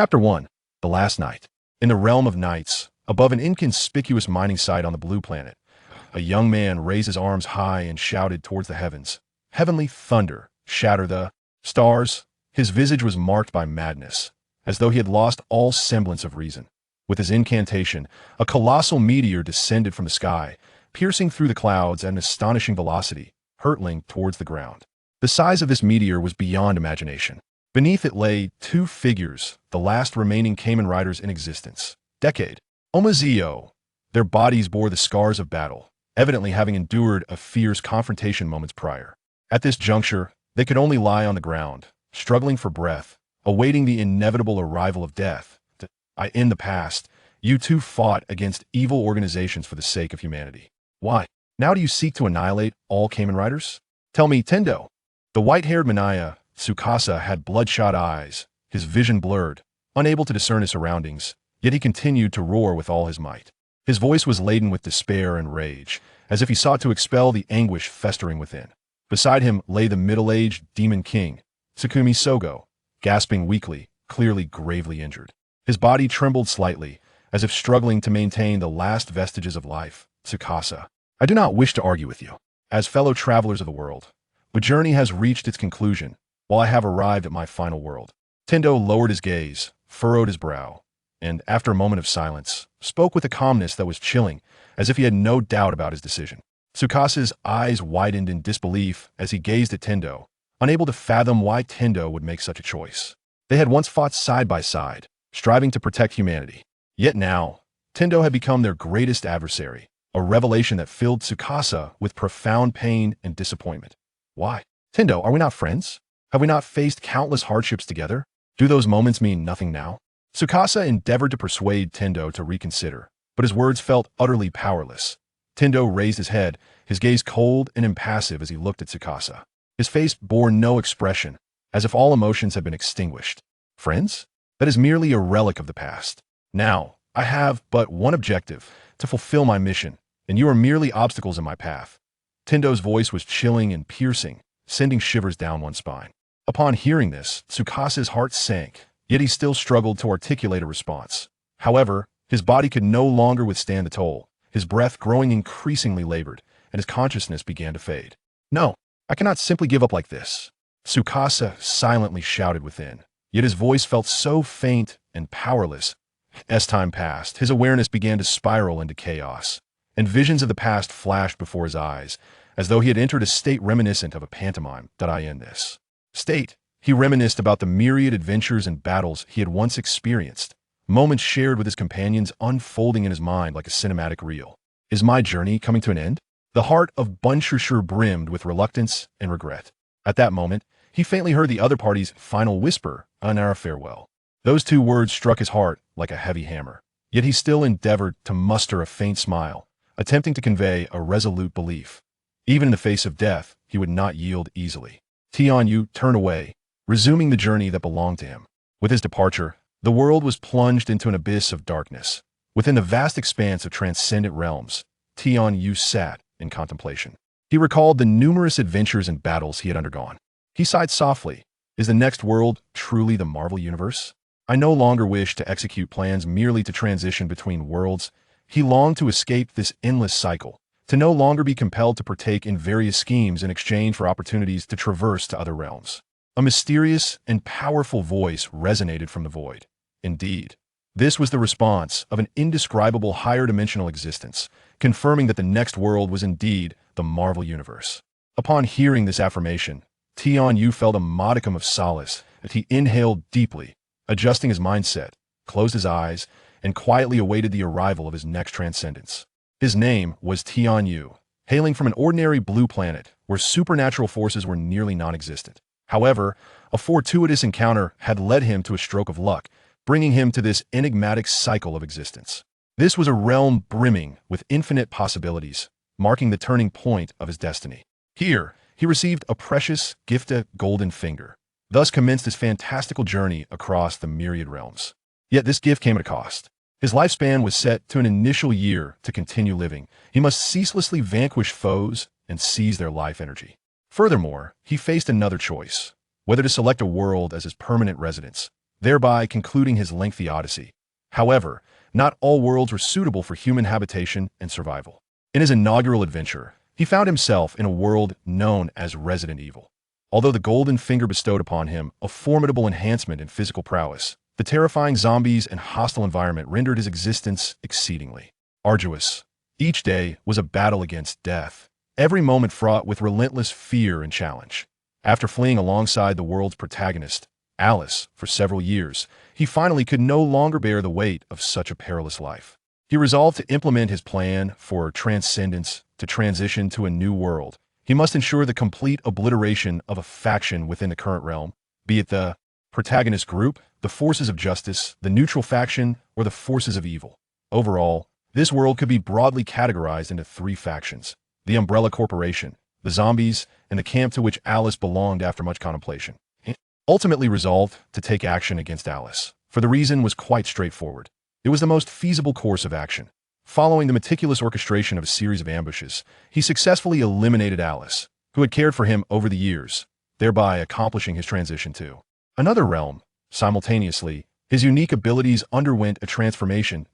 Chapter 1. The Last Night. In the realm of nights, above an inconspicuous mining site on the blue planet, a young man raised his arms high and shouted towards the heavens. Heavenly thunder, shatter the stars. His visage was marked by madness, as though he had lost all semblance of reason. With his incantation, a colossal meteor descended from the sky, piercing through the clouds at an astonishing velocity, hurtling towards the ground. The size of this meteor was beyond imagination. Beneath it lay two figures, the last remaining Kamen Riders in existence. Decade. Omazeo. Their bodies bore the scars of battle, evidently having endured a fierce confrontation moments prior. At this juncture, they could only lie on the ground, struggling for breath, awaiting the inevitable arrival of death. In the past, you two fought against evil organizations for the sake of humanity. Why? Now do you seek to annihilate all Kamen Riders? Tell me, Tendo. The white-haired Manaya, Tsukasa, had bloodshot eyes, his vision blurred, unable to discern his surroundings, yet he continued to roar with all his might. His voice was laden with despair and rage, as if he sought to expel the anguish festering within. Beside him lay the middle-aged Demon King, Tsukumi Sogo, gasping weakly, clearly gravely injured. His body trembled slightly, as if struggling to maintain the last vestiges of life. Tsukasa. I do not wish to argue with you. As fellow travelers of the world, the journey has reached its conclusion, while I have arrived at my final world. Tendo lowered his gaze, furrowed his brow, and, after a moment of silence, spoke with a calmness that was chilling, as if he had no doubt about his decision. Tsukasa's eyes widened in disbelief as he gazed at Tendo, unable to fathom why Tendo would make such a choice. They had once fought side by side, striving to protect humanity. Yet now, Tendo had become their greatest adversary, a revelation that filled Tsukasa with profound pain and disappointment. Why? Tendo, are we not friends? Have we not faced countless hardships together? Do those moments mean nothing now? Tsukasa endeavored to persuade Tendo to reconsider, but his words felt utterly powerless. Tendo raised his head, his gaze cold and impassive as he looked at Tsukasa. His face bore no expression, as if all emotions had been extinguished. Friends? That is merely a relic of the past. Now, I have but one objective, to fulfill my mission, and you are merely obstacles in my path. Tendo's voice was chilling and piercing, sending shivers down one's spine. Upon hearing this, Tsukasa's heart sank, yet he still struggled to articulate a response. However, his body could no longer withstand the toll, his breath growing increasingly labored, and his consciousness began to fade. No, I cannot simply give up like this. Tsukasa silently shouted within, yet his voice felt so faint and powerless. As time passed, his awareness began to spiral into chaos, and visions of the past flashed before his eyes, as though he had entered a state reminiscent of a pantomime. In this state, he reminisced about the myriad adventures and battles he had once experienced, moments shared with his companions unfolding in his mind like a cinematic reel. Is my journey coming to an end? The heart of Bunshusher brimmed with reluctance and regret. At that moment, he faintly heard the other party's final whisper, "Anara farewell." Those two words struck his heart like a heavy hammer, yet he still endeavored to muster a faint smile, attempting to convey a resolute belief. Even in the face of death, he would not yield easily. Tianyu turned away, resuming the journey that belonged to him. With his departure, the world was plunged into an abyss of darkness. Within the vast expanse of transcendent realms, Tianyu sat in contemplation. He recalled the numerous adventures and battles he had undergone. He sighed softly. Is the next world truly the Marvel Universe? I no longer wish to execute plans merely to transition between worlds. He longed to escape this endless cycle, to no longer be compelled to partake in various schemes in exchange for opportunities to traverse to other realms. A mysterious and powerful voice resonated from the void. Indeed, this was the response of an indescribable higher dimensional existence, confirming that the next world was indeed the Marvel Universe. Upon hearing this affirmation, Tianyu felt a modicum of solace as he inhaled deeply, adjusting his mindset, closed his eyes, and quietly awaited the arrival of his next transcendence. His name was Tianyu, hailing from an ordinary blue planet where supernatural forces were nearly non-existent. However, a fortuitous encounter had led him to a stroke of luck, bringing him to this enigmatic cycle of existence. This was a realm brimming with infinite possibilities, marking the turning point of his destiny. Here, he received a precious, gifted golden finger, thus commenced his fantastical journey across the myriad realms. Yet this gift came at a cost. His lifespan was set to an initial year to continue living. He must ceaselessly vanquish foes and seize their life energy. Furthermore, he faced another choice, whether to select a world as his permanent residence, thereby concluding his lengthy odyssey. However, not all worlds were suitable for human habitation and survival. In his inaugural adventure, he found himself in a world known as Resident Evil. Although the golden finger bestowed upon him a formidable enhancement in physical prowess, the terrifying zombies and hostile environment rendered his existence exceedingly arduous. Each day was a battle against death, every moment fraught with relentless fear and challenge. After fleeing alongside the world's protagonist, Alice, for several years, he finally could no longer bear the weight of such a perilous life. He resolved to implement his plan for transcendence to transition to a new world. He must ensure the complete obliteration of a faction within the current realm, be it the protagonist group, the forces of justice, the neutral faction, or the forces of evil. Overall, this world could be broadly categorized into three factions: the Umbrella Corporation, the zombies, and the camp to which Alice belonged after much contemplation. He ultimately resolved to take action against Alice, for the reason was quite straightforward. It was the most feasible course of action. Following the meticulous orchestration of a series of ambushes, he successfully eliminated Alice, who had cared for him over the years, thereby accomplishing his transition to another realm. Simultaneously, his unique abilities underwent a transformation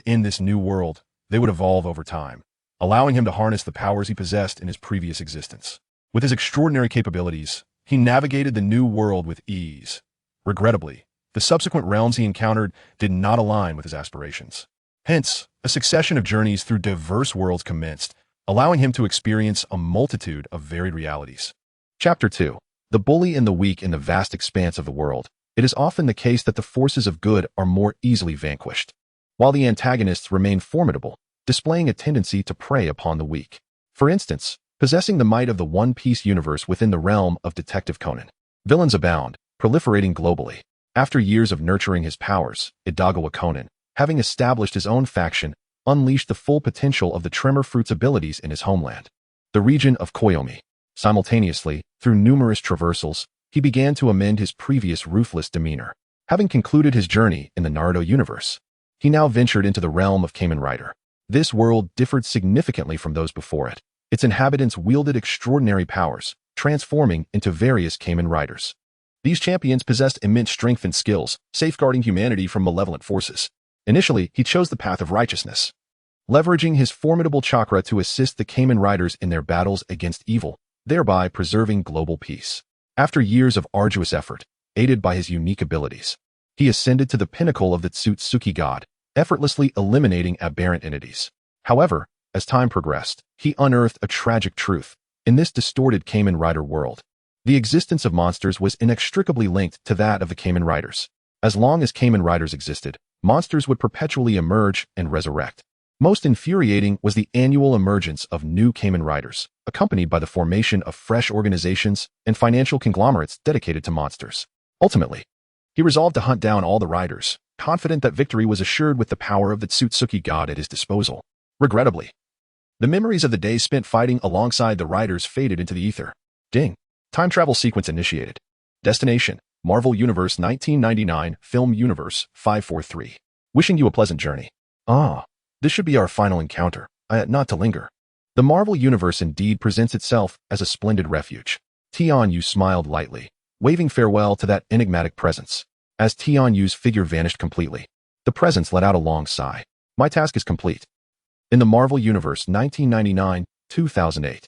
in this new world. They would evolve over time, allowing him to harness the powers he possessed in his previous existence. With his extraordinary capabilities, he navigated the new world with ease. Regrettably, the subsequent realms he encountered did not align with his aspirations. Hence, a succession of journeys through diverse worlds commenced, allowing him to experience a multitude of varied realities. Chapter 2. The bully and the weak in the vast expanse of the world. It is often the case that the forces of good are more easily vanquished, while the antagonists remain formidable, displaying a tendency to prey upon the weak. For instance, possessing the might of the one-piece universe within the realm of Detective Conan, villains abound, proliferating globally. After years of nurturing his powers, Idagawa Conan, having established his own faction, unleashed the full potential of the Tremor Fruit's abilities in his homeland, the region of Koyomi. Simultaneously, through numerous traversals, he began to amend his previous ruthless demeanor. Having concluded his journey in the Naruto universe, he now ventured into the realm of Kamen Rider. This world differed significantly from those before it. Its inhabitants wielded extraordinary powers, transforming into various Kamen Riders. These champions possessed immense strength and skills, safeguarding humanity from malevolent forces. Initially, he chose the path of righteousness, leveraging his formidable chakra to assist the Kamen Riders in their battles against evil, thereby preserving global peace. After years of arduous effort, aided by his unique abilities, he ascended to the pinnacle of the Tsutsuki God, effortlessly eliminating aberrant entities. However, as time progressed, he unearthed a tragic truth. In this distorted Kamen Rider world, the existence of monsters was inextricably linked to that of the Kamen Riders. As long as Kamen Riders existed, monsters would perpetually emerge and resurrect. Most infuriating was the annual emergence of new Kamen Riders, accompanied by the formation of fresh organizations and financial conglomerates dedicated to monsters. Ultimately, he resolved to hunt down all the Riders, confident that victory was assured with the power of the Tsutsuki God at his disposal. Regrettably, the memories of the days spent fighting alongside the Riders faded into the ether. Ding. Time travel sequence initiated. Destination: Marvel Universe 1999, Film Universe 543. Wishing you a pleasant journey. This should be our final encounter. Not to linger. The Marvel Universe indeed presents itself as a splendid refuge. Tian-Yu smiled lightly, waving farewell to that enigmatic presence. As Tian-Yu's figure vanished completely, the presence let out a long sigh. My task is complete. In the Marvel Universe 1999, 2008.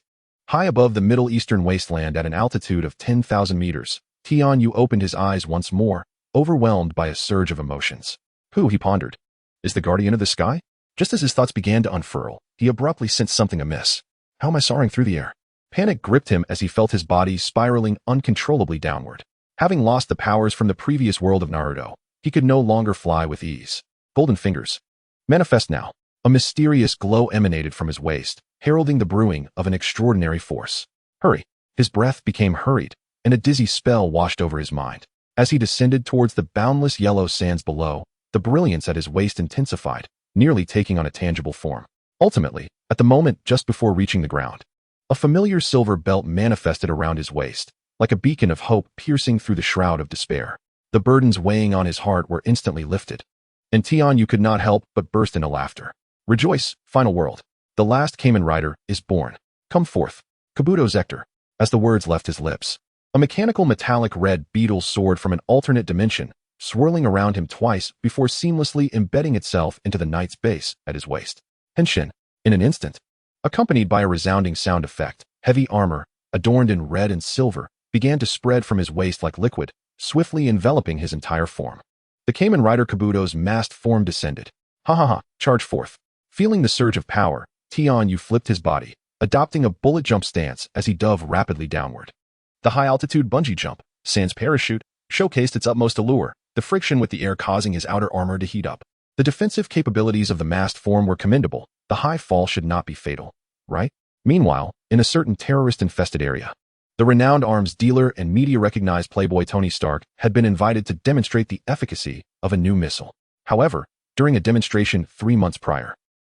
High above the Middle Eastern wasteland at an altitude of 10,000 meters, Tian-Yu opened his eyes once more, overwhelmed by a surge of emotions. Who, he pondered, is the guardian of the sky? Just as his thoughts began to unfurl, he abruptly sensed something amiss. How am I soaring through the air? Panic gripped him as he felt his body spiraling uncontrollably downward. Having lost the powers from the previous world of Naruto, he could no longer fly with ease. Golden fingers. Manifest now. A mysterious glow emanated from his waist, heralding the brewing of an extraordinary force. Hurry. His breath became hurried, and a dizzy spell washed over his mind. As he descended towards the boundless yellow sands below, the brilliance at his waist intensified, nearly taking on a tangible form. Ultimately, at the moment just before reaching the ground, a familiar silver belt manifested around his waist, like a beacon of hope piercing through the shroud of despair. The burdens weighing on his heart were instantly lifted, and Tian-Yu could not help but burst into laughter. Rejoice, final world. The last Kamen Rider is born. Come forth. Kabuto Zector. As the words left his lips, a mechanical metallic red beetle soared from an alternate dimension, swirling around him twice before seamlessly embedding itself into the knight's base at his waist. Henshin, in an instant, accompanied by a resounding sound effect, heavy armor, adorned in red and silver, began to spread from his waist like liquid, swiftly enveloping his entire form. The Kamen Rider Kabuto's massed form descended. Ha ha ha, charge forth. Feeling the surge of power, Tianyu flipped his body, adopting a bullet jump stance as he dove rapidly downward. The high-altitude bungee jump, sans parachute, showcased its utmost allure, the friction with the air causing his outer armor to heat up. The defensive capabilities of the massed form were commendable. The high fall should not be fatal, right? Meanwhile, in a certain terrorist-infested area, the renowned arms dealer and media-recognized playboy Tony Stark had been invited to demonstrate the efficacy of a new missile. However, during a demonstration 3 months prior,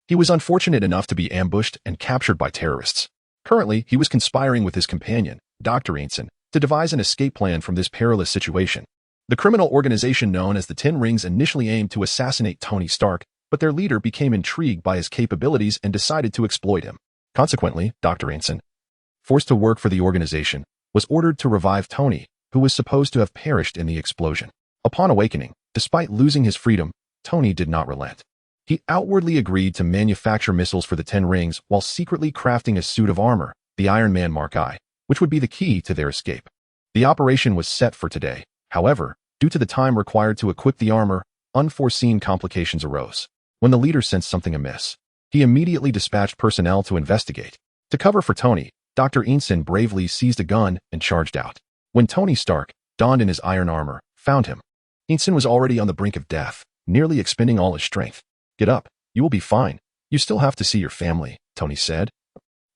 he was unfortunate enough to be ambushed and captured by terrorists. Currently, he was conspiring with his companion, Dr. Ainson, to devise an escape plan from this perilous situation. The criminal organization known as the Ten Rings initially aimed to assassinate Tony Stark, but their leader became intrigued by his capabilities and decided to exploit him. Consequently, Dr. Ainson, forced to work for the organization, was ordered to revive Tony, who was supposed to have perished in the explosion. Upon awakening, despite losing his freedom, Tony did not relent. He outwardly agreed to manufacture missiles for the Ten Rings while secretly crafting a suit of armor, the Iron Man Mark I, which would be the key to their escape. The operation was set for today. However, due to the time required to equip the armor, unforeseen complications arose. When the leader sensed something amiss, he immediately dispatched personnel to investigate. To cover for Tony, Dr. Ainson bravely seized a gun and charged out. When Tony Stark, donned in his iron armor, found him, Ainson was already on the brink of death, nearly expending all his strength. "Get up, you will be fine. You still have to see your family," Tony said.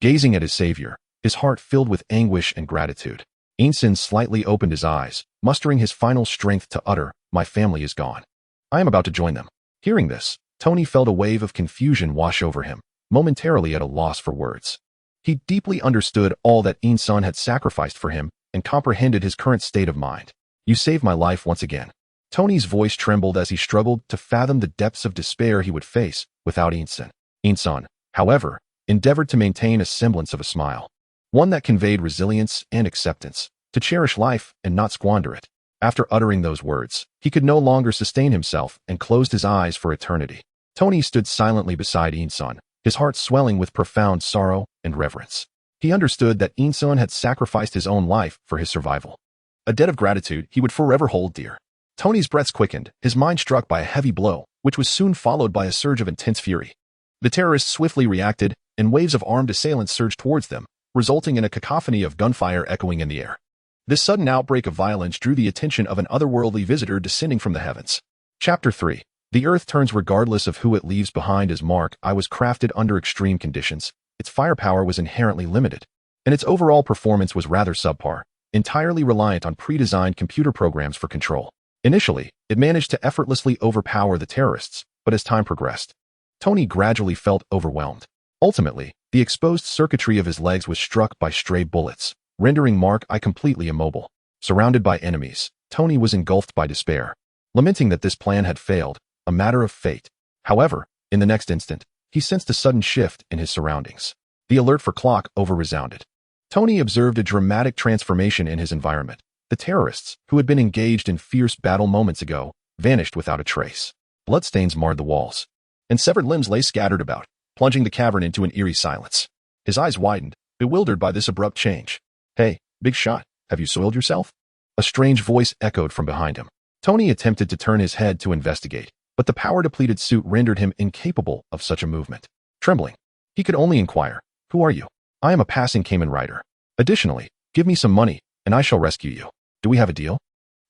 Gazing at his savior, his heart filled with anguish and gratitude, Ainson slightly opened his eyes, mustering his final strength to utter, "My family is gone. I am about to join them." Hearing this, Tony felt a wave of confusion wash over him, momentarily at a loss for words. He deeply understood all that Ainson had sacrificed for him and comprehended his current state of mind. "You saved my life once again." Tony's voice trembled as he struggled to fathom the depths of despair he would face without Ainson. Ainson, however, endeavored to maintain a semblance of a smile, one that conveyed resilience and acceptance, to cherish life and not squander it. After uttering those words, he could no longer sustain himself and closed his eyes for eternity. Tony stood silently beside Ainson, his heart swelling with profound sorrow and reverence. He understood that Ainson had sacrificed his own life for his survival, a debt of gratitude he would forever hold dear. Tony's breaths quickened, his mind struck by a heavy blow, which was soon followed by a surge of intense fury. The terrorists swiftly reacted, and waves of armed assailants surged towards them, resulting in a cacophony of gunfire echoing in the air. This sudden outbreak of violence drew the attention of an otherworldly visitor descending from the heavens. Chapter 3. The Earth turns regardless of who it leaves behind. As Mark I was crafted under extreme conditions, its firepower was inherently limited, and its overall performance was rather subpar, entirely reliant on pre-designed computer programs for control. Initially, it managed to effortlessly overpower the terrorists, but as time progressed, Tony gradually felt overwhelmed. Ultimately, the exposed circuitry of his legs was struck by stray bullets, rendering Mark I completely immobile. Surrounded by enemies, Tony was engulfed by despair, lamenting that this plan had failed, a matter of fate. However, in the next instant, he sensed a sudden shift in his surroundings. The alert for clock over resounded. Tony observed a dramatic transformation in his environment. The terrorists, who had been engaged in fierce battle moments ago, vanished without a trace. Bloodstains marred the walls, and severed limbs lay scattered about, plunging the cavern into an eerie silence. His eyes widened, bewildered by this abrupt change. "Hey, big shot, have you soiled yourself?" A strange voice echoed from behind him. Tony attempted to turn his head to investigate, but the power-depleted suit rendered him incapable of such a movement. Trembling, he could only inquire, "Who are you?" "I am a passing Kamen Rider. Additionally, give me some money, and I shall rescue you. Do we have a deal?"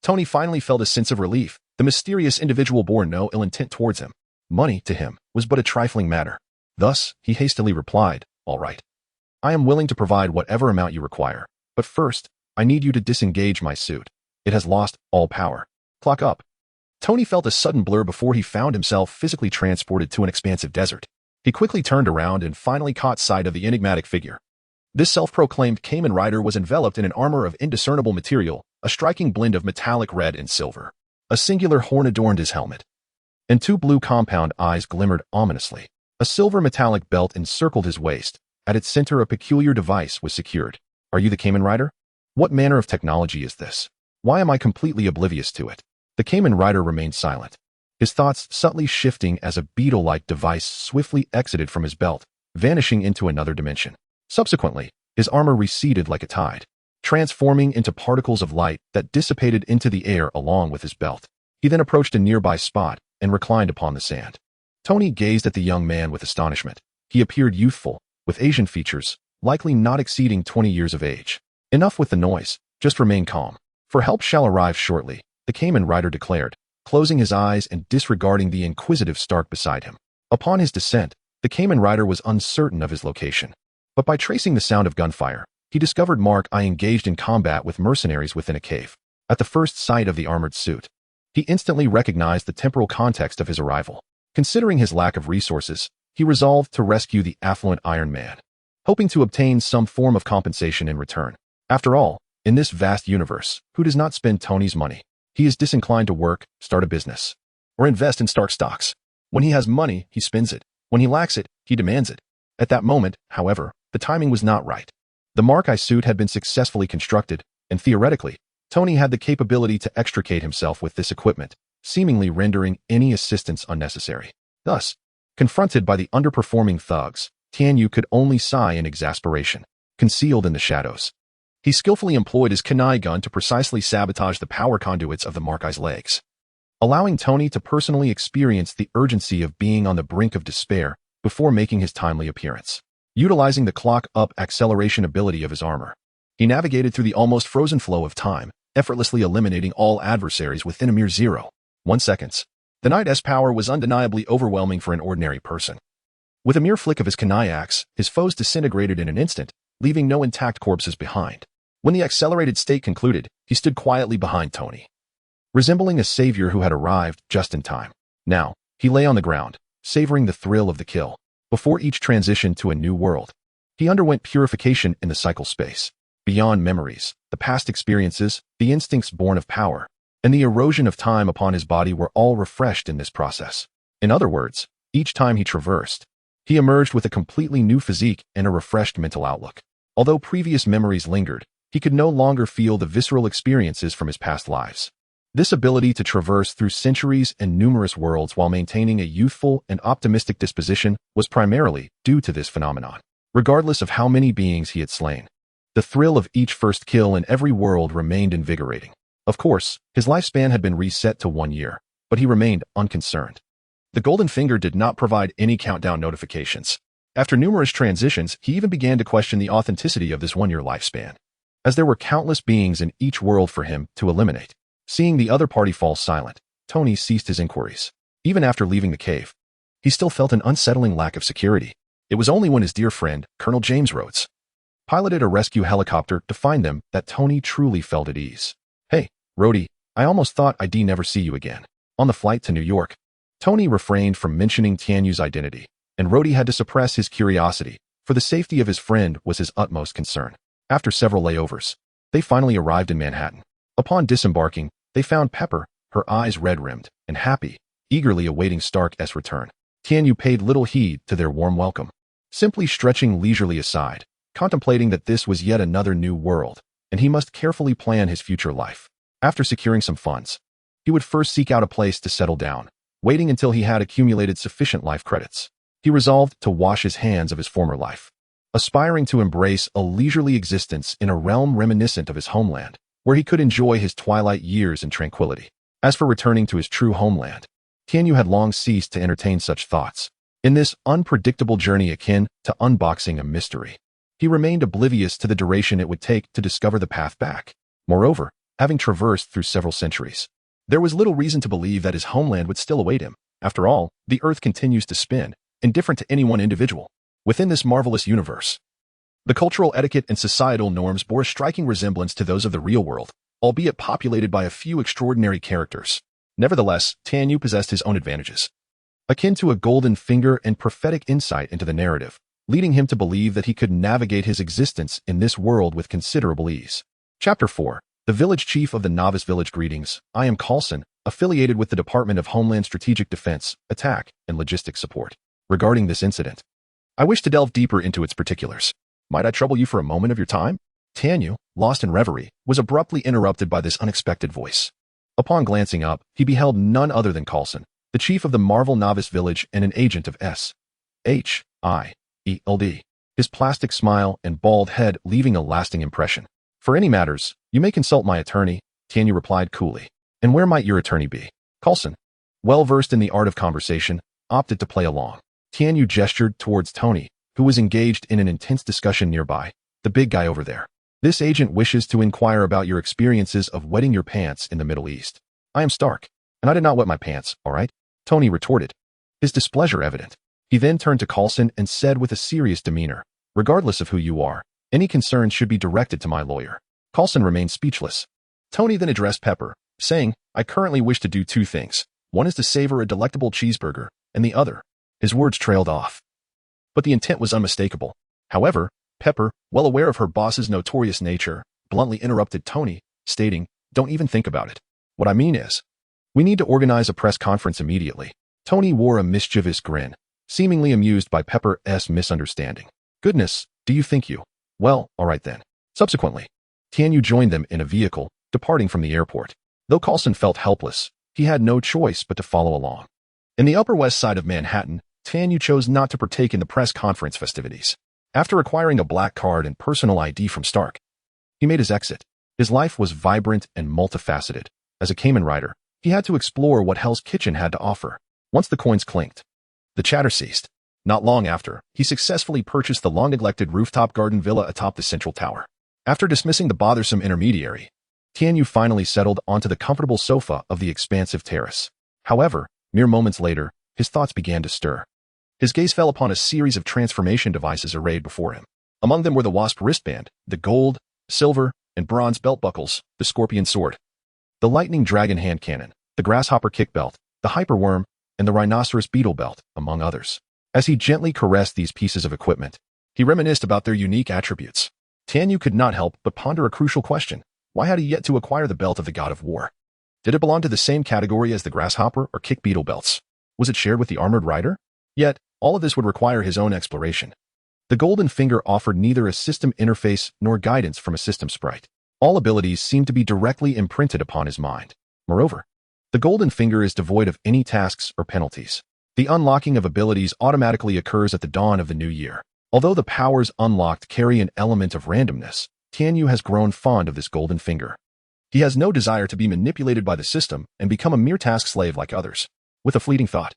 Tony finally felt a sense of relief. The mysterious individual bore no ill intent towards him. Money, to him, was but a trifling matter. Thus, he hastily replied, "All right. I am willing to provide whatever amount you require, but first, I need you to disengage my suit. It has lost all power. Clock up." Tony felt a sudden blur before he found himself physically transported to an expansive desert. He quickly turned around and finally caught sight of the enigmatic figure. This self-proclaimed Kamen Rider was enveloped in an armor of indiscernible material, a striking blend of metallic red and silver. A singular horn adorned his helmet, and two blue compound eyes glimmered ominously. A silver metallic belt encircled his waist. At its center a peculiar device was secured. "Are you the Kamen Rider? What manner of technology is this? Why am I completely oblivious to it?" The Kamen Rider remained silent, his thoughts subtly shifting as a beetle-like device swiftly exited from his belt, vanishing into another dimension. Subsequently, his armor receded like a tide, transforming into particles of light that dissipated into the air along with his belt. He then approached a nearby spot and reclined upon the sand. Tony gazed at the young man with astonishment. He appeared youthful, with Asian features, likely not exceeding 20 years of age. Enough with the noise, just remain calm. For help shall arrive shortly, the Kamen Rider declared, closing his eyes and disregarding the inquisitive Stark beside him. Upon his descent, the Kamen Rider was uncertain of his location. But by tracing the sound of gunfire, he discovered Mark I engaged in combat with mercenaries within a cave. At the first sight of the armored suit, he instantly recognized the temporal context of his arrival. Considering his lack of resources, he resolved to rescue the affluent Iron Man, hoping to obtain some form of compensation in return. After all, in this vast universe, who does not spend Tony's money? He is disinclined to work, start a business, or invest in Stark stocks. When he has money, he spends it. When he lacks it, he demands it. At that moment, however, the timing was not right. The Mark I suit had been successfully constructed, and theoretically, Tony had the capability to extricate himself with this equipment, seemingly rendering any assistance unnecessary. Thus, confronted by the underperforming thugs, Tianyu could only sigh in exasperation. Concealed in the shadows, he skillfully employed his kunai gun to precisely sabotage the power conduits of the Mark I's legs, allowing Tony to personally experience the urgency of being on the brink of despair before making his timely appearance. Utilizing the clock-up acceleration ability of his armor, he navigated through the almost frozen flow of time, effortlessly eliminating all adversaries within a mere 0.1 seconds. The Knight's power was undeniably overwhelming for an ordinary person. With a mere flick of his kunai axe, his foes disintegrated in an instant, leaving no intact corpses behind. When the accelerated state concluded, he stood quietly behind Tony, resembling a savior who had arrived just in time. Now, he lay on the ground, savoring the thrill of the kill. Before each transition to a new world, he underwent purification in the cycle space. Beyond memories, the past experiences, the instincts born of power, and the erosion of time upon his body were all refreshed in this process. In other words, each time he traversed, he emerged with a completely new physique and a refreshed mental outlook. Although previous memories lingered, he could no longer feel the visceral experiences from his past lives. This ability to traverse through centuries and numerous worlds while maintaining a youthful and optimistic disposition was primarily due to this phenomenon. Regardless of how many beings he had slain, the thrill of each first kill in every world remained invigorating. Of course, his lifespan had been reset to 1 year, but he remained unconcerned. The golden finger did not provide any countdown notifications. After numerous transitions, he even began to question the authenticity of this 1-year lifespan, as there were countless beings in each world for him to eliminate. Seeing the other party fall silent, Tony ceased his inquiries. Even after leaving the cave, he still felt an unsettling lack of security. It was only when his dear friend, Colonel James Rhodes, piloted a rescue helicopter to find them that Tony truly felt at ease. "Hey, Rhodey, I almost thought I'd never see you again." On the flight to New York, Tony refrained from mentioning Tianyu's identity, and Rhodey had to suppress his curiosity, for the safety of his friend was his utmost concern. After several layovers, they finally arrived in Manhattan. Upon disembarking, they found Pepper, her eyes red-rimmed, and happy, eagerly awaiting Stark's return. Tianyu paid little heed to their warm welcome, simply stretching leisurely aside, contemplating that this was yet another new world, and he must carefully plan his future life. After securing some funds, he would first seek out a place to settle down, waiting until he had accumulated sufficient life credits. He resolved to wash his hands of his former life, aspiring to embrace a leisurely existence in a realm reminiscent of his homeland, where he could enjoy his twilight years in tranquility. As for returning to his true homeland, Tianyu had long ceased to entertain such thoughts. In this unpredictable journey akin to unboxing a mystery, he remained oblivious to the duration it would take to discover the path back. Moreover, having traversed through several centuries, there was little reason to believe that his homeland would still await him. After all, the Earth continues to spin, indifferent to any one individual. Within this marvelous universe, the cultural etiquette and societal norms bore a striking resemblance to those of the real world, albeit populated by a few extraordinary characters. Nevertheless, Tianyu possessed his own advantages, akin to a golden finger and prophetic insight into the narrative, leading him to believe that he could navigate his existence in this world with considerable ease. Chapter 4. The Village Chief of the Novice Village. Greetings, I am Carlson, affiliated with the Department of Homeland Strategic Defense, Attack, and Logistics Support. Regarding this incident, I wish to delve deeper into its particulars. Might I trouble you for a moment of your time? Tianyu, lost in reverie, was abruptly interrupted by this unexpected voice. Upon glancing up, he beheld none other than Coulson, the chief of the Marvel Novice Village and an agent of S.H.I.E.L.D. His plastic smile and bald head leaving a lasting impression. For any matters, you may consult my attorney, Tianyu replied coolly. And where might your attorney be? Coulson, well versed in the art of conversation, opted to play along. Tianyu gestured towards Tony, who was engaged in an intense discussion nearby. The big guy over there. This agent wishes to inquire about your experiences of wetting your pants in the Middle East. I am Stark, and I did not wet my pants, all right? Tony retorted, his displeasure evident. He then turned to Coulson and said with a serious demeanor, regardless of who you are, any concerns should be directed to my lawyer. Coulson remained speechless. Tony then addressed Pepper, saying, I currently wish to do two things. One is to savor a delectable cheeseburger, and the other. His words trailed off. But the intent was unmistakable. However, Pepper, well aware of her boss's notorious nature, bluntly interrupted Tony, stating, don't even think about it. What I mean is, we need to organize a press conference immediately. Tony wore a mischievous grin, seemingly amused by Pepper's misunderstanding. Goodness, do you think you? Well, all right then. Subsequently, Tianyu joined them in a vehicle, departing from the airport. Though Coulson felt helpless, he had no choice but to follow along. In the Upper West Side of Manhattan, Tianyu chose not to partake in the press conference festivities. After acquiring a black card and personal ID from Stark, he made his exit. His life was vibrant and multifaceted. As a Kamen Rider, he had to explore what Hell's Kitchen had to offer. Once the coins clinked, the chatter ceased. Not long after, he successfully purchased the long-neglected rooftop garden villa atop the central tower. After dismissing the bothersome intermediary, Tianyu finally settled onto the comfortable sofa of the expansive terrace. However, mere moments later, his thoughts began to stir. His gaze fell upon a series of transformation devices arrayed before him. Among them were the wasp wristband, the gold, silver, and bronze belt buckles, the scorpion sword, the lightning dragon hand cannon, the grasshopper kick belt, the hyperworm, and the rhinoceros beetle belt, among others. As he gently caressed these pieces of equipment, he reminisced about their unique attributes. Tianyu could not help but ponder a crucial question. Why had he yet to acquire the belt of the god of war? Did it belong to the same category as the grasshopper or kick beetle belts? Was it shared with the armored rider? Yet, all of this would require his own exploration. The golden finger offered neither a system interface nor guidance from a system sprite. All abilities seemed to be directly imprinted upon his mind. Moreover, the golden finger is devoid of any tasks or penalties. The unlocking of abilities automatically occurs at the dawn of the new year. Although the powers unlocked carry an element of randomness, Tianyu has grown fond of this golden finger. He has no desire to be manipulated by the system and become a mere task slave like others. With a fleeting thought,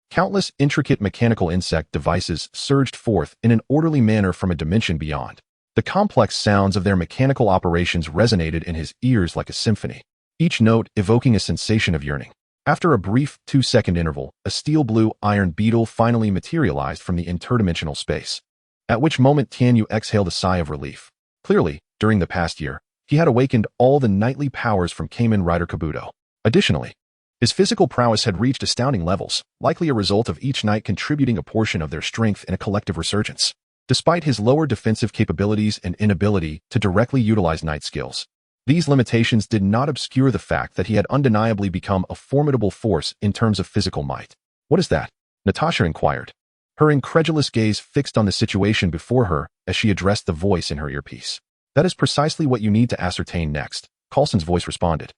countless intricate mechanical insect devices surged forth in an orderly manner from a dimension beyond. The complex sounds of their mechanical operations resonated in his ears like a symphony, each note evoking a sensation of yearning. After a brief 2-second interval, a steel blue iron beetle finally materialized from the interdimensional space, at which moment Tianyu exhaled a sigh of relief. Clearly, during the past year, he had awakened all the knightly powers from Kamen Rider Kabuto. Additionally, his physical prowess had reached astounding levels, likely a result of each knight contributing a portion of their strength in a collective resurgence. Despite his lower defensive capabilities and inability to directly utilize knight skills, these limitations did not obscure the fact that he had undeniably become a formidable force in terms of physical might. What is that? Natasha inquired, her incredulous gaze fixed on the situation before her as she addressed the voice in her earpiece. That is precisely what you need to ascertain next, Coulson's voice responded,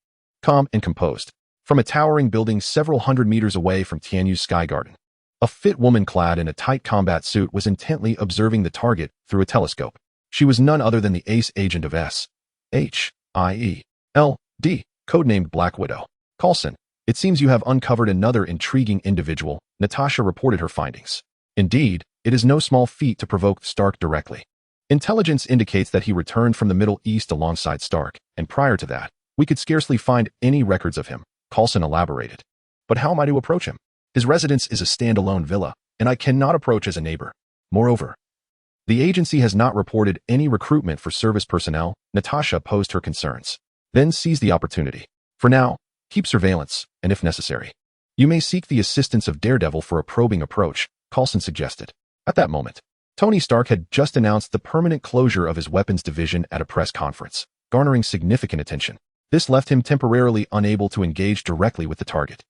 calm and composed, from a towering building several hundred meters away from Tianyu's sky garden. A fit woman clad in a tight combat suit was intently observing the target through a telescope. She was none other than the ace agent of S.H.I.E.L.D., codenamed Black Widow. Coulson, it seems you have uncovered another intriguing individual, Natasha reported her findings. Indeed, it is no small feat to provoke Stark directly. Intelligence indicates that he returned from the Middle East alongside Stark, and prior to that, we could scarcely find any records of him, Coulson elaborated. But how am I to approach him? His residence is a standalone villa, and I cannot approach as a neighbor. Moreover, the agency has not reported any recruitment for service personnel. Natasha posed her concerns. Then seize the opportunity. For now, keep surveillance, and if necessary, you may seek the assistance of Daredevil for a probing approach, Coulson suggested. At that moment, Tony Stark had just announced the permanent closure of his weapons division at a press conference, garnering significant attention. This left him temporarily unable to engage directly with the target,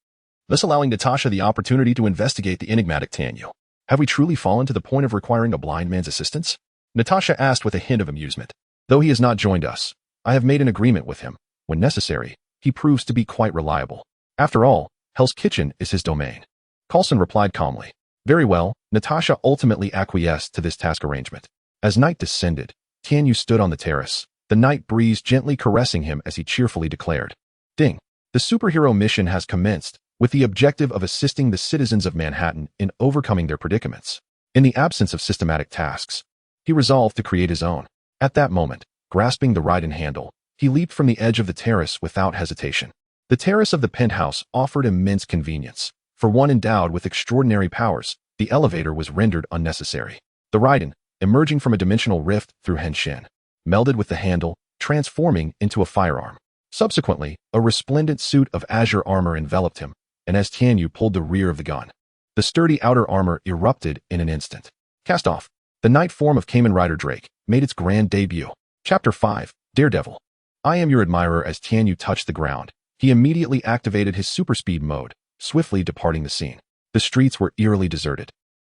thus allowing Natasha the opportunity to investigate the enigmatic Tianyu. Have we truly fallen to the point of requiring a blind man's assistance? Natasha asked with a hint of amusement. Though he has not joined us, I have made an agreement with him. When necessary, he proves to be quite reliable. After all, Hell's Kitchen is his domain. Coulson replied calmly. Very well, Natasha ultimately acquiesced to this task arrangement. As night descended, Tianyu stood on the terrace, the night breeze gently caressing him as he cheerfully declared. Ding! The superhero mission has commenced, with the objective of assisting the citizens of Manhattan in overcoming their predicaments. In the absence of systematic tasks, he resolved to create his own. At that moment, grasping the Raiden handle, he leaped from the edge of the terrace without hesitation. The terrace of the penthouse offered immense convenience. For one endowed with extraordinary powers, the elevator was rendered unnecessary. The Raiden, emerging from a dimensional rift through Henshin, melded with the handle, transforming into a firearm. Subsequently, a resplendent suit of azure armor enveloped him, and as Tianyu pulled the rear of the gun, the sturdy outer armor erupted in an instant. Cast off. The night form of Kamen Rider Drake made its grand debut. Chapter 5, Daredevil. I am your admirer. As Tianyu touched the ground, he immediately activated his super speed mode, swiftly departing the scene. The streets were eerily deserted,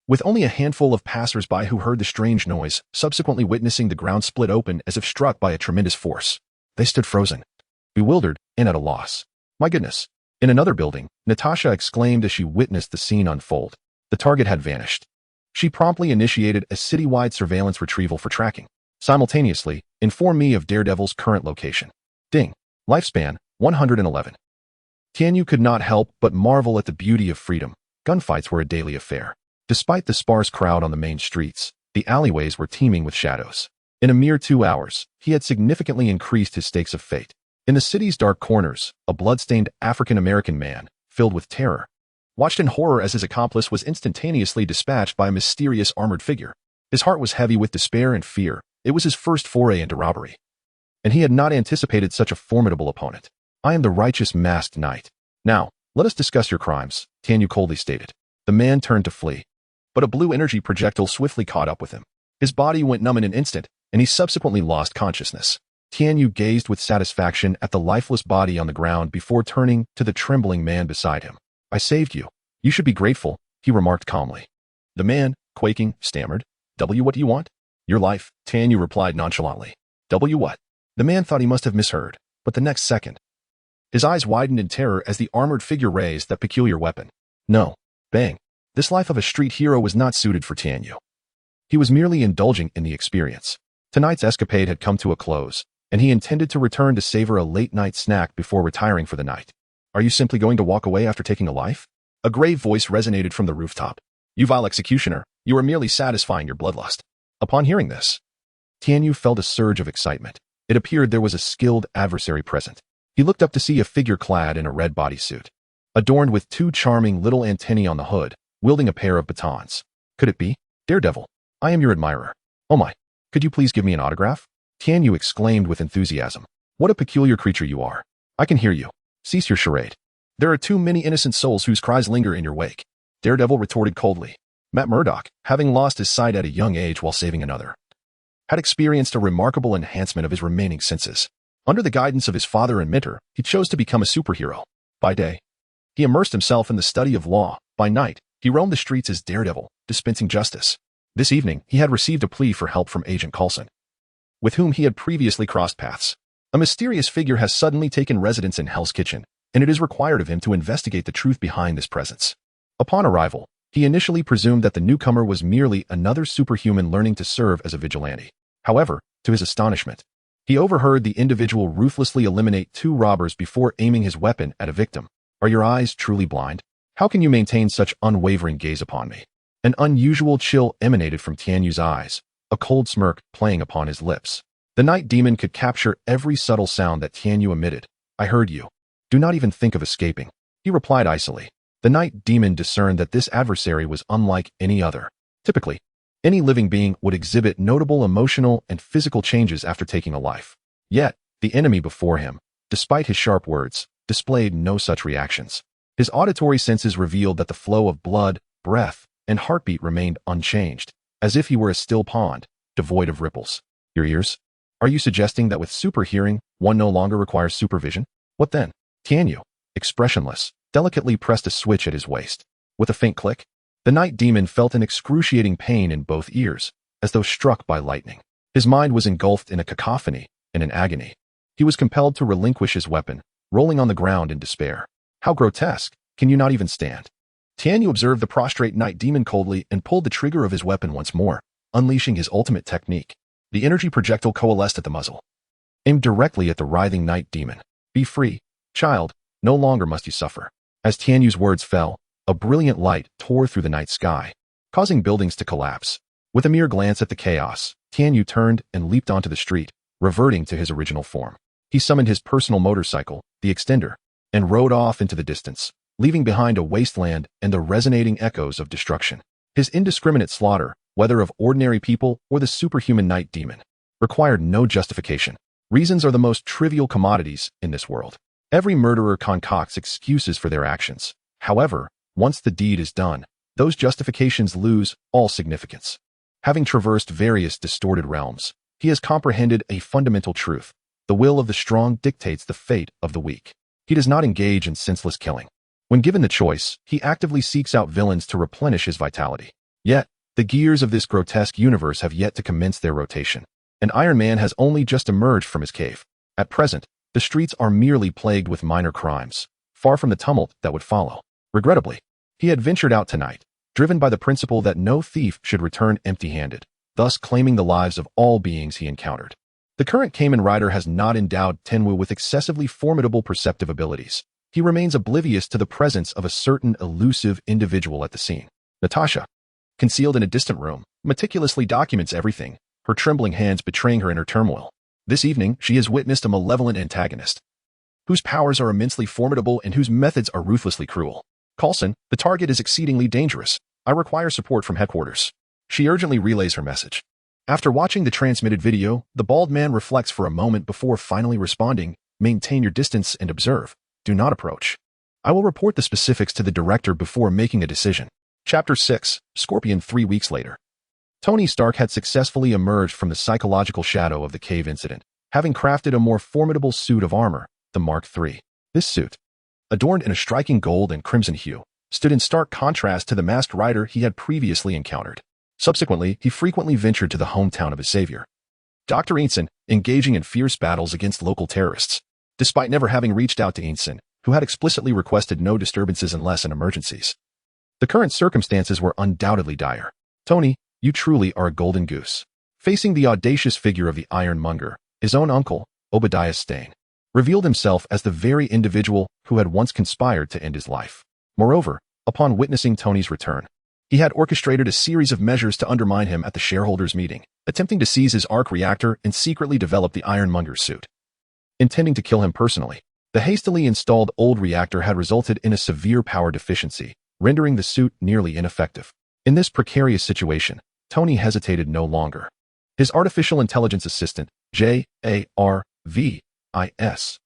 with only a handful of passers-by who heard the strange noise, subsequently witnessing the ground split open as if struck by a tremendous force. They stood frozen, bewildered, and at a loss. My goodness! In another building, Natasha exclaimed as she witnessed the scene unfold. The target had vanished. She promptly initiated a citywide surveillance retrieval for tracking. Simultaneously, inform me of Daredevil's current location. Ding. Lifespan, 111. Tianyu could not help but marvel at the beauty of freedom. Gunfights were a daily affair. Despite the sparse crowd on the main streets, the alleyways were teeming with shadows. In a mere 2 hours, he had significantly increased his stakes of fate. In the city's dark corners, a blood-stained African-American man, filled with terror, watched in horror as his accomplice was instantaneously dispatched by a mysterious armored figure. His heart was heavy with despair and fear. It was his first foray into robbery, and he had not anticipated such a formidable opponent. I am the righteous masked knight. Now, let us discuss your crimes, Tianyu coldly stated. The man turned to flee, but a blue energy projectile swiftly caught up with him. His body went numb in an instant, and he subsequently lost consciousness. Tianyu gazed with satisfaction at the lifeless body on the ground before turning to the trembling man beside him. I saved you. You should be grateful, he remarked calmly. The man, quaking, stammered. W, what do you want? Your life, Tianyu replied nonchalantly. W what? The man thought he must have misheard, but the next second, his eyes widened in terror as the armored figure raised that peculiar weapon. No. Bang. This life of a street hero was not suited for Tianyu. He was merely indulging in the experience. Tonight's escapade had come to a close, and he intended to return to savor a late-night snack before retiring for the night. Are you simply going to walk away after taking a life? A grave voice resonated from the rooftop. You vile executioner, you are merely satisfying your bloodlust. Upon hearing this, Tianyu felt a surge of excitement. It appeared there was a skilled adversary present. He looked up to see a figure clad in a red bodysuit, adorned with 2 charming little antennae on the hood, wielding a pair of batons. Could it be? Daredevil, I am your admirer. Oh my, could you please give me an autograph? Tianyu exclaimed with enthusiasm. What a peculiar creature you are. I can hear you. Cease your charade. There are too many innocent souls whose cries linger in your wake. Daredevil retorted coldly. Matt Murdock, having lost his sight at a young age while saving another, had experienced a remarkable enhancement of his remaining senses. Under the guidance of his father and mentor, he chose to become a superhero. By day, he immersed himself in the study of law. By night, he roamed the streets as Daredevil, dispensing justice. This evening, he had received a plea for help from Agent Coulson, with whom he had previously crossed paths. A mysterious figure has suddenly taken residence in Hell's Kitchen, and it is required of him to investigate the truth behind this presence. Upon arrival, he initially presumed that the newcomer was merely another superhuman learning to serve as a vigilante. However, to his astonishment, he overheard the individual ruthlessly eliminate 2 robbers before aiming his weapon at a victim. Are your eyes truly blind? How can you maintain such unwavering gaze upon me? An unusual chill emanated from Tianyu's eyes, a cold smirk playing upon his lips. The night demon could capture every subtle sound that Tianyu emitted. I heard you. Do not even think of escaping, he replied icily. The night demon discerned that this adversary was unlike any other. Typically, any living being would exhibit notable emotional and physical changes after taking a life. Yet, the enemy before him, despite his sharp words, displayed no such reactions. His auditory senses revealed that the flow of blood, breath, and heartbeat remained unchanged, as if he were a still pond, devoid of ripples. Your ears? Are you suggesting that with super hearing, one no longer requires supervision? What then? Tianyu, expressionless, delicately pressed a switch at his waist. With a faint click, the night demon felt an excruciating pain in both ears, as though struck by lightning. His mind was engulfed in a cacophony and an agony. He was compelled to relinquish his weapon, rolling on the ground in despair. How grotesque! Can you not even stand? Tianyu observed the prostrate night demon coldly and pulled the trigger of his weapon once more, unleashing his ultimate technique. The energy projectile coalesced at the muzzle, aimed directly at the writhing night demon. Be free, child, no longer must you suffer. As Tianyu's words fell, a brilliant light tore through the night sky, causing buildings to collapse. With a mere glance at the chaos, Tianyu turned and leaped onto the street, reverting to his original form. He summoned his personal motorcycle, the Extender, and rode off into the distance, leaving behind a wasteland and the resonating echoes of destruction. His indiscriminate slaughter, whether of ordinary people or the superhuman night demon, required no justification. Reasons are the most trivial commodities in this world. Every murderer concocts excuses for their actions. However, once the deed is done, those justifications lose all significance. Having traversed various distorted realms, he has comprehended a fundamental truth. The will of the strong dictates the fate of the weak. He does not engage in senseless killing. When given the choice, he actively seeks out villains to replenish his vitality. Yet, the gears of this grotesque universe have yet to commence their rotation, and Iron Man has only just emerged from his cave. At present, the streets are merely plagued with minor crimes, far from the tumult that would follow. Regrettably, he had ventured out tonight, driven by the principle that no thief should return empty-handed, thus claiming the lives of all beings he encountered. The current Kamen Rider has not endowed Tenwu with excessively formidable perceptive abilities. He remains oblivious to the presence of a certain elusive individual at the scene. Natasha, concealed in a distant room, meticulously documents everything, her trembling hands betraying her inner turmoil. This evening, she has witnessed a malevolent antagonist, whose powers are immensely formidable and whose methods are ruthlessly cruel. Coulson, the target is exceedingly dangerous. I require support from headquarters. She urgently relays her message. After watching the transmitted video, the bald man reflects for a moment before finally responding. Maintain your distance and observe. Do not approach. I will report the specifics to the director before making a decision. Chapter 6, Scorpion 3 weeks later. Tony Stark had successfully emerged from the psychological shadow of the cave incident, having crafted a more formidable suit of armor, the Mark III. This suit, adorned in a striking gold and crimson hue, stood in stark contrast to the masked rider he had previously encountered. Subsequently, he frequently ventured to the hometown of his savior, Dr. Einstein, engaging in fierce battles against local terrorists. Despite never having reached out to Einstein, who had explicitly requested no disturbances unless in emergencies, the current circumstances were undoubtedly dire. Tony, you truly are a golden goose. Facing the audacious figure of the Ironmonger, his own uncle, Obadiah Stane, revealed himself as the very individual who had once conspired to end his life. Moreover, upon witnessing Tony's return, he had orchestrated a series of measures to undermine him at the shareholders' meeting, attempting to seize his arc reactor and secretly develop the Ironmonger's suit, intending to kill him personally. The hastily installed old reactor had resulted in a severe power deficiency, rendering the suit nearly ineffective. In this precarious situation, Tony hesitated no longer. His artificial intelligence assistant, JARVIS,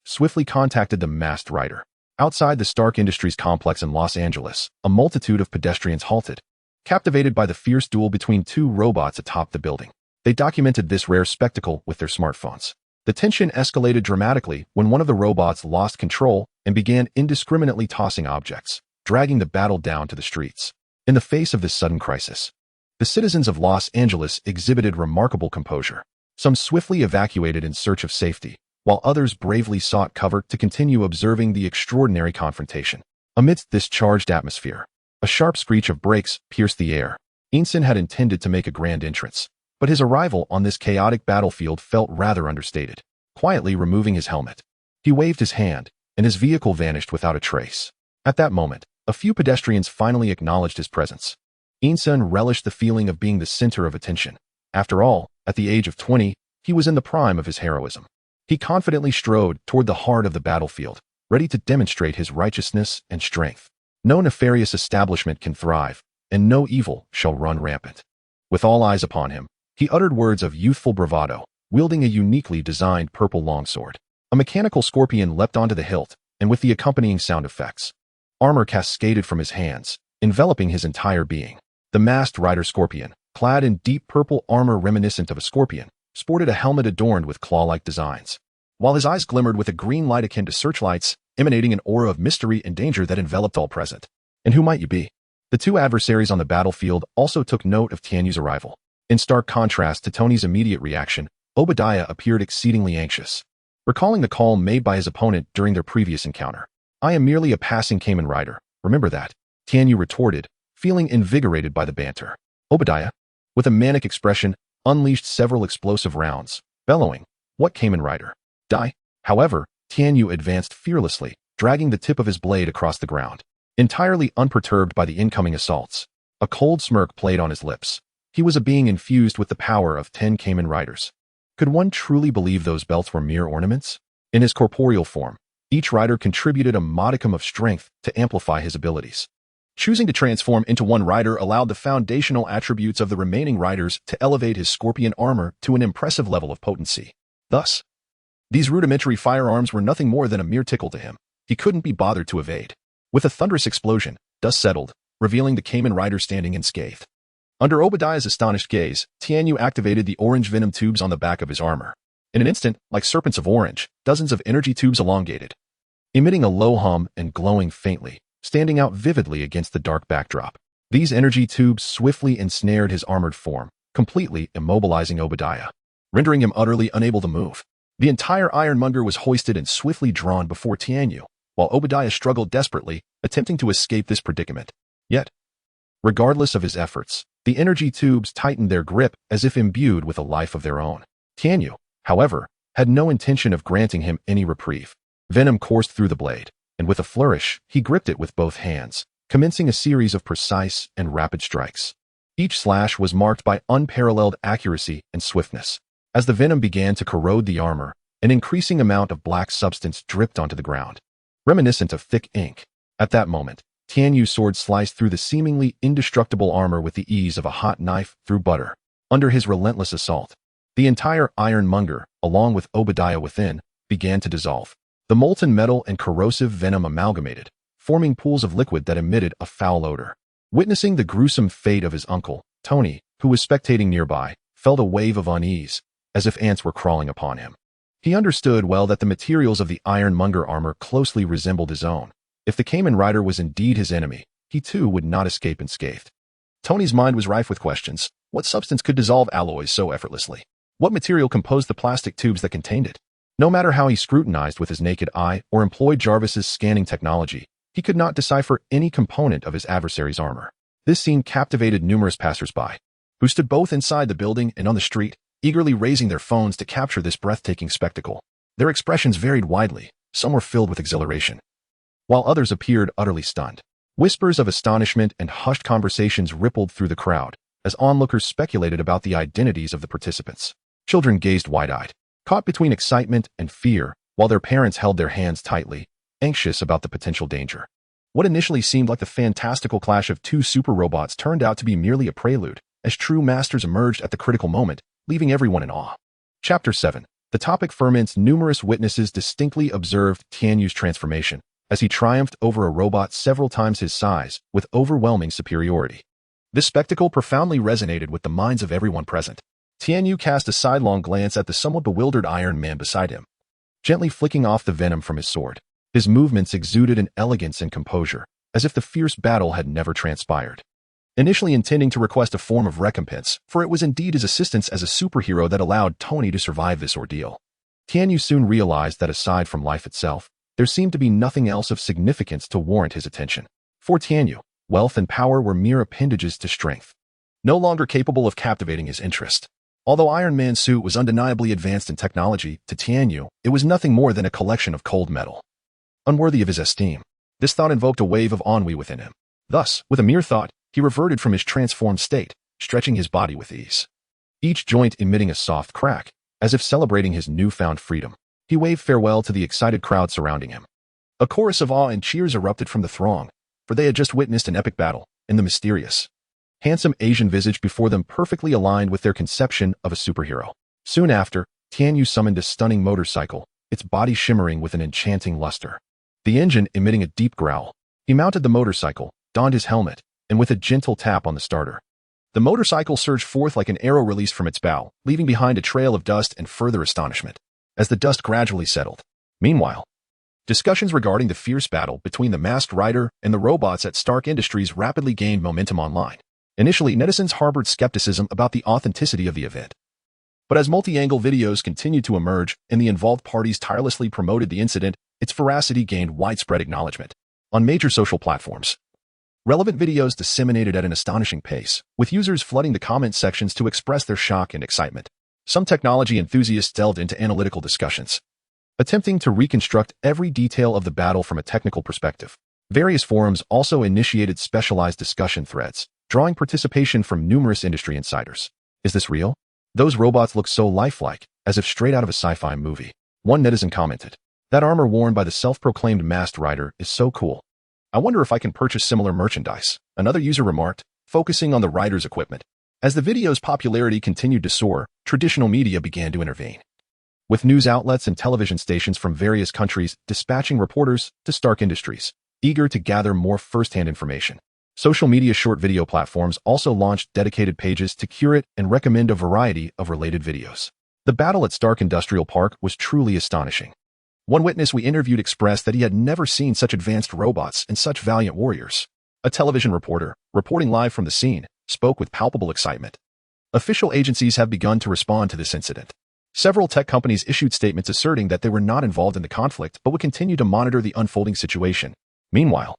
swiftly contacted the masked rider. Outside the Stark Industries complex in Los Angeles, a multitude of pedestrians halted, captivated by the fierce duel between two robots atop the building. They documented this rare spectacle with their smartphones. The tension escalated dramatically when one of the robots lost control and began indiscriminately tossing objects, dragging the battle down to the streets. In the face of this sudden crisis, the citizens of Los Angeles exhibited remarkable composure. Some swiftly evacuated in search of safety, while others bravely sought cover to continue observing the extraordinary confrontation. Amidst this charged atmosphere, a sharp screech of brakes pierced the air. Einstein had intended to make a grand entrance, but his arrival on this chaotic battlefield felt rather understated. Quietly removing his helmet, he waved his hand, and his vehicle vanished without a trace. At that moment, a few pedestrians finally acknowledged his presence. Einstein relished the feeling of being the center of attention. After all, at the age of 20, he was in the prime of his heroism. He confidently strode toward the heart of the battlefield, ready to demonstrate his righteousness and strength. No nefarious establishment can thrive, and no evil shall run rampant. With all eyes upon him, he uttered words of youthful bravado, wielding a uniquely designed purple longsword. A mechanical scorpion leapt onto the hilt, and with the accompanying sound effects, armor cascaded from his hands, enveloping his entire being. The masked rider scorpion, clad in deep purple armor reminiscent of a scorpion, sported a helmet adorned with claw-like designs, while his eyes glimmered with a green light akin to searchlights, emanating an aura of mystery and danger that enveloped all present. And who might you be? The two adversaries on the battlefield also took note of Tianyu's arrival. In stark contrast to Tony's immediate reaction, Obadiah appeared exceedingly anxious. recalling the call made by his opponent during their previous encounter. "I am merely a passing Kamen Rider, remember that," Tianyu retorted, feeling invigorated by the banter. Obadiah, with a manic expression, unleashed several explosive rounds, bellowing, "What Kamen Rider? Die!" However, Tianyu advanced fearlessly, dragging the tip of his blade across the ground. Entirely unperturbed by the incoming assaults, a cold smirk played on his lips. He was a being infused with the power of 10 Kamen Riders. Could one truly believe those belts were mere ornaments? In his corporeal form, each rider contributed a modicum of strength to amplify his abilities. Choosing to transform into one rider allowed the foundational attributes of the remaining riders to elevate his scorpion armor to an impressive level of potency. Thus, these rudimentary firearms were nothing more than a mere tickle to him. He couldn't be bothered to evade. With a thunderous explosion, dust settled, revealing the Kamen Rider standing unscathed. Under Obadiah's astonished gaze, Tianyu activated the orange venom tubes on the back of his armor. In an instant, like serpents of orange, dozens of energy tubes elongated, emitting a low hum and glowing faintly, standing out vividly against the dark backdrop. These energy tubes swiftly ensnared his armored form, completely immobilizing Obadiah, rendering him utterly unable to move. The entire ironmonger was hoisted and swiftly drawn before Tianyu, while Obadiah struggled desperately, attempting to escape this predicament. Yet, regardless of his efforts, the energy tubes tightened their grip as if imbued with a life of their own. Tianyu, however, had no intention of granting him any reprieve. Venom coursed through the blade, and with a flourish, he gripped it with both hands, commencing a series of precise and rapid strikes. Each slash was marked by unparalleled accuracy and swiftness. As the venom began to corrode the armor, an increasing amount of black substance dripped onto the ground, reminiscent of thick ink. At that moment, Tianyu's sword sliced through the seemingly indestructible armor with the ease of a hot knife through butter. Under his relentless assault, the entire ironmonger, along with Obadiah within, began to dissolve. The molten metal and corrosive venom amalgamated, forming pools of liquid that emitted a foul odor. Witnessing the gruesome fate of his uncle, Tony, who was spectating nearby, felt a wave of unease, as if ants were crawling upon him. He understood well that the materials of the ironmonger armor closely resembled his own. If the Kamen Rider was indeed his enemy, he too would not escape unscathed. Tony's mind was rife with questions. What substance could dissolve alloys so effortlessly? What material composed the plastic tubes that contained it? No matter how he scrutinized with his naked eye or employed Jarvis's scanning technology, he could not decipher any component of his adversary's armor. This scene captivated numerous passersby, who stood both inside the building and on the street, eagerly raising their phones to capture this breathtaking spectacle. Their expressions varied widely. Some were filled with exhilaration, while others appeared utterly stunned. Whispers of astonishment and hushed conversations rippled through the crowd, as onlookers speculated about the identities of the participants. Children gazed wide-eyed, caught between excitement and fear, while their parents held their hands tightly, anxious about the potential danger. What initially seemed like the fantastical clash of two super robots turned out to be merely a prelude, as true masters emerged at the critical moment, leaving everyone in awe. Chapter 7. The topic ferments. Numerous witnesses distinctly observed Tianyu's transformation, as he triumphed over a robot several times his size, with overwhelming superiority. This spectacle profoundly resonated with the minds of everyone present. Tianyu cast a sidelong glance at the somewhat bewildered Iron Man beside him, gently flicking off the venom from his sword. His movements exuded an elegance and composure, as if the fierce battle had never transpired. Initially intending to request a form of recompense, for it was indeed his assistance as a superhero that allowed Tony to survive this ordeal, Tianyu soon realized that aside from life itself, there seemed to be nothing else of significance to warrant his attention. For Tianyu, wealth and power were mere appendages to strength, no longer capable of captivating his interest. Although Iron Man's suit was undeniably advanced in technology, to Tianyu, it was nothing more than a collection of cold metal, unworthy of his esteem. This thought invoked a wave of ennui within him. Thus, with a mere thought, he reverted from his transformed state, stretching his body with ease, each joint emitting a soft crack, as if celebrating his newfound freedom. He waved farewell to the excited crowd surrounding him. A chorus of awe and cheers erupted from the throng, for they had just witnessed an epic battle, and the mysterious, handsome Asian visage before them perfectly aligned with their conception of a superhero. Soon after, Tianyu summoned a stunning motorcycle, its body shimmering with an enchanting luster, the engine emitting a deep growl. He mounted the motorcycle, donned his helmet, and with a gentle tap on the starter, the motorcycle surged forth like an arrow released from its bow, leaving behind a trail of dust and further astonishment. As the dust gradually settled, meanwhile, discussions regarding the fierce battle between the masked rider and the robots at Stark Industries rapidly gained momentum online. Initially, netizens harbored skepticism about the authenticity of the event, But as multi-angle videos continued to emerge and the involved parties tirelessly promoted the incident, its veracity gained widespread acknowledgement. On major social platforms, relevant videos disseminated at an astonishing pace, with users flooding the comment sections to express their shock and excitement. Some technology enthusiasts delved into analytical discussions, attempting to reconstruct every detail of the battle from a technical perspective. Various forums also initiated specialized discussion threads, drawing participation from numerous industry insiders. Is this real? Those robots look so lifelike, as if straight out of a sci-fi movie. One netizen commented, "That armor worn by the self-proclaimed masked rider is so cool. I wonder if I can purchase similar merchandise." Another user remarked, focusing on the rider's equipment. As the video's popularity continued to soar, traditional media began to intervene, with news outlets and television stations from various countries dispatching reporters to Stark Industries, eager to gather more first-hand information. Social media short video platforms also launched dedicated pages to curate and recommend a variety of related videos. The battle at Stark Industrial Park was truly astonishing. One witness we interviewed expressed that he had never seen such advanced robots and such valiant warriors. A television reporter, reporting live from the scene, spoke with palpable excitement. Official agencies have begun to respond to this incident. Several tech companies issued statements asserting that they were not involved in the conflict but would continue to monitor the unfolding situation. Meanwhile,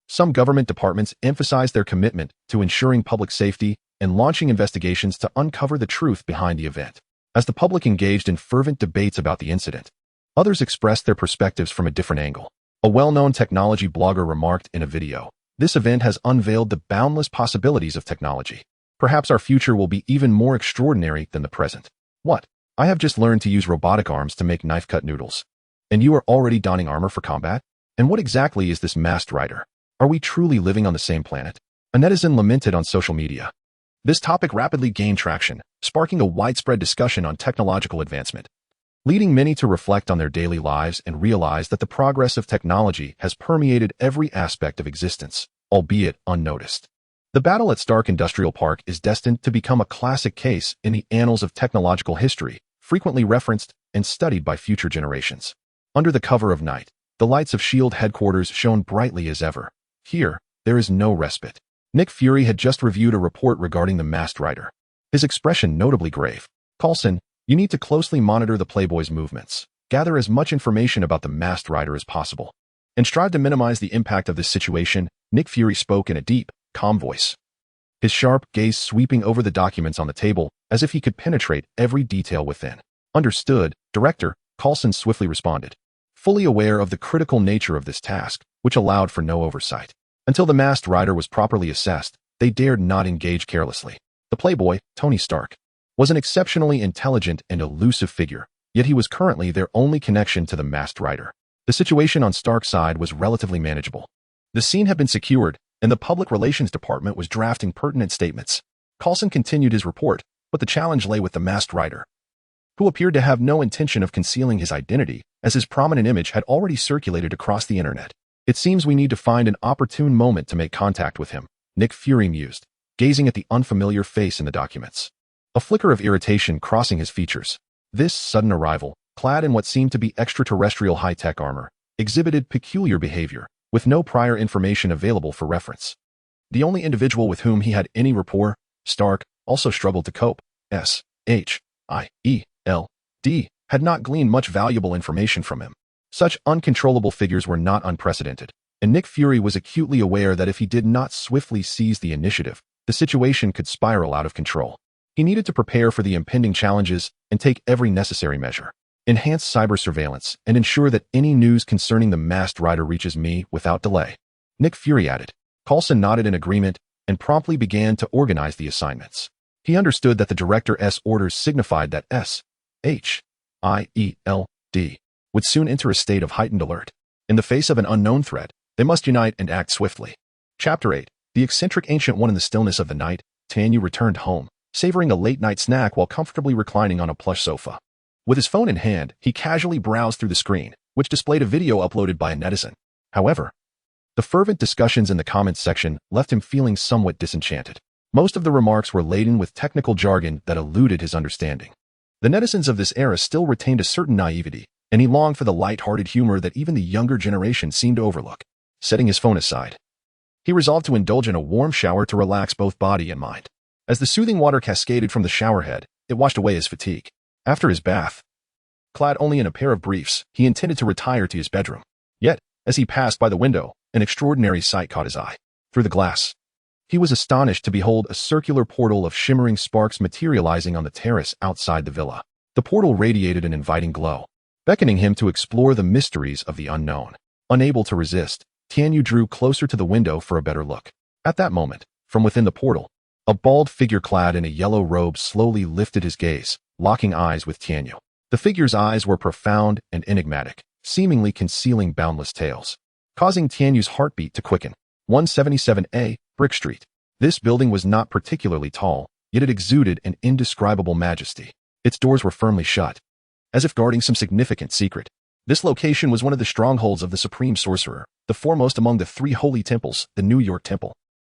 some government departments emphasized their commitment to ensuring public safety and launching investigations to uncover the truth behind the event. As the public engaged in fervent debates about the incident, others expressed their perspectives from a different angle. A well-known technology blogger remarked in a video, "This event has unveiled the boundless possibilities of technology. Perhaps our future will be even more extraordinary than the present." What? I have just learned to use robotic arms to make knife-cut noodles. And you are already donning armor for combat? And what exactly is this masked rider? Are we truly living on the same planet? A netizen lamented on social media. This topic rapidly gained traction, sparking a widespread discussion on technological advancement, leading many to reflect on their daily lives and realize that the progress of technology has permeated every aspect of existence, albeit unnoticed. The battle at Stark Industrial Park is destined to become a classic case in the annals of technological history, frequently referenced and studied by future generations. Under the cover of night, the lights of S.H.I.E.L.D. headquarters shone brightly as ever. Here, there is no respite. Nick Fury had just reviewed a report regarding the masked rider, his expression notably grave. "Coulson, you need to closely monitor the Playboy's movements, gather as much information about the masked rider as possible, and strive to minimize the impact of this situation." Nick Fury spoke in a deep, calm voice, his sharp gaze sweeping over the documents on the table as if he could penetrate every detail within. "Understood, Director," Coulson swiftly responded, fully aware of the critical nature of this task, which allowed for no oversight. Until the masked rider was properly assessed, they dared not engage carelessly. The Playboy, Tony Stark, was an exceptionally intelligent and elusive figure, yet he was currently their only connection to the masked rider. The situation on Stark's side was relatively manageable. The scene had been secured, and the public relations department was drafting pertinent statements. Coulson continued his report, but the challenge lay with the masked rider, who appeared to have no intention of concealing his identity, as his prominent image had already circulated across the internet. "It seems we need to find an opportune moment to make contact with him," Nick Fury mused, gazing at the unfamiliar face in the documents, a flicker of irritation crossing his features. This sudden arrival, clad in what seemed to be extraterrestrial high-tech armor, exhibited peculiar behavior, with no prior information available for reference. The only individual with whom he had any rapport, Stark, also struggled to cope. S.H.I.E.L.D. had not gleaned much valuable information from him. Such uncontrollable figures were not unprecedented, and Nick Fury was acutely aware that if he did not swiftly seize the initiative, the situation could spiral out of control. He needed to prepare for the impending challenges and take every necessary measure, enhance cyber surveillance, and ensure that any news concerning the masked rider reaches me without delay. Nick Fury added. Coulson nodded in agreement and promptly began to organize the assignments. He understood that the director's orders signified that S.H.I.E.L.D. would soon enter a state of heightened alert. In the face of an unknown threat, they must unite and act swiftly. Chapter 8. The eccentric ancient one. In the stillness of the night, Tanyu returned home, savoring a late-night snack while comfortably reclining on a plush sofa. With his phone in hand, he casually browsed through the screen, which displayed a video uploaded by a netizen. However, the fervent discussions in the comments section left him feeling somewhat disenchanted. Most of the remarks were laden with technical jargon that eluded his understanding. The netizens of this era still retained a certain naivety, and he longed for the light-hearted humor that even the younger generation seemed to overlook. Setting his phone aside, he resolved to indulge in a warm shower to relax both body and mind. As the soothing water cascaded from the showerhead, it washed away his fatigue. After his bath, clad only in a pair of briefs, he intended to retire to his bedroom. Yet, as he passed by the window, an extraordinary sight caught his eye. Through the glass, he was astonished to behold a circular portal of shimmering sparks materializing on the terrace outside the villa. The portal radiated an inviting glow, beckoning him to explore the mysteries of the unknown. Unable to resist, Tianyu drew closer to the window for a better look. At that moment, from within the portal, a bald figure clad in a yellow robe slowly lifted his gaze, locking eyes with Tianyu. The figure's eyes were profound and enigmatic, seemingly concealing boundless tales, causing Tianyu's heartbeat to quicken. 177A, Brick Street. This building was not particularly tall, yet it exuded an indescribable majesty. Its doors were firmly shut, as if guarding some significant secret. This location was one of the strongholds of the Supreme Sorcerer, the foremost among the three holy temples, the New York Temple.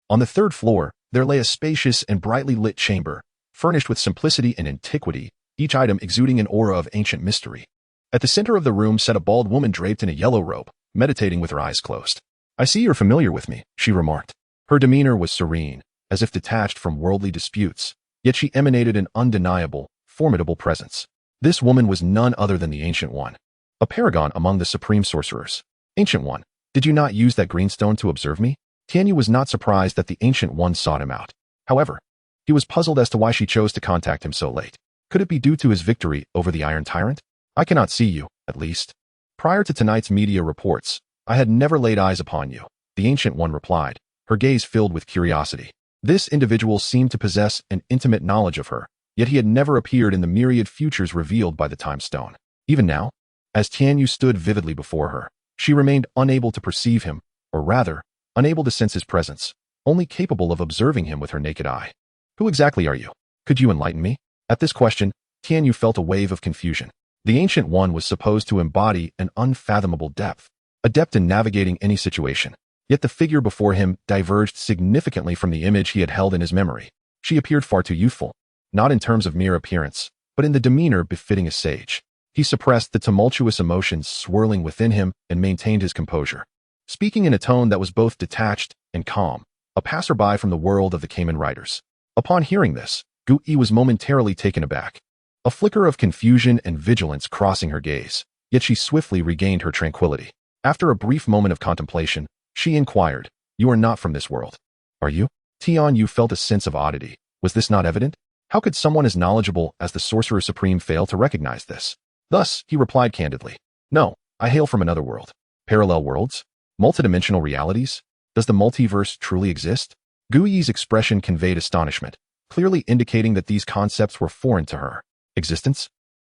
On the third floor, there lay a spacious and brightly lit chamber, furnished with simplicity and antiquity, each item exuding an aura of ancient mystery. At the center of the room sat a bald woman draped in a yellow robe, meditating with her eyes closed. "I see you're familiar with me," she remarked. Her demeanor was serene, as if detached from worldly disputes, yet she emanated an undeniable, formidable presence. This woman was none other than the Ancient One, a paragon among the Supreme Sorcerers. "Ancient One, did you not use that greenstone to observe me?" Tianyu was not surprised that the Ancient One sought him out. However, he was puzzled as to why she chose to contact him so late. Could it be due to his victory over the Iron Tyrant? "I cannot see you, at least. Prior to tonight's media reports, I had never laid eyes upon you," the Ancient One replied, her gaze filled with curiosity. This individual seemed to possess an intimate knowledge of her, yet he had never appeared in the myriad futures revealed by the Time Stone. Even now, as Tianyu stood vividly before her, she remained unable to perceive him, or rather, unable to sense his presence, only capable of observing him with her naked eye. "Who exactly are you? Could you enlighten me?" At this question, Tianyu felt a wave of confusion. The Ancient One was supposed to embody an unfathomable depth, adept in navigating any situation. Yet the figure before him diverged significantly from the image he had held in his memory. She appeared far too youthful, not in terms of mere appearance, but in the demeanor befitting a sage. He suppressed the tumultuous emotions swirling within him and maintained his composure, speaking in a tone that was both detached and calm, a passerby from the world of the Kamen Riders. Upon hearing this, Gu-i was momentarily taken aback, a flicker of confusion and vigilance crossing her gaze, yet she swiftly regained her tranquility. After a brief moment of contemplation, she inquired, "You are not from this world, are you?" Tianyu felt a sense of oddity. Was this not evident? How could someone as knowledgeable as the Sorcerer Supreme fail to recognize this? Thus, he replied candidly, "No, I hail from another world." Parallel worlds? Multidimensional realities? Does the multiverse truly exist? Gu-i's expression conveyed astonishment, clearly indicating that these concepts were foreign to her. Existence?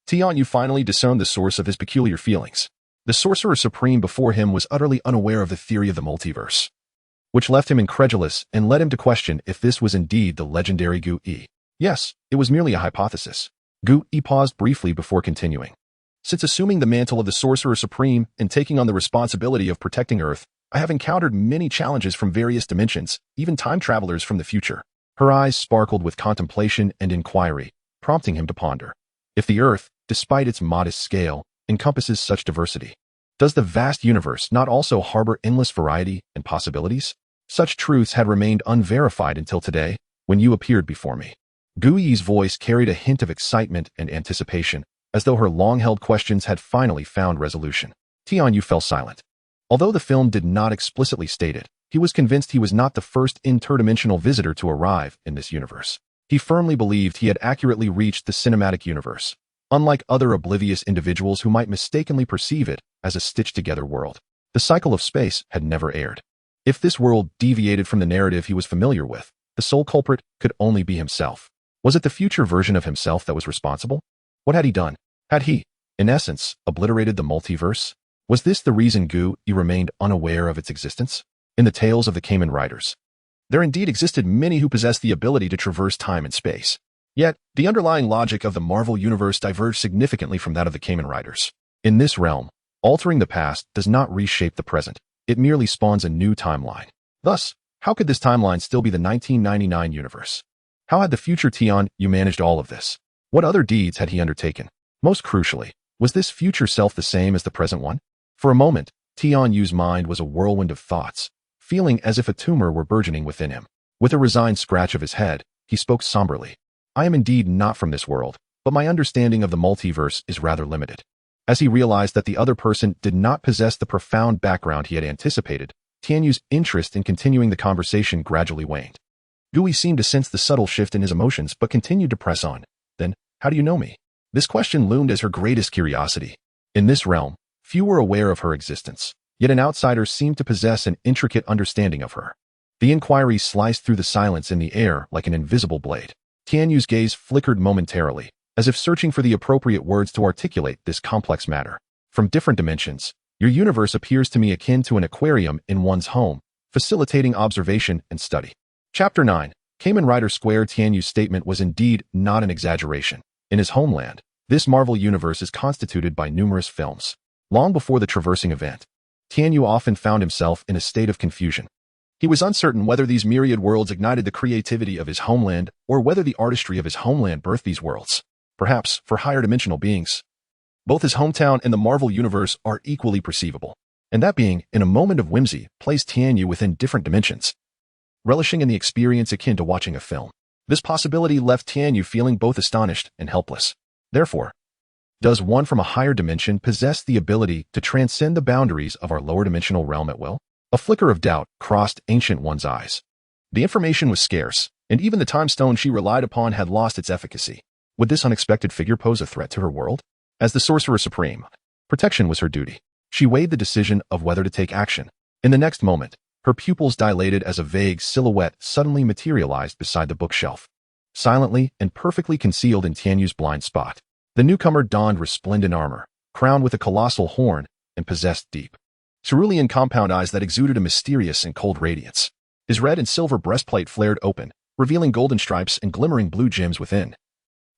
Tianyu finally discerned the source of his peculiar feelings. The Sorcerer Supreme before him was utterly unaware of the theory of the multiverse, which left him incredulous and led him to question if this was indeed the legendary Gu-i. Yes, it was merely a hypothesis. Gu-i paused briefly before continuing. "Since assuming the mantle of the Sorcerer Supreme and taking on the responsibility of protecting Earth, I have encountered many challenges from various dimensions, even time travelers from the future." Her eyes sparkled with contemplation and inquiry, prompting him to ponder. If the Earth, despite its modest scale, encompasses such diversity, does the vast universe not also harbor endless variety and possibilities? Such truths had remained unverified until today, when you appeared before me. Gu-i's voice carried a hint of excitement and anticipation, as though her long-held questions had finally found resolution. Tianyu fell silent. Although the film did not explicitly state it, he was convinced he was not the first interdimensional visitor to arrive in this universe. He firmly believed he had accurately reached the cinematic universe, unlike other oblivious individuals who might mistakenly perceive it as a stitched-together world. The cycle of space had never aired. If this world deviated from the narrative he was familiar with, the sole culprit could only be himself. Was it the future version of himself that was responsible? What had he done? Had he, in essence, obliterated the multiverse? Was this the reason Gu-i remained unaware of its existence? In the tales of the Kamen Riders, there indeed existed many who possessed the ability to traverse time and space. Yet, the underlying logic of the Marvel Universe diverged significantly from that of the Kamen Riders. In this realm, altering the past does not reshape the present. It merely spawns a new timeline. Thus, how could this timeline still be the 1999 universe? How had the future Tianyu managed all of this? What other deeds had he undertaken? Most crucially, was this future self the same as the present one? For a moment, Tianyu's mind was a whirlwind of thoughts, feeling as if a tumor were burgeoning within him. With a resigned scratch of his head, he spoke somberly. "I am indeed not from this world, but my understanding of the multiverse is rather limited. As he realized that the other person did not possess the profound background he had anticipated, Tianyu's interest in continuing the conversation gradually waned. Gui seemed to sense the subtle shift in his emotions but continued to press on. Then, how do you know me? This question loomed as her greatest curiosity. In this realm, few were aware of her existence, yet an outsider seemed to possess an intricate understanding of her. The inquiry sliced through the silence in the air like an invisible blade. Tianyu's gaze flickered momentarily, as if searching for the appropriate words to articulate this complex matter. From different dimensions, your universe appears to me akin to an aquarium in one's home, facilitating observation and study. Chapter 9. Kamen Rider Square. Tianyu's statement was indeed not an exaggeration. In his homeland, this Marvel universe is constituted by numerous films. Long before the traversing event, Tianyu often found himself in a state of confusion. He was uncertain whether these myriad worlds ignited the creativity of his homeland or whether the artistry of his homeland birthed these worlds. Perhaps, for higher dimensional beings, both his hometown and the Marvel universe are equally perceivable. And that being, in a moment of whimsy, placed Tianyu within different dimensions, relishing in the experience akin to watching a film. This possibility left Tianyu feeling both astonished and helpless. Therefore, does one from a higher dimension possess the ability to transcend the boundaries of our lower dimensional realm at will? A flicker of doubt crossed Ancient One's eyes. The information was scarce, and even the time stone she relied upon had lost its efficacy. Would this unexpected figure pose a threat to her world? As the Sorcerer Supreme, protection was her duty. She weighed the decision of whether to take action. In the next moment, her pupils dilated as a vague silhouette suddenly materialized beside the bookshelf. Silently and perfectly concealed in Tianyu's blind spot, the newcomer donned resplendent armor, crowned with a colossal horn, and possessed deep, cerulean compound eyes that exuded a mysterious and cold radiance. His red and silver breastplate flared open, revealing golden stripes and glimmering blue gems within.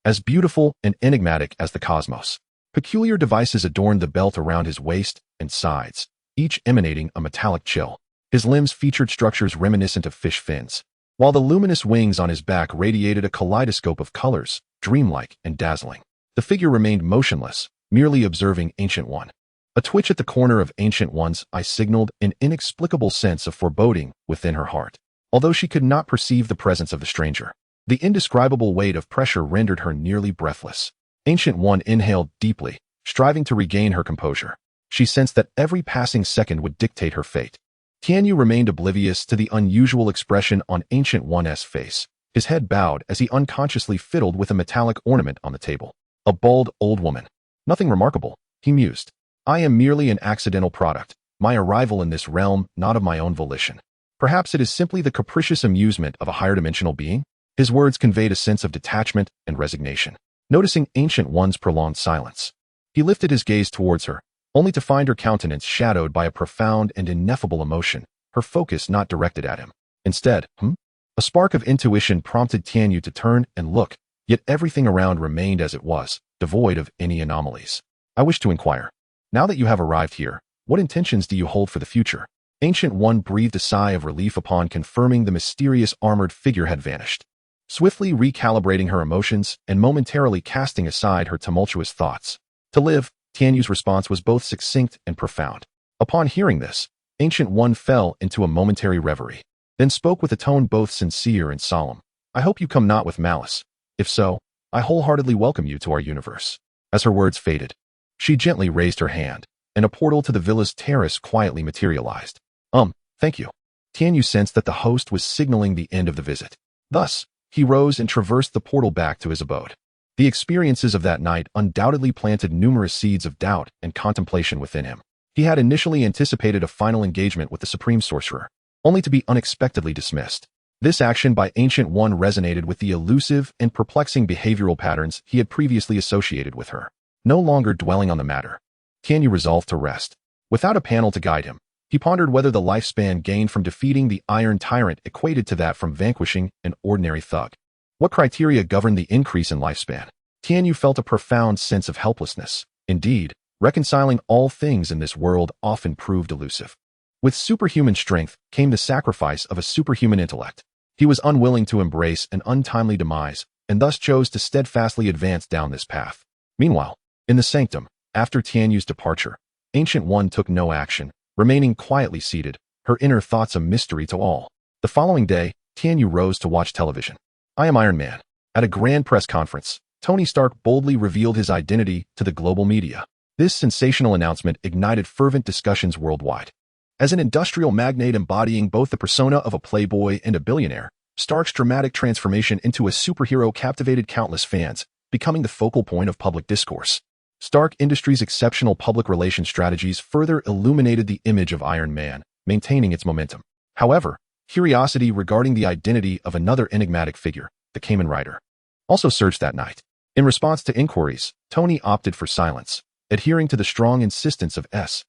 As beautiful and enigmatic as the cosmos, peculiar devices adorned the belt around his waist and sides, each emanating a metallic chill. His limbs featured structures reminiscent of fish fins, while the luminous wings on his back radiated a kaleidoscope of colors, dreamlike and dazzling. The figure remained motionless, merely observing Ancient One. A twitch at the corner of Ancient One's eye signaled an inexplicable sense of foreboding within her heart. Although she could not perceive the presence of the stranger, the indescribable weight of pressure rendered her nearly breathless. Ancient One inhaled deeply, striving to regain her composure. She sensed that every passing second would dictate her fate. Tianyu remained oblivious to the unusual expression on Ancient One's face. His head bowed as he unconsciously fiddled with a metallic ornament on the table. A bald old woman. Nothing remarkable, he mused. I am merely an accidental product, my arrival in this realm not of my own volition. Perhaps it is simply the capricious amusement of a higher dimensional being? His words conveyed a sense of detachment and resignation. Noticing Ancient One's prolonged silence, he lifted his gaze towards her, only to find her countenance shadowed by a profound and ineffable emotion, her focus not directed at him. Instead, a spark of intuition prompted Tianyu to turn and look, yet everything around remained as it was, devoid of any anomalies. I wish to inquire. Now that you have arrived here, what intentions do you hold for the future? Ancient One breathed a sigh of relief upon confirming the mysterious armored figure had vanished. Swiftly recalibrating her emotions and momentarily casting aside her tumultuous thoughts. To live, Tianyu's response was both succinct and profound. Upon hearing this, Ancient One fell into a momentary reverie, then spoke with a tone both sincere and solemn. I hope you come not with malice. If so, I wholeheartedly welcome you to our universe. As her words faded, she gently raised her hand, and a portal to the villa's terrace quietly materialized. Thank you. Tianyu sensed that the host was signaling the end of the visit. Thus, he rose and traversed the portal back to his abode. The experiences of that night undoubtedly planted numerous seeds of doubt and contemplation within him. He had initially anticipated a final engagement with the Supreme Sorcerer, only to be unexpectedly dismissed. This action by Ancient One resonated with the elusive and perplexing behavioral patterns he had previously associated with her. No longer dwelling on the matter, Tianyu resolved to rest. Without a panel to guide him, he pondered whether the lifespan gained from defeating the Iron Tyrant equated to that from vanquishing an ordinary thug. What criteria governed the increase in lifespan? Tianyu felt a profound sense of helplessness. Indeed, reconciling all things in this world often proved elusive. With superhuman strength came the sacrifice of a superhuman intellect. He was unwilling to embrace an untimely demise, and thus chose to steadfastly advance down this path. Meanwhile, in the sanctum, after Tianyu's departure, Ancient One took no action, remaining quietly seated, her inner thoughts a mystery to all. The following day, Tianyu rose to watch television. I am Iron Man. At a grand press conference, Tony Stark boldly revealed his identity to the global media. This sensational announcement ignited fervent discussions worldwide. As an industrial magnate embodying both the persona of a playboy and a billionaire, Stark's dramatic transformation into a superhero captivated countless fans, becoming the focal point of public discourse. Stark Industries' exceptional public relations strategies further illuminated the image of Iron Man, maintaining its momentum. However, curiosity regarding the identity of another enigmatic figure, the Kamen Rider, also surged that night. In response to inquiries, Tony opted for silence, adhering to the strong insistence of S.H.I.E.L.D.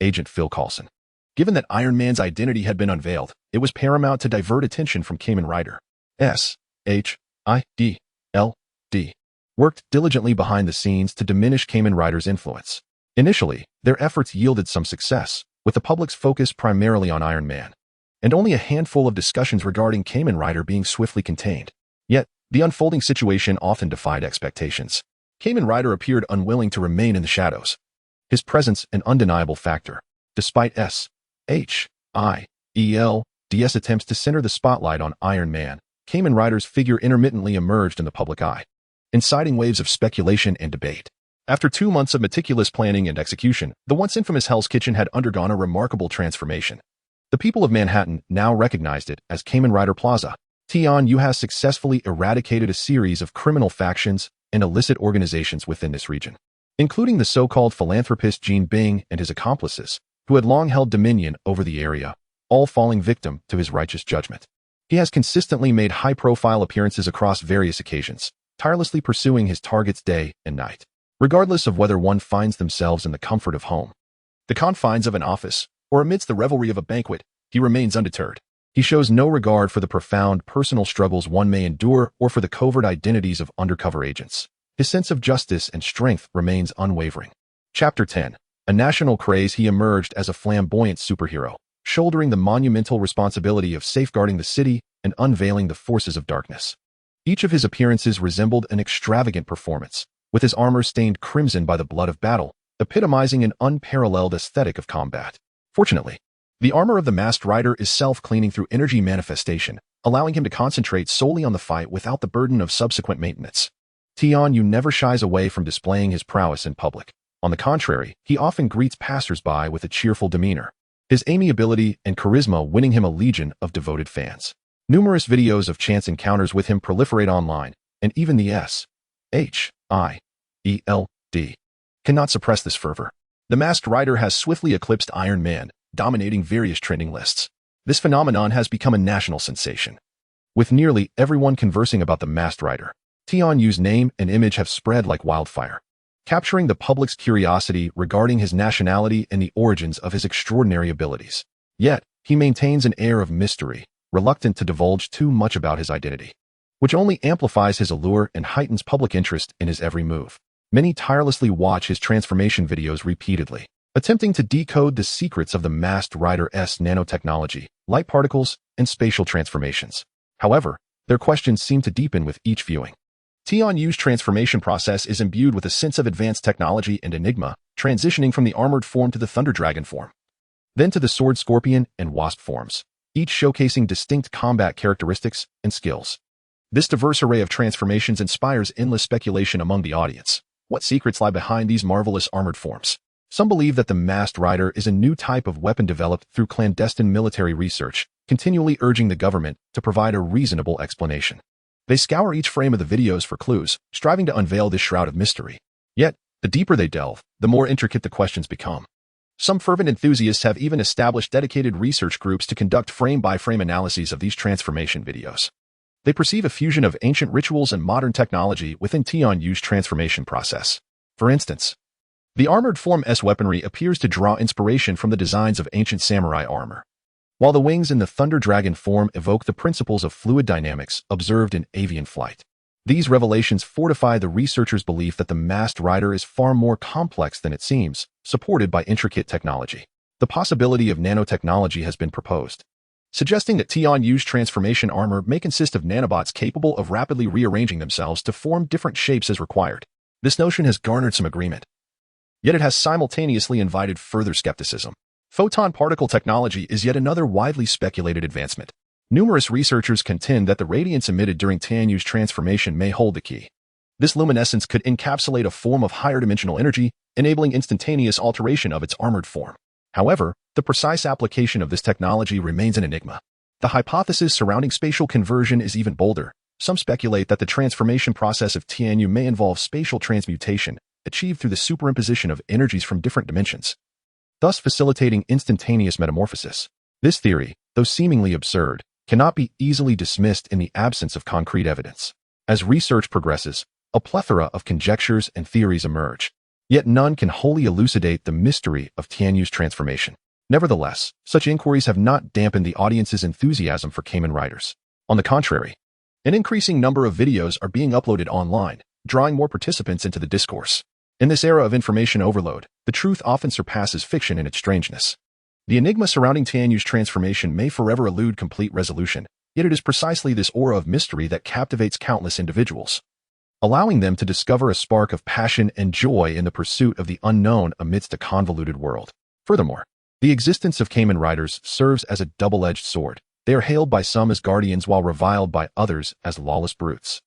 Agent Phil Coulson. Given that Iron Man's identity had been unveiled, it was paramount to divert attention from Kamen Rider. S.H.I.E.L.D. worked diligently behind the scenes to diminish Kamen Rider's influence. Initially, their efforts yielded some success, with the public's focus primarily on Iron Man, and only a handful of discussions regarding Kamen Rider being swiftly contained. Yet, the unfolding situation often defied expectations. Kamen Rider appeared unwilling to remain in the shadows, his presence an undeniable factor. Despite S.H.I.E.L.D.'s attempts to center the spotlight on Iron Man, Kamen Rider's figure intermittently emerged in the public eye, inciting waves of speculation and debate. After 2 months of meticulous planning and execution, the once infamous Hell's Kitchen had undergone a remarkable transformation. The people of Manhattan now recognized it as Kamen Rider Plaza. Tian-Yu has successfully eradicated a series of criminal factions and illicit organizations within this region, including the so-called philanthropist Jean Bing and his accomplices, who had long held dominion over the area, all falling victim to his righteous judgment. He has consistently made high-profile appearances across various occasions, tirelessly pursuing his targets day and night, regardless of whether one finds themselves in the comfort of home, the confines of an office, or amidst the revelry of a banquet. He remains undeterred. He shows no regard for the profound personal struggles one may endure or for the covert identities of undercover agents. His sense of justice and strength remains unwavering. Chapter 10. A national craze, he emerged as a flamboyant superhero, shouldering the monumental responsibility of safeguarding the city and unveiling the forces of darkness. Each of his appearances resembled an extravagant performance, with his armor stained crimson by the blood of battle, epitomizing an unparalleled aesthetic of combat. Fortunately, the armor of the masked rider is self-cleaning through energy manifestation, allowing him to concentrate solely on the fight without the burden of subsequent maintenance. Tian-Yu never shies away from displaying his prowess in public. On the contrary, he often greets passers-by with a cheerful demeanor, his amiability and charisma winning him a legion of devoted fans. Numerous videos of chance encounters with him proliferate online, and even the S.H.I.E.L.D. cannot suppress this fervor. The masked rider has swiftly eclipsed Iron Man, dominating various trending lists. This phenomenon has become a national sensation, with nearly everyone conversing about the masked rider. Tian-Yu's name and image have spread like wildfire, capturing the public's curiosity regarding his nationality and the origins of his extraordinary abilities. Yet, he maintains an air of mystery, reluctant to divulge too much about his identity, which only amplifies his allure and heightens public interest in his every move. Many tirelessly watch his transformation videos repeatedly, attempting to decode the secrets of the masked rider's nanotechnology, light particles, and spatial transformations. However, their questions seem to deepen with each viewing. Tian-Yu's transformation process is imbued with a sense of advanced technology and enigma, transitioning from the armored form to the Thunder Dragon form, then to the Sword Scorpion and Wasp forms, each showcasing distinct combat characteristics and skills. This diverse array of transformations inspires endless speculation among the audience. What secrets lie behind these marvelous armored forms? Some believe that the masked rider is a new type of weapon developed through clandestine military research, continually urging the government to provide a reasonable explanation. They scour each frame of the videos for clues, striving to unveil this shroud of mystery. Yet, the deeper they delve, the more intricate the questions become. Some fervent enthusiasts have even established dedicated research groups to conduct frame-by-frame analyses of these transformation videos. They perceive a fusion of ancient rituals and modern technology within Tian-Yu's transformation process. For instance, the armored form's weaponry appears to draw inspiration from the designs of ancient samurai armor, while the wings in the Thunder Dragon form evoke the principles of fluid dynamics observed in avian flight. These revelations fortify the researchers' belief that the masked rider is far more complex than it seems, supported by intricate technology. The possibility of nanotechnology has been proposed, suggesting that Tian-Yu's transformation armor may consist of nanobots capable of rapidly rearranging themselves to form different shapes as required. This notion has garnered some agreement, yet it has simultaneously invited further skepticism. Photon particle technology is yet another widely speculated advancement. Numerous researchers contend that the radiance emitted during Tianyu's transformation may hold the key. This luminescence could encapsulate a form of higher dimensional energy, enabling instantaneous alteration of its armored form. However, the precise application of this technology remains an enigma. The hypothesis surrounding spatial conversion is even bolder. Some speculate that the transformation process of Tianyu may involve spatial transmutation, achieved through the superimposition of energies from different dimensions, thus facilitating instantaneous metamorphosis. This theory, though seemingly absurd, cannot be easily dismissed in the absence of concrete evidence. As research progresses, a plethora of conjectures and theories emerge, yet none can wholly elucidate the mystery of Tianyu's transformation. Nevertheless, such inquiries have not dampened the audience's enthusiasm for Kamen Riders. On the contrary, an increasing number of videos are being uploaded online, drawing more participants into the discourse. In this era of information overload, the truth often surpasses fiction in its strangeness. The enigma surrounding Tianyu's transformation may forever elude complete resolution, yet it is precisely this aura of mystery that captivates countless individuals, allowing them to discover a spark of passion and joy in the pursuit of the unknown amidst a convoluted world. Furthermore, the existence of Kamen Riders serves as a double-edged sword. They are hailed by some as guardians while reviled by others as lawless brutes.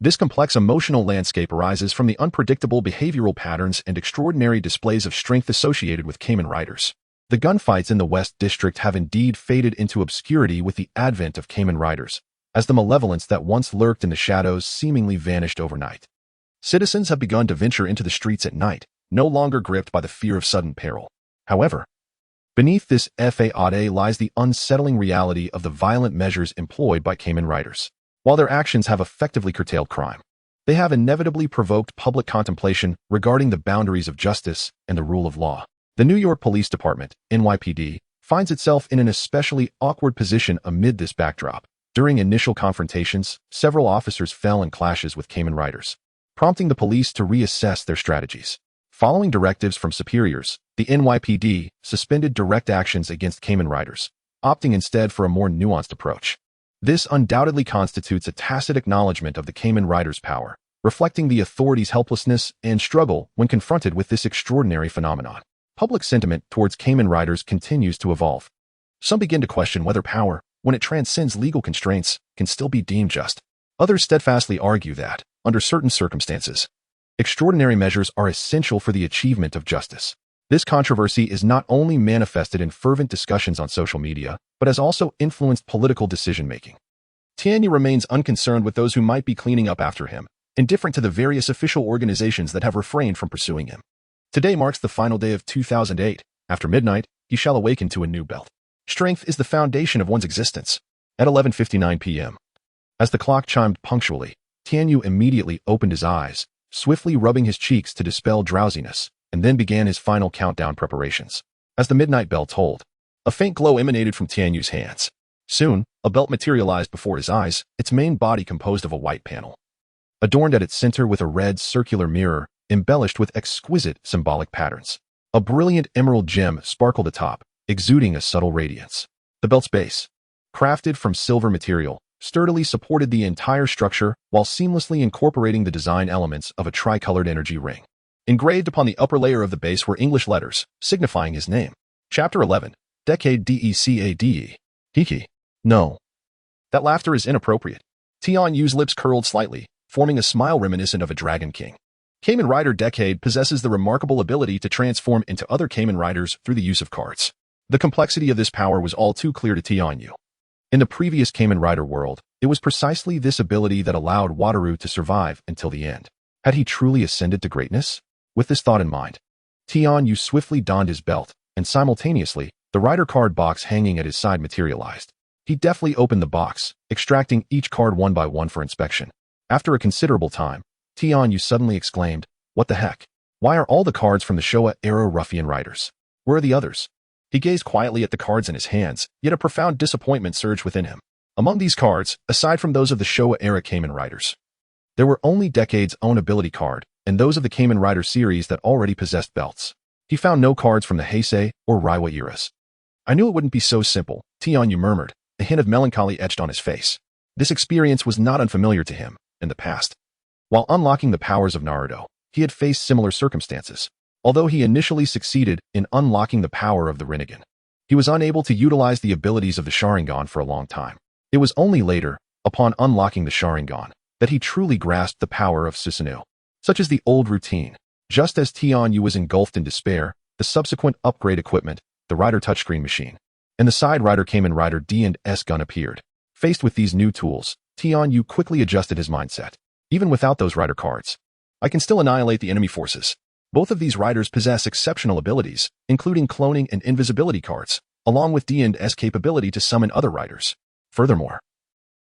This complex emotional landscape arises from the unpredictable behavioral patterns and extraordinary displays of strength associated with Kamen Riders. The gunfights in the West District have indeed faded into obscurity with the advent of Kamen Riders, as the malevolence that once lurked in the shadows seemingly vanished overnight. Citizens have begun to venture into the streets at night, no longer gripped by the fear of sudden peril. However, beneath this fade lies the unsettling reality of the violent measures employed by Kamen Riders. While their actions have effectively curtailed crime, they have inevitably provoked public contemplation regarding the boundaries of justice and the rule of law. The New York Police Department, NYPD, finds itself in an especially awkward position amid this backdrop. During initial confrontations, several officers fell in clashes with Kamen Riders, prompting the police to reassess their strategies. Following directives from superiors, the NYPD suspended direct actions against Kamen Riders, opting instead for a more nuanced approach. This undoubtedly constitutes a tacit acknowledgement of the Kamen Riders' power, reflecting the authorities' helplessness and struggle when confronted with this extraordinary phenomenon. Public sentiment towards Kamen Riders continues to evolve. Some begin to question whether power, when it transcends legal constraints, can still be deemed just. Others steadfastly argue that, under certain circumstances, extraordinary measures are essential for the achievement of justice. This controversy is not only manifested in fervent discussions on social media, but has also influenced political decision-making. Tianyu remains unconcerned with those who might be cleaning up after him, indifferent to the various official organizations that have refrained from pursuing him. Today marks the final day of 2008. After midnight, he shall awaken to a new belt. Strength is the foundation of one's existence. At 11:59 p.m., as the clock chimed punctually, Tianyu immediately opened his eyes, swiftly rubbing his cheeks to dispel drowsiness, and then began his final countdown preparations. As the midnight bell tolled, a faint glow emanated from Tianyu's hands. Soon, a belt materialized before his eyes, its main body composed of a white panel, adorned at its center with a red circular mirror, embellished with exquisite symbolic patterns. A brilliant emerald gem sparkled atop, exuding a subtle radiance. The belt's base, crafted from silver material, sturdily supported the entire structure while seamlessly incorporating the design elements of a tricolored energy ring. Engraved upon the upper layer of the base were English letters, signifying his name. Chapter 11. Decade DECADE. Hiki. No. That laughter is inappropriate. Tianyu's lips curled slightly, forming a smile reminiscent of a Dragon King. Kamen Rider Decade possesses the remarkable ability to transform into other Kamen Riders through the use of cards. The complexity of this power was all too clear to Tianyu. In the previous Kamen Rider world, it was precisely this ability that allowed Wataru to survive until the end. Had he truly ascended to greatness? With this thought in mind, Tianyu swiftly donned his belt, and simultaneously, the rider card box hanging at his side materialized. He deftly opened the box, extracting each card one by one for inspection. After a considerable time, Tianyu suddenly exclaimed, "What the heck? Why are all the cards from the Showa-era Ruffian Riders? Where are the others?" He gazed quietly at the cards in his hands, yet a profound disappointment surged within him. Among these cards, aside from those of the Showa-era Kamen Riders, there were only Decade's own ability card, and those of the Kamen Rider series that already possessed belts. He found no cards from the Heisei or Reiwa eras. "I knew it wouldn't be so simple," Tianyu murmured, a hint of melancholy etched on his face. This experience was not unfamiliar to him in the past. While unlocking the powers of Naruto, he had faced similar circumstances. Although he initially succeeded in unlocking the power of the Rinnegan, he was unable to utilize the abilities of the Sharingan for a long time. It was only later, upon unlocking the Sharingan, that he truly grasped the power of Susanoo. Such as the old routine. Just as Tianyu was engulfed in despair, the subsequent upgrade equipment, the Rider touchscreen machine, and the side Rider Kamen Rider D&S gun appeared. Faced with these new tools, Tianyu quickly adjusted his mindset. Even without those Rider cards, I can still annihilate the enemy forces. Both of these riders possess exceptional abilities, including cloning and invisibility cards, along with D&S capability to summon other riders. Furthermore,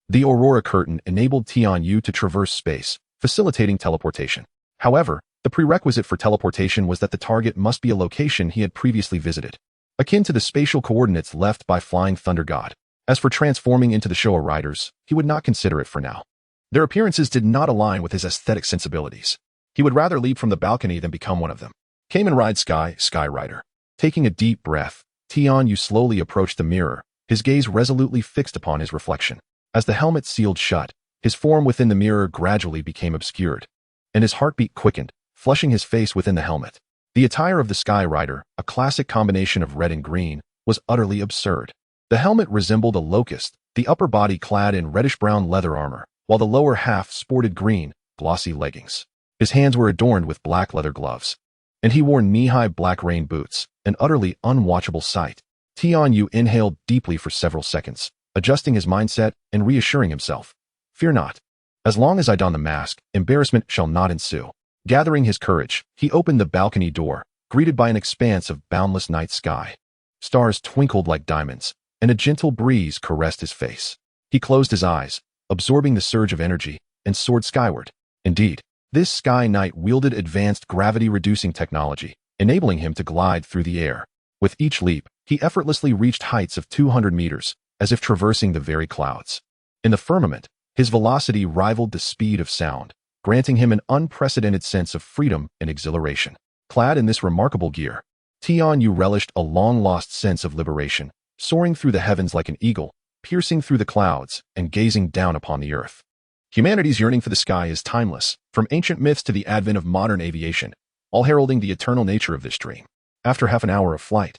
the Aurora Curtain enabled Tianyu to traverse space, facilitating teleportation. However, the prerequisite for teleportation was that the target must be a location he had previously visited, akin to the spatial coordinates left by Flying Thunder God. As for transforming into the Showa riders, he would not consider it for now. Their appearances did not align with his aesthetic sensibilities. He would rather leap from the balcony than become one of them. Kamen Ride Sky Rider. Taking a deep breath, Tianyu slowly approached the mirror, his gaze resolutely fixed upon his reflection. As the helmet sealed shut, his form within the mirror gradually became obscured, and his heartbeat quickened, flushing his face within the helmet. The attire of the Sky Rider, a classic combination of red and green, was utterly absurd. The helmet resembled a locust, the upper body clad in reddish-brown leather armor, while the lower half sported green, glossy leggings. His hands were adorned with black leather gloves, and he wore knee-high black rain boots, an utterly unwatchable sight. Tianyu inhaled deeply for several seconds, adjusting his mindset and reassuring himself. Fear not. As long as I don the mask, embarrassment shall not ensue. Gathering his courage, he opened the balcony door, greeted by an expanse of boundless night sky. Stars twinkled like diamonds, and a gentle breeze caressed his face. He closed his eyes, absorbing the surge of energy, and soared skyward. Indeed, this Sky Knight wielded advanced gravity-reducing technology, enabling him to glide through the air. With each leap, he effortlessly reached heights of 200 meters, as if traversing the very clouds. In the firmament, his velocity rivaled the speed of sound, granting him an unprecedented sense of freedom and exhilaration. Clad in this remarkable gear, Tianyu relished a long-lost sense of liberation, soaring through the heavens like an eagle, piercing through the clouds, and gazing down upon the earth. Humanity's yearning for the sky is timeless, from ancient myths to the advent of modern aviation, all heralding the eternal nature of this dream. After half an hour of flight,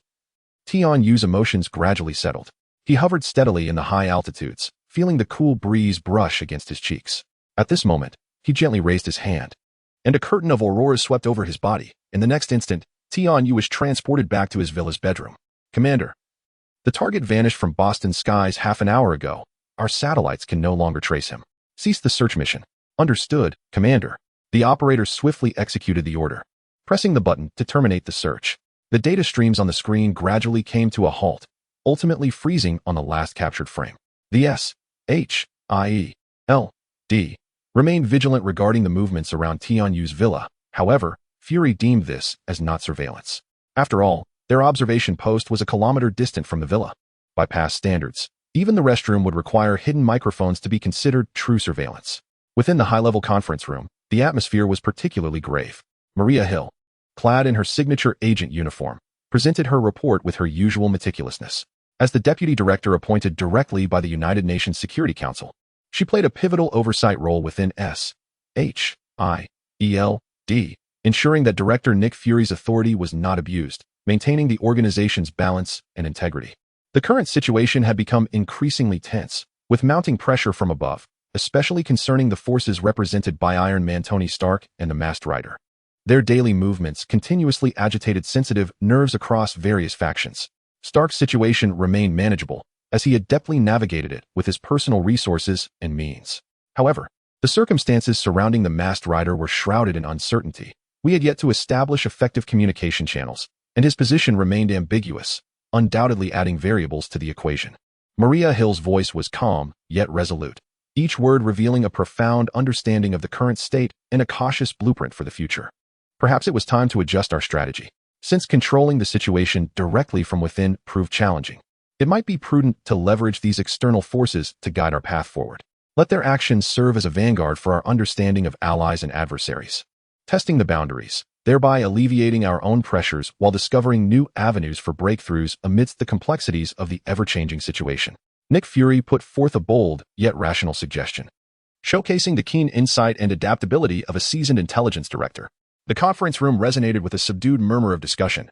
Tianyu's emotions gradually settled. He hovered steadily in the high altitudes, feeling the cool breeze brush against his cheeks. At this moment, he gently raised his hand, and a curtain of auroras swept over his body. In the next instant, Tianyu was transported back to his villa's bedroom. Commander, the target vanished from Boston skies half an hour ago. Our satellites can no longer trace him. Cease the search mission. Understood, Commander. The operator swiftly executed the order, pressing the button to terminate the search. The data streams on the screen gradually came to a halt, ultimately freezing on the last captured frame. The S.H.I.E.L.D. remained vigilant regarding the movements around Tianyu's villa. However, Fury deemed this as not surveillance. After all, their observation post was a kilometer distant from the villa. By past standards, even the restroom would require hidden microphones to be considered true surveillance. Within the high-level conference room, the atmosphere was particularly grave. Maria Hill, clad in her signature agent uniform, presented her report with her usual meticulousness. As the deputy director appointed directly by the United Nations Security Council, she played a pivotal oversight role within S.H.I.E.L.D., ensuring that Director Nick Fury's authority was not abused, maintaining the organization's balance and integrity. The current situation had become increasingly tense, with mounting pressure from above, especially concerning the forces represented by Iron Man Tony Stark and the Masked Rider. Their daily movements continuously agitated sensitive nerves across various factions. Stark's situation remained manageable, as he adeptly navigated it with his personal resources and means. However, the circumstances surrounding the Masked Rider were shrouded in uncertainty. We had yet to establish effective communication channels, and his position remained ambiguous, undoubtedly adding variables to the equation. Maria Hill's voice was calm, yet resolute, each word revealing a profound understanding of the current state and a cautious blueprint for the future. Perhaps it was time to adjust our strategy. Since controlling the situation directly from within proved challenging, it might be prudent to leverage these external forces to guide our path forward. Let their actions serve as a vanguard for our understanding of allies and adversaries, testing the boundaries, thereby alleviating our own pressures while discovering new avenues for breakthroughs amidst the complexities of the ever-changing situation. Nick Fury put forth a bold, yet rational suggestion, showcasing the keen insight and adaptability of a seasoned intelligence director. The conference room resonated with a subdued murmur of discussion,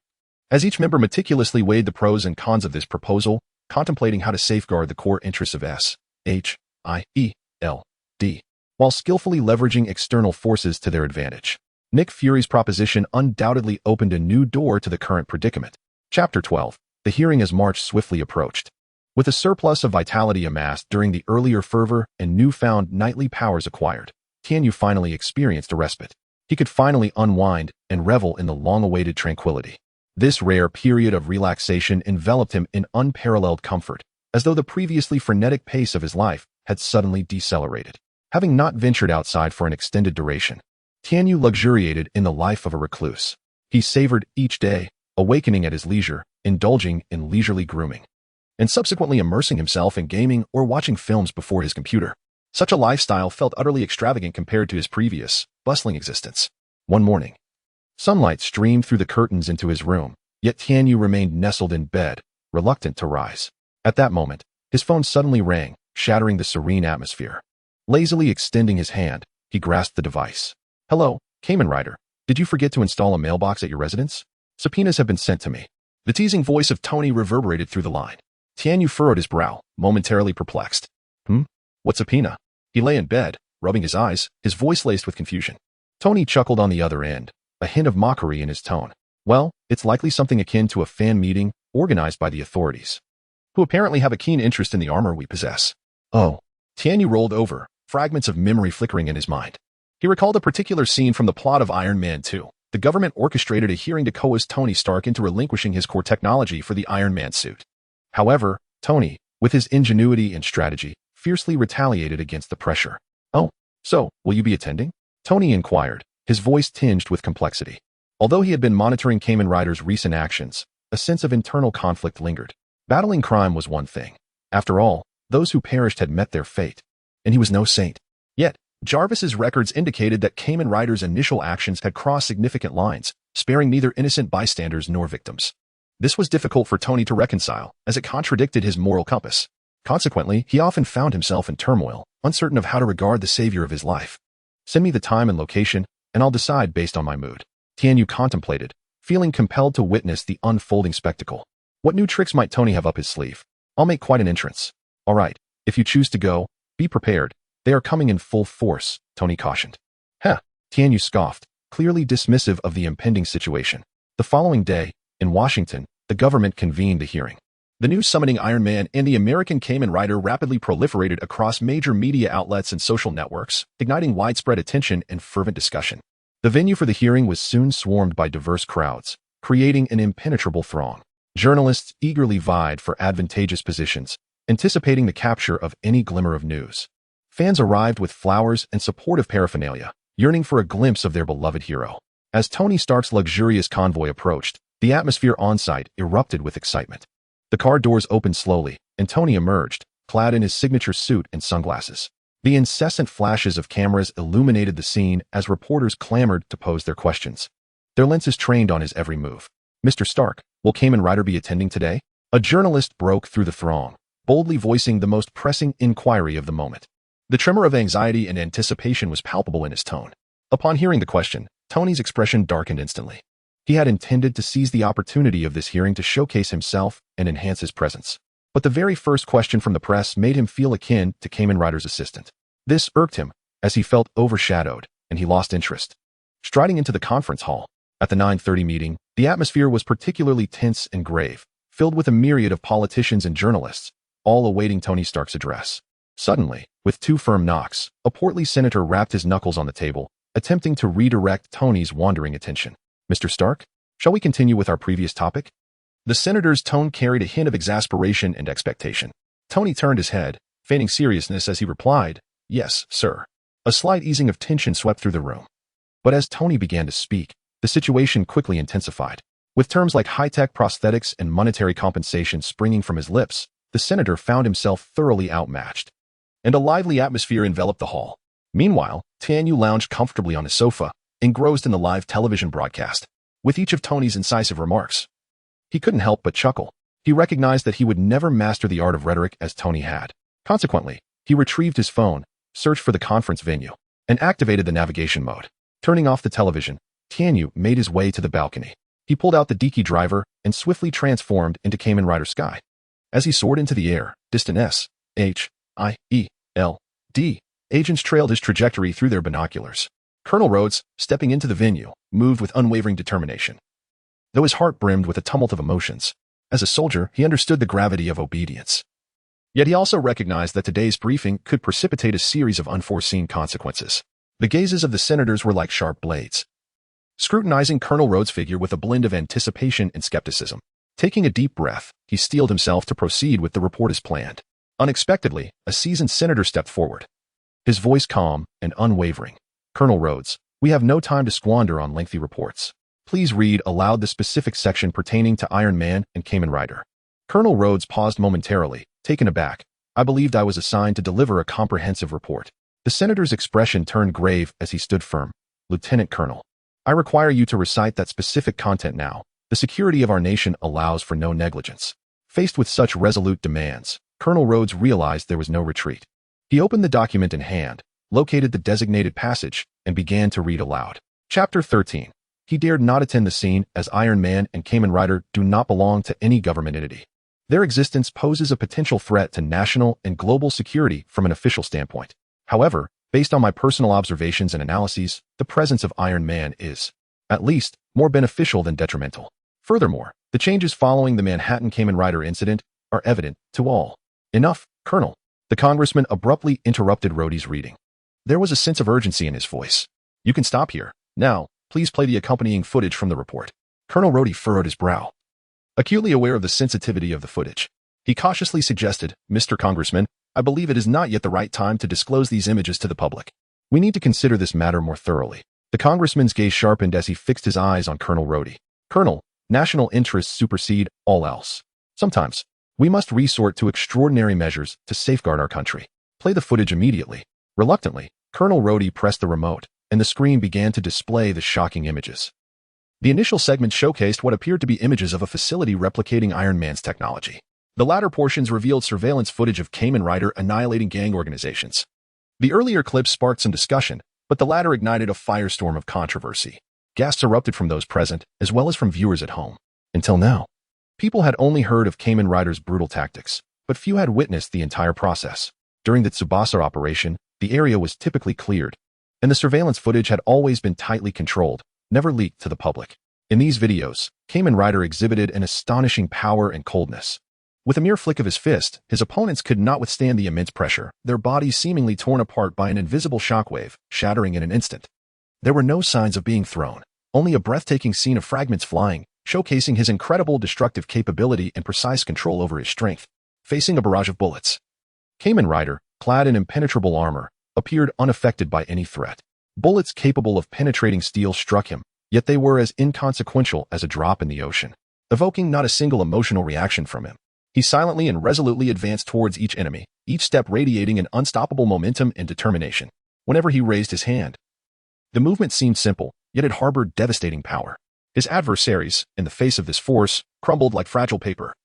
as each member meticulously weighed the pros and cons of this proposal, contemplating how to safeguard the core interests of S. H-I-E-L-D, while skillfully leveraging external forces to their advantage. Nick Fury's proposition undoubtedly opened a new door to the current predicament. Chapter 12. The hearing as March swiftly approached. With a surplus of vitality amassed during the earlier fervor and newfound knightly powers acquired, Tianyu finally experienced a respite. He could finally unwind and revel in the long-awaited tranquility. This rare period of relaxation enveloped him in unparalleled comfort, as though the previously frenetic pace of his life had suddenly decelerated. Having not ventured outside for an extended duration, Tianyu luxuriated in the life of a recluse. He savored each day, awakening at his leisure, indulging in leisurely grooming, and subsequently immersing himself in gaming or watching films before his computer. Such a lifestyle felt utterly extravagant compared to his previous, bustling existence. One morning, sunlight streamed through the curtains into his room, yet Tianyu remained nestled in bed, reluctant to rise. At that moment, his phone suddenly rang, shattering the serene atmosphere. Lazily extending his hand, he grasped the device. "Hello, Kamen Rider. Did you forget to install a mailbox at your residence? Subpoenas have been sent to me." The teasing voice of Tony reverberated through the line. Tianyu furrowed his brow, momentarily perplexed. What subpoena? He lay in bed, rubbing his eyes, his voice laced with confusion. Tony chuckled on the other end, a hint of mockery in his tone. "Well, it's likely something akin to a fan meeting organized by the authorities, who apparently have a keen interest in the armor we possess." Oh. Tianyu rolled over, fragments of memory flickering in his mind. He recalled a particular scene from the plot of Iron Man 2. The government orchestrated a hearing to coerce Tony Stark into relinquishing his core technology for the Iron Man suit. However, Tony, with his ingenuity and strategy, fiercely retaliated against the pressure. "Oh, so, will you be attending?" Tony inquired, his voice tinged with complexity. Although he had been monitoring Kamen Rider's recent actions, a sense of internal conflict lingered. Battling crime was one thing. After all, those who perished had met their fate, and he was no saint. Yet, Jarvis's records indicated that Kamen Rider's initial actions had crossed significant lines, sparing neither innocent bystanders nor victims. This was difficult for Tony to reconcile, as it contradicted his moral compass. Consequently, he often found himself in turmoil, uncertain of how to regard the savior of his life. "Send me the time and location, and I'll decide based on my mood." Tianyu contemplated, feeling compelled to witness the unfolding spectacle. What new tricks might Tony have up his sleeve? "I'll make quite an entrance." "All right, if you choose to go, be prepared. They are coming in full force," Tony cautioned. "Huh," Tianyu scoffed, clearly dismissive of the impending situation. The following day, in Washington, the government convened the hearing. The news summoning Iron Man and the American Kamen Rider rapidly proliferated across major media outlets and social networks, igniting widespread attention and fervent discussion. The venue for the hearing was soon swarmed by diverse crowds, creating an impenetrable throng. Journalists eagerly vied for advantageous positions, anticipating the capture of any glimmer of news. Fans arrived with flowers and supportive paraphernalia, yearning for a glimpse of their beloved hero. As Tony Stark's luxurious convoy approached, the atmosphere on-site erupted with excitement. The car doors opened slowly, and Tony emerged, clad in his signature suit and sunglasses. The incessant flashes of cameras illuminated the scene as reporters clamored to pose their questions, their lenses trained on his every move. "Mr. Stark, will Kamen Rider be attending today?" A journalist broke through the throng, boldly voicing the most pressing inquiry of the moment. The tremor of anxiety and anticipation was palpable in his tone. Upon hearing the question, Tony's expression darkened instantly. He had intended to seize the opportunity of this hearing to showcase himself and enhance his presence. But the very first question from the press made him feel akin to Kamen Rider's assistant. This irked him, as he felt overshadowed, and he lost interest. Striding into the conference hall, at the 9:30 meeting, the atmosphere was particularly tense and grave, filled with a myriad of politicians and journalists, all awaiting Tony Stark's address. Suddenly, with two firm knocks, a portly senator rapped his knuckles on the table, attempting to redirect Tony's wandering attention. "Mr. Stark, shall we continue with our previous topic?" The senator's tone carried a hint of exasperation and expectation. Tony turned his head, feigning seriousness as he replied, "Yes, sir." A slight easing of tension swept through the room. But as Tony began to speak, the situation quickly intensified. With terms like high-tech prosthetics and monetary compensation springing from his lips, the senator found himself thoroughly outmatched. And a lively atmosphere enveloped the hall. Meanwhile, Tianyu lounged comfortably on his sofa, engrossed in the live television broadcast. With each of Tony's incisive remarks, he couldn't help but chuckle. He recognized that he would never master the art of rhetoric as Tony had. Consequently, he retrieved his phone, searched for the conference venue, and activated the navigation mode. Turning off the television, Tianyu made his way to the balcony. He pulled out the Diki driver and swiftly transformed into Kamen Rider Sky. As he soared into the air, distant S, H, W-I-E-L-D. Agents trailed his trajectory through their binoculars. Colonel Rhodes, stepping into the venue, moved with unwavering determination. Though his heart brimmed with a tumult of emotions, as a soldier, he understood the gravity of obedience. Yet he also recognized that today's briefing could precipitate a series of unforeseen consequences. The gazes of the senators were like sharp blades, scrutinizing Colonel Rhodes' figure with a blend of anticipation and skepticism. Taking a deep breath, he steeled himself to proceed with the report as planned. Unexpectedly, a seasoned senator stepped forward, his voice calm and unwavering. "Colonel Rhodes, we have no time to squander on lengthy reports. Please read aloud the specific section pertaining to Iron Man and Kamen Rider." Colonel Rhodes paused momentarily, taken aback. "I believed I was assigned to deliver a comprehensive report." The senator's expression turned grave as he stood firm. "Lieutenant Colonel, I require you to recite that specific content now. The security of our nation allows for no negligence." Faced with such resolute demands, Colonel Rhodes realized there was no retreat. He opened the document in hand, located the designated passage, and began to read aloud. Chapter 13. He dared not attend the scene as Iron Man and Kamen Rider do not belong to any government entity. Their existence poses a potential threat to national and global security from an official standpoint. However, based on my personal observations and analyses, the presence of Iron Man is, at least, more beneficial than detrimental. Furthermore, the changes following the Manhattan Kamen Rider incident are evident to all. "Enough, Colonel." The congressman abruptly interrupted Rhodey's reading. There was a sense of urgency in his voice. "You can stop here. Now, please play the accompanying footage from the report." Colonel Rhodey furrowed his brow. Acutely aware of the sensitivity of the footage, he cautiously suggested, "Mr. Congressman, I believe it is not yet the right time to disclose these images to the public. We need to consider this matter more thoroughly." The congressman's gaze sharpened as he fixed his eyes on Colonel Rhodey. "Colonel, national interests supersede all else. Sometimes, we must resort to extraordinary measures to safeguard our country. Play the footage immediately." Reluctantly, Colonel Rhodey pressed the remote, and the screen began to display the shocking images. The initial segment showcased what appeared to be images of a facility replicating Iron Man's technology. The latter portions revealed surveillance footage of Kamen Rider annihilating gang organizations. The earlier clips sparked some discussion, but the latter ignited a firestorm of controversy. Gasps erupted from those present, as well as from viewers at home. Until now, people had only heard of Kamen Rider's brutal tactics, but few had witnessed the entire process. During the Tsubasa operation, the area was typically cleared, and the surveillance footage had always been tightly controlled, never leaked to the public. In these videos, Kamen Rider exhibited an astonishing power and coldness. With a mere flick of his fist, his opponents could not withstand the immense pressure, their bodies seemingly torn apart by an invisible shockwave, shattering in an instant. There were no signs of being thrown, only a breathtaking scene of fragments flying, showcasing his incredible destructive capability and precise control over his strength. Facing a barrage of bullets, Kamen Rider, clad in impenetrable armor, appeared unaffected by any threat. Bullets capable of penetrating steel struck him, yet they were as inconsequential as a drop in the ocean, evoking not a single emotional reaction from him. He silently and resolutely advanced towards each enemy, each step radiating an unstoppable momentum and determination. Whenever he raised his hand, the movement seemed simple, yet it harbored devastating power. His adversaries, in the face of this force, crumbled like fragile paper,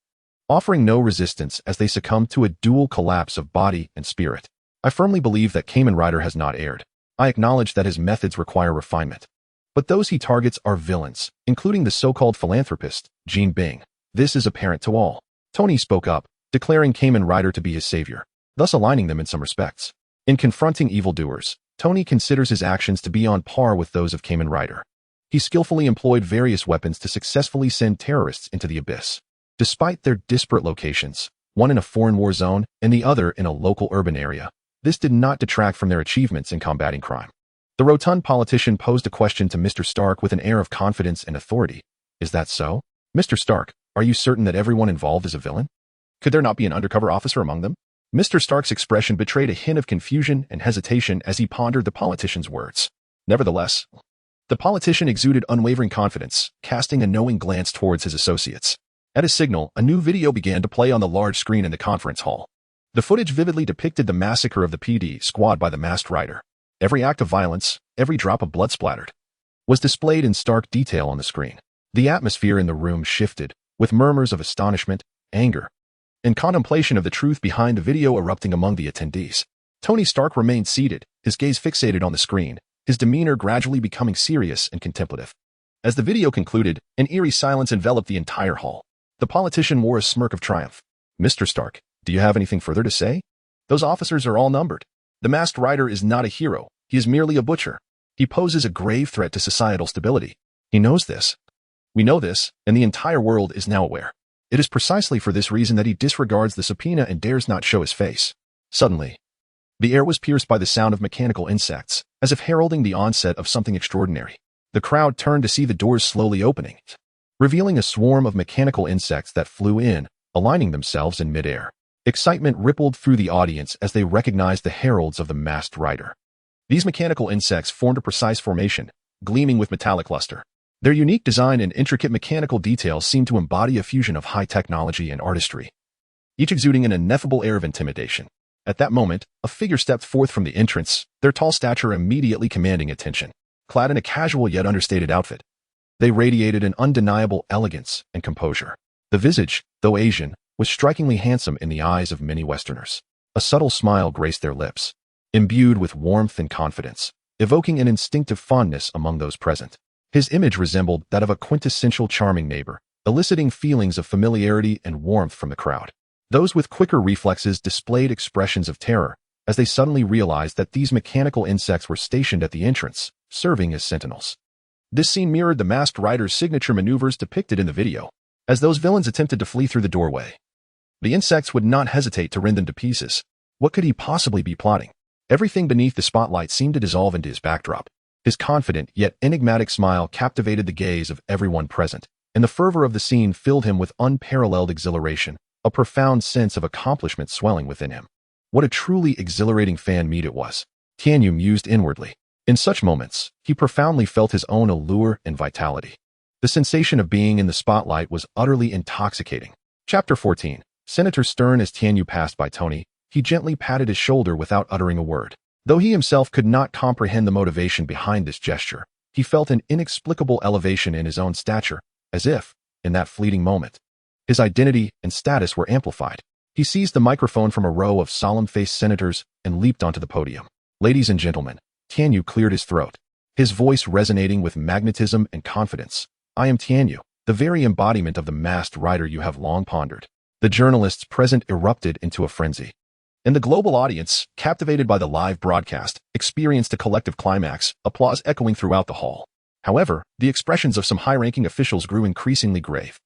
offering no resistance as they succumbed to a dual collapse of body and spirit. I firmly believe that Kamen Rider has not erred. I acknowledge that his methods require refinement. But those he targets are villains, including the so-called philanthropist, Jean Bing. This is apparent to all. Tony spoke up, declaring Kamen Rider to be his savior, thus aligning them in some respects. In confronting evildoers, Tony considers his actions to be on par with those of Kamen Rider. He skillfully employed various weapons to successfully send terrorists into the abyss. Despite their disparate locations, one in a foreign war zone and the other in a local urban area, this did not detract from their achievements in combating crime. The rotund politician posed a question to Mr. Stark with an air of confidence and authority. "Is that so? Mr. Stark, are you certain that everyone involved is a villain? Could there not be an undercover officer among them?" Mr. Stark's expression betrayed a hint of confusion and hesitation as he pondered the politician's words. Nevertheless, the politician exuded unwavering confidence, casting a knowing glance towards his associates. At a signal, a new video began to play on the large screen in the conference hall. The footage vividly depicted the massacre of the PD squad by the masked rider. Every act of violence, every drop of blood splattered, was displayed in stark detail on the screen. The atmosphere in the room shifted, with murmurs of astonishment, anger, and contemplation of the truth behind the video erupting among the attendees. Tony Stark remained seated, his gaze fixated on the screen, his demeanor gradually becoming serious and contemplative. As the video concluded, an eerie silence enveloped the entire hall. The politician wore a smirk of triumph. "Mr. Stark, do you have anything further to say?" Those officers are all numbered. The masked rider is not a hero. He is merely a butcher. He poses a grave threat to societal stability. He knows this. We know this, and the entire world is now aware. It is precisely for this reason that he disregards the subpoena and dares not show his face. Suddenly, the air was pierced by the sound of mechanical insects, as if heralding the onset of something extraordinary. The crowd turned to see the doors slowly opening, revealing a swarm of mechanical insects that flew in, aligning themselves in midair. Excitement rippled through the audience as they recognized the heralds of the masked rider. These mechanical insects formed a precise formation, gleaming with metallic luster. Their unique design and intricate mechanical details seemed to embody a fusion of high technology and artistry, each exuding an ineffable air of intimidation. At that moment, a figure stepped forth from the entrance, their tall stature immediately commanding attention. Clad in a casual yet understated outfit, they radiated an undeniable elegance and composure. The visage, though Asian, was strikingly handsome in the eyes of many Westerners. A subtle smile graced their lips, imbued with warmth and confidence, evoking an instinctive fondness among those present. His image resembled that of a quintessential charming neighbor, eliciting feelings of familiarity and warmth from the crowd. Those with quicker reflexes displayed expressions of terror as they suddenly realized that these mechanical insects were stationed at the entrance, serving as sentinels. This scene mirrored the masked rider's signature maneuvers depicted in the video. As those villains attempted to flee through the doorway, the insects would not hesitate to rend them to pieces. What could he possibly be plotting? Everything beneath the spotlight seemed to dissolve into his backdrop. His confident yet enigmatic smile captivated the gaze of everyone present, and the fervor of the scene filled him with unparalleled exhilaration, a profound sense of accomplishment swelling within him. What a truly exhilarating fan meet it was, Tianyu mused inwardly. In such moments, he profoundly felt his own allure and vitality. The sensation of being in the spotlight was utterly intoxicating. Chapter 14. Senator Stern. As Tianyu passed by Tony, he gently patted his shoulder without uttering a word. Though he himself could not comprehend the motivation behind this gesture, he felt an inexplicable elevation in his own stature, as if, in that fleeting moment, his identity and status were amplified. He seized the microphone from a row of solemn-faced senators and leaped onto the podium. Ladies and gentlemen, Tianyu cleared his throat, his voice resonating with magnetism and confidence. I am Tianyu, the very embodiment of the masked rider you have long pondered. The journalists present erupted into a frenzy, and the global audience, captivated by the live broadcast, experienced a collective climax, applause echoing throughout the hall. However, the expressions of some high-ranking officials grew increasingly grave.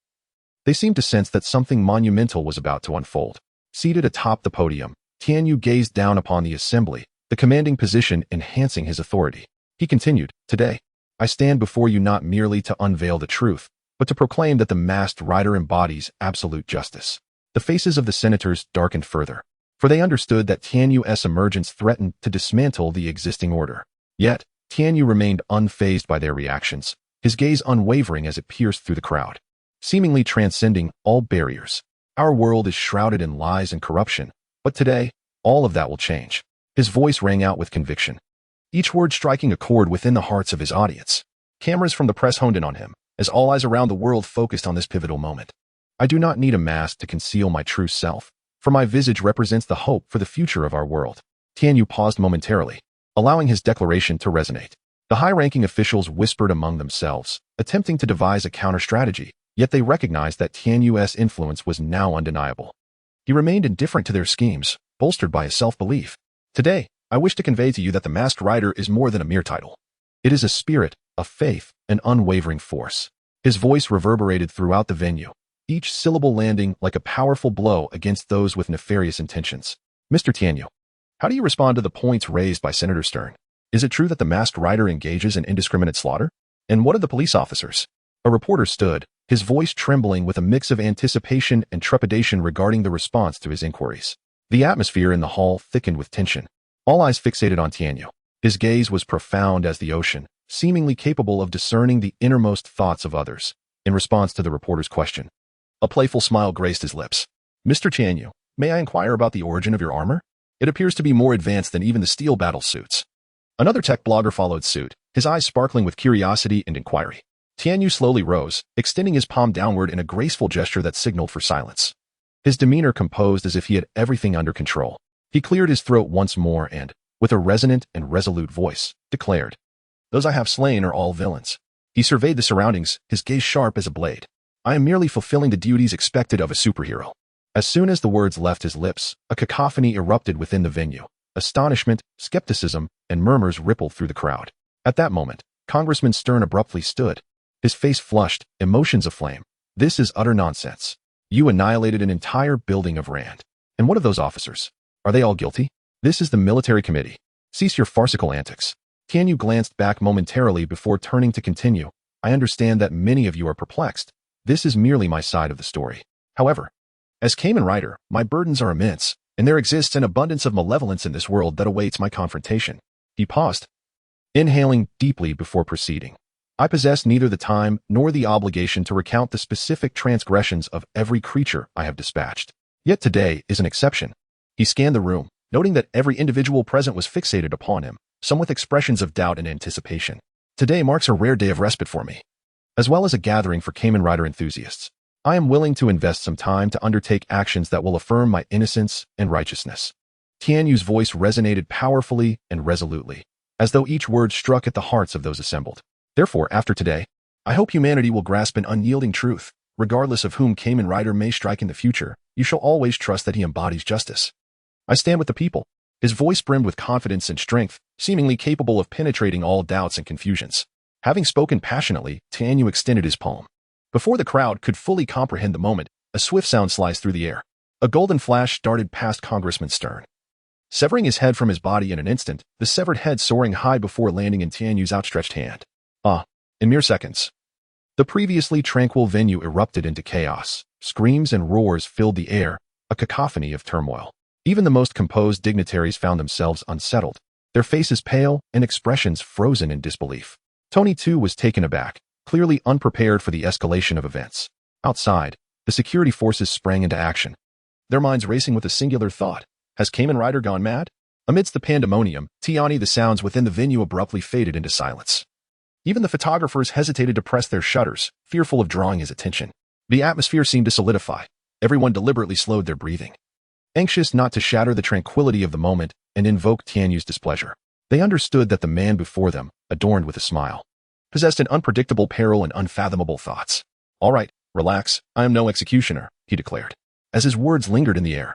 They seemed to sense that something monumental was about to unfold. Seated atop the podium, Tianyu gazed down upon the assembly, the commanding position enhancing his authority. He continued, Today, I stand before you not merely to unveil the truth, but to proclaim that the masked rider embodies absolute justice. The faces of the senators darkened further, for they understood that Tianyu's emergence threatened to dismantle the existing order. Yet, Tianyu remained unfazed by their reactions, his gaze unwavering as it pierced through the crowd, seemingly transcending all barriers. Our world is shrouded in lies and corruption, but today, all of that will change. His voice rang out with conviction, each word striking a chord within the hearts of his audience. Cameras from the press honed in on him, as all eyes around the world focused on this pivotal moment. I do not need a mask to conceal my true self, for my visage represents the hope for the future of our world. Tianyu paused momentarily, allowing his declaration to resonate. The high-ranking officials whispered among themselves, attempting to devise a counter-strategy, yet they recognized that Tianyu's influence was now undeniable. He remained indifferent to their schemes, bolstered by his self-belief. Today, I wish to convey to you that the masked rider is more than a mere title. It is a spirit, a faith, an unwavering force. His voice reverberated throughout the venue, each syllable landing like a powerful blow against those with nefarious intentions. Mr. Tianyu, how do you respond to the points raised by Senator Stern? Is it true that the masked rider engages in indiscriminate slaughter? And what of the police officers? A reporter stood, his voice trembling with a mix of anticipation and trepidation regarding the response to his inquiries. The atmosphere in the hall thickened with tension, all eyes fixated on Tianyu. His gaze was profound as the ocean, seemingly capable of discerning the innermost thoughts of others. In response to the reporter's question, a playful smile graced his lips. Mr. Tianyu, may I inquire about the origin of your armor? It appears to be more advanced than even the steel battle suits. Another tech blogger followed suit, his eyes sparkling with curiosity and inquiry. Tianyu slowly rose, extending his palm downward in a graceful gesture that signaled for silence. His demeanor composed as if he had everything under control. He cleared his throat once more and, with a resonant and resolute voice, declared, Those I have slain are all villains. He surveyed the surroundings, his gaze sharp as a blade. I am merely fulfilling the duties expected of a superhero. As soon as the words left his lips, a cacophony erupted within the venue. Astonishment, skepticism, and murmurs rippled through the crowd. At that moment, Congressman Stern abruptly stood. His face flushed, emotions aflame. This is utter nonsense. You annihilated an entire building of Rand. And what of those officers? Are they all guilty? This is the military committee. Cease your farcical antics. Tianyu glanced back momentarily before turning to continue. I understand that many of you are perplexed. This is merely my side of the story. However, as Kamen Rider, my burdens are immense, and there exists an abundance of malevolence in this world that awaits my confrontation. He paused, inhaling deeply before proceeding. I possess neither the time nor the obligation to recount the specific transgressions of every creature I have dispatched. Yet today is an exception. He scanned the room, noting that every individual present was fixated upon him, some with expressions of doubt and anticipation. Today marks a rare day of respite for me, as well as a gathering for Kamen Rider enthusiasts. I am willing to invest some time to undertake actions that will affirm my innocence and righteousness. Tianyu's voice resonated powerfully and resolutely, as though each word struck at the hearts of those assembled. Therefore, after today, I hope humanity will grasp an unyielding truth. Regardless of whom Kamen Rider may strike in the future, you shall always trust that he embodies justice. I stand with the people. His voice brimmed with confidence and strength, seemingly capable of penetrating all doubts and confusions. Having spoken passionately, Tianyu extended his palm. Before the crowd could fully comprehend the moment, a swift sound sliced through the air. A golden flash darted past Congressman Stern, severing his head from his body in an instant, the severed head soaring high before landing in Tianyu's outstretched hand. In mere seconds, the previously tranquil venue erupted into chaos. Screams and roars filled the air, a cacophony of turmoil. Even the most composed dignitaries found themselves unsettled, their faces pale and expressions frozen in disbelief. Tony, too, was taken aback, clearly unprepared for the escalation of events. Outside, the security forces sprang into action, their minds racing with a singular thought. Has Kamen Rider gone mad? Amidst the pandemonium, the sounds within the venue abruptly faded into silence. Even the photographers hesitated to press their shutters, fearful of drawing his attention. The atmosphere seemed to solidify. Everyone deliberately slowed their breathing, anxious not to shatter the tranquility of the moment and invoke Tianyu's displeasure. They understood that the man before them, adorned with a smile, possessed an unpredictable peril and unfathomable thoughts. All right, relax, I am no executioner, he declared. As his words lingered in the air,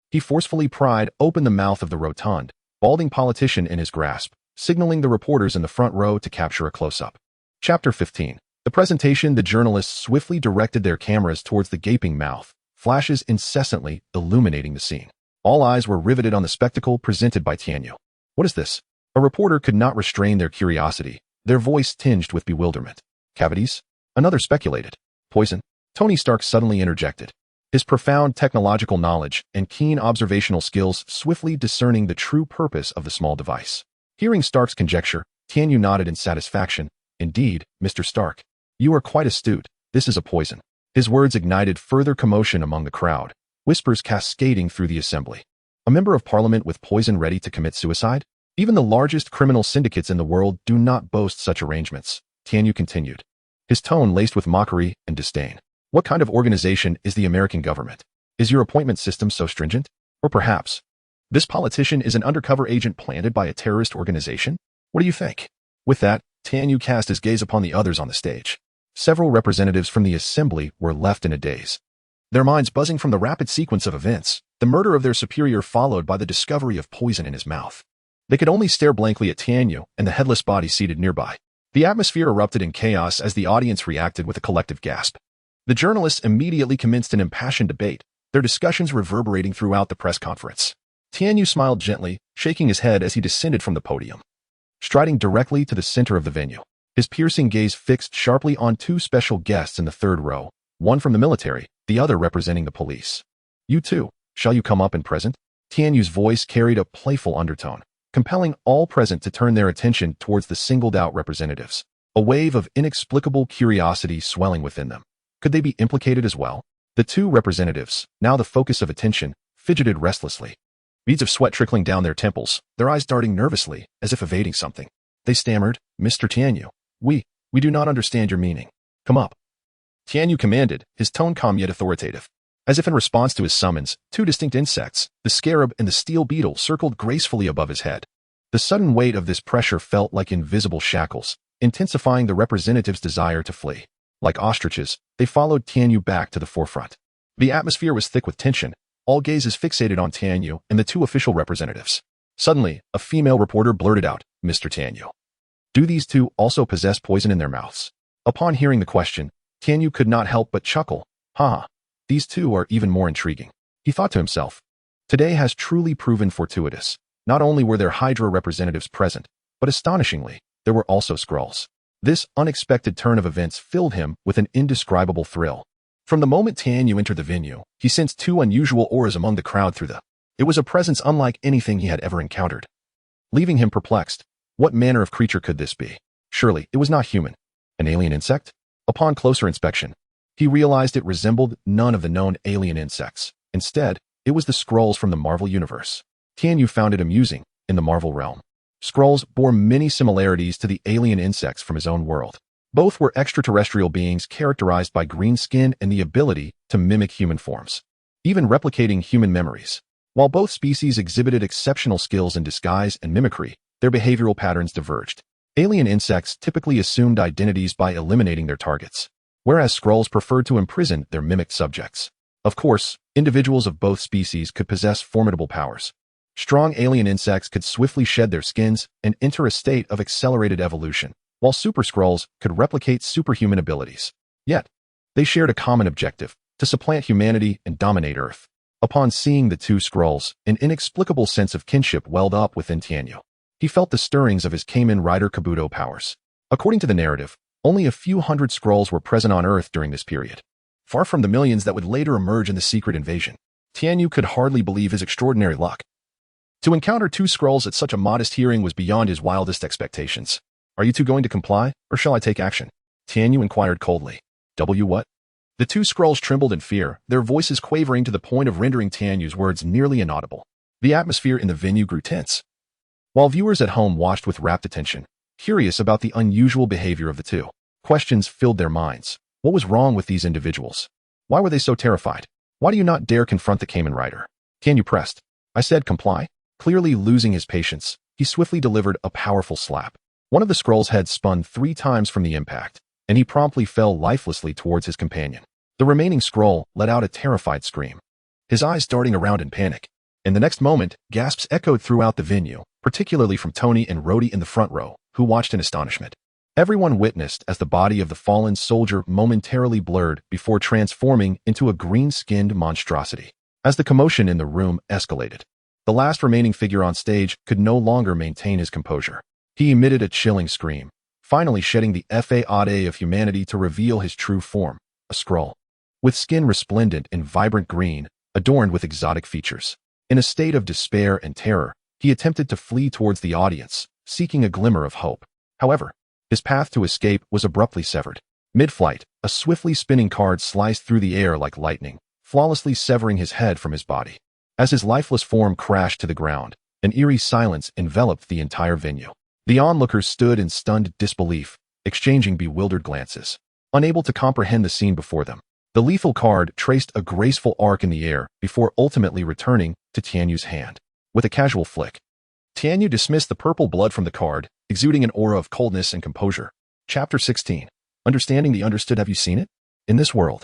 he forcefully pried open the mouth of the rotund, balding politician in his grasp, signaling the reporters in the front row to capture a close-up. Chapter 15. The presentation. The journalists swiftly directed their cameras towards the gaping mouth, flashes incessantly illuminating the scene. All eyes were riveted on the spectacle presented by Tianyu. What is this? A reporter could not restrain their curiosity, their voice tinged with bewilderment. Cavities? Another speculated. Poison? Tony Stark suddenly interjected, his profound technological knowledge and keen observational skills swiftly discerning the true purpose of the small device. Hearing Stark's conjecture, Tianyu nodded in satisfaction. Indeed, Mr. Stark, you are quite astute. This is a poison. His words ignited further commotion among the crowd, whispers cascading through the assembly. A member of parliament with poison ready to commit suicide? Even the largest criminal syndicates in the world do not boast such arrangements, Tianyu continued, his tone laced with mockery and disdain. What kind of organization is the American government? Is your appointment system so stringent? Or perhaps this politician is an undercover agent planted by a terrorist organization? What do you think? With that, Tianyu cast his gaze upon the others on the stage. Several representatives from the assembly were left in a daze, their minds buzzing from the rapid sequence of events, the murder of their superior followed by the discovery of poison in his mouth. They could only stare blankly at Tianyu and the headless body seated nearby. The atmosphere erupted in chaos as the audience reacted with a collective gasp. The journalists immediately commenced an impassioned debate, their discussions reverberating throughout the press conference. Tianyu smiled gently, shaking his head as he descended from the podium, striding directly to the center of the venue. His piercing gaze fixed sharply on two special guests in the third row, one from the military, the other representing the police. You too, shall you come up and present? Tianyu's voice carried a playful undertone, compelling all present to turn their attention towards the singled-out representatives. A wave of inexplicable curiosity swelling within them. Could they be implicated as well? The two representatives, now the focus of attention, fidgeted restlessly, beads of sweat trickling down their temples, their eyes darting nervously, as if evading something. They stammered, Mr. Tianyu, we do not understand your meaning. Come up. Tianyu commanded, his tone calm yet authoritative. As if in response to his summons, two distinct insects, the scarab and the steel beetle, circled gracefully above his head. The sudden weight of this pressure felt like invisible shackles, intensifying the representative's desire to flee. Like ostriches, they followed Tianyu back to the forefront. The atmosphere was thick with tension, all gazes fixated on Tianyu and the two official representatives. Suddenly, a female reporter blurted out, "Mr. Tianyu, do these two also possess poison in their mouths?" Upon hearing the question, Tianyu could not help but chuckle. "Ha, these two are even more intriguing," he thought to himself. Today has truly proven fortuitous. Not only were there Hydra representatives present, but astonishingly, there were also Skrulls. This unexpected turn of events filled him with an indescribable thrill. From the moment Tianyu entered the venue, he sensed two unusual auras among the crowd It was a presence unlike anything he had ever encountered. Leaving him perplexed, what manner of creature could this be? Surely, it was not human. An alien insect? Upon closer inspection, he realized it resembled none of the known alien insects. Instead, it was the Skrulls from the Marvel Universe. Tianyu found it amusing. In the Marvel realm, Skrulls bore many similarities to the alien insects from his own world. Both were extraterrestrial beings characterized by green skin and the ability to mimic human forms, even replicating human memories. While both species exhibited exceptional skills in disguise and mimicry, their behavioral patterns diverged. Alien insects typically assumed identities by eliminating their targets, whereas Skrulls preferred to imprison their mimicked subjects. Of course, individuals of both species could possess formidable powers. Strong alien insects could swiftly shed their skins and enter a state of accelerated evolution, while Super Skrulls could replicate superhuman abilities. Yet, they shared a common objective: to supplant humanity and dominate Earth. Upon seeing the two Skrulls, an inexplicable sense of kinship welled up within Tianyu. He felt the stirrings of his Kamen Rider Kabuto powers. According to the narrative, only a few hundred Skrulls were present on Earth during this period, far from the millions that would later emerge in the secret invasion. Tianyu could hardly believe his extraordinary luck. To encounter two Skrulls at such a modest hearing was beyond his wildest expectations. "Are you two going to comply, or shall I take action?" Tianyu inquired coldly. What? The two Skrulls trembled in fear, their voices quavering to the point of rendering Tianyu's words nearly inaudible. The atmosphere in the venue grew tense, while viewers at home watched with rapt attention, curious about the unusual behavior of the two. Questions filled their minds. What was wrong with these individuals? Why were they so terrified? Why do you not dare confront the Kamen Rider? Tianyu pressed. "I said comply." Clearly losing his patience, he swiftly delivered a powerful slap. One of the Skrulls' heads spun 3 times from the impact, and he promptly fell lifelessly towards his companion. The remaining Skrull let out a terrified scream, his eyes darting around in panic. In the next moment, gasps echoed throughout the venue, particularly from Tony and Rhodey in the front row, who watched in astonishment. Everyone witnessed as the body of the fallen soldier momentarily blurred before transforming into a green-skinned monstrosity. As the commotion in the room escalated, the last remaining figure on stage could no longer maintain his composure. He emitted a chilling scream, finally shedding the facade of humanity to reveal his true form, a Skrull, with skin resplendent in vibrant green, adorned with exotic features. In a state of despair and terror, he attempted to flee towards the audience, seeking a glimmer of hope. However, his path to escape was abruptly severed. Mid-flight, a swiftly spinning card sliced through the air like lightning, flawlessly severing his head from his body. As his lifeless form crashed to the ground, an eerie silence enveloped the entire venue. The onlookers stood in stunned disbelief, exchanging bewildered glances, unable to comprehend the scene before them. The lethal card traced a graceful arc in the air before ultimately returning to Tianyu's hand. With a casual flick, Tianyu dismissed the purple blood from the card, exuding an aura of coldness and composure. Chapter 16. Understanding the understood. Have you seen it? In this world,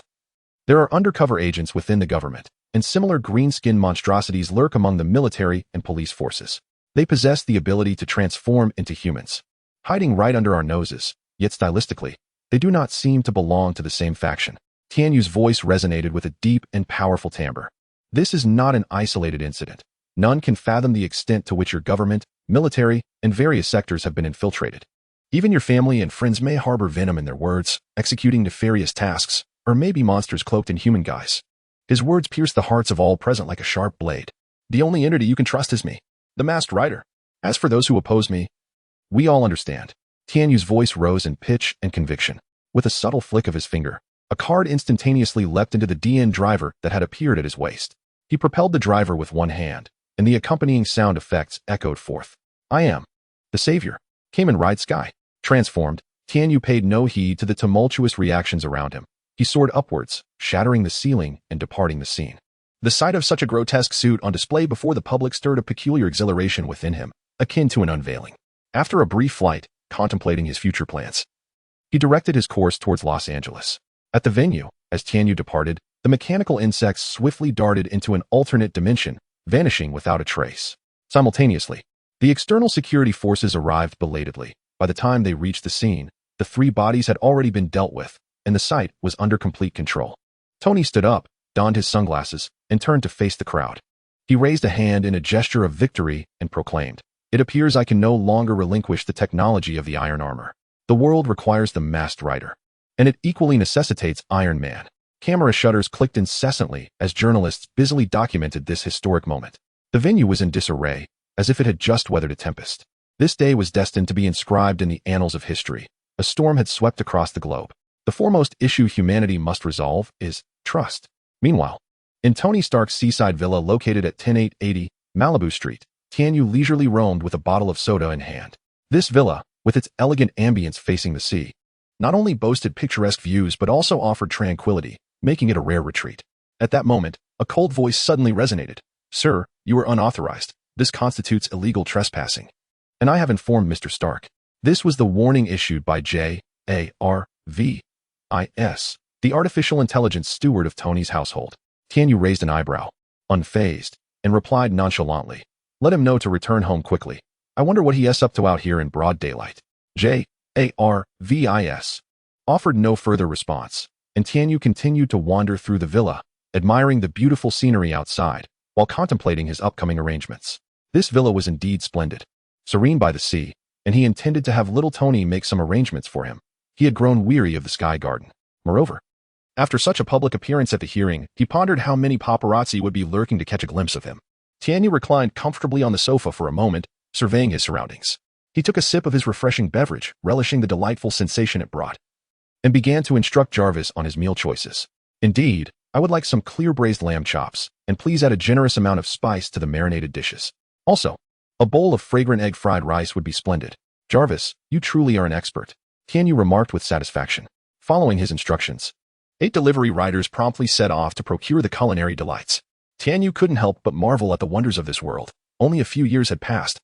there are undercover agents within the government, and similar green-skinned monstrosities lurk among the military and police forces. They possess the ability to transform into humans, hiding right under our noses, yet stylistically, they do not seem to belong to the same faction. Tianyu's voice resonated with a deep and powerful timbre. This is not an isolated incident. None can fathom the extent to which your government, military, and various sectors have been infiltrated. Even your family and friends may harbor venom in their words, executing nefarious tasks, or maybe monsters cloaked in human guise. His words pierced the hearts of all present like a sharp blade. The only entity you can trust is me, the masked rider. As for those who oppose me, we all understand. Tianyu's voice rose in pitch and conviction. With a subtle flick of his finger, a card instantaneously leapt into the DN driver that had appeared at his waist. He propelled the driver with one hand, and the accompanying sound effects echoed forth. "I am the savior. Kamen Ride Sky." Transformed, Tianyu paid no heed to the tumultuous reactions around him. He soared upwards, shattering the ceiling and departing the scene. The sight of such a grotesque suit on display before the public stirred a peculiar exhilaration within him, akin to an unveiling. After a brief flight, contemplating his future plans, he directed his course towards Los Angeles. At the venue, as Tianyu departed, The mechanical insects swiftly darted into an alternate dimension, vanishing without a trace. Simultaneously, the external security forces arrived belatedly. By the time they reached the scene, the three bodies had already been dealt with, and the site was under complete control. Tony stood up, donned his sunglasses, and turned to face the crowd. He raised a hand in a gesture of victory and proclaimed, "It appears I can no longer relinquish the technology of the iron armor. The world requires the masked rider, and it equally necessitates Iron Man." Camera shutters clicked incessantly as journalists busily documented this historic moment. The venue was in disarray, as if it had just weathered a tempest. This day was destined to be inscribed in the annals of history. A storm had swept across the globe. The foremost issue humanity must resolve is trust. Meanwhile, in Tony Stark's seaside villa located at 10880 Malibu Street, Tianyu leisurely roamed with a bottle of soda in hand. This villa, with its elegant ambience facing the sea, not only boasted picturesque views but also offered tranquility, making it a rare retreat. At that moment, a cold voice suddenly resonated. "Sir, you are unauthorized. This constitutes illegal trespassing. And I have informed Mr. Stark." This was the warning issued by JARVIS, the artificial intelligence steward of Tony's household. Tianyu raised an eyebrow, unfazed, and replied nonchalantly, "Let him know to return home quickly. I wonder what he is up to out here in broad daylight." JARVIS offered no further response, and Tianyu continued to wander through the villa, admiring the beautiful scenery outside, while contemplating his upcoming arrangements. This villa was indeed splendid, serene by the sea, and he intended to have little Tony make some arrangements for him. He had grown weary of the Sky Garden. Moreover, after such a public appearance at the hearing, he pondered how many paparazzi would be lurking to catch a glimpse of him. Tianyu reclined comfortably on the sofa for a moment, surveying his surroundings. He took a sip of his refreshing beverage, relishing the delightful sensation it brought, and began to instruct Jarvis on his meal choices. "Indeed, I would like some clear braised lamb chops, and please add a generous amount of spice to the marinated dishes. Also, a bowl of fragrant egg fried rice would be splendid." "Jarvis, you truly are an expert," Tianyu remarked with satisfaction. Following his instructions, 8 delivery riders promptly set off to procure the culinary delights. Tianyu couldn't help but marvel at the wonders of this world. Only a few years had passed,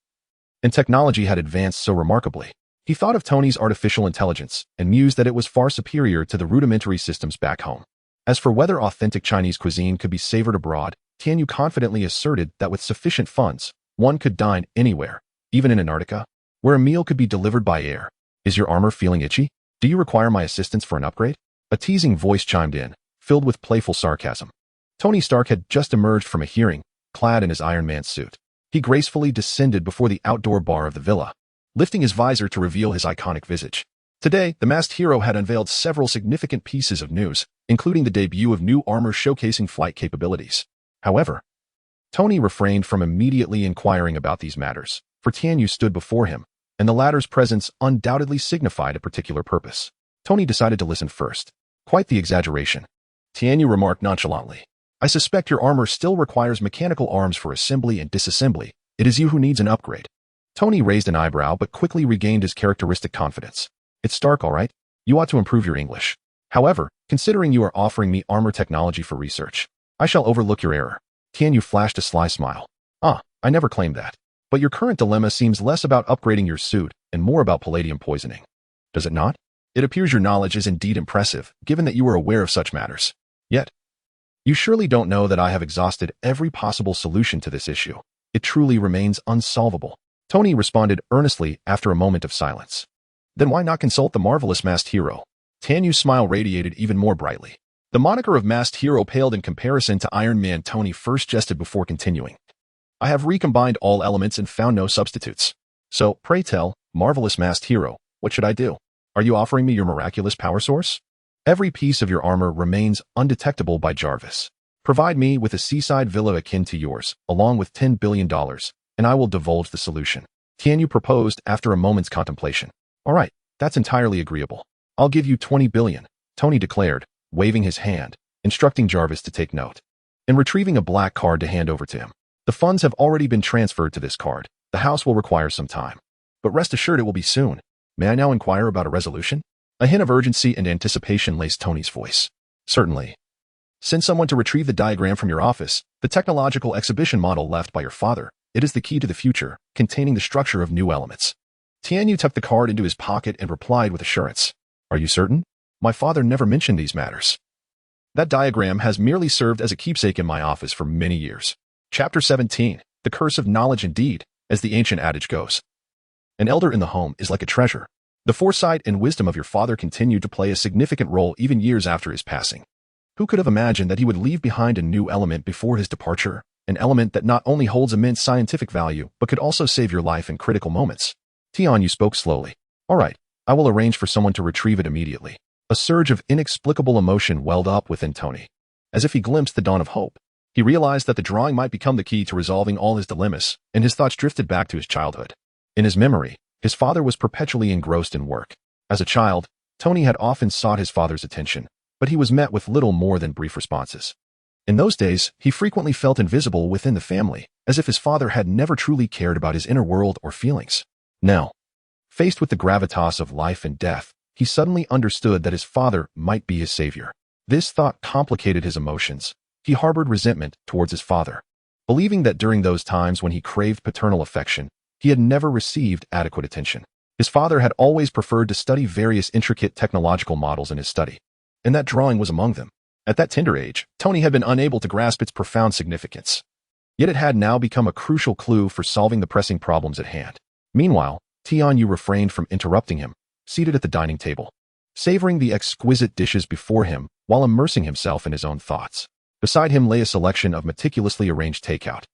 and technology had advanced so remarkably. He thought of Tony's artificial intelligence and mused that it was far superior to the rudimentary systems back home. As for whether authentic Chinese cuisine could be savored abroad, Tianyu confidently asserted that with sufficient funds, one could dine anywhere, even in Antarctica, where a meal could be delivered by air. "Is your armor feeling itchy? Do you require my assistance for an upgrade?" A teasing voice chimed in, filled with playful sarcasm. Tony Stark had just emerged from a hearing, clad in his Iron Man suit. He gracefully descended before the outdoor bar of the villa, lifting his visor to reveal his iconic visage. Today, the masked hero had unveiled several significant pieces of news, including the debut of new armor showcasing flight capabilities. However, Tony refrained from immediately inquiring about these matters, for Tianyu stood before him, and the latter's presence undoubtedly signified a particular purpose. Tony decided to listen first. "Quite the exaggeration," Tianyu remarked nonchalantly. "I suspect your armor still requires mechanical arms for assembly and disassembly. It is you who needs an upgrade." Tony raised an eyebrow but quickly regained his characteristic confidence. "It's Stark, all right. You ought to improve your English. However, considering you are offering me armor technology for research, I shall overlook your error." Tianyu flashed a sly smile. I never claimed that. But your current dilemma seems less about upgrading your suit and more about palladium poisoning. Does it not? It appears your knowledge is indeed impressive, given that you are aware of such matters. Yet, you surely don't know that I have exhausted every possible solution to this issue. It truly remains unsolvable." Tony responded earnestly after a moment of silence. "Then why not consult the marvelous masked hero?" Tianyu's smile radiated even more brightly. The moniker of masked hero paled in comparison to Iron Man. Tony first jested before continuing. "I have recombined all elements and found no substitutes. So, pray tell, marvelous masked hero, what should I do? Are you offering me your miraculous power source?" "Every piece of your armor remains undetectable by Jarvis. Provide me with a seaside villa akin to yours, along with $10 billion, and I will divulge the solution," Tianyu proposed after a moment's contemplation. "All right, that's entirely agreeable. I'll give you 20 billion, Tony declared, waving his hand, instructing Jarvis to take note, and retrieving a black card to hand over to him. "The funds have already been transferred to this card. The house will require some time, but rest assured it will be soon. May I now inquire about a resolution?" A hint of urgency and anticipation laced Tony's voice. "Certainly. Send someone to retrieve the diagram from your office, the technological exhibition model left by your father. It is the key to the future, containing the structure of new elements." Tianyu tucked the card into his pocket and replied with assurance. "Are you certain? My father never mentioned these matters." That diagram has merely served as a keepsake in my office for many years. Chapter 17. The Curse of Knowledge Indeed, as the ancient adage goes. An elder in the home is like a treasure. The foresight and wisdom of your father continued to play a significant role even years after his passing. Who could have imagined that he would leave behind a new element before his departure, an element that not only holds immense scientific value but could also save your life in critical moments? Tianyu spoke slowly. All right, I will arrange for someone to retrieve it immediately. A surge of inexplicable emotion welled up within Tony. As if he glimpsed the dawn of hope, he realized that the drawing might become the key to resolving all his dilemmas, and his thoughts drifted back to his childhood. In his memory, his father was perpetually engrossed in work. As a child, Tony had often sought his father's attention, but he was met with little more than brief responses. In those days, he frequently felt invisible within the family, as if his father had never truly cared about his inner world or feelings. Now, faced with the gravitas of life and death, he suddenly understood that his father might be his savior. This thought complicated his emotions. He harbored resentment towards his father, believing that during those times when he craved paternal affection, he had never received adequate attention. His father had always preferred to study various intricate technological models in his study, and that drawing was among them. At that tender age, Tony had been unable to grasp its profound significance. Yet it had now become a crucial clue for solving the pressing problems at hand. Meanwhile, Tianyu refrained from interrupting him, seated at the dining table, savoring the exquisite dishes before him while immersing himself in his own thoughts. Beside him lay a selection of meticulously arranged takeout,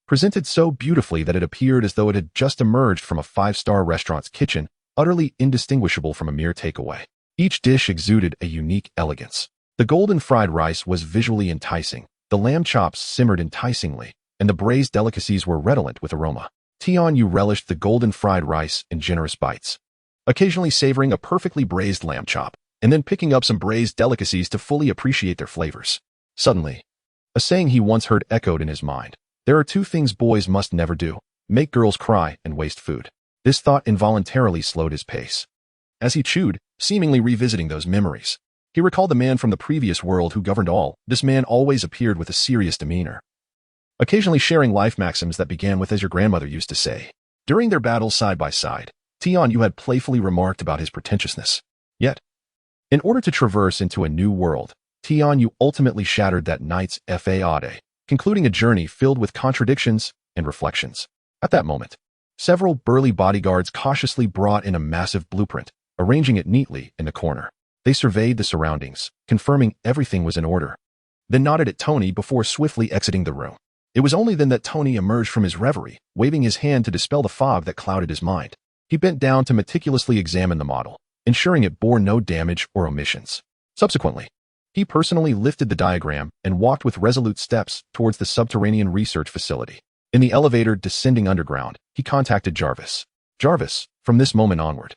presented so beautifully that it appeared as though it had just emerged from a five-star restaurant's kitchen, utterly indistinguishable from a mere takeaway. Each dish exuded a unique elegance. The golden fried rice was visually enticing, the lamb chops simmered enticingly, and the braised delicacies were redolent with aroma. Tianyu relished the golden fried rice in generous bites, occasionally savoring a perfectly braised lamb chop, and then picking up some braised delicacies to fully appreciate their flavors. Suddenly, a saying he once heard echoed in his mind. There are two things boys must never do: make girls cry and waste food. This thought involuntarily slowed his pace. As he chewed, seemingly revisiting those memories, he recalled the man from the previous world who governed all. This man always appeared with a serious demeanor, occasionally sharing life maxims that began with "as your grandmother used to say." During their battles side by side, Tianyu had playfully remarked about his pretentiousness. Yet, in order to traverse into a new world, Tianyu ultimately shattered that knight's faade, concluding a journey filled with contradictions and reflections. At that moment, several burly bodyguards cautiously brought in a massive blueprint, arranging it neatly in the corner. They surveyed the surroundings, confirming everything was in order, then nodded at Tony before swiftly exiting the room. It was only then that Tony emerged from his reverie, waving his hand to dispel the fog that clouded his mind. He bent down to meticulously examine the model, ensuring it bore no damage or omissions. Subsequently, he personally lifted the diagram and walked with resolute steps towards the subterranean research facility. In the elevator descending underground, he contacted Jarvis. Jarvis, from this moment onward,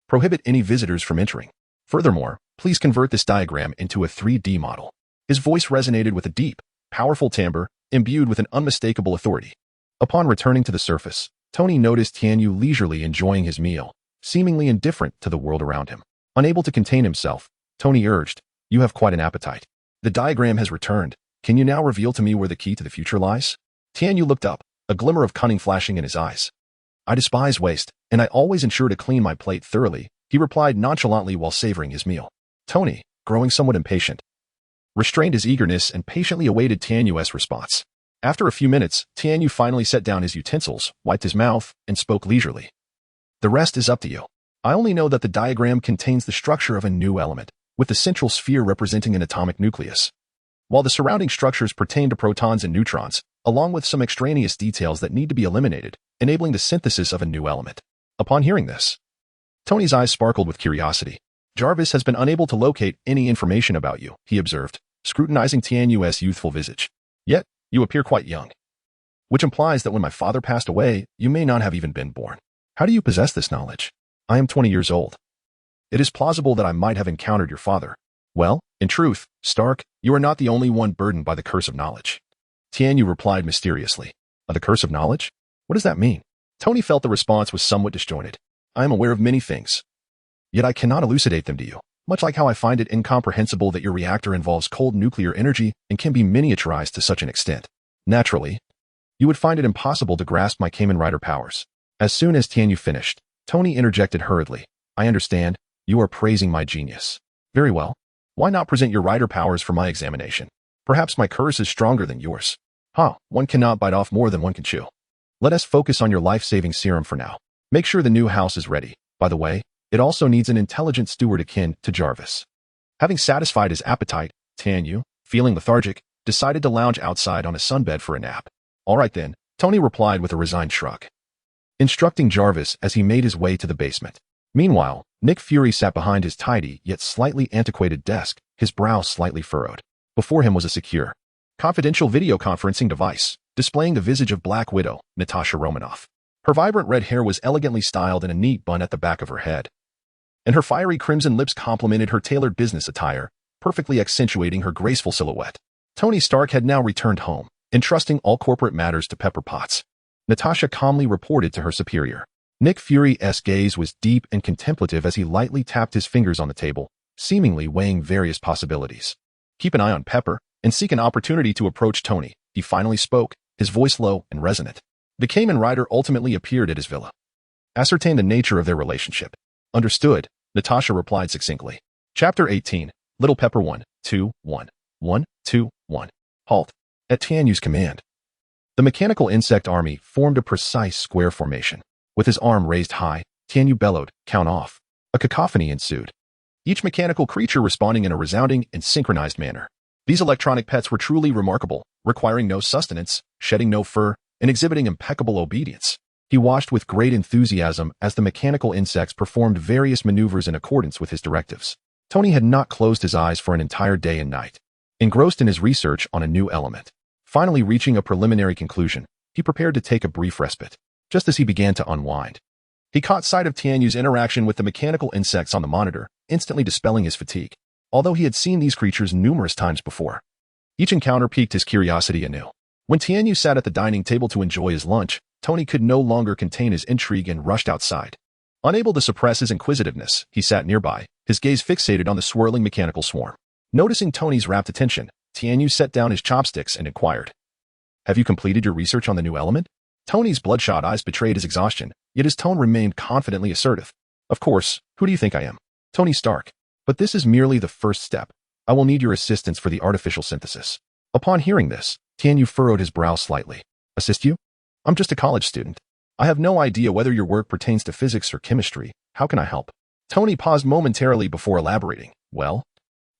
prohibit any visitors from entering. Furthermore, please convert this diagram into a 3D model. His voice resonated with a deep, powerful timbre, imbued with an unmistakable authority. Upon returning to the surface, Tony noticed Tianyu leisurely enjoying his meal, seemingly indifferent to the world around him. Unable to contain himself, Tony urged, "You have quite an appetite. The diagram has returned. Can you now reveal to me where the key to the future lies?" Tianyu looked up, a glimmer of cunning flashing in his eyes. "I despise waste, and I always ensure to clean my plate thoroughly," he replied nonchalantly while savoring his meal. Tony, growing somewhat impatient, restrained his eagerness and patiently awaited Tianyu's response. After a few minutes, Tianyu finally set down his utensils, wiped his mouth, and spoke leisurely. "The rest is up to you. I only know that the diagram contains the structure of a new element, with the central sphere representing an atomic nucleus, while the surrounding structures pertain to protons and neutrons, along with some extraneous details that need to be eliminated, enabling the synthesis of a new element." Upon hearing this, Tony's eyes sparkled with curiosity. "Jarvis has been unable to locate any information about you," he observed, scrutinizing Tianyu's youthful visage. "Yet, you appear quite young, which implies that when my father passed away, you may not have even been born. How do you possess this knowledge?" "I am 20 years old. It is plausible that I might have encountered your father." "Well, in truth, Stark, you are not the only one burdened by the curse of knowledge," Tianyu replied mysteriously. "The curse of knowledge? What does that mean?" Tony felt the response was somewhat disjointed. "I am aware of many things, yet I cannot elucidate them to you, much like how I find it incomprehensible that your reactor involves cold nuclear energy and can be miniaturized to such an extent. Naturally, you would find it impossible to grasp my Kamen Rider powers." As soon as Tianyu finished, Tony interjected hurriedly, "I understand. You are praising my genius. Very well. Why not present your rider powers for my examination? Perhaps my curse is stronger than yours. One cannot bite off more than one can chew. Let us focus on your life-saving serum for now. Make sure the new house is ready. By the way, it also needs an intelligent steward akin to Jarvis. Having satisfied his appetite, Tanyu, feeling lethargic, decided to lounge outside on a sunbed for a nap. All right then, Tony replied with a resigned shrug, instructing Jarvis as he made his way to the basement. Meanwhile, Nick Fury sat behind his tidy yet slightly antiquated desk, his brow slightly furrowed. Before him was a secure, confidential video conferencing device, displaying the visage of Black Widow, Natasha Romanoff. Her vibrant red hair was elegantly styled in a neat bun at the back of her head, and her fiery crimson lips complemented her tailored business attire, perfectly accentuating her graceful silhouette. Tony Stark had now returned home, entrusting all corporate matters to Pepper Potts. Natasha calmly reported to her superior. Nick Fury's gaze was deep and contemplative as he lightly tapped his fingers on the table, seemingly weighing various possibilities. Keep an eye on Pepper, and seek an opportunity to approach Tony, he finally spoke, his voice low and resonant. The Kamen Rider ultimately appeared at his villa. Ascertain the nature of their relationship. Understood, Natasha replied succinctly. Chapter 18, Little Pepper 1, 2, 1, 1, 2, 1. Halt. At Tanyu's command, the mechanical insect army formed a precise square formation. With his arm raised high, Tanyu bellowed, "Count off." A cacophony ensued, each mechanical creature responding in a resounding and synchronized manner. These electronic pets were truly remarkable, requiring no sustenance, shedding no fur, and exhibiting impeccable obedience. He watched with great enthusiasm as the mechanical insects performed various maneuvers in accordance with his directives. Tony had not closed his eyes for an entire day and night, engrossed in his research on a new element. Finally reaching a preliminary conclusion, he prepared to take a brief respite. Just as he began to unwind, he caught sight of Tianyu's interaction with the mechanical insects on the monitor, instantly dispelling his fatigue. Although he had seen these creatures numerous times before, each encounter piqued his curiosity anew. When Tianyu sat at the dining table to enjoy his lunch, Tony could no longer contain his intrigue and rushed outside. Unable to suppress his inquisitiveness, he sat nearby, his gaze fixated on the swirling mechanical swarm. Noticing Tony's rapt attention, Tianyu set down his chopsticks and inquired, "Have you completed your research on the new element?" Tony's bloodshot eyes betrayed his exhaustion, yet his tone remained confidently assertive. "Of course, who do you think I am? Tony Stark. But this is merely the first step. I will need your assistance for the artificial synthesis." Upon hearing this, Tianyu furrowed his brow slightly. "Assist you? I'm just a college student. I have no idea whether your work pertains to physics or chemistry. How can I help?" Tony paused momentarily before elaborating. "Well,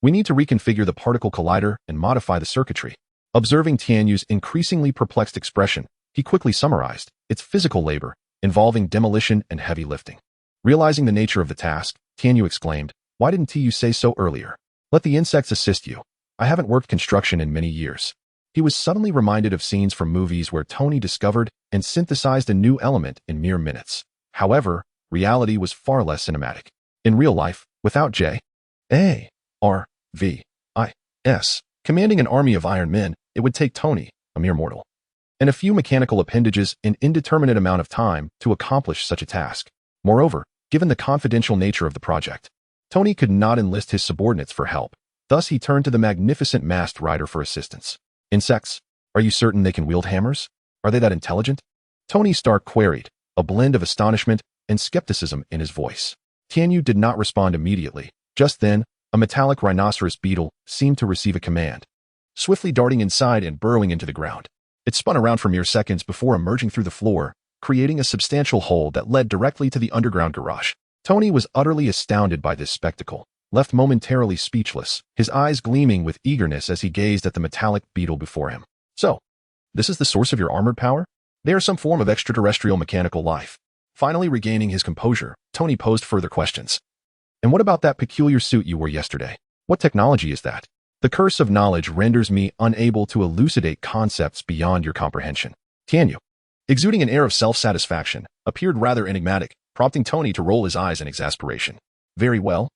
we need to reconfigure the particle collider and modify the circuitry." Observing Tianyu's increasingly perplexed expression, he quickly summarized, "It's physical labor, involving demolition and heavy lifting." Realizing the nature of the task, Tianyu exclaimed, "Why didn't you say so earlier? Let the insects assist you. I haven't worked construction in many years." He was suddenly reminded of scenes from movies where Tony discovered and synthesized a new element in mere minutes. However, reality was far less cinematic. In real life, without Jarvis commanding an army of iron men, it would take Tony, a mere mortal, and a few mechanical appendages an indeterminate amount of time to accomplish such a task. Moreover, given the confidential nature of the project, Tony could not enlist his subordinates for help. Thus he turned to the magnificent masked rider for assistance. "Insects, are you certain they can wield hammers? Are they that intelligent?" Tony Stark queried, a blend of astonishment and skepticism in his voice. Tianyu did not respond immediately. Just then, a metallic rhinoceros beetle seemed to receive a command, swiftly darting inside and burrowing into the ground. It spun around for mere seconds before emerging through the floor, creating a substantial hole that led directly to the underground garage. Tony was utterly astounded by this spectacle, left momentarily speechless, his eyes gleaming with eagerness as he gazed at the metallic beetle before him. "So, this is the source of your armored power? They are some form of extraterrestrial mechanical life." Finally regaining his composure, Tony posed further questions. "And what about that peculiar suit you wore yesterday? What technology is that? The curse of knowledge renders me unable to elucidate concepts beyond your comprehension." Tianyu, exuding an air of self-satisfaction, appeared rather enigmatic, prompting Tony to roll his eyes in exasperation. "Very well.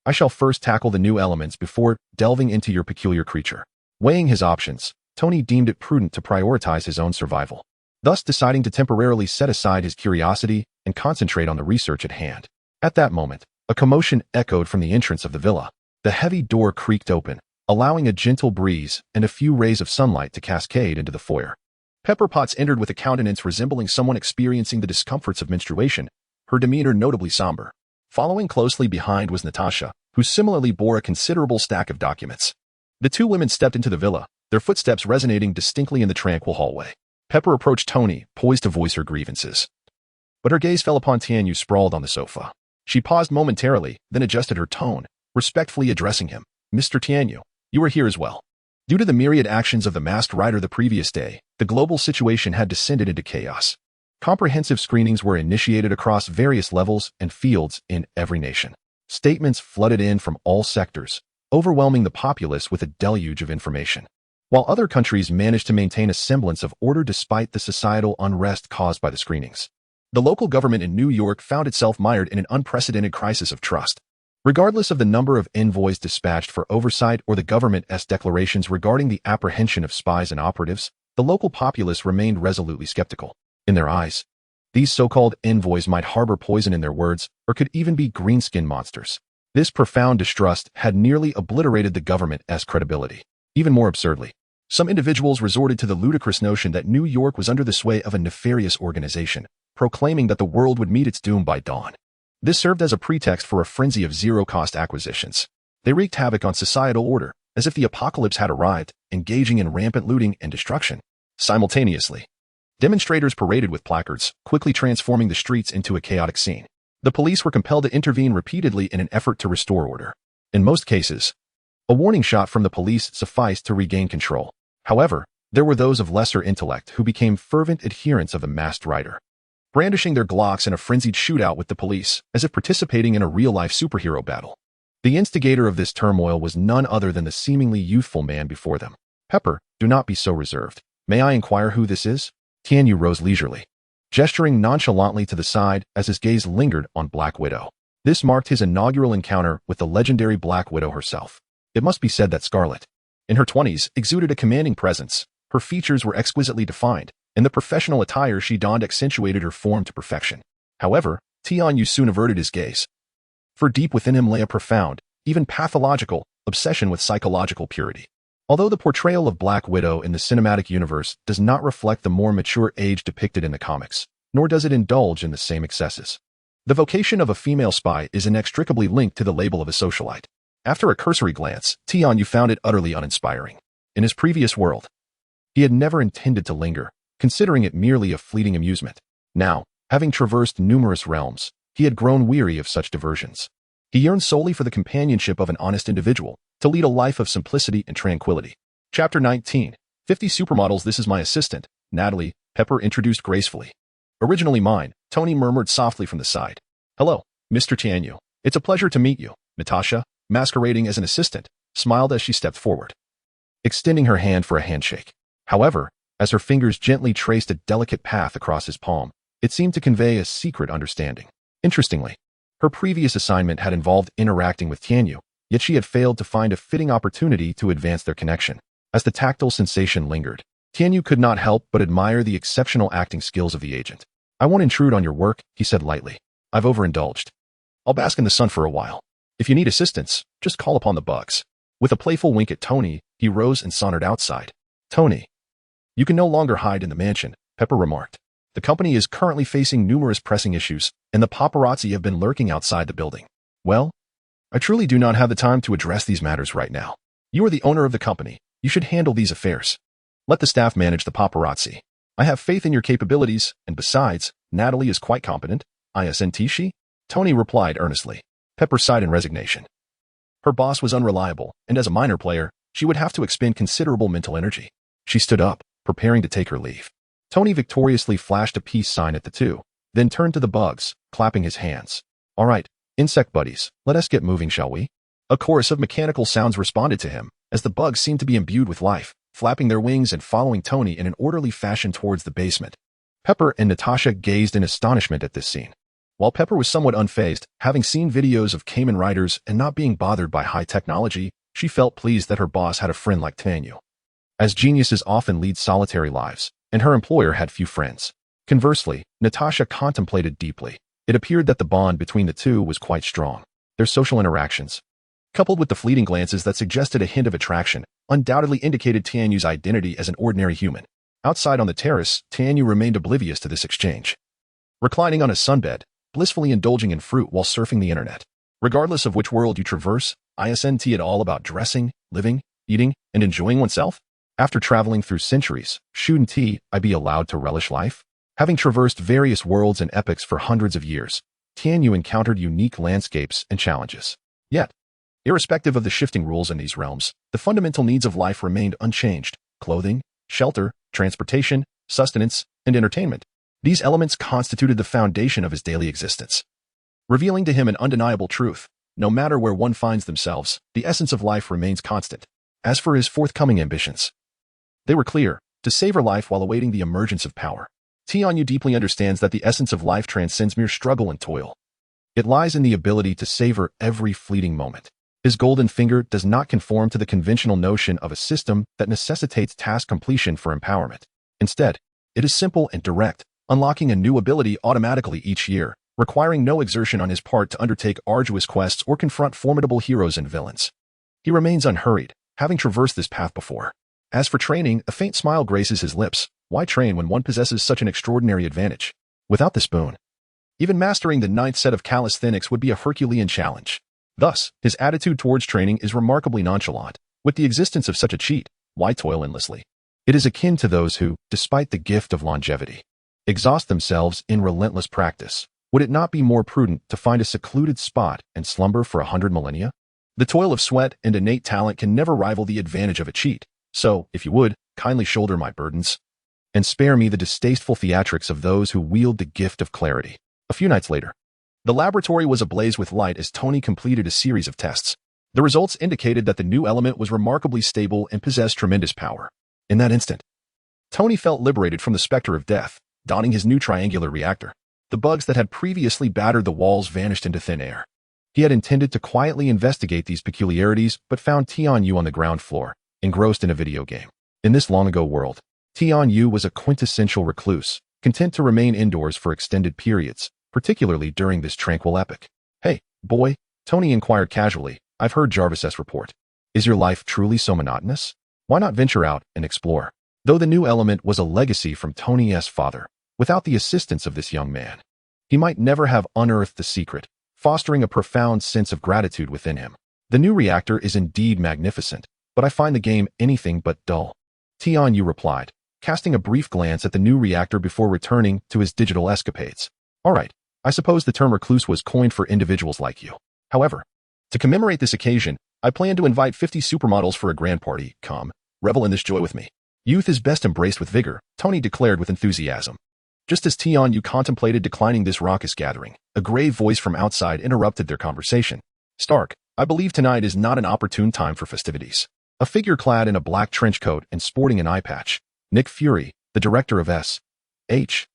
I shall first tackle the new elements before delving into your peculiar creature." Weighing his options, Tony deemed it prudent to prioritize his own survival, thus deciding to temporarily set aside his curiosity and concentrate on the research at hand. At that moment, a commotion echoed from the entrance of the villa. The heavy door creaked open, allowing a gentle breeze and a few rays of sunlight to cascade into the foyer. Pepper Potts entered with a countenance resembling someone experiencing the discomforts of menstruation, her demeanor notably somber. Following closely behind was Natasha, who similarly bore a considerable stack of documents. The two women stepped into the villa, their footsteps resonating distinctly in the tranquil hallway. Pepper approached Tony, poised to voice her grievances. But her gaze fell upon Tianyu sprawled on the sofa. She paused momentarily, then adjusted her tone, respectfully addressing him. Mr. Tianyu, you are here as well. Due to the myriad actions of the masked rider the previous day, the global situation had descended into chaos. Comprehensive screenings were initiated across various levels and fields in every nation. Statements flooded in from all sectors, overwhelming the populace with a deluge of information. While other countries managed to maintain a semblance of order despite the societal unrest caused by the screenings, the local government in New York found itself mired in an unprecedented crisis of trust. Regardless of the number of envoys dispatched for oversight or the government's declarations regarding the apprehension of spies and operatives, the local populace remained resolutely skeptical. In their eyes, these so-called envoys might harbor poison in their words or could even be green-skinned monsters. This profound distrust had nearly obliterated the government's credibility. Even more absurdly, some individuals resorted to the ludicrous notion that New York was under the sway of a nefarious organization, proclaiming that the world would meet its doom by dawn. This served as a pretext for a frenzy of zero-cost acquisitions. They wreaked havoc on societal order, as if the apocalypse had arrived, engaging in rampant looting and destruction. Simultaneously, demonstrators paraded with placards, quickly transforming the streets into a chaotic scene. The police were compelled to intervene repeatedly in an effort to restore order. In most cases, a warning shot from the police sufficed to regain control. However, there were those of lesser intellect who became fervent adherents of the masked rider, brandishing their Glocks in a frenzied shootout with the police, as if participating in a real-life superhero battle. The instigator of this turmoil was none other than the seemingly youthful man before them. Pepper, do not be so reserved. May I inquire who this is? Tianyu rose leisurely, gesturing nonchalantly to the side as his gaze lingered on Black Widow. This marked his inaugural encounter with the legendary Black Widow herself. It must be said that Scarlet, in her 20s, exuded a commanding presence. Her features were exquisitely defined, and the professional attire she donned accentuated her form to perfection. However, Tianyu soon averted his gaze, for deep within him lay a profound, even pathological, obsession with psychological purity. Although the portrayal of Black Widow in the cinematic universe does not reflect the more mature age depicted in the comics, nor does it indulge in the same excesses, the vocation of a female spy is inextricably linked to the label of a socialite. After a cursory glance, Tianyu found it utterly uninspiring. In his previous world, he had never intended to linger, considering it merely a fleeting amusement. Now, having traversed numerous realms, he had grown weary of such diversions. He yearned solely for the companionship of an honest individual, to lead a life of simplicity and tranquility. Chapter 19. 50 Supermodels. This is my assistant, Natalie, Pepper introduced gracefully. Originally mine, Tony murmured softly from the side. Hello, Mr. Tianyu. It's a pleasure to meet you. Natasha, masquerading as an assistant, smiled as she stepped forward, extending her hand for a handshake. However, as her fingers gently traced a delicate path across his palm, it seemed to convey a secret understanding. Interestingly, her previous assignment had involved interacting with Tianyu, yet she had failed to find a fitting opportunity to advance their connection. As the tactile sensation lingered, Tianyu could not help but admire the exceptional acting skills of the agent. I won't intrude on your work, he said lightly. I've overindulged. I'll bask in the sun for a while. If you need assistance, just call upon the bugs. With a playful wink at Tony, he rose and sauntered outside. Tony, you can no longer hide in the mansion, Pepper remarked. The company is currently facing numerous pressing issues, and the paparazzi have been lurking outside the building. Well, I truly do not have the time to address these matters right now. You are the owner of the company. You should handle these affairs. Let the staff manage the paparazzi. I have faith in your capabilities, and besides, Natalie is quite competent. Isn't she? Tony replied earnestly. Pepper sighed in resignation. Her boss was unreliable, and as a minor player, she would have to expend considerable mental energy. She stood up, preparing to take her leave. Tony victoriously flashed a peace sign at the two, then turned to the bugs, clapping his hands. All right, insect buddies, let us get moving, shall we? A chorus of mechanical sounds responded to him, as the bugs seemed to be imbued with life, flapping their wings and following Tony in an orderly fashion towards the basement. Pepper and Natasha gazed in astonishment at this scene. While Pepper was somewhat unfazed, having seen videos of Kamen Riders and not being bothered by high technology, she felt pleased that her boss had a friend like Tianyu. As geniuses often lead solitary lives, and her employer had few friends. Conversely, Natasha contemplated deeply. It appeared that the bond between the two was quite strong. Their social interactions, coupled with the fleeting glances that suggested a hint of attraction, undoubtedly indicated Tianyu's identity as an ordinary human. Outside on the terrace, Tianyu remained oblivious to this exchange, reclining on a sunbed, blissfully indulging in fruit while surfing the internet. Regardless of which world you traverse, isn't it all about dressing, living, eating, and enjoying oneself? After traveling through centuries, shouldn't I be allowed to relish life? Having traversed various worlds and epochs for hundreds of years, Tianyu encountered unique landscapes and challenges. Yet, irrespective of the shifting rules in these realms, the fundamental needs of life remained unchanged: clothing, shelter, transportation, sustenance, and entertainment. These elements constituted the foundation of his daily existence, revealing to him an undeniable truth: no matter where one finds themselves, the essence of life remains constant. As for his forthcoming ambitions, they were clear: to savor life while awaiting the emergence of power. Tianyu deeply understands that the essence of life transcends mere struggle and toil. It lies in the ability to savor every fleeting moment. His golden finger does not conform to the conventional notion of a system that necessitates task completion for empowerment. Instead, it is simple and direct, unlocking a new ability automatically each year, requiring no exertion on his part to undertake arduous quests or confront formidable heroes and villains. He remains unhurried, having traversed this path before. As for training, a faint smile graces his lips. Why train when one possesses such an extraordinary advantage? Without this boon, even mastering the 9th set of calisthenics would be a Herculean challenge. Thus, his attitude towards training is remarkably nonchalant. With the existence of such a cheat, why toil endlessly? It is akin to those who, despite the gift of longevity, exhaust themselves in relentless practice. Would it not be more prudent to find a secluded spot and slumber for 100 millennia? The toil of sweat and innate talent can never rival the advantage of a cheat. So, if you would, kindly shoulder my burdens, and spare me the distasteful theatrics of those who wield the gift of clarity. A few nights later, the laboratory was ablaze with light as Tony completed a series of tests. The results indicated that the new element was remarkably stable and possessed tremendous power. In that instant, Tony felt liberated from the specter of death, donning his new triangular reactor. The bugs that had previously battered the walls vanished into thin air. He had intended to quietly investigate these peculiarities, but found Tianyu on the ground floor, engrossed in a video game. In this long-ago world, Tianyu was a quintessential recluse, content to remain indoors for extended periods, particularly during this tranquil epoch. "Hey, boy," Tony inquired casually, "I've heard Jarvis's report. Is your life truly so monotonous? Why not venture out and explore?" Though the new element was a legacy from Tony's father, without the assistance of this young man, he might never have unearthed the secret, fostering a profound sense of gratitude within him. The new reactor is indeed magnificent, but I find the game anything but dull, Tianyu replied, casting a brief glance at the new reactor before returning to his digital escapades. "All right, I suppose the term recluse was coined for individuals like you. However, to commemorate this occasion, I plan to invite 50 supermodels for a grand party. Come, revel in this joy with me." "Youth is best embraced with vigor," Tony declared with enthusiasm. Just as Tianyu contemplated declining this raucous gathering, a grave voice from outside interrupted their conversation. "Stark, I believe tonight is not an opportune time for festivities." A figure clad in a black trench coat and sporting an eye patch, Nick Fury, the director of S.H.I.E.L.D.,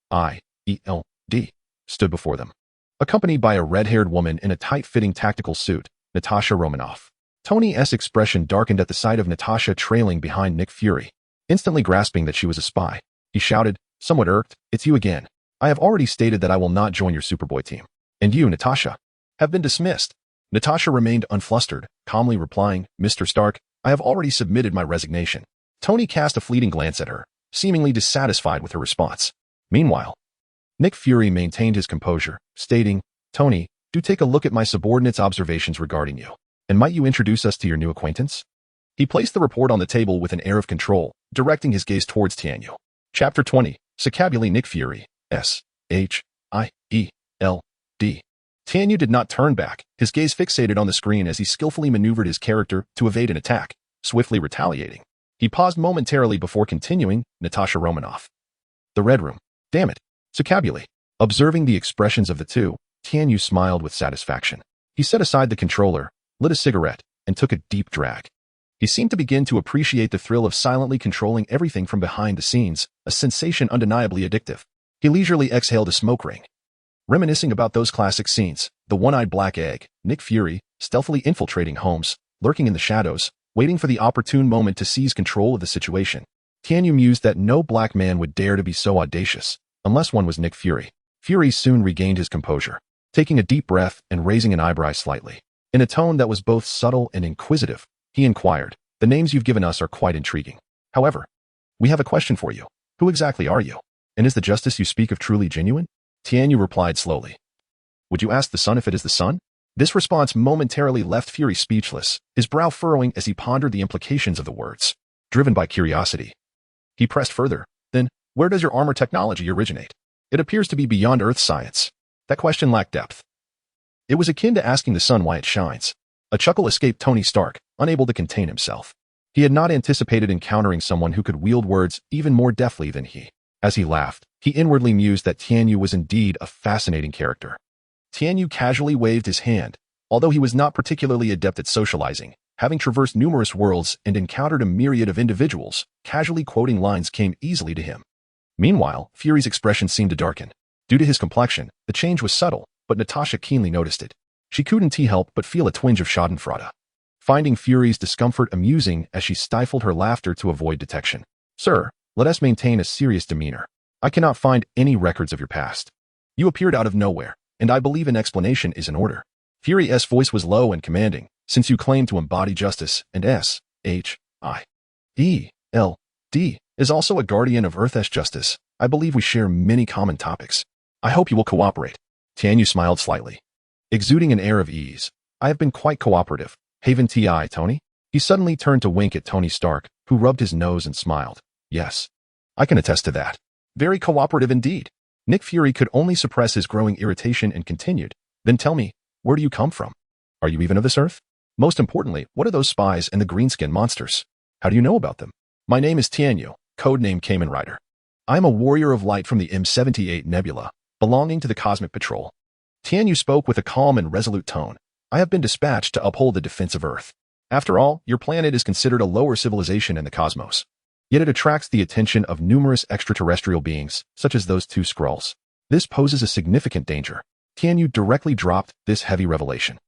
stood before them, accompanied by a red-haired woman in a tight-fitting tactical suit, Natasha Romanoff. Tony's expression darkened at the sight of Natasha trailing behind Nick Fury. Instantly grasping that she was a spy, he shouted, somewhat irked, "It's you again. I have already stated that I will not join your Superboy team. And you, Natasha, have been dismissed." Natasha remained unflustered, calmly replying, "Mr. Stark, I have already submitted my resignation." Tony cast a fleeting glance at her, seemingly dissatisfied with her response. Meanwhile, Nick Fury maintained his composure, stating, "Tony, do take a look at my subordinate's observations regarding you, and might you introduce us to your new acquaintance?" He placed the report on the table with an air of control, directing his gaze towards Tianyu. Chapter 20, Vocabulary. Nick Fury, S.H.I.E.L.D. Tianyu did not turn back, his gaze fixated on the screen as he skillfully maneuvered his character to evade an attack, swiftly retaliating. He paused momentarily before continuing, "Natasha Romanoff. The Red Room. Damn it. Vocabulary." Observing the expressions of the two, Tianyu smiled with satisfaction. He set aside the controller, lit a cigarette, and took a deep drag. He seemed to begin to appreciate the thrill of silently controlling everything from behind the scenes, a sensation undeniably addictive. He leisurely exhaled a smoke ring, reminiscing about those classic scenes, the one-eyed black egg, Nick Fury, stealthily infiltrating homes, lurking in the shadows, waiting for the opportune moment to seize control of the situation. Tianyu mused that no black man would dare to be so audacious, unless one was Nick Fury. Fury soon regained his composure, taking a deep breath and raising an eyebrow slightly. In a tone that was both subtle and inquisitive, he inquired, "The names you've given us are quite intriguing. However, we have a question for you. Who exactly are you? And is the justice you speak of truly genuine?" Tianyu replied slowly. "Would you ask the sun if it is the sun?" This response momentarily left Fury speechless, his brow furrowing as he pondered the implications of the words. Driven by curiosity, he pressed further. Then, where does your armor technology originate? It appears to be beyond Earth science. That question lacked depth. It was akin to asking the sun why it shines. A chuckle escaped Tony Stark, unable to contain himself. He had not anticipated encountering someone who could wield words even more deftly than he. As he laughed, he inwardly mused that Tianyu was indeed a fascinating character. Tianyu casually waved his hand. Although he was not particularly adept at socializing, having traversed numerous worlds and encountered a myriad of individuals, casually quoting lines came easily to him. Meanwhile, Fury's expression seemed to darken. Due to his complexion, the change was subtle, but Natasha keenly noticed it. She couldn't help but feel a twinge of schadenfreude, finding Fury's discomfort amusing as she stifled her laughter to avoid detection. Sir, let us maintain a serious demeanor. I cannot find any records of your past. You appeared out of nowhere, and I believe an explanation is in order. Fury's voice was low and commanding, since you claim to embody justice, and S-H-I-E-L-D is also a guardian of Earth's justice. I believe we share many common topics. I hope you will cooperate. Tianyu smiled slightly, exuding an air of ease. I have been quite cooperative. Haven Ti, Tony? He suddenly turned to wink at Tony Stark, who rubbed his nose and smiled. Yes, I can attest to that. Very cooperative indeed. Nick Fury could only suppress his growing irritation and continued. Then tell me, where do you come from? Are you even of this Earth? Most importantly, what are those spies and the greenskin monsters? How do you know about them? My name is Tianyu, codename Kamen Rider. I am a warrior of light from the M78 Nebula, belonging to the Cosmic Patrol. Tianyu spoke with a calm and resolute tone. I have been dispatched to uphold the defense of Earth. After all, your planet is considered a lower civilization in the cosmos. Yet it attracts the attention of numerous extraterrestrial beings, such as those two Skrulls. This poses a significant danger. Tianyu directly dropped this heavy revelation.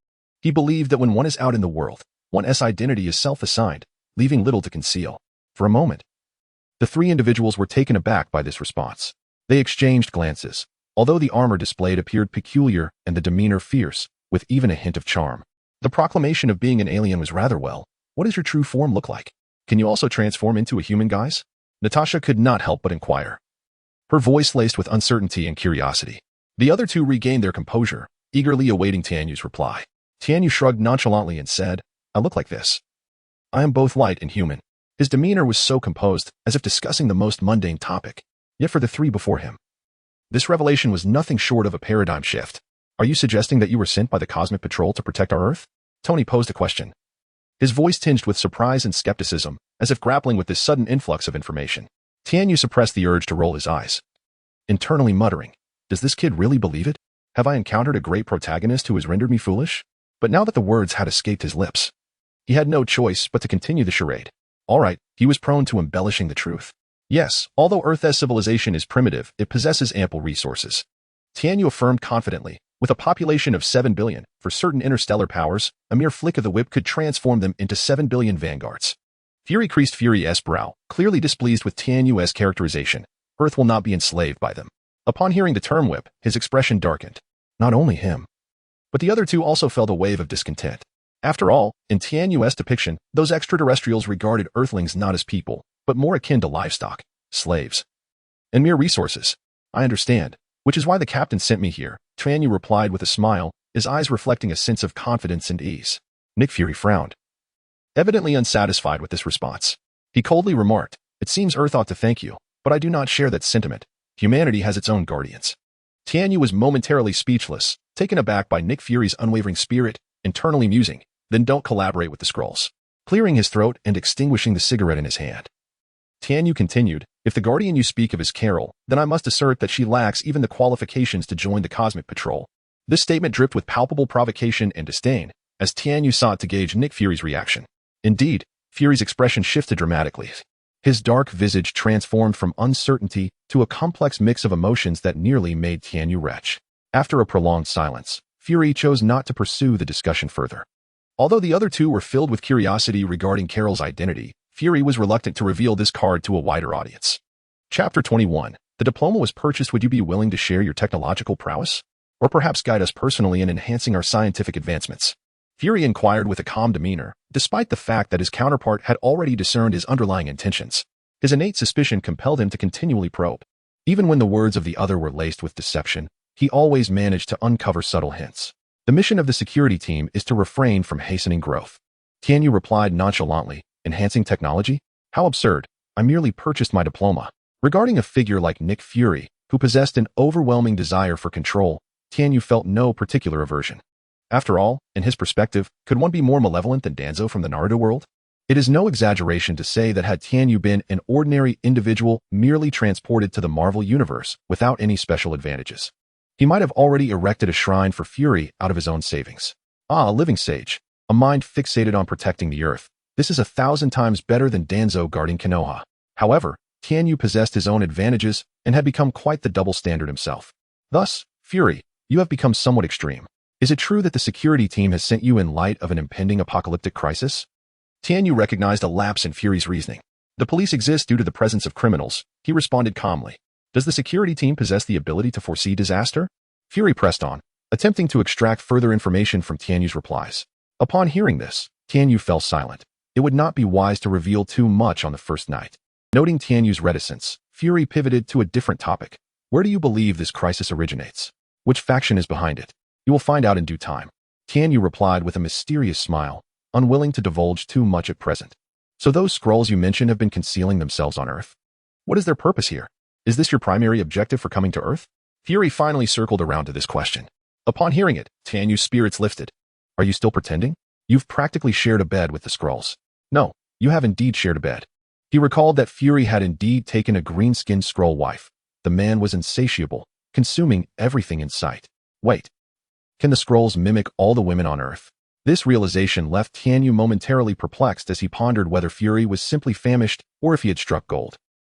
He believed that when one is out in the world, one's identity is self-assigned, leaving little to conceal. For a moment, the three individuals were taken aback by this response. They exchanged glances. Although the armor displayed appeared peculiar and the demeanor fierce, with even a hint of charm, the proclamation of being an alien was rather well. What does your true form look like? Can you also transform into a human, guys? Natasha could not help but inquire, her voice laced with uncertainty and curiosity. The other two regained their composure, eagerly awaiting Tianyu's reply. Tianyu shrugged nonchalantly and said, I look like this. I am both light and human. His demeanor was so composed, as if discussing the most mundane topic. Yet for the three before him, this revelation was nothing short of a paradigm shift. Are you suggesting that you were sent by the Cosmic Patrol to protect our Earth? Tony posed a question, his voice tinged with surprise and skepticism, as if grappling with this sudden influx of information. Tianyu suppressed the urge to roll his eyes, internally muttering, does this kid really believe it? Have I encountered a great protagonist who has rendered me foolish? But now that the words had escaped his lips, he had no choice but to continue the charade. All right, he was prone to embellishing the truth. Yes, although Earth's civilization is primitive, it possesses ample resources. Tianyu affirmed confidently, with a population of 7 billion, for certain interstellar powers, a mere flick of the whip could transform them into 7 billion vanguards. Fury creased Fury's brow, clearly displeased with Tianyu's characterization. Earth will not be enslaved by them. Upon hearing the term whip, his expression darkened. Not only him, but the other two also felt a wave of discontent. After all, in Tianyu's depiction, those extraterrestrials regarded Earthlings not as people, but more akin to livestock, slaves, and mere resources. I understand, which is why the captain sent me here, Tianyu replied with a smile, his eyes reflecting a sense of confidence and ease. Nick Fury frowned, evidently unsatisfied with this response. He coldly remarked, it seems Earth ought to thank you, but I do not share that sentiment. Humanity has its own guardians. Tianyu was momentarily speechless, taken aback by Nick Fury's unwavering spirit, internally musing, then don't collaborate with the Skrulls. Clearing his throat and extinguishing the cigarette in his hand, Tianyu continued, if the guardian you speak of is Carol, then I must assert that she lacks even the qualifications to join the Cosmic Patrol. This statement dripped with palpable provocation and disdain, as Tianyu sought to gauge Nick Fury's reaction. Indeed, Fury's expression shifted dramatically. His dark visage transformed from uncertainty to a complex mix of emotions that nearly made Tianyu retch. After a prolonged silence, Fury chose not to pursue the discussion further. Although the other two were filled with curiosity regarding Carol's identity, Fury was reluctant to reveal this card to a wider audience. Chapter 21. The diploma was purchased. Would you be willing to share your technological prowess? Or perhaps guide us personally in enhancing our scientific advancements? Fury inquired with a calm demeanor, despite the fact that his counterpart had already discerned his underlying intentions. His innate suspicion compelled him to continually probe. Even when the words of the other were laced with deception, he always managed to uncover subtle hints. The mission of the security team is to refrain from hastening growth. Tianyu replied nonchalantly, enhancing technology? How absurd. I merely purchased my diploma. Regarding a figure like Nick Fury, who possessed an overwhelming desire for control, Tianyu felt no particular aversion. After all, in his perspective, could one be more malevolent than Danzo from the Naruto world? It is no exaggeration to say that had Tianyu been an ordinary individual merely transported to the Marvel Universe without any special advantages, he might have already erected a shrine for Fury out of his own savings. Ah, a living sage. A mind fixated on protecting the Earth. This is 1,000 times better than Danzo guarding Konoha. However, Tianyu possessed his own advantages and had become quite the double standard himself. Thus, Fury, you have become somewhat extreme. Is it true that the security team has sent you in light of an impending apocalyptic crisis? Tianyu recognized a lapse in Fury's reasoning. The police exist due to the presence of criminals, he responded calmly. Does the security team possess the ability to foresee disaster? Fury pressed on, attempting to extract further information from Tianyu's replies. Upon hearing this, Tianyu fell silent. It would not be wise to reveal too much on the first night. Noting Tianyu's reticence, Fury pivoted to a different topic. Where do you believe this crisis originates? Which faction is behind it? You will find out in due time. Tianyu replied with a mysterious smile, unwilling to divulge too much at present. So those scrolls you mentioned have been concealing themselves on Earth? What is their purpose here? Is this your primary objective for coming to Earth? Fury finally circled around to this question. Upon hearing it, Tianyu's spirits lifted. Are you still pretending? You've practically shared a bed with the scrolls. No, you have indeed shared a bed. He recalled that Fury had indeed taken a green-skinned scroll wife. The man was insatiable, consuming everything in sight. Wait. Can the scrolls mimic all the women on Earth? This realization left Tianyu momentarily perplexed as he pondered whether Fury was simply famished or if he had struck gold.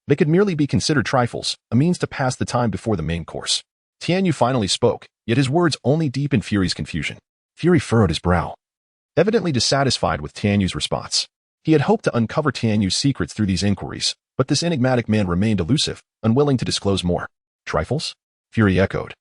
They could merely be considered trifles, a means to pass the time before the main course. Tianyu finally spoke, yet his words only deepened Fury's confusion. Fury furrowed his brow, evidently dissatisfied with Tianyu's response. He had hoped to uncover Tianyu's secrets through these inquiries, but this enigmatic man remained elusive, unwilling to disclose more. Trifles? Fury echoed,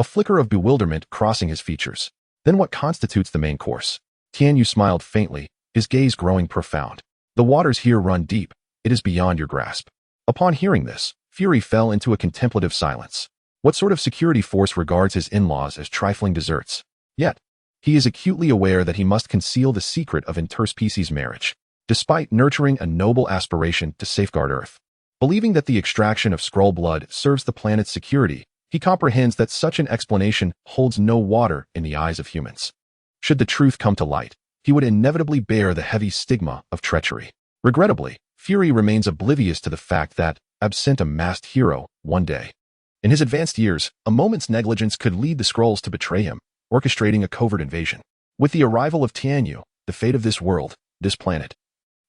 a flicker of bewilderment crossing his features. Then what constitutes the main course? Tianyu smiled faintly, his gaze growing profound. The waters here run deep. It is beyond your grasp. Upon hearing this, Fury fell into a contemplative silence. What sort of security force regards his in-laws as trifling desserts? Yet, he is acutely aware that he must conceal the secret of interspecies marriage, despite nurturing a noble aspiration to safeguard Earth. Believing that the extraction of scroll blood serves the planet's security, he comprehends that such an explanation holds no water in the eyes of humans. Should the truth come to light, he would inevitably bear the heavy stigma of treachery. Regrettably, Fury remains oblivious to the fact that, absent a masked hero, one day, in his advanced years, a moment's negligence could lead the scrolls to betray him, orchestrating a covert invasion. With the arrival of Tianyu, the fate of this world, this planet,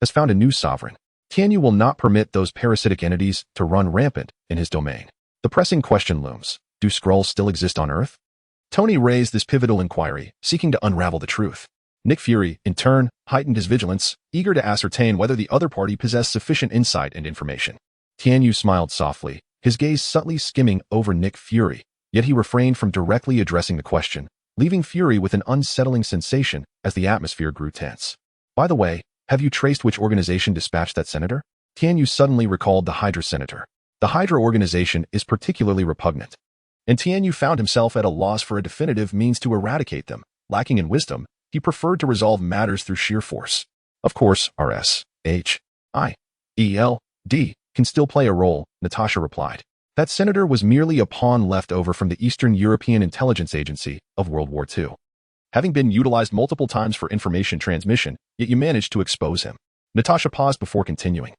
has found a new sovereign. Tianyu will not permit those parasitic entities to run rampant in his domain. The pressing question looms. Do scrolls still exist on Earth? Tony raised this pivotal inquiry, seeking to unravel the truth. Nick Fury, in turn, heightened his vigilance, eager to ascertain whether the other party possessed sufficient insight and information. Tianyu smiled softly, his gaze subtly skimming over Nick Fury, yet he refrained from directly addressing the question, leaving Fury with an unsettling sensation as the atmosphere grew tense. By the way, have you traced which organization dispatched that senator? Tianyu suddenly recalled the Hydra senator. The Hydra organization is particularly repugnant, and Tianyu found himself at a loss for a definitive means to eradicate them. Lacking in wisdom, he preferred to resolve matters through sheer force. Of course, RSHIELD can still play a role, Natasha replied. That senator was merely a pawn left over from the Eastern European Intelligence Agency of World War II. Having been utilized multiple times for information transmission, yet you managed to expose him. Natasha paused before continuing.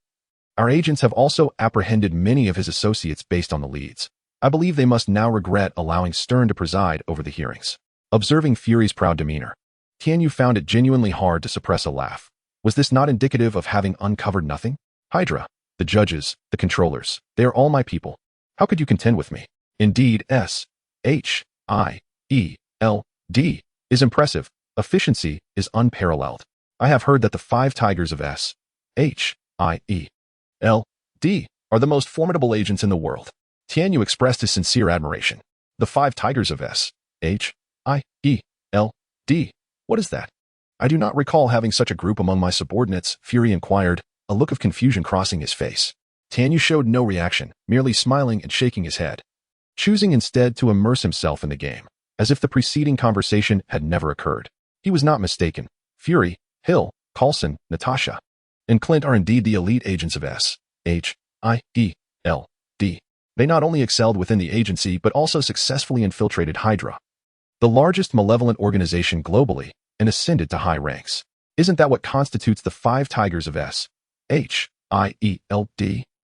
Our agents have also apprehended many of his associates based on the leads. I believe they must now regret allowing Stern to preside over the hearings. Observing Fury's proud demeanor, Tianyu found it genuinely hard to suppress a laugh. Was this not indicative of having uncovered nothing? Hydra, the judges, the controllers, they are all my people. How could you contend with me? Indeed, SHIELD is impressive. Efficiency is unparalleled. I have heard that the 5 tigers of SHIELD are the most formidable agents in the world. Tianyu expressed his sincere admiration. The 5 tigers of SHIELD? What is that? I do not recall having such a group among my subordinates, Fury inquired, a look of confusion crossing his face. Tianyu showed no reaction, merely smiling and shaking his head, choosing instead to immerse himself in the game. as if the preceding conversation had never occurred. He was not mistaken. Fury, Hill, Coulson, Natasha, and Clint are indeed the elite agents of S.H.I.E.L.D. They not only excelled within the agency but also successfully infiltrated Hydra, the largest malevolent organization globally, and ascended to high ranks. Isn't that what constitutes the five tigers of S.H.I.E.L.D.?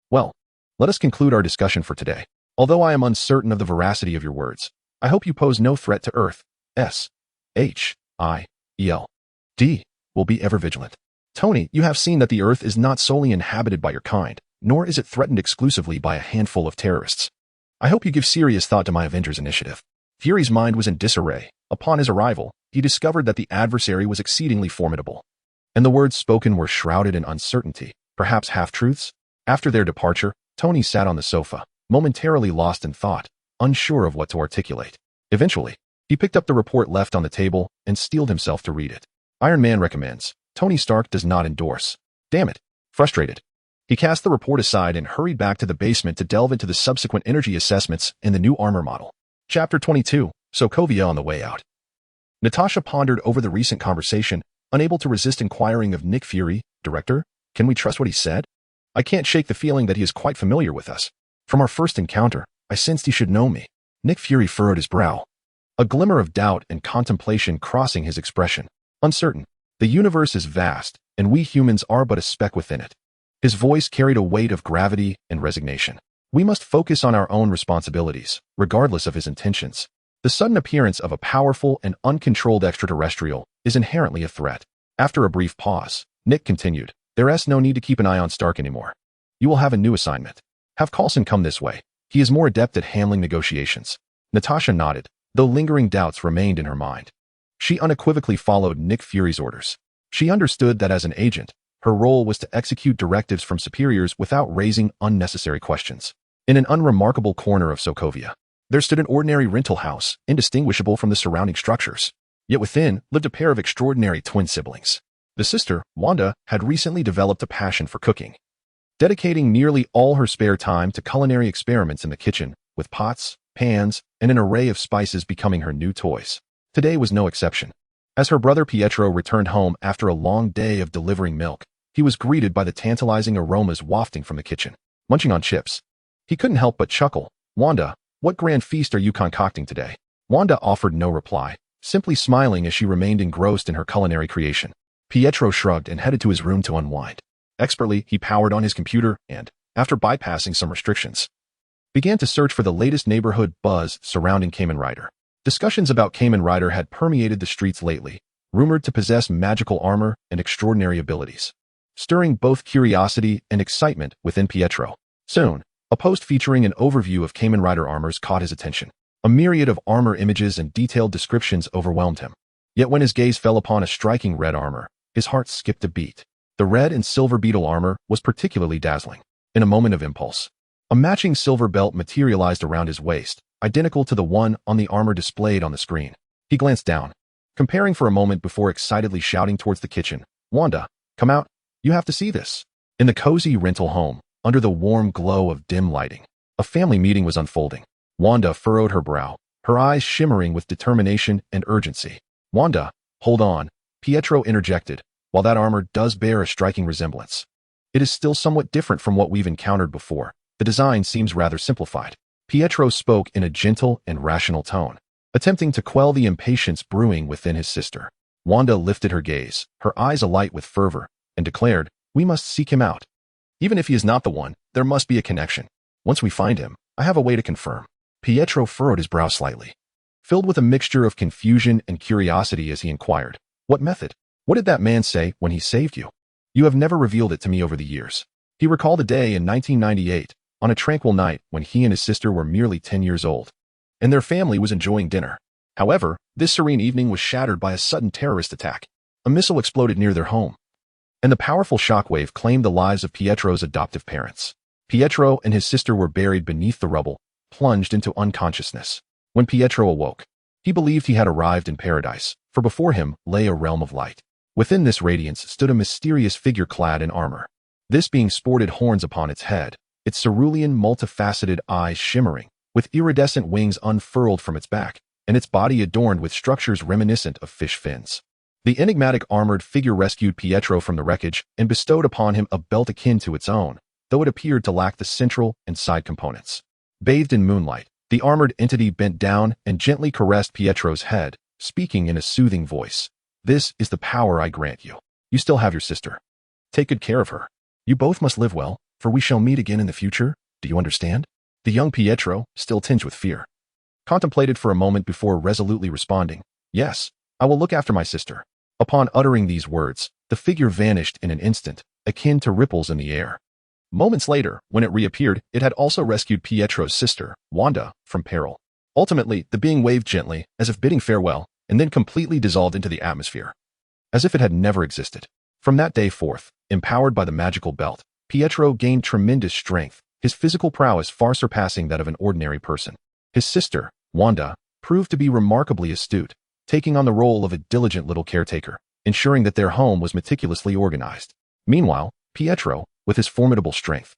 Well, let us conclude our discussion for today. Although I am uncertain of the veracity of your words, I hope you pose no threat to Earth. S.H.I.E.L.D. will be ever vigilant. Tony, you have seen that the Earth is not solely inhabited by your kind, nor is it threatened exclusively by a handful of terrorists. I hope you give serious thought to my Avengers initiative. Fury's mind was in disarray. Upon his arrival, he discovered that the adversary was exceedingly formidable, and the words spoken were shrouded in uncertainty, perhaps half-truths. After their departure, Tony sat on the sofa, momentarily lost in thought, unsure of what to articulate. Eventually, he picked up the report left on the table and steeled himself to read it. Iron Man recommends. Tony Stark does not endorse. Damn it. Frustrated, he cast the report aside and hurried back to the basement to delve into the subsequent energy assessments in the new armor model. Chapter 22, Sokovia on the way out. Natasha pondered over the recent conversation, unable to resist inquiring of Nick Fury, Director, can we trust what he said? I can't shake the feeling that he is quite familiar with us. From our first encounter, I sensed he should know me. Nick Fury furrowed his brow, a glimmer of doubt and contemplation crossing his expression. Uncertain. The universe is vast, and we humans are but a speck within it. His voice carried a weight of gravity and resignation. We must focus on our own responsibilities, regardless of his intentions. The sudden appearance of a powerful and uncontrolled extraterrestrial is inherently a threat. After a brief pause, Nick continued, There's no need to keep an eye on Stark anymore. You will have a new assignment. Have Coulson come this way. He is more adept at handling negotiations. Natasha nodded, though lingering doubts remained in her mind. She unequivocally followed Nick Fury's orders. She understood that as an agent, her role was to execute directives from superiors without raising unnecessary questions. In an unremarkable corner of Sokovia, there stood an ordinary rental house, indistinguishable from the surrounding structures. Yet within lived a pair of extraordinary twin siblings. The sister, Wanda, had recently developed a passion for cooking, dedicating nearly all her spare time to culinary experiments in the kitchen, with pots, pans, and an array of spices becoming her new toys. Today was no exception. As her brother Pietro returned home after a long day of delivering milk, he was greeted by the tantalizing aromas wafting from the kitchen. Munching on chips, he couldn't help but chuckle. Wanda, what grand feast are you concocting today? Wanda offered no reply, simply smiling as she remained engrossed in her culinary creation. Pietro shrugged and headed to his room to unwind. Expertly, he powered on his computer and, after bypassing some restrictions, began to search for the latest neighborhood buzz surrounding Kamen Rider. Discussions about Kamen Rider had permeated the streets lately, rumored to possess magical armor and extraordinary abilities, stirring both curiosity and excitement within Pietro. Soon, a post featuring an overview of Kamen Rider armors caught his attention. A myriad of armor images and detailed descriptions overwhelmed him. Yet when his gaze fell upon a striking red armor, his heart skipped a beat. The red and silver beetle armor was particularly dazzling. In a moment of impulse, a matching silver belt materialized around his waist, identical to the one on the armor displayed on the screen. He glanced down, comparing for a moment before excitedly shouting towards the kitchen, Wanda, come out, you have to see this. In the cozy rental home, under the warm glow of dim lighting, a family meeting was unfolding. Wanda furrowed her brow, her eyes shimmering with determination and urgency. Wanda, hold on, Pietro interjected, while that armor does bear a striking resemblance, it is still somewhat different from what we've encountered before. The design seems rather simplified. Pietro spoke in a gentle and rational tone, attempting to quell the impatience brewing within his sister. Wanda lifted her gaze, her eyes alight with fervor, and declared, we must seek him out. Even if he is not the one, there must be a connection. Once we find him, I have a way to confirm. Pietro furrowed his brow slightly, filled with a mixture of confusion and curiosity as he inquired, what method? What did that man say when he saved you? You have never revealed it to me over the years. He recalled a day in 1998, on a tranquil night when he and his sister were merely 10 years old, and their family was enjoying dinner. However, this serene evening was shattered by a sudden terrorist attack. A missile exploded near their home, and the powerful shockwave claimed the lives of Pietro's adoptive parents. Pietro and his sister were buried beneath the rubble, plunged into unconsciousness. When Pietro awoke, he believed he had arrived in paradise, for before him lay a realm of light. Within this radiance stood a mysterious figure clad in armor. This being sported horns upon its head, its cerulean, multifaceted eyes shimmering, with iridescent wings unfurled from its back, and its body adorned with structures reminiscent of fish fins. The enigmatic armored figure rescued Pietro from the wreckage and bestowed upon him a belt akin to its own, though it appeared to lack the central and side components. Bathed in moonlight, the armored entity bent down and gently caressed Pietro's head, speaking in a soothing voice. "This is the power I grant you. You still have your sister. Take good care of her. You both must live well, for we shall meet again in the future. Do you understand?" The young Pietro, still tinged with fear, contemplated for a moment before resolutely responding, "Yes, I will look after my sister." Upon uttering these words, the figure vanished in an instant, akin to ripples in the air. Moments later, when it reappeared, it had also rescued Pietro's sister, Wanda, from peril. Ultimately, the being waved gently, as if bidding farewell, and then completely dissolved into the atmosphere, as if it had never existed. From that day forth, empowered by the magical belt, Pietro gained tremendous strength, his physical prowess far surpassing that of an ordinary person. His sister, Wanda, proved to be remarkably astute, taking on the role of a diligent little caretaker, ensuring that their home was meticulously organized. Meanwhile, Pietro, with his formidable strength,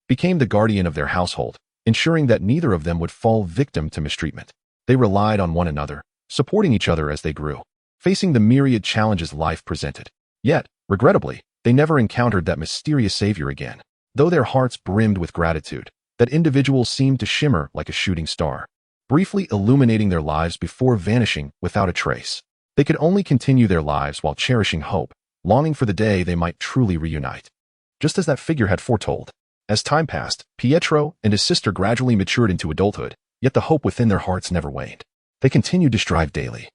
became the guardian of their household, ensuring that neither of them would fall victim to mistreatment. They relied on one another, supporting each other as they grew, facing the myriad challenges life presented. Yet, regrettably, they never encountered that mysterious savior again. Though their hearts brimmed with gratitude, that individual seemed to shimmer like a shooting star, briefly illuminating their lives before vanishing without a trace. They could only continue their lives while cherishing hope, longing for the day they might truly reunite, just as that figure had foretold. As time passed, Pietro and his sister gradually matured into adulthood, yet the hope within their hearts never waned. They continued to strive daily,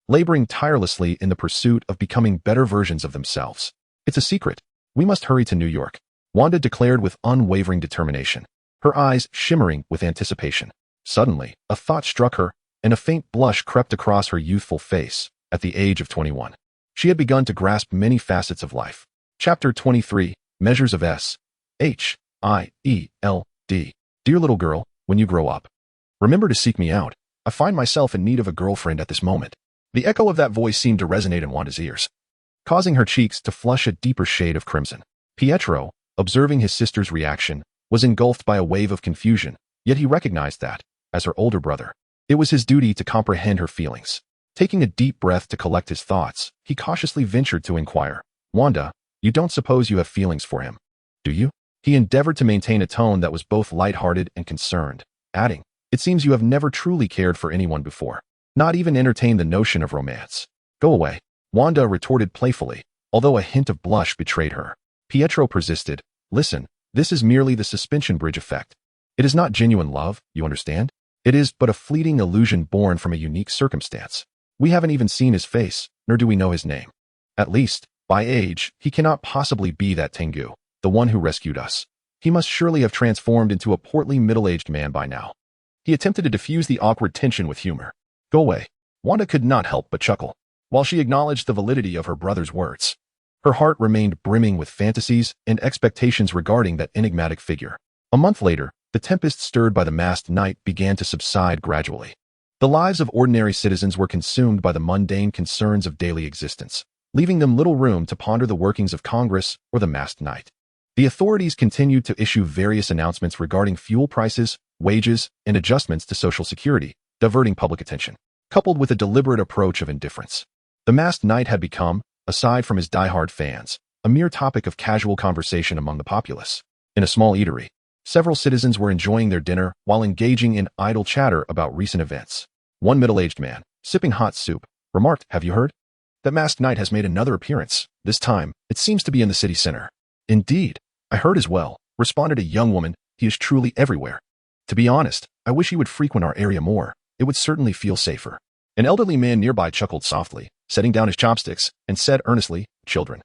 laboring tirelessly in the pursuit of becoming better versions of themselves. "It's a secret. We must hurry to New York," Wanda declared with unwavering determination, her eyes shimmering with anticipation. Suddenly, a thought struck her, and a faint blush crept across her youthful face. At the age of 21, she had begun to grasp many facets of life. Chapter 23, Measures of S.H.I.E.L.D. Dear little girl, when you grow up, remember to seek me out. I find myself in need of a girlfriend at this moment. The echo of that voice seemed to resonate in Wanda's ears, causing her cheeks to flush a deeper shade of crimson. Pietro, observing his sister's reaction, was engulfed by a wave of confusion, yet he recognized that, as her older brother, it was his duty to comprehend her feelings. Taking a deep breath to collect his thoughts, he cautiously ventured to inquire, "Wanda, you don't suppose you have feelings for him, do you?" He endeavored to maintain a tone that was both lighthearted and concerned, adding, "It seems you have never truly cared for anyone before, not even entertained the notion of romance." "Go away," Wanda retorted playfully, although a hint of blush betrayed her. Pietro persisted, "Listen, this is merely the suspension bridge effect. It is not genuine love, you understand? It is but a fleeting illusion born from a unique circumstance. We haven't even seen his face, nor do we know his name. At least, by age, he cannot possibly be that Tengu, the one who rescued us. He must surely have transformed into a portly middle-aged man by now." He attempted to diffuse the awkward tension with humor. "Go away." Wanda could not help but chuckle, while she acknowledged the validity of her brother's words. Her heart remained brimming with fantasies and expectations regarding that enigmatic figure. A month later, the tempest stirred by the masked knight began to subside gradually. The lives of ordinary citizens were consumed by the mundane concerns of daily existence, leaving them little room to ponder the workings of Congress or the masked knight. The authorities continued to issue various announcements regarding fuel prices, wages, and adjustments to Social Security, diverting public attention, coupled with a deliberate approach of indifference. The masked knight had become, aside from his diehard fans, a mere topic of casual conversation among the populace. In a small eatery, several citizens were enjoying their dinner while engaging in idle chatter about recent events. One middle-aged man, sipping hot soup, remarked, "Have you heard? That masked knight has made another appearance. This time, it seems to be in the city center." "Indeed, I heard as well," responded a young woman. "He is truly everywhere. To be honest, I wish he would frequent our area more. It would certainly feel safer." An elderly man nearby chuckled softly, setting down his chopsticks, and said earnestly, "Children,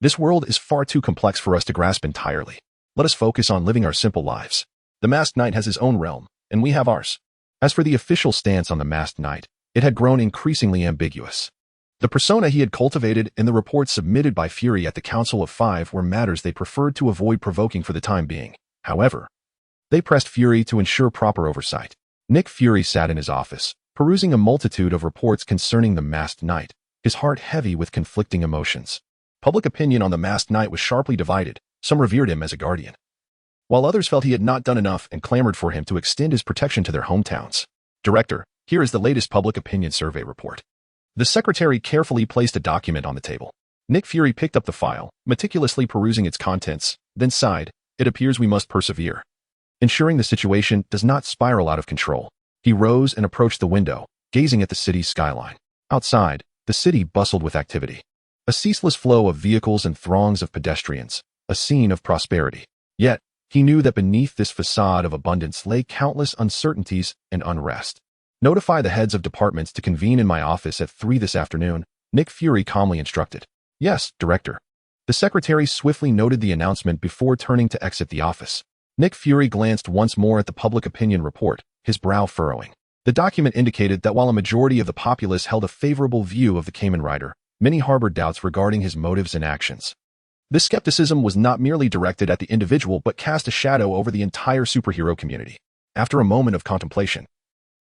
this world is far too complex for us to grasp entirely. Let us focus on living our simple lives. The masked knight has his own realm, and we have ours." As for the official stance on the masked knight, it had grown increasingly ambiguous. The persona he had cultivated and the reports submitted by Fury at the Council of Five were matters they preferred to avoid provoking for the time being. However, they pressed Fury to ensure proper oversight. Nick Fury sat in his office, perusing a multitude of reports concerning the masked knight, his heart heavy with conflicting emotions. Public opinion on the masked knight was sharply divided. Some revered him as a guardian, while others felt he had not done enough and clamored for him to extend his protection to their hometowns. "Director, Here is the latest public opinion survey report. The secretary carefully placed a document on the table. Nick Fury picked up the file, meticulously perusing its contents, then sighed. It appears we must persevere. Ensuring the situation does not spiral out of control, he rose and approached the window, gazing at the city's skyline. Outside, the city bustled with activity. A ceaseless flow of vehicles and throngs of pedestrians, a scene of prosperity. Yet, he knew that beneath this facade of abundance lay countless uncertainties and unrest. Notify the heads of departments to convene in my office at 3 this afternoon, Nick Fury calmly instructed. Yes, Director. The secretary swiftly noted the announcement before turning to exit the office. Nick Fury glanced once more at the public opinion report, his brow furrowing. The document indicated that while a majority of the populace held a favorable view of the Kamen Rider, many harbored doubts regarding his motives and actions. This skepticism was not merely directed at the individual but cast a shadow over the entire superhero community. After a moment of contemplation,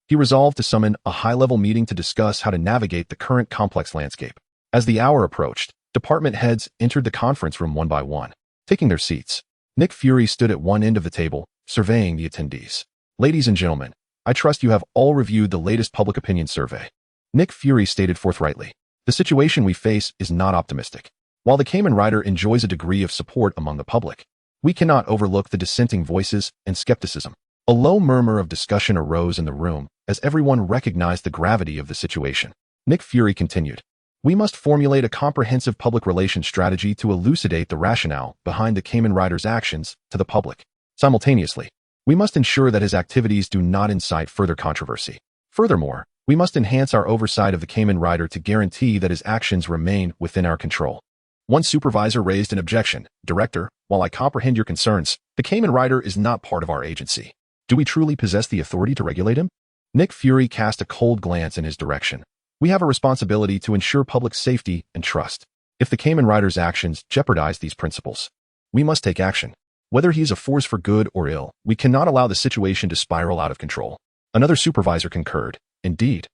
he resolved to summon a high-level meeting to discuss how to navigate the current complex landscape. As the hour approached, department heads entered the conference room one by one. Taking their seats, Nick Fury stood at one end of the table, surveying the attendees. Ladies and gentlemen, I trust you have all reviewed the latest public opinion survey. Nick Fury stated forthrightly. The situation we face is not optimistic. While the Kamen Rider enjoys a degree of support among the public, we cannot overlook the dissenting voices and skepticism. A low murmur of discussion arose in the room as everyone recognized the gravity of the situation. Nick Fury continued. We must formulate a comprehensive public relations strategy to elucidate the rationale behind the Kamen Rider's actions to the public. Simultaneously, we must ensure that his activities do not incite further controversy. Furthermore, we must enhance our oversight of the Kamen Rider to guarantee that his actions remain within our control. One supervisor raised an objection. Director, while I comprehend your concerns, the Kamen Rider is not part of our agency. Do we truly possess the authority to regulate him? Nick Fury cast a cold glance in his direction. We have a responsibility to ensure public safety and trust. If the Kamen Rider's actions jeopardize these principles, we must take action. Whether he is a force for good or ill, we cannot allow the situation to spiral out of control. Another supervisor concurred. Indeed,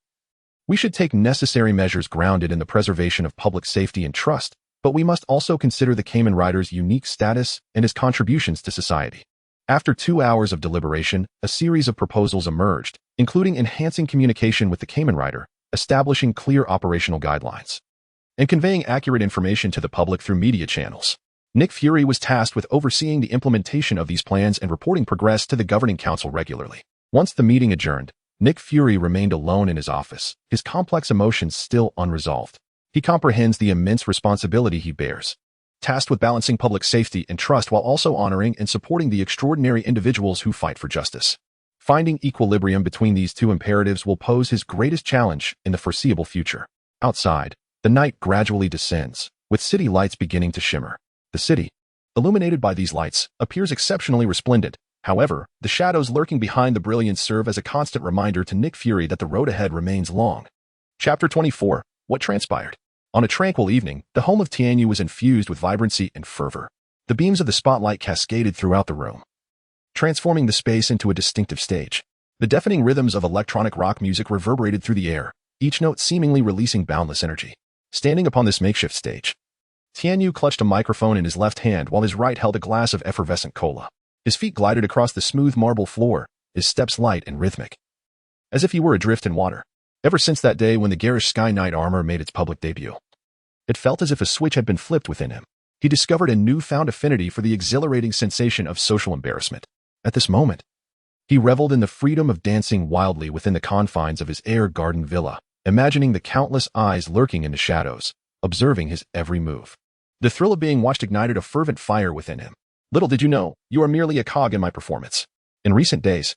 we should take necessary measures grounded in the preservation of public safety and trust, but we must also consider the Kamen Rider's unique status and his contributions to society. After 2 hours of deliberation, a series of proposals emerged, including enhancing communication with the Kamen Rider, establishing clear operational guidelines, and conveying accurate information to the public through media channels. Nick Fury was tasked with overseeing the implementation of these plans and reporting progress to the Governing Council regularly. Once the meeting adjourned, Nick Fury remained alone in his office, his complex emotions still unresolved. He comprehends the immense responsibility he bears, tasked with balancing public safety and trust while also honoring and supporting the extraordinary individuals who fight for justice. Finding equilibrium between these two imperatives will pose his greatest challenge in the foreseeable future. Outside, the night gradually descends, with city lights beginning to shimmer. The city, illuminated by these lights, appears exceptionally resplendent. However, the shadows lurking behind the brilliance serve as a constant reminder to Nick Fury that the road ahead remains long. Chapter 24. What transpired? On a tranquil evening, the home of Tianyu was infused with vibrancy and fervor. The beams of the spotlight cascaded throughout the room, transforming the space into a distinctive stage. The deafening rhythms of electronic rock music reverberated through the air, each note seemingly releasing boundless energy. Standing upon this makeshift stage, Tianyu clutched a microphone in his left hand while his right held a glass of effervescent cola. His feet glided across the smooth marble floor, his steps light and rhythmic, as if he were adrift in water. Ever since that day when the garish Sky Knight armor made its public debut, it felt as if a switch had been flipped within him. He discovered a newfound affinity for the exhilarating sensation of social embarrassment. At this moment, he reveled in the freedom of dancing wildly within the confines of his air garden villa, imagining the countless eyes lurking in the shadows, observing his every move. The thrill of being watched ignited a fervent fire within him. Little did you know, you are merely a cog in my performance. In recent days,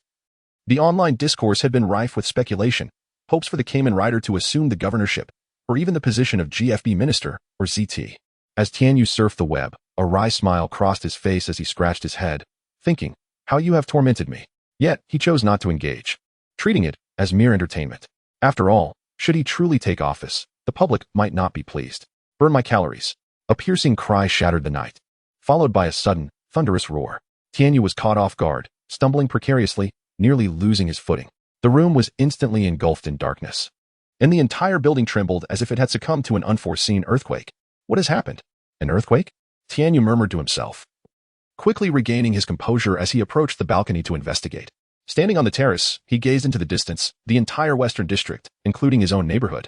the online discourse had been rife with speculation, hopes for the Kamen Rider to assume the governorship, or even the position of GFB Minister, or ZT. As Tianyu surfed the web, a wry smile crossed his face as he scratched his head, thinking, how you have tormented me. Yet, he chose not to engage, treating it as mere entertainment. After all, should he truly take office, the public might not be pleased. Burn my calories. A piercing cry shattered the night, followed by a sudden, thunderous roar. Tianyu was caught off guard, stumbling precariously, nearly losing his footing. The room was instantly engulfed in darkness, and the entire building trembled as if it had succumbed to an unforeseen earthquake. What has happened? An earthquake? Tianyu murmured to himself, quickly regaining his composure as he approached the balcony to investigate. Standing on the terrace, he gazed into the distance. The entire western district, including his own neighborhood,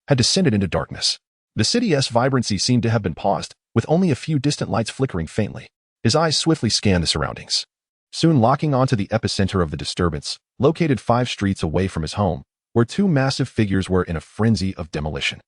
had descended into darkness. The city's vibrancy seemed to have been paused, with only a few distant lights flickering faintly. His eyes swiftly scanned the surroundings. Soon locking onto the epicenter of the disturbance, located 5 streets away from his home, where 2 massive figures were in a frenzy of demolition.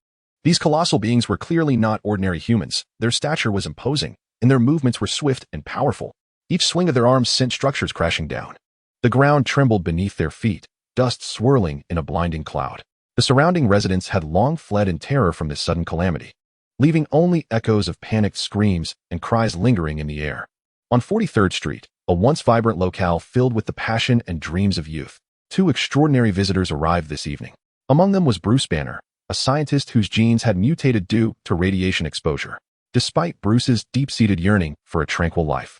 These colossal beings were clearly not ordinary humans. Their stature was imposing, and their movements were swift and powerful. Each swing of their arms sent structures crashing down. The ground trembled beneath their feet, dust swirling in a blinding cloud. The surrounding residents had long fled in terror from this sudden calamity, leaving only echoes of panicked screams and cries lingering in the air. On 43rd Street, a once vibrant locale filled with the passion and dreams of youth, 2 extraordinary visitors arrived this evening. Among them was Bruce Banner, a scientist whose genes had mutated due to radiation exposure. Despite Bruce's deep-seated yearning for a tranquil life,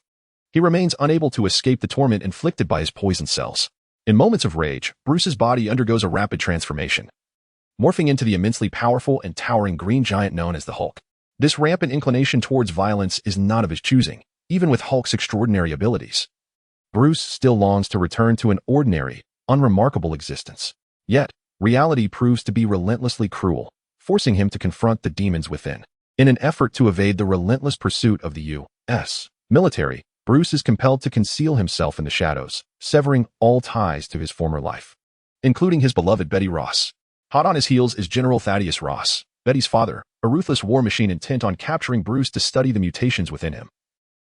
he remains unable to escape the torment inflicted by his poison cells. In moments of rage, Bruce's body undergoes a rapid transformation, morphing into the immensely powerful and towering green giant known as the Hulk. This rampant inclination towards violence is not of his choosing, even with Hulk's extraordinary abilities. Bruce still longs to return to an ordinary, unremarkable existence. Yet, reality proves to be relentlessly cruel, forcing him to confront the demons within. In an effort to evade the relentless pursuit of the U.S. military, Bruce is compelled to conceal himself in the shadows, severing all ties to his former life, including his beloved Betty Ross. Hot on his heels is General Thaddeus Ross, Betty's father, a ruthless war machine intent on capturing Bruce to study the mutations within him.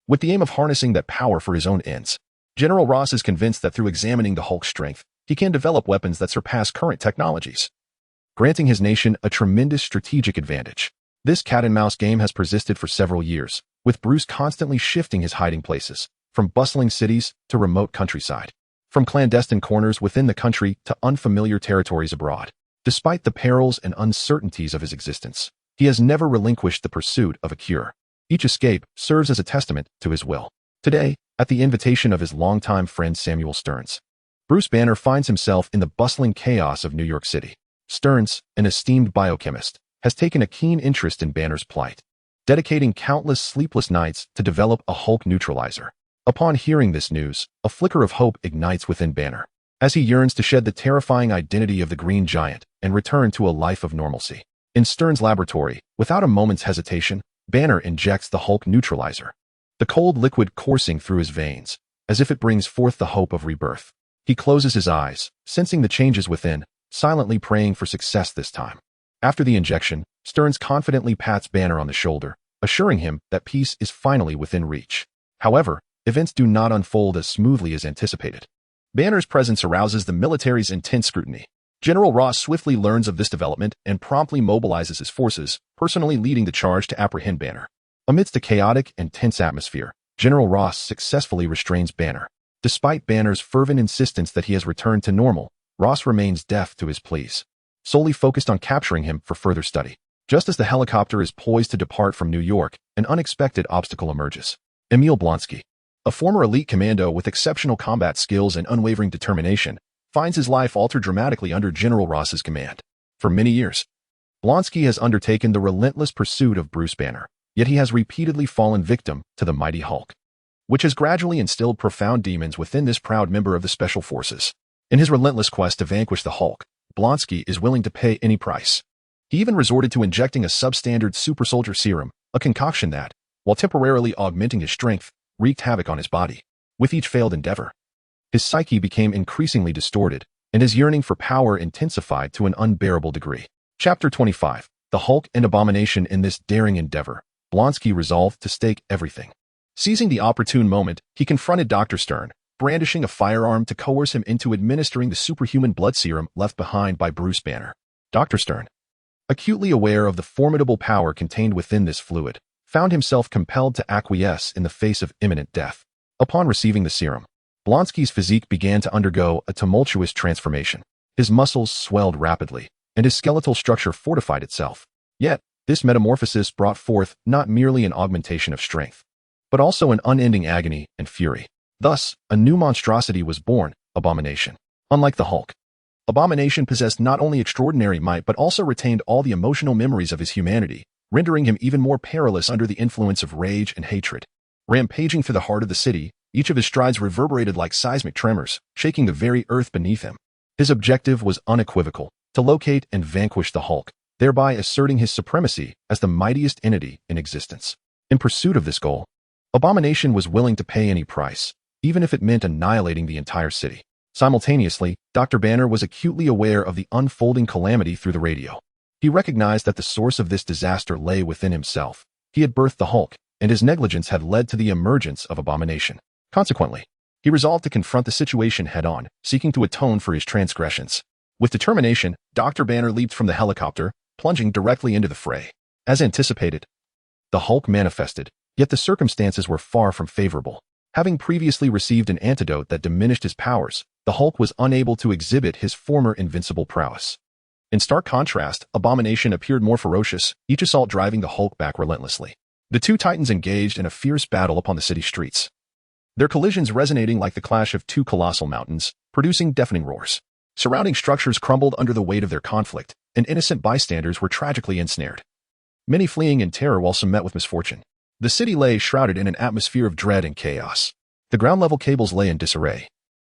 With the aim of harnessing that power for his own ends, General Ross is convinced that through examining the Hulk's strength, he can develop weapons that surpass current technologies, granting his nation a tremendous strategic advantage. This cat-and-mouse game has persisted for several years, with Bruce constantly shifting his hiding places, from bustling cities to remote countryside, from clandestine corners within the country to unfamiliar territories abroad. Despite the perils and uncertainties of his existence, he has never relinquished the pursuit of a cure. Each escape serves as a testament to his will. Today, at the invitation of his longtime friend Samuel Stearns, Bruce Banner finds himself in the bustling chaos of New York City. Stearns, an esteemed biochemist, has taken a keen interest in Banner's plight, dedicating countless sleepless nights to develop a Hulk neutralizer. Upon hearing this news, a flicker of hope ignites within Banner, as he yearns to shed the terrifying identity of the Green Giant and return to a life of normalcy. In Stearns' laboratory, without a moment's hesitation, Banner injects the Hulk neutralizer, the cold liquid coursing through his veins, as if it brings forth the hope of rebirth. He closes his eyes, sensing the changes within, silently praying for success this time. After the injection, Stearns confidently pats Banner on the shoulder, assuring him that peace is finally within reach. However, events do not unfold as smoothly as anticipated. Banner's presence arouses the military's intense scrutiny. General Ross swiftly learns of this development and promptly mobilizes his forces, personally leading the charge to apprehend Banner. Amidst a chaotic and tense atmosphere, General Ross successfully restrains Banner. Despite Banner's fervent insistence that he has returned to normal, Ross remains deaf to his pleas, solely focused on capturing him for further study. Just as the helicopter is poised to depart from New York, an unexpected obstacle emerges. Emil Blonsky, a former elite commando with exceptional combat skills and unwavering determination, finds his life altered dramatically under General Ross's command. For many years, Blonsky has undertaken the relentless pursuit of Bruce Banner, yet he has repeatedly fallen victim to the mighty Hulk, which has gradually instilled profound demons within this proud member of the Special Forces. In his relentless quest to vanquish the Hulk, Blonsky is willing to pay any price. He even resorted to injecting a substandard super soldier serum, a concoction that, while temporarily augmenting his strength, wreaked havoc on his body. With each failed endeavor, his psyche became increasingly distorted, and his yearning for power intensified to an unbearable degree. Chapter 25. The Hulk and Abomination. In this daring endeavor, Blonsky resolved to stake everything. Seizing the opportune moment, he confronted Dr. Stern, brandishing a firearm to coerce him into administering the superhuman blood serum left behind by Bruce Banner. Dr. Stern, acutely aware of the formidable power contained within this fluid, found himself compelled to acquiesce in the face of imminent death. Upon receiving the serum, Blonsky's physique began to undergo a tumultuous transformation. His muscles swelled rapidly, and his skeletal structure fortified itself. Yet, this metamorphosis brought forth not merely an augmentation of strength, but also an unending agony and fury. Thus, a new monstrosity was born, Abomination. Unlike the Hulk, Abomination possessed not only extraordinary might but also retained all the emotional memories of his humanity, rendering him even more perilous under the influence of rage and hatred. Rampaging through the heart of the city, Each of his strides reverberated like seismic tremors, shaking the very earth beneath him. His objective was unequivocal: to locate and vanquish the Hulk, thereby asserting his supremacy as the mightiest entity in existence. In pursuit of this goal, Abomination was willing to pay any price, even if it meant annihilating the entire city. Simultaneously, Dr. Banner was acutely aware of the unfolding calamity through the radio. He recognized that the source of this disaster lay within himself. He had birthed the Hulk, and his negligence had led to the emergence of Abomination. Consequently, he resolved to confront the situation head-on, seeking to atone for his transgressions. With determination, Dr. Banner leaped from the helicopter, plunging directly into the fray. As anticipated, the Hulk manifested, yet the circumstances were far from favorable. Having previously received an antidote that diminished his powers, the Hulk was unable to exhibit his former invincible prowess. In stark contrast, Abomination appeared more ferocious, each assault driving the Hulk back relentlessly. The two titans engaged in a fierce battle upon the city streets, their collisions resonating like the clash of two colossal mountains, producing deafening roars. Surrounding structures crumbled under the weight of their conflict, and innocent bystanders were tragically ensnared, many fleeing in terror while some met with misfortune. The city lay shrouded in an atmosphere of dread and chaos. The ground-level cables lay in disarray,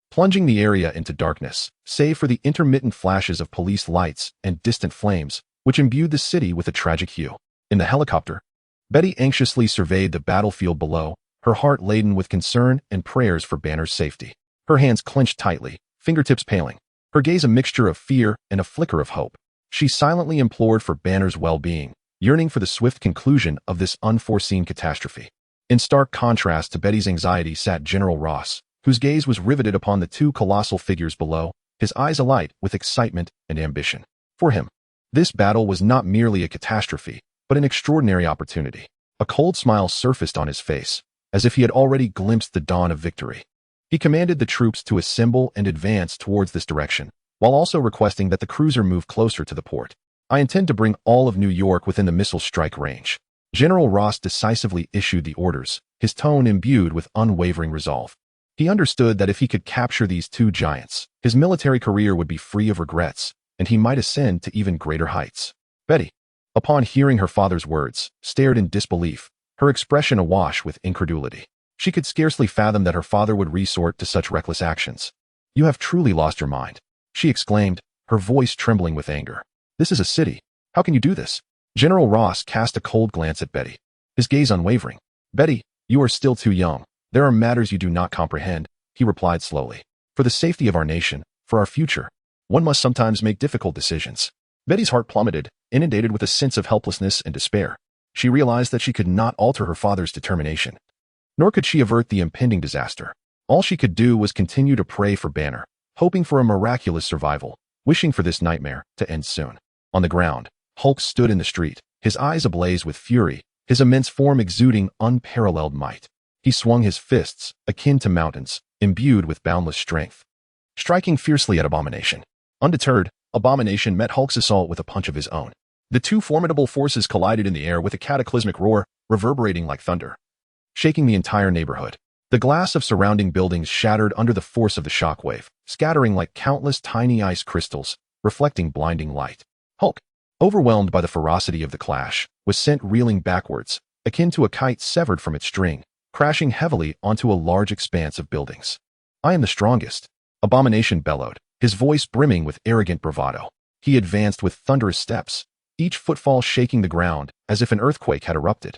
plunging the area into darkness, save for the intermittent flashes of police lights and distant flames, which imbued the city with a tragic hue. In the helicopter, Betty anxiously surveyed the battlefield below, her heart laden with concern and prayers for Banner's safety. Her hands clenched tightly, fingertips paling, her gaze a mixture of fear and a flicker of hope. She silently implored for Banner's well-being, yearning for the swift conclusion of this unforeseen catastrophe. In stark contrast to Betty's anxiety sat General Ross, whose gaze was riveted upon the two colossal figures below, his eyes alight with excitement and ambition. For him, this battle was not merely a catastrophe, but an extraordinary opportunity. A cold smile surfaced on his face, as if he had already glimpsed the dawn of victory. He commanded the troops to assemble and advance towards this direction, while also requesting that the cruiser move closer to the port. I intend to bring all of New York within the missile strike range. General Ross decisively issued the orders, his tone imbued with unwavering resolve. He understood that if he could capture these two giants, his military career would be free of regrets, and he might ascend to even greater heights. Betty, upon hearing her father's words, stared in disbelief, her expression awash with incredulity. She could scarcely fathom that her father would resort to such reckless actions. "You have truly lost your mind," she exclaimed, her voice trembling with anger. "This is a city. How can you do this?" General Ross cast a cold glance at Betty, his gaze unwavering. "Betty, you are still too young. There are matters you do not comprehend," he replied slowly. "For the safety of our nation, for our future, one must sometimes make difficult decisions." Betty's heart plummeted, inundated with a sense of helplessness and despair. She realized that she could not alter her father's determination, nor could she avert the impending disaster. All she could do was continue to pray for Banner, hoping for a miraculous survival, wishing for this nightmare to end soon. On the ground, Hulk stood in the street, his eyes ablaze with fury, his immense form exuding unparalleled might. He swung his fists, akin to mountains, imbued with boundless strength, striking fiercely at Abomination. Undeterred, Abomination met Hulk's assault with a punch of his own. The two formidable forces collided in the air with a cataclysmic roar, reverberating like thunder, shaking the entire neighborhood. The glass of surrounding buildings shattered under the force of the shockwave, scattering like countless tiny ice crystals, reflecting blinding light. Hulk, overwhelmed by the ferocity of the clash, was sent reeling backwards, akin to a kite severed from its string, crashing heavily onto a large expanse of buildings. "I am the strongest," Abomination bellowed, his voice brimming with arrogant bravado. He advanced with thunderous steps, each footfall shaking the ground as if an earthquake had erupted.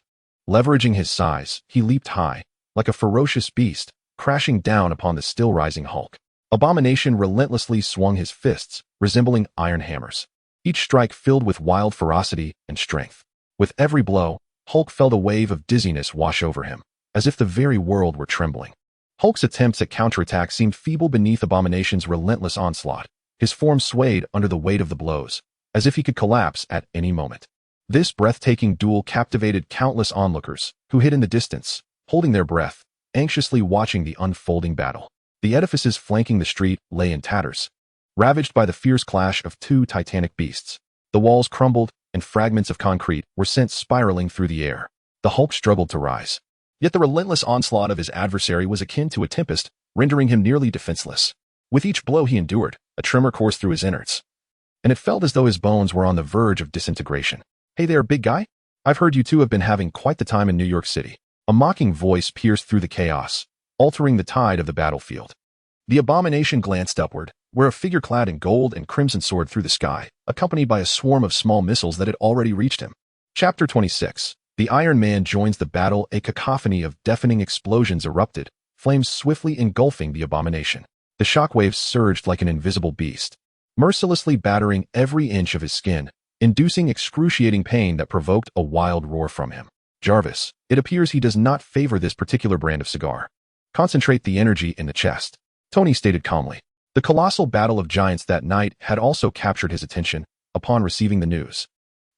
Leveraging his size, he leaped high, like a ferocious beast, crashing down upon the still-rising Hulk. Abomination relentlessly swung his fists, resembling iron hammers, each strike filled with wild ferocity and strength. With every blow, Hulk felt a wave of dizziness wash over him, as if the very world were trembling. Hulk's attempts at counterattack seemed feeble beneath Abomination's relentless onslaught. His form swayed under the weight of the blows, as if he could collapse at any moment. This breathtaking duel captivated countless onlookers, who hid in the distance, holding their breath, anxiously watching the unfolding battle. The edifices flanking the street lay in tatters, ravaged by the fierce clash of two titanic beasts. The walls crumbled, and fragments of concrete were sent spiraling through the air. The Hulk struggled to rise, yet the relentless onslaught of his adversary was akin to a tempest, rendering him nearly defenseless. With each blow he endured, a tremor coursed through his innards, and it felt as though his bones were on the verge of disintegration. "Hey there, big guy. I've heard you two have been having quite the time in New York City." A mocking voice pierced through the chaos, altering the tide of the battlefield. The abomination glanced upward, where a figure clad in gold and crimson soared through the sky, accompanied by a swarm of small missiles that had already reached him. Chapter 26. The Iron Man joins the battle. A cacophony of deafening explosions erupted, flames swiftly engulfing the abomination. The shockwaves surged like an invisible beast, mercilessly battering every inch of his skin, inducing excruciating pain that provoked a wild roar from him. Jarvis, it appears he does not favor this particular brand of cigar. Concentrate the energy in the chest, Tony stated calmly. The colossal battle of giants that night had also captured his attention upon receiving the news.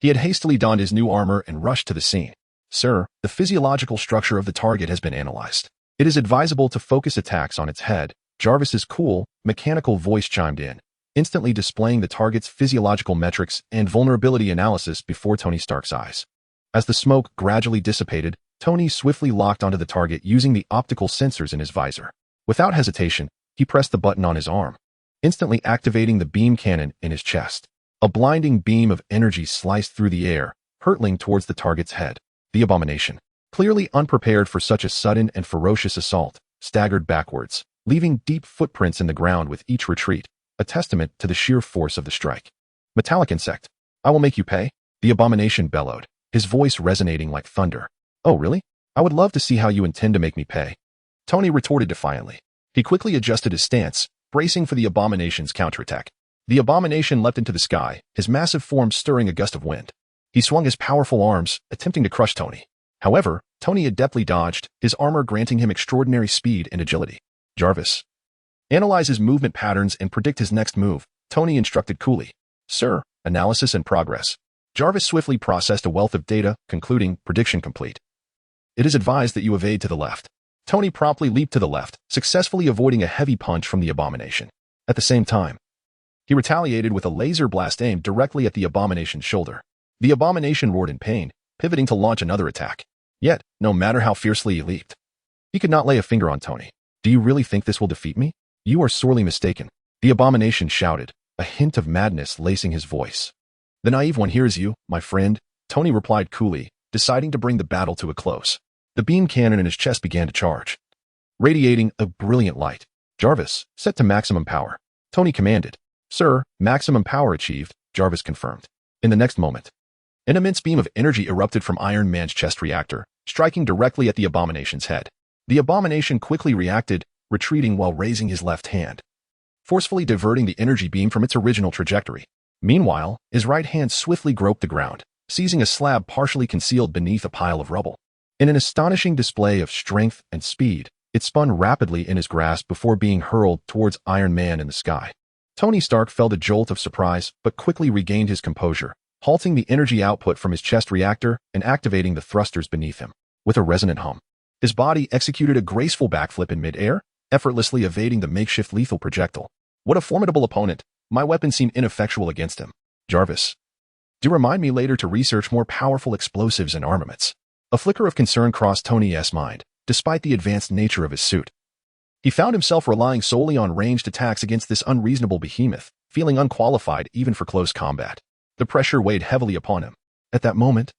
He had hastily donned his new armor and rushed to the scene. Sir, the physiological structure of the target has been analyzed. It is advisable to focus attacks on its head. Jarvis's cool, mechanical voice chimed in, instantly displaying the target's physiological metrics and vulnerability analysis before Tony Stark's eyes. As the smoke gradually dissipated, Tony swiftly locked onto the target using the optical sensors in his visor. Without hesitation, he pressed the button on his arm, instantly activating the beam cannon in his chest. A blinding beam of energy sliced through the air, hurtling towards the target's head. The abomination, clearly unprepared for such a sudden and ferocious assault, staggered backwards, leaving deep footprints in the ground with each retreat, a testament to the sheer force of the strike. Metallic insect, I will make you pay, the abomination bellowed, his voice resonating like thunder. Oh, really? I would love to see how you intend to make me pay. Tony retorted defiantly. He quickly adjusted his stance, bracing for the abomination's counterattack. The abomination leapt into the sky, his massive form stirring a gust of wind. He swung his powerful arms, attempting to crush Tony. However, Tony adeptly dodged, his armor granting him extraordinary speed and agility. Jarvis, analyze his movement patterns and predict his next move, Tony instructed coolly. Sir, analysis in progress. Jarvis swiftly processed a wealth of data, concluding, prediction complete. It is advised that you evade to the left. Tony promptly leaped to the left, successfully avoiding a heavy punch from the abomination. At the same time, he retaliated with a laser blast aimed directly at the abomination's shoulder. The abomination roared in pain, pivoting to launch another attack. Yet, no matter how fiercely he leaped, he could not lay a finger on Tony. Do you really think this will defeat me? You are sorely mistaken, the abomination shouted, a hint of madness lacing his voice. The naive one here is you, my friend, Tony replied coolly, deciding to bring the battle to a close. The beam cannon in his chest began to charge, radiating a brilliant light. Jarvis, set to maximum power, Tony commanded. Sir, maximum power achieved, Jarvis confirmed. In the next moment, an immense beam of energy erupted from Iron Man's chest reactor, striking directly at the abomination's head. The abomination quickly reacted, retreating while raising his left hand, forcefully diverting the energy beam from its original trajectory. Meanwhile, his right hand swiftly groped the ground, seizing a slab partially concealed beneath a pile of rubble. In an astonishing display of strength and speed, it spun rapidly in his grasp before being hurled towards Iron Man in the sky. Tony Stark felt a jolt of surprise, but quickly regained his composure, halting the energy output from his chest reactor and activating the thrusters beneath him. With a resonant hum, his body executed a graceful backflip in midair, effortlessly evading the makeshift lethal projectile. What a formidable opponent! My weapon seemed ineffectual against him. Jarvis, do remind me later to research more powerful explosives and armaments. A flicker of concern crossed Tony's mind, despite the advanced nature of his suit. He found himself relying solely on ranged attacks against this unreasonable behemoth, feeling unqualified even for close combat. The pressure weighed heavily upon him. At that moment,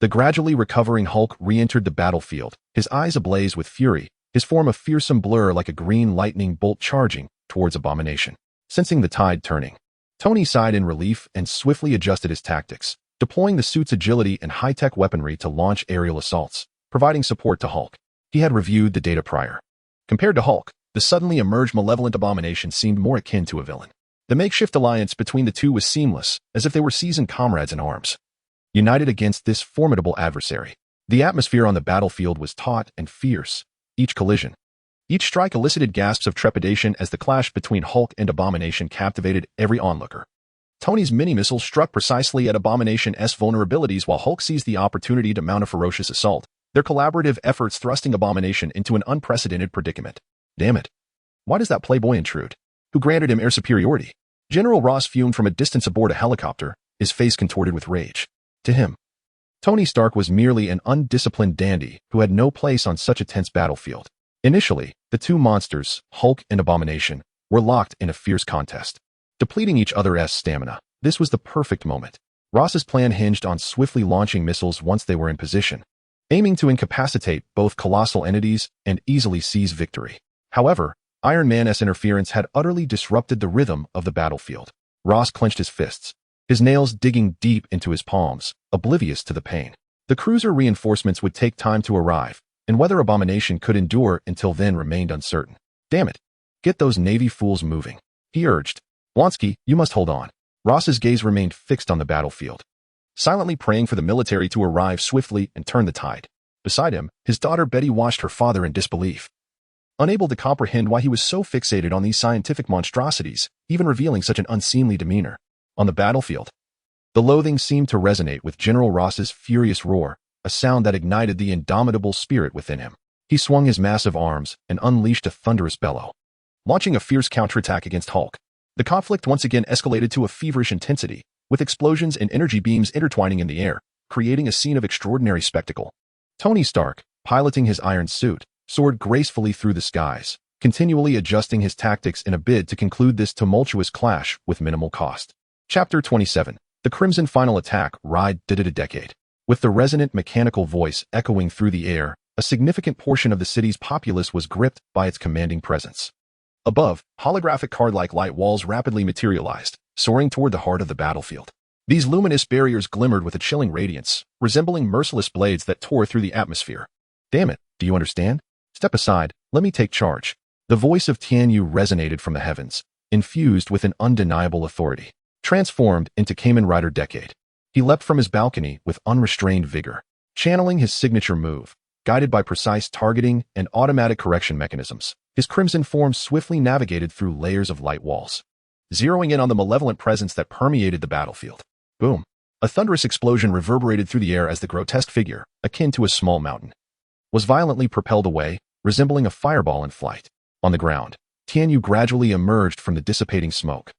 the gradually recovering Hulk re-entered the battlefield, his eyes ablaze with fury, his form a fearsome blur like a green lightning bolt charging towards Abomination. Sensing the tide turning, Tony sighed in relief and swiftly adjusted his tactics, deploying the suit's agility and high-tech weaponry to launch aerial assaults, providing support to Hulk. He had reviewed the data prior. Compared to Hulk, the suddenly emerged malevolent Abomination seemed more akin to a villain. The makeshift alliance between the two was seamless, as if they were seasoned comrades in arms, united against this formidable adversary. The atmosphere on the battlefield was taut and fierce. Each strike elicited gasps of trepidation as the clash between Hulk and Abomination captivated every onlooker. Tony's mini-missiles struck precisely at Abomination's vulnerabilities while Hulk seized the opportunity to mount a ferocious assault, their collaborative efforts thrusting Abomination into an unprecedented predicament. Damn it. Why does that playboy intrude? Who granted him air superiority? General Ross fumed from a distance aboard a helicopter, his face contorted with rage. To him, Tony Stark was merely an undisciplined dandy who had no place on such a tense battlefield. Initially, the two monsters, Hulk and Abomination, were locked in a fierce contest, depleting each other's stamina. This was the perfect moment. Ross's plan hinged on swiftly launching missiles once they were in position, aiming to incapacitate both colossal entities and easily seize victory. However, Iron Man's interference had utterly disrupted the rhythm of the battlefield. Ross clenched his fists, his nails digging deep into his palms, oblivious to the pain. The cruiser reinforcements would take time to arrive, and whether Abomination could endure until then remained uncertain. Damn it. Get those Navy fools moving, he urged. Blonsky, you must hold on. Ross's gaze remained fixed on the battlefield, silently praying for the military to arrive swiftly and turn the tide. Beside him, his daughter Betty watched her father in disbelief, unable to comprehend why he was so fixated on these scientific monstrosities, even revealing such an unseemly demeanor. On the battlefield, the loathing seemed to resonate with General Ross's furious roar, a sound that ignited the indomitable spirit within him. He swung his massive arms and unleashed a thunderous bellow, launching a fierce counterattack against Hulk. The conflict once again escalated to a feverish intensity, with explosions and energy beams intertwining in the air, creating a scene of extraordinary spectacle. Tony Stark, piloting his iron suit, soared gracefully through the skies, continually adjusting his tactics in a bid to conclude this tumultuous clash with minimal cost. Chapter 27. The Crimson Final Attack Ride did it a decade. With the resonant mechanical voice echoing through the air, a significant portion of the city's populace was gripped by its commanding presence. Above, holographic card-like light walls rapidly materialized, soaring toward the heart of the battlefield. These luminous barriers glimmered with a chilling radiance, resembling merciless blades that tore through the atmosphere. Damn it, do you understand? Step aside, let me take charge. The voice of Tianyu resonated from the heavens, infused with an undeniable authority. Transformed into Kamen Rider Decade, he leapt from his balcony with unrestrained vigor, channeling his signature move. Guided by precise targeting and automatic correction mechanisms, his crimson form swiftly navigated through layers of light walls, zeroing in on the malevolent presence that permeated the battlefield. Boom! A thunderous explosion reverberated through the air as the grotesque figure, akin to a small mountain, was violently propelled away, resembling a fireball in flight. On the ground, Tianyu gradually emerged from the dissipating smoke,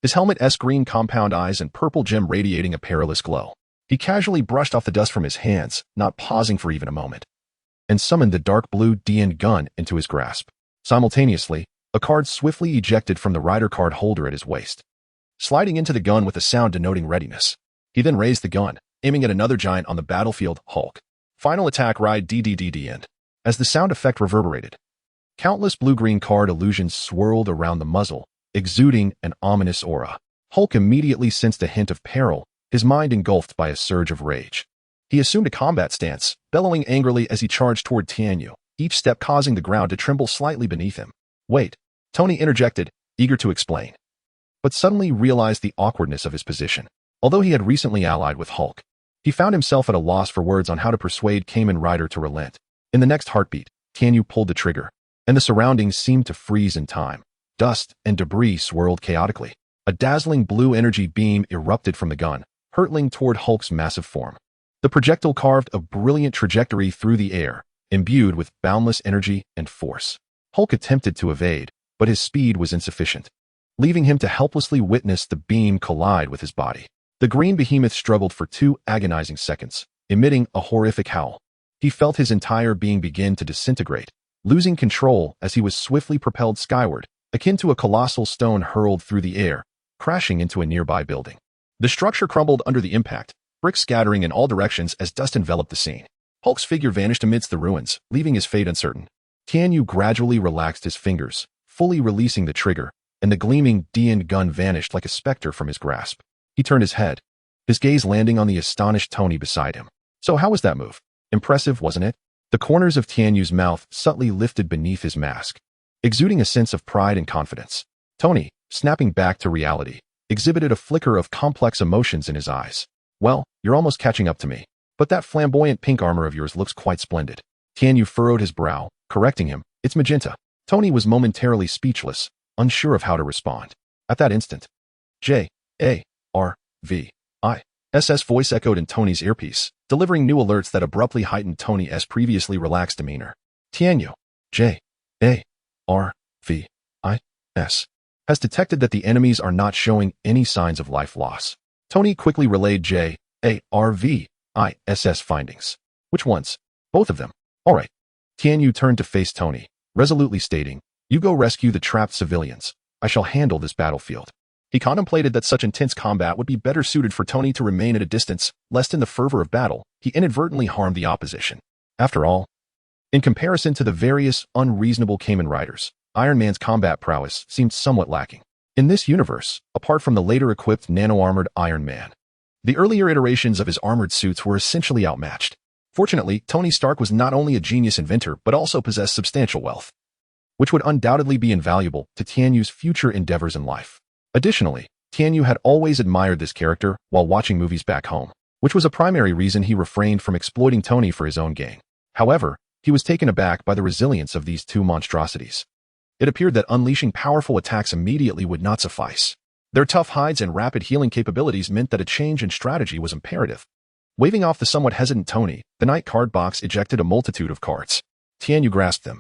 his helmet-esque green compound eyes and purple gem radiating a perilous glow. He casually brushed off the dust from his hands, not pausing for even a moment, and summoned the dark blue DN gun into his grasp. Simultaneously, a card swiftly ejected from the rider card holder at his waist, sliding into the gun with a sound denoting readiness. He then raised the gun, aiming at another giant on the battlefield, Hulk. Final attack ride DDDD end. As the sound effect reverberated, countless blue-green card illusions swirled around the muzzle, exuding an ominous aura. Hulk immediately sensed a hint of peril, his mind engulfed by a surge of rage. He assumed a combat stance, bellowing angrily as he charged toward Tianyu, each step causing the ground to tremble slightly beneath him. Wait, Tony interjected, eager to explain, but suddenly realized the awkwardness of his position. Although he had recently allied with Hulk, he found himself at a loss for words on how to persuade Kamen Rider to relent. In the next heartbeat, Tianyu pulled the trigger, and the surroundings seemed to freeze in time. Dust and debris swirled chaotically. A dazzling blue energy beam erupted from the gun, hurtling toward Hulk's massive form. The projectile carved a brilliant trajectory through the air, imbued with boundless energy and force. Hulk attempted to evade, but his speed was insufficient, leaving him to helplessly witness the beam collide with his body. The green behemoth struggled for 2 agonizing seconds, emitting a horrific howl. He felt his entire being begin to disintegrate, losing control as he was swiftly propelled skyward, akin to a colossal stone hurled through the air, crashing into a nearby building. The structure crumbled under the impact, bricks scattering in all directions as dust enveloped the scene. Hulk's figure vanished amidst the ruins, leaving his fate uncertain. Tianyu gradually relaxed his fingers, fully releasing the trigger, and the gleaming DN gun vanished like a specter from his grasp. He turned his head, his gaze landing on the astonished Tony beside him. So how was that move? Impressive, wasn't it? The corners of Tianyu's mouth subtly lifted beneath his mask, exuding a sense of pride and confidence. Tony, snapping back to reality, exhibited a flicker of complex emotions in his eyes. Well, you're almost catching up to me, but that flamboyant pink armor of yours looks quite splendid. Tianyu furrowed his brow, correcting him. It's magenta. Tony was momentarily speechless, unsure of how to respond. At that instant, J.A.R.V.I.S.S. voice echoed in Tony's earpiece, delivering new alerts that abruptly heightened Tony's previously relaxed demeanor. Tianyu, J.A.R.V.I.S., has detected that the enemies are not showing any signs of life loss. Tony quickly relayed J.A.R.V.I.S.S. findings. Which ones? Both of them. All right. Tianyu turned to face Tony, resolutely stating, You go rescue the trapped civilians. I shall handle this battlefield. He contemplated that such intense combat would be better suited for Tony to remain at a distance, lest in the fervor of battle, he inadvertently harmed the opposition. After all, in comparison to the various unreasonable Kamen Riders, Iron Man's combat prowess seemed somewhat lacking. In this universe, apart from the later equipped nano-armored Iron Man, the earlier iterations of his armored suits were essentially outmatched. Fortunately, Tony Stark was not only a genius inventor but also possessed substantial wealth, which would undoubtedly be invaluable to Tianyu's future endeavors in life. Additionally, Tianyu had always admired this character while watching movies back home, which was a primary reason he refrained from exploiting Tony for his own gain. However, he was taken aback by the resilience of these two monstrosities. It appeared that unleashing powerful attacks immediately would not suffice. Their tough hides and rapid healing capabilities meant that a change in strategy was imperative. Waving off the somewhat hesitant Tony, the knight card box ejected a multitude of cards. Tianyu grasped them,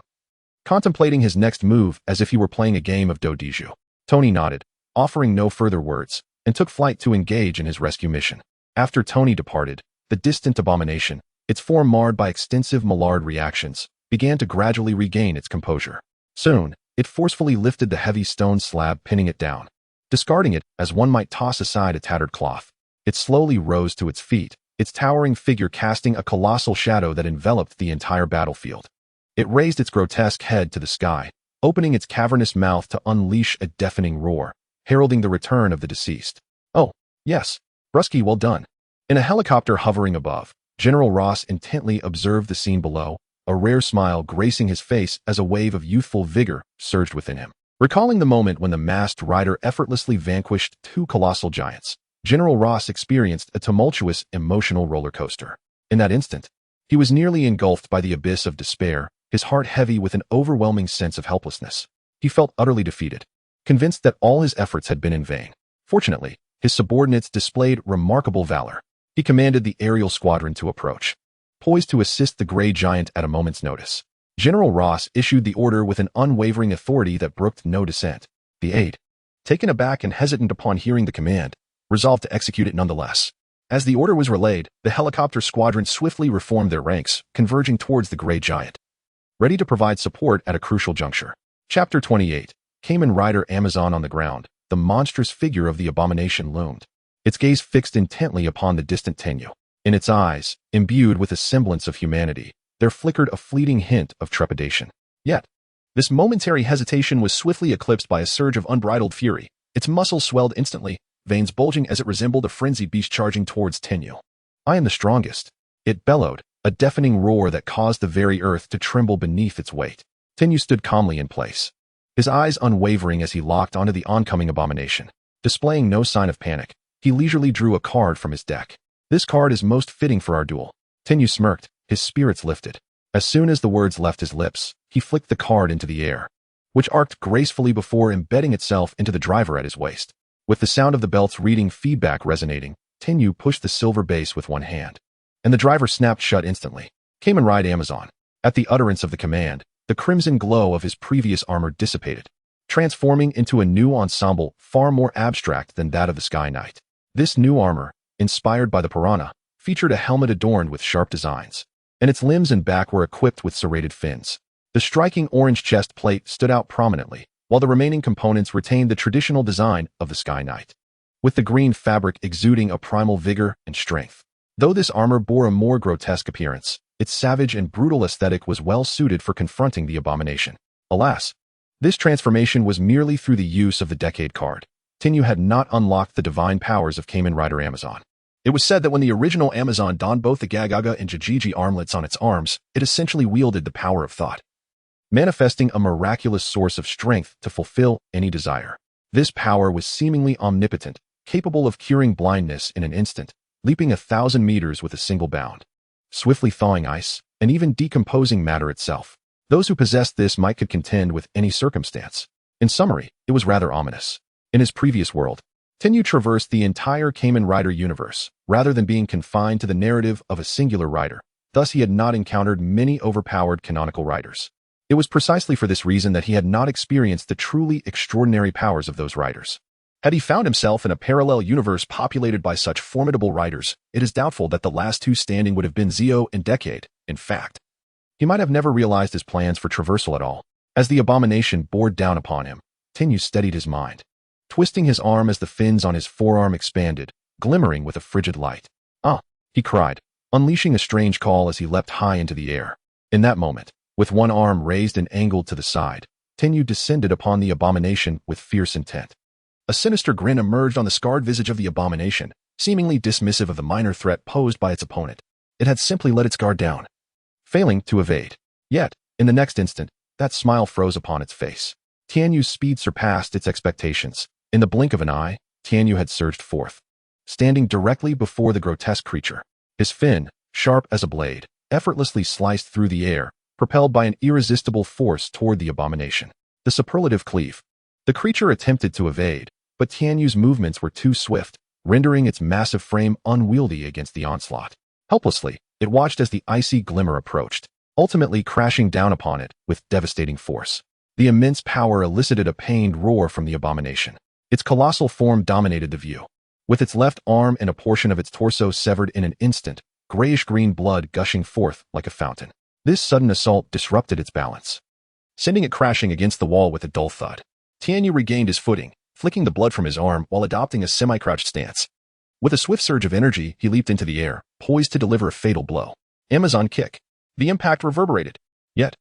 contemplating his next move as if he were playing a game of Dodiju. Tony nodded, offering no further words, and took flight to engage in his rescue mission. After Tony departed, the distant abomination, its form marred by extensive Maillard reactions, began to gradually regain its composure. Soon, it forcefully lifted the heavy stone slab, pinning it down. Discarding it as one might toss aside a tattered cloth, it slowly rose to its feet, its towering figure casting a colossal shadow that enveloped the entire battlefield. It raised its grotesque head to the sky, opening its cavernous mouth to unleash a deafening roar, heralding the return of the deceased. Oh, yes, Brusky, well done. In a helicopter hovering above, General Ross intently observed the scene below, a rare smile gracing his face as a wave of youthful vigor surged within him. Recalling the moment when the masked rider effortlessly vanquished two colossal giants, General Ross experienced a tumultuous emotional roller coaster. In that instant, he was nearly engulfed by the abyss of despair, his heart heavy with an overwhelming sense of helplessness. He felt utterly defeated, convinced that all his efforts had been in vain. Fortunately, his subordinates displayed remarkable valor. He commanded the aerial squadron to approach, poised to assist the gray giant at a moment's notice. General Ross issued the order with an unwavering authority that brooked no dissent. The aide, taken aback and hesitant upon hearing the command, resolved to execute it nonetheless. As the order was relayed, the helicopter squadron swiftly reformed their ranks, converging towards the gray giant, ready to provide support at a crucial juncture. Chapter 28. Kamen Rider Amazon. On the ground, the monstrous figure of the abomination loomed, its gaze fixed intently upon the distant Tenyu. In its eyes, imbued with a semblance of humanity, there flickered a fleeting hint of trepidation. Yet, this momentary hesitation was swiftly eclipsed by a surge of unbridled fury. Its muscles swelled instantly, veins bulging as it resembled a frenzied beast charging towards Tenyu. I am the strongest, it bellowed, a deafening roar that caused the very earth to tremble beneath its weight. Tenyu stood calmly in place, his eyes unwavering as he locked onto the oncoming abomination. Displaying no sign of panic, he leisurely drew a card from his deck. This card is most fitting for our duel. Tenyu smirked, his spirits lifted. As soon as the words left his lips, he flicked the card into the air, which arced gracefully before embedding itself into the driver at his waist. With the sound of the belt's reading feedback resonating, Tenyu pushed the silver base with one hand, and the driver snapped shut instantly. Kamen Rider Amazon. At the utterance of the command, the crimson glow of his previous armor dissipated, transforming into a new ensemble far more abstract than that of the Sky Knight. This new armor, inspired by the Piranha, featured a helmet adorned with sharp designs, and its limbs and back were equipped with serrated fins. The striking orange chest plate stood out prominently, while the remaining components retained the traditional design of the Sky Knight, with the green fabric exuding a primal vigor and strength. Though this armor bore a more grotesque appearance, its savage and brutal aesthetic was well suited for confronting the abomination. Alas, this transformation was merely through the use of the Decade card. Tenyu had not unlocked the divine powers of Kamen Rider Amazon. It was said that when the original Amazon donned both the Gagaga and Jijiji armlets on its arms, it essentially wielded the power of thought, manifesting a miraculous source of strength to fulfill any desire. This power was seemingly omnipotent, capable of curing blindness in an instant, leaping 1,000 meters with a single bound, swiftly thawing ice, and even decomposing matter itself. Those who possessed this might could contend with any circumstance. In summary, it was rather ominous. In his previous world, Tenyu traversed the entire Kamen Rider universe, rather than being confined to the narrative of a singular rider. Thus he had not encountered many overpowered canonical riders. It was precisely for this reason that he had not experienced the truly extraordinary powers of those riders. Had he found himself in a parallel universe populated by such formidable riders, it is doubtful that the last two standing would have been Zio and Decade. In fact, he might have never realized his plans for traversal at all. As the abomination bore down upon him, Tenyu steadied his mind, twisting his arm as the fins on his forearm expanded, glimmering with a frigid light. "Ah!" he cried, unleashing a strange call as he leapt high into the air. In that moment, with one arm raised and angled to the side, Tenyu descended upon the abomination with fierce intent. A sinister grin emerged on the scarred visage of the abomination, seemingly dismissive of the minor threat posed by its opponent. It had simply let its guard down, failing to evade. Yet, in the next instant, that smile froze upon its face. Tianyu's speed surpassed its expectations. In the blink of an eye, Tianyu had surged forth, standing directly before the grotesque creature. His fin, sharp as a blade, effortlessly sliced through the air, propelled by an irresistible force toward the abomination. The superlative cleave. The creature attempted to evade, but Tianyu's movements were too swift, rendering its massive frame unwieldy against the onslaught. Helplessly, it watched as the icy glimmer approached, ultimately crashing down upon it with devastating force. The immense power elicited a pained roar from the abomination. Its colossal form dominated the view. With its left arm and a portion of its torso severed in an instant, grayish-green blood gushing forth like a fountain. This sudden assault disrupted its balance, sending it crashing against the wall with a dull thud. Tianyu regained his footing, flicking the blood from his arm while adopting a semi-crouched stance. With a swift surge of energy, he leaped into the air, poised to deliver a fatal blow. Amazon kick. The impact reverberated. Yet,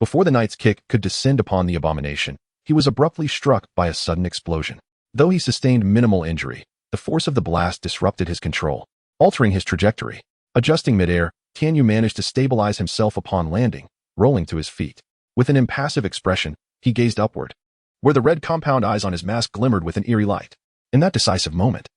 before the knight's kick could descend upon the abomination, he was abruptly struck by a sudden explosion. Though he sustained minimal injury, the force of the blast disrupted his control, altering his trajectory. Adjusting midair, Tianyu managed to stabilize himself upon landing, rolling to his feet. With an impassive expression, he gazed upward, where the red compound eyes on his mask glimmered with an eerie light. In that decisive moment,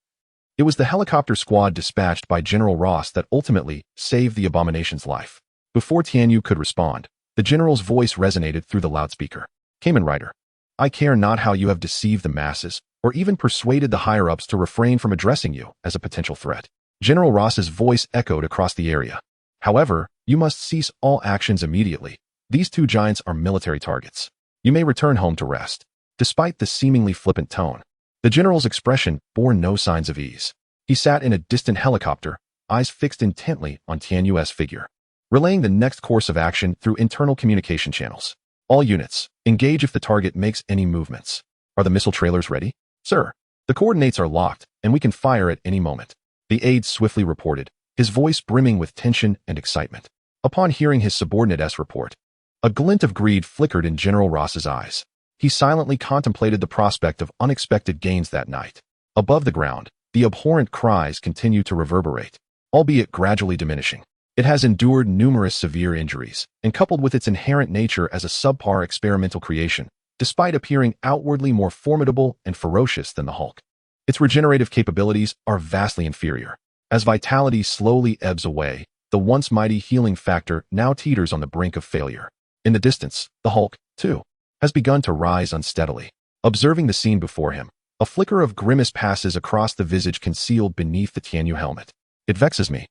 it was the helicopter squad dispatched by General Ross that ultimately saved the abomination's life. Before Tianyu could respond, the general's voice resonated through the loudspeaker. Kamen Rider, I care not how you have deceived the masses, or even persuaded the higher-ups to refrain from addressing you as a potential threat. General Ross's voice echoed across the area. However, you must cease all actions immediately. These two giants are military targets. You may return home to rest. Despite the seemingly flippant tone, the general's expression bore no signs of ease. He sat in a distant helicopter, eyes fixed intently on Tianyu's figure, relaying the next course of action through internal communication channels. All units, engage if the target makes any movements. Are the missile trailers ready? Sir, the coordinates are locked, and we can fire at any moment. The aide swiftly reported, his voice brimming with tension and excitement. Upon hearing his subordinate's report, a glint of greed flickered in General Ross's eyes. He silently contemplated the prospect of unexpected gains that night. Above the ground, the abhorrent cries continued to reverberate, albeit gradually diminishing. It has endured numerous severe injuries, and coupled with its inherent nature as a subpar experimental creation, despite appearing outwardly more formidable and ferocious than the Hulk, its regenerative capabilities are vastly inferior. As vitality slowly ebbs away, the once mighty healing factor now teeters on the brink of failure. In the distance, the Hulk, too, has begun to rise unsteadily. Observing the scene before him, a flicker of grimace passes across the visage concealed beneath the Tianyu helmet. It vexes me,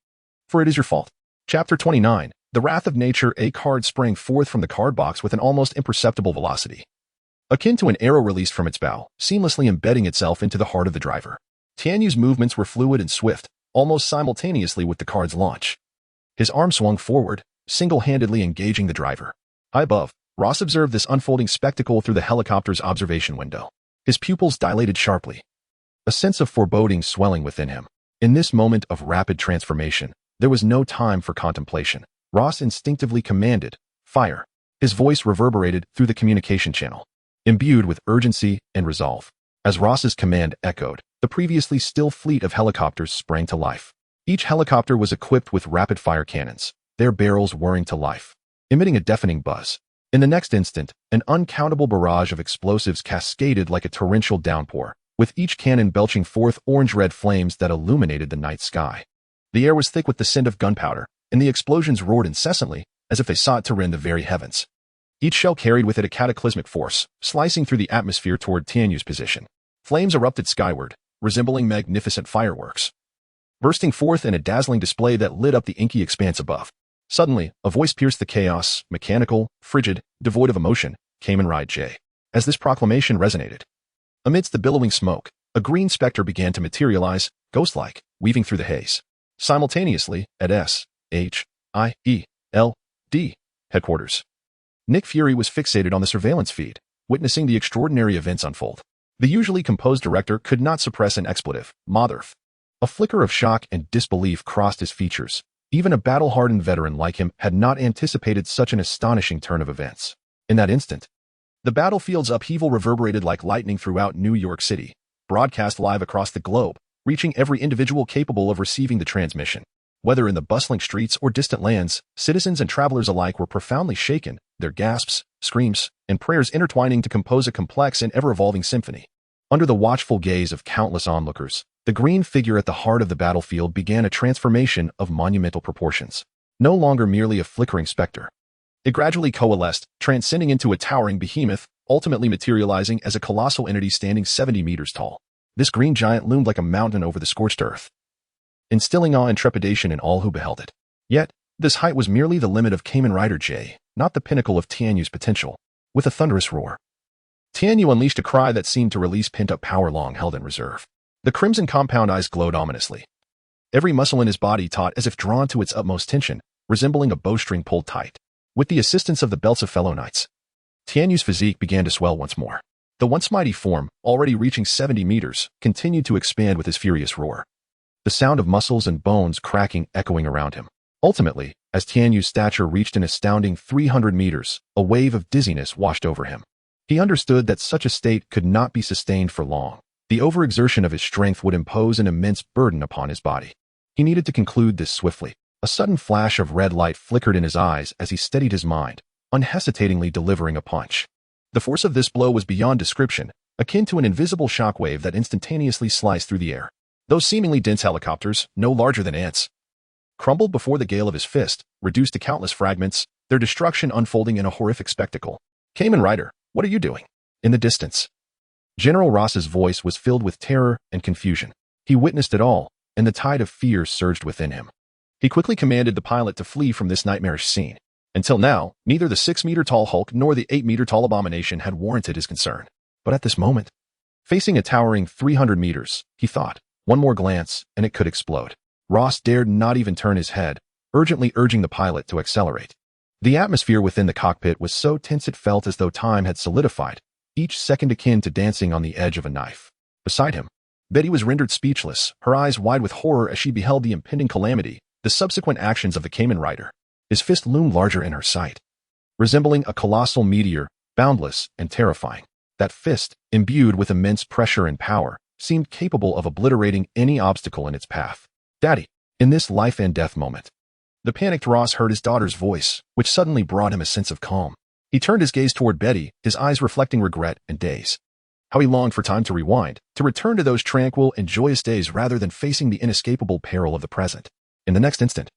for it is your fault. Chapter 29, The Wrath of Nature. A card sprang forth from the card box with an almost imperceptible velocity, akin to an arrow released from its bow, seamlessly embedding itself into the heart of the driver. Tianyu's movements were fluid and swift, almost simultaneously with the card's launch. His arm swung forward, single-handedly engaging the driver. High above, Ross observed this unfolding spectacle through the helicopter's observation window. His pupils dilated sharply, a sense of foreboding swelling within him. In this moment of rapid transformation, there was no time for contemplation. Ross instinctively commanded, "Fire." His voice reverberated through the communication channel, imbued with urgency and resolve. As Ross's command echoed, the previously still fleet of helicopters sprang to life. Each helicopter was equipped with rapid-fire cannons, their barrels whirring to life, emitting a deafening buzz. In the next instant, an uncountable barrage of explosives cascaded like a torrential downpour, with each cannon belching forth orange-red flames that illuminated the night sky. The air was thick with the scent of gunpowder, and the explosions roared incessantly, as if they sought to rend the very heavens. Each shell carried with it a cataclysmic force, slicing through the atmosphere toward Tianyu's position. Flames erupted skyward, resembling magnificent fireworks, bursting forth in a dazzling display that lit up the inky expanse above. Suddenly, a voice pierced the chaos, mechanical, frigid, devoid of emotion. Kamen Rider J. As this proclamation resonated, amidst the billowing smoke, a green specter began to materialize, ghost-like, weaving through the haze. Simultaneously, at S.H.I.E.L.D. headquarters, Nick Fury was fixated on the surveillance feed, witnessing the extraordinary events unfold. The usually composed director could not suppress an expletive, "Motherf." A flicker of shock and disbelief crossed his features, Even a battle-hardened veteran like him had not anticipated such an astonishing turn of events. In that instant, the battlefield's upheaval reverberated like lightning throughout New York City, broadcast live across the globe, reaching every individual capable of receiving the transmission. Whether in the bustling streets or distant lands, citizens and travelers alike were profoundly shaken, their gasps, screams, and prayers intertwining to compose a complex and ever-evolving symphony. Under the watchful gaze of countless onlookers, the green figure at the heart of the battlefield began a transformation of monumental proportions. No longer merely a flickering specter. It gradually coalesced, transcending into a towering behemoth, ultimately materializing as a colossal entity standing 70 meters tall. This green giant loomed like a mountain over the scorched earth, instilling awe and trepidation in all who beheld it. Yet, this height was merely the limit of Kamen Rider J, not the pinnacle of Tianyu's potential. With a thunderous roar, Tianyu unleashed a cry that seemed to release pent-up power long held in reserve. The crimson compound eyes glowed ominously. Every muscle in his body taut as if drawn to its utmost tension, resembling a bowstring pulled tight. With the assistance of the belts of fellow knights, Tianyu's physique began to swell once more. The once mighty form, already reaching 70 meters, continued to expand with his furious roar. The sound of muscles and bones cracking echoing around him. Ultimately, as Tianyu's stature reached an astounding 300 meters, a wave of dizziness washed over him. He understood that such a state could not be sustained for long. The overexertion of his strength would impose an immense burden upon his body. He needed to conclude this swiftly. A sudden flash of red light flickered in his eyes as he steadied his mind, unhesitatingly delivering a punch. The force of this blow was beyond description, akin to an invisible shockwave that instantaneously sliced through the air. Those seemingly dense helicopters, no larger than ants, crumbled before the gale of his fist, reduced to countless fragments, their destruction unfolding in a horrific spectacle. Kamen Rider, what are you doing? In the distance, General Ross's voice was filled with terror and confusion. He witnessed it all, and the tide of fear surged within him. He quickly commanded the pilot to flee from this nightmarish scene. Until now, neither the 6-meter-tall Hulk nor the 8-meter-tall abomination had warranted his concern. But at this moment, facing a towering 300 meters, he thought, one more glance, and it could explode. Ross dared not even turn his head, urgently urging the pilot to accelerate. The atmosphere within the cockpit was so tense it felt as though time had solidified, each second akin to dancing on the edge of a knife. Beside him, Betty was rendered speechless, her eyes wide with horror as she beheld the impending calamity, the subsequent actions of the Kamen Rider. His fist loomed larger in her sight, resembling a colossal meteor, boundless and terrifying. That fist, imbued with immense pressure and power, seemed capable of obliterating any obstacle in its path. Daddy, in this life and death moment, the panicked Ross heard his daughter's voice, which suddenly brought him a sense of calm. He turned his gaze toward Betty, his eyes reflecting regret and daze. How he longed for time to rewind, to return to those tranquil and joyous days rather than facing the inescapable peril of the present. In the next instant,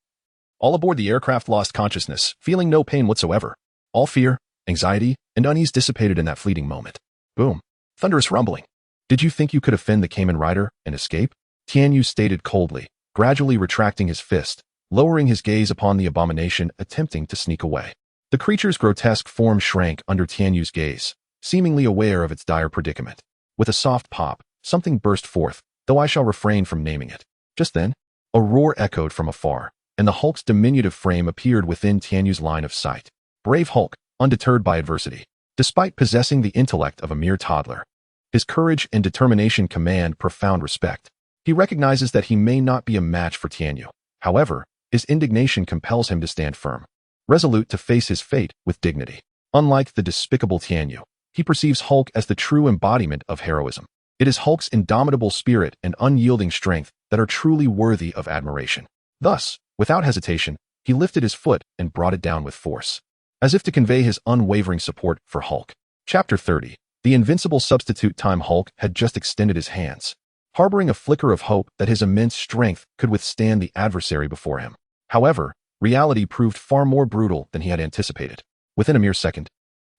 all aboard the aircraft lost consciousness, feeling no pain whatsoever. All fear, anxiety, and unease dissipated in that fleeting moment. Boom. Thunderous rumbling. Did you think you could offend the Kamen Rider and escape? Tianyu stated coldly, gradually retracting his fist, lowering his gaze upon the abomination, attempting to sneak away. The creature's grotesque form shrank under Tianyu's gaze, seemingly aware of its dire predicament. With a soft pop, something burst forth, though I shall refrain from naming it. Just then, a roar echoed from afar, and the Hulk's diminutive frame appeared within Tianyu's line of sight. Brave Hulk, undeterred by adversity. Despite possessing the intellect of a mere toddler, his courage and determination command profound respect. He recognizes that he may not be a match for Tianyu. However, his indignation compels him to stand firm, resolute to face his fate with dignity. Unlike the despicable Tianyu, he perceives Hulk as the true embodiment of heroism. It is Hulk's indomitable spirit and unyielding strength that are truly worthy of admiration. Thus, without hesitation, he lifted his foot and brought it down with force, as if to convey his unwavering support for Hulk. Chapter 30. The invincible substitute time Hulk had just extended his hands, harboring a flicker of hope that his immense strength could withstand the adversary before him. However, reality proved far more brutal than he had anticipated. Within a mere second,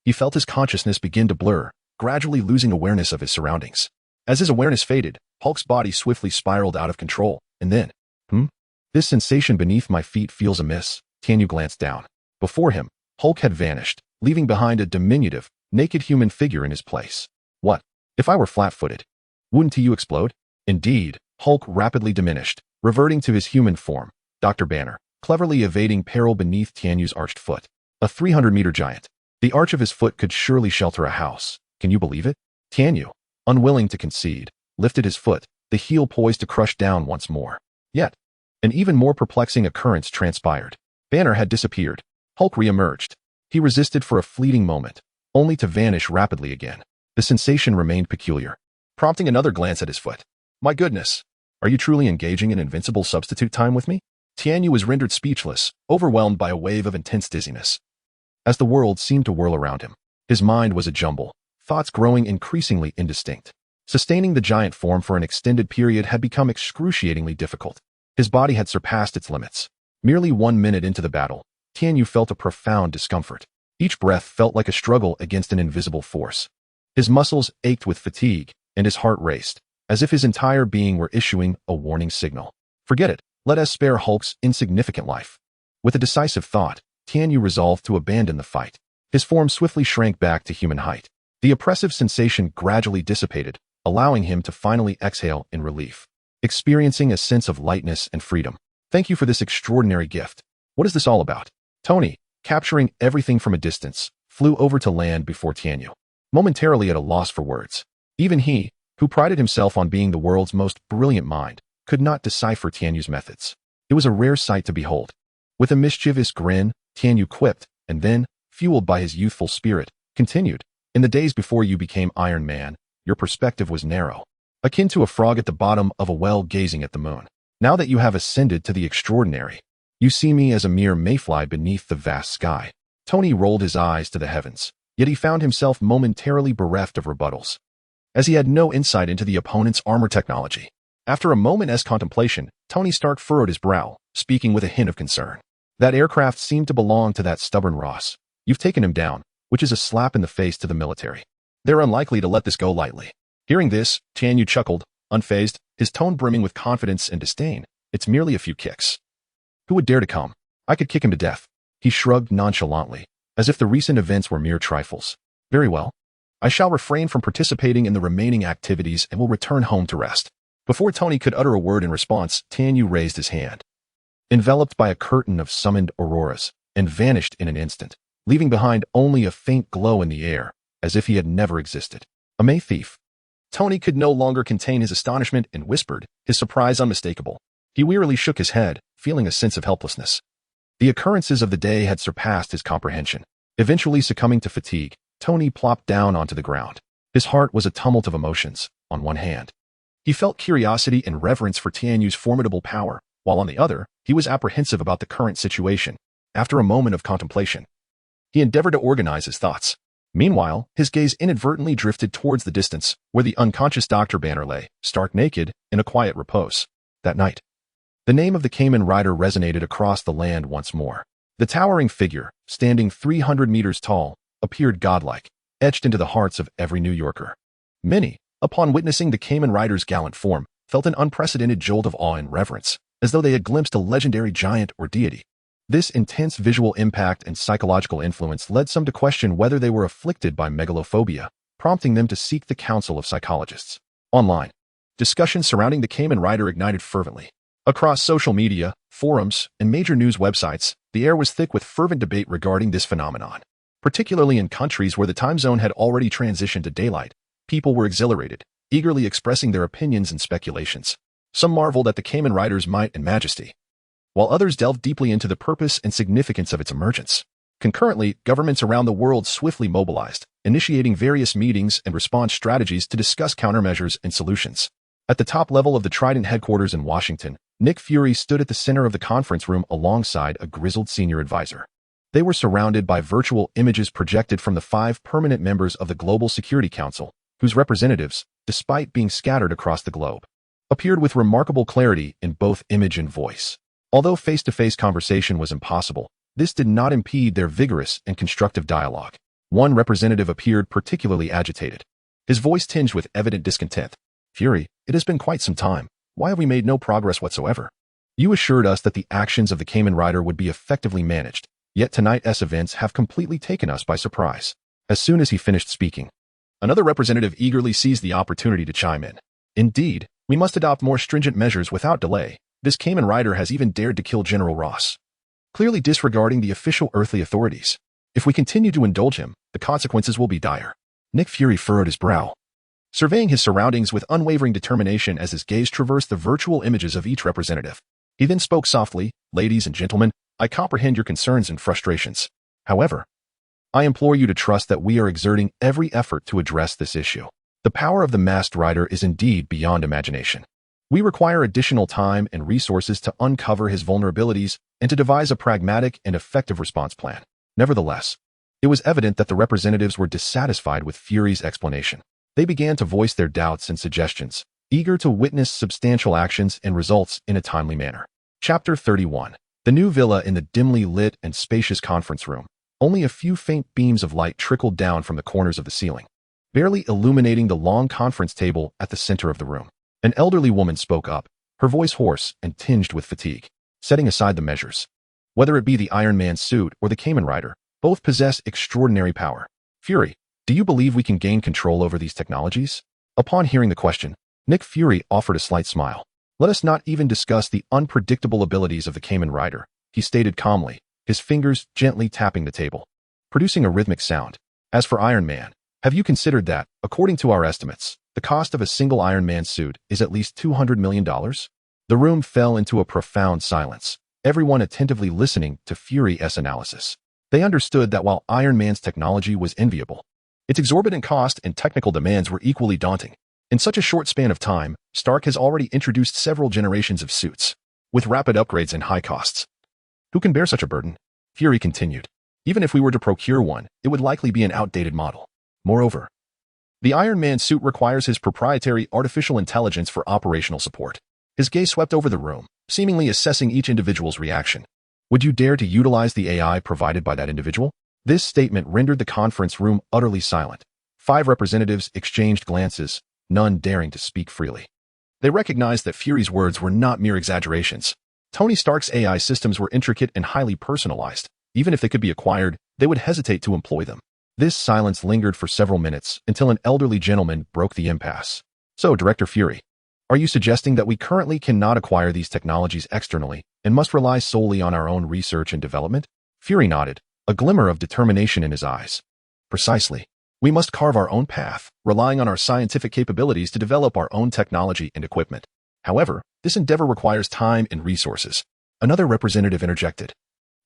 he felt his consciousness begin to blur, gradually losing awareness of his surroundings. As his awareness faded, Hulk's body swiftly spiraled out of control, and then, This sensation beneath my feet feels amiss. Tianyu glanced down. Before him, Hulk had vanished, leaving behind a diminutive, naked human figure in his place. What? If I were flat-footed, wouldn't you explode? Indeed, Hulk rapidly diminished, reverting to his human form. Dr. Banner, cleverly evading peril beneath Tianyu's arched foot. A 300-meter giant. The arch of his foot could surely shelter a house. Can you believe it? Tianyu, unwilling to concede, lifted his foot, the heel poised to crush down once more. Yet, An even more perplexing occurrence transpired. Banner had disappeared. Hulk re-emerged. He resisted for a fleeting moment, only to vanish rapidly again. The sensation remained peculiar, prompting another glance at his foot. My goodness! Are you truly engaging in invincible substitute time with me? Tianyu was rendered speechless, overwhelmed by a wave of intense dizziness. As the world seemed to whirl around him, his mind was a jumble, thoughts growing increasingly indistinct. Sustaining the giant form for an extended period had become excruciatingly difficult. His body had surpassed its limits. Merely 1 minute into the battle, Tianyu felt a profound discomfort. Each breath felt like a struggle against an invisible force. His muscles ached with fatigue, and his heart raced, as if his entire being were issuing a warning signal. Forget it. Let us spare Hulk's insignificant life. With a decisive thought, Tianyu resolved to abandon the fight. His form swiftly shrank back to human height. The oppressive sensation gradually dissipated, allowing him to finally exhale in relief, experiencing a sense of lightness and freedom. Thank you for this extraordinary gift. What is this all about? Tony, capturing everything from a distance, flew over to land before Tianyu, momentarily at a loss for words. Even he, who prided himself on being the world's most brilliant mind, could not decipher Tianyu's methods. It was a rare sight to behold. With a mischievous grin, Tianyu quipped, and then, fueled by his youthful spirit, continued. In the days before you became Iron Man, your perspective was narrow, akin to a frog at the bottom of a well gazing at the moon. Now that you have ascended to the extraordinary, you see me as a mere mayfly beneath the vast sky. Tony rolled his eyes to the heavens, yet he found himself momentarily bereft of rebuttals, as he had no insight into the opponent's armor technology. After a moment's contemplation, Tony Stark furrowed his brow, speaking with a hint of concern. That aircraft seemed to belong to that stubborn Ross. You've taken him down, which is a slap in the face to the military. They're unlikely to let this go lightly. Hearing this, Tianyu chuckled, unfazed, his tone brimming with confidence and disdain. It's merely a few kicks. Who would dare to come? I could kick him to death. He shrugged nonchalantly, as if the recent events were mere trifles. Very well. I shall refrain from participating in the remaining activities and will return home to rest. Before Tony could utter a word in response, Tianyu raised his hand, enveloped by a curtain of summoned auroras, and vanished in an instant, leaving behind only a faint glow in the air, as if he had never existed. A May thief. Tony could no longer contain his astonishment and whispered, his surprise unmistakable. He wearily shook his head, feeling a sense of helplessness. The occurrences of the day had surpassed his comprehension. Eventually succumbing to fatigue, Tony plopped down onto the ground. His heart was a tumult of emotions. On one hand, he felt curiosity and reverence for Tianyu's formidable power, while on the other, he was apprehensive about the current situation. After a moment of contemplation, he endeavored to organize his thoughts. Meanwhile, his gaze inadvertently drifted towards the distance, where the unconscious Dr. Banner lay, stark naked, in a quiet repose. That night, the name of the Kamen Rider resonated across the land once more. The towering figure, standing 300 meters tall, appeared godlike, etched into the hearts of every New Yorker. Many, upon witnessing the Kamen Rider's gallant form, felt an unprecedented jolt of awe and reverence, as though they had glimpsed a legendary giant or deity. This intense visual impact and psychological influence led some to question whether they were afflicted by megalophobia, prompting them to seek the counsel of psychologists. Online, discussions surrounding the Kamen Rider ignited fervently. Across social media, forums, and major news websites, the air was thick with fervent debate regarding this phenomenon. Particularly in countries where the time zone had already transitioned to daylight, people were exhilarated, eagerly expressing their opinions and speculations. Some marveled at the Kamen Rider's might and majesty, while others delved deeply into the purpose and significance of its emergence. Concurrently, governments around the world swiftly mobilized, initiating various meetings and response strategies to discuss countermeasures and solutions. At the top level of the Trident headquarters in Washington, Nick Fury stood at the center of the conference room alongside a grizzled senior advisor. They were surrounded by virtual images projected from the 5 permanent members of the Global Security Council, whose representatives, despite being scattered across the globe, appeared with remarkable clarity in both image and voice. Although face-to-face conversation was impossible, this did not impede their vigorous and constructive dialogue. One representative appeared particularly agitated, his voice tinged with evident discontent. Fury, it has been quite some time. Why have we made no progress whatsoever? You assured us that the actions of the Kamen Rider would be effectively managed, yet tonight's events have completely taken us by surprise. As soon as he finished speaking, another representative eagerly seized the opportunity to chime in. Indeed, we must adopt more stringent measures without delay. This Kamen Rider has even dared to kill General Ross, clearly disregarding the official earthly authorities. If we continue to indulge him, the consequences will be dire. Nick Fury furrowed his brow, surveying his surroundings with unwavering determination as his gaze traversed the virtual images of each representative. He then spoke softly, "Ladies and gentlemen, I comprehend your concerns and frustrations. However, I implore you to trust that we are exerting every effort to address this issue. The power of the masked rider is indeed beyond imagination. We require additional time and resources to uncover his vulnerabilities and to devise a pragmatic and effective response plan." Nevertheless, it was evident that the representatives were dissatisfied with Fury's explanation. They began to voice their doubts and suggestions, eager to witness substantial actions and results in a timely manner. Chapter 31. The new villa in the dimly lit and spacious conference room. Only a few faint beams of light trickled down from the corners of the ceiling, barely illuminating the long conference table at the center of the room. An elderly woman spoke up, her voice hoarse and tinged with fatigue. Setting aside the measures, whether it be the Iron Man suit or the Kamen Rider, both possess extraordinary power. Fury, do you believe we can gain control over these technologies? Upon hearing the question, Nick Fury offered a slight smile. Let us not even discuss the unpredictable abilities of the Kamen Rider, he stated calmly, his fingers gently tapping the table, producing a rhythmic sound. As for Iron Man, have you considered that, according to our estimates, the cost of a single Iron Man suit is at least $200 million? The room fell into a profound silence, everyone attentively listening to Fury's analysis. They understood that while Iron Man's technology was enviable, its exorbitant cost and technical demands were equally daunting. In such a short span of time, Stark has already introduced several generations of suits, with rapid upgrades and high costs. Who can bear such a burden? Fury continued. Even if we were to procure one, it would likely be an outdated model. Moreover, the Iron Man suit requires his proprietary artificial intelligence for operational support. His gaze swept over the room, seemingly assessing each individual's reaction. Would you dare to utilize the AI provided by that individual? This statement rendered the conference room utterly silent. 5 representatives exchanged glances, none daring to speak freely. They recognized that Fury's words were not mere exaggerations. Tony Stark's AI systems were intricate and highly personalized. Even if they could be acquired, they would hesitate to employ them. This silence lingered for several minutes until an elderly gentleman broke the impasse. So, Director Fury, are you suggesting that we currently cannot acquire these technologies externally and must rely solely on our own research and development? Fury nodded, a glimmer of determination in his eyes. Precisely. We must carve our own path, relying on our scientific capabilities to develop our own technology and equipment. However, this endeavor requires time and resources. Another representative interjected,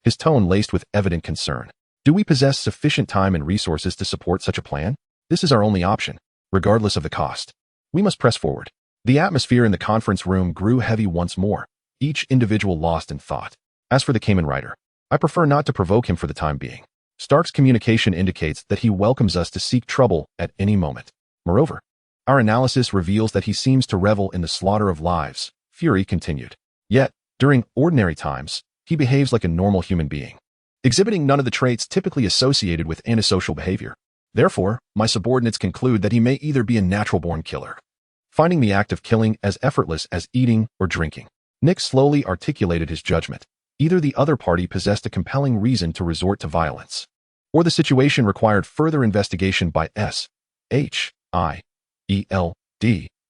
his tone laced with evident concern. Do we possess sufficient time and resources to support such a plan? This is our only option, regardless of the cost. We must press forward. The atmosphere in the conference room grew heavy once more, each individual lost in thought. As for the Kamen Rider, I prefer not to provoke him for the time being. Stark's communication indicates that he welcomes us to seek trouble at any moment. Moreover, our analysis reveals that he seems to revel in the slaughter of lives, Fury continued. Yet, during ordinary times, he behaves like a normal human being, exhibiting none of the traits typically associated with antisocial behavior. Therefore, my subordinates conclude that he may either be a natural-born killer, finding the act of killing as effortless as eating or drinking. Nick slowly articulated his judgment. Either the other party possessed a compelling reason to resort to violence, or the situation required further investigation by SHIELD,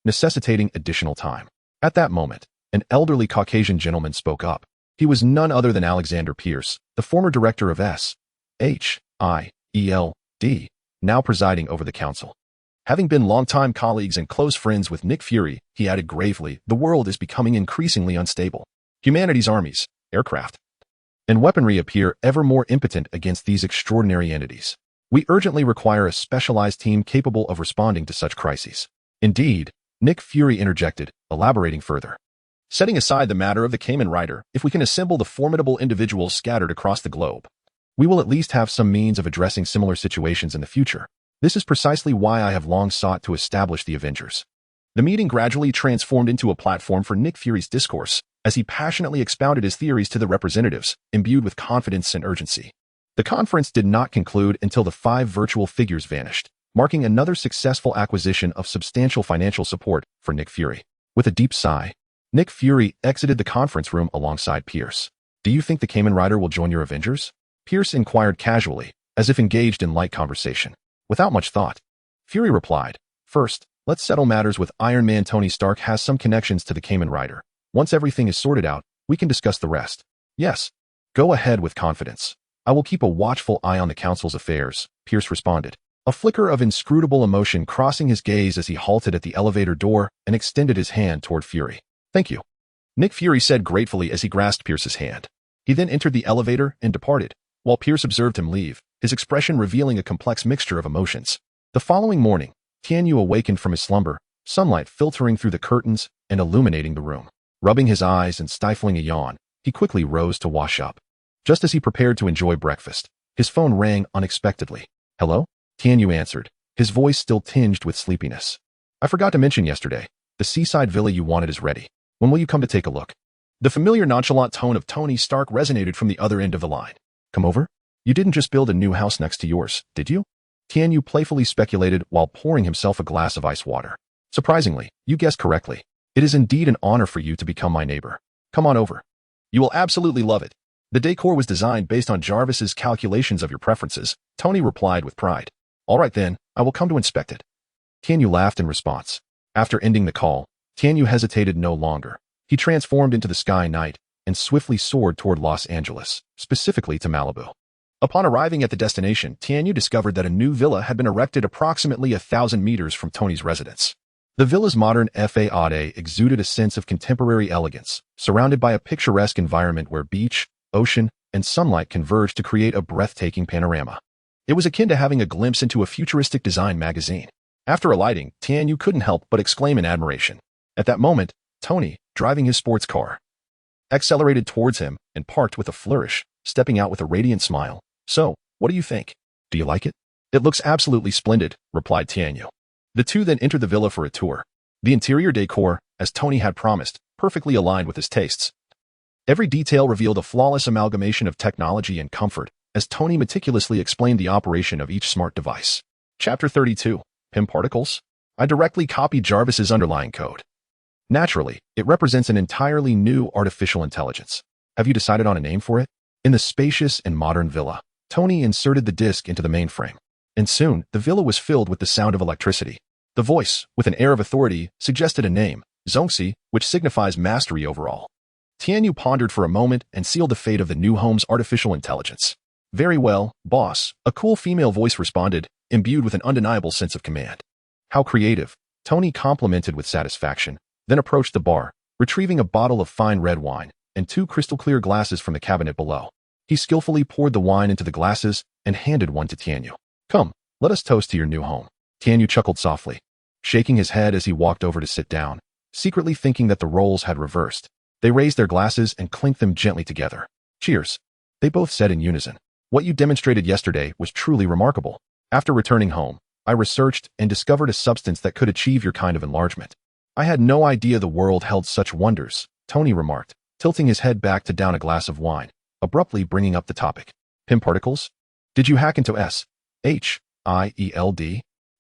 necessitating additional time. At that moment, an elderly Caucasian gentleman spoke up. He was none other than Alexander Pierce, the former director of SHIELD, now presiding over the council. Having been longtime colleagues and close friends with Nick Fury, he added gravely, the world is becoming increasingly unstable. Humanity's armies, aircraft, and weaponry appear ever more impotent against these extraordinary entities. We urgently require a specialized team capable of responding to such crises. Indeed, Nick Fury interjected, elaborating further. Setting aside the matter of the Kamen Rider, if we can assemble the formidable individuals scattered across the globe, we will at least have some means of addressing similar situations in the future. This is precisely why I have long sought to establish the Avengers. The meeting gradually transformed into a platform for Nick Fury's discourse, as he passionately expounded his theories to the representatives, imbued with confidence and urgency. The conference did not conclude until the 5 virtual figures vanished, marking another successful acquisition of substantial financial support for Nick Fury. With a deep sigh, Nick Fury exited the conference room alongside Pierce. Do you think the Kamen Rider will join your Avengers? Pierce inquired casually, as if engaged in light conversation. Without much thought, Fury replied, First, let's settle matters with Iron Man. Tony Stark has some connections to the Kamen Rider. Once everything is sorted out, we can discuss the rest. Yes. Go ahead with confidence. I will keep a watchful eye on the council's affairs, Pierce responded, a flicker of inscrutable emotion crossing his gaze as he halted at the elevator door and extended his hand toward Fury. Thank you. Nick Fury said gratefully as he grasped Pierce's hand. He then entered the elevator and departed, while Pierce observed him leave, his expression revealing a complex mixture of emotions. The following morning, Tianyu awakened from his slumber, sunlight filtering through the curtains and illuminating the room. Rubbing his eyes and stifling a yawn, he quickly rose to wash up. Just as he prepared to enjoy breakfast, his phone rang unexpectedly. "Hello?" Tianyu answered, his voice still tinged with sleepiness. "I forgot to mention yesterday, the seaside villa you wanted is ready. When will you come to take a look?" The familiar nonchalant tone of Tony Stark resonated from the other end of the line. "Come over? You didn't just build a new house next to yours, did you?" Tianyu playfully speculated while pouring himself a glass of ice water. "Surprisingly, you guessed correctly. It is indeed an honor for you to become my neighbor. Come on over. You will absolutely love it. The decor was designed based on Jarvis's calculations of your preferences," Tony replied with pride. "All right then, I will come to inspect it." Tianyu laughed in response. After ending the call, Tianyu hesitated no longer. He transformed into the Sky Knight and swiftly soared toward Los Angeles, specifically to Malibu. Upon arriving at the destination, Tianyu discovered that a new villa had been erected approximately 1,000 meters from Tony's residence. The villa's modern facade exuded a sense of contemporary elegance, surrounded by a picturesque environment where beach, ocean, and sunlight converged to create a breathtaking panorama. It was akin to having a glimpse into a futuristic design magazine. After alighting, Tianyu couldn't help but exclaim in admiration. At that moment, Tony, driving his sports car, accelerated towards him and parked with a flourish, stepping out with a radiant smile. "So, what do you think? Do you like it?" "It looks absolutely splendid," replied Tianyu. The two then entered the villa for a tour. The interior decor, as Tony had promised, perfectly aligned with his tastes. Every detail revealed a flawless amalgamation of technology and comfort, as Tony meticulously explained the operation of each smart device. Chapter 32. PIM Particles? I directly copied Jarvis's underlying code. Naturally, it represents an entirely new artificial intelligence. Have you decided on a name for it? In the spacious and modern villa, Tony inserted the disk into the mainframe. And soon, the villa was filled with the sound of electricity. The voice, with an air of authority, suggested a name, Zongxi, which signifies mastery overall. Tianyu pondered for a moment and sealed the fate of the new home's artificial intelligence. "Very well, boss," a cool female voice responded, imbued with an undeniable sense of command. "How creative," Tony complimented with satisfaction, then approached the bar, retrieving a bottle of fine red wine and 2 crystal-clear glasses from the cabinet below. He skillfully poured the wine into the glasses and handed one to Tianyu. "Come, let us toast to your new home." Tianyu chuckled softly, shaking his head as he walked over to sit down, secretly thinking that the roles had reversed. They raised their glasses and clinked them gently together. "Cheers," they both said in unison. "What you demonstrated yesterday was truly remarkable. After returning home, I researched and discovered a substance that could achieve your kind of enlargement." "I had no idea the world held such wonders," Tony remarked, tilting his head back to down a glass of wine, abruptly bringing up the topic. "PIM particles? Did you hack into SHIELD?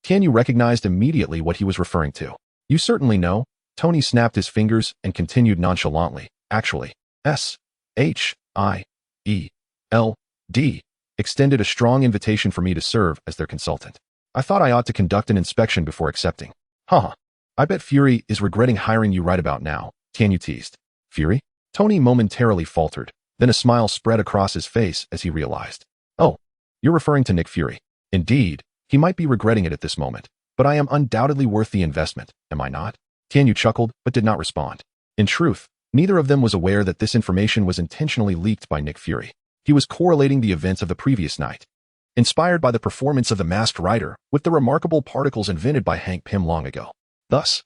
Tianyu recognized immediately what he was referring to. "You certainly know." Tony snapped his fingers and continued nonchalantly. "Actually, SHIELD extended a strong invitation for me to serve as their consultant. I thought I ought to conduct an inspection before accepting." "Haha. I bet Fury is regretting hiring you right about now," Tianyu teased. "Fury?" Tony momentarily faltered, then a smile spread across his face as he realized. "Oh, you're referring to Nick Fury. Indeed, he might be regretting it at this moment, but I am undoubtedly worth the investment, am I not?" Tianyu chuckled but did not respond. In truth, neither of them was aware that this information was intentionally leaked by Nick Fury. He was correlating the events of the previous night, inspired by the performance of the Masked Rider, with the remarkable particles invented by Hank Pym long ago. Thus,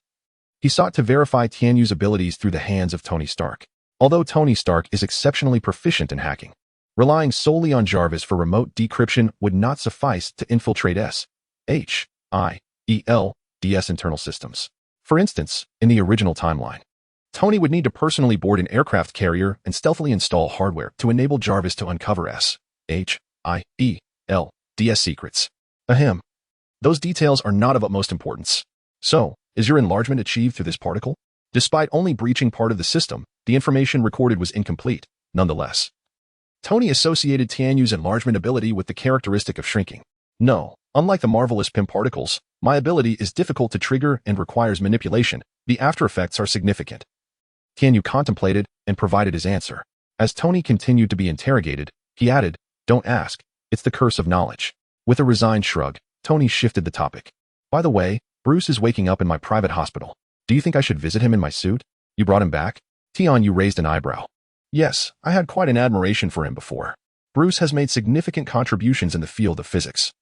he sought to verify Tianyu's abilities through the hands of Tony Stark. Although Tony Stark is exceptionally proficient in hacking, relying solely on Jarvis for remote decryption would not suffice to infiltrate SHIELD's internal systems. For instance, in the original timeline, Tony would need to personally board an aircraft carrier and stealthily install hardware to enable Jarvis to uncover SHIELD's secrets. Ahem. Those details are not of utmost importance. So, is your enlargement achieved through this particle? Despite only breaching part of the system, the information recorded was incomplete, nonetheless. Tony associated Tianyu's enlargement ability with the characteristic of shrinking. "No, unlike the marvelous PIM particles, my ability is difficult to trigger and requires manipulation. The after effects are significant." Tianyu contemplated and provided his answer. As Tony continued to be interrogated, he added, "Don't ask, it's the curse of knowledge." With a resigned shrug, Tony shifted the topic. "By the way, Bruce is waking up in my private hospital. Do you think I should visit him in my suit?" "You brought him back?" Tianyu raised an eyebrow. Yes, I had quite an admiration for him before. Bruce has made significant contributions in the field of physics.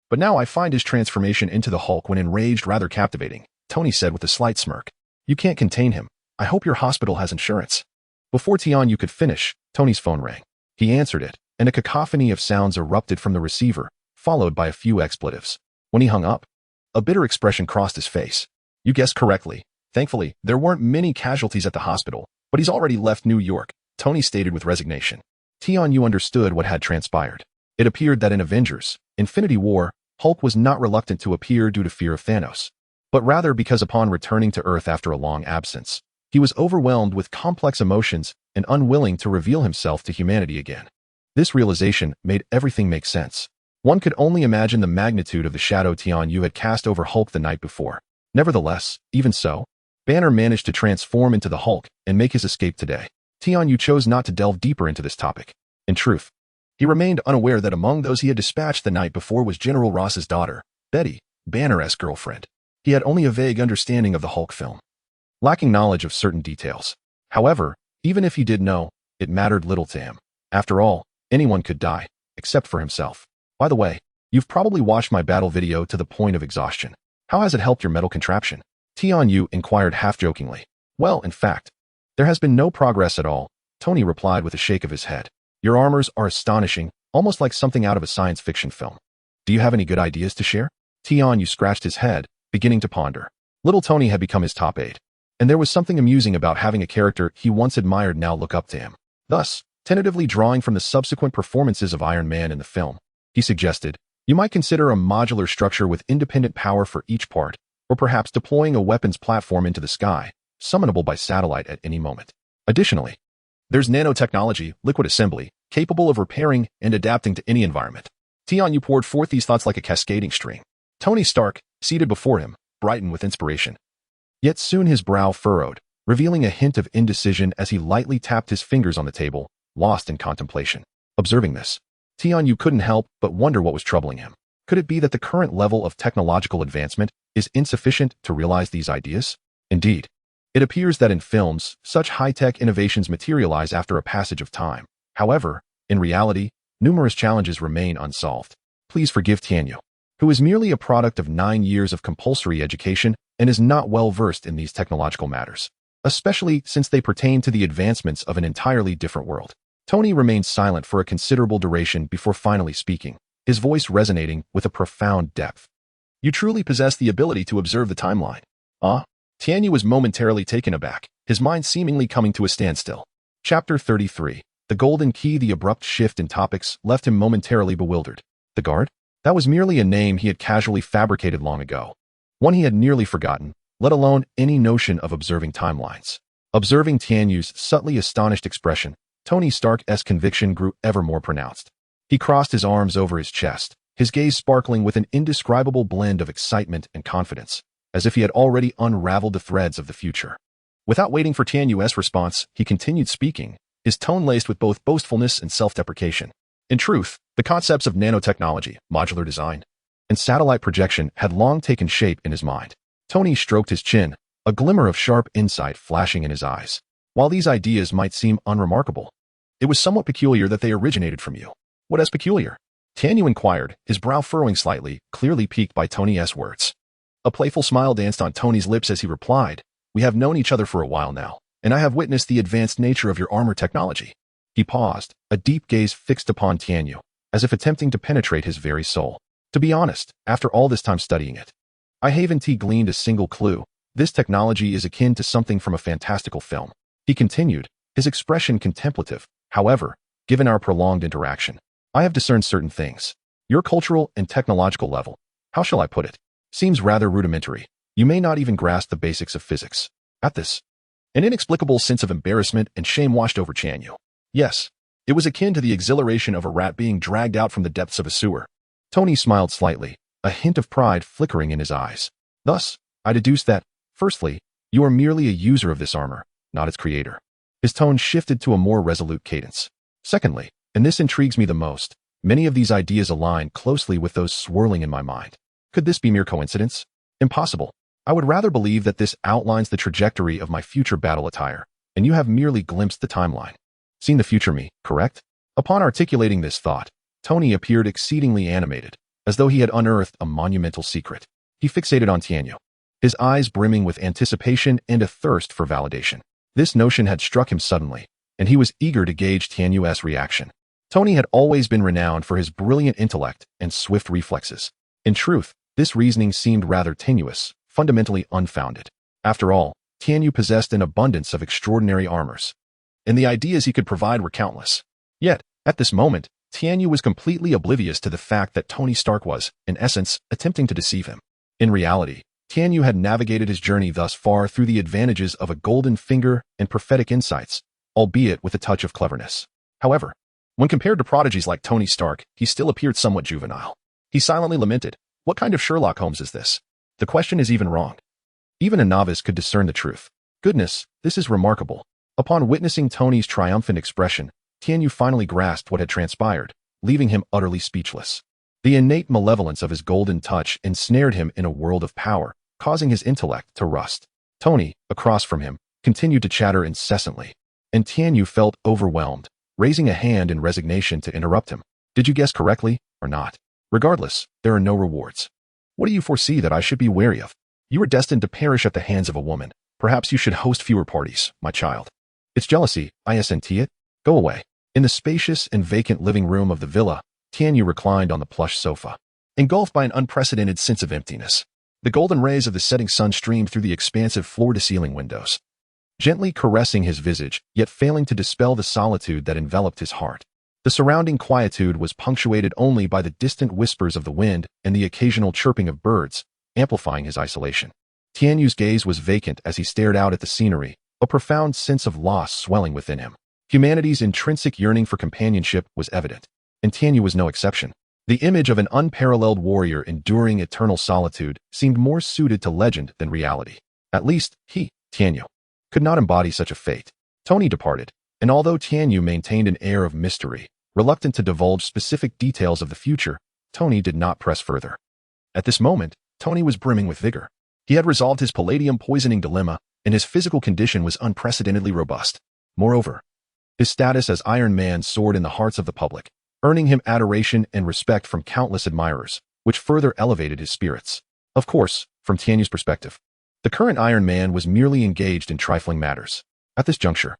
But now I find his transformation into the Hulk when enraged rather captivating, Tony said with a slight smirk. You can't contain him. I hope your hospital has insurance. Before Tianyu could finish, Tony's phone rang. He answered it, and a cacophony of sounds erupted from the receiver, followed by a few expletives. When he hung up, a bitter expression crossed his face. You guessed correctly. Thankfully, there weren't many casualties at the hospital, but he's already left New York, Tony stated with resignation. Tianyu understood what had transpired. It appeared that in Avengers, Infinity War, Hulk was not reluctant to appear due to fear of Thanos, but rather because upon returning to Earth after a long absence, he was overwhelmed with complex emotions and unwilling to reveal himself to humanity again. This realization made everything make sense. One could only imagine the magnitude of the shadow Tianyu had cast over Hulk the night before. Nevertheless, even so, Banner managed to transform into the Hulk and make his escape today. Tianyu chose not to delve deeper into this topic. In truth, he remained unaware that among those he had dispatched the night before was General Ross's daughter, Betty, Banner's girlfriend. He had only a vague understanding of the Hulk film, lacking knowledge of certain details. However, even if he did know, it mattered little to him. After all, anyone could die, except for himself. By the way, you've probably watched my battle video to the point of exhaustion. How has it helped your metal contraption? Tianyu inquired half-jokingly. Well, in fact, there has been no progress at all, Tony replied with a shake of his head. Your armors are astonishing, almost like something out of a science fiction film. Do you have any good ideas to share? Tianyu scratched his head, beginning to ponder. Little Tony had become his top aide, and there was something amusing about having a character he once admired now look up to him. Thus, tentatively drawing from the subsequent performances of Iron Man in the film, he suggested, you might consider a modular structure with independent power for each part, or perhaps deploying a weapons platform into the sky, summonable by satellite at any moment. Additionally, there's nanotechnology, liquid assembly, capable of repairing and adapting to any environment. Tianyu poured forth these thoughts like a cascading stream. Tony Stark, seated before him, brightened with inspiration. Yet soon his brow furrowed, revealing a hint of indecision as he lightly tapped his fingers on the table, lost in contemplation. Observing this, Tianyu couldn't help but wonder what was troubling him. Could it be that the current level of technological advancement is insufficient to realize these ideas? Indeed, it appears that in films, such high-tech innovations materialize after a passage of time. However, in reality, numerous challenges remain unsolved. Please forgive Tianyu, who is merely a product of 9 years of compulsory education and is not well versed in these technological matters, especially since they pertain to the advancements of an entirely different world. Tony remained silent for a considerable duration before finally speaking, his voice resonating with a profound depth. You truly possess the ability to observe the timeline. Tianyu was momentarily taken aback, his mind seemingly coming to a standstill. Chapter 33. The Golden Key. The abrupt shift in topics left him momentarily bewildered. The guard? That was merely a name he had casually fabricated long ago. One he had nearly forgotten, let alone any notion of observing timelines. Observing Tianyu's subtly astonished expression, Tony Stark's conviction grew ever more pronounced. He crossed his arms over his chest, his gaze sparkling with an indescribable blend of excitement and confidence, as if he had already unraveled the threads of the future. Without waiting for Tianyu's response, he continued speaking, his tone laced with both boastfulness and self-deprecation. In truth, the concepts of nanotechnology, modular design, and satellite projection had long taken shape in his mind. Tony stroked his chin, a glimmer of sharp insight flashing in his eyes. While these ideas might seem unremarkable, it was somewhat peculiar that they originated from you. What is peculiar? Tianyu inquired, his brow furrowing slightly, clearly piqued by Tony's words. A playful smile danced on Tony's lips as he replied, We have known each other for a while now, and I have witnessed the advanced nature of your armor technology. He paused, a deep gaze fixed upon Tianyu, as if attempting to penetrate his very soul. To be honest, after all this time studying it, I haven't gleaned a single clue. This technology is akin to something from a fantastical film. He continued, his expression contemplative. However, given our prolonged interaction, I have discerned certain things. Your cultural and technological level, how shall I put it, seems rather rudimentary. You may not even grasp the basics of physics. At this, an inexplicable sense of embarrassment and shame washed over Tianyu. Yes, it was akin to the exhilaration of a rat being dragged out from the depths of a sewer. Tony smiled slightly, a hint of pride flickering in his eyes. Thus, I deduced that, firstly, you are merely a user of this armor, not its creator. His tone shifted to a more resolute cadence. Secondly, and this intrigues me the most, many of these ideas align closely with those swirling in my mind. Could this be mere coincidence? Impossible. I would rather believe that this outlines the trajectory of my future battle attire. and you have merely glimpsed the timeline. Seen the future me, correct? Upon articulating this thought, Tony appeared exceedingly animated, as though he had unearthed a monumental secret. He fixated on Tianyu, his eyes brimming with anticipation and a thirst for validation. This notion had struck him suddenly, and he was eager to gauge Tianyu's reaction. Tony had always been renowned for his brilliant intellect and swift reflexes. In truth, this reasoning seemed rather tenuous, fundamentally unfounded. After all, Tianyu possessed an abundance of extraordinary armors, and the ideas he could provide were countless. Yet, at this moment, Tianyu was completely oblivious to the fact that Tony Stark was, in essence, attempting to deceive him. In reality, Tianyu had navigated his journey thus far through the advantages of a golden finger and prophetic insights, albeit with a touch of cleverness. However, when compared to prodigies like Tony Stark, he still appeared somewhat juvenile. He silently lamented, "What kind of Sherlock Holmes is this? The question is even wrong." Even a novice could discern the truth. Goodness, this is remarkable. Upon witnessing Tony's triumphant expression, Tianyu finally grasped what had transpired, leaving him utterly speechless. The innate malevolence of his golden touch ensnared him in a world of power, causing his intellect to rust. Tony, across from him, continued to chatter incessantly, and Tianyu felt overwhelmed, raising a hand in resignation to interrupt him. "Did you guess correctly, or not? Regardless, there are no rewards. What do you foresee that I should be wary of? You are destined to perish at the hands of a woman. Perhaps you should host fewer parties, my child. It's jealousy, isn't it? Go away." In the spacious and vacant living room of the villa, Tianyu reclined on the plush sofa, engulfed by an unprecedented sense of emptiness. The golden rays of the setting sun streamed through the expansive floor-to-ceiling windows, gently caressing his visage, yet failing to dispel the solitude that enveloped his heart. The surrounding quietude was punctuated only by the distant whispers of the wind and the occasional chirping of birds, amplifying his isolation. Tianyu's gaze was vacant as he stared out at the scenery, a profound sense of loss swelling within him. Humanity's intrinsic yearning for companionship was evident, and Tianyu was no exception. The image of an unparalleled warrior enduring eternal solitude seemed more suited to legend than reality. At least, he, Tianyu, could not embody such a fate. Tony departed, and although Tianyu maintained an air of mystery, reluctant to divulge specific details of the future, Tony did not press further. At this moment, Tony was brimming with vigor. He had resolved his palladium poisoning dilemma, and his physical condition was unprecedentedly robust. Moreover, his status as Iron Man soared in the hearts of the public, earning him adoration and respect from countless admirers, which further elevated his spirits. Of course, from Tianyu's perspective, the current Iron Man was merely engaged in trifling matters. At this juncture,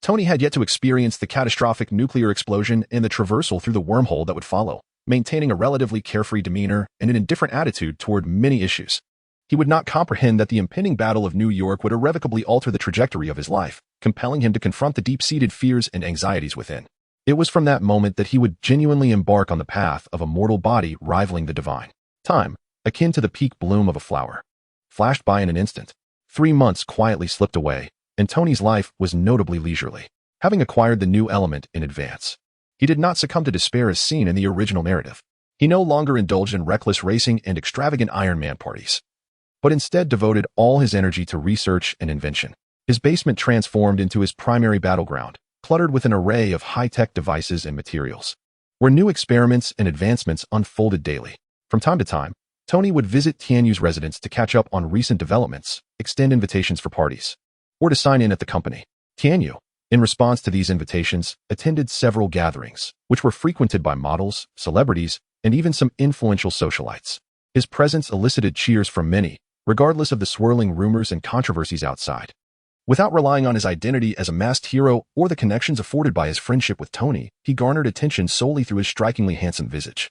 Tony had yet to experience the catastrophic nuclear explosion and the traversal through the wormhole that would follow, maintaining a relatively carefree demeanor and an indifferent attitude toward many issues. He would not comprehend that the impending Battle of New York would irrevocably alter the trajectory of his life, compelling him to confront the deep-seated fears and anxieties within. It was from that moment that he would genuinely embark on the path of a mortal body rivaling the divine. Time, akin to the peak bloom of a flower, flashed by in an instant. 3 months quietly slipped away, and Tony's life was notably leisurely, having acquired the new element in advance. He did not succumb to despair as seen in the original narrative. He no longer indulged in reckless racing and extravagant Iron Man parties, but instead devoted all his energy to research and invention. His basement transformed into his primary battleground, cluttered with an array of high-tech devices and materials, where new experiments and advancements unfolded daily. From time to time, Tony would visit Tianyu's residence to catch up on recent developments, extend invitations for parties, or to sign in at the company. Tianyu, in response to these invitations, attended several gatherings, which were frequented by models, celebrities, and even some influential socialites. His presence elicited cheers from many, regardless of the swirling rumors and controversies outside. Without relying on his identity as a masked hero or the connections afforded by his friendship with Tony, he garnered attention solely through his strikingly handsome visage,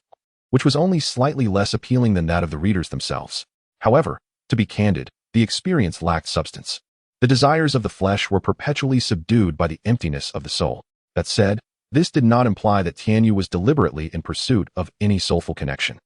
which was only slightly less appealing than that of the readers themselves. However, to be candid, the experience lacked substance. The desires of the flesh were perpetually subdued by the emptiness of the soul. That said, this did not imply that Tianyu was deliberately in pursuit of any soulful connection.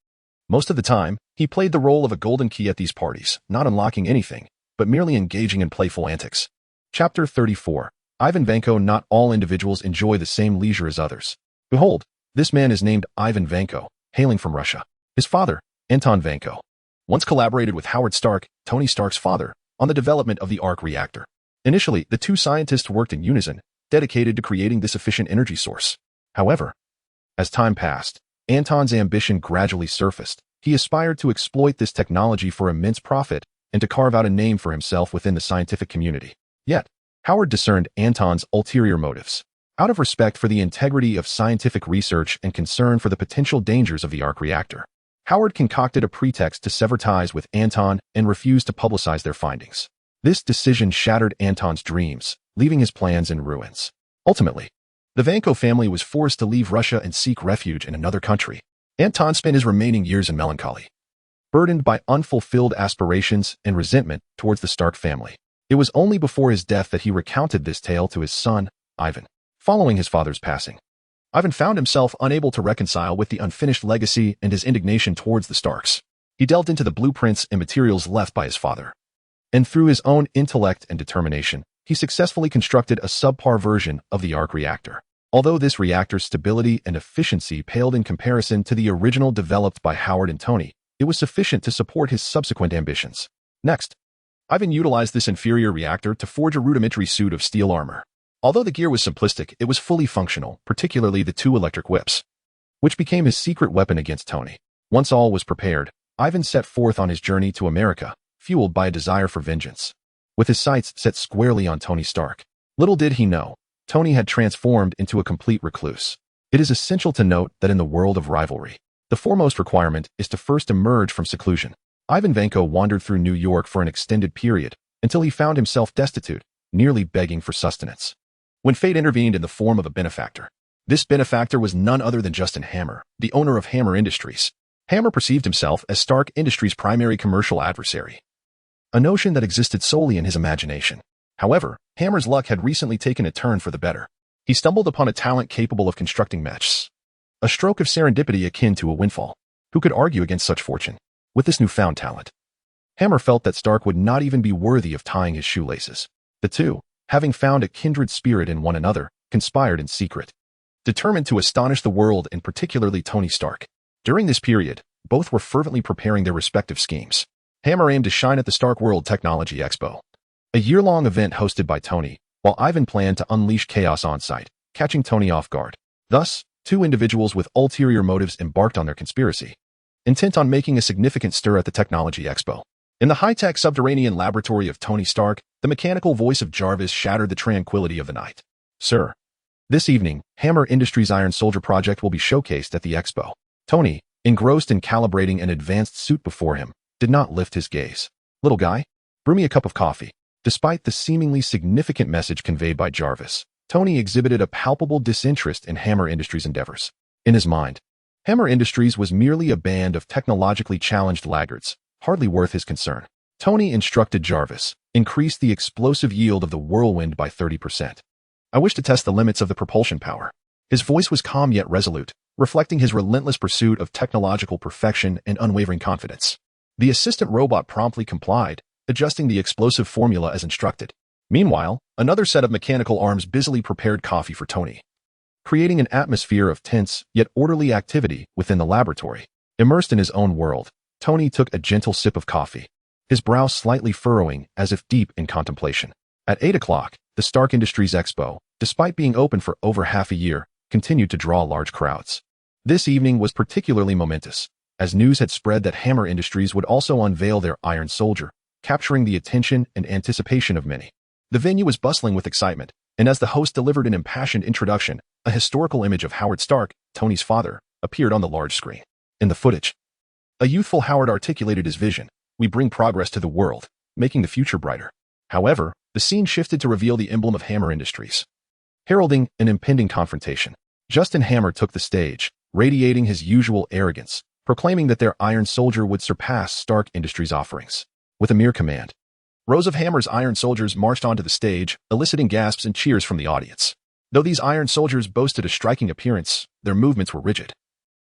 Most of the time, he played the role of a golden key at these parties, not unlocking anything, but merely engaging in playful antics. Chapter 34. Ivan Vanko. Not all individuals enjoy the same leisure as others. Behold, this man is named Ivan Vanko, hailing from Russia. His father, Anton Vanko, once collaborated with Howard Stark, Tony Stark's father, on the development of the arc reactor. Initially, the two scientists worked in unison, dedicated to creating this efficient energy source. However, as time passed, Anton's ambition gradually surfaced. He aspired to exploit this technology for immense profit and to carve out a name for himself within the scientific community. Yet, Howard discerned Anton's ulterior motives. Out of respect for the integrity of scientific research and concern for the potential dangers of the arc reactor, Howard concocted a pretext to sever ties with Anton and refused to publicize their findings. This decision shattered Anton's dreams, leaving his plans in ruins. Ultimately, the Vanko family was forced to leave Russia and seek refuge in another country. Anton spent his remaining years in melancholy, burdened by unfulfilled aspirations and resentment towards the Stark family. It was only before his death that he recounted this tale to his son, Ivan. Following his father's passing, Ivan found himself unable to reconcile with the unfinished legacy and his indignation towards the Starks. He delved into the blueprints and materials left by his father, and through his own intellect and determination, he successfully constructed a subpar version of the arc reactor. Although this reactor's stability and efficiency paled in comparison to the original developed by Howard and Tony, it was sufficient to support his subsequent ambitions. Next, Ivan utilized this inferior reactor to forge a rudimentary suit of steel armor. Although the gear was simplistic, it was fully functional, particularly the 2 electric whips, which became his secret weapon against Tony. Once all was prepared, Ivan set forth on his journey to America, fueled by a desire for vengeance. With his sights set squarely on Tony Stark, little did he know, Tony had transformed into a complete recluse. It is essential to note that in the world of rivalry, the foremost requirement is to first emerge from seclusion. Ivan Vanko wandered through New York for an extended period, until he found himself destitute, nearly begging for sustenance, when fate intervened in the form of a benefactor. This benefactor was none other than Justin Hammer, the owner of Hammer Industries. Hammer perceived himself as Stark Industries' primary commercial adversary, a notion that existed solely in his imagination. However, Hammer's luck had recently taken a turn for the better. He stumbled upon a talent capable of constructing mechs, a stroke of serendipity akin to a windfall. Who could argue against such fortune? With this newfound talent, Hammer felt that Stark would not even be worthy of tying his shoelaces. The two, having found a kindred spirit in one another, conspired in secret, determined to astonish the world and particularly Tony Stark. During this period, both were fervently preparing their respective schemes. Hammer aimed to shine at the Stark World Technology Expo, a year-long event hosted by Tony, while Ivan planned to unleash chaos on-site, catching Tony off guard. Thus, 2 individuals with ulterior motives embarked on their conspiracy, intent on making a significant stir at the Technology Expo. In the high-tech subterranean laboratory of Tony Stark, the mechanical voice of Jarvis shattered the tranquility of the night. Sir, this evening, Hammer Industries' Iron Soldier project will be showcased at the expo. Tony, engrossed in calibrating an advanced suit before him, did not lift his gaze. Little guy, brew me a cup of coffee. Despite the seemingly significant message conveyed by Jarvis, Tony exhibited a palpable disinterest in Hammer Industries' endeavors. In his mind, Hammer Industries was merely a band of technologically challenged laggards, hardly worth his concern. Tony instructed Jarvis, increase the explosive yield of the whirlwind by 30%. I wish to test the limits of the propulsion power. His voice was calm yet resolute, reflecting his relentless pursuit of technological perfection and unwavering confidence. The assistant robot promptly complied, adjusting the explosive formula as instructed. Meanwhile, another set of mechanical arms busily prepared coffee for Tony, creating an atmosphere of tense yet orderly activity within the laboratory. Immersed in his own world, Tony took a gentle sip of coffee, his brow slightly furrowing as if deep in contemplation. At 8 o'clock, the Stark Industries Expo, despite being open for over half a year, continued to draw large crowds. This evening was particularly momentous, as news had spread that Hammer Industries would also unveil their Iron Soldier, capturing the attention and anticipation of many. The venue was bustling with excitement, and as the host delivered an impassioned introduction, a historical image of Howard Stark, Tony's father, appeared on the large screen. In the footage, a youthful Howard articulated his vision: "We bring progress to the world, making the future brighter." However, the scene shifted to reveal the emblem of Hammer Industries, heralding an impending confrontation. Justin Hammer took the stage, radiating his usual arrogance, proclaiming that their Iron Soldier would surpass Stark Industries' offerings. With a mere command, rows of Hammer's Iron Soldiers marched onto the stage, eliciting gasps and cheers from the audience. Though these Iron Soldiers boasted a striking appearance, their movements were rigid,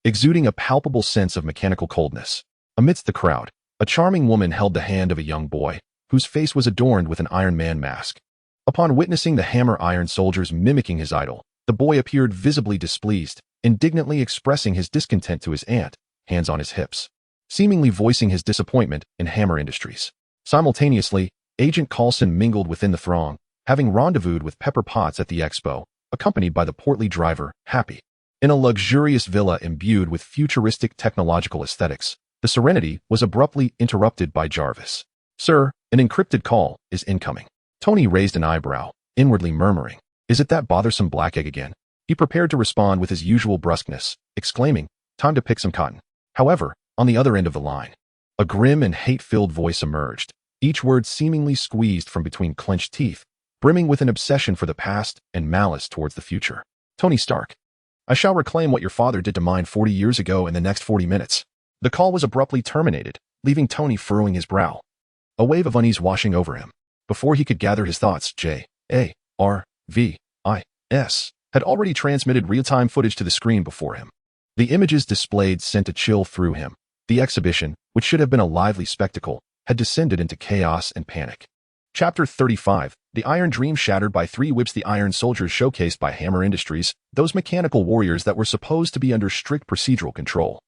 exuding a palpable sense of mechanical coldness. Amidst the crowd, a charming woman held the hand of a young boy, whose face was adorned with an Iron Man mask. Upon witnessing the Hammer Iron Soldiers mimicking his idol, the boy appeared visibly displeased, indignantly expressing his discontent to his aunt, hands on his hips, seemingly voicing his disappointment in Hammer Industries. Simultaneously, Agent Coulson mingled within the throng, having rendezvoused with Pepper Potts at the expo, accompanied by the portly driver, Happy. In a luxurious villa imbued with futuristic technological aesthetics, the serenity was abruptly interrupted by Jarvis. "Sir, an encrypted call is incoming." Tony raised an eyebrow, inwardly murmuring, "Is it that bothersome black egg again?" He prepared to respond with his usual brusqueness, exclaiming, "Time to pick some cotton." However, on the other end of the line, a grim and hate-filled voice emerged, each word seemingly squeezed from between clenched teeth, brimming with an obsession for the past and malice towards the future. "Tony Stark, I shall reclaim what your father did to mine 40 years ago in the next 40 minutes." The call was abruptly terminated, leaving Tony furrowing his brow, a wave of unease washing over him. Before he could gather his thoughts, JARVIS had already transmitted real-time footage to the screen before him. The images displayed sent a chill through him. The exhibition, which should have been a lively spectacle, had descended into chaos and panic. Chapter 35, The Iron Dream Shattered by 3 Whips. The Iron Soldiers showcased by Hammer Industries, those mechanical warriors that were supposed to be under strict procedural control,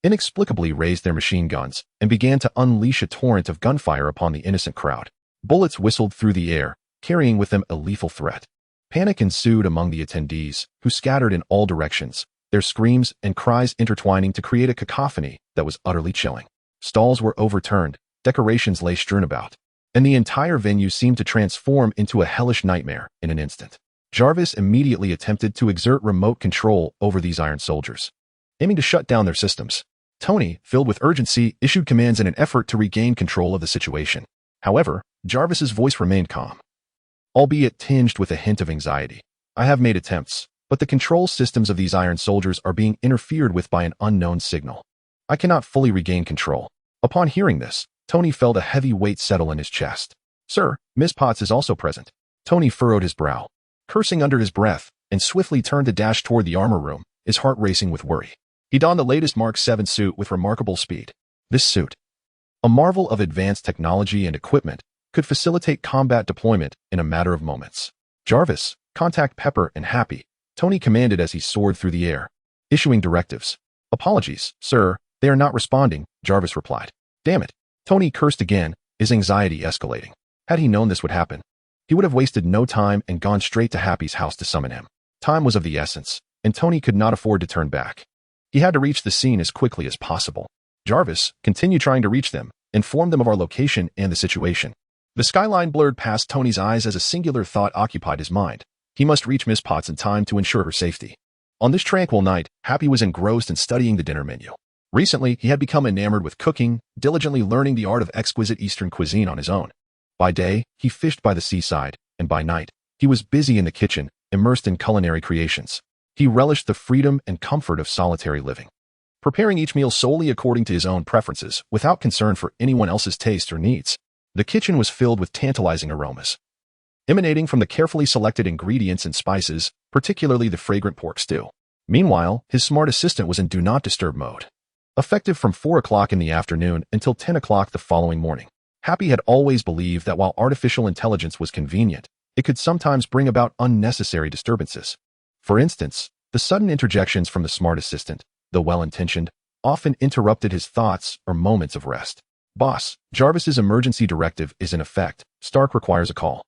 inexplicably raised their machine guns and began to unleash a torrent of gunfire upon the innocent crowd. Bullets whistled through the air, carrying with them a lethal threat. Panic ensued among the attendees, who scattered in all directions, their screams and cries intertwining to create a cacophony that was utterly chilling. Stalls were overturned, decorations lay strewn about, and the entire venue seemed to transform into a hellish nightmare in an instant. Jarvis immediately attempted to exert remote control over these iron soldiers, aiming to shut down their systems. Tony, filled with urgency, issued commands in an effort to regain control of the situation. However, Jarvis's voice remained calm, albeit tinged with a hint of anxiety. "I have made attempts, but the control systems of these iron soldiers are being interfered with by an unknown signal. I cannot fully regain control." Upon hearing this, Tony felt a heavy weight settle in his chest. "Sir, Miss Potts is also present." Tony furrowed his brow, cursing under his breath, and swiftly turned to dash toward the armor room, his heart racing with worry. He donned the latest Mark 7 suit with remarkable speed. This suit, a marvel of advanced technology and equipment, could facilitate combat deployment in a matter of moments. "Jarvis, contact Pepper and Happy," Tony commanded as he soared through the air, issuing directives. "Apologies, sir, they are not responding," Jarvis replied. "Damn it." Tony cursed again, his anxiety escalating. Had he known this would happen, he would have wasted no time and gone straight to Happy's house to summon him. Time was of the essence, and Tony could not afford to turn back. He had to reach the scene as quickly as possible. "Jarvis, continue trying to reach them. Inform them of our location and the situation." The skyline blurred past Tony's eyes as a singular thought occupied his mind. He must reach Miss Potts in time to ensure her safety. On this tranquil night, Happy was engrossed in studying the dinner menu. Recently, he had become enamored with cooking, diligently learning the art of exquisite Eastern cuisine on his own. By day, he fished by the seaside, and by night, he was busy in the kitchen, immersed in culinary creations. He relished the freedom and comfort of solitary living, preparing each meal solely according to his own preferences, without concern for anyone else's taste or needs. The kitchen was filled with tantalizing aromas, emanating from the carefully selected ingredients and spices, particularly the fragrant pork stew. Meanwhile, his smart assistant was in do not disturb mode, effective from 4 o'clock in the afternoon until 10 o'clock the following morning. Happy had always believed that while artificial intelligence was convenient, it could sometimes bring about unnecessary disturbances. For instance, the sudden interjections from the smart assistant, though well-intentioned, often interrupted his thoughts or moments of rest. "Boss, Jarvis's emergency directive is in effect. Stark requires a call."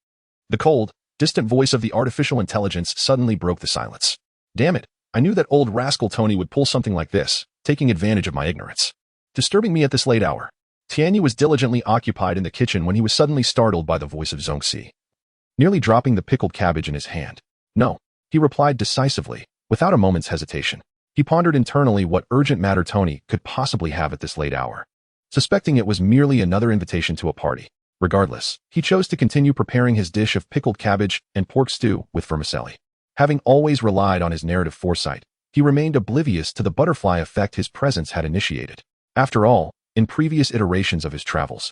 The cold, distant voice of the artificial intelligence suddenly broke the silence. "Damn it, I knew that old rascal Tony would pull something like this, taking advantage of my ignorance. Disturbing me at this late hour." Tianyu was diligently occupied in the kitchen when he was suddenly startled by the voice of Zhongxi, nearly dropping the pickled cabbage in his hand. "No," he replied decisively, without a moment's hesitation. He pondered internally what urgent matter Tony could possibly have at this late hour, suspecting it was merely another invitation to a party. Regardless, he chose to continue preparing his dish of pickled cabbage and pork stew with vermicelli. Having always relied on his narrative foresight, he remained oblivious to the butterfly effect his presence had initiated. After all, in previous iterations of his travels,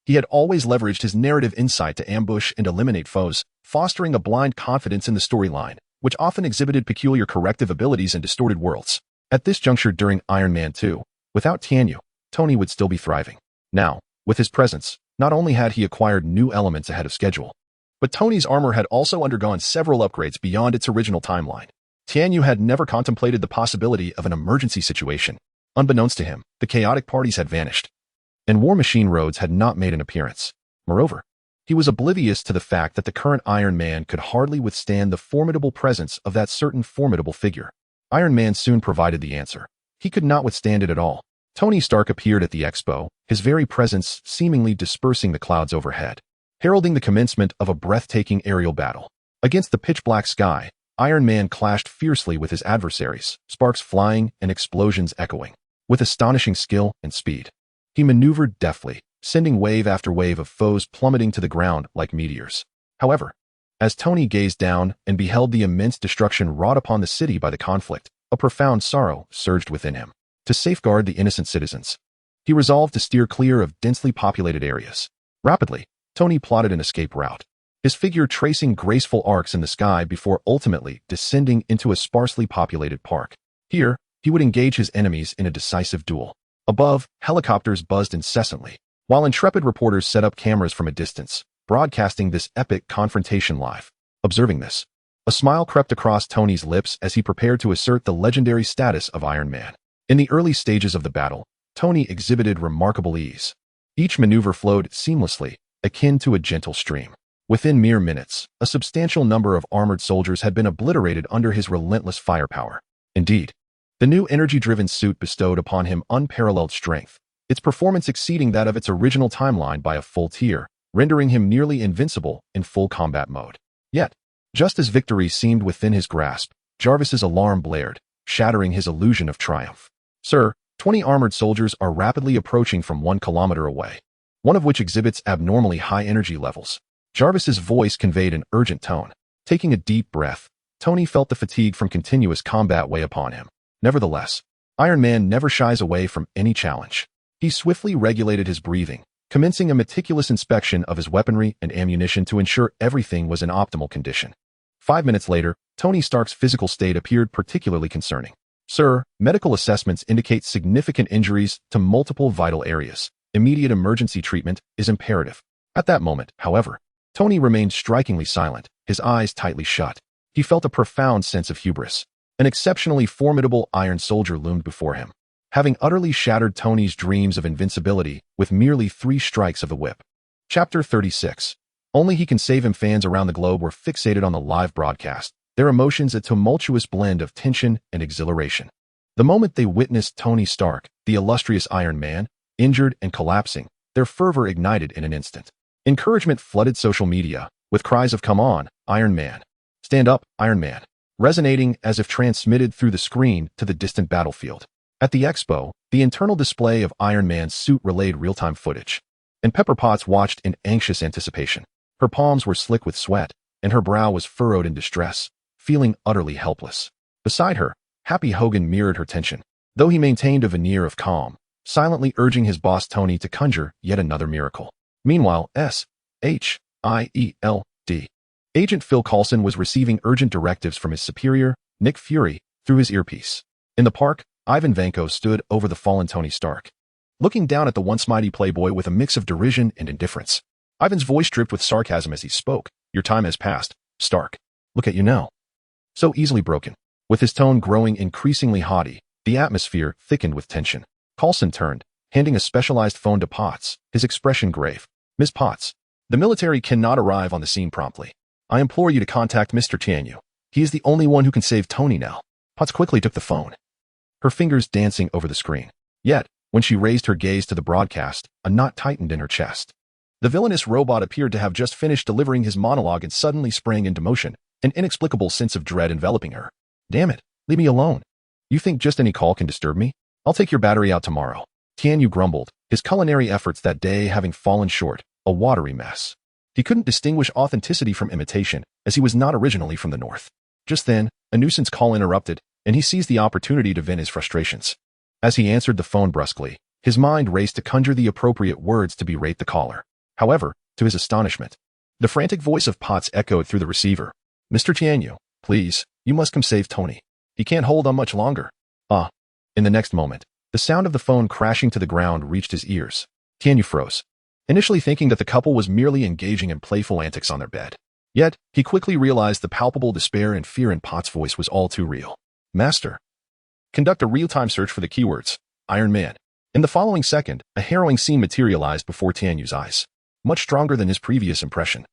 he had always leveraged his narrative insight to ambush and eliminate foes, fostering a blind confidence in the storyline, which often exhibited peculiar corrective abilities in distorted worlds. At this juncture during Iron Man 2, without Tianyu, Tony would still be thriving. Now, with his presence, not only had he acquired new elements ahead of schedule, but Tony's armor had also undergone several upgrades beyond its original timeline. Tianyu had never contemplated the possibility of an emergency situation. Unbeknownst to him, the chaotic parties had vanished, and War Machine Rhodes had not made an appearance. Moreover, he was oblivious to the fact that the current Iron Man could hardly withstand the formidable presence of that certain formidable figure. Iron Man soon provided the answer. He could not withstand it at all. Tony Stark appeared at the expo, his very presence seemingly dispersing the clouds overhead, heralding the commencement of a breathtaking aerial battle. Against the pitch-black sky, Iron Man clashed fiercely with his adversaries, sparks flying and explosions echoing. With astonishing skill and speed, he maneuvered deftly, sending wave after wave of foes plummeting to the ground like meteors. However, as Tony gazed down and beheld the immense destruction wrought upon the city by the conflict, a profound sorrow surged within him. To safeguard the innocent citizens, he resolved to steer clear of densely populated areas. Rapidly, Tony plotted an escape route, his figure tracing graceful arcs in the sky before ultimately descending into a sparsely populated park. Here, he would engage his enemies in a decisive duel. Above, helicopters buzzed incessantly, while intrepid reporters set up cameras from a distance, broadcasting this epic confrontation live. Observing this, a smile crept across Tony's lips as he prepared to assert the legendary status of Iron Man. In the early stages of the battle, Tony exhibited remarkable ease. Each maneuver flowed seamlessly, akin to a gentle stream. Within mere minutes, a substantial number of armored soldiers had been obliterated under his relentless firepower. Indeed, the new energy-driven suit bestowed upon him unparalleled strength, its performance exceeding that of its original timeline by a full tier, rendering him nearly invincible in full combat mode. Yet, just as victory seemed within his grasp, Jarvis's alarm blared, shattering his illusion of triumph. "Sir, 20 armored soldiers are rapidly approaching from 1 kilometer away, one of which exhibits abnormally high energy levels." Jarvis's voice conveyed an urgent tone. Taking a deep breath, Tony felt the fatigue from continuous combat weigh upon him. Nevertheless, Iron Man never shies away from any challenge. He swiftly regulated his breathing, commencing a meticulous inspection of his weaponry and ammunition to ensure everything was in optimal condition. 5 minutes later, Tony Stark's physical state appeared particularly concerning. "Sir, medical assessments indicate significant injuries to multiple vital areas. Immediate emergency treatment is imperative." At that moment, however, Tony remained strikingly silent, his eyes tightly shut. He felt a profound sense of hubris. An exceptionally formidable Iron Soldier loomed before him, having utterly shattered Tony's dreams of invincibility with merely 3 strikes of the whip. Chapter 36. Only He Can Save Him. Fans around the globe were fixated on the live broadcast, their emotions a tumultuous blend of tension and exhilaration. The moment they witnessed Tony Stark, the illustrious Iron Man, injured and collapsing, their fervor ignited in an instant. Encouragement flooded social media, with cries of "Come on, Iron Man! Stand up, Iron Man!" resonating as if transmitted through the screen to the distant battlefield. At the expo, the internal display of Iron Man's suit relayed real-time footage, and Pepper Potts watched in anxious anticipation. Her palms were slick with sweat, and her brow was furrowed in distress, feeling utterly helpless. Beside her, Happy Hogan mirrored her tension, though he maintained a veneer of calm, silently urging his boss Tony to conjure yet another miracle. Meanwhile, SHIELD. Agent Phil Coulson was receiving urgent directives from his superior, Nick Fury, through his earpiece. In the park, Ivan Vanko stood over the fallen Tony Stark, looking down at the once mighty playboy with a mix of derision and indifference. Ivan's voice dripped with sarcasm as he spoke. "Your time has passed, Stark. Look at you now. So easily broken." With his tone growing increasingly haughty, the atmosphere thickened with tension. Coulson turned, handing a specialized phone to Potts, his expression grave. "Ms. Potts, the military cannot arrive on the scene promptly. I implore you to contact Mr. Tianyu. He is the only one who can save Tony now." Potts quickly took the phone, her fingers dancing over the screen. Yet, when she raised her gaze to the broadcast, a knot tightened in her chest. The villainous robot appeared to have just finished delivering his monologue and suddenly sprang into motion, an inexplicable sense of dread enveloping her. "Damn it, leave me alone. You think just any call can disturb me? I'll take your battery out tomorrow." Tianyu grumbled, his culinary efforts that day having fallen short, a watery mess. He couldn't distinguish authenticity from imitation, as he was not originally from the north. Just then, a nuisance call interrupted, and he seized the opportunity to vent his frustrations. As he answered the phone brusquely, his mind raced to conjure the appropriate words to berate the caller. However, to his astonishment, the frantic voice of Potts echoed through the receiver. "Mr. Tianyu, please, you must come save Tony. He can't hold on much longer." In the next moment, the sound of the phone crashing to the ground reached his ears. Tianyu froze, initially thinking that the couple was merely engaging in playful antics on their bed. Yet, he quickly realized the palpable despair and fear in Potts' voice was all too real. "Master, conduct a real-time search for the keywords, Iron Man." In the following second, a harrowing scene materialized before Tianyu's eyes, much stronger than his previous impression.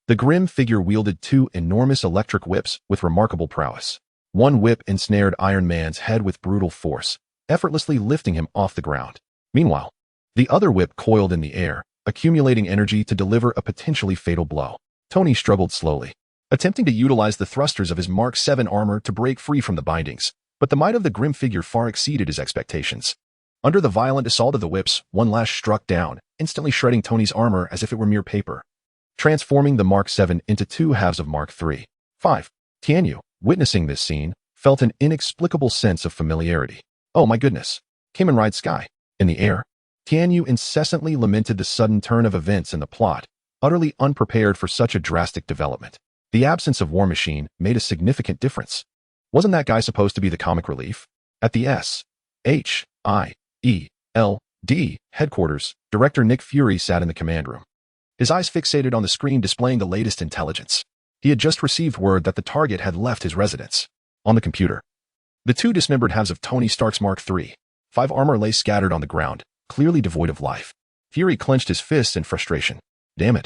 The grim figure wielded 2 enormous electric whips with remarkable prowess. One whip ensnared Iron Man's head with brutal force, effortlessly lifting him off the ground. Meanwhile, the other whip coiled in the air, accumulating energy to deliver a potentially fatal blow. Tony struggled slowly, attempting to utilize the thrusters of his Mark 7 armor to break free from the bindings, but the might of the grim figure far exceeded his expectations. Under the violent assault of the whips, one lash struck down, instantly shredding Tony's armor as if it were mere paper, transforming the Mark 7 into two halves of Mark 3. 5. Tianyu, witnessing this scene, felt an inexplicable sense of familiarity. Oh my goodness. Kamen Rider Sky. In the air. Tianyu incessantly lamented the sudden turn of events in the plot, utterly unprepared for such a drastic development. The absence of War Machine made a significant difference. Wasn't that guy supposed to be the comic relief? At the S.H.I.E.L.D. headquarters, Director Nick Fury sat in the command room. His eyes fixated on the screen displaying the latest intelligence. He had just received word that the target had left his residence. On the computer, the two dismembered halves of Tony Stark's Mark 3. 5 armor lay scattered on the ground, clearly devoid of life. Fury clenched his fists in frustration. Damn it.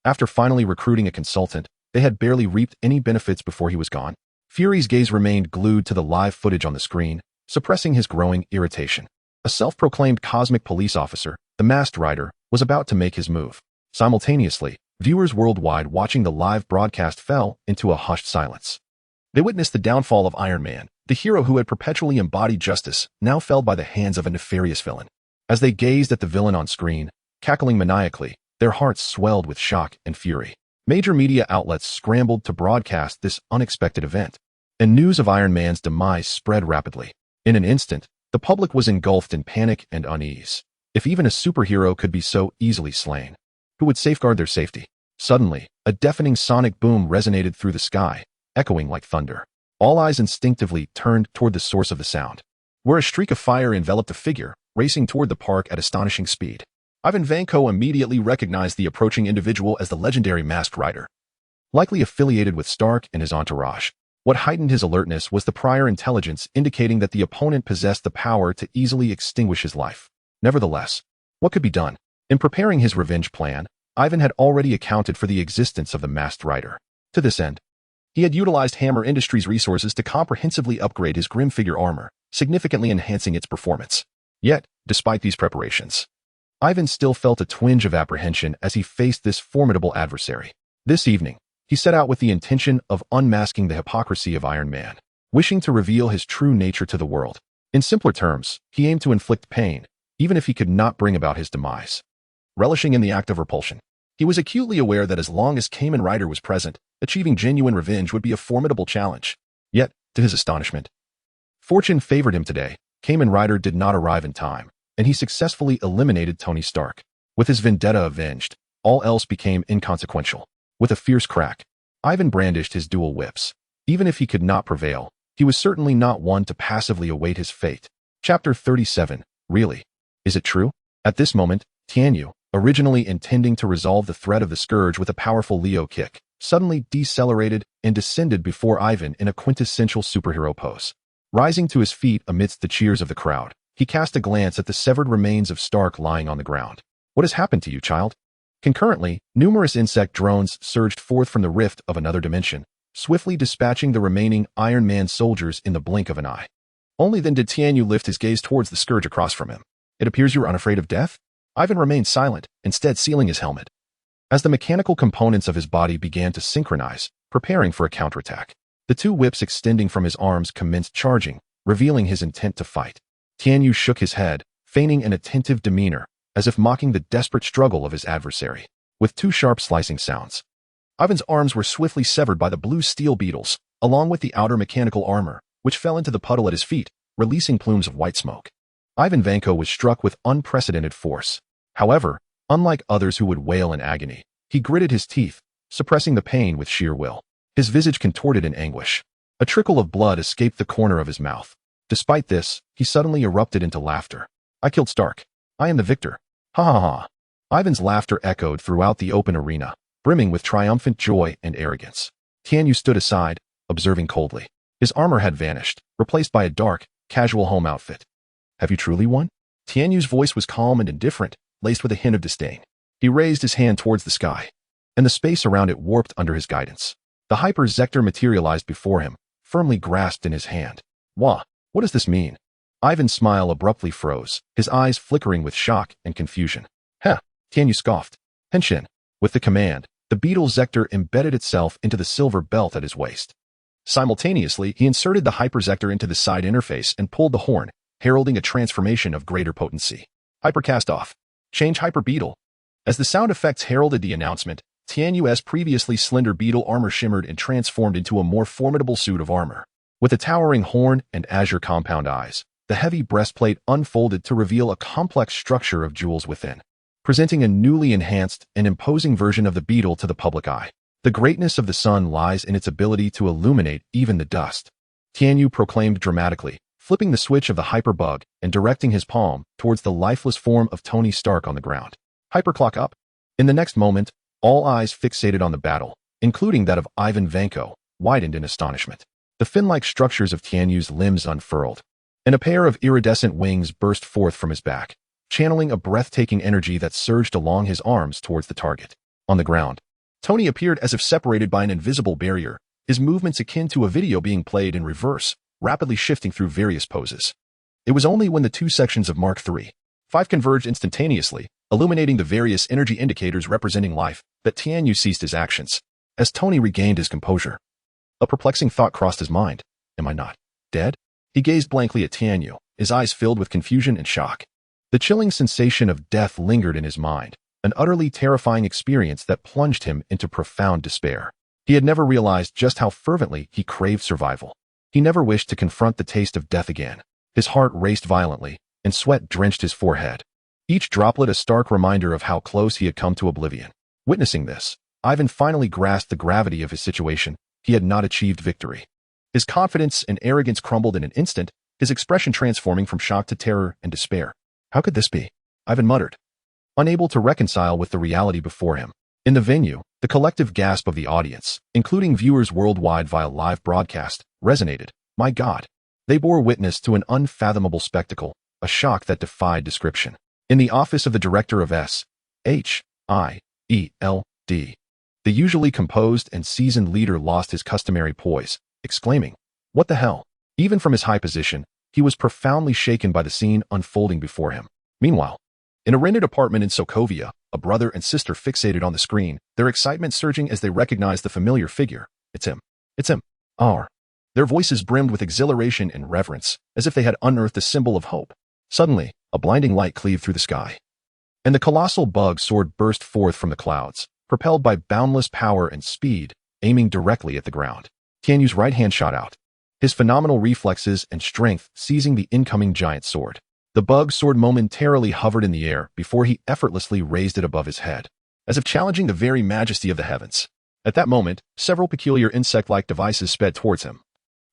After finally recruiting a consultant, they had barely reaped any benefits before he was gone. Fury's gaze remained glued to the live footage on the screen, suppressing his growing irritation. A self-proclaimed cosmic police officer, the Masked Rider, was about to make his move. Simultaneously, viewers worldwide watching the live broadcast fell into a hushed silence. They witnessed the downfall of Iron Man, the hero who had perpetually embodied justice, now felled by the hands of a nefarious villain. As they gazed at the villain on screen, cackling maniacally, their hearts swelled with shock and fury. Major media outlets scrambled to broadcast this unexpected event, and news of Iron Man's demise spread rapidly. In an instant, the public was engulfed in panic and unease. If even a superhero could be so easily slain, who would safeguard their safety? Suddenly, a deafening sonic boom resonated through the sky, echoing like thunder. All eyes instinctively turned toward the source of the sound, where a streak of fire enveloped a figure, racing toward the park at astonishing speed. Ivan Vanko immediately recognized the approaching individual as the legendary Masked Rider, likely affiliated with Stark and his entourage. What heightened his alertness was the prior intelligence indicating that the opponent possessed the power to easily extinguish his life. Nevertheless, what could be done? In preparing his revenge plan, Ivan had already accounted for the existence of the Masked Rider. To this end, he had utilized Hammer Industries' resources to comprehensively upgrade his grim figure armor, significantly enhancing its performance. Yet, despite these preparations, Ivan still felt a twinge of apprehension as he faced this formidable adversary. This evening, he set out with the intention of unmasking the hypocrisy of Iron Man, wishing to reveal his true nature to the world. In simpler terms, he aimed to inflict pain, even if he could not bring about his demise. Relishing in the act of repulsion, he was acutely aware that as long as Kamen Rider was present, achieving genuine revenge would be a formidable challenge. Yet, to his astonishment, fortune favored him today. Kamen Rider did not arrive in time, and he successfully eliminated Tony Stark. With his vendetta avenged, all else became inconsequential. With a fierce crack, Ivan brandished his dual whips. Even if he could not prevail, he was certainly not one to passively await his fate. Chapter 37. Really? Is it true? At this moment, Tianyu, originally intending to resolve the threat of the Scourge with a powerful Leo kick, suddenly decelerated and descended before Ivan in a quintessential superhero pose. Rising to his feet amidst the cheers of the crowd, he cast a glance at the severed remains of Stark lying on the ground. What has happened to you, child? Concurrently, numerous insect drones surged forth from the rift of another dimension, swiftly dispatching the remaining Iron Man soldiers in the blink of an eye. Only then did Tianyu lift his gaze towards the Scourge across from him. It appears you are unafraid of death? Ivan remained silent, instead sealing his helmet. As the mechanical components of his body began to synchronize, preparing for a counterattack, the two whips extending from his arms commenced charging, revealing his intent to fight. Tianyu shook his head, feigning an attentive demeanor, as if mocking the desperate struggle of his adversary. With two sharp slicing sounds, Ivan's arms were swiftly severed by the blue steel beetles, along with the outer mechanical armor, which fell into the puddle at his feet, releasing plumes of white smoke. Ivan Vanko was struck with unprecedented force. However, unlike others who would wail in agony, he gritted his teeth, suppressing the pain with sheer will. His visage contorted in anguish. A trickle of blood escaped the corner of his mouth. Despite this, he suddenly erupted into laughter. I killed Stark. I am the victor. Ha ha ha. Ivan's laughter echoed throughout the open arena, brimming with triumphant joy and arrogance. Tianyu stood aside, observing coldly. His armor had vanished, replaced by a dark, casual home outfit. Have you truly won? Tianyu's voice was calm and indifferent, laced with a hint of disdain. He raised his hand towards the sky, and the space around it warped under his guidance. The Hyper-Zector materialized before him, firmly grasped in his hand. Wah, what does this mean? Ivan's smile abruptly froze, his eyes flickering with shock and confusion. Heh, Tianyu scoffed. Henshin. With the command, The beetle Zector embedded itself into the silver belt at his waist. Simultaneously, he inserted the hyperzector into the side interface and pulled the horn, heralding a transformation of greater potency. Hypercast off. Change Hyper Beetle. As the sound effects heralded the announcement, Tianyu's previously slender beetle armor shimmered and transformed into a more formidable suit of armor. With a towering horn and azure compound eyes, the heavy breastplate unfolded to reveal a complex structure of jewels within, presenting a newly enhanced and imposing version of the beetle to the public eye. The greatness of the sun lies in its ability to illuminate even the dust, Tianyu proclaimed dramatically, flipping the switch of the hyperbug and directing his palm towards the lifeless form of Tony Stark on the ground. Hyperclock up. In the next moment, all eyes fixated on the battle, including that of Ivan Vanko, widened in astonishment. The fin-like structures of Tianyu's limbs unfurled, and a pair of iridescent wings burst forth from his back, channeling a breathtaking energy that surged along his arms towards the target. On the ground, Tony appeared as if separated by an invisible barrier, his movements akin to a video being played in reverse, rapidly shifting through various poses. It was only when the two sections of Mark III, 5 converged instantaneously, illuminating the various energy indicators representing life, that Tianyu ceased his actions. As Tony regained his composure, a perplexing thought crossed his mind. Am I not dead? He gazed blankly at Tianyu, his eyes filled with confusion and shock. The chilling sensation of death lingered in his mind, an utterly terrifying experience that plunged him into profound despair. He had never realized just how fervently he craved survival. He never wished to confront the taste of death again. His heart raced violently, and sweat drenched his forehead, each droplet a stark reminder of how close he had come to oblivion. Witnessing this, Ivan finally grasped the gravity of his situation. He had not achieved victory. His confidence and arrogance crumbled in an instant, his expression transforming from shock to terror and despair. How could this be? Ivan muttered, unable to reconcile with the reality before him. In the venue, the collective gasp of the audience, including viewers worldwide via live broadcast, resonated. My God! They bore witness to an unfathomable spectacle, a shock that defied description. In the office of the director of S.H.I.E.L.D., the usually composed and seasoned leader lost his customary poise, exclaiming, "What the hell?" Even from his high position, he was profoundly shaken by the scene unfolding before him. Meanwhile, in a rented apartment in Sokovia, a brother and sister fixated on the screen, their excitement surging as they recognized the familiar figure. It's him. It's him. R. Their voices brimmed with exhilaration and reverence, as if they had unearthed a symbol of hope. Suddenly, a blinding light cleaved through the sky, and the colossal bug sword burst forth from the clouds, propelled by boundless power and speed, aiming directly at the ground. Tianyu's right hand shot out, his phenomenal reflexes and strength seizing the incoming giant sword. The bug sword momentarily hovered in the air before he effortlessly raised it above his head, as if challenging the very majesty of the heavens. At that moment, several peculiar insect-like devices sped towards him,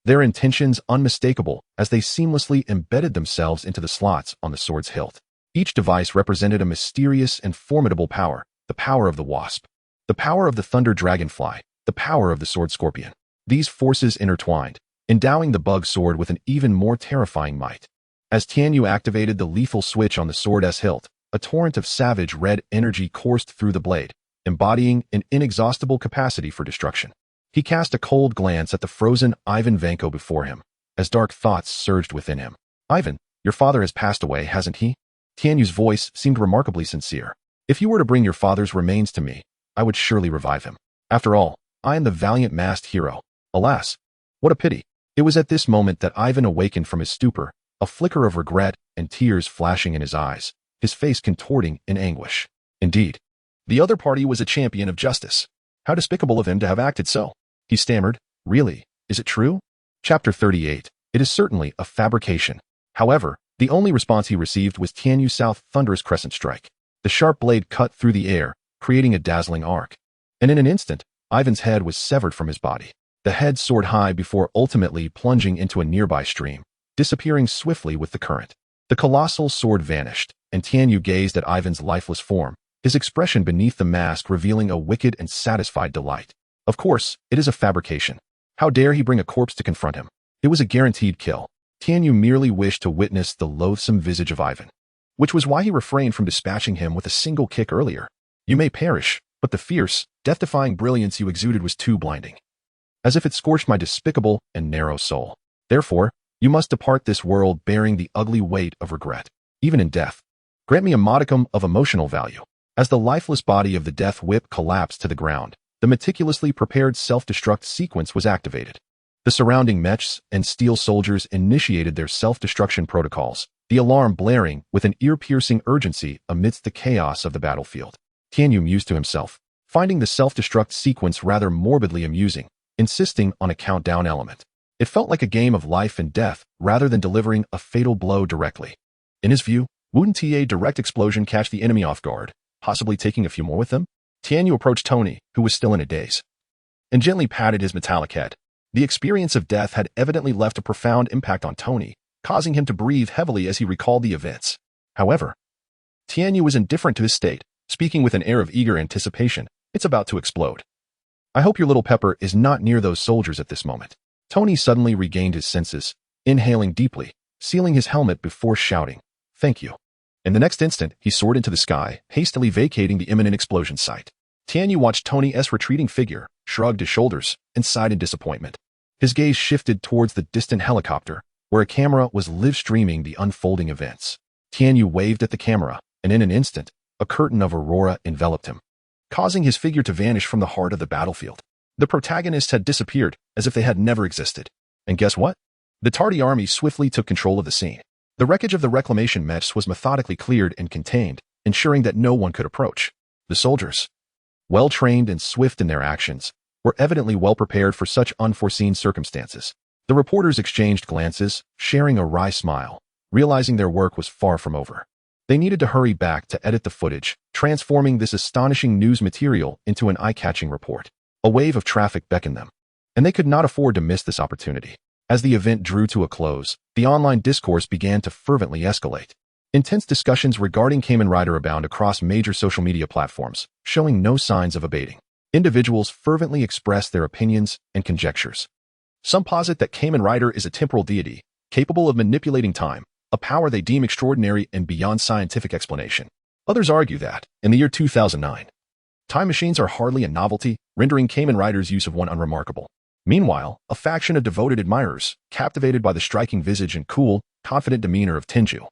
their intentions unmistakable as they seamlessly embedded themselves into the slots on the sword's hilt. Each device represented a mysterious and formidable power, the power of the wasp, the power of the thunder dragonfly, the power of the sword scorpion. These forces intertwined, endowing the bug sword with an even more terrifying might. As Tianyu activated the lethal switch on the sword's hilt, a torrent of savage red energy coursed through the blade, embodying an inexhaustible capacity for destruction. He cast a cold glance at the frozen Ivan Vanko before him, as dark thoughts surged within him. Ivan, your father has passed away, hasn't he? Tianyu's voice seemed remarkably sincere. If you were to bring your father's remains to me, I would surely revive him. After all, I am the valiant masked hero. Alas, what a pity. It was at this moment that Ivan awakened from his stupor, a flicker of regret and tears flashing in his eyes, his face contorting in anguish. Indeed, the other party was a champion of justice. How despicable of him to have acted so. He stammered, really, is it true? Chapter 38. It is certainly a fabrication. However, the only response he received was Tianyu's south thunderous crescent strike. The sharp blade cut through the air, creating a dazzling arc. And in an instant, Ivan's head was severed from his body. The head soared high before ultimately plunging into a nearby stream, disappearing swiftly with the current. The colossal sword vanished, and Tianyu gazed at Ivan's lifeless form, his expression beneath the mask revealing a wicked and satisfied delight. Of course, it is a fabrication. How dare he bring a corpse to confront him? It was a guaranteed kill. Tianyu merely wished to witness the loathsome visage of Ivan, which was why he refrained from dispatching him with a single kick earlier. You may perish, but the fierce, death-defying brilliance you exuded was too blinding, as if it scorched my despicable and narrow soul. Therefore, you must depart this world bearing the ugly weight of regret. Even in death, grant me a modicum of emotional value. As the lifeless body of the death whip collapsed to the ground, the meticulously prepared self-destruct sequence was activated. The surrounding mechs and steel soldiers initiated their self-destruction protocols, the alarm blaring with an ear-piercing urgency amidst the chaos of the battlefield. Tianyu mused to himself, finding the self-destruct sequence rather morbidly amusing, insisting on a countdown element. It felt like a game of life and death rather than delivering a fatal blow directly. In his view, wouldn't a direct explosion catch the enemy off guard, possibly taking a few more with them? Tianyu approached Tony, who was still in a daze, and gently patted his metallic head. The experience of death had evidently left a profound impact on Tony, causing him to breathe heavily as he recalled the events. However, Tianyu was indifferent to his state, speaking with an air of eager anticipation. It's about to explode. I hope your little pepper is not near those soldiers at this moment. Tony suddenly regained his senses, inhaling deeply, sealing his helmet before shouting, "Thank you." In the next instant, he soared into the sky, hastily vacating the imminent explosion site. Tianyu watched Tony's retreating figure, shrugged his shoulders, and sighed in disappointment. His gaze shifted towards the distant helicopter, where a camera was live-streaming the unfolding events. Tianyu waved at the camera, and in an instant, a curtain of aurora enveloped him, causing his figure to vanish from the heart of the battlefield. The protagonists had disappeared as if they had never existed. And guess what? The tardy army swiftly took control of the scene. The wreckage of the reclamation mechs was methodically cleared and contained, ensuring that no one could approach. The soldiers, well-trained and swift in their actions, were evidently well-prepared for such unforeseen circumstances. The reporters exchanged glances, sharing a wry smile, realizing their work was far from over. They needed to hurry back to edit the footage, transforming this astonishing news material into an eye-catching report. A wave of traffic beckoned them, and they could not afford to miss this opportunity. As the event drew to a close, the online discourse began to fervently escalate. Intense discussions regarding Kamen Rider abound across major social media platforms, showing no signs of abating. Individuals fervently express their opinions and conjectures. Some posit that Kamen Rider is a temporal deity, capable of manipulating time, a power they deem extraordinary and beyond scientific explanation. Others argue that, in the year 2009, time machines are hardly a novelty, rendering Kamen Rider's use of one unremarkable. Meanwhile, a faction of devoted admirers, captivated by the striking visage and cool, confident demeanor of Tenju,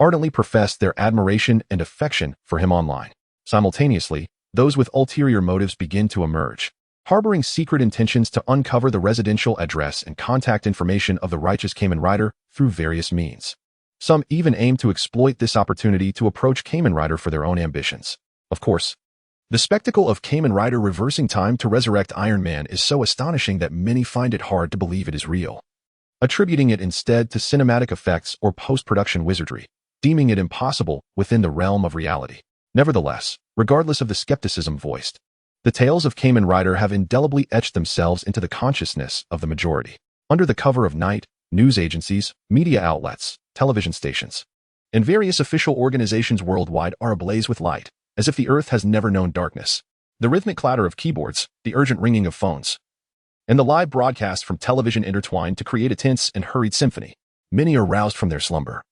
ardently professed their admiration and affection for him online. Simultaneously, those with ulterior motives begin to emerge, harboring secret intentions to uncover the residential address and contact information of the righteous Kamen Rider through various means. Some even aim to exploit this opportunity to approach Kamen Rider for their own ambitions. Of course, the spectacle of Kamen Rider reversing time to resurrect Iron Man is so astonishing that many find it hard to believe it is real, attributing it instead to cinematic effects or post-production wizardry, deeming it impossible within the realm of reality. Nevertheless, regardless of the skepticism voiced, the tales of Kamen Rider have indelibly etched themselves into the consciousness of the majority. Under the cover of night, news agencies, media outlets, television stations, and various official organizations worldwide are ablaze with light, as if the earth has never known darkness. The rhythmic clatter of keyboards, the urgent ringing of phones, and the live broadcast from television intertwine to create a tense and hurried symphony. Many are roused from their slumber,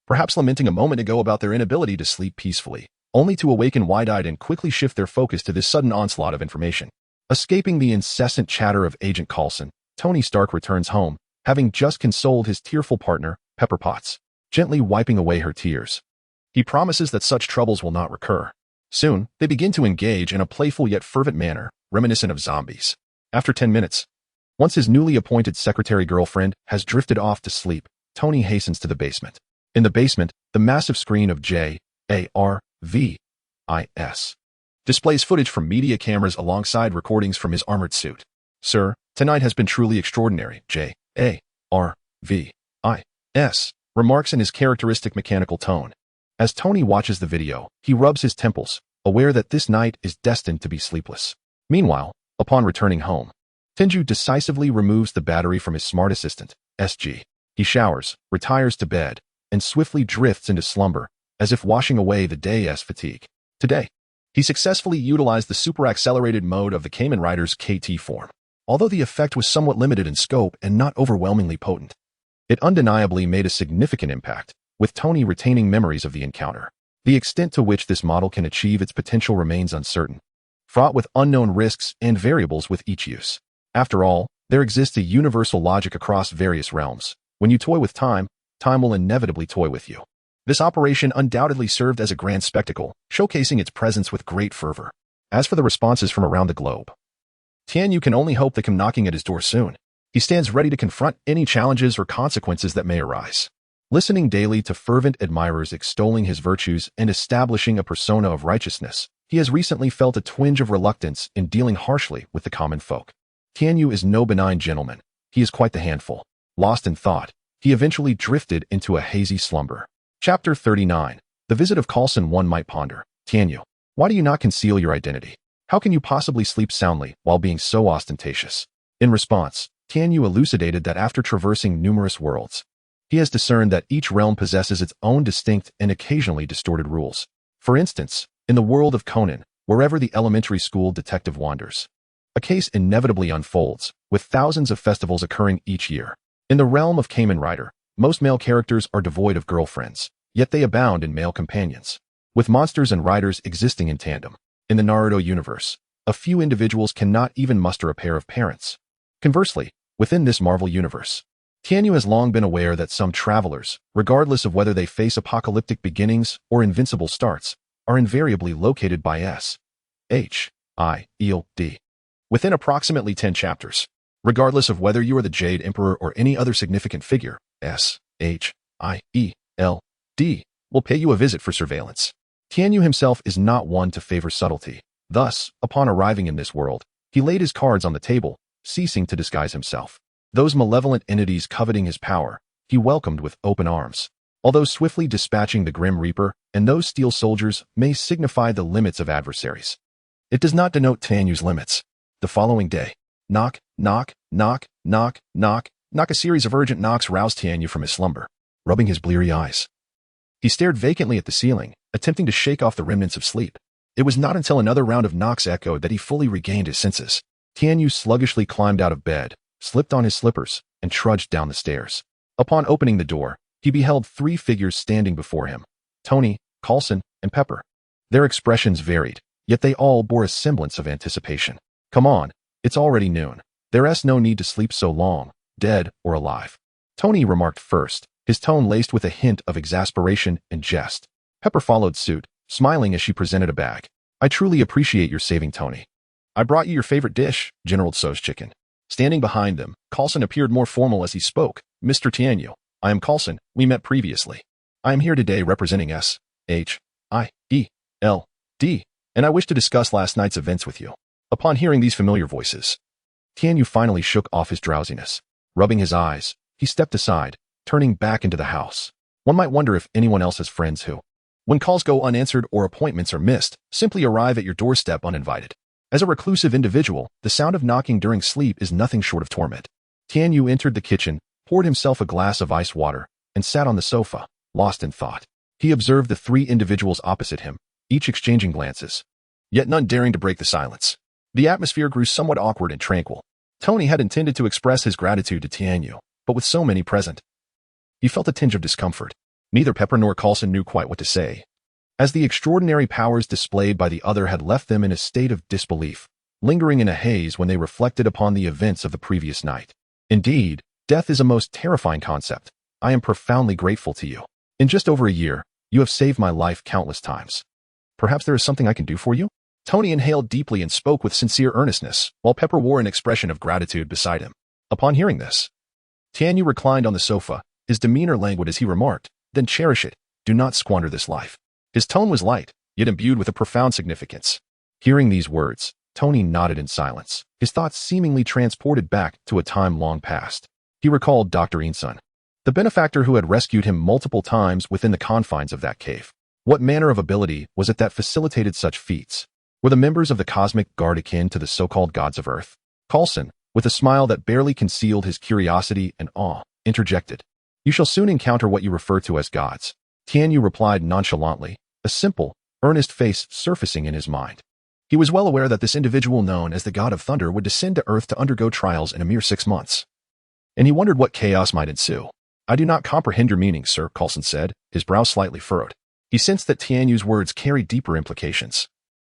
perhaps lamenting a moment ago about their inability to sleep peacefully, only to awaken wide-eyed and quickly shift their focus to this sudden onslaught of information. Escaping the incessant chatter of Agent Coulson, Tony Stark returns home, having just consoled his tearful partner, Pepper Potts, gently wiping away her tears. He promises that such troubles will not recur. Soon, they begin to engage in a playful yet fervent manner, reminiscent of zombies. After 10 minutes, once his newly appointed secretary girlfriend has drifted off to sleep, Tony hastens to the basement. In the basement, the massive screen of JARVIS displays footage from media cameras alongside recordings from his armored suit. "Sir, tonight has been truly extraordinary," JARVIS remarks in his characteristic mechanical tone. As Tony watches the video, he rubs his temples, aware that this night is destined to be sleepless. Meanwhile, upon returning home, Tenju decisively removes the battery from his smart assistant, SG. He showers, retires to bed, and swiftly drifts into slumber, as if washing away the day's fatigue. Today, he successfully utilized the super-accelerated mode of the Kamen Rider's KT form. Although the effect was somewhat limited in scope and not overwhelmingly potent, it undeniably made a significant impact, with Tony retaining memories of the encounter. The extent to which this model can achieve its potential remains uncertain, fraught with unknown risks and variables with each use. After all, there exists a universal logic across various realms. When you toy with time, time will inevitably toy with you. This operation undoubtedly served as a grand spectacle, showcasing its presence with great fervor. As for the responses from around the globe, Tianyu can only hope they come knocking at his door soon. He stands ready to confront any challenges or consequences that may arise. Listening daily to fervent admirers extolling his virtues and establishing a persona of righteousness, he has recently felt a twinge of reluctance in dealing harshly with the common folk. Tianyu is no benign gentleman. He is quite the handful. Lost in thought, he eventually drifted into a hazy slumber. Chapter 39. The Visit of Coulson. One might ponder. Tianyu, why do you not conceal your identity? How can you possibly sleep soundly while being so ostentatious? In response, Tianyu elucidated that after traversing numerous worlds, he has discerned that each realm possesses its own distinct and occasionally distorted rules. For instance, in the world of Conan, wherever the elementary school detective wanders, a case inevitably unfolds, with thousands of festivals occurring each year. In the realm of Kamen Rider, most male characters are devoid of girlfriends, yet they abound in male companions, with monsters and riders existing in tandem. In the Naruto universe, a few individuals cannot even muster a pair of parents. Conversely, within this Marvel universe, Tianyu has long been aware that some travelers, regardless of whether they face apocalyptic beginnings or invincible starts, are invariably located by S.H.I.E.L.D. within approximately 10 chapters. Regardless of whether you are the Jade Emperor or any other significant figure, S.H.I.E.L.D. will pay you a visit for surveillance. Tianyu himself is not one to favor subtlety. Thus, upon arriving in this world, he laid his cards on the table, ceasing to disguise himself. Those malevolent entities coveting his power, he welcomed with open arms. Although swiftly dispatching the Grim Reaper and those steel soldiers may signify the limits of adversaries, it does not denote Tianyu's limits. The following day, knock, knock, knock, knock, knock, knock. A series of urgent knocks roused Tianyu from his slumber. Rubbing his bleary eyes, he stared vacantly at the ceiling, attempting to shake off the remnants of sleep. It was not until another round of knocks echoed that he fully regained his senses. Tianyu sluggishly climbed out of bed, slipped on his slippers, and trudged down the stairs. Upon opening the door, he beheld 3 figures standing before him: Tony, Coulson, and Pepper. Their expressions varied, yet they all bore a semblance of anticipation. Come on, it's already noon. There's no need to sleep so long, dead or alive. Tony remarked first, his tone laced with a hint of exasperation and jest. Pepper followed suit, smiling as she presented a bag. I truly appreciate your saving, Tony. I brought you your favorite dish, General Tso's chicken. Standing behind them, Coulson appeared more formal as he spoke. Mr. Tianyu, I am Coulson. We met previously. I am here today representing S.H.I.E.L.D., and I wish to discuss last night's events with you. Upon hearing these familiar voices, Tianyu finally shook off his drowsiness. Rubbing his eyes, he stepped aside, turning back into the house. One might wonder if anyone else has friends who, when calls go unanswered or appointments are missed, simply arrive at your doorstep uninvited. As a reclusive individual, the sound of knocking during sleep is nothing short of torment. Tianyu entered the kitchen, poured himself a glass of ice water, and sat on the sofa, lost in thought. He observed the 3 individuals opposite him, each exchanging glances, yet none daring to break the silence. The atmosphere grew somewhat awkward and tranquil. Tony had intended to express his gratitude to Tianyu, but with so many present, he felt a tinge of discomfort. Neither Pepper nor Coulson knew quite what to say, as the extraordinary powers displayed by the other had left them in a state of disbelief, lingering in a haze when they reflected upon the events of the previous night. Indeed, death is a most terrifying concept. I am profoundly grateful to you. In just over a year, you have saved my life countless times. Perhaps there is something I can do for you? Tony inhaled deeply and spoke with sincere earnestness, while Pepper wore an expression of gratitude beside him. Upon hearing this, Tianyu reclined on the sofa, his demeanor languid as he remarked, Then cherish it. Do not squander this life. His tone was light, yet imbued with a profound significance. Hearing these words, Tony nodded in silence, his thoughts seemingly transported back to a time long past. He recalled Dr. Insun, the benefactor who had rescued him multiple times within the confines of that cave. What manner of ability was it that facilitated such feats? Were the members of the cosmic guard akin to the so-called gods of Earth? Coulson, with a smile that barely concealed his curiosity and awe, interjected, You shall soon encounter what you refer to as gods. Tianyu replied nonchalantly, a simple, earnest face surfacing in his mind. He was well aware that this individual known as the God of Thunder would descend to Earth to undergo trials in a mere 6 months. And he wondered what chaos might ensue. I do not comprehend your meaning, sir, Coulson said, his brow slightly furrowed. He sensed that Tianyu's words carried deeper implications.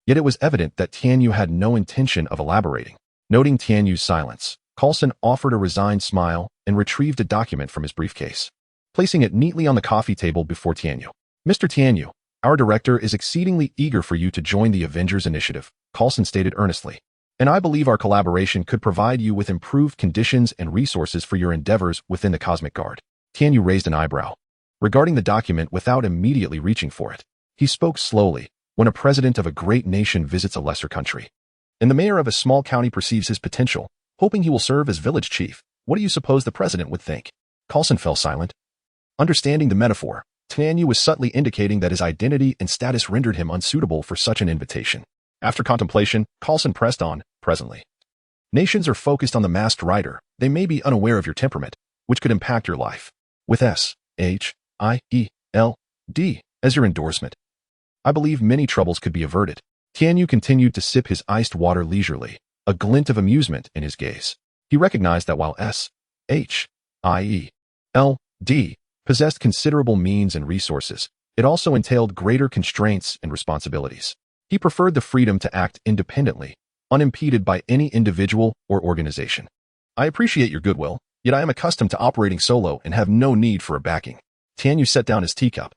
Yet it was evident that Tianyu had no intention of elaborating. Noting Tianyu's silence, Coulson offered a resigned smile and retrieved a document from his briefcase. Placing it neatly on the coffee table before Tianyu, Mr. Tianyu, our director is exceedingly eager for you to join the Avengers Initiative, Coulson stated earnestly. And I believe our collaboration could provide you with improved conditions and resources for your endeavors within the Cosmic Guard. Tianyu raised an eyebrow, regarding the document without immediately reaching for it. He spoke slowly, when a president of a great nation visits a lesser country, and the mayor of a small county perceives his potential, hoping he will serve as village chief, what do you suppose the president would think? Coulson fell silent. Understanding the metaphor, Tianyu was subtly indicating that his identity and status rendered him unsuitable for such an invitation. After contemplation, Coulson pressed on, presently. Nations are focused on the masked rider. They may be unaware of your temperament, which could impact your life. With S-H-I-E-L-D as your endorsement, I believe many troubles could be averted. Tianyu continued to sip his iced water leisurely, a glint of amusement in his gaze. He recognized that while S-H-I-E-L-D possessed considerable means and resources, it also entailed greater constraints and responsibilities. He preferred the freedom to act independently, unimpeded by any individual or organization. I appreciate your goodwill, yet I am accustomed to operating solo and have no need for a backing. Tianyu set down his teacup,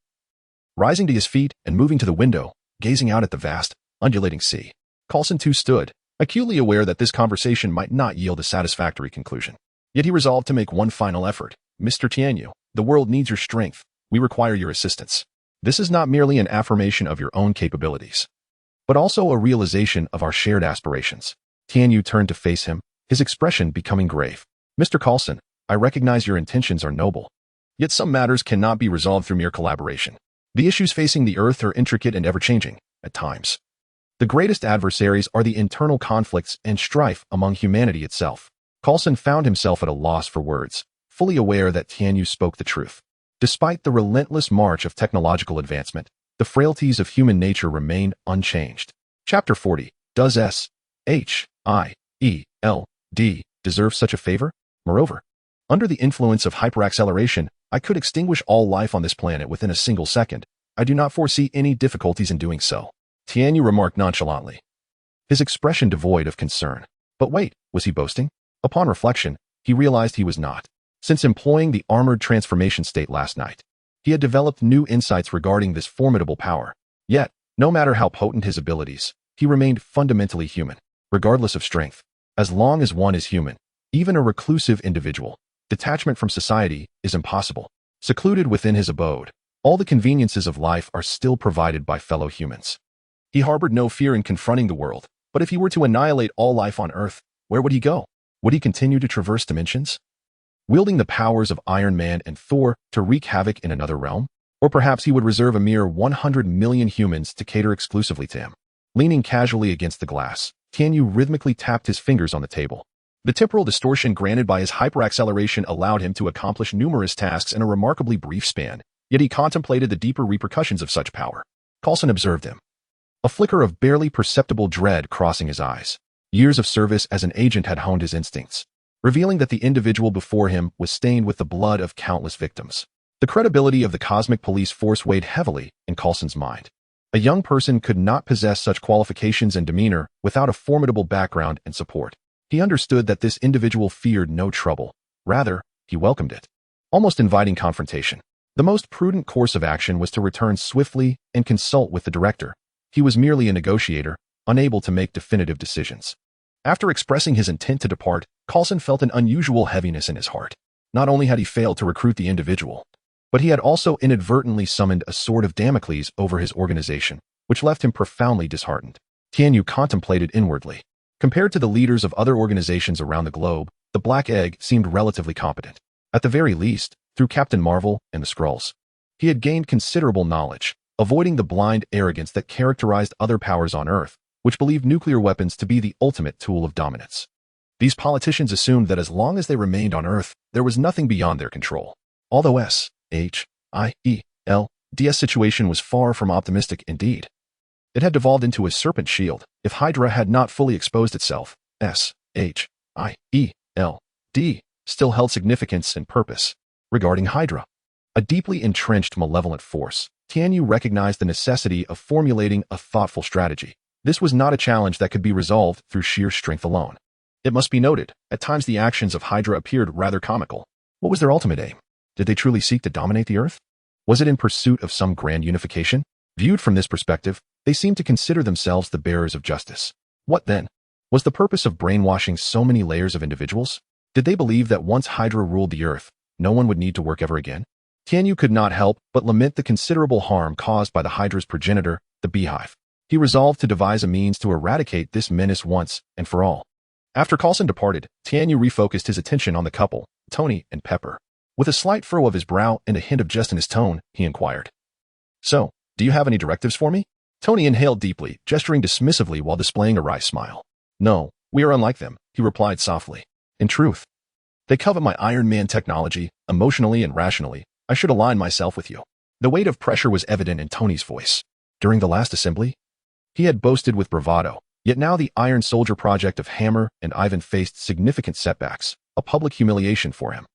rising to his feet and moving to the window, gazing out at the vast, undulating sea. Coulson too stood, acutely aware that this conversation might not yield a satisfactory conclusion. Yet he resolved to make one final effort. Mr. Tianyu, the world needs your strength. We require your assistance. This is not merely an affirmation of your own capabilities, but also a realization of our shared aspirations. Tianyu turned to face him, his expression becoming grave. Mr. Coulson, I recognize your intentions are noble. Yet some matters cannot be resolved through mere collaboration. The issues facing the Earth are intricate and ever-changing, at times. The greatest adversaries are the internal conflicts and strife among humanity itself. Coulson found himself at a loss for words, fully aware that Tianyu spoke the truth. Despite the relentless march of technological advancement, the frailties of human nature remained unchanged. Chapter 40. Does S-H-I-E-L-D deserve such a favor? Moreover, under the influence of hyperacceleration, I could extinguish all life on this planet within a single second. I do not foresee any difficulties in doing so. Tianyu remarked nonchalantly, his expression devoid of concern. But wait, was he boasting? Upon reflection, he realized he was not. Since employing the armored transformation state last night, he had developed new insights regarding this formidable power. Yet, no matter how potent his abilities, he remained fundamentally human, regardless of strength. As long as one is human, even a reclusive individual, detachment from society is impossible. Secluded within his abode, all the conveniences of life are still provided by fellow humans. He harbored no fear in confronting the world, but if he were to annihilate all life on Earth, where would he go? Would he continue to traverse dimensions, wielding the powers of Iron Man and Thor to wreak havoc in another realm? Or perhaps he would reserve a mere 100 million humans to cater exclusively to him. Leaning casually against the glass, Tianyu rhythmically tapped his fingers on the table. The temporal distortion granted by his hyperacceleration allowed him to accomplish numerous tasks in a remarkably brief span, yet he contemplated the deeper repercussions of such power. Coulson observed him, a flicker of barely perceptible dread crossing his eyes. Years of service as an agent had honed his instincts, revealing that the individual before him was stained with the blood of countless victims. The credibility of the cosmic police force weighed heavily in Coulson's mind. A young person could not possess such qualifications and demeanor without a formidable background and support. He understood that this individual feared no trouble. Rather, he welcomed it, almost inviting confrontation. The most prudent course of action was to return swiftly and consult with the director. He was merely a negotiator, unable to make definitive decisions. After expressing his intent to depart, Coulson felt an unusual heaviness in his heart. Not only had he failed to recruit the individual, but he had also inadvertently summoned a sword of Damocles over his organization, which left him profoundly disheartened. Tianyu contemplated inwardly. Compared to the leaders of other organizations around the globe, the Black Egg seemed relatively competent. At the very least, through Captain Marvel and the Skrulls, he had gained considerable knowledge, avoiding the blind arrogance that characterized other powers on Earth, which believed nuclear weapons to be the ultimate tool of dominance. These politicians assumed that as long as they remained on Earth, there was nothing beyond their control. Although S-H-I-E-L-D's situation was far from optimistic indeed. It had devolved into a serpent shield. If Hydra had not fully exposed itself, S-H-I-E-L-D still held significance and purpose. Regarding Hydra, a deeply entrenched malevolent force, Tianyu recognized the necessity of formulating a thoughtful strategy. This was not a challenge that could be resolved through sheer strength alone. It must be noted, at times the actions of Hydra appeared rather comical. What was their ultimate aim? Did they truly seek to dominate the Earth? Was it in pursuit of some grand unification? Viewed from this perspective, they seemed to consider themselves the bearers of justice. What then? Was the purpose of brainwashing so many layers of individuals? Did they believe that once Hydra ruled the earth, no one would need to work ever again? Tianyu could not help but lament the considerable harm caused by the Hydra's progenitor, the beehive. He resolved to devise a means to eradicate this menace once and for all. After Coulson departed, Tianyu refocused his attention on the couple, Tony and Pepper. With a slight furrow of his brow and a hint of jest in his tone, he inquired, "So, do you have any directives for me?" Tony inhaled deeply, gesturing dismissively while displaying a wry smile. "No, we are unlike them," he replied softly. "In truth, they covet my Iron Man technology. Emotionally and rationally, I should align myself with you." The weight of pressure was evident in Tony's voice. During the last assembly, he had boasted with bravado, yet now the Iron Soldier project of Hammer and Ivan faced significant setbacks, a public humiliation for him.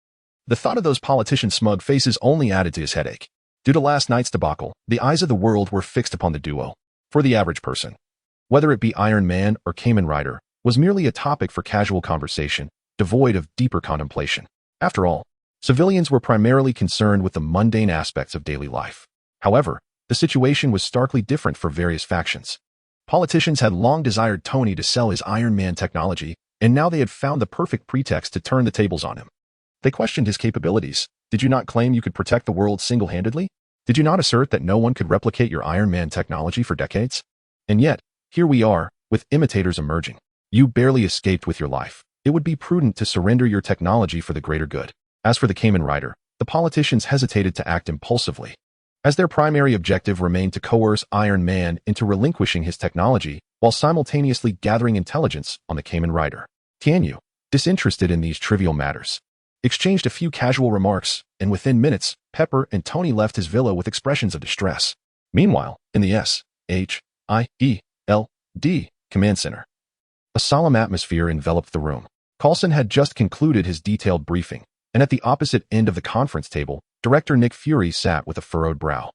The thought of those politicians' smug faces only added to his headache. Due to last night's debacle, the eyes of the world were fixed upon the duo. For the average person, whether it be Iron Man or Kamen Rider, was merely a topic for casual conversation, devoid of deeper contemplation. After all, civilians were primarily concerned with the mundane aspects of daily life. However, the situation was starkly different for various factions. Politicians had long desired Tony to sell his Iron Man technology, and now they had found the perfect pretext to turn the tables on him. They questioned his capabilities. "Did you not claim you could protect the world single-handedly? Did you not assert that no one could replicate your Iron Man technology for decades? And yet, here we are, with imitators emerging. You barely escaped with your life. It would be prudent to surrender your technology for the greater good." As for the Kamen Rider, the politicians hesitated to act impulsively, as their primary objective remained to coerce Iron Man into relinquishing his technology while simultaneously gathering intelligence on the Kamen Rider. Tianyu, disinterested in these trivial matters, exchanged a few casual remarks, and within minutes, Pepper and Tony left his villa with expressions of distress. Meanwhile, in the S.H.I.E.L.D. command center, a solemn atmosphere enveloped the room. Coulson had just concluded his detailed briefing, and at the opposite end of the conference table, Director Nick Fury sat with a furrowed brow,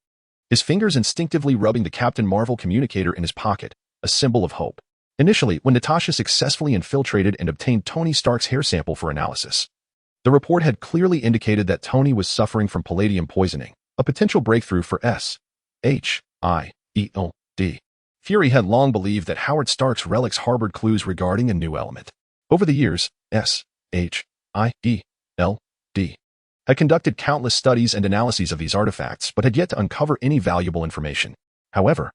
his fingers instinctively rubbing the Captain Marvel communicator in his pocket, a symbol of hope. Initially, when Natasha successfully infiltrated and obtained Tony Stark's hair sample for analysis, the report had clearly indicated that Tony was suffering from palladium poisoning, a potential breakthrough for S.H.I.E.L.D. Fury had long believed that Howard Stark's relics harbored clues regarding a new element. Over the years, S.H.I.E.L.D. had conducted countless studies and analyses of these artifacts but had yet to uncover any valuable information. However,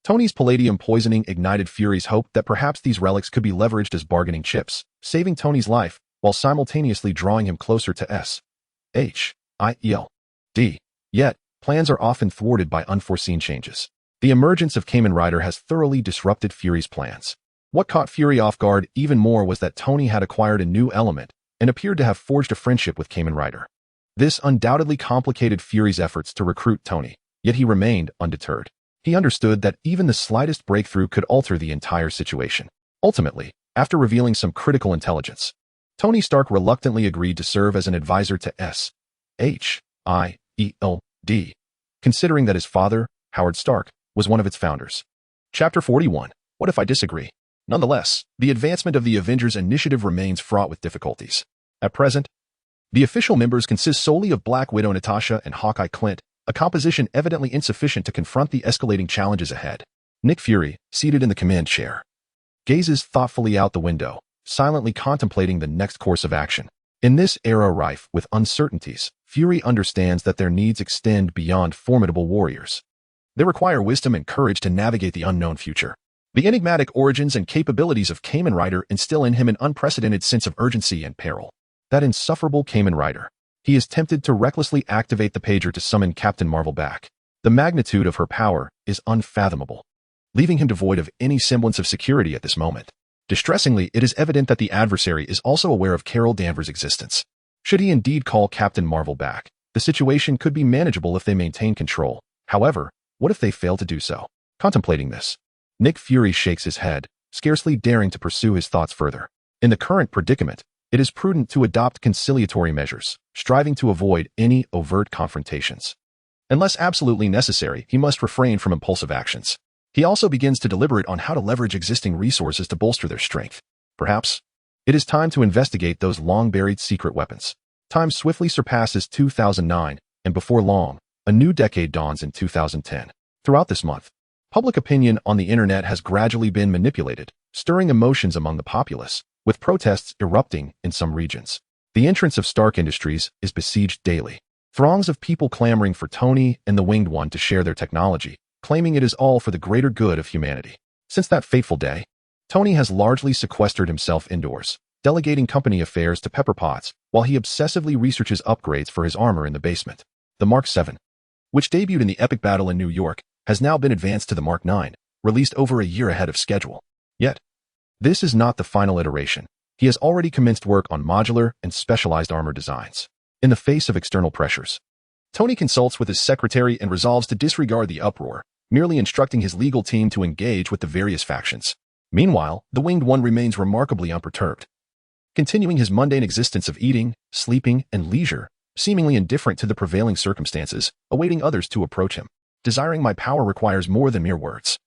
Tony's palladium poisoning ignited Fury's hope that perhaps these relics could be leveraged as bargaining chips, saving Tony's life while simultaneously drawing him closer to S.H.I.E.L.D. Yet, plans are often thwarted by unforeseen changes. The emergence of Kamen Rider has thoroughly disrupted Fury's plans. What caught Fury off guard even more was that Tony had acquired a new element and appeared to have forged a friendship with Kamen Rider. This undoubtedly complicated Fury's efforts to recruit Tony, yet he remained undeterred. He understood that even the slightest breakthrough could alter the entire situation. Ultimately, after revealing some critical intelligence, Tony Stark reluctantly agreed to serve as an advisor to S.H.I.E.L.D., considering that his father, Howard Stark, was one of its founders. Chapter 41. What if I disagree? Nonetheless, the advancement of the Avengers Initiative remains fraught with difficulties. At present, the official members consist solely of Black Widow Natasha and Hawkeye Clint, a composition evidently insufficient to confront the escalating challenges ahead. Nick Fury, seated in the command chair, gazes thoughtfully out the window, silently contemplating the next course of action. In this era rife with uncertainties, Fury understands that their needs extend beyond formidable warriors. They require wisdom and courage to navigate the unknown future. The enigmatic origins and capabilities of Kamen Rider instill in him an unprecedented sense of urgency and peril. That insufferable Kamen Rider. He is tempted to recklessly activate the pager to summon Captain Marvel back. The magnitude of her power is unfathomable, leaving him devoid of any semblance of security at this moment. Distressingly, it is evident that the adversary is also aware of Carol Danvers' existence. Should he indeed call Captain Marvel back, the situation could be manageable if they maintain control. However, what if they fail to do so? Contemplating this, Nick Fury shakes his head, scarcely daring to pursue his thoughts further. In the current predicament, it is prudent to adopt conciliatory measures, striving to avoid any overt confrontations. Unless absolutely necessary, he must refrain from impulsive actions. He also begins to deliberate on how to leverage existing resources to bolster their strength. Perhaps, it is time to investigate those long-buried secret weapons. Time swiftly surpasses 2009, and before long, A new decade dawns in 2010. Throughout this month, public opinion on the internet has gradually been manipulated, stirring emotions among the populace, with protests erupting in some regions. The entrance of Stark Industries is besieged daily. Throngs of people clamoring for Tony and the Winged One to share their technology, claiming it is all for the greater good of humanity. Since that fateful day, Tony has largely sequestered himself indoors, delegating company affairs to Pepper Potts while he obsessively researches upgrades for his armor in the basement. The Mark 7, which debuted in the epic battle in New York, has now been advanced to the Mark 9, released over a year ahead of schedule. Yet, this is not the final iteration. He has already commenced work on modular and specialized armor designs. In the face of external pressures, Tony consults with his secretary and resolves to disregard the uproar, merely instructing his legal team to engage with the various factions. Meanwhile, the Winged One remains remarkably unperturbed, continuing his mundane existence of eating, sleeping, and leisure, seemingly indifferent to the prevailing circumstances, awaiting others to approach him. Desiring my power requires more than mere words.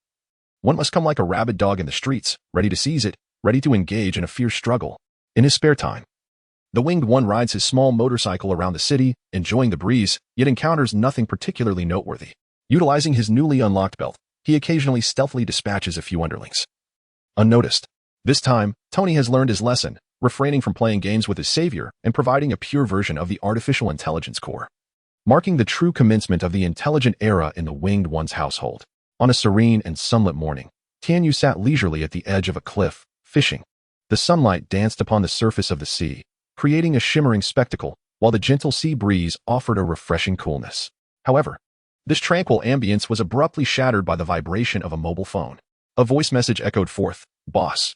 One must come like a rabid dog in the streets, ready to seize it, ready to engage in a fierce struggle. In his spare time, the Winged One rides his small motorcycle around the city, enjoying the breeze, yet encounters nothing particularly noteworthy. Utilizing his newly unlocked belt, he occasionally stealthily dispatches a few underlings. Unnoticed. This time, Tony has learned his lesson, refraining from playing games with his savior and providing a pure version of the artificial intelligence core, marking the true commencement of the intelligent era in the Winged One's household. On a serene and sunlit morning, Tianyu sat leisurely at the edge of a cliff, fishing. The sunlight danced upon the surface of the sea, creating a shimmering spectacle, while the gentle sea breeze offered a refreshing coolness. However, this tranquil ambience was abruptly shattered by the vibration of a mobile phone. A voice message echoed forth, "Boss.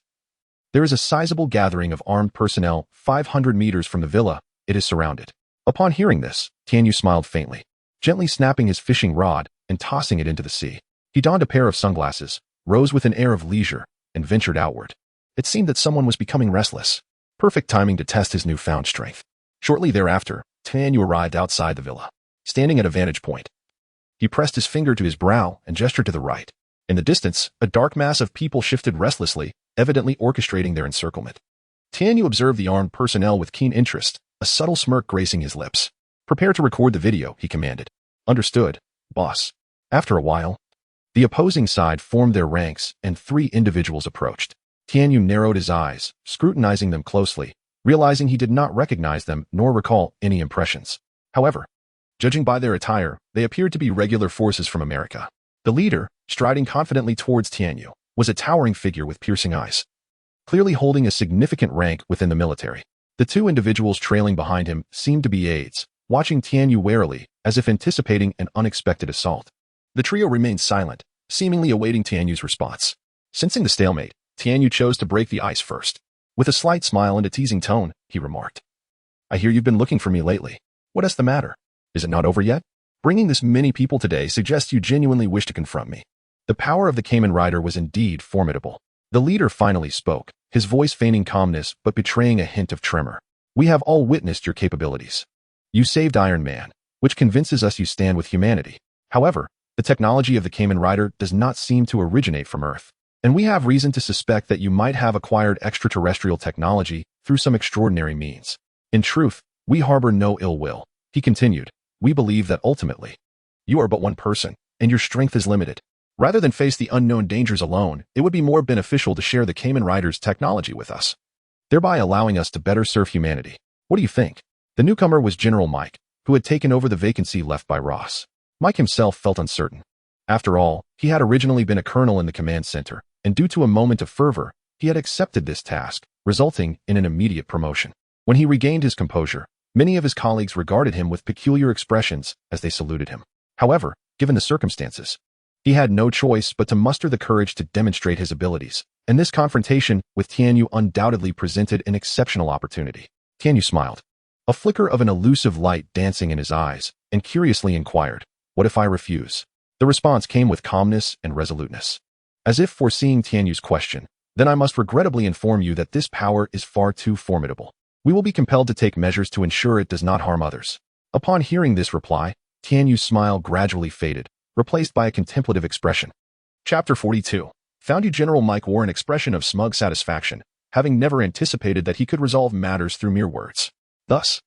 There is a sizable gathering of armed personnel 500 meters from the villa. It is surrounded." Upon hearing this, Tianyu smiled faintly, gently snapping his fishing rod and tossing it into the sea. He donned a pair of sunglasses, rose with an air of leisure, and ventured outward. It seemed that someone was becoming restless. Perfect timing to test his newfound strength. Shortly thereafter, Tianyu arrived outside the villa. Standing at a vantage point, he pressed his finger to his brow and gestured to the right. In the distance, a dark mass of people shifted restlessly, evidently orchestrating their encirclement. Tianyu observed the armed personnel with keen interest, a subtle smirk gracing his lips. "Prepare to record the video," he commanded. "Understood, boss." After a while, the opposing side formed their ranks and 3 individuals approached. Tianyu narrowed his eyes, scrutinizing them closely, realizing he did not recognize them nor recall any impressions. However, judging by their attire, they appeared to be regular forces from America. The leader, striding confidently towards Tianyu, was a towering figure with piercing eyes, clearly holding a significant rank within the military. The 2 individuals trailing behind him seemed to be aides, watching Tianyu warily, as if anticipating an unexpected assault. The trio remained silent, seemingly awaiting Tianyu's response. Sensing the stalemate, Tianyu chose to break the ice first. With a slight smile and a teasing tone, he remarked, "I hear you've been looking for me lately. What is the matter? Is it not over yet? Bringing this many people today suggests you genuinely wish to confront me." The power of the Kamen Rider was indeed formidable. The leader finally spoke, his voice feigning calmness but betraying a hint of tremor. "We have all witnessed your capabilities. You saved Iron Man, which convinces us you stand with humanity. However, the technology of the Kamen Rider does not seem to originate from Earth, and we have reason to suspect that you might have acquired extraterrestrial technology through some extraordinary means. In truth, we harbor no ill will." He continued, "We believe that ultimately, you are but one person, and your strength is limited. Rather than face the unknown dangers alone, it would be more beneficial to share the Kamen Rider's technology with us, thereby allowing us to better serve humanity. What do you think?" The newcomer was General Mike, who had taken over the vacancy left by Ross. Mike himself felt uncertain. After all, he had originally been a colonel in the command center, and due to a moment of fervor, he had accepted this task, resulting in an immediate promotion. When he regained his composure, many of his colleagues regarded him with peculiar expressions as they saluted him. However, given the circumstances, he had no choice but to muster the courage to demonstrate his abilities, and this confrontation with Tianyu undoubtedly presented an exceptional opportunity. Tianyu smiled, a flicker of an elusive light dancing in his eyes, and curiously inquired, "What if I refuse?" The response came with calmness and resoluteness. As if foreseeing Tianyu's question, "Then I must regrettably inform you that this power is far too formidable. We will be compelled to take measures to ensure it does not harm others." Upon hearing this reply, Tianyu's smile gradually faded, replaced by a contemplative expression. Chapter 42. Found you General Mike wore an expression of smug satisfaction, having never anticipated that he could resolve matters through mere words. Thus,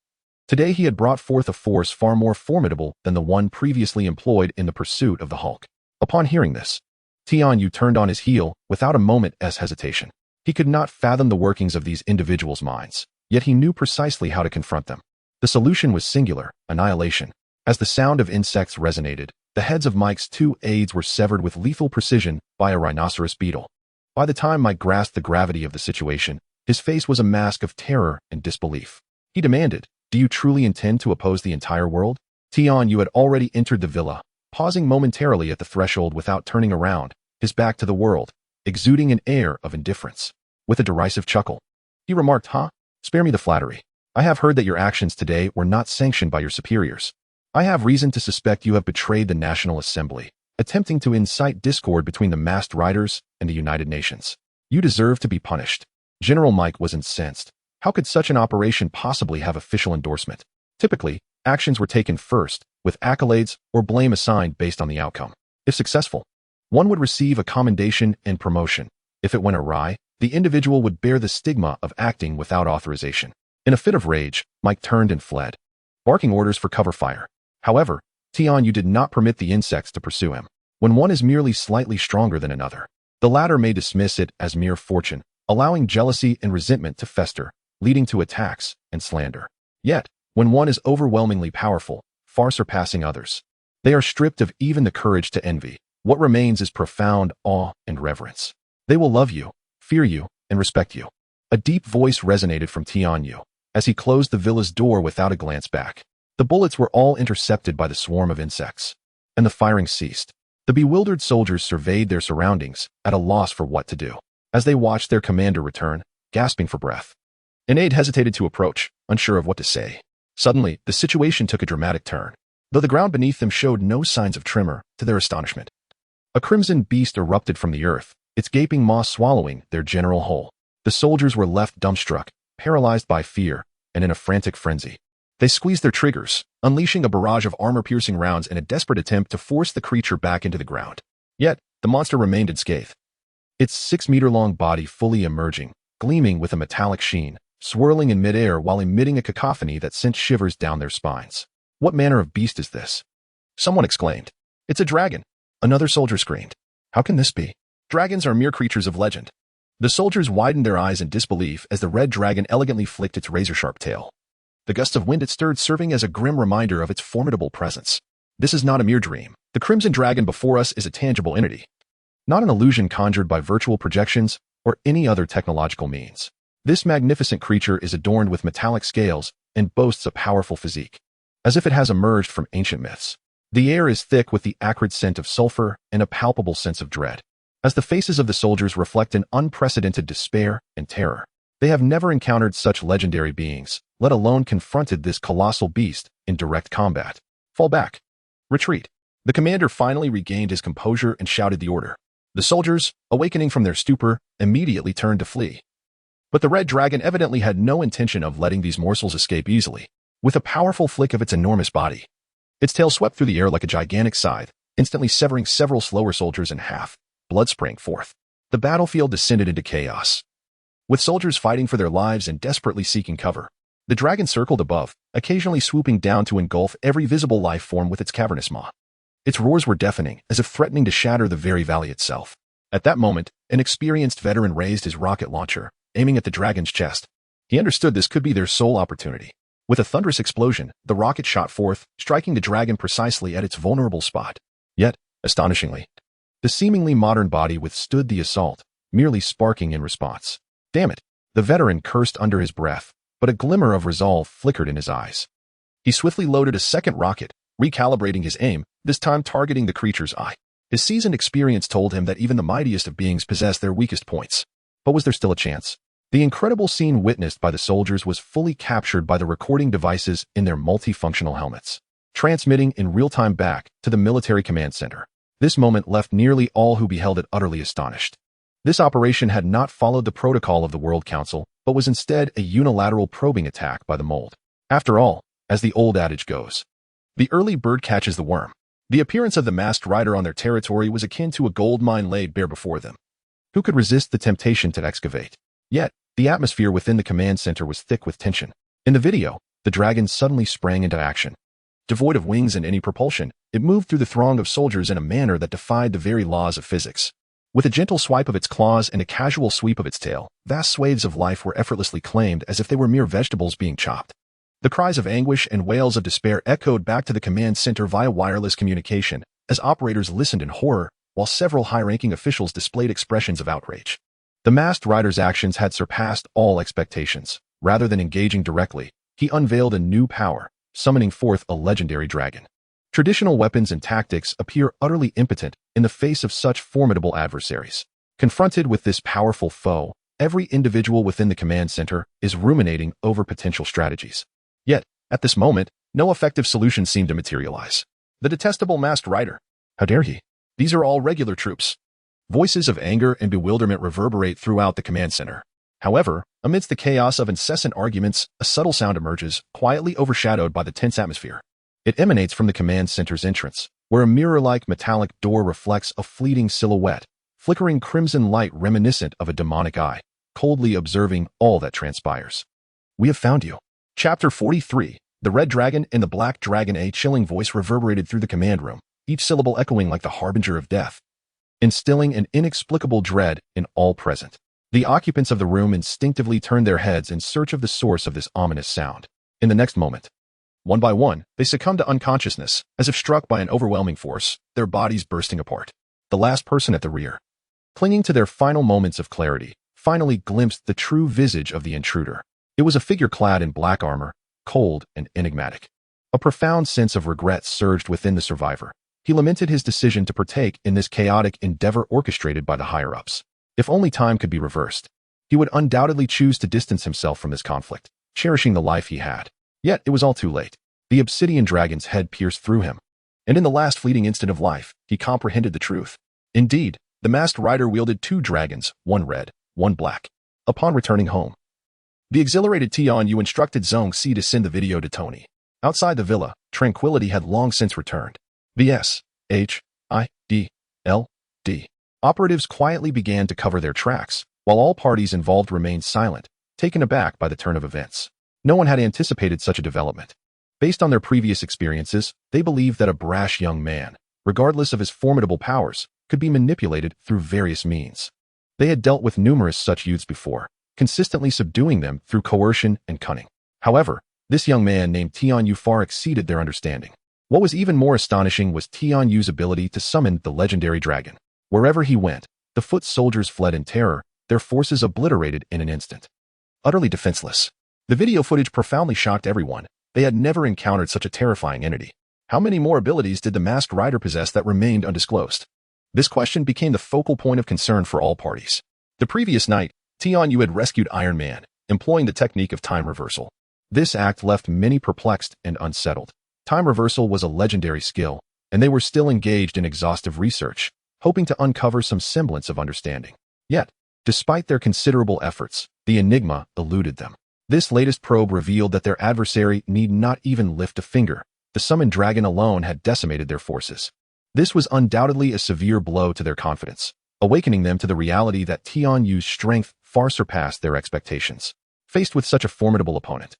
Today he had brought forth a force far more formidable than the one previously employed in the pursuit of the Hulk. Upon hearing this, Tianyu turned on his heel without a moment's hesitation. He could not fathom the workings of these individuals' minds, yet he knew precisely how to confront them. The solution was singular: annihilation. As the sound of insects resonated, the heads of Mike's two aides were severed with lethal precision by a rhinoceros beetle. By the time Mike grasped the gravity of the situation, his face was a mask of terror and disbelief. He demanded, "Do you truly intend to oppose the entire world?" Tianyu had already entered the villa, pausing momentarily at the threshold without turning around, his back to the world, exuding an air of indifference. With a derisive chuckle, he remarked, "Spare me the flattery. I have heard that your actions today were not sanctioned by your superiors. I have reason to suspect you have betrayed the National Assembly, attempting to incite discord between the masked riders and the United Nations. You deserve to be punished." General Mike was incensed. How could such an operation possibly have official endorsement? Typically, actions were taken first, with accolades or blame assigned based on the outcome. If successful, one would receive a commendation and promotion. If it went awry, the individual would bear the stigma of acting without authorization. In a fit of rage, Mike turned and fled, barking orders for cover fire. However, Tianyu did not permit the insects to pursue him. When one is merely slightly stronger than another, the latter may dismiss it as mere fortune, allowing jealousy and resentment to fester, leading to attacks and slander. Yet, when one is overwhelmingly powerful, far surpassing others, they are stripped of even the courage to envy. What remains is profound awe and reverence. They will love you, fear you, and respect you. A deep voice resonated from Tianyu as he closed the villa's door without a glance back. The bullets were all intercepted by the swarm of insects, and the firing ceased. The bewildered soldiers surveyed their surroundings, at a loss for what to do. As they watched their commander return, gasping for breath, an aide hesitated to approach, unsure of what to say. Suddenly, the situation took a dramatic turn. Though the ground beneath them showed no signs of tremor, to their astonishment, a crimson beast erupted from the earth, its gaping maw swallowing their general whole. The soldiers were left dumbstruck, paralyzed by fear, and in a frantic frenzy. They squeezed their triggers, unleashing a barrage of armor-piercing rounds in a desperate attempt to force the creature back into the ground. Yet, the monster remained unscathed, its 6-meter-long body fully emerging, gleaming with a metallic sheen, swirling in midair while emitting a cacophony that sent shivers down their spines. "What manner of beast is this?" someone exclaimed. "It's a dragon," another soldier screamed. "How can this be? Dragons are mere creatures of legend." The soldiers widened their eyes in disbelief as the red dragon elegantly flicked its razor-sharp tail. The gust of wind it stirred serving as a grim reminder of its formidable presence. This is not a mere dream. The crimson dragon before us is a tangible entity, not an illusion conjured by virtual projections or any other technological means. This magnificent creature is adorned with metallic scales and boasts a powerful physique, as if it has emerged from ancient myths. The air is thick with the acrid scent of sulfur and a palpable sense of dread, as the faces of the soldiers reflect an unprecedented despair and terror. They have never encountered such legendary beings, let alone confronted this colossal beast in direct combat. "Fall back. Retreat." The commander finally regained his composure and shouted the order. The soldiers, awakening from their stupor, immediately turned to flee. But the red dragon evidently had no intention of letting these morsels escape easily. With a powerful flick of its enormous body, its tail swept through the air like a gigantic scythe, instantly severing several slower soldiers in half. Blood sprang forth. The battlefield descended into chaos, with soldiers fighting for their lives and desperately seeking cover. The dragon circled above, occasionally swooping down to engulf every visible life form with its cavernous maw. Its roars were deafening, as if threatening to shatter the very valley itself. At that moment, an experienced veteran raised his rocket launcher, aiming at the dragon's chest. He understood this could be their sole opportunity. With a thunderous explosion, the rocket shot forth, striking the dragon precisely at its vulnerable spot. Yet, astonishingly, the seemingly modern body withstood the assault, merely sparking in response. "Damn it," the veteran cursed under his breath, but a glimmer of resolve flickered in his eyes. He swiftly loaded a second rocket, recalibrating his aim, this time targeting the creature's eye. His seasoned experience told him that even the mightiest of beings possess their weakest points. But was there still a chance? The incredible scene witnessed by the soldiers was fully captured by the recording devices in their multifunctional helmets, transmitting in real-time back to the military command center. This moment left nearly all who beheld it utterly astonished. This operation had not followed the protocol of the World Council, but was instead a unilateral probing attack by the mold. After all, as the old adage goes, the early bird catches the worm. The appearance of the masked rider on their territory was akin to a gold mine laid bare before them. Who could resist the temptation to excavate? Yet, the atmosphere within the command center was thick with tension. In the video, the dragon suddenly sprang into action. Devoid of wings and any propulsion, it moved through the throng of soldiers in a manner that defied the very laws of physics. With a gentle swipe of its claws and a casual sweep of its tail, vast swathes of life were effortlessly claimed as if they were mere vegetables being chopped. The cries of anguish and wails of despair echoed back to the command center via wireless communication, as operators listened in horror, while several high-ranking officials displayed expressions of outrage. The masked rider's actions had surpassed all expectations. Rather than engaging directly, he unveiled a new power, summoning forth a legendary dragon. Traditional weapons and tactics appear utterly impotent in the face of such formidable adversaries. Confronted with this powerful foe, every individual within the command center is ruminating over potential strategies. Yet, at this moment, no effective solution seemed to materialize. The detestable masked rider. How dare he? These are all regular troops. Voices of anger and bewilderment reverberate throughout the command center. However, amidst the chaos of incessant arguments, a subtle sound emerges, quietly overshadowed by the tense atmosphere. It emanates from the command center's entrance, where a mirror-like metallic door reflects a fleeting silhouette, flickering crimson light reminiscent of a demonic eye, coldly observing all that transpires. We have found you. Chapter 43. The Red Dragon and the Black Dragon. A chilling voice reverberated through the command room, each syllable echoing like the harbinger of death, instilling an inexplicable dread in all present. The occupants of the room instinctively turned their heads in search of the source of this ominous sound. In the next moment, one by one, they succumbed to unconsciousness, as if struck by an overwhelming force, their bodies bursting apart. The last person at the rear, clinging to their final moments of clarity, finally glimpsed the true visage of the intruder. It was a figure clad in black armor, cold and enigmatic. A profound sense of regret surged within the survivor. He lamented his decision to partake in this chaotic endeavor orchestrated by the higher-ups. If only time could be reversed, he would undoubtedly choose to distance himself from this conflict, cherishing the life he had. Yet it was all too late. The obsidian dragon's head pierced through him, and in the last fleeting instant of life, he comprehended the truth. Indeed, the masked rider wielded two dragons, one red, one black. Upon returning home, the exhilarated Tian-Yu instructed Zhong Si to send the video to Tony. Outside the villa, tranquility had long since returned. The S.H.I.D.L.D. Operatives quietly began to cover their tracks, while all parties involved remained silent, taken aback by the turn of events. No one had anticipated such a development. Based on their previous experiences, they believed that a brash young man, regardless of his formidable powers, could be manipulated through various means. They had dealt with numerous such youths before, consistently subduing them through coercion and cunning. However, this young man named Tian-Yu far exceeded their understanding. What was even more astonishing was Tian-Yu's ability to summon the legendary dragon. Wherever he went, the foot soldiers fled in terror, their forces obliterated in an instant. Utterly defenseless. The video footage profoundly shocked everyone. They had never encountered such a terrifying entity. How many more abilities did the masked rider possess that remained undisclosed? This question became the focal point of concern for all parties. The previous night, Tian-Yu had rescued Iron Man, employing the technique of time reversal. This act left many perplexed and unsettled. Time reversal was a legendary skill, and they were still engaged in exhaustive research, hoping to uncover some semblance of understanding. Yet, despite their considerable efforts, the enigma eluded them. This latest probe revealed that their adversary need not even lift a finger. The summoned dragon alone had decimated their forces. This was undoubtedly a severe blow to their confidence, awakening them to the reality that Tian-Yu's strength far surpassed their expectations. Faced with such a formidable opponent,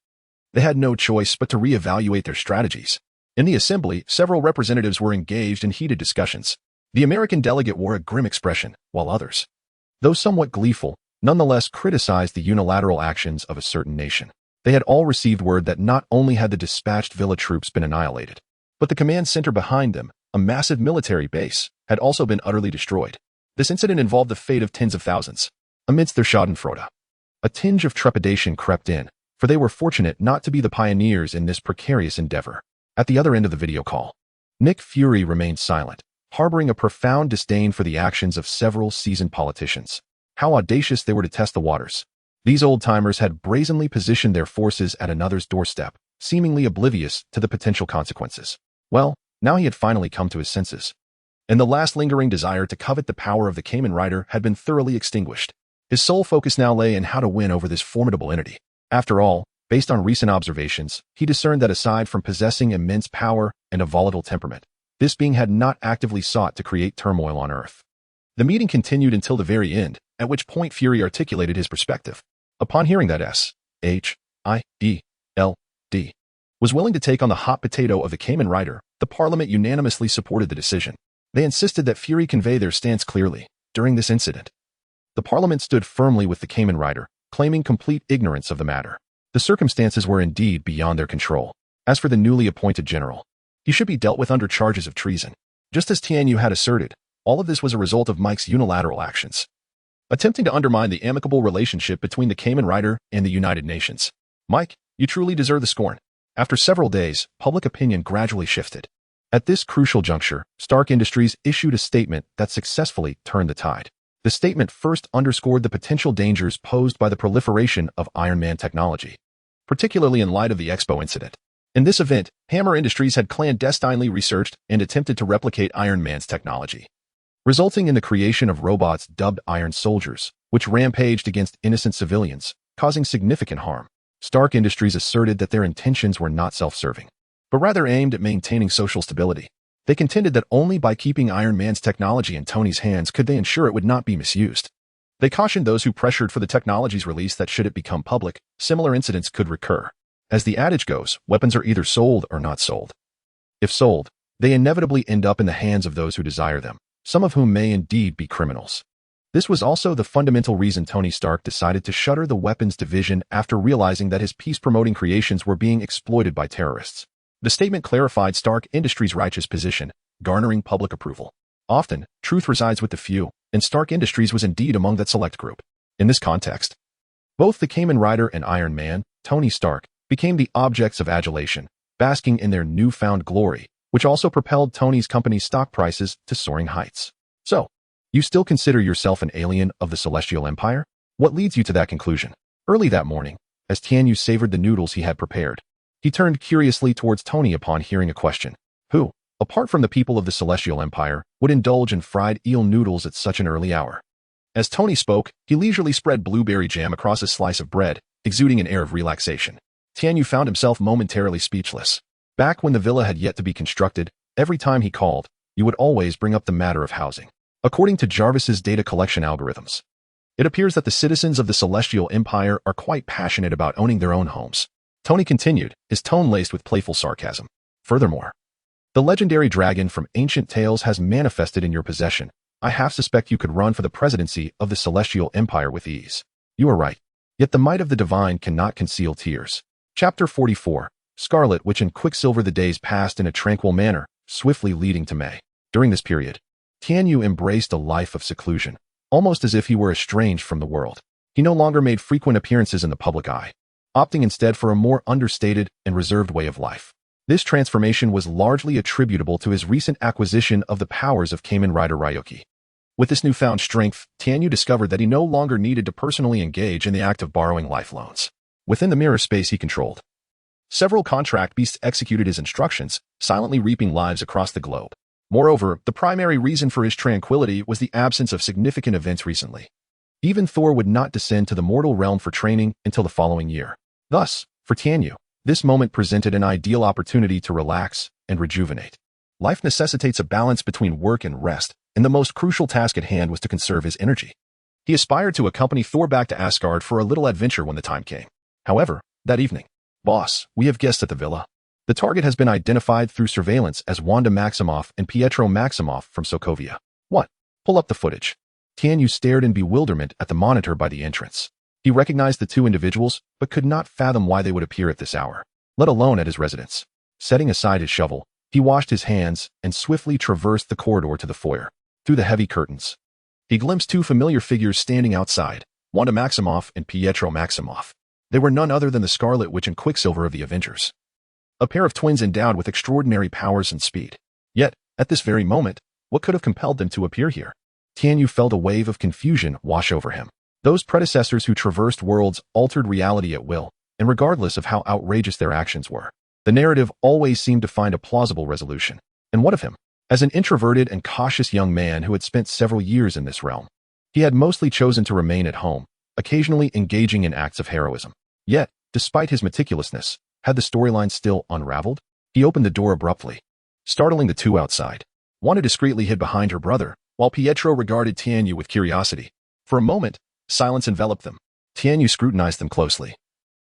they had no choice but to reevaluate their strategies. In the assembly, several representatives were engaged in heated discussions. The American delegate wore a grim expression, while others, though somewhat gleeful, nonetheless criticized the unilateral actions of a certain nation. They had all received word that not only had the dispatched villa troops been annihilated, but the command center behind them, a massive military base, had also been utterly destroyed. This incident involved the fate of tens of thousands. Amidst their schadenfreude, a tinge of trepidation crept in, for they were fortunate not to be the pioneers in this precarious endeavor. At the other end of the video call, Nick Fury remained silent, harboring a profound disdain for the actions of several seasoned politicians. How audacious they were to test the waters. These old-timers had brazenly positioned their forces at another's doorstep, seemingly oblivious to the potential consequences. Well, now he had finally come to his senses, and the last lingering desire to covet the power of the Kamen Rider had been thoroughly extinguished. His sole focus now lay in how to win over this formidable entity. After all, based on recent observations, he discerned that aside from possessing immense power and a volatile temperament, this being had not actively sought to create turmoil on Earth. The meeting continued until the very end, at which point Fury articulated his perspective. Upon hearing that S.H.I.D.L.D. was willing to take on the hot potato of the Kamen Rider, the parliament unanimously supported the decision. They insisted that Fury convey their stance clearly. During this incident, the parliament stood firmly with the Kamen Rider, claiming complete ignorance of the matter. The circumstances were indeed beyond their control. As for the newly appointed general, he should be dealt with under charges of treason. Just as Tianyu had asserted, all of this was a result of Mike's unilateral actions, attempting to undermine the amicable relationship between the Kamen Rider and the United Nations. Mike, you truly deserve the scorn. After several days, public opinion gradually shifted. At this crucial juncture, Stark Industries issued a statement that successfully turned the tide. The statement first underscored the potential dangers posed by the proliferation of Iron Man technology, particularly in light of the Expo incident. In this event, Hammer Industries had clandestinely researched and attempted to replicate Iron Man's technology, resulting in the creation of robots dubbed Iron Soldiers, which rampaged against innocent civilians, causing significant harm. Stark Industries asserted that their intentions were not self-serving, but rather aimed at maintaining social stability. They contended that only by keeping Iron Man's technology in Tony's hands could they ensure it would not be misused. They cautioned those who pressured for the technology's release that should it become public, similar incidents could recur. As the adage goes, weapons are either sold or not sold. If sold, they inevitably end up in the hands of those who desire them, some of whom may indeed be criminals. This was also the fundamental reason Tony Stark decided to shutter the weapons division after realizing that his peace-promoting creations were being exploited by terrorists. The statement clarified Stark Industries' righteous position, garnering public approval. Often, truth resides with the few, and Stark Industries was indeed among that select group. In this context, both the Kamen Rider and Iron Man, Tony Stark, became the objects of adulation, basking in their newfound glory, which also propelled Tony's company's stock prices to soaring heights. So, you still consider yourself an alien of the Celestial Empire? What leads you to that conclusion? Early that morning, as Tianyu savored the noodles he had prepared, he turned curiously towards Tony upon hearing a question. Who, apart from the people of the Celestial Empire, would indulge in fried eel noodles at such an early hour? As Tony spoke, he leisurely spread blueberry jam across a slice of bread, exuding an air of relaxation. Tianyu found himself momentarily speechless. Back when the villa had yet to be constructed, every time he called, you would always bring up the matter of housing. According to Jarvis's data collection algorithms, it appears that the citizens of the Celestial Empire are quite passionate about owning their own homes. Tony continued, his tone laced with playful sarcasm. Furthermore, the legendary dragon from ancient tales has manifested in your possession. I half suspect you could run for the presidency of the Celestial Empire with ease. You are right. Yet the might of the divine cannot conceal tears. Chapter 44. Scarlet Witch and Quicksilver. The days passed in a tranquil manner, swiftly leading to May. During this period, Tianyu embraced a life of seclusion, almost as if he were estranged from the world. He no longer made frequent appearances in the public eye, opting instead for a more understated and reserved way of life. This transformation was largely attributable to his recent acquisition of the powers of Kamen Rider Ryoki. With this newfound strength, Tianyu discovered that he no longer needed to personally engage in the act of borrowing life loans. Within the mirror space he controlled, several contract beasts executed his instructions, silently reaping lives across the globe. Moreover, the primary reason for his tranquility was the absence of significant events recently. Even Thor would not descend to the mortal realm for training until the following year. Thus, for Tianyu, this moment presented an ideal opportunity to relax and rejuvenate. Life necessitates a balance between work and rest, and the most crucial task at hand was to conserve his energy. He aspired to accompany Thor back to Asgard for a little adventure when the time came. However, that evening, "Boss, we have guests at the villa. The target has been identified through surveillance as Wanda Maximoff and Pietro Maximoff from Sokovia." "What? Pull up the footage." Tianyu stared in bewilderment at the monitor by the entrance. He recognized the two individuals, but could not fathom why they would appear at this hour, let alone at his residence. Setting aside his shovel, he washed his hands and swiftly traversed the corridor to the foyer. Through the heavy curtains, he glimpsed two familiar figures standing outside, Wanda Maximoff and Pietro Maximoff. They were none other than the Scarlet Witch and Quicksilver of the Avengers, a pair of twins endowed with extraordinary powers and speed. Yet, at this very moment, what could have compelled them to appear here? Tianyu felt a wave of confusion wash over him. Those predecessors who traversed worlds altered reality at will, and regardless of how outrageous their actions were, the narrative always seemed to find a plausible resolution. And what of him? As an introverted and cautious young man who had spent several years in this realm, he had mostly chosen to remain at home, occasionally engaging in acts of heroism. Yet, despite his meticulousness, had the storyline still unraveled? He opened the door abruptly, startling the two outside. Wanda discreetly hid behind her brother, while Pietro regarded Tianyu with curiosity. For a moment, silence enveloped them. Tianyu scrutinized them closely,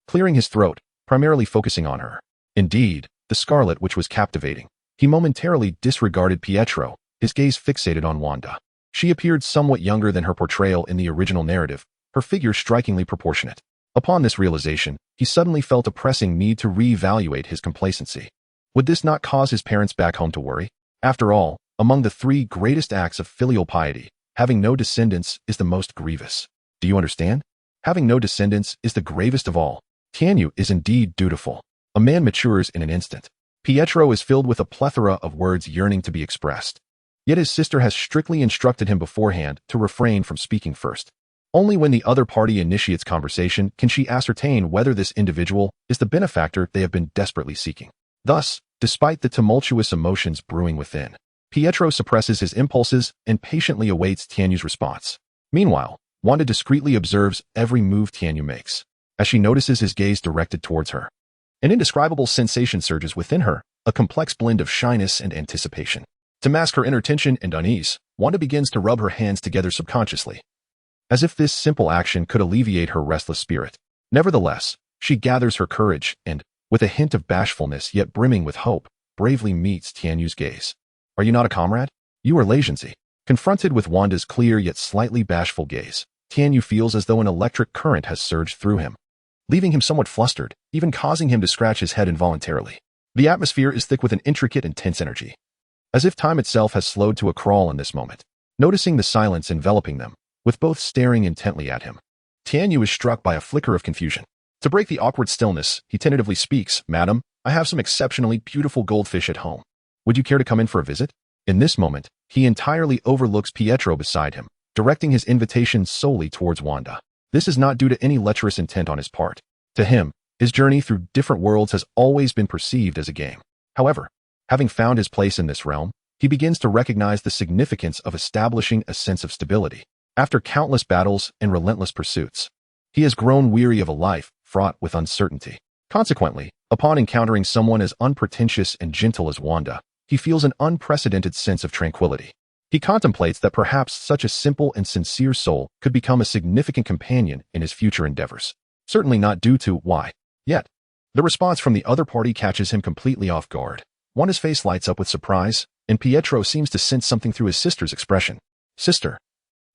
clearing his throat, primarily focusing on her. Indeed, the scarlet which was captivating. He momentarily disregarded Pietro, his gaze fixated on Wanda. She appeared somewhat younger than her portrayal in the original narrative, her figure strikingly proportionate. Upon this realization, he suddenly felt a pressing need to reevaluate his complacency. Would this not cause his parents back home to worry? After all, among the 3 greatest acts of filial piety, having no descendants is the most grievous. Do you understand? Having no descendants is the gravest of all. Tianyu is indeed dutiful. A man matures in an instant. Pietro is filled with a plethora of words yearning to be expressed. Yet his sister has strictly instructed him beforehand to refrain from speaking first. Only when the other party initiates conversation can she ascertain whether this individual is the benefactor they have been desperately seeking. Thus, despite the tumultuous emotions brewing within, Pietro suppresses his impulses and patiently awaits Tianyu's response. Meanwhile, Wanda discreetly observes every move Tianyu makes. As she notices his gaze directed towards her, an indescribable sensation surges within her, a complex blend of shyness and anticipation. To mask her inner tension and unease, Wanda begins to rub her hands together subconsciously, as if this simple action could alleviate her restless spirit. Nevertheless, she gathers her courage and, with a hint of bashfulness yet brimming with hope, bravely meets Tianyu's gaze. Are you not a comrade? You are Lagency. Confronted with Wanda's clear yet slightly bashful gaze, Tianyu feels as though an electric current has surged through him, leaving him somewhat flustered, even causing him to scratch his head involuntarily. The atmosphere is thick with an intricate and tense energy, as if time itself has slowed to a crawl in this moment. Noticing the silence enveloping them, with both staring intently at him, Tianyu is struck by a flicker of confusion. To break the awkward stillness, he tentatively speaks, "Madam, I have some exceptionally beautiful goldfish at home. Would you care to come in for a visit?" In this moment, he entirely overlooks Pietro beside him, directing his invitation solely towards Wanda. This is not due to any lecherous intent on his part. To him, his journey through different worlds has always been perceived as a game. However, having found his place in this realm, he begins to recognize the significance of establishing a sense of stability. After countless battles and relentless pursuits, he has grown weary of a life fraught with uncertainty. Consequently, upon encountering someone as unpretentious and gentle as Wanda, he feels an unprecedented sense of tranquility. He contemplates that perhaps such a simple and sincere soul could become a significant companion in his future endeavors. Certainly not due to why. Yet, the response from the other party catches him completely off guard. Wanda's face lights up with surprise, and Pietro seems to sense something through his sister's expression. "Sister,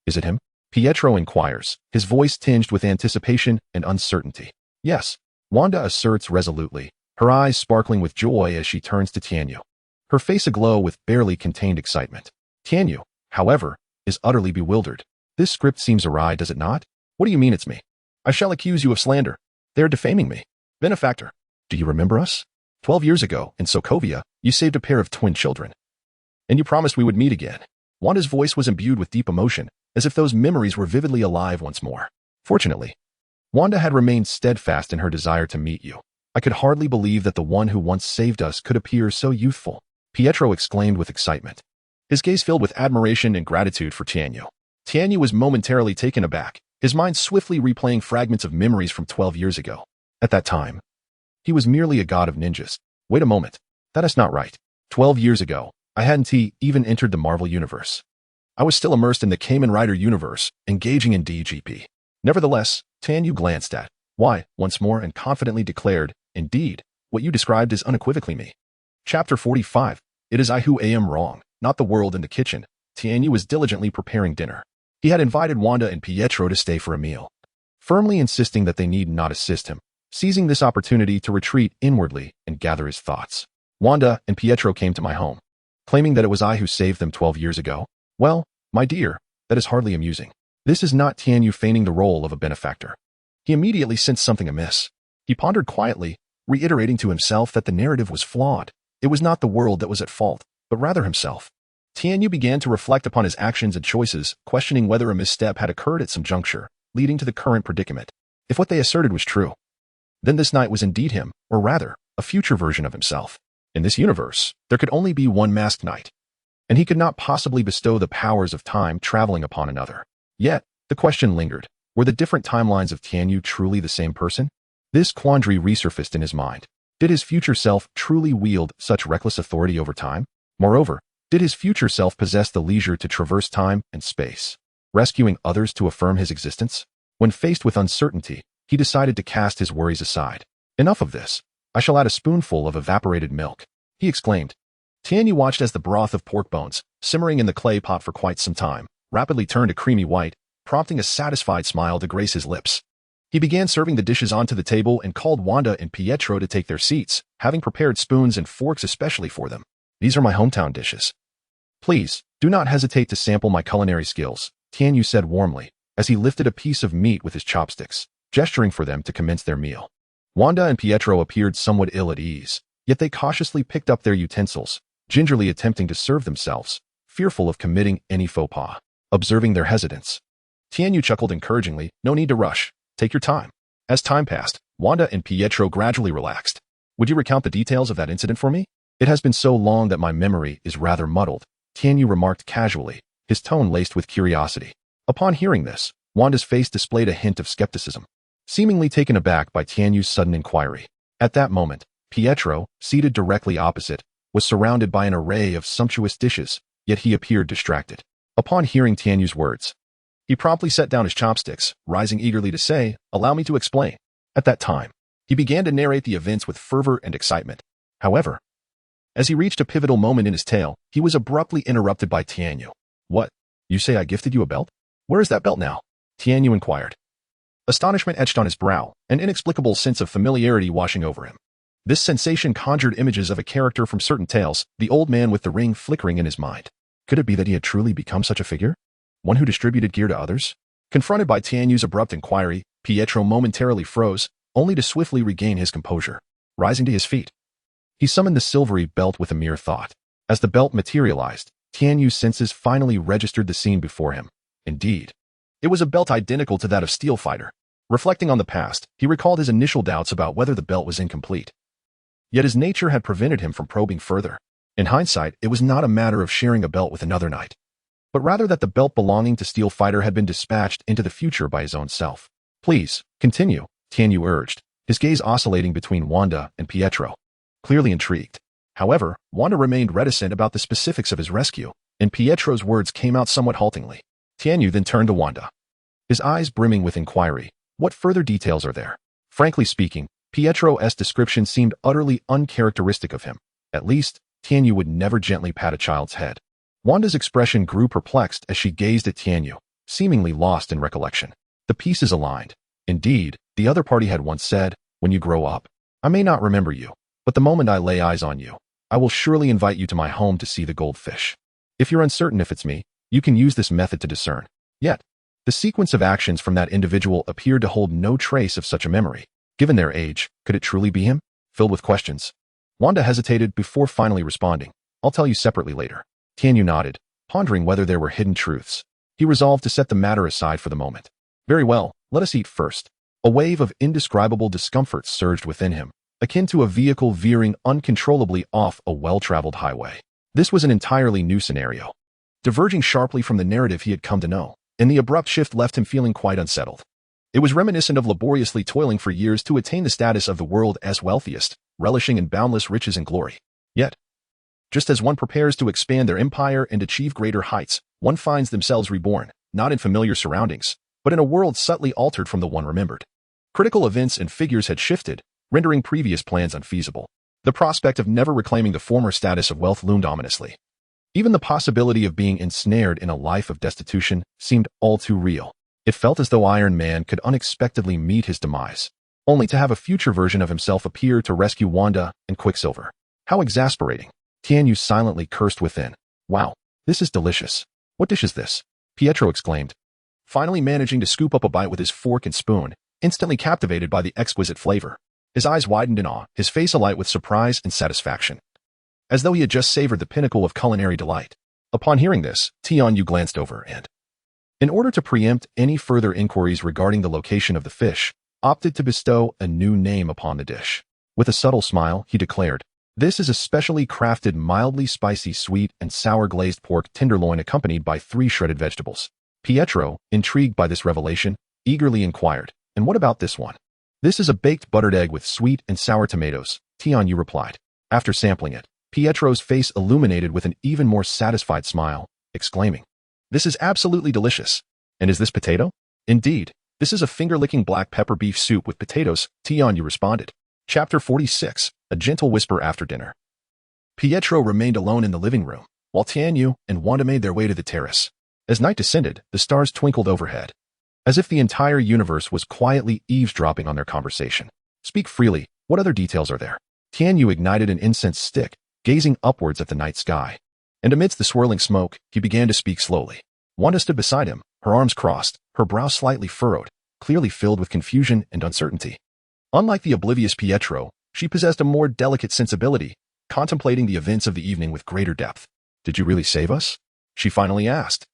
is it him?" Pietro inquires, his voice tinged with anticipation and uncertainty. "Yes," Wanda asserts resolutely, her eyes sparkling with joy as she turns to Tianyu, her face aglow with barely contained excitement. Tianyu, however, is utterly bewildered. This script seems awry, does it not? "What do you mean it's me? I shall accuse you of slander. They are defaming me. Benefactor, do you remember us? 12 years ago, in Sokovia, you saved a pair of twin children. And you promised we would meet again." Wanda's voice was imbued with deep emotion, as if those memories were vividly alive once more. Fortunately, Wanda had remained steadfast in her desire to meet you. "I could hardly believe that the one who once saved us could appear so youthful," Pietro exclaimed with excitement, his gaze filled with admiration and gratitude for Tianyu. Tianyu was momentarily taken aback, his mind swiftly replaying fragments of memories from 12 years ago. At that time, he was merely a god of ninjas. Wait a moment, that is not right. 12 years ago, I hadn't even entered the Marvel Universe. I was still immersed in the Kamen Rider universe, engaging in DGP. Nevertheless, Tianyu glanced at why once more and confidently declared, "Indeed, what you described is unequivocally me." Chapter 45. It is I who am wrong, not the world. In the kitchen, Tianyu was diligently preparing dinner. He had invited Wanda and Pietro to stay for a meal, firmly insisting that they need not assist him, seizing this opportunity to retreat inwardly and gather his thoughts. "Wanda and Pietro came to my home, claiming that it was I who saved them 12 years ago. Well, my dear, that is hardly amusing. This is not Tianyu feigning the role of a benefactor." He immediately sensed something amiss. He pondered quietly, reiterating to himself that the narrative was flawed. It was not the world that was at fault, but rather himself. Tianyu began to reflect upon his actions and choices, questioning whether a misstep had occurred at some juncture, leading to the current predicament. If what they asserted was true, then this knight was indeed him, or rather, a future version of himself. In this universe, there could only be one masked knight, and he could not possibly bestow the powers of time traveling upon another. Yet, the question lingered. Were the different timelines of Tianyu truly the same person? This quandary resurfaced in his mind. Did his future self truly wield such reckless authority over time? Moreover, did his future self possess the leisure to traverse time and space, rescuing others to affirm his existence? When faced with uncertainty, he decided to cast his worries aside. Enough of this. I shall add a spoonful of evaporated milk, he exclaimed. Tianyu watched as the broth of pork bones, simmering in the clay pot for quite some time, rapidly turned a creamy white, prompting a satisfied smile to grace his lips. He began serving the dishes onto the table and called Wanda and Pietro to take their seats, having prepared spoons and forks especially for them. These are my hometown dishes. Please, do not hesitate to sample my culinary skills, Tianyu said warmly, as he lifted a piece of meat with his chopsticks, gesturing for them to commence their meal. Wanda and Pietro appeared somewhat ill at ease, yet they cautiously picked up their utensils, gingerly attempting to serve themselves, fearful of committing any faux pas. Observing their hesitance, Tianyu chuckled encouragingly, no need to rush, take your time. As time passed, Wanda and Pietro gradually relaxed. Would you recount the details of that incident for me? It has been so long that my memory is rather muddled, Tianyu remarked casually, his tone laced with curiosity. Upon hearing this, Wanda's face displayed a hint of skepticism, seemingly taken aback by Tianyu's sudden inquiry. At that moment, Pietro, seated directly opposite, was surrounded by an array of sumptuous dishes, yet he appeared distracted. Upon hearing Tianyu's words, he promptly set down his chopsticks, rising eagerly to say, "Allow me to explain." At that time, he began to narrate the events with fervor and excitement. However, as he reached a pivotal moment in his tale, he was abruptly interrupted by Tianyu. "What? You say I gifted you a belt? Where is that belt now?" Tianyu inquired. Astonishment etched on his brow, an inexplicable sense of familiarity washing over him. This sensation conjured images of a character from certain tales, the old man with the ring flickering in his mind. Could it be that he had truly become such a figure? One who distributed gear to others? Confronted by Tianyu's abrupt inquiry, Pietro momentarily froze, only to swiftly regain his composure. Rising to his feet, he summoned the silvery belt with a mere thought. As the belt materialized, Tianyu's senses finally registered the scene before him. Indeed, it was a belt identical to that of Steel Fighter. Reflecting on the past, he recalled his initial doubts about whether the belt was incomplete. Yet his nature had prevented him from probing further. In hindsight, it was not a matter of sharing a belt with another knight, but rather that the belt belonging to Steel Fighter had been dispatched into the future by his own self. Please, continue, Tianyu urged, his gaze oscillating between Wanda and Pietro. Clearly intrigued. However, Wanda remained reticent about the specifics of his rescue, and Pietro's words came out somewhat haltingly. Tianyu then turned to Wanda, his eyes brimming with inquiry. What further details are there? Frankly speaking, Pietro's description seemed utterly uncharacteristic of him. At least, Tianyu would never gently pat a child's head. Wanda's expression grew perplexed as she gazed at Tianyu, seemingly lost in recollection. The pieces aligned. Indeed, the other party had once said, "When you grow up, I may not remember you, but the moment I lay eyes on you, I will surely invite you to my home to see the goldfish. If you're uncertain if it's me, you can use this method to discern." Yet, the sequence of actions from that individual appeared to hold no trace of such a memory. Given their age, could it truly be him? Filled with questions, Wanda hesitated before finally responding. "I'll tell you separately later." Tianyu nodded, pondering whether there were hidden truths. He resolved to set the matter aside for the moment. "Very well, let us eat first." A wave of indescribable discomfort surged within him, akin to a vehicle veering uncontrollably off a well-traveled highway. This was an entirely new scenario, diverging sharply from the narrative he had come to know, and the abrupt shift left him feeling quite unsettled. It was reminiscent of laboriously toiling for years to attain the status of the world's wealthiest, relishing in boundless riches and glory. Yet, just as one prepares to expand their empire and achieve greater heights, one finds themselves reborn, not in familiar surroundings, but in a world subtly altered from the one remembered. Critical events and figures had shifted, rendering previous plans unfeasible. The prospect of never reclaiming the former status of wealth loomed ominously. Even the possibility of being ensnared in a life of destitution seemed all too real. It felt as though Iron Man could unexpectedly meet his demise, only to have a future version of himself appear to rescue Wanda and Quicksilver. How exasperating. Tianyu silently cursed within. "Wow, this is delicious. What dish is this?" Pietro exclaimed, finally managing to scoop up a bite with his fork and spoon, instantly captivated by the exquisite flavor. His eyes widened in awe, his face alight with surprise and satisfaction, as though he had just savored the pinnacle of culinary delight. Upon hearing this, Tianyu glanced over and, in order to preempt any further inquiries regarding the location of the fish, opted to bestow a new name upon the dish. With a subtle smile, he declared, "This is a specially crafted mildly spicy sweet and sour glazed pork tenderloin accompanied by 3 shredded vegetables." Pietro, intrigued by this revelation, eagerly inquired, "And what about this one?" "This is a baked buttered egg with sweet and sour tomatoes," Tianyu replied. After sampling it, Pietro's face illuminated with an even more satisfied smile, exclaiming, "This is absolutely delicious. And is this potato?" "Indeed, this is a finger-licking black pepper beef soup with potatoes," Tianyu responded. Chapter 46. A Gentle Whisper After Dinner. Pietro remained alone in the living room, while Tianyu and Wanda made their way to the terrace. As night descended, the stars twinkled overhead, as if the entire universe was quietly eavesdropping on their conversation. Speak freely, what other details are there? Tianyu ignited an incense stick, gazing upwards at the night sky. And amidst the swirling smoke, he began to speak slowly. Wanda stood beside him, her arms crossed, her brow slightly furrowed, clearly filled with confusion and uncertainty. Unlike the oblivious Pietro, she possessed a more delicate sensibility, contemplating the events of the evening with greater depth. Did you really save us? She finally asked,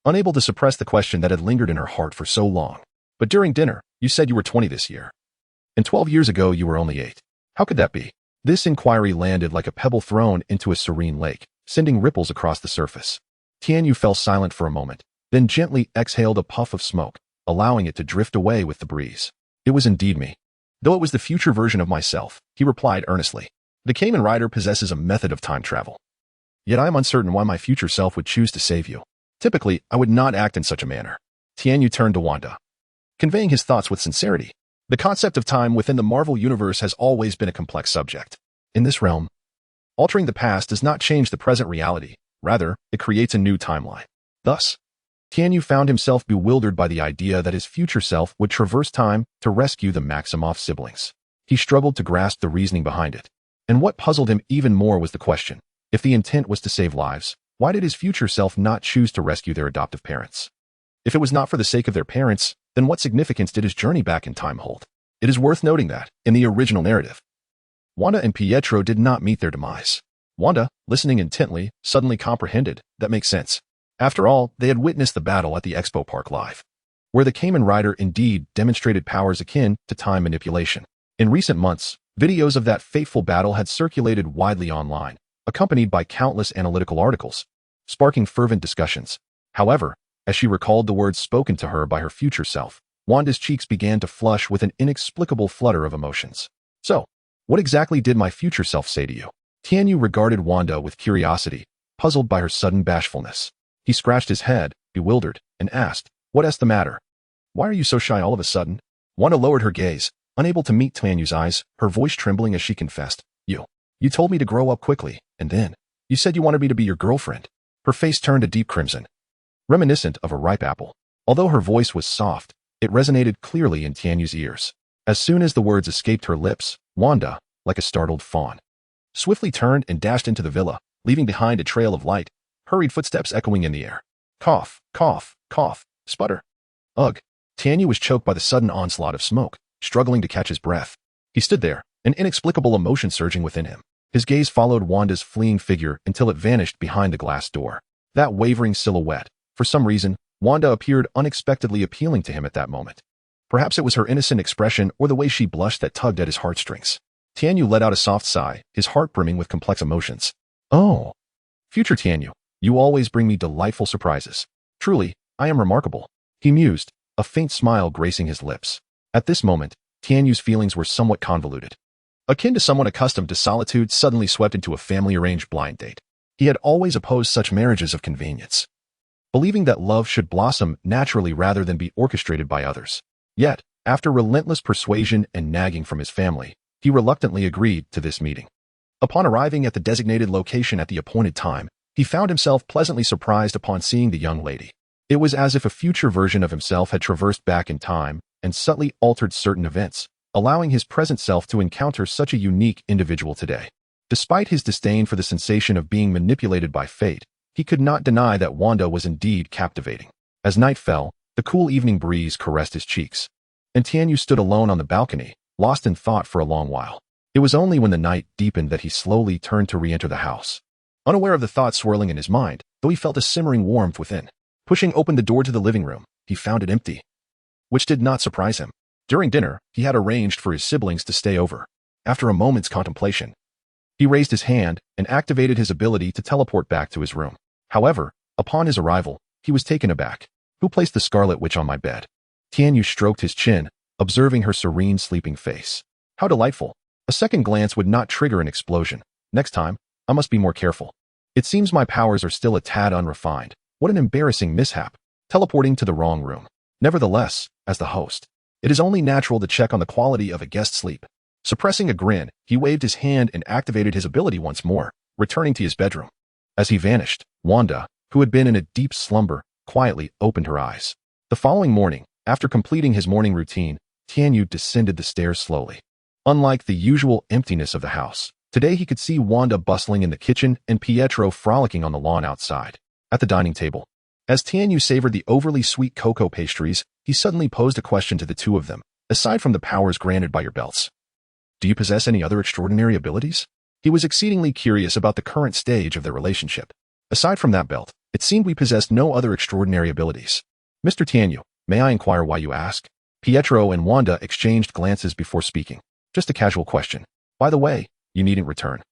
unable to suppress the question that had lingered in her heart for so long. But during dinner, you said you were 20 this year. And 12 years ago you were only 8. How could that be? This inquiry landed like a pebble thrown into a serene lake, sending ripples across the surface. Tianyu fell silent for a moment, then gently exhaled a puff of smoke, allowing it to drift away with the breeze. It was indeed me. Though it was the future version of myself, he replied earnestly. The Kamen Rider possesses a method of time travel. Yet I am uncertain why my future self would choose to save you. Typically, I would not act in such a manner. Tianyu turned to Wanda, conveying his thoughts with sincerity. The concept of time within the Marvel Universe has always been a complex subject. In this realm, altering the past does not change the present reality. Rather, it creates a new timeline. Thus, Tianyu found himself bewildered by the idea that his future self would traverse time to rescue the Maximoff siblings. He struggled to grasp the reasoning behind it. And what puzzled him even more was the question. If the intent was to save lives, why did his future self not choose to rescue their adoptive parents? If it was not for the sake of their parents, then what significance did his journey back in time hold? It is worth noting that, in the original narrative, Wanda and Pietro did not meet their demise. Wanda, listening intently, suddenly comprehended. That makes sense. After all, they had witnessed the battle at the Expo Park live, where the Kamen Rider indeed demonstrated powers akin to time manipulation. In recent months, videos of that fateful battle had circulated widely online, accompanied by countless analytical articles, sparking fervent discussions. However, as she recalled the words spoken to her by her future self, Wanda's cheeks began to flush with an inexplicable flutter of emotions. So, what exactly did my future self say to you? Tianyu regarded Wanda with curiosity, puzzled by her sudden bashfulness. He scratched his head, bewildered, and asked, "What's the matter? Why are you so shy all of a sudden?" Wanda lowered her gaze, unable to meet Tianyu's eyes, her voice trembling as she confessed, You told me to grow up quickly, and then, you said you wanted me to be your girlfriend." Her face turned a deep crimson, reminiscent of a ripe apple. Although her voice was soft, it resonated clearly in Tianyu's ears. As soon as the words escaped her lips, Wanda, like a startled fawn, swiftly turned and dashed into the villa, leaving behind a trail of light, hurried footsteps echoing in the air. Cough, cough, cough, sputter. Ugh. Tianyu was choked by the sudden onslaught of smoke, struggling to catch his breath. He stood there, an inexplicable emotion surging within him. His gaze followed Wanda's fleeing figure until it vanished behind the glass door. That wavering silhouette, for some reason, Wanda appeared unexpectedly appealing to him at that moment. Perhaps it was her innocent expression or the way she blushed that tugged at his heartstrings. Tianyu let out a soft sigh, his heart brimming with complex emotions. Oh, future Tianyu, you always bring me delightful surprises. Truly, I am remarkable. He mused, a faint smile gracing his lips. At this moment, Tianyu's feelings were somewhat convoluted. Akin to someone accustomed to solitude suddenly swept into a family-arranged blind date. He had always opposed such marriages of convenience, believing that love should blossom naturally rather than be orchestrated by others. Yet, after relentless persuasion and nagging from his family, he reluctantly agreed to this meeting. Upon arriving at the designated location at the appointed time, he found himself pleasantly surprised upon seeing the young lady. It was as if a future version of himself had traversed back in time and subtly altered certain events, allowing his present self to encounter such a unique individual today. Despite his disdain for the sensation of being manipulated by fate, he could not deny that Wanda was indeed captivating. As night fell, the cool evening breeze caressed his cheeks, and Tianyu stood alone on the balcony, lost in thought for a long while. It was only when the night deepened that he slowly turned to re-enter the house, unaware of the thoughts swirling in his mind, though he felt a simmering warmth within. Pushing open the door to the living room, he found it empty, which did not surprise him. During dinner, he had arranged for his siblings to stay over. After a moment's contemplation, he raised his hand and activated his ability to teleport back to his room. However, upon his arrival, he was taken aback. "Who placed the Scarlet Witch on my bed?" Tianyu stroked his chin, observing her serene sleeping face. How delightful. A second glance would not trigger an explosion. Next time, I must be more careful. It seems my powers are still a tad unrefined. What an embarrassing mishap. Teleporting to the wrong room. Nevertheless, as the host, it is only natural to check on the quality of a guest's sleep. Suppressing a grin, he waved his hand and activated his ability once more, returning to his bedroom. As he vanished, Wanda, who had been in a deep slumber, quietly opened her eyes. The following morning, after completing his morning routine, Tianyu descended the stairs slowly. Unlike the usual emptiness of the house, today he could see Wanda bustling in the kitchen and Pietro frolicking on the lawn outside. At the dining table, as Tianyu savored the overly sweet cocoa pastries, he suddenly posed a question to the two of them. Aside from the powers granted by your belts, do you possess any other extraordinary abilities? He was exceedingly curious about the current stage of their relationship. Aside from that belt, it seemed we possessed no other extraordinary abilities. Mr. Tianyu, may I inquire why you ask? Pietro and Wanda exchanged glances before speaking. Just a casual question. By the way, you needn't return.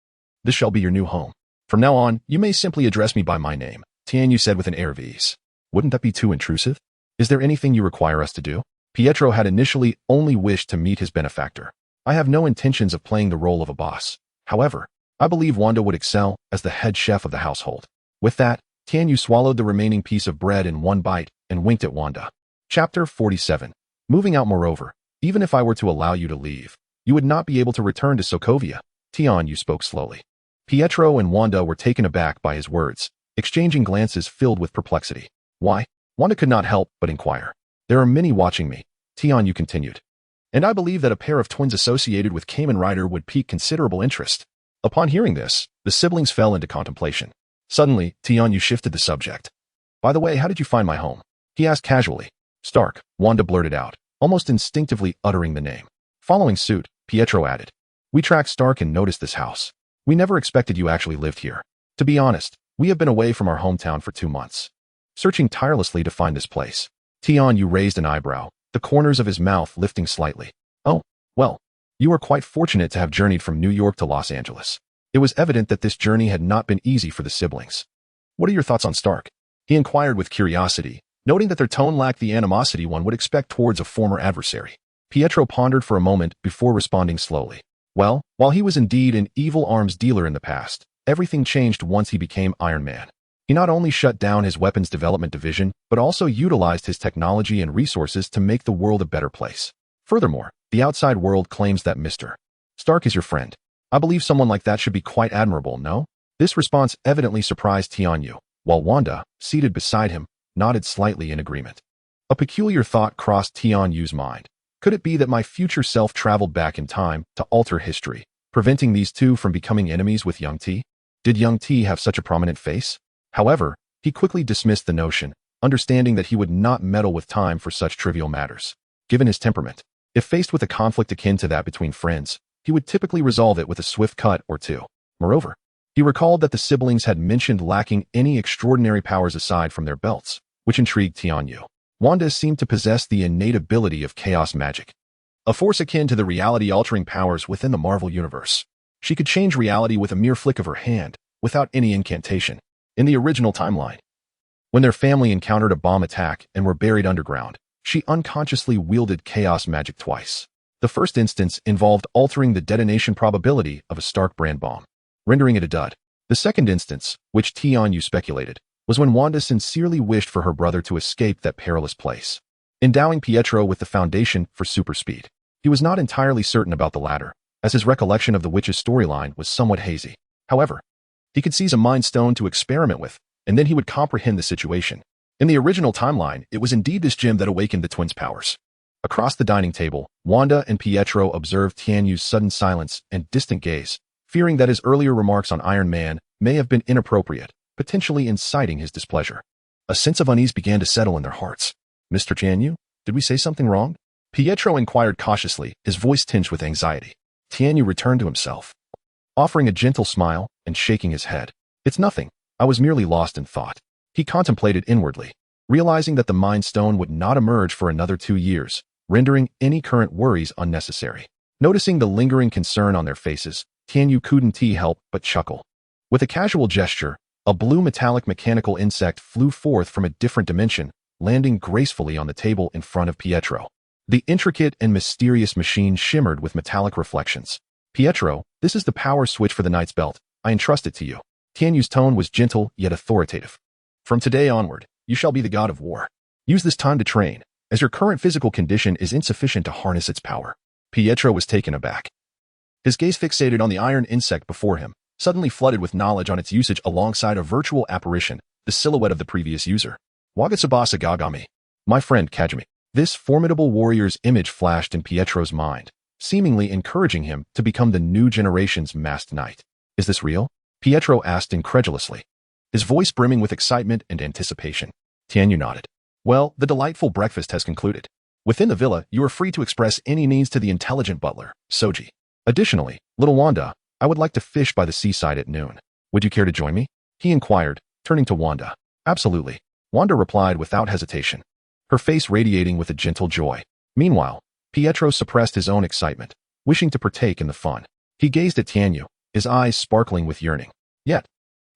This shall be your new home. From now on, you may simply address me by my name, Tianyu said with an air of ease. Wouldn't that be too intrusive? Is there anything you require us to do? Pietro had initially only wished to meet his benefactor. I have no intentions of playing the role of a boss. However, I believe Wanda would excel as the head chef of the household. With that, Tianyu swallowed the remaining piece of bread in one bite and winked at Wanda. Chapter 47. Moving out. Moreover, even if I were to allow you to leave, you would not be able to return to Sokovia. Tianyu spoke slowly. Pietro and Wanda were taken aback by his words, exchanging glances filled with perplexity. Why? Wanda could not help but inquire. There are many watching me, Tianyu continued. And I believe that a pair of twins associated with Kamen Rider would pique considerable interest. Upon hearing this, the siblings fell into contemplation. Suddenly, Tianyu shifted the subject. By the way, how did you find my home? He asked casually. Stark, Wanda blurted out, almost instinctively uttering the name. Following suit, Pietro added. We tracked Stark and noticed this house. We never expected you actually lived here. To be honest, we have been away from our hometown for 2 months, searching tirelessly to find this place. Tianyu raised an eyebrow, the corners of his mouth lifting slightly. Oh, well, you are quite fortunate to have journeyed from New York to Los Angeles. It was evident that this journey had not been easy for the siblings. What are your thoughts on Stark? He inquired with curiosity, noting that their tone lacked the animosity one would expect towards a former adversary. Pietro pondered for a moment before responding slowly. Well, while he was indeed an evil arms dealer in the past, everything changed once he became Iron Man. He not only shut down his weapons development division, but also utilized his technology and resources to make the world a better place. Furthermore, the outside world claims that Mr. Stark is your friend. I believe someone like that should be quite admirable, no? This response evidently surprised Tianyu, while Wanda, seated beside him, nodded slightly in agreement. A peculiar thought crossed Tianyu's mind. Could it be that my future self traveled back in time to alter history, preventing these two from becoming enemies with Young T? Did Young T have such a prominent face? However, he quickly dismissed the notion, understanding that he would not meddle with time for such trivial matters. Given his temperament, if faced with a conflict akin to that between friends, he would typically resolve it with a swift cut or two. Moreover, he recalled that the siblings had mentioned lacking any extraordinary powers aside from their belts, which intrigued Tianyu. Wanda seemed to possess the innate ability of chaos magic, a force akin to the reality-altering powers within the Marvel Universe. She could change reality with a mere flick of her hand, without any incantation. In the original timeline, when their family encountered a bomb attack and were buried underground, she unconsciously wielded chaos magic twice. The first instance involved altering the detonation probability of a Stark brand bomb, rendering it a dud. The second instance, which Tianyu speculated, was when Wanda sincerely wished for her brother to escape that perilous place, endowing Pietro with the foundation for super speed. He was not entirely certain about the latter, as his recollection of the witch's storyline was somewhat hazy. However, he could seize a mind stone to experiment with, and then he would comprehend the situation. In the original timeline, it was indeed this gem that awakened the twins' powers. Across the dining table, Wanda and Pietro observed Tianyu's sudden silence and distant gaze, fearing that his earlier remarks on Iron Man may have been inappropriate, potentially inciting his displeasure. A sense of unease began to settle in their hearts. Mr. Tianyu, did we say something wrong? Pietro inquired cautiously, his voice tinged with anxiety. Tianyu returned to himself, offering a gentle smile and shaking his head. It's nothing. I was merely lost in thought. He contemplated inwardly, realizing that the Mind Stone would not emerge for another 2 years, rendering any current worries unnecessary. Noticing the lingering concern on their faces, Tianyu couldn't help but chuckle. With a casual gesture, a blue metallic mechanical insect flew forth from a different dimension, landing gracefully on the table in front of Pietro. The intricate and mysterious machine shimmered with metallic reflections. Pietro, this is the power switch for the Knight's Belt. I entrust it to you. Tianyu's tone was gentle yet authoritative. From today onward, you shall be the god of war. Use this time to train, as your current physical condition is insufficient to harness its power. Pietro was taken aback. His gaze fixated on the iron insect before him, suddenly flooded with knowledge on its usage alongside a virtual apparition, the silhouette of the previous user. Wagatsubasa Gagami. My friend Kajumi. This formidable warrior's image flashed in Pietro's mind, seemingly encouraging him to become the new generation's masked knight. Is this real? Pietro asked incredulously, his voice brimming with excitement and anticipation. Tianyu nodded. Well, the delightful breakfast has concluded. Within the villa, you are free to express any needs to the intelligent butler, Soji. Additionally, little Wanda, I would like to fish by the seaside at noon. Would you care to join me? He inquired, turning to Wanda. Absolutely. Wanda replied without hesitation, her face radiating with a gentle joy. Meanwhile, Pietro suppressed his own excitement, wishing to partake in the fun. He gazed at Tianyu, his eyes sparkling with yearning. Yet,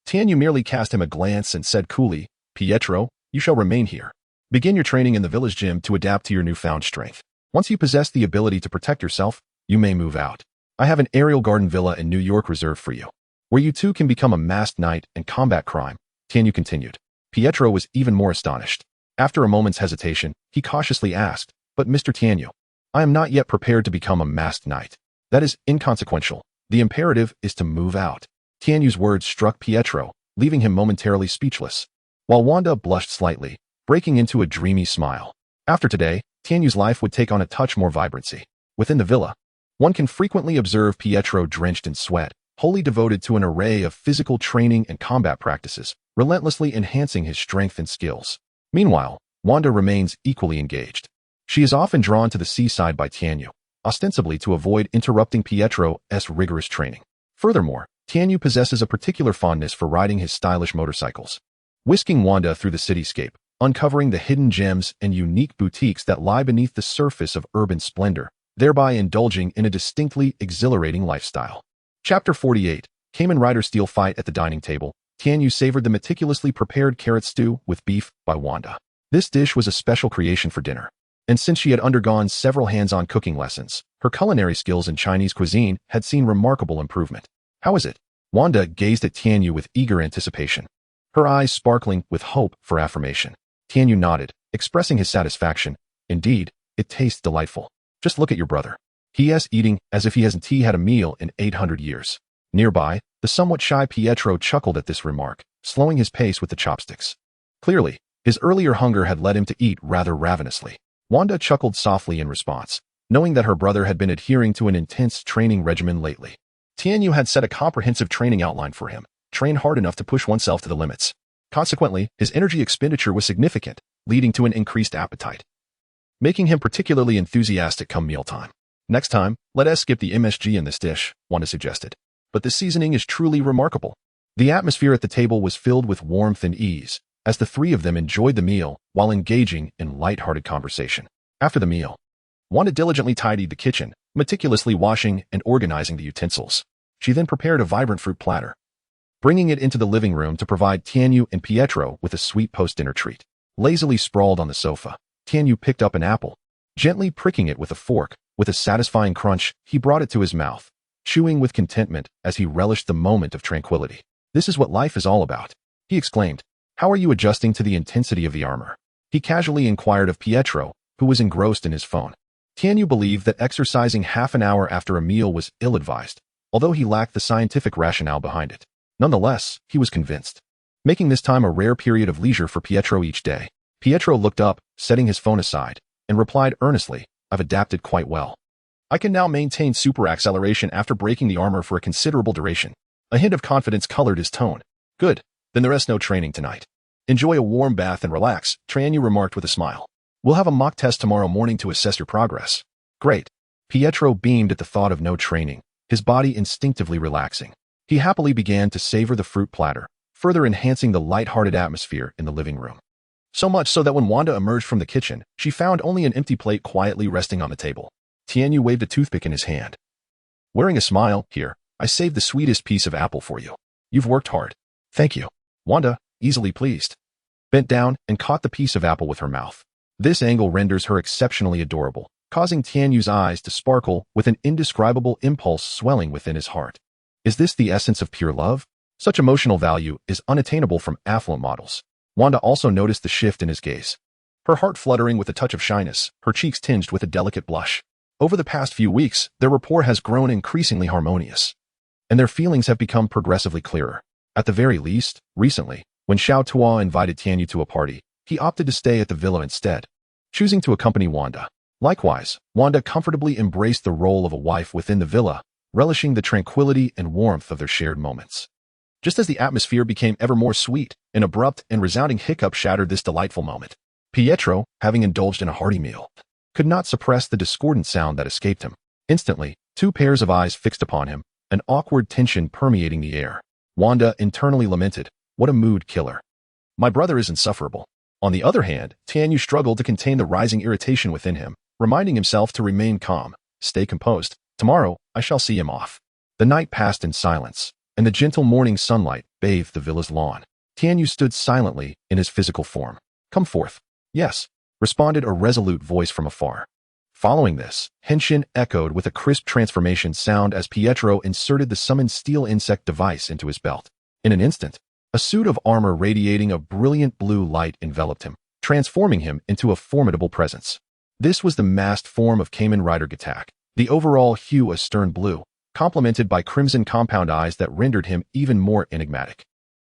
Tianyu merely cast him a glance and said coolly, Pietro, you shall remain here. Begin your training in the village gym to adapt to your newfound strength. Once you possess the ability to protect yourself, you may move out. I have an aerial garden villa in New York reserved for you, where you too can become a masked knight and combat crime, Tianyu continued. Pietro was even more astonished. After a moment's hesitation, he cautiously asked, but Mr. Tianyu, I am not yet prepared to become a masked knight. That is inconsequential. The imperative is to move out. Tianyu's words struck Pietro, leaving him momentarily speechless, while Wanda blushed slightly, breaking into a dreamy smile. After today, Tianyu's life would take on a touch more vibrancy. Within the villa, one can frequently observe Pietro drenched in sweat, wholly devoted to an array of physical training and combat practices, relentlessly enhancing his strength and skills. Meanwhile, Wanda remains equally engaged. She is often drawn to the seaside by Tianyu, ostensibly to avoid interrupting Pietro's rigorous training. Furthermore, Tianyu possesses a particular fondness for riding his stylish motorcycles, whisking Wanda through the cityscape, uncovering the hidden gems and unique boutiques that lie beneath the surface of urban splendor, thereby indulging in a distinctly exhilarating lifestyle. Chapter 48, Kamen Rider Steel Fight at the Dining Table. Tianyu savored the meticulously prepared carrot stew with beef by Wanda. This dish was a special creation for dinner, and since she had undergone several hands-on cooking lessons, her culinary skills in Chinese cuisine had seen remarkable improvement. How is it? Wanda gazed at Tianyu with eager anticipation, her eyes sparkling with hope for affirmation. Tianyu nodded, expressing his satisfaction. Indeed, it tastes delightful. Just look at your brother. He is eating as if he hasn't had a meal in 800 years. Nearby, the somewhat shy Pietro chuckled at this remark, slowing his pace with the chopsticks. Clearly, his earlier hunger had led him to eat rather ravenously. Wanda chuckled softly in response, knowing that her brother had been adhering to an intense training regimen lately. Tianyu had set a comprehensive training outline for him, train hard enough to push oneself to the limits. Consequently, his energy expenditure was significant, leading to an increased appetite, making him particularly enthusiastic come mealtime. Next time, let us skip the MSG in this dish, Wanda suggested. But the seasoning is truly remarkable. The atmosphere at the table was filled with warmth and ease, as the three of them enjoyed the meal while engaging in light-hearted conversation. After the meal, Wanda diligently tidied the kitchen, meticulously washing and organizing the utensils. She then prepared a vibrant fruit platter, bringing it into the living room to provide Tianyu and Pietro with a sweet post-dinner treat. Lazily sprawled on the sofa, Tianyu picked up an apple, gently pricking it with a fork. With a satisfying crunch, he brought it to his mouth, chewing with contentment as he relished the moment of tranquility. This is what life is all about, he exclaimed. How are you adjusting to the intensity of the armor? He casually inquired of Pietro, who was engrossed in his phone. Tianyu believed that exercising half an hour after a meal was ill-advised, although he lacked the scientific rationale behind it. Nonetheless, he was convinced, making this time a rare period of leisure for Pietro each day. Pietro looked up, setting his phone aside, and replied earnestly, I've adapted quite well. I can now maintain super acceleration after breaking the armor for a considerable duration. A hint of confidence colored his tone. Good, then there is no training tonight. Enjoy a warm bath and relax, Tianyu remarked with a smile. We'll have a mock test tomorrow morning to assess your progress. Great. Pietro beamed at the thought of no training, his body instinctively relaxing. He happily began to savor the fruit platter, further enhancing the light-hearted atmosphere in the living room. So much so that when Wanda emerged from the kitchen, she found only an empty plate quietly resting on the table. Tianyu waved a toothpick in his hand. Wearing a smile, here, I saved the sweetest piece of apple for you. You've worked hard. Thank you. Wanda, easily pleased, bent down and caught the piece of apple with her mouth. This angle renders her exceptionally adorable, causing Tianyu's eyes to sparkle with an indescribable impulse swelling within his heart. Is this the essence of pure love? Such emotional value is unattainable from affluent models. Wanda also noticed the shift in his gaze, her heart fluttering with a touch of shyness, her cheeks tinged with a delicate blush. Over the past few weeks, their rapport has grown increasingly harmonious, and their feelings have become progressively clearer. At the very least, recently, when Xiao Tuo invited Tianyu to a party, he opted to stay at the villa instead, choosing to accompany Wanda. Likewise, Wanda comfortably embraced the role of a wife within the villa, relishing the tranquility and warmth of their shared moments. Just as the atmosphere became ever more sweet, an abrupt and resounding hiccup shattered this delightful moment. Pietro, having indulged in a hearty meal, could not suppress the discordant sound that escaped him. Instantly, two pairs of eyes fixed upon him, an awkward tension permeating the air. Wanda internally lamented, "What a mood killer. My brother is insufferable." On the other hand, Tianyu struggled to contain the rising irritation within him, reminding himself to remain calm, stay composed. Tomorrow, I shall see him off. The night passed in silence, and the gentle morning sunlight bathed the villa's lawn. Tianyu stood silently in his physical form. "Come forth." "Yes," responded a resolute voice from afar. Following this, Henshin echoed with a crisp transformation sound as Pietro inserted the summoned steel insect device into his belt. In an instant, a suit of armor radiating a brilliant blue light enveloped him, transforming him into a formidable presence. This was the masked form of Kamen Rider Gatak, the overall hue a stern blue, complemented by crimson compound eyes that rendered him even more enigmatic.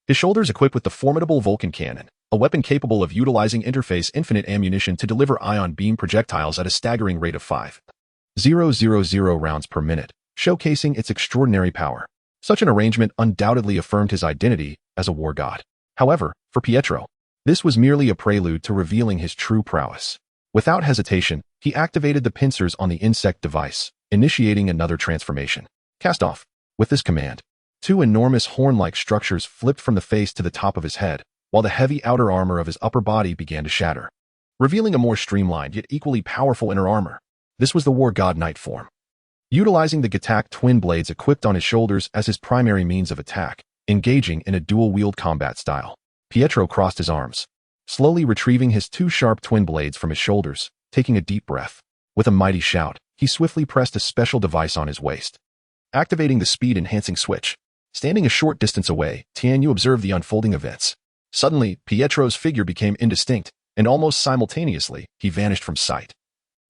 His shoulders equipped with the formidable Vulcan cannon, a weapon capable of utilizing interface infinite ammunition to deliver ion beam projectiles at a staggering rate of 5,000 rounds per minute, showcasing its extraordinary power. Such an arrangement undoubtedly affirmed his identity as a war god. However, for Pietro, this was merely a prelude to revealing his true prowess. Without hesitation, he activated the pincers on the insect device, initiating another transformation. "Cast off." With this command, two enormous horn-like structures flipped from the face to the top of his head, while the heavy outer armor of his upper body began to shatter, revealing a more streamlined yet equally powerful inner armor. This was the War God Knight form. Utilizing the Gatak twin blades equipped on his shoulders as his primary means of attack, engaging in a dual-wield combat style, Pietro crossed his arms, slowly retrieving his two sharp twin blades from his shoulders, taking a deep breath. With a mighty shout, he swiftly pressed a special device on his waist, activating the speed-enhancing switch. Standing a short distance away, Tianyu observed the unfolding events. Suddenly, Pietro's figure became indistinct, and almost simultaneously, he vanished from sight,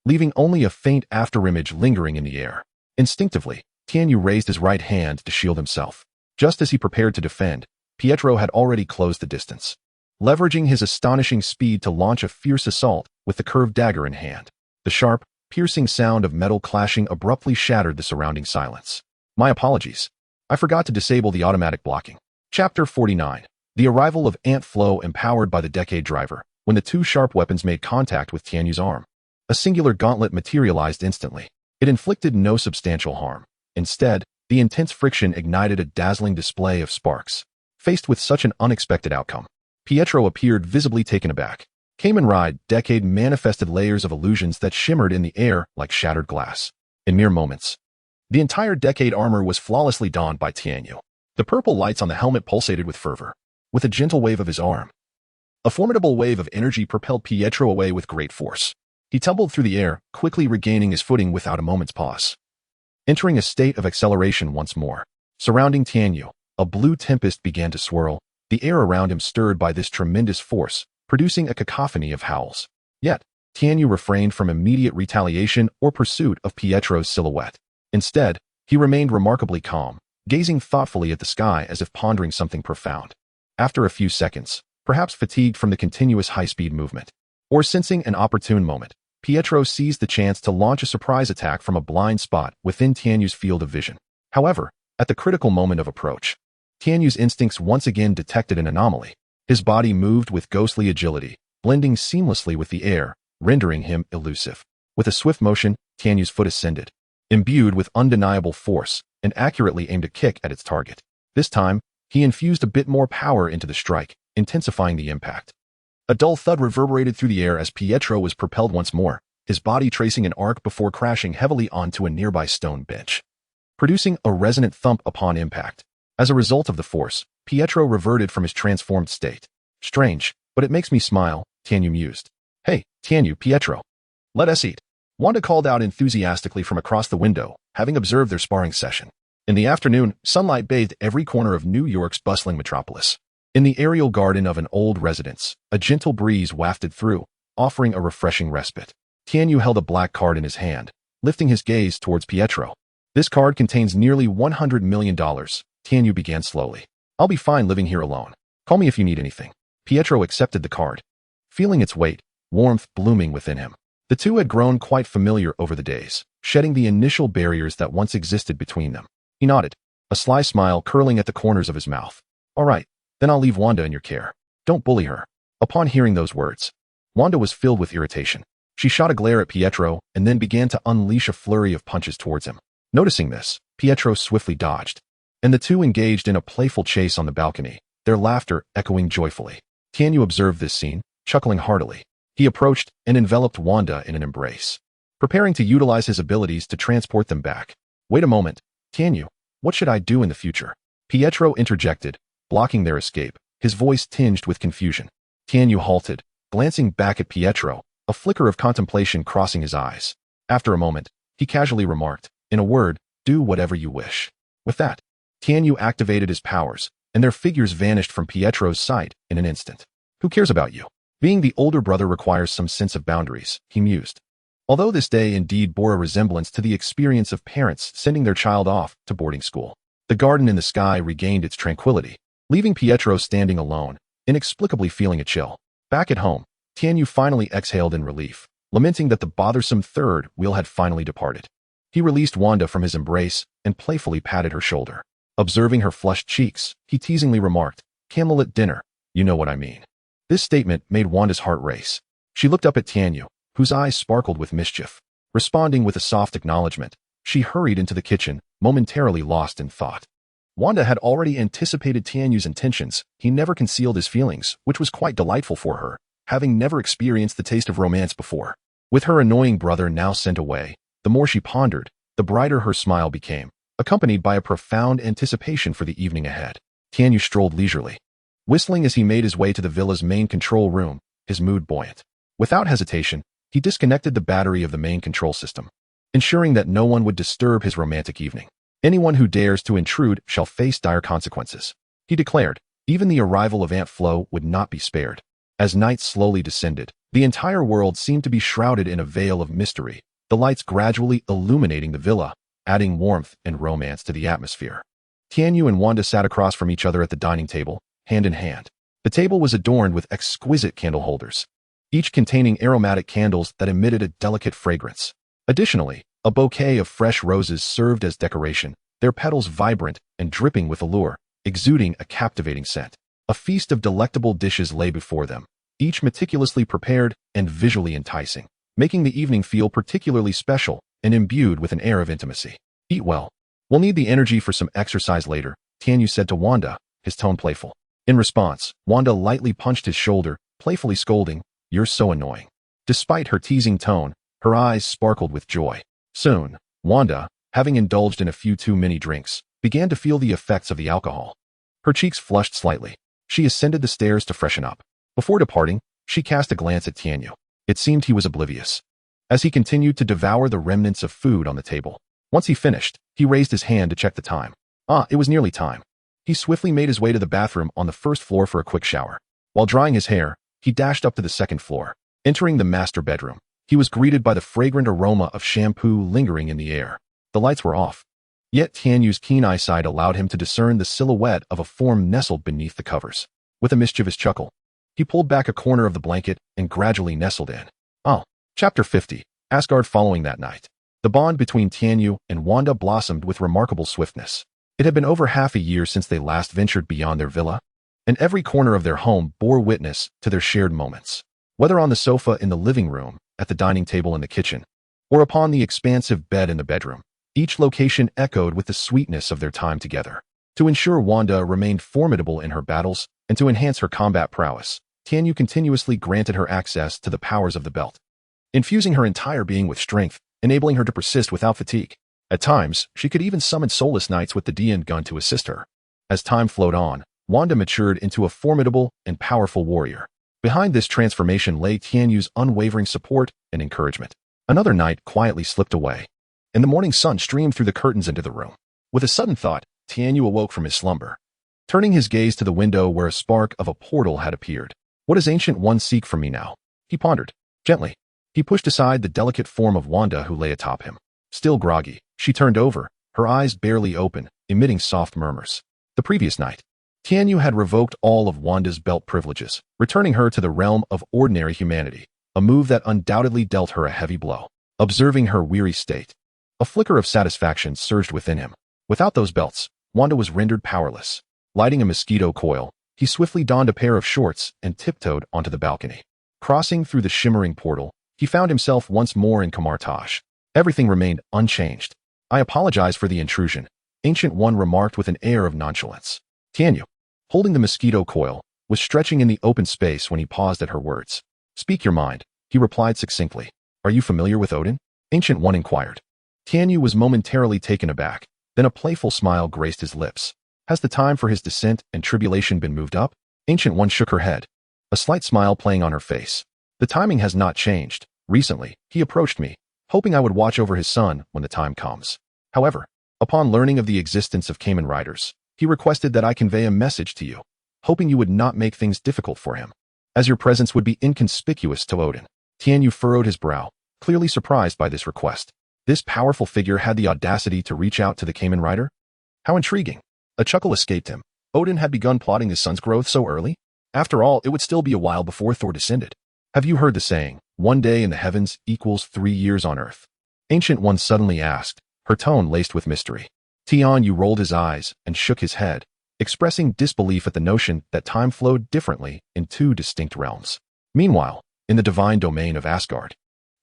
leaving only a faint afterimage lingering in the air. Instinctively, Tianyu raised his right hand to shield himself. Just as he prepared to defend, Pietro had already closed the distance, leveraging his astonishing speed to launch a fierce assault with the curved dagger in hand. The sharp, piercing sound of metal clashing abruptly shattered the surrounding silence. "My apologies. I forgot to disable the automatic blocking." Chapter 49. The arrival of Ant Flow empowered by the Decade Driver. When the two sharp weapons made contact with Tianyu's arm, a singular gauntlet materialized instantly. It inflicted no substantial harm. Instead, the intense friction ignited a dazzling display of sparks. Faced with such an unexpected outcome, Pietro appeared visibly taken aback. Kamen Rider Decade manifested layers of illusions that shimmered in the air like shattered glass. In mere moments, the entire Decade armor was flawlessly donned by Tianyu. The purple lights on the helmet pulsated with fervor. With a gentle wave of his arm, a formidable wave of energy propelled Pietro away with great force. He tumbled through the air, quickly regaining his footing without a moment's pause. Entering a state of acceleration once more, surrounding Tianyu, a blue tempest began to swirl, the air around him stirred by this tremendous force, producing a cacophony of howls. Yet, Tianyu refrained from immediate retaliation or pursuit of Pietro's silhouette. Instead, he remained remarkably calm, gazing thoughtfully at the sky as if pondering something profound. After a few seconds, perhaps fatigued from the continuous high-speed movement, or sensing an opportune moment, Pietro seized the chance to launch a surprise attack from a blind spot within Tianyu's field of vision. However, at the critical moment of approach, Tianyu's instincts once again detected an anomaly. His body moved with ghostly agility, blending seamlessly with the air, rendering him elusive. With a swift motion, Tianyu's foot ascended, imbued with undeniable force, and accurately aimed a kick at its target. This time, he infused a bit more power into the strike, intensifying the impact. A dull thud reverberated through the air as Pietro was propelled once more, his body tracing an arc before crashing heavily onto a nearby stone bench, producing a resonant thump upon impact. As a result of the force, Pietro reverted from his transformed state. "Strange, but it makes me smile," Tianyu mused. "Hey, Tianyu, Pietro. Let us eat." Wanda called out enthusiastically from across the window, having observed their sparring session. In the afternoon, sunlight bathed every corner of New York's bustling metropolis. In the aerial garden of an old residence, a gentle breeze wafted through, offering a refreshing respite. Tianyu held a black card in his hand, lifting his gaze towards Pietro. This card contains nearly $100 million, Tianyu began slowly. I'll be fine living here alone. Call me if you need anything. Pietro accepted the card, feeling its weight, warmth blooming within him. The two had grown quite familiar over the days, shedding the initial barriers that once existed between them. He nodded, a sly smile curling at the corners of his mouth. All right, then I'll leave Wanda in your care. Don't bully her. Upon hearing those words, Wanda was filled with irritation. She shot a glare at Pietro and then began to unleash a flurry of punches towards him. Noticing this, Pietro swiftly dodged, and the two engaged in a playful chase on the balcony, their laughter echoing joyfully. Tianyu observed this scene, chuckling heartily. He approached and enveloped Wanda in an embrace, preparing to utilize his abilities to transport them back. Wait a moment, Tianyu, what should I do in the future? Pietro interjected, blocking their escape, his voice tinged with confusion. Tianyu halted, glancing back at Pietro, a flicker of contemplation crossing his eyes. After a moment, he casually remarked, in a word, do whatever you wish. With that, Tianyu activated his powers, and their figures vanished from Pietro's sight in an instant. Who cares about you? Being the older brother requires some sense of boundaries, he mused. Although this day indeed bore a resemblance to the experience of parents sending their child off to boarding school, the garden in the sky regained its tranquility, leaving Pietro standing alone, inexplicably feeling a chill. Back at home, Tianyu finally exhaled in relief, lamenting that the bothersome third wheel had finally departed. He released Wanda from his embrace and playfully patted her shoulder. Observing her flushed cheeks, he teasingly remarked, "Candlelit dinner, you know what I mean." This statement made Wanda's heart race. She looked up at Tianyu, whose eyes sparkled with mischief. Responding with a soft acknowledgement, she hurried into the kitchen, momentarily lost in thought. Wanda had already anticipated Tianyu's intentions. He never concealed his feelings, which was quite delightful for her, having never experienced the taste of romance before. With her annoying brother now sent away, the more she pondered, the brighter her smile became, accompanied by a profound anticipation for the evening ahead. Tianyu strolled leisurely, whistling as he made his way to the villa's main control room, his mood buoyant. Without hesitation, he disconnected the battery of the main control system, ensuring that no one would disturb his romantic evening. Anyone who dares to intrude shall face dire consequences, he declared. Even the arrival of Aunt Flo would not be spared. As night slowly descended, the entire world seemed to be shrouded in a veil of mystery, the lights gradually illuminating the villa, adding warmth and romance to the atmosphere. Tianyu and Wanda sat across from each other at the dining table, hand in hand. The table was adorned with exquisite candle holders, each containing aromatic candles that emitted a delicate fragrance. Additionally, a bouquet of fresh roses served as decoration, their petals vibrant and dripping with allure, exuding a captivating scent. A feast of delectable dishes lay before them, each meticulously prepared and visually enticing, making the evening feel particularly special and imbued with an air of intimacy. Eat well. We'll need the energy for some exercise later, Tianyu said to Wanda, his tone playful. In response, Wanda lightly punched his shoulder, playfully scolding, "You're so annoying." Despite her teasing tone, her eyes sparkled with joy. Soon, Wanda, having indulged in a few too many drinks, began to feel the effects of the alcohol. Her cheeks flushed slightly. She ascended the stairs to freshen up. Before departing, she cast a glance at Tianyu. It seemed he was oblivious, as he continued to devour the remnants of food on the table. Once he finished, he raised his hand to check the time. It was nearly time. He swiftly made his way to the bathroom on the first floor for a quick shower. While drying his hair, he dashed up to the second floor. Entering the master bedroom, he was greeted by the fragrant aroma of shampoo lingering in the air. The lights were off, yet Tianyu's keen eyesight allowed him to discern the silhouette of a form nestled beneath the covers. With a mischievous chuckle, he pulled back a corner of the blanket and gradually nestled in. Chapter 50. Asgard. Following that night, the bond between Tianyu and Wanda blossomed with remarkable swiftness. It had been over half a year since they last ventured beyond their villa, and every corner of their home bore witness to their shared moments. Whether on the sofa in the living room, at the dining table in the kitchen, or upon the expansive bed in the bedroom, each location echoed with the sweetness of their time together. To ensure Wanda remained formidable in her battles and to enhance her combat prowess, Tianyu continuously granted her access to the powers of the belt, infusing her entire being with strength, enabling her to persist without fatigue. At times, she could even summon soulless knights with the DN gun to assist her. As time flowed on, Wanda matured into a formidable and powerful warrior. Behind this transformation lay Tianyu's unwavering support and encouragement. Another night quietly slipped away, and the morning sun streamed through the curtains into the room. With a sudden thought, Tianyu awoke from his slumber, turning his gaze to the window where a spark of a portal had appeared. What does Ancient One seek from me now? He pondered. Gently, he pushed aside the delicate form of Wanda who lay atop him. Still groggy, she turned over, her eyes barely open, emitting soft murmurs. The previous night, Tianyu had revoked all of Wanda's belt privileges, returning her to the realm of ordinary humanity, a move that undoubtedly dealt her a heavy blow. Observing her weary state, a flicker of satisfaction surged within him. Without those belts, Wanda was rendered powerless. Lighting a mosquito coil, he swiftly donned a pair of shorts and tiptoed onto the balcony. Crossing through the shimmering portal, he found himself once more in Kamartaj. Everything remained unchanged. "I apologize for the intrusion," Ancient One remarked with an air of nonchalance. Tianyu, holding the mosquito coil, was stretching in the open space when he paused at her words. "Speak your mind," he replied succinctly. "Are you familiar with Odin?" Ancient One inquired. Tianyu was momentarily taken aback, then a playful smile graced his lips. "Has the time for his descent and tribulation been moved up?" Ancient One shook her head, a slight smile playing on her face. "The timing has not changed. Recently, he approached me, hoping I would watch over his son when the time comes. However, upon learning of the existence of Kamen Riders, he requested that I convey a message to you, hoping you would not make things difficult for him, as your presence would be inconspicuous to Odin." Tianyu furrowed his brow, clearly surprised by this request. This powerful figure had the audacity to reach out to the Kamen Rider? How intriguing. A chuckle escaped him. Odin had begun plotting his son's growth so early? After all, it would still be a while before Thor descended. "Have you heard the saying, 1 day in the heavens equals 3 years on earth?" Ancient One suddenly asked, her tone laced with mystery. Tianyu rolled his eyes and shook his head, expressing disbelief at the notion that time flowed differently in 2 distinct realms. Meanwhile, in the divine domain of Asgard,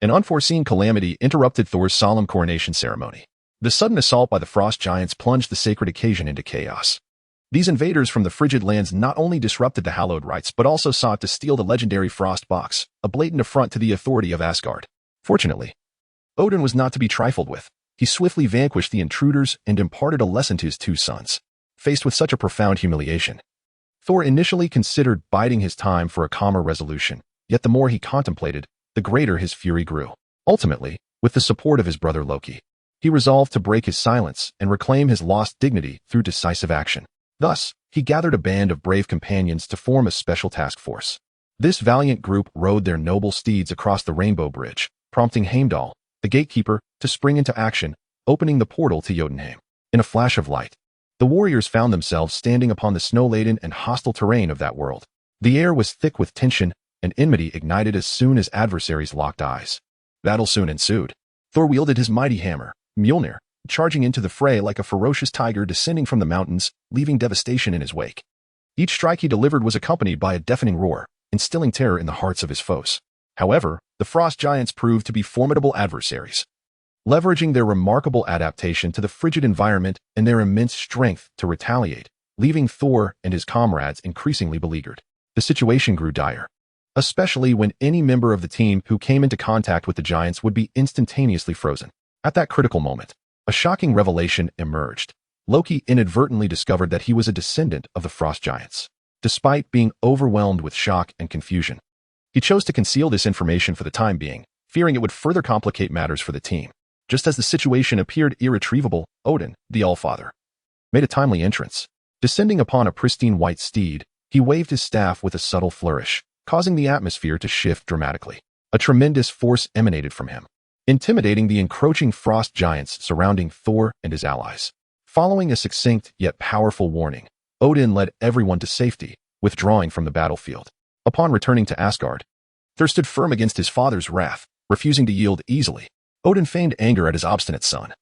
an unforeseen calamity interrupted Thor's solemn coronation ceremony. The sudden assault by the frost giants plunged the sacred occasion into chaos. These invaders from the frigid lands not only disrupted the hallowed rites but also sought to steal the legendary frost box, a blatant affront to the authority of Asgard. Fortunately, Odin was not to be trifled with. He swiftly vanquished the intruders and imparted a lesson to his 2 sons. Faced with such a profound humiliation, Thor initially considered biding his time for a calmer resolution, yet the more he contemplated, the greater his fury grew. Ultimately, with the support of his brother Loki, he resolved to break his silence and reclaim his lost dignity through decisive action. Thus, he gathered a band of brave companions to form a special task force. This valiant group rode their noble steeds across the Rainbow Bridge, prompting Heimdall, the gatekeeper, to spring into action, opening the portal to Jotunheim. In a flash of light, the warriors found themselves standing upon the snow-laden and hostile terrain of that world. The air was thick with tension, and enmity ignited as soon as adversaries locked eyes. Battle soon ensued. Thor wielded his mighty hammer, Mjolnir, charging into the fray like a ferocious tiger descending from the mountains, leaving devastation in his wake. Each strike he delivered was accompanied by a deafening roar, instilling terror in the hearts of his foes. However, the frost giants proved to be formidable adversaries, leveraging their remarkable adaptation to the frigid environment and their immense strength to retaliate, leaving Thor and his comrades increasingly beleaguered. The situation grew dire, especially when any member of the team who came into contact with the giants would be instantaneously frozen. At that critical moment, a shocking revelation emerged. Loki inadvertently discovered that he was a descendant of the frost giants. Despite being overwhelmed with shock and confusion, he chose to conceal this information for the time being, fearing it would further complicate matters for the team. Just as the situation appeared irretrievable, Odin, the Allfather, made a timely entrance. Descending upon a pristine white steed, he waved his staff with a subtle flourish, causing the atmosphere to shift dramatically. A tremendous force emanated from him, intimidating the encroaching frost giants surrounding Thor and his allies. Following a succinct yet powerful warning, Odin led everyone to safety, withdrawing from the battlefield. Upon returning to Asgard, Thor stood firm against his father's wrath, refusing to yield easily. Odin feigned anger at his obstinate son,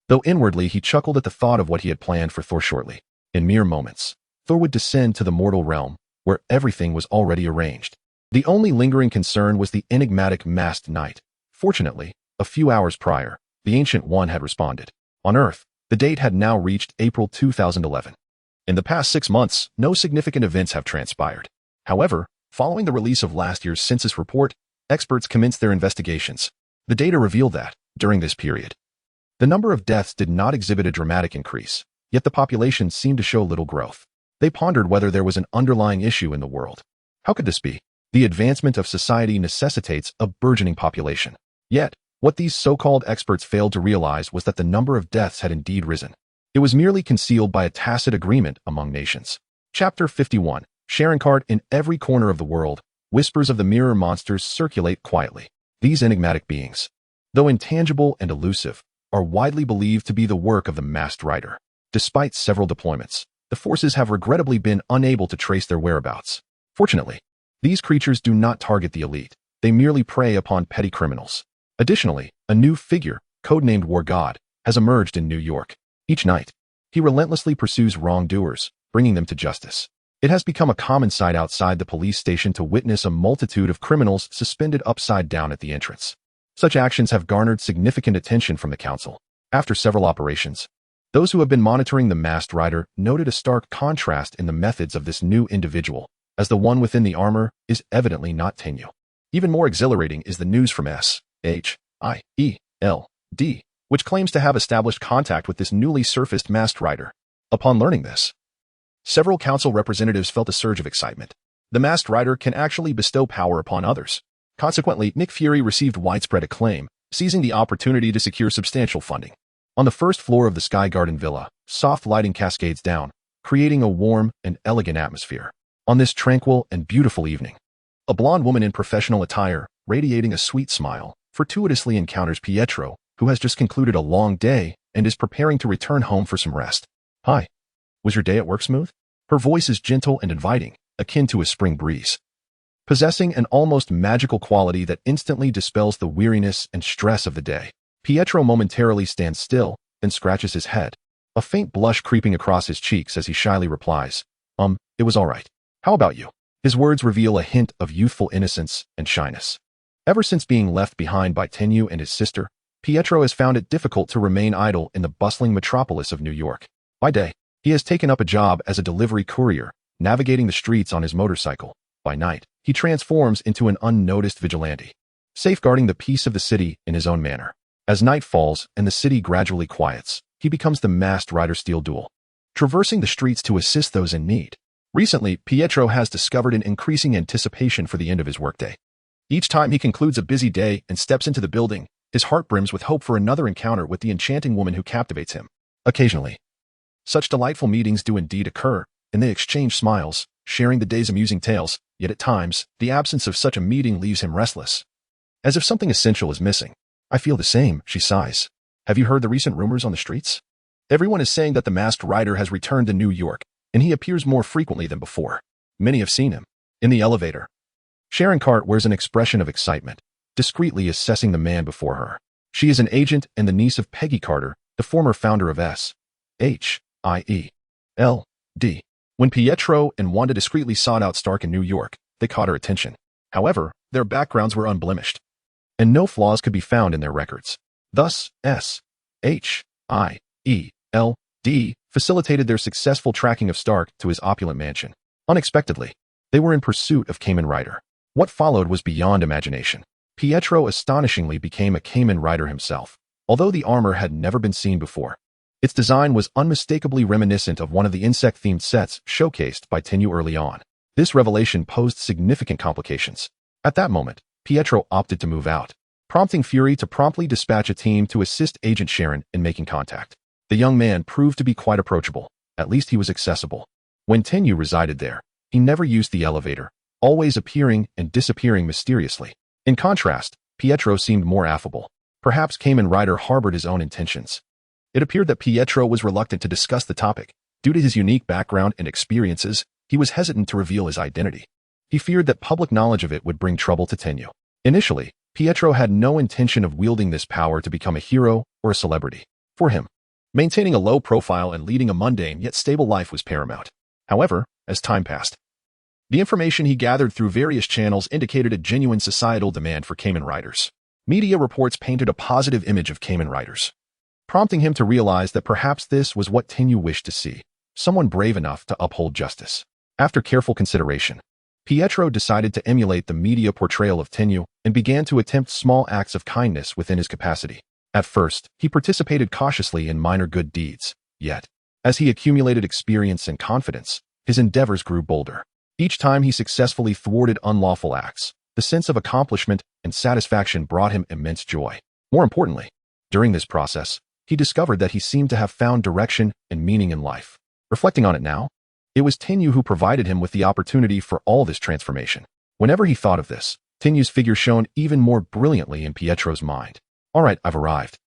though inwardly he chuckled at the thought of what he had planned for Thor shortly. In mere moments, Thor would descend to the mortal realm, where everything was already arranged. The only lingering concern was the enigmatic masked knight. Fortunately, a few hours prior, the Ancient One had responded. On Earth, the date had now reached April 2011. In the past 6 months, no significant events have transpired. However, following the release of last year's census report, experts commenced their investigations. The data revealed that, during this period, the number of deaths did not exhibit a dramatic increase, yet the population seemed to show little growth. They pondered whether there was an underlying issue in the world. How could this be? The advancement of society necessitates a burgeoning population. Yet, what these so-called experts failed to realize was that the number of deaths had indeed risen. It was merely concealed by a tacit agreement among nations. Chapter 51. Sharencard. In every corner of the world, whispers of the mirror monsters circulate quietly. These enigmatic beings, though intangible and elusive, are widely believed to be the work of the Masked Rider. Despite several deployments, the forces have regrettably been unable to trace their whereabouts. Fortunately, these creatures do not target the elite. They merely prey upon petty criminals. Additionally, a new figure, codenamed War God, has emerged in New York. Each night, he relentlessly pursues wrongdoers, bringing them to justice. It has become a common sight outside the police station to witness a multitude of criminals suspended upside down at the entrance. Such actions have garnered significant attention from the council. After several operations, those who have been monitoring the Masked Rider noted a stark contrast in the methods of this new individual, as the one within the armor is evidently not Tenyu. Even more exhilarating is the news from SHIELD, which claims to have established contact with this newly surfaced Masked Rider. Upon learning this, several council representatives felt a surge of excitement. The Masked Rider can actually bestow power upon others. Consequently, Nick Fury received widespread acclaim, seizing the opportunity to secure substantial funding. On the first floor of the Sky Garden Villa, soft lighting cascades down, creating a warm and elegant atmosphere. On this tranquil and beautiful evening, a blonde woman in professional attire, radiating a sweet smile, fortuitously encounters Pietro, who has just concluded a long day and is preparing to return home for some rest. "Hi. Was your day at work smooth?" Her voice is gentle and inviting, akin to a spring breeze, possessing an almost magical quality that instantly dispels the weariness and stress of the day. Pietro momentarily stands still, then scratches his head, a faint blush creeping across his cheeks as he shyly replies, "It was all right. How about you?" His words reveal a hint of youthful innocence and shyness. Ever since being left behind by Tenyu and his sister, Pietro has found it difficult to remain idle in the bustling metropolis of New York. By day, he has taken up a job as a delivery courier, navigating the streets on his motorcycle. By night, he transforms into an unnoticed vigilante, safeguarding the peace of the city in his own manner. As night falls and the city gradually quiets, he becomes the Masked Rider Steel Duel, traversing the streets to assist those in need. Recently, Pietro has discovered an increasing anticipation for the end of his workday. Each time he concludes a busy day and steps into the building, his heart brims with hope for another encounter with the enchanting woman who captivates him. Occasionally, such delightful meetings do indeed occur, and they exchange smiles, sharing the day's amusing tales, yet at times, the absence of such a meeting leaves him restless, as if something essential is missing. "I feel the same," she sighs. "Have you heard the recent rumors on the streets? Everyone is saying that the Masked Rider has returned to New York, and he appears more frequently than before. Many have seen him in the elevator." Sharon Cart wears an expression of excitement, discreetly assessing the man before her. She is an agent and the niece of Peggy Carter, the former founder of SHIELD. When Pietro and Wanda discreetly sought out Stark in New York, they caught her attention. However, their backgrounds were unblemished, and no flaws could be found in their records. Thus, SHIELD facilitated their successful tracking of Stark to his opulent mansion. Unexpectedly, they were in pursuit of Kamen Rider. What followed was beyond imagination. Pietro astonishingly became a Kamen Rider himself, although the armor had never been seen before. Its design was unmistakably reminiscent of one of the insect-themed sets showcased by Tenyu early on. This revelation posed significant complications. At that moment, Pietro opted to move out, prompting Fury to promptly dispatch a team to assist Agent Sharon in making contact. The young man proved to be quite approachable. At least he was accessible. When Tenyu resided there, he never used the elevator, always appearing and disappearing mysteriously. In contrast, Pietro seemed more affable. Perhaps Kamen Rider harbored his own intentions. It appeared that Pietro was reluctant to discuss the topic. Due to his unique background and experiences, he was hesitant to reveal his identity. He feared that public knowledge of it would bring trouble to Tenyu. Initially, Pietro had no intention of wielding this power to become a hero or a celebrity. For him, maintaining a low profile and leading a mundane yet stable life was paramount. However, as time passed, the information he gathered through various channels indicated a genuine societal demand for Kamen Riders. Media reports painted a positive image of Kamen Riders, prompting him to realize that perhaps this was what Tenyu wished to see, someone brave enough to uphold justice. After careful consideration, Pietro decided to emulate the media portrayal of Tenyu and began to attempt small acts of kindness within his capacity. At first, he participated cautiously in minor good deeds, yet, as he accumulated experience and confidence, his endeavors grew bolder. Each time he successfully thwarted unlawful acts, the sense of accomplishment and satisfaction brought him immense joy. More importantly, during this process, he discovered that he seemed to have found direction and meaning in life. Reflecting on it now, it was Tenyu who provided him with the opportunity for all this transformation. Whenever he thought of this, Tenyu's figure shone even more brilliantly in Pietro's mind. "All right, I've arrived."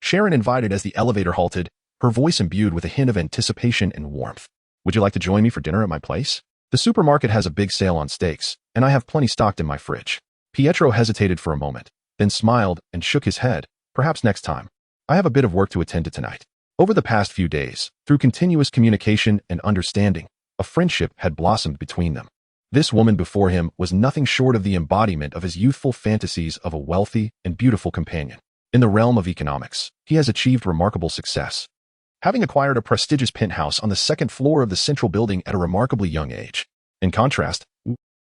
Sharon invited as the elevator halted, her voice imbued with a hint of anticipation and warmth. Would you like to join me for dinner at my place? The supermarket has a big sale on steaks, and I have plenty stocked in my fridge. Pietro hesitated for a moment, then smiled and shook his head. Perhaps next time. I have a bit of work to attend to tonight. Over the past few days, through continuous communication and understanding, a friendship had blossomed between them. This woman before him was nothing short of the embodiment of his youthful fantasies of a wealthy and beautiful companion. In the realm of economics, he has achieved remarkable success, having acquired a prestigious penthouse on the second floor of the central building at a remarkably young age. In contrast,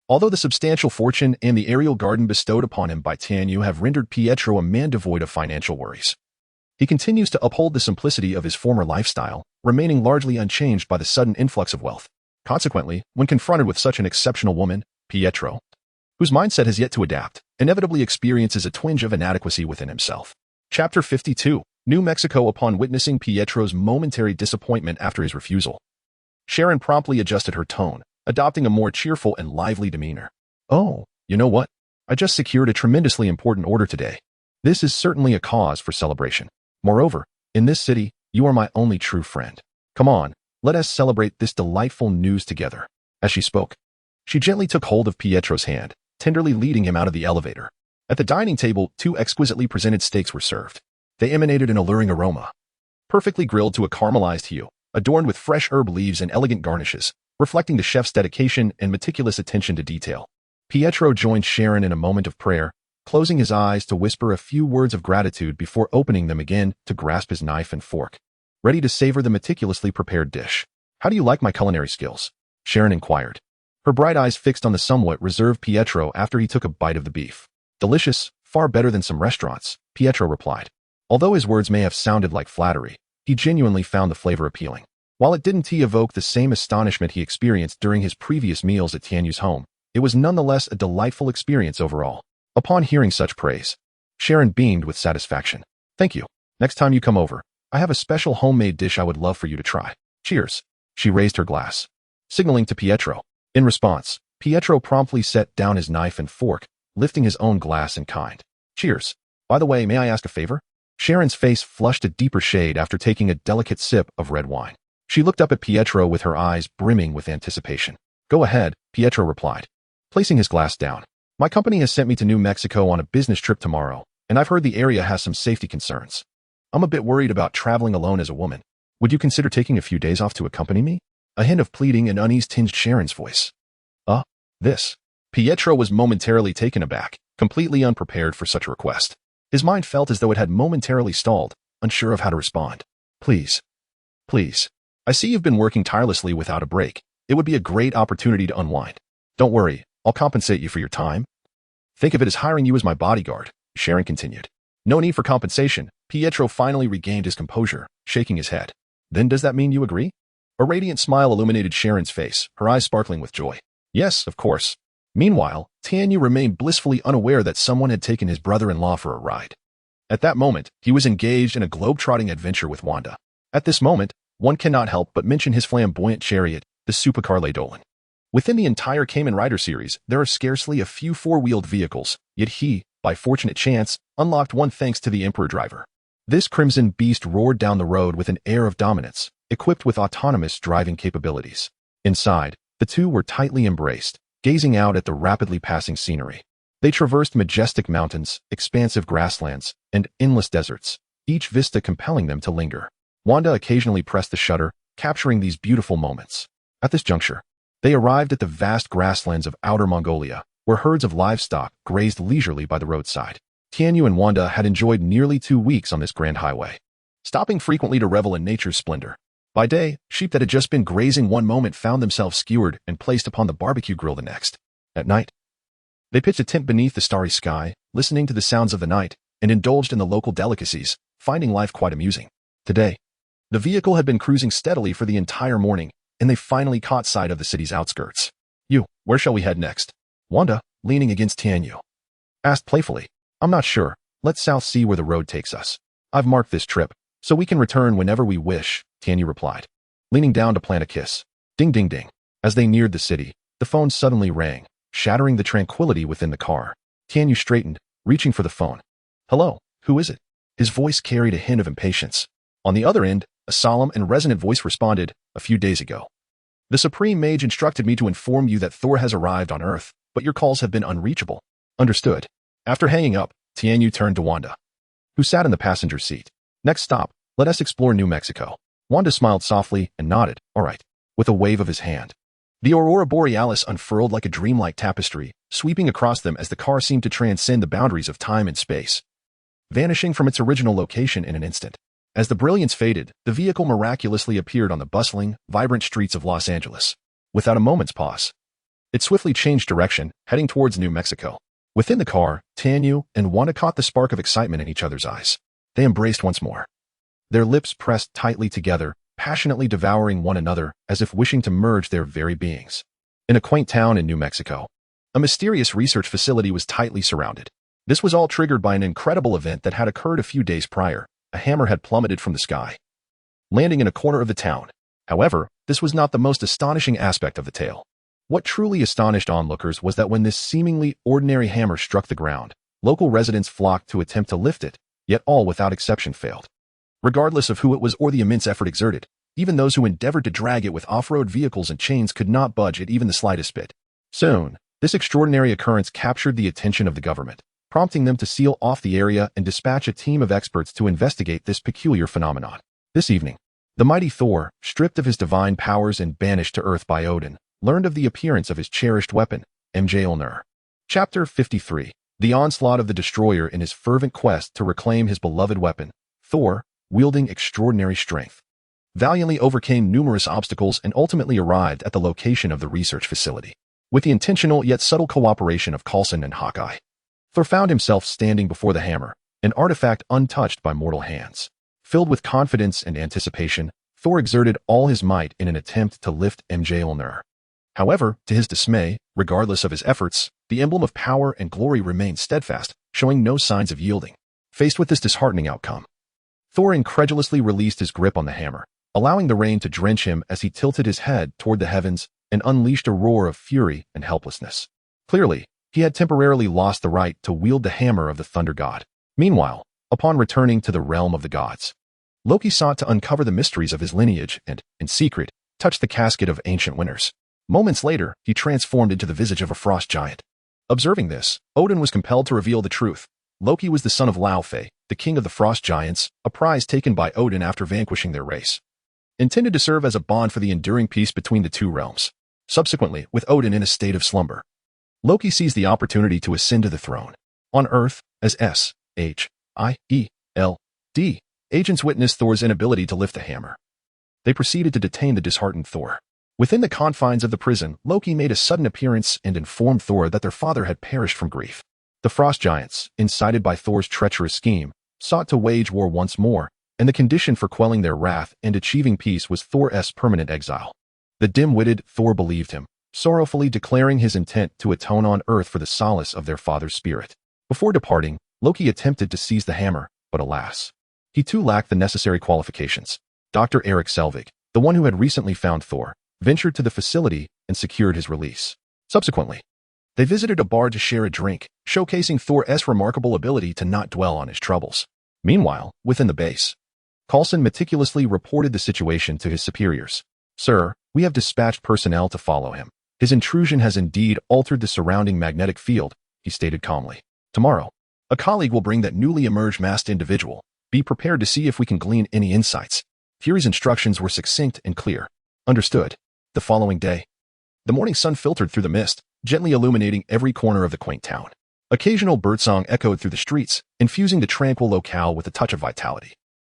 although the substantial fortune and the aerial garden bestowed upon him by Tanyu have rendered Pietro a man devoid of financial worries, he continues to uphold the simplicity of his former lifestyle, remaining largely unchanged by the sudden influx of wealth. Consequently, when confronted with such an exceptional woman, Pietro, whose mindset has yet to adapt, inevitably experiences a twinge of inadequacy within himself. Chapter 52. New Mexico. Upon witnessing Pietro's momentary disappointment after his refusal, Sharon promptly adjusted her tone, adopting a more cheerful and lively demeanor. Oh, you know what? I just secured a tremendously important order today. This is certainly a cause for celebration. Moreover, in this city, you are my only true friend. Come on, let us celebrate this delightful news together. As she spoke, she gently took hold of Pietro's hand, tenderly leading him out of the elevator. At the dining table, 2 exquisitely presented steaks were served. They emanated an alluring aroma, perfectly grilled to a caramelized hue, adorned with fresh herb leaves and elegant garnishes, reflecting the chef's dedication and meticulous attention to detail. Pietro joined Sharon in a moment of prayer, closing his eyes to whisper a few words of gratitude before opening them again to grasp his knife and fork, ready to savor the meticulously prepared dish. How do you like my culinary skills? Sharon inquired, her bright eyes fixed on the somewhat reserved Pietro after he took a bite of the beef. Delicious, far better than some restaurants, Pietro replied. Although his words may have sounded like flattery, he genuinely found the flavor appealing. While it didn't evoke the same astonishment he experienced during his previous meals at Tanyu's home, it was nonetheless a delightful experience overall. Upon hearing such praise, Sharon beamed with satisfaction. Thank you. Next time you come over, I have a special homemade dish I would love for you to try. Cheers. She raised her glass, signaling to Pietro. In response, Pietro promptly set down his knife and fork, lifting his own glass in kind. Cheers. By the way, may I ask a favor? Sharon's face flushed a deeper shade after taking a delicate sip of red wine. She looked up at Pietro with her eyes brimming with anticipation. Go ahead, Pietro replied, placing his glass down. My company has sent me to New Mexico on a business trip tomorrow, and I've heard the area has some safety concerns. I'm a bit worried about traveling alone as a woman. Would you consider taking a few days off to accompany me? A hint of pleading and unease tinged Sharon's voice. This. Pietro was momentarily taken aback, completely unprepared for such a request. His mind felt as though it had momentarily stalled, unsure of how to respond. Please. I see you've been working tirelessly without a break. It would be a great opportunity to unwind. Don't worry, I'll compensate you for your time. Think of it as hiring you as my bodyguard, Sharon continued. No need for compensation. Pietro finally regained his composure, shaking his head. Then does that mean you agree? A radiant smile illuminated Sharon's face, her eyes sparkling with joy. Yes, of course. Meanwhile, Tanyu remained blissfully unaware that someone had taken his brother-in-law for a ride. At that moment, he was engaged in a globe-trotting adventure with Wanda. At this moment, one cannot help but mention his flamboyant chariot, the Supercar Dolan. Within the entire Kamen Rider series, there are scarcely a few four-wheeled vehicles, yet he, by fortunate chance, unlocked one thanks to the Emperor driver. This crimson beast roared down the road with an air of dominance, equipped with autonomous driving capabilities. Inside, the two were tightly embraced, gazing out at the rapidly passing scenery. They traversed majestic mountains, expansive grasslands, and endless deserts, each vista compelling them to linger. Wanda occasionally pressed the shutter, capturing these beautiful moments. At this juncture, they arrived at the vast grasslands of Outer Mongolia, where herds of livestock grazed leisurely by the roadside. Tianyu and Wanda had enjoyed nearly 2 weeks on this grand highway, stopping frequently to revel in nature's splendor. By day, sheep that had just been grazing one moment found themselves skewered and placed upon the barbecue grill the next. At night, they pitched a tent beneath the starry sky, listening to the sounds of the night, and indulged in the local delicacies, finding life quite amusing. Today, the vehicle had been cruising steadily for the entire morning, and they finally caught sight of the city's outskirts. Where shall we head next? Wanda, leaning against Tianyu, asked playfully. I'm not sure. Let's south see where the road takes us. I've marked this trip, so we can return whenever we wish, Tianyu replied, leaning down to plant a kiss. Ding ding ding. As they neared the city, the phone suddenly rang, shattering the tranquility within the car. Tianyu straightened, reaching for the phone. Hello, who is it? His voice carried a hint of impatience. On the other end, a solemn and resonant voice responded, "A few days ago. The Supreme Mage instructed me to inform you that Thor has arrived on Earth, but your calls have been unreachable." Understood. After hanging up, Tianyu turned to Wanda, who sat in the passenger seat. "Next stop, let us explore New Mexico." Wanda smiled softly and nodded, "All right," with a wave of his hand. The Aurora Borealis unfurled like a dreamlike tapestry, sweeping across them as the car seemed to transcend the boundaries of time and space, vanishing from its original location in an instant. As the brilliance faded, the vehicle miraculously appeared on the bustling, vibrant streets of Los Angeles. Without a moment's pause, it swiftly changed direction, heading towards New Mexico. Within the car, Tianyu and Wanda caught the spark of excitement in each other's eyes. They embraced once more, their lips pressed tightly together, passionately devouring one another as if wishing to merge their very beings. In a quaint town in New Mexico, a mysterious research facility was tightly surrounded. This was all triggered by an incredible event that had occurred a few days prior. A hammer had plummeted from the sky, landing in a corner of the town. However, this was not the most astonishing aspect of the tale. What truly astonished onlookers was that when this seemingly ordinary hammer struck the ground, local residents flocked to attempt to lift it, yet all without exception failed. Regardless of who it was or the immense effort exerted, even those who endeavored to drag it with off-road vehicles and chains could not budge it even the slightest bit. Soon, this extraordinary occurrence captured the attention of the government, prompting them to seal off the area and dispatch a team of experts to investigate this peculiar phenomenon. This evening, the mighty Thor, stripped of his divine powers and banished to Earth by Odin, learned of the appearance of his cherished weapon, Mjolnir. Chapter 53. The onslaught of the destroyer in his fervent quest to reclaim his beloved weapon. Thor, wielding extraordinary strength, valiantly overcame numerous obstacles and ultimately arrived at the location of the research facility. With the intentional yet subtle cooperation of Coulson and Hawkeye, Thor found himself standing before the hammer, an artifact untouched by mortal hands. Filled with confidence and anticipation, Thor exerted all his might in an attempt to lift Mjolnir. However, to his dismay, regardless of his efforts, the emblem of power and glory remained steadfast, showing no signs of yielding. Faced with this disheartening outcome, Thor incredulously released his grip on the hammer, allowing the rain to drench him as he tilted his head toward the heavens and unleashed a roar of fury and helplessness. Clearly, he had temporarily lost the right to wield the hammer of the Thunder God. Meanwhile, upon returning to the realm of the gods, Loki sought to uncover the mysteries of his lineage and, in secret, touch the casket of ancient winners. Moments later, he transformed into the visage of a frost giant. Observing this, Odin was compelled to reveal the truth. Loki was the son of Laufey, the king of the frost giants, a prize taken by Odin after vanquishing their race, intended to serve as a bond for the enduring peace between the two realms. Subsequently, with Odin in a state of slumber, Loki seized the opportunity to ascend to the throne. On Earth, as S-H-I-E-L-D, agents witnessed Thor's inability to lift the hammer. They proceeded to detain the disheartened Thor. Within the confines of the prison, Loki made a sudden appearance and informed Thor that their father had perished from grief. The frost giants, incited by Thor's treacherous scheme, sought to wage war once more, and the condition for quelling their wrath and achieving peace was Thor's permanent exile. The dim-witted Thor believed him, sorrowfully declaring his intent to atone on Earth for the solace of their father's spirit. Before departing, Loki attempted to seize the hammer, but alas, he too lacked the necessary qualifications. Dr. Eric Selvig, the one who had recently found Thor, ventured to the facility and secured his release. Subsequently, they visited a bar to share a drink, showcasing Thor's remarkable ability to not dwell on his troubles. Meanwhile, within the base, Coulson meticulously reported the situation to his superiors. "Sir, we have dispatched personnel to follow him. His intrusion has indeed altered the surrounding magnetic field," he stated calmly. "Tomorrow, a colleague will bring that newly emerged masked individual. Be prepared to see if we can glean any insights." Fury's instructions were succinct and clear. Understood. The following day, the morning sun filtered through the mist, gently illuminating every corner of the quaint town. Occasional birdsong echoed through the streets, infusing the tranquil locale with a touch of vitality.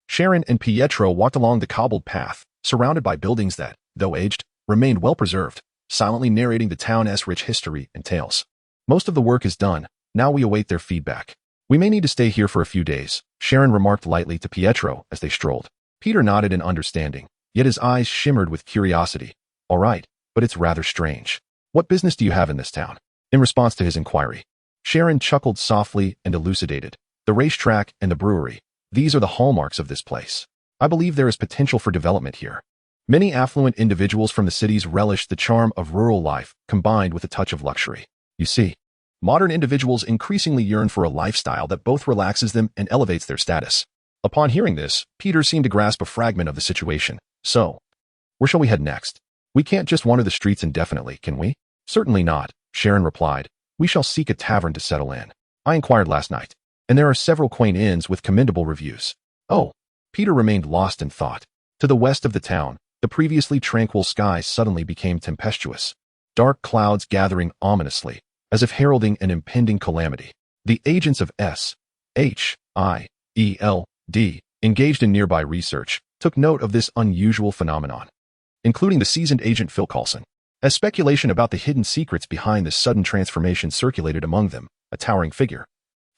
Sharon and Pietro walked along the cobbled path, surrounded by buildings that, though aged, remained well preserved, silently narrating the town's rich history and tales. "Most of the work is done. Now we await their feedback. We may need to stay here for a few days," Sharon remarked lightly to Pietro as they strolled. Peter nodded in understanding, yet his eyes shimmered with curiosity. "All right, but it's rather strange. What business do you have in this town?" In response to his inquiry, Sharon chuckled softly and elucidated. "The racetrack and the brewery. These are the hallmarks of this place. I believe there is potential for development here." Many affluent individuals from the cities relish the charm of rural life, combined with a touch of luxury. You see, modern individuals increasingly yearn for a lifestyle that both relaxes them and elevates their status. Upon hearing this, Peter seemed to grasp a fragment of the situation. So, where shall we head next? We can't just wander the streets indefinitely, can we? Certainly not, Sharon replied. We shall seek a tavern to settle in. I inquired last night, and there are several quaint inns with commendable reviews. Oh, Peter remained lost in thought. To the west of the town, the previously tranquil sky suddenly became tempestuous, dark clouds gathering ominously, as if heralding an impending calamity. The agents of SHIELD, engaged in nearby research, took note of this unusual phenomenon, including the seasoned agent Phil Coulson. As speculation about the hidden secrets behind this sudden transformation circulated among them, a towering figure,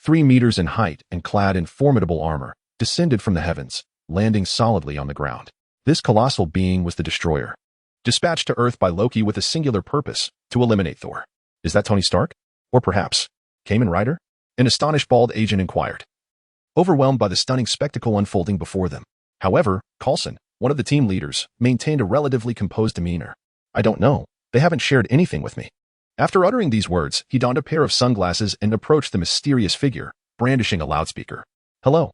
3 meters in height and clad in formidable armor, descended from the heavens, landing solidly on the ground. This colossal being was the Destroyer, dispatched to Earth by Loki with a singular purpose, to eliminate Thor. Is that Tony Stark? Or perhaps Kamen Rider? An astonished bald agent inquired, overwhelmed by the stunning spectacle unfolding before them. However, Coulson, one of the team leaders, maintained a relatively composed demeanor. I don't know. They haven't shared anything with me. After uttering these words, he donned a pair of sunglasses and approached the mysterious figure, brandishing a loudspeaker. Hello.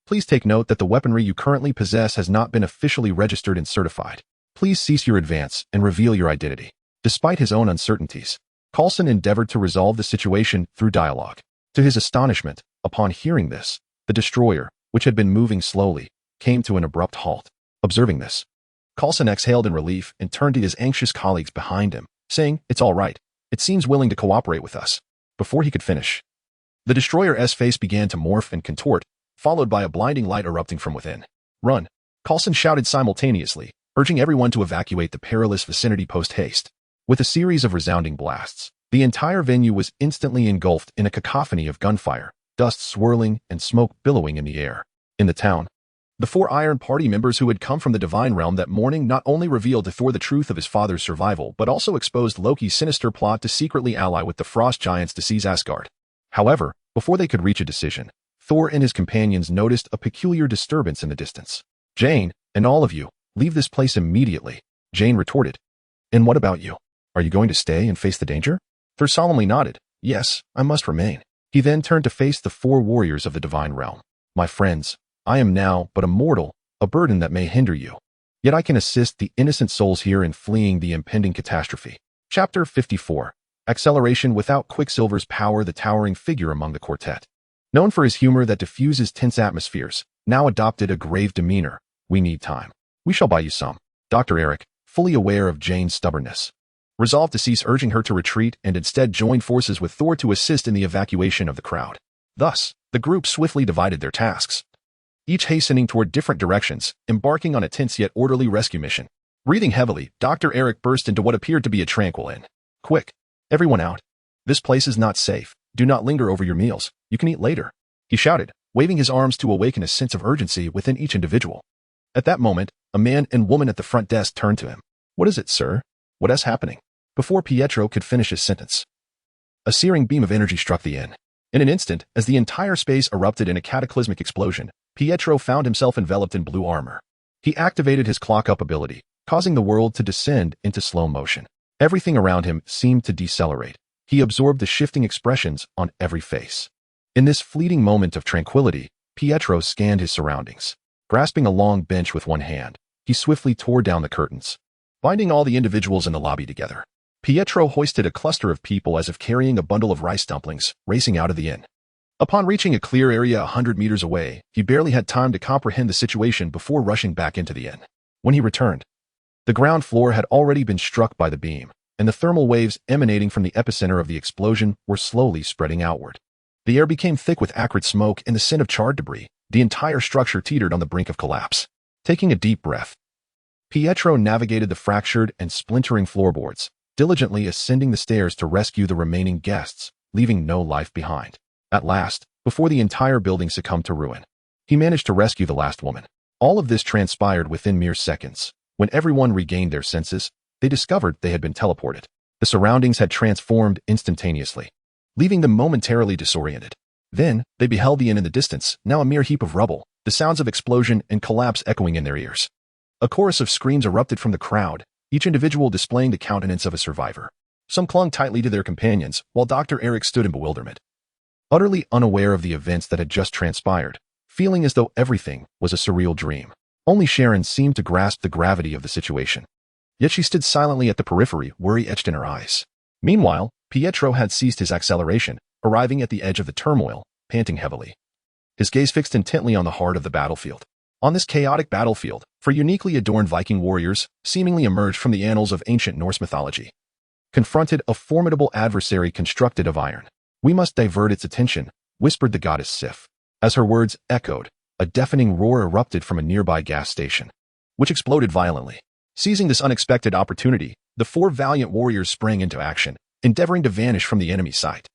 Please take note that the weaponry you currently possess has not been officially registered and certified. Please cease your advance and reveal your identity. Despite his own uncertainties, Coulson endeavored to resolve the situation through dialogue. To his astonishment, upon hearing this, the Destroyer, which had been moving slowly, came to an abrupt halt. Observing this, Coulson exhaled in relief and turned to his anxious colleagues behind him, saying, It's all right. It seems willing to cooperate with us. Before he could finish, the Destroyer's face began to morph and contort, followed by a blinding light erupting from within. Run! Coulson shouted simultaneously, urging everyone to evacuate the perilous vicinity post-haste. With a series of resounding blasts, the entire venue was instantly engulfed in a cacophony of gunfire, dust swirling and smoke billowing in the air. In the town, the 4 Iron Party members who had come from the Divine Realm that morning not only revealed to Thor the truth of his father's survival, but also exposed Loki's sinister plot to secretly ally with the Frost Giants to seize Asgard. However, before they could reach a decision, Thor and his companions noticed a peculiar disturbance in the distance. Jane, and all of you, leave this place immediately, Jane retorted. And what about you? Are you going to stay and face the danger? Thor solemnly nodded. Yes, I must remain. He then turned to face the 4 warriors of the Divine Realm. My friends, I am now but a mortal, a burden that may hinder you. Yet I can assist the innocent souls here in fleeing the impending catastrophe. Chapter 54. Acceleration without Quicksilver's power. The towering figure among the quartet, known for his humor that diffuses tense atmospheres, now adopted a grave demeanor. We need time. We shall buy you some. Dr. Eric, fully aware of Jane's stubbornness, resolved to cease urging her to retreat and instead join forces with Thor to assist in the evacuation of the crowd. Thus, the group swiftly divided their tasks, each hastening toward different directions, embarking on a tense yet orderly rescue mission. Breathing heavily, Dr. Eric burst into what appeared to be a tranquil inn. Quick, everyone out. This place is not safe. Do not linger over your meals. You can eat later, he shouted, waving his arms to awaken a sense of urgency within each individual. At that moment, a man and woman at the front desk turned to him. What is it, sir? What is happening? Before Pietro could finish his sentence, a searing beam of energy struck the inn. In an instant, as the entire space erupted in a cataclysmic explosion, Pietro found himself enveloped in blue armor. He activated his clock-up ability, causing the world to descend into slow motion. Everything around him seemed to decelerate. He absorbed the shifting expressions on every face. In this fleeting moment of tranquility, Pietro scanned his surroundings. Grasping a long bench with one hand, he swiftly tore down the curtains, binding all the individuals in the lobby together. Pietro hoisted a cluster of people as if carrying a bundle of rice dumplings, racing out of the inn. Upon reaching a clear area 100 meters away, he barely had time to comprehend the situation before rushing back into the inn. When he returned, the ground floor had already been struck by the beam, and the thermal waves emanating from the epicenter of the explosion were slowly spreading outward. The air became thick with acrid smoke and the scent of charred debris. The entire structure teetered on the brink of collapse. Taking a deep breath, Pietro navigated the fractured and splintering floorboards, diligently ascending the stairs to rescue the remaining guests, leaving no life behind. At last, before the entire building succumbed to ruin, he managed to rescue the last woman. All of this transpired within mere seconds. When everyone regained their senses, they discovered they had been teleported. The surroundings had transformed instantaneously, leaving them momentarily disoriented. Then, they beheld the inn in the distance, now a mere heap of rubble, the sounds of explosion and collapse echoing in their ears. A chorus of screams erupted from the crowd, each individual displaying the countenance of a survivor. Some clung tightly to their companions, while Dr. Eric stood in bewilderment, utterly unaware of the events that had just transpired. feeling as though everything was a surreal dream. Only Sharon seemed to grasp the gravity of the situation. Yet she stood silently at the periphery, worry etched in her eyes. Meanwhile, Pietro had ceased his acceleration, arriving at the edge of the turmoil, panting heavily. His gaze fixed intently on the heart of the battlefield. On this chaotic battlefield, for uniquely adorned Viking warriors, seemingly emerged from the annals of ancient Norse mythology, confronted a formidable adversary constructed of iron. "We must divert its attention," whispered the goddess Sif. As her words echoed, a deafening roar erupted from a nearby gas station, which exploded violently. Seizing this unexpected opportunity, the four valiant warriors sprang into action, endeavoring to vanish from the enemy's sight.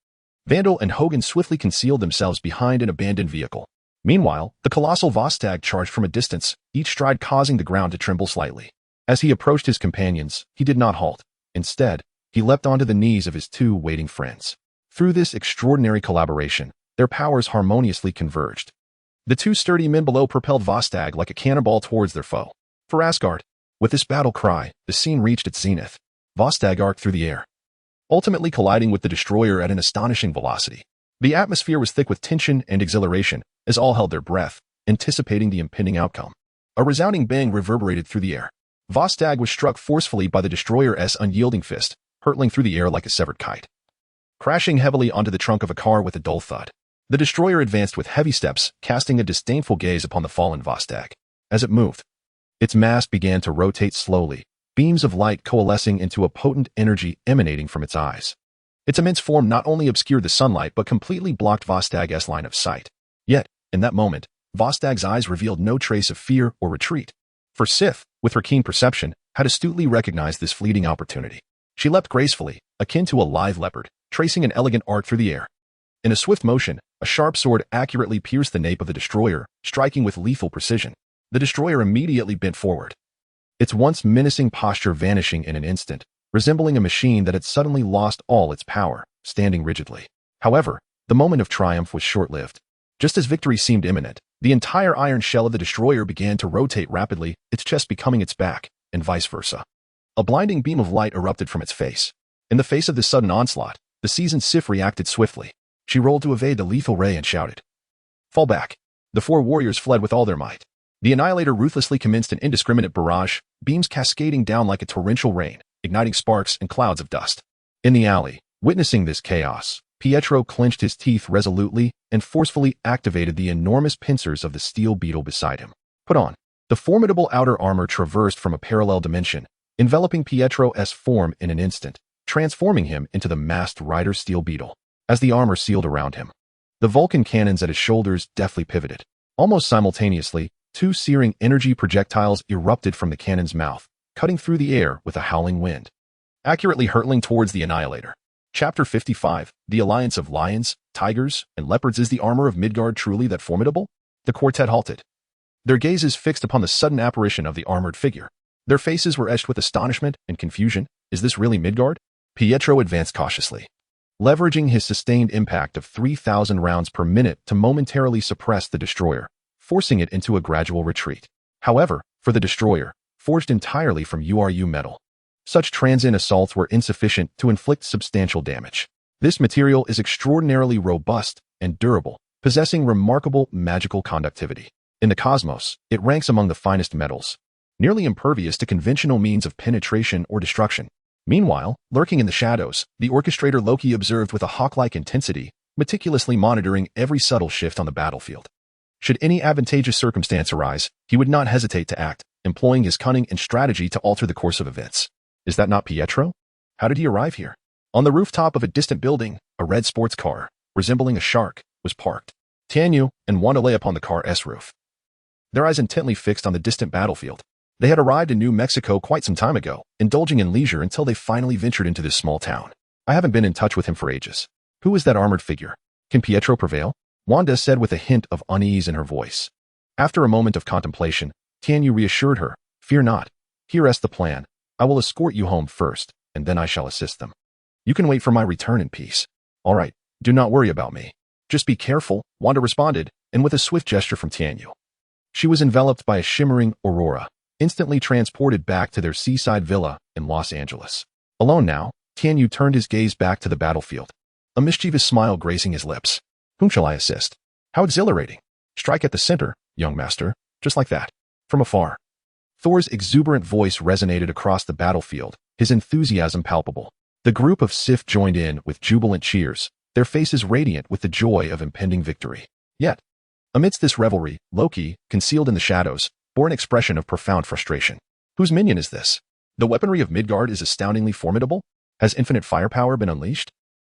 Vandal and Hogan swiftly concealed themselves behind an abandoned vehicle. Meanwhile, the colossal Vostag charged from a distance, each stride causing the ground to tremble slightly. As he approached his companions, he did not halt. Instead, he leapt onto the knees of his two waiting friends. Through this extraordinary collaboration, their powers harmoniously converged. The two sturdy men below propelled Vostag like a cannonball towards their foe. For Asgard, with this battle cry, the scene reached its zenith. Vostag arced through the air, ultimately colliding with the destroyer at an astonishing velocity. The atmosphere was thick with tension and exhilaration, as all held their breath, anticipating the impending outcome. A resounding bang reverberated through the air. Vostag was struck forcefully by the destroyer's unyielding fist, hurtling through the air like a severed kite, crashing heavily onto the trunk of a car with a dull thud. The destroyer advanced with heavy steps, casting a disdainful gaze upon the fallen Vostag. As it moved, its mast began to rotate slowly, beams of light coalescing into a potent energy emanating from its eyes. Its immense form not only obscured the sunlight but completely blocked Vostag's line of sight. Yet, in that moment, Vostag's eyes revealed no trace of fear or retreat. For Sif, with her keen perception, had astutely recognized this fleeting opportunity. She leapt gracefully, akin to a live leopard, tracing an elegant arc through the air. In a swift motion, a sharp sword accurately pierced the nape of the destroyer, striking with lethal precision. The destroyer immediately bent forward, its once menacing posture vanishing in an instant, resembling a machine that had suddenly lost all its power, standing rigidly. However, the moment of triumph was short-lived. Just as victory seemed imminent, the entire iron shell of the destroyer began to rotate rapidly, its chest becoming its back, and vice versa. A blinding beam of light erupted from its face. In the face of this sudden onslaught, the seasoned Sif reacted swiftly. She rolled to evade the lethal ray and shouted, "Fall back!" The four warriors fled with all their might. The Annihilator ruthlessly commenced an indiscriminate barrage, beams cascading down like a torrential rain, igniting sparks and clouds of dust. In the alley, witnessing this chaos, Pietro clenched his teeth resolutely and forcefully activated the enormous pincers of the steel beetle beside him. Put on. The formidable outer armor traversed from a parallel dimension, enveloping Pietro's form in an instant, transforming him into the masked rider steel beetle. As the armor sealed around him, the Vulcan cannons at his shoulders deftly pivoted. Almost simultaneously, two searing energy projectiles erupted from the cannon's mouth, cutting through the air with a howling wind, accurately hurtling towards the Annihilator. Chapter 55, The Alliance of Lions, Tigers, and Leopards. Is the armor of Midgard truly that formidable? The quartet halted, their gazes fixed upon the sudden apparition of the armored figure. Their faces were etched with astonishment and confusion. Is this really Midgard? Pietro advanced cautiously, leveraging his sustained impact of 3,000 rounds per minute to momentarily suppress the destroyer, forcing it into a gradual retreat. However, for the destroyer, forged entirely from URU metal, such transient assaults were insufficient to inflict substantial damage. This material is extraordinarily robust and durable, possessing remarkable magical conductivity. In the cosmos, it ranks among the finest metals, nearly impervious to conventional means of penetration or destruction. Meanwhile, lurking in the shadows, the orchestrator Loki observed with a hawk-like intensity, meticulously monitoring every subtle shift on the battlefield. Should any advantageous circumstance arise, he would not hesitate to act, employing his cunning and strategy to alter the course of events. Is that not Pietro? How did he arrive here? On the rooftop of a distant building, a red sports car, resembling a shark, was parked. Tanyu and Wanda lay upon the car's roof, their eyes intently fixed on the distant battlefield. They had arrived in New Mexico quite some time ago, indulging in leisure until they finally ventured into this small town. I haven't been in touch with him for ages. Who is that armored figure? Can Pietro prevail? Wanda said with a hint of unease in her voice. After a moment of contemplation, Tanyu reassured her, "Fear not. Here is the plan. I will escort you home first, and then I shall assist them. You can wait for my return in peace." "All right, do not worry about me. Just be careful," Wanda responded, and with a swift gesture from Tanyu, she was enveloped by a shimmering aurora, instantly transported back to their seaside villa in Los Angeles. Alone now, Tanyu turned his gaze back to the battlefield, a mischievous smile gracing his lips. "Whom shall I assist? How exhilarating!" Strike at the center, young master, just like that. From afar. Thor's exuberant voice resonated across the battlefield, his enthusiasm palpable. The group of Sith joined in with jubilant cheers, their faces radiant with the joy of impending victory. Yet, amidst this revelry, Loki, concealed in the shadows, bore an expression of profound frustration. Whose minion is this? The weaponry of Midgard is astoundingly formidable? Has infinite firepower been unleashed?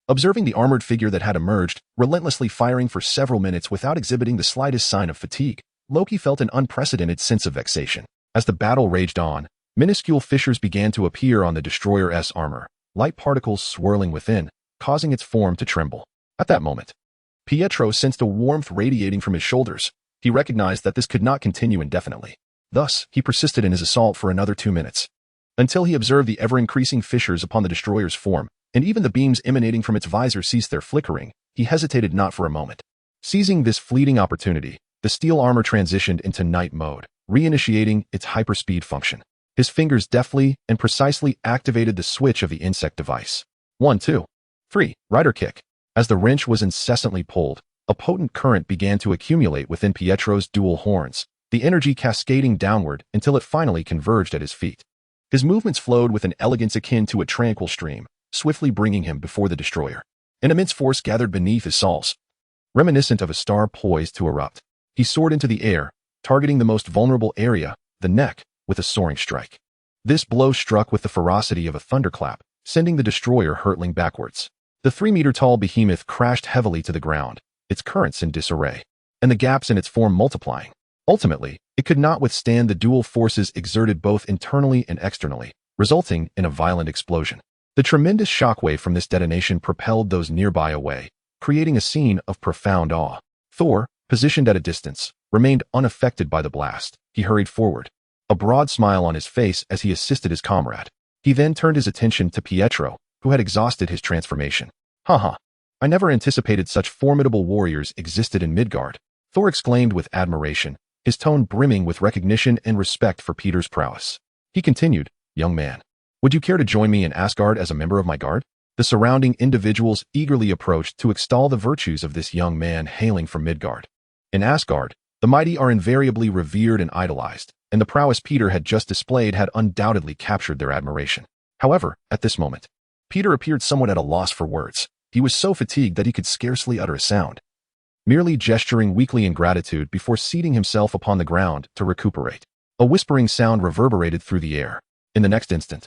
Observing the armored figure that had emerged, relentlessly firing for several minutes without exhibiting the slightest sign of fatigue, Loki felt an unprecedented sense of vexation. As the battle raged on, minuscule fissures began to appear on the destroyer's armor, light particles swirling within, causing its form to tremble. At that moment, Pietro sensed a warmth radiating from his shoulders. He recognized that this could not continue indefinitely. Thus, he persisted in his assault for another 2 minutes, until he observed the ever-increasing fissures upon the destroyer's form, and even the beams emanating from its visor ceased their flickering. He hesitated not for a moment. Seizing this fleeting opportunity, the steel armor transitioned into night mode, reinitiating its hyperspeed function. His fingers deftly and precisely activated the switch of the insect device. 1, 2, 3, rider kick. As the wrench was incessantly pulled, a potent current began to accumulate within Pietro's dual horns, the energy cascading downward until it finally converged at his feet. His movements flowed with an elegance akin to a tranquil stream, swiftly bringing him before the destroyer. An immense force gathered beneath his soles, reminiscent of a star poised to erupt. He soared into the air, targeting the most vulnerable area, the neck, with a soaring strike. This blow struck with the ferocity of a thunderclap, sending the destroyer hurtling backwards. The 3-meter-tall behemoth crashed heavily to the ground, its currents in disarray, and the gaps in its form multiplying. Ultimately, it could not withstand the dual forces exerted both internally and externally, resulting in a violent explosion. The tremendous shockwave from this detonation propelled those nearby away, creating a scene of profound awe. Thor, positioned at a distance, remained unaffected by the blast. He hurried forward, a broad smile on his face as he assisted his comrade. He then turned his attention to Pietro, who had exhausted his transformation. Haha, I never anticipated such formidable warriors existed in Midgard, Thor exclaimed with admiration, his tone brimming with recognition and respect for Peter's prowess. He continued, young man, would you care to join me in Asgard as a member of my guard? The surrounding individuals eagerly approached to extol the virtues of this young man hailing from Midgard. In Asgard, the mighty are invariably revered and idolized, and the prowess Peter had just displayed had undoubtedly captured their admiration. However, at this moment, Peter appeared somewhat at a loss for words. He was so fatigued that he could scarcely utter a sound, merely gesturing weakly in gratitude before seating himself upon the ground to recuperate. A whispering sound reverberated through the air. In the next instant,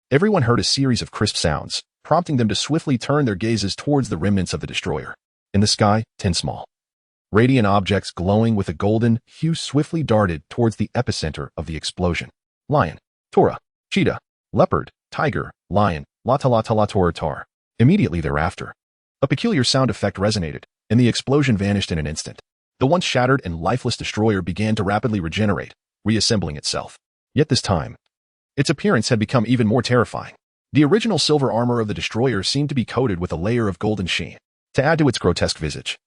everyone heard a series of crisp sounds, prompting them to swiftly turn their gazes towards the remnants of the destroyer. In the sky, 10 small, radiant objects glowing with a golden hue swiftly darted towards the epicenter of the explosion. Lion, Tora, cheetah, leopard, tiger, lion, tor. Immediately thereafter, a peculiar sound effect resonated, and the explosion vanished in an instant. The once shattered and lifeless destroyer began to rapidly regenerate, reassembling itself. Yet this time, its appearance had become even more terrifying. The original silver armor of the destroyer seemed to be coated with a layer of golden sheen. To add to its grotesque visage,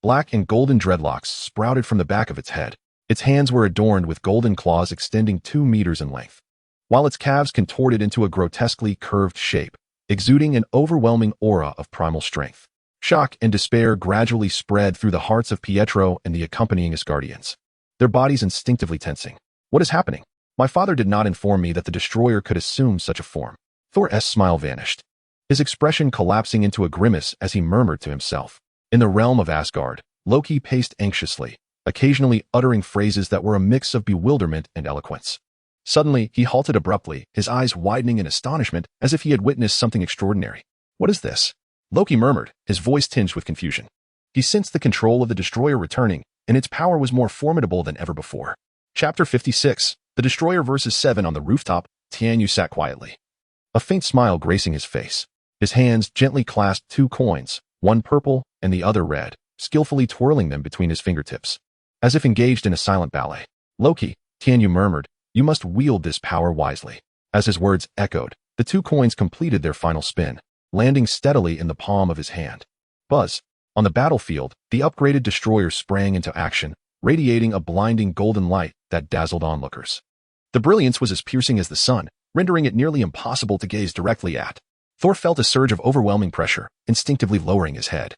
black and golden dreadlocks sprouted from the back of its head. Its hands were adorned with golden claws extending 2 meters in length, while its calves contorted into a grotesquely curved shape, exuding an overwhelming aura of primal strength. Shock and despair gradually spread through the hearts of Pietro and the accompanying Asgardians, their bodies instinctively tensing. What is happening? My father did not inform me that the destroyer could assume such a form. Thor's smile vanished, his expression collapsing into a grimace as he murmured to himself. In the realm of Asgard, Loki paced anxiously, occasionally uttering phrases that were a mix of bewilderment and eloquence. Suddenly, he halted abruptly, his eyes widening in astonishment as if he had witnessed something extraordinary. What is this? Loki murmured, his voice tinged with confusion. He sensed the control of the destroyer returning, and its power was more formidable than ever before. Chapter 56. The Destroyer vs. 7 on the rooftop. Tianyu sat quietly, a faint smile gracing his face. His hands gently clasped 2 coins, one purple and the other red, skillfully twirling them between his fingertips, as if engaged in a silent ballet. Loki, Tianyu murmured, you must wield this power wisely. As his words echoed, the 2 coins completed their final spin, landing steadily in the palm of his hand. Buzz. On the battlefield, the upgraded destroyer sprang into action, radiating a blinding golden light that dazzled onlookers. The brilliance was as piercing as the sun, rendering it nearly impossible to gaze directly at. Thor felt a surge of overwhelming pressure, instinctively lowering his head,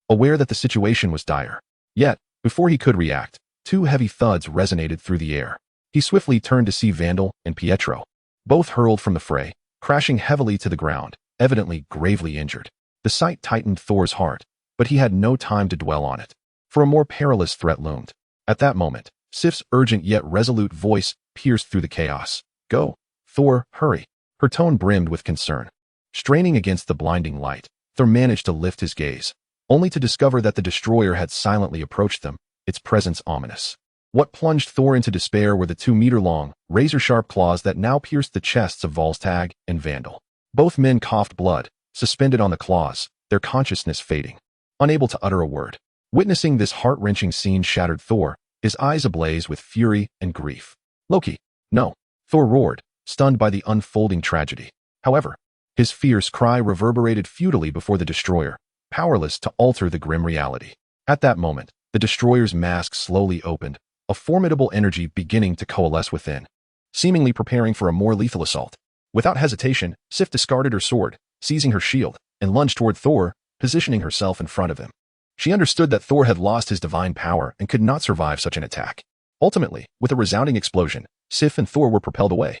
aware that the situation was dire. Yet, Before he could react, two heavy thuds resonated through the air. He swiftly turned to see Vandal and Pietro, both hurled from the fray, crashing heavily to the ground, evidently gravely injured. The sight tightened Thor's heart, but he had no time to dwell on it, for a more perilous threat loomed. At that moment, Sif's urgent yet resolute voice pierced through the chaos. "Go, Thor, hurry." Her tone brimmed with concern. Straining against the blinding light, Thor managed to lift his gaze, only to discover that the destroyer had silently approached them, its presence ominous. What plunged Thor into despair were the 2-meter-long, razor-sharp claws that now pierced the chests of Volstagg and Vandal. Both men coughed blood, suspended on the claws, their consciousness fading. Unable to utter a word. Witnessing this heart-wrenching scene shattered Thor, his eyes ablaze with fury and grief. "Loki, no!" Thor roared, stunned by the unfolding tragedy. However, his fierce cry reverberated futilely before the destroyer, powerless to alter the grim reality. At that moment, the destroyer's mask slowly opened, a formidable energy beginning to coalesce within, seemingly preparing for a more lethal assault. Without hesitation, Sif discarded her sword, seizing her shield, and lunged toward Thor, positioning herself in front of him. She understood that Thor had lost his divine power and could not survive such an attack. Ultimately, with a resounding explosion, Sif and Thor were propelled away,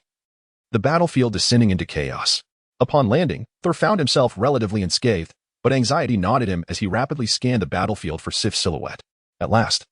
the battlefield descending into chaos. Upon landing, Thor found himself relatively unscathed, but anxiety gnawed at him as he rapidly scanned the battlefield for Sif's silhouette. At last,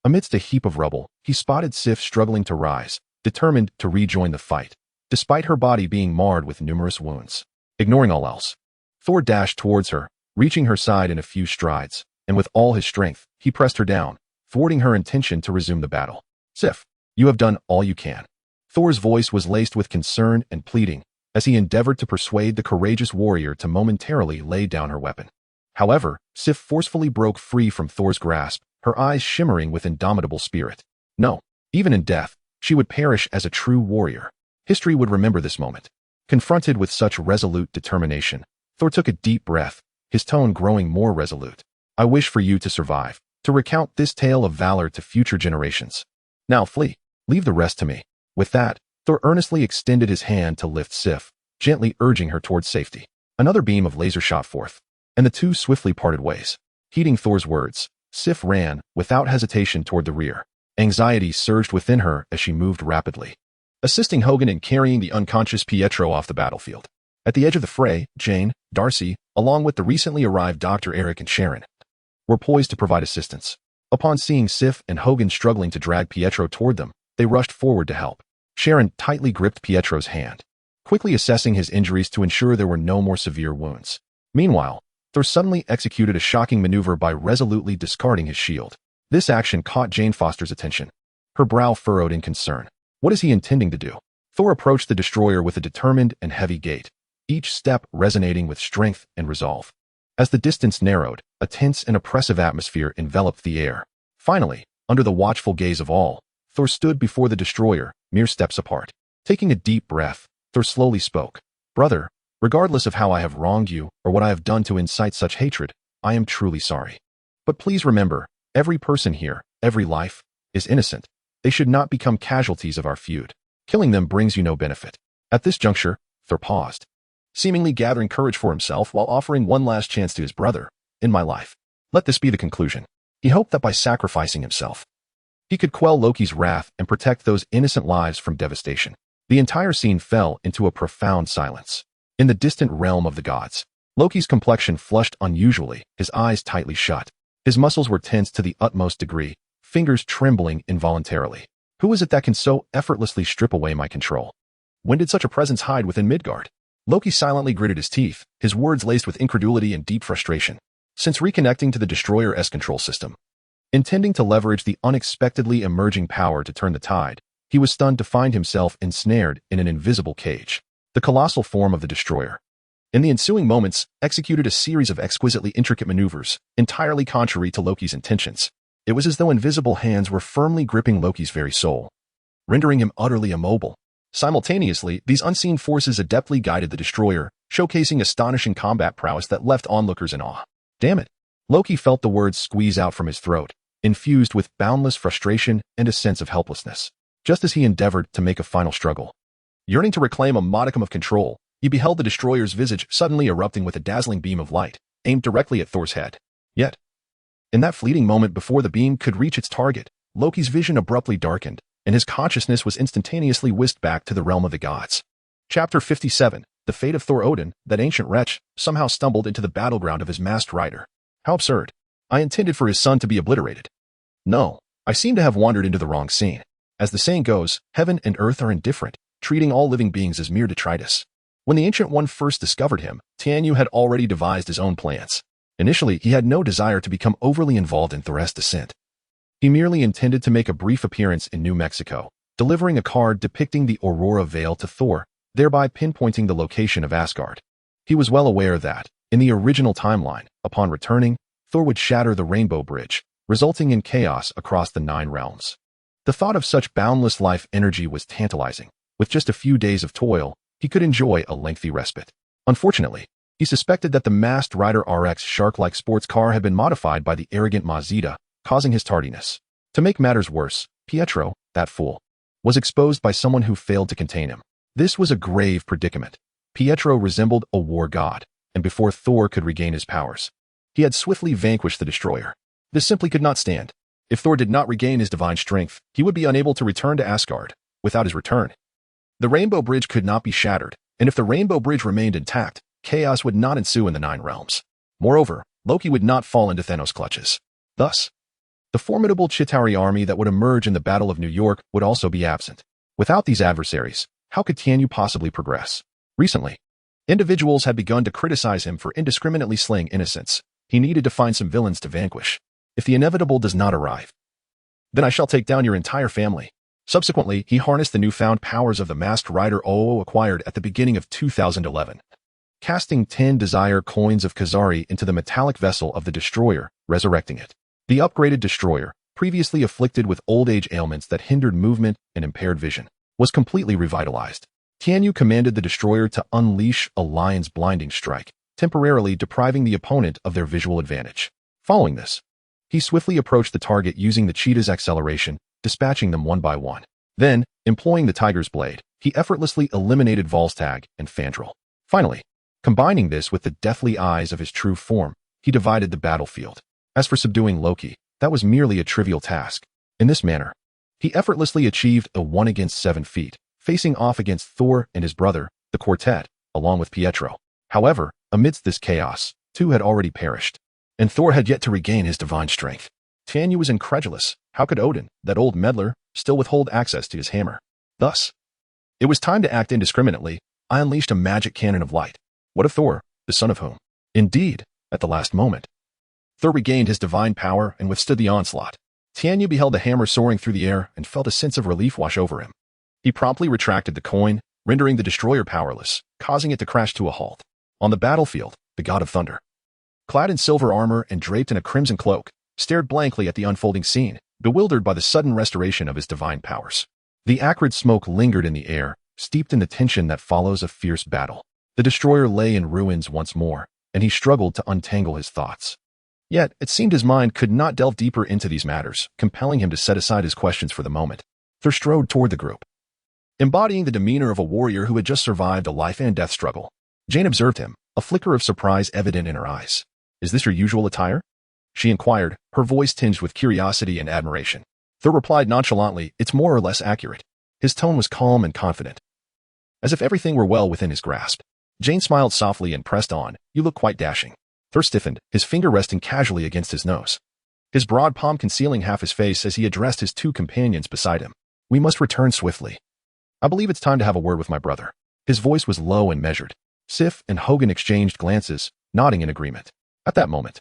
amidst a heap of rubble, he spotted Sif struggling to rise, determined to rejoin the fight, despite her body being marred with numerous wounds. Ignoring all else, Thor dashed towards her, reaching her side in a few strides, and with all his strength, he pressed her down, thwarting her intention to resume the battle. "Sif, you have done all you can." Thor's voice was laced with concern and pleading, as he endeavored to persuade the courageous warrior to momentarily lay down her weapon. However, Sif forcefully broke free from Thor's grasp, her eyes shimmering with indomitable spirit. No, even in death, she would perish as a true warrior. History would remember this moment. Confronted with such resolute determination, Thor took a deep breath, his tone growing more resolute. "I wish for you to survive, to recount this tale of valor to future generations. Now flee, leave the rest to me." With that, Thor earnestly extended his hand to lift Sif, gently urging her towards safety. Another beam of laser shot forth, and the two swiftly parted ways. Heeding Thor's words, Sif ran, without hesitation, toward the rear. Anxiety surged within her as she moved rapidly, assisting Hogan in carrying the unconscious Pietro off the battlefield. At the edge of the fray, Jane, Darcy, along with the recently arrived Dr. Eric and Sharon, were poised to provide assistance. Upon seeing Sif and Hogan struggling to drag Pietro toward them, they rushed forward to help. Sharon tightly gripped Pietro's hand, quickly assessing his injuries to ensure there were no more severe wounds. Meanwhile, Thor suddenly executed a shocking maneuver by resolutely discarding his shield. This action caught Jane Foster's attention. Her brow furrowed in concern. What is he intending to do? Thor approached the destroyer with a determined and heavy gait, each step resonating with strength and resolve. As the distance narrowed, a tense and oppressive atmosphere enveloped the air. Finally, under the watchful gaze of all, Thor stood before the destroyer, mere steps apart. Taking a deep breath, Thor slowly spoke. "Brother, regardless of how I have wronged you or what I have done to incite such hatred, I am truly sorry. But please remember, every person here, every life, is innocent. They should not become casualties of our feud. Killing them brings you no benefit." At this juncture, Thor paused, seemingly gathering courage for himself while offering one last chance to his brother. "In my life, let this be the conclusion." He hoped that by sacrificing himself, he could quell Loki's wrath and protect those innocent lives from devastation. The entire scene fell into a profound silence. In the distant realm of the gods, Loki's complexion flushed unusually, his eyes tightly shut. His muscles were tense to the utmost degree, fingers trembling involuntarily. Who is it that can so effortlessly strip away my control? When did such a presence hide within Midgard? Loki silently gritted his teeth, his words laced with incredulity and deep frustration. Since reconnecting to the Destroyer-S control system, intending to leverage the unexpectedly emerging power to turn the tide, he was stunned to find himself ensnared in an invisible cage. The colossal form of the Destroyer, in the ensuing moments, executed a series of exquisitely intricate maneuvers, entirely contrary to Loki's intentions. It was as though invisible hands were firmly gripping Loki's very soul, rendering him utterly immobile. Simultaneously, these unseen forces adeptly guided the Destroyer, showcasing astonishing combat prowess that left onlookers in awe. Damn it! Loki felt the words squeeze out from his throat, infused with boundless frustration and a sense of helplessness. Just as he endeavored to make a final struggle, yearning to reclaim a modicum of control, he beheld the Destroyer's visage suddenly erupting with a dazzling beam of light, aimed directly at Thor's head. Yet, In that fleeting moment before the beam could reach its target, Loki's vision abruptly darkened, and his consciousness was instantaneously whisked back to the realm of the gods. Chapter 57. The fate of Thor. Odin, that ancient wretch, somehow stumbled into the battleground of his masked rider. How absurd. I intended for his son to be obliterated. No, I seem to have wandered into the wrong scene. As the saying goes, heaven and earth are indifferent, treating all living beings as mere detritus. When the Ancient One first discovered him, Tianyu had already devised his own plans. Initially, he had no desire to become overly involved in Thor's descent. He merely intended to make a brief appearance in New Mexico, delivering a card depicting the Aurora Veil to Thor, thereby pinpointing the location of Asgard. He was well aware that, in the original timeline, upon returning, Thor would shatter the Rainbow Bridge, resulting in chaos across the 9 realms. The thought of such boundless life energy was tantalizing. With just a few days of toil, he could enjoy a lengthy respite. Unfortunately, he suspected that the Masked Rider RX shark-like sports car had been modified by the arrogant Mazida, causing his tardiness. To make matters worse, Pietro, that fool, was exposed by someone who failed to contain him. This was a grave predicament. Pietro resembled a war god, and before Thor could regain his powers, he had swiftly vanquished the destroyer. This simply could not stand. If Thor did not regain his divine strength, he would be unable to return to Asgard. Without his return, the Rainbow Bridge could not be shattered, and if the Rainbow Bridge remained intact, chaos would not ensue in the 9 realms. Moreover, Loki would not fall into Thanos' clutches. Thus, the formidable Chitauri army that would emerge in the Battle of New York would also be absent. Without these adversaries, how could Tianyu possibly progress? Recently, individuals had begun to criticize him for indiscriminately slaying innocents. He needed to find some villains to vanquish. If the inevitable does not arrive, then I shall take down your entire family. Subsequently, he harnessed the newfound powers of the Masked Rider OO acquired at the beginning of 2011, casting 10 Desire coins of Kazari into the metallic vessel of the Destroyer, resurrecting it. The upgraded Destroyer, previously afflicted with old age ailments that hindered movement and impaired vision, was completely revitalized. Tianyu commanded the Destroyer to unleash a lion's blinding strike, temporarily depriving the opponent of their visual advantage. Following this, he swiftly approached the target using the cheetah's acceleration, dispatching them one by one. Then, employing the tiger's blade, he effortlessly eliminated Volstagg and Fandral. Finally, combining this with the deathly eyes of his true form, he divided the battlefield. As for subduing Loki, that was merely a trivial task. In this manner, he effortlessly achieved a 1 against 7 feat, facing off against Thor and his brother, the Quartet, along with Pietro. However, amidst this chaos, 2 had already perished, and Thor had yet to regain his divine strength. Tianyu was incredulous. How could Odin, that old meddler, still withhold access to his hammer? Thus, it was time to act indiscriminately. I unleashed a magic cannon of light. What of Thor, the son of whom? Indeed, at the last moment, Thor regained his divine power and withstood the onslaught. Tianyu beheld the hammer soaring through the air and felt a sense of relief wash over him. He promptly retracted the coin, rendering the Destroyer powerless, causing it to crash to a halt. On the battlefield, the God of Thunder, clad in silver armor and draped in a crimson cloak, stared blankly at the unfolding scene, bewildered by the sudden restoration of his divine powers. The acrid smoke lingered in the air, steeped in the tension that follows a fierce battle. The Destroyer lay in ruins once more, and he struggled to untangle his thoughts. Yet, it seemed his mind could not delve deeper into these matters, compelling him to set aside his questions for the moment. Thor strode toward the group, embodying the demeanor of a warrior who had just survived a life-and-death struggle. Jane observed him, a flicker of surprise evident in her eyes. "Is this your usual attire?" she inquired, her voice tinged with curiosity and admiration. Thor replied nonchalantly, "It's more or less accurate." His tone was calm and confident, as if everything were well within his grasp. Jane smiled softly and pressed on, "You look quite dashing." Thor stiffened, his finger resting casually against his nose, his broad palm concealing half his face as he addressed his 2 companions beside him. "We must return swiftly. I believe it's time to have a word with my brother." His voice was low and measured. Sif and Hogan exchanged glances, nodding in agreement. At that moment,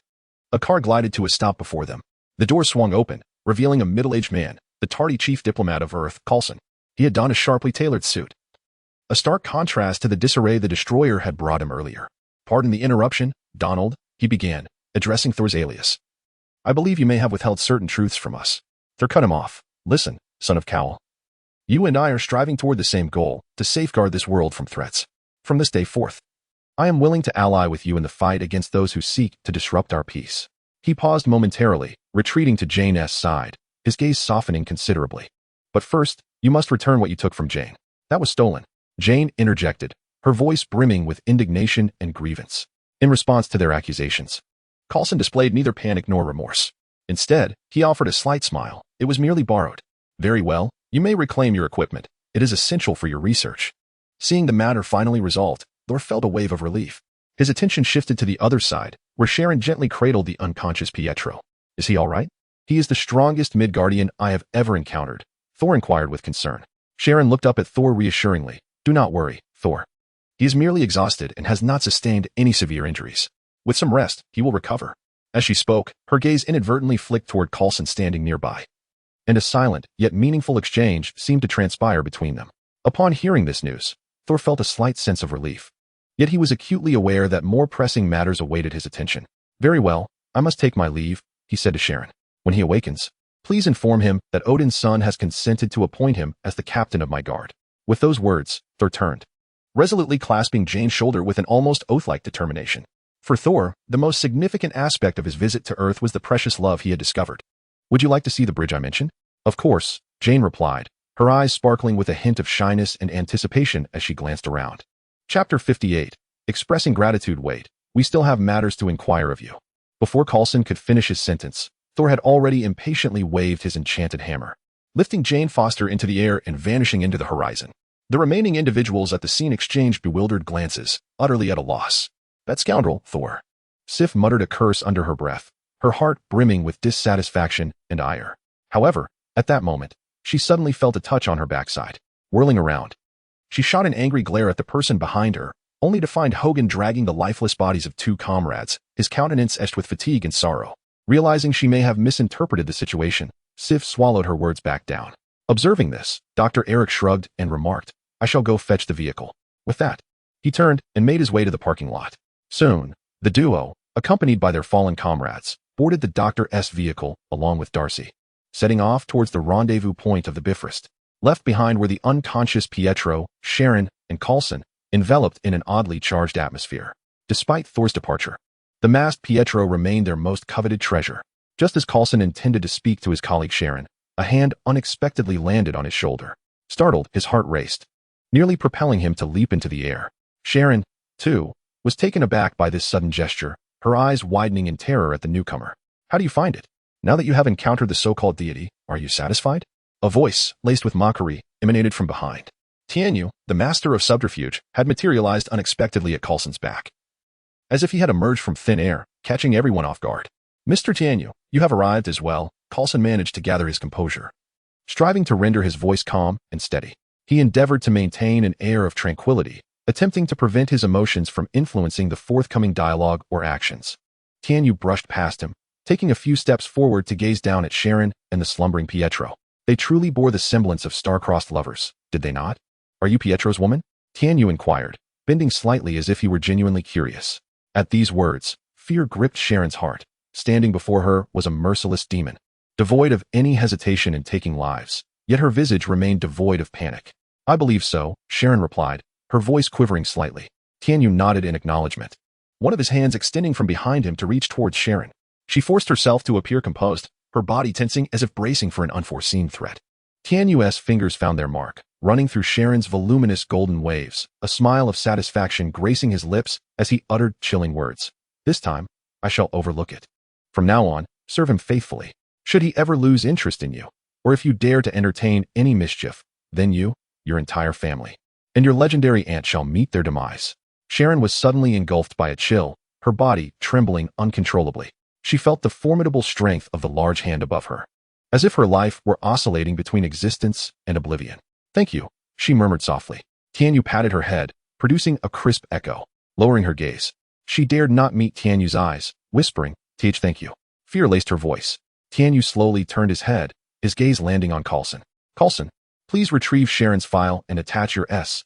a car glided to a stop before them. The door swung open, revealing a middle-aged man, the tardy chief diplomat of Earth, Coulson. He had donned a sharply tailored suit, a stark contrast to the disarray the Destroyer had brought him earlier. "Pardon the interruption, Donald," he began, addressing Thor's alias. "I believe you may have withheld certain truths from us." Thor cut him off. "Listen, son of Cowl. You and I are striving toward the same goal, to safeguard this world from threats. From this day forth, I am willing to ally with you in the fight against those who seek to disrupt our peace." He paused momentarily, retreating to Jane's side, his gaze softening considerably. "But first, you must return what you took from Jane. That was stolen." Jane interjected, her voice brimming with indignation and grievance. In response to their accusations, Coulson displayed neither panic nor remorse. Instead, he offered a slight smile. It was merely borrowed. Very well, you may reclaim your equipment. It is essential for your research. Seeing the matter finally resolved, Thor felt a wave of relief. His attention shifted to the other side, where Sharon gently cradled the unconscious Pietro. Is he all right? He is the strongest Midgardian I have ever encountered, Thor inquired with concern. Sharon looked up at Thor reassuringly. Do not worry, Thor. He is merely exhausted and has not sustained any severe injuries. With some rest, he will recover. As she spoke, her gaze inadvertently flicked toward Coulson standing nearby. And a silent, yet meaningful exchange seemed to transpire between them. Upon hearing this news, Thor felt a slight sense of relief. Yet he was acutely aware that more pressing matters awaited his attention. Very well, I must take my leave, he said to Sharon. When he awakens, please inform him that Odin's son has consented to appoint him as the captain of my guard. With those words, Thor turned, resolutely clasping Jane's shoulder with an almost oath-like determination. For Thor, the most significant aspect of his visit to Earth was the precious love he had discovered. Would you like to see the bridge I mentioned? Of course, Jane replied, her eyes sparkling with a hint of shyness and anticipation as she glanced around. Chapter 58. Expressing gratitude. Wait, we still have matters to inquire of you. Before Coulson could finish his sentence, Thor had already impatiently waved his enchanted hammer, lifting Jane Foster into the air and vanishing into the horizon. The remaining individuals at the scene exchanged bewildered glances, utterly at a loss. That scoundrel, Thor. Sif muttered a curse under her breath, her heart brimming with dissatisfaction and ire. However, at that moment, she suddenly felt a touch on her backside. Whirling around, she shot an angry glare at the person behind her, only to find Hogan dragging the lifeless bodies of two comrades, his countenance etched with fatigue and sorrow. Realizing she may have misinterpreted the situation, Sif swallowed her words back down. Observing this, Dr. Eric shrugged and remarked, I shall go fetch the vehicle. With that, he turned and made his way to the parking lot. Soon, the duo, accompanied by their fallen comrades, boarded the Dr.'s vehicle along with Darcy, setting off towards the rendezvous point of the Bifrost. Left behind were the unconscious Pietro, Sharon, and Coulson, enveloped in an oddly charged atmosphere. Despite Thor's departure, the masked Pietro remained their most coveted treasure. Just as Coulson intended to speak to his colleague Sharon, a hand unexpectedly landed on his shoulder. Startled, his heart raced, nearly propelling him to leap into the air. Sharon, too, was taken aback by this sudden gesture, her eyes widening in terror at the newcomer. How do you find it? Now that you have encountered the so-called deity, are you satisfied? A voice, laced with mockery, emanated from behind. Tianyu, the master of subterfuge, had materialized unexpectedly at Coulson's back, as if he had emerged from thin air, catching everyone off guard. Mr. Tianyu, you have arrived as well. Coulson managed to gather his composure. Striving to render his voice calm and steady, he endeavored to maintain an air of tranquility, attempting to prevent his emotions from influencing the forthcoming dialogue or actions. Tianyu brushed past him, taking a few steps forward to gaze down at Sharon and the slumbering Pietro. They truly bore the semblance of star-crossed lovers, did they not? Are you Pietro's woman? Tianyu inquired, bending slightly as if he were genuinely curious. At these words, fear gripped Sharon's heart. Standing before her was a merciless demon, devoid of any hesitation in taking lives, yet her visage remained devoid of panic. I believe so, Sharon replied, her voice quivering slightly. Tianyu nodded in acknowledgement, one of his hands extending from behind him to reach towards Sharon. She forced herself to appear composed, her body tensing as if bracing for an unforeseen threat. Tianyu's fingers found their mark, running through Sharon's voluminous golden waves, a smile of satisfaction gracing his lips as he uttered chilling words. This time, I shall overlook it. From now on, serve him faithfully. Should he ever lose interest in you, or if you dare to entertain any mischief, then you, your entire family, and your legendary aunt shall meet their demise. Sharon was suddenly engulfed by a chill, her body trembling uncontrollably. She felt the formidable strength of the large hand above her, as if her life were oscillating between existence and oblivion. Thank you, she murmured softly. Tianyu patted her head, producing a crisp echo. Lowering her gaze, she dared not meet Tianyu's eyes, whispering, thank you. Fear laced her voice. Tianyu slowly turned his head, his gaze landing on Coulson. Coulson, please retrieve Sharon's file and attach your S.H.I.E.L.D.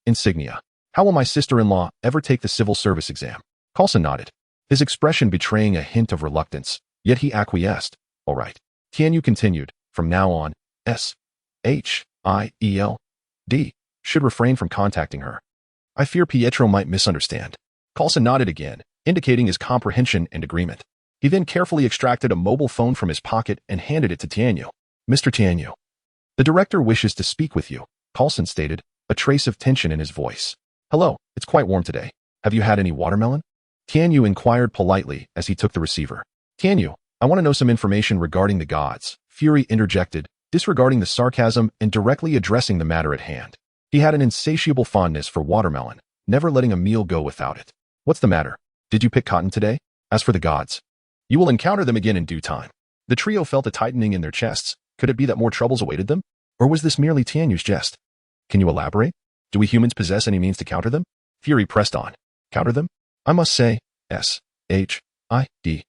insignia. How will my sister-in-law ever take the civil service exam? Coulson nodded, his expression betraying a hint of reluctance, yet he acquiesced. All right. Tianyu continued, from now on, S.H.I.E.L.D. should refrain from contacting her. I fear Pietro might misunderstand. Coulson nodded again, indicating his comprehension and agreement. He then carefully extracted a mobile phone from his pocket and handed it to Tianyu. Mr. Tianyu, the director wishes to speak with you, Coulson stated, a trace of tension in his voice. Hello, it's quite warm today. Have you had any watermelon? Tianyu inquired politely as he took the receiver. Tianyu, I want to know some information regarding the gods. Fury interjected, disregarding the sarcasm and directly addressing the matter at hand. He had an insatiable fondness for watermelon, never letting a meal go without it. What's the matter? Did you pick cotton today? As for the gods, you will encounter them again in due time. The trio felt a tightening in their chests. Could it be that more troubles awaited them? Or was this merely Tianyu's jest? Can you elaborate? Do we humans possess any means to counter them? Fury pressed on. Counter them? I must say, SHIDLD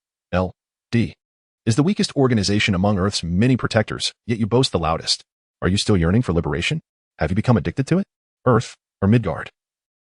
is the weakest organization among Earth's many protectors, yet you boast the loudest. Are you still yearning for liberation? Have you become addicted to it? Earth, or Midgard,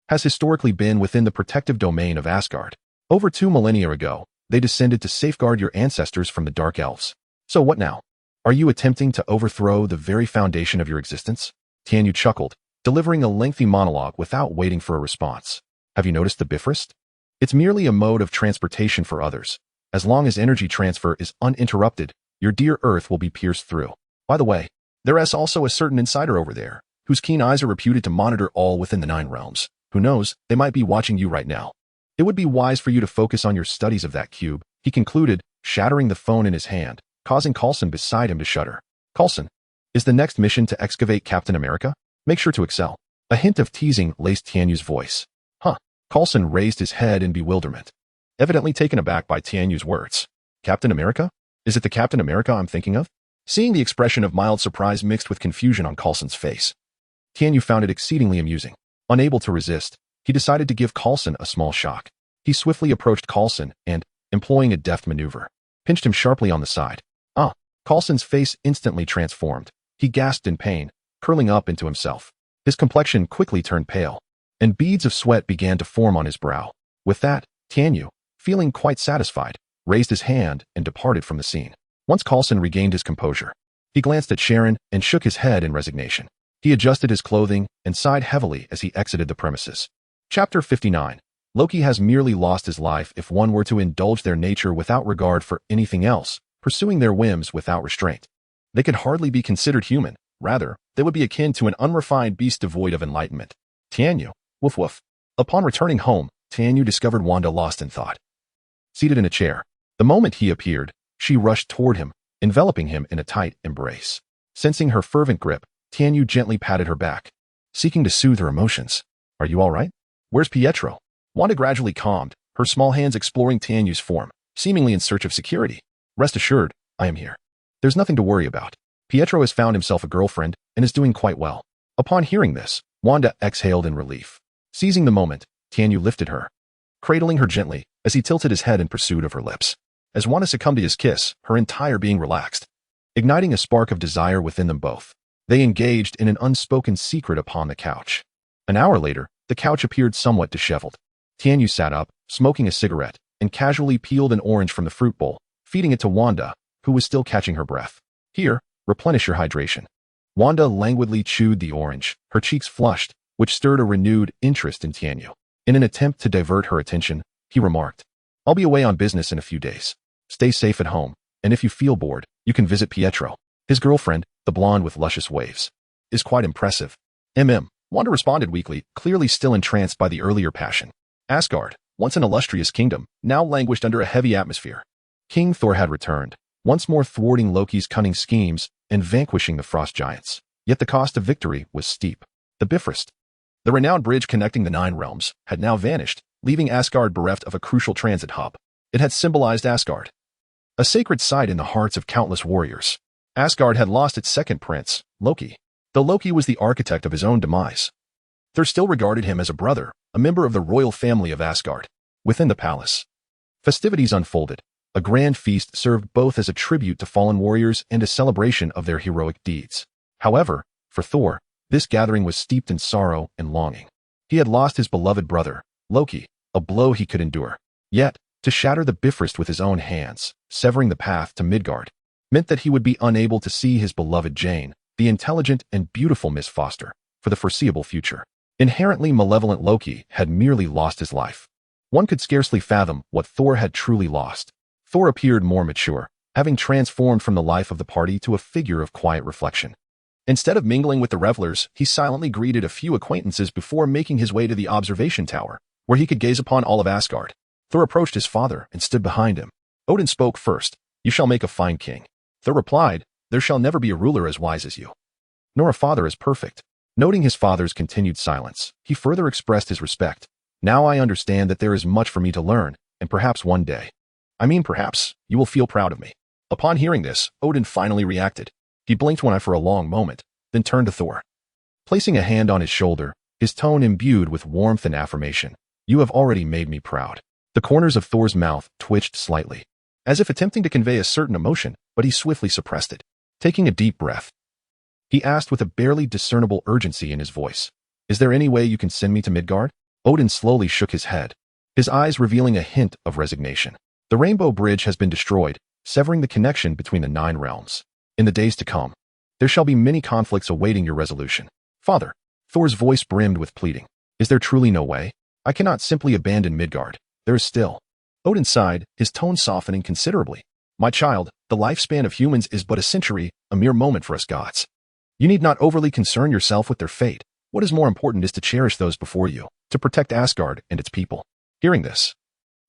has historically been within the protective domain of Asgard. Over 2 millennia ago, they descended to safeguard your ancestors from the Dark Elves. So what now? Are you attempting to overthrow the very foundation of your existence? Tianyu chuckled, delivering a lengthy monologue without waiting for a response. Have you noticed the Bifrost? It's merely a mode of transportation for others. As long as energy transfer is uninterrupted, your dear Earth will be pierced through. By the way, there is also a certain insider over there, whose keen eyes are reputed to monitor all within the 9 realms. Who knows, they might be watching you right now. It would be wise for you to focus on your studies of that cube, he concluded, shattering the phone in his hand, causing Coulson beside him to shudder. Coulson, is the next mission to excavate Captain America? Make sure to excel. A hint of teasing laced Tianyu's voice. Huh. Coulson raised his head in bewilderment, evidently taken aback by Tianyu's words. Captain America? Is it the Captain America I'm thinking of? Seeing the expression of mild surprise mixed with confusion on Coulson's face, Tianyu found it exceedingly amusing. Unable to resist, he decided to give Coulson a small shock. He swiftly approached Coulson and, employing a deft maneuver, pinched him sharply on the side. Ah! Coulson's face instantly transformed. He gasped in pain, curling up into himself. His complexion quickly turned pale, and beads of sweat began to form on his brow. With that, Tianyu, feeling quite satisfied, raised his hand and departed from the scene. Once Coulson regained his composure, he glanced at Sharon and shook his head in resignation. He adjusted his clothing and sighed heavily as he exited the premises. Chapter 59. Loki has merely lost his life if one were to indulge their nature without regard for anything else, pursuing their whims without restraint. They could hardly be considered human. Rather, they would be akin to an unrefined beast devoid of enlightenment. Tianyu, woof woof. Upon returning home, Tianyu discovered Wanda lost in thought. Seated in a chair, the moment he appeared, she rushed toward him, enveloping him in a tight embrace. Sensing her fervent grip, Tianyu gently patted her back, seeking to soothe her emotions. Are you all right? Where's Pietro? Wanda gradually calmed, her small hands exploring Tianyu's form, seemingly in search of security. Rest assured, I am here. There's nothing to worry about. Pietro has found himself a girlfriend and is doing quite well. Upon hearing this, Wanda exhaled in relief. Seizing the moment, Tianyu lifted her, cradling her gently as he tilted his head in pursuit of her lips. As Wanda succumbed to his kiss, her entire being relaxed, igniting a spark of desire within them both. They engaged in an unspoken secret upon the couch. An hour later, the couch appeared somewhat disheveled. Tianyu sat up, smoking a cigarette, and casually peeled an orange from the fruit bowl, feeding it to Wanda, who was still catching her breath. Here, replenish your hydration. Wanda languidly chewed the orange, her cheeks flushed, which stirred a renewed interest in Tianyu. In an attempt to divert her attention, he remarked, I'll be away on business in a few days. Stay safe at home, and if you feel bored, you can visit Pietro. His girlfriend, the blonde with luscious waves, is quite impressive. Wanda responded weakly, clearly still entranced by the earlier passion. Asgard, once an illustrious kingdom, now languished under a heavy atmosphere. King Thor had returned, once more thwarting Loki's cunning schemes and vanquishing the frost giants. Yet the cost of victory was steep. The Bifrost, the renowned bridge connecting the 9 realms, had now vanished, leaving Asgard bereft of a crucial transit hub. It had symbolized Asgard, a sacred site in the hearts of countless warriors. Asgard had lost its second prince, Loki. Though Loki was the architect of his own demise, Thor still regarded him as a brother, a member of the royal family of Asgard. Within the palace, festivities unfolded. A grand feast served both as a tribute to fallen warriors and a celebration of their heroic deeds. However, for Thor, this gathering was steeped in sorrow and longing. He had lost his beloved brother, Loki, a blow he could endure. Yet, to shatter the Bifrost with his own hands, severing the path to Midgard, meant that he would be unable to see his beloved Jane, the intelligent and beautiful Miss Foster, for the foreseeable future. Inherently malevolent Loki had merely lost his life. One could scarcely fathom what Thor had truly lost. Thor appeared more mature, having transformed from the life of the party to a figure of quiet reflection. Instead of mingling with the revelers, he silently greeted a few acquaintances before making his way to the observation tower, where he could gaze upon all of Asgard. Thor approached his father and stood behind him. Odin spoke first. You shall make a fine king. Thor replied, there shall never be a ruler as wise as you, nor a father as perfect. Noting his father's continued silence, he further expressed his respect. Now I understand that there is much for me to learn, and perhaps one day, perhaps, you will feel proud of me. Upon hearing this, Odin finally reacted. He blinked one eye for a long moment, then turned to Thor. Placing a hand on his shoulder, his tone imbued with warmth and affirmation. You have already made me proud. The corners of Thor's mouth twitched slightly, as if attempting to convey a certain emotion, but he swiftly suppressed it. Taking a deep breath, he asked with a barely discernible urgency in his voice, is there any way you can send me to Midgard? Odin slowly shook his head, his eyes revealing a hint of resignation. The Rainbow Bridge has been destroyed, severing the connection between the 9 realms. In the days to come, there shall be many conflicts awaiting your resolution. Father, Thor's voice brimmed with pleading. Is there truly no way? I cannot simply abandon Midgard. There is still. Odin sighed, his tone softening considerably. My child, the lifespan of humans is but a century, a mere moment for us gods. You need not overly concern yourself with their fate. What is more important is to cherish those before you, to protect Asgard and its people. Hearing this,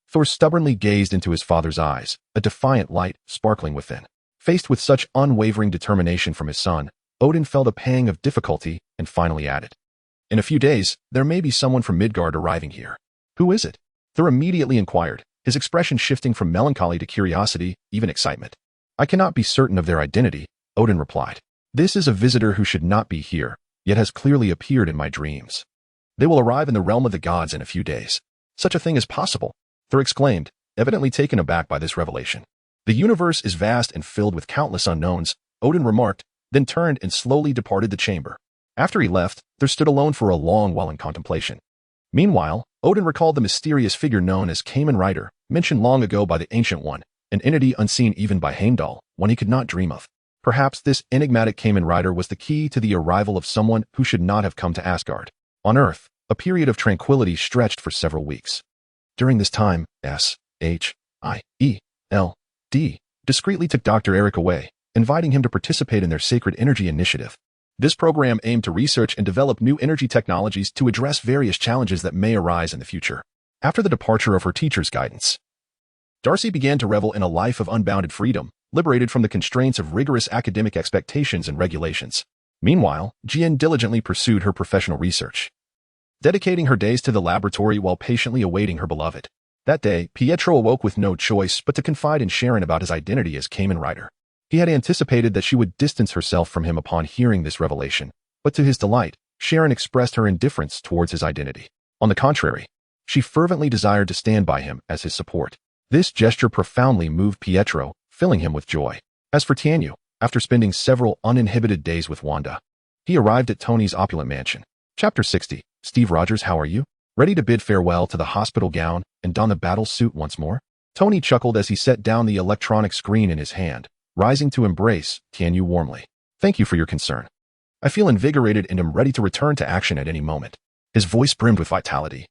Thor stubbornly gazed into his father's eyes, a defiant light sparkling within. Faced with such unwavering determination from his son, Odin felt a pang of difficulty and finally added, in a few days, there may be someone from Midgard arriving here. Who is it? Thor immediately inquired, his expression shifting from melancholy to curiosity, even excitement. I cannot be certain of their identity, Odin replied. This is a visitor who should not be here, yet has clearly appeared in my dreams. They will arrive in the realm of the gods in a few days. Such a thing is possible, Thor exclaimed, evidently taken aback by this revelation. The universe is vast and filled with countless unknowns, Odin remarked, then turned and slowly departed the chamber. After he left, Thor stood alone for a long while in contemplation. Meanwhile, Odin recalled the mysterious figure known as Kamen Rider, mentioned long ago by the Ancient One, an entity unseen even by Heimdall, one he could not dream of. Perhaps this enigmatic Kamen Rider was the key to the arrival of someone who should not have come to Asgard. On Earth, a period of tranquility stretched for several weeks. During this time, S.H.I.E.L.D. discreetly took Dr. Eric away, inviting him to participate in their Sacred Energy Initiative. This program aimed to research and develop new energy technologies to address various challenges that may arise in the future. After the departure of her teacher's guidance, Darcy began to revel in a life of unbounded freedom, liberated from the constraints of rigorous academic expectations and regulations. Meanwhile, Jian diligently pursued her professional research, dedicating her days to the laboratory while patiently awaiting her beloved. That day, Pietro awoke with no choice but to confide in Sharon about his identity as Kamen Rider. He had anticipated that she would distance herself from him upon hearing this revelation, but to his delight, Sharon expressed her indifference towards his identity. On the contrary, she fervently desired to stand by him as his support. This gesture profoundly moved Pietro, filling him with joy. As for Tianyu, after spending several uninhibited days with Wanda, he arrived at Tony's opulent mansion. Chapter 60. Steve Rogers, how are you? Ready to bid farewell to the hospital gown and don the battle suit once more? Tony chuckled as he set down the electronic screen in his hand, rising to embrace Tianyu warmly. Thank you for your concern. I feel invigorated and am ready to return to action at any moment. His voice brimmed with vitality,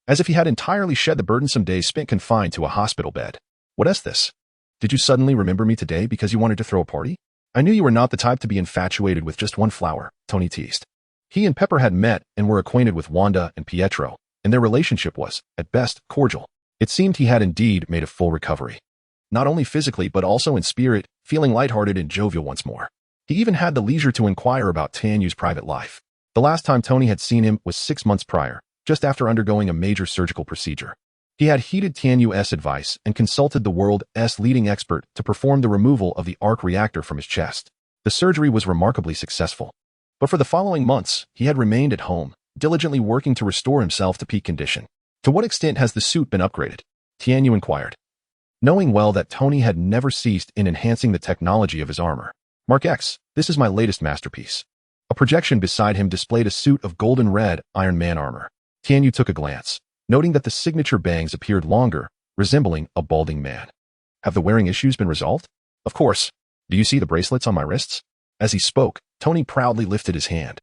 as if he had entirely shed the burdensome days spent confined to a hospital bed. What is this? Did you suddenly remember me today because you wanted to throw a party? I knew you were not the type to be infatuated with just one flower, Tony teased. He and Pepper had met and were acquainted with Wanda and Pietro, and their relationship was, at best, cordial. It seemed he had indeed made a full recovery, not only physically but also in spirit, feeling lighthearted and jovial once more. He even had the leisure to inquire about Tanyu's private life. The last time Tony had seen him was 6 months prior, just after undergoing a major surgical procedure. He had heeded Tianyu's advice and consulted the world's leading expert to perform the removal of the arc reactor from his chest. The surgery was remarkably successful. But for the following months, he had remained at home, diligently working to restore himself to peak condition. To what extent has the suit been upgraded? Tianyu inquired, knowing well that Tony had never ceased in enhancing the technology of his armor. Mark X, this is my latest masterpiece. A projection beside him displayed a suit of golden red Iron Man armor. Tianyu took a glance, noting that the signature bangs appeared longer, resembling a balding man. Have the wearing issues been resolved? Of course. Do you see the bracelets on my wrists? As he spoke, Tony proudly lifted his hand,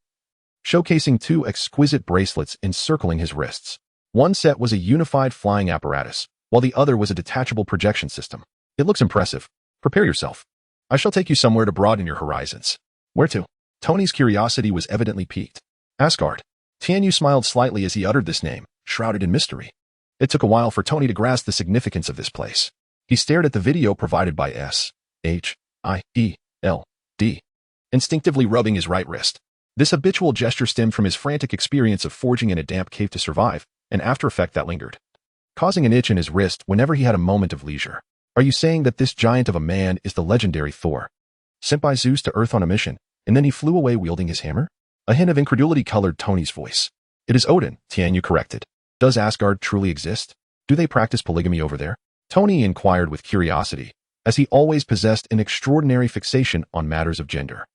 showcasing 2 exquisite bracelets encircling his wrists. One set was a unified flying apparatus, while the other was a detachable projection system. It looks impressive. Prepare yourself. I shall take you somewhere to broaden your horizons. Where to? Tony's curiosity was evidently piqued. Asgard. Tianyu smiled slightly as he uttered this name, shrouded in mystery. It took a while for Tony to grasp the significance of this place. He stared at the video provided by S.H.I.E.L.D., instinctively rubbing his right wrist. This habitual gesture stemmed from his frantic experience of forging in a damp cave to survive, an after effect that lingered, causing an itch in his wrist whenever he had a moment of leisure. Are you saying that this giant of a man is the legendary Thor, sent by Zeus to Earth on a mission, and then he flew away wielding his hammer? A hint of incredulity colored Tony's voice. It is Odin, Tianyu corrected. Does Asgard truly exist? Do they practice polygamy over there? Tony inquired with curiosity, as he always possessed an extraordinary fixation on matters of gender.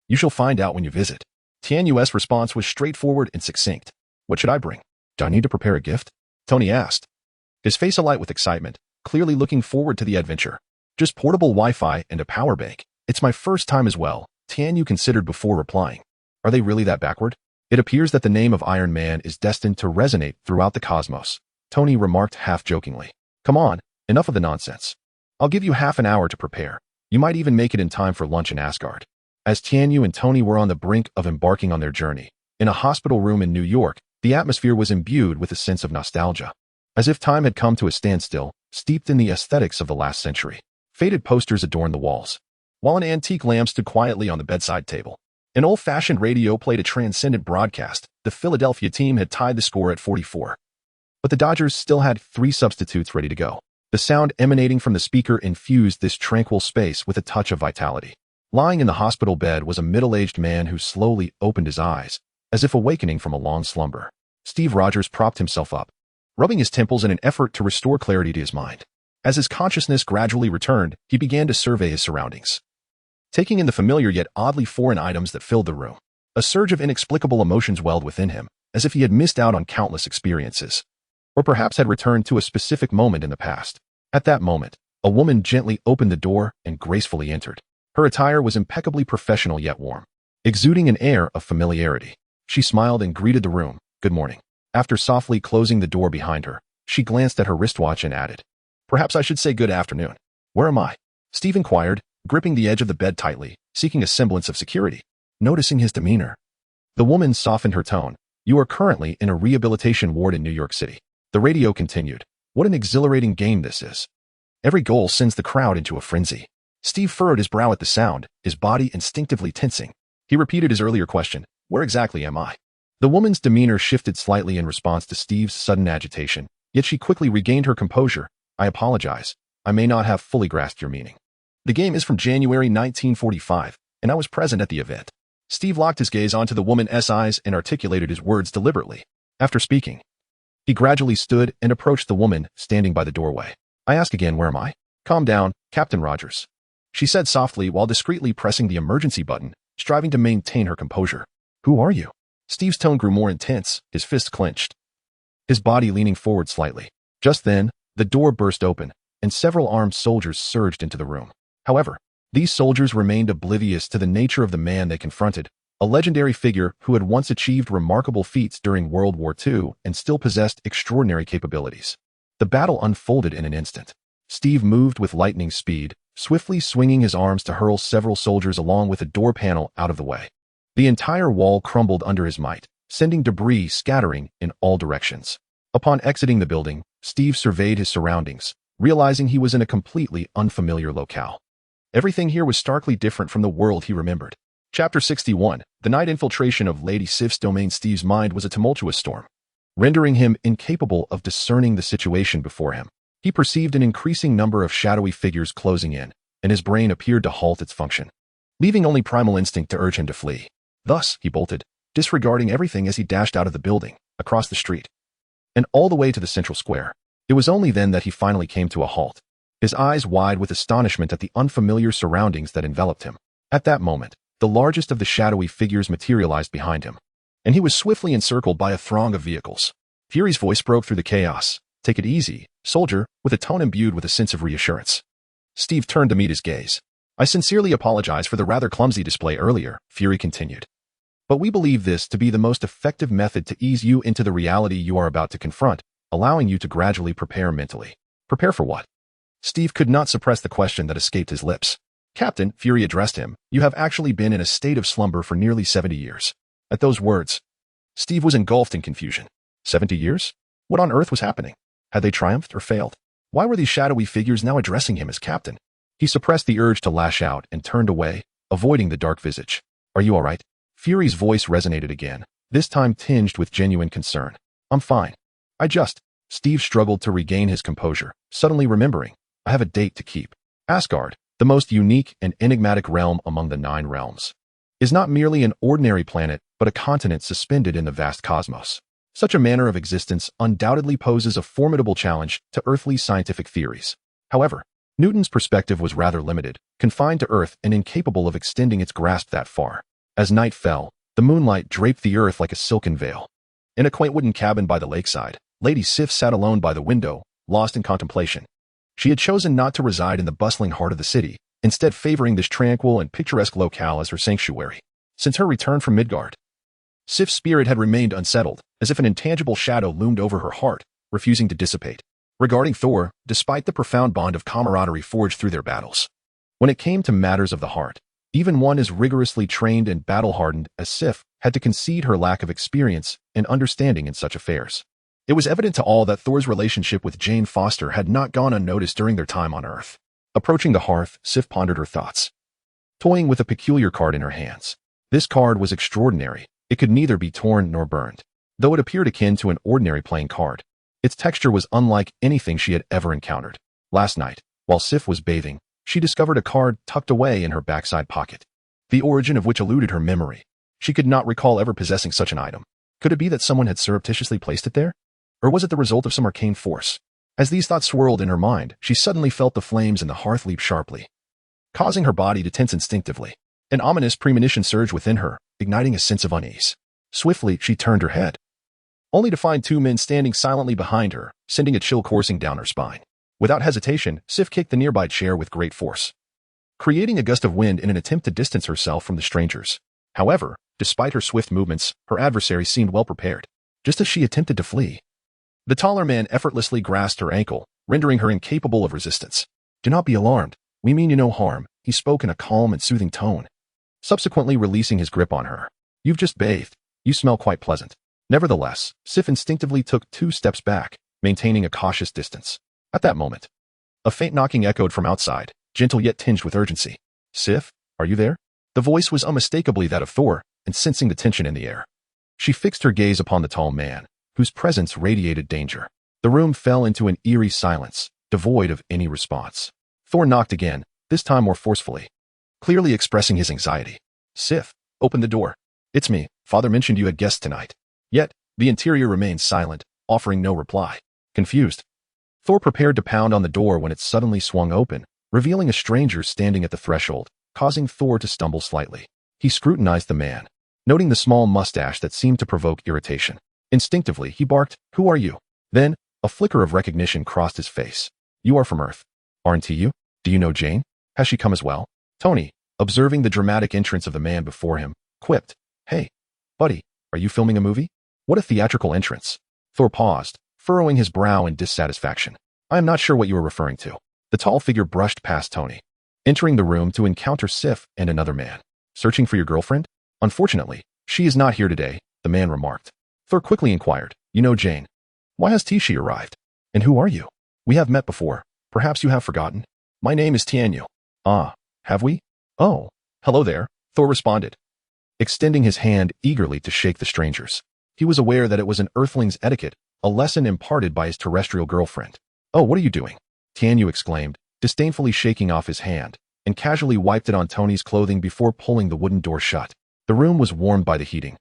You shall find out when you visit. Tianyu's response was straightforward and succinct. What should I bring? Do I need to prepare a gift? Tony asked, his face alight with excitement, clearly looking forward to the adventure. Just portable Wi-Fi and a power bank. It's my first time as well, Tianyu considered before replying. Are they really that backward? It appears that the name of Iron Man is destined to resonate throughout the cosmos, Tony remarked half-jokingly. Come on, enough of the nonsense. I'll give you half an hour to prepare. You might even make it in time for lunch in Asgard. As Tianyu and Tony were on the brink of embarking on their journey, in a hospital room in New York, the atmosphere was imbued with a sense of nostalgia. As if time had come to a standstill, steeped in the aesthetics of the last century. Faded posters adorned the walls, while an antique lamp stood quietly on the bedside table. An old-fashioned radio played a transcendent broadcast. The Philadelphia team had tied the score at 44. But the Dodgers still had 3 substitutes ready to go. The sound emanating from the speaker infused this tranquil space with a touch of vitality. Lying in the hospital bed was a middle-aged man who slowly opened his eyes, as if awakening from a long slumber. Steve Rogers propped himself up, rubbing his temples in an effort to restore clarity to his mind. As his consciousness gradually returned, he began to survey his surroundings, taking in the familiar yet oddly foreign items that filled the room. A surge of inexplicable emotions welled within him, as if he had missed out on countless experiences, or perhaps had returned to a specific moment in the past. At that moment, a woman gently opened the door and gracefully entered. Her attire was impeccably professional yet warm, exuding an air of familiarity. She smiled and greeted the room. Good morning. After softly closing the door behind her, she glanced at her wristwatch and added, Perhaps I should say good afternoon. Where am I? Steve inquired, gripping the edge of the bed tightly, seeking a semblance of security. Noticing his demeanor, the woman softened her tone. You are currently in a rehabilitation ward in New York City. The radio continued. What an exhilarating game this is. Every goal sends the crowd into a frenzy. Steve furrowed his brow at the sound, his body instinctively tensing. He repeated his earlier question, where exactly am I? The woman's demeanor shifted slightly in response to Steve's sudden agitation, yet she quickly regained her composure. I apologize. I may not have fully grasped your meaning. The game is from January 1945, and I was present at the event. Steve locked his gaze onto the woman's eyes and articulated his words deliberately. After speaking, he gradually stood and approached the woman standing by the doorway. I ask again, where am I? Calm down, Captain Rogers, she said softly while discreetly pressing the emergency button, striving to maintain her composure. Who are you? Steve's tone grew more intense, his fist clenched, his body leaning forward slightly. Just then, the door burst open, and several armed soldiers surged into the room. However, these soldiers remained oblivious to the nature of the man they confronted, a legendary figure who had once achieved remarkable feats during World War II and still possessed extraordinary capabilities. The battle unfolded in an instant. Steve moved with lightning speed, swiftly swinging his arms to hurl several soldiers along with a door panel out of the way. The entire wall crumbled under his might, sending debris scattering in all directions. Upon exiting the building, Steve surveyed his surroundings, realizing he was in a completely unfamiliar locale. Everything here was starkly different from the world he remembered. Chapter 61. The night infiltration of Lady Sif's domain. Steve's mind was a tumultuous storm, rendering him incapable of discerning the situation before him. He perceived an increasing number of shadowy figures closing in, and his brain appeared to halt its function, leaving only primal instinct to urge him to flee. Thus, he bolted, disregarding everything as he dashed out of the building, across the street, and all the way to the central square. It was only then that he finally came to a halt, his eyes wide with astonishment at the unfamiliar surroundings that enveloped him. At that moment, the largest of the shadowy figures materialized behind him, and he was swiftly encircled by a throng of vehicles. Fury's voice broke through the chaos. Take it easy, soldier, with a tone imbued with a sense of reassurance. Steve turned to meet his gaze. I sincerely apologize for the rather clumsy display earlier, Fury continued. But we believe this to be the most effective method to ease you into the reality you are about to confront, allowing you to gradually prepare mentally. Prepare for what? Steve could not suppress the question that escaped his lips. Captain, Fury addressed him, you have actually been in a state of slumber for nearly 70 years. At those words, Steve was engulfed in confusion. 70 years? What on earth was happening? Had they triumphed or failed? Why were these shadowy figures now addressing him as captain? He suppressed the urge to lash out and turned away, avoiding the dark visage. Are you all right? Fury's voice resonated again, this time tinged with genuine concern. I'm fine. Steve struggled to regain his composure, suddenly remembering. I have a date to keep. Asgard, the most unique and enigmatic realm among the 9 realms, is not merely an ordinary planet, but a continent suspended in the vast cosmos. Such a manner of existence undoubtedly poses a formidable challenge to earthly scientific theories. However, Newton's perspective was rather limited, confined to Earth and incapable of extending its grasp that far. As night fell, the moonlight draped the earth like a silken veil. In a quaint wooden cabin by the lakeside, Lady Sif sat alone by the window, lost in contemplation. She had chosen not to reside in the bustling heart of the city, instead favoring this tranquil and picturesque locale as her sanctuary. Since her return from Midgard, Sif's spirit had remained unsettled, as if an intangible shadow loomed over her heart, refusing to dissipate. Regarding Thor, despite the profound bond of camaraderie forged through their battles, when it came to matters of the heart, even one as rigorously trained and battle-hardened as Sif had to concede her lack of experience and understanding in such affairs. It was evident to all that Thor's relationship with Jane Foster had not gone unnoticed during their time on Earth. Approaching the hearth, Sif pondered her thoughts, toying with a peculiar card in her hands. This card was extraordinary. It could neither be torn nor burned. Though it appeared akin to an ordinary playing card, its texture was unlike anything she had ever encountered. Last night, while Sif was bathing, she discovered a card tucked away in her backside pocket, the origin of which eluded her memory. She could not recall ever possessing such an item. Could it be that someone had surreptitiously placed it there? Or was it the result of some arcane force? As these thoughts swirled in her mind, she suddenly felt the flames in the hearth leap sharply, causing her body to tense instinctively. An ominous premonition surged within her, igniting a sense of unease. Swiftly, she turned her head, only to find 2 men standing silently behind her, sending a chill coursing down her spine. Without hesitation, Sif kicked the nearby chair with great force, creating a gust of wind in an attempt to distance herself from the strangers. However, despite her swift movements, her adversary seemed well prepared. Just as she attempted to flee, the taller man effortlessly grasped her ankle, rendering her incapable of resistance. Do not be alarmed. We mean you no harm, he spoke in a calm and soothing tone, subsequently releasing his grip on her. You've just bathed. You smell quite pleasant. Nevertheless, Sif instinctively took 2 steps back, maintaining a cautious distance. At that moment, a faint knocking echoed from outside, gentle yet tinged with urgency. Sif, are you there? The voice was unmistakably that of Thor, and sensing the tension in the air, she fixed her gaze upon the tall man, whose presence radiated danger. The room fell into an eerie silence, devoid of any response. Thor knocked again, this time more forcefully, clearly expressing his anxiety. Sif, open the door. It's me. Father mentioned you had guests tonight. Yet, the interior remained silent, offering no reply. Confused, Thor prepared to pound on the door when it suddenly swung open, revealing a stranger standing at the threshold, causing Thor to stumble slightly. He scrutinized the man, noting the small mustache that seemed to provoke irritation. Instinctively, he barked, "Who are you?" Then, a flicker of recognition crossed his face. "You are from Earth, aren't you? Do you know Jane? Has she come as well?" Tony, observing the dramatic entrance of the man before him, quipped, "Hey, buddy, are you filming a movie? What a theatrical entrance." Thor paused, furrowing his brow in dissatisfaction. "I am not sure what you are referring to." The tall figure brushed past Tony, entering the room to encounter Sif and another man. "Searching for your girlfriend? Unfortunately, she is not here today," the man remarked. Thor quickly inquired, "You know Jane? Why has she arrived? And who are you? We have met before. Perhaps you have forgotten. My name is Tianyu." "Ah, have we? Oh, hello there," Thor responded, extending his hand eagerly to shake the strangers. He was aware that it was an Earthling's etiquette, a lesson imparted by his terrestrial girlfriend. "Oh, what are you doing?" Tianyu exclaimed, disdainfully shaking off his hand, and casually wiped it on Tony's clothing before pulling the wooden door shut. The room was warmed by the heating,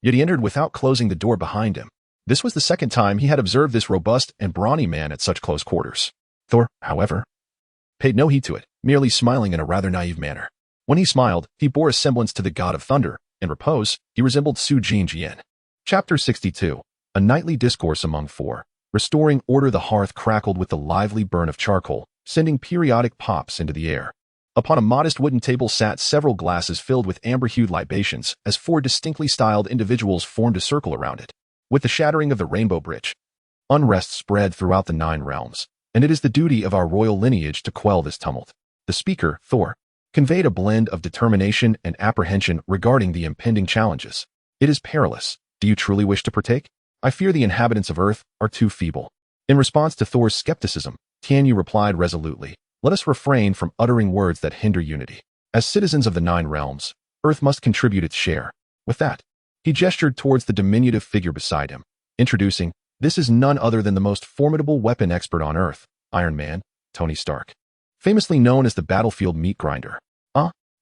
yet he entered without closing the door behind him. This was the second time he had observed this robust and brawny man at such close quarters. Thor, however, paid no heed to it, merely smiling in a rather naive manner. When he smiled, he bore a semblance to the god of thunder. In repose, he resembled Su Jin Jian. Chapter 62. A nightly discourse among 4. Restoring order. The hearth crackled with the lively burn of charcoal, sending periodic pops into the air. Upon a modest wooden table sat several glasses filled with amber-hued libations, as 4 distinctly styled individuals formed a circle around it. With the shattering of the rainbow bridge, unrest spread throughout the 9 realms, and it is the duty of our royal lineage to quell this tumult. The speaker, Thor, conveyed a blend of determination and apprehension regarding the impending challenges. "It is perilous. Do you truly wish to partake? I fear the inhabitants of Earth are too feeble. In response to Thor's skepticism, Tianyu replied resolutely, "Let us refrain from uttering words that hinder unity. As citizens of the Nine Realms, Earth must contribute its share." With that, he gestured towards the diminutive figure beside him, introducing, "This is none other than the most formidable weapon expert on Earth, Iron Man, Tony Stark. Famously known as the battlefield meat grinder."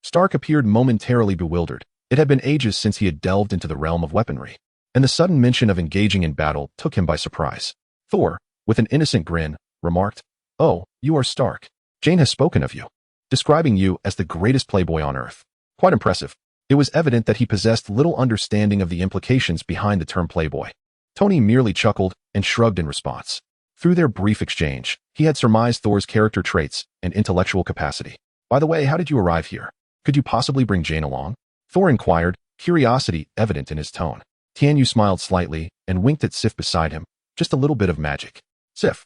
Stark appeared momentarily bewildered. It had been ages since he had delved into the realm of weaponry, and the sudden mention of engaging in battle took him by surprise. Thor, with an innocent grin, remarked, "Oh, you are Stark. Jane has spoken of you, describing you as the greatest playboy on Earth. Quite impressive." It was evident that he possessed little understanding of the implications behind the term playboy. Tony merely chuckled and shrugged in response. Through their brief exchange, he had surmised Thor's character traits and intellectual capacity. "By the way, how did you arrive here? Could you possibly bring Jane along?" Thor inquired, curiosity evident in his tone. Tianyu smiled slightly and winked at Sif beside him. "Just a little bit of magic." Sif,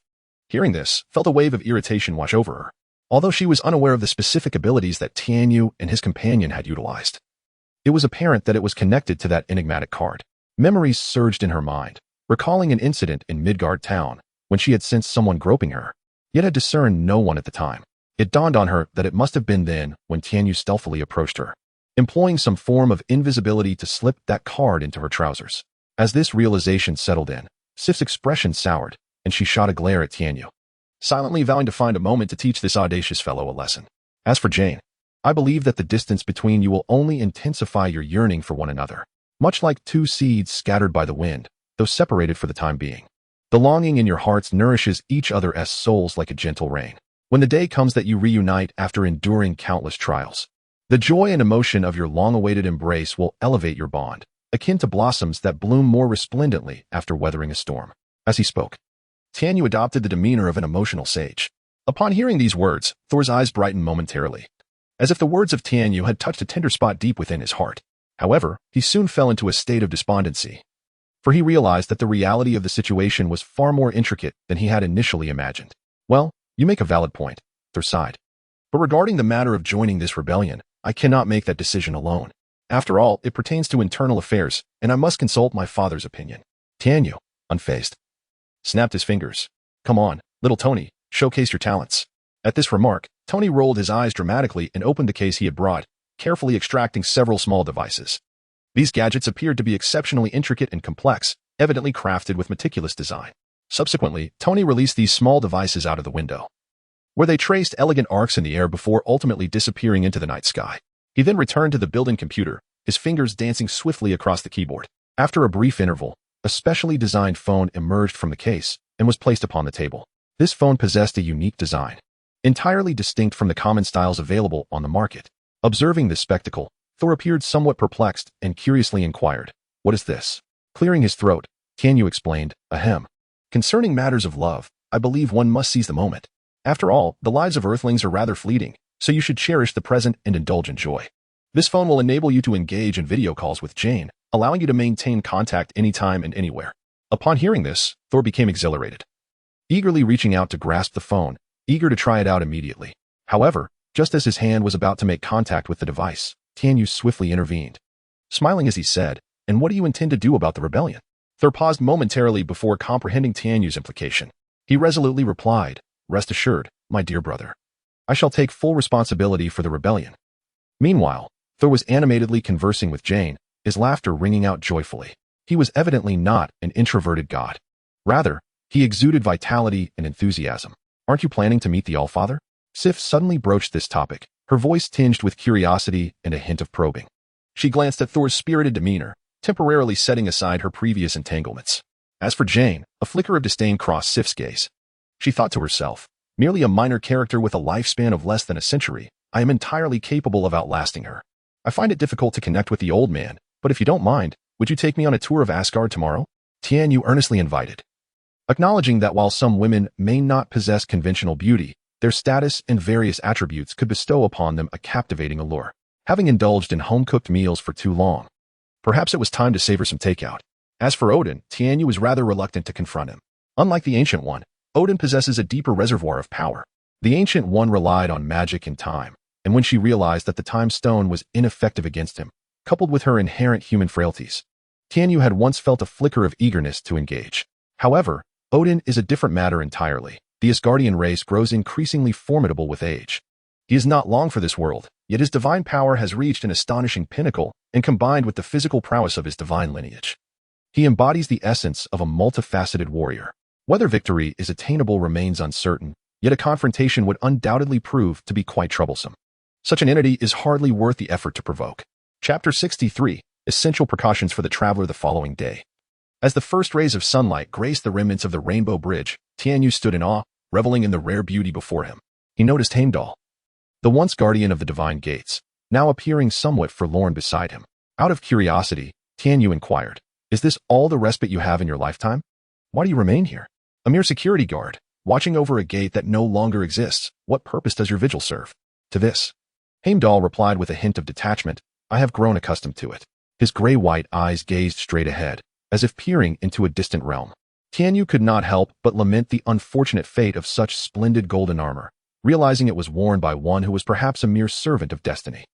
hearing this, felt a wave of irritation wash over her, although she was unaware of the specific abilities that Tianyu and his companion had utilized. It was apparent that it was connected to that enigmatic card. Memories surged in her mind, recalling an incident in Midgard town when she had sensed someone groping her, yet had discerned no one at the time. It dawned on her that it must have been then when Tianyu stealthily approached her, employing some form of invisibility to slip that card into her trousers. As this realization settled in, Sif's expression soured, and she shot a glare at Tianyu, silently vowing to find a moment to teach this audacious fellow a lesson. "As for Jane, I believe that the distance between you will only intensify your yearning for one another, much like two seeds scattered by the wind, though separated for the time being. The longing in your hearts nourishes each other's souls like a gentle rain. When the day comes that you reunite after enduring countless trials, the joy and emotion of your long-awaited embrace will elevate your bond, akin to blossoms that bloom more resplendently after weathering a storm." As he spoke, Tianyu adopted the demeanor of an emotional sage. Upon hearing these words, Thor's eyes brightened momentarily, as if the words of Tianyu had touched a tender spot deep within his heart. However, he soon fell into a state of despondency, for he realized that the reality of the situation was far more intricate than he had initially imagined. "Well, you make a valid point," Thor sighed. "But regarding the matter of joining this rebellion, I cannot make that decision alone. After all, it pertains to internal affairs, and I must consult my father's opinion." Tianyu, unfazed, snapped his fingers. "Come on, little Tony, showcase your talents." At this remark, Tony rolled his eyes dramatically and opened the case he had brought, carefully extracting several small devices. These gadgets appeared to be exceptionally intricate and complex, evidently crafted with meticulous design. Subsequently, Tony released these small devices out of the window, where they traced elegant arcs in the air before ultimately disappearing into the night sky. He then returned to the built-in computer, his fingers dancing swiftly across the keyboard. After a brief interval, a specially designed phone emerged from the case and was placed upon the table. This phone possessed a unique design, entirely distinct from the common styles available on the market. Observing this spectacle, Thor appeared somewhat perplexed and curiously inquired, "What is this?" Clearing his throat, Tianyu explained, "Ahem. Concerning matters of love, I believe one must seize the moment. After all, the lives of Earthlings are rather fleeting, so you should cherish the present and indulge in joy. This phone will enable you to engage in video calls with Jane, allowing you to maintain contact anytime and anywhere." Upon hearing this, Thor became exhilarated, eagerly reaching out to grasp the phone, eager to try it out immediately. However, just as his hand was about to make contact with the device, Tianyu swiftly intervened, smiling as he said, "And what do you intend to do about the rebellion?" Thor paused momentarily before comprehending Tianyu's implication. He resolutely replied, "Rest assured, my dear brother. I shall take full responsibility for the rebellion." Meanwhile, Thor was animatedly conversing with Jane, his laughter ringing out joyfully. He was evidently not an introverted god. Rather, he exuded vitality and enthusiasm. "Aren't you planning to meet the Allfather?" Sif suddenly broached this topic, her voice tinged with curiosity and a hint of probing. She glanced at Thor's spirited demeanor, temporarily setting aside her previous entanglements. As for Jane, a flicker of disdain crossed Sif's gaze. She thought to herself, "Merely a minor character with a lifespan of less than a century, I am entirely capable of outlasting her. I find it difficult to connect with the old man, but if you don't mind, would you take me on a tour of Asgard tomorrow?" Tianyu earnestly invited, acknowledging that while some women may not possess conventional beauty, their status and various attributes could bestow upon them a captivating allure. Having indulged in home-cooked meals for too long, perhaps it was time to savor some takeout. As for Odin, Tianyu was rather reluctant to confront him. Unlike the Ancient One, Odin possesses a deeper reservoir of power. The Ancient One relied on magic and time, and when she realized that the Time Stone was ineffective against him, coupled with her inherent human frailties, Tianyu had once felt a flicker of eagerness to engage. However, Odin is a different matter entirely. The Asgardian race grows increasingly formidable with age. He is not long for this world, yet his divine power has reached an astonishing pinnacle, and combined with the physical prowess of his divine lineage, he embodies the essence of a multifaceted warrior. Whether victory is attainable remains uncertain, yet a confrontation would undoubtedly prove to be quite troublesome. Such an entity is hardly worth the effort to provoke. Chapter 63. Essential Precautions for the Traveler the following day. As the first rays of sunlight graced the remnants of the Rainbow Bridge, Tianyu stood in awe, reveling in the rare beauty before him. He noticed Heimdall, the once guardian of the divine gates, now appearing somewhat forlorn beside him. Out of curiosity, Tianyu inquired, "Is this all the respite you have in your lifetime? Why do you remain here? A mere security guard, watching over a gate that no longer exists. What purpose does your vigil serve?" To this, Heimdall replied with a hint of detachment, "I have grown accustomed to it." His gray-white eyes gazed straight ahead, as if peering into a distant realm. Tianyu could not help but lament the unfortunate fate of such splendid golden armor, realizing it was worn by one who was perhaps a mere servant of destiny.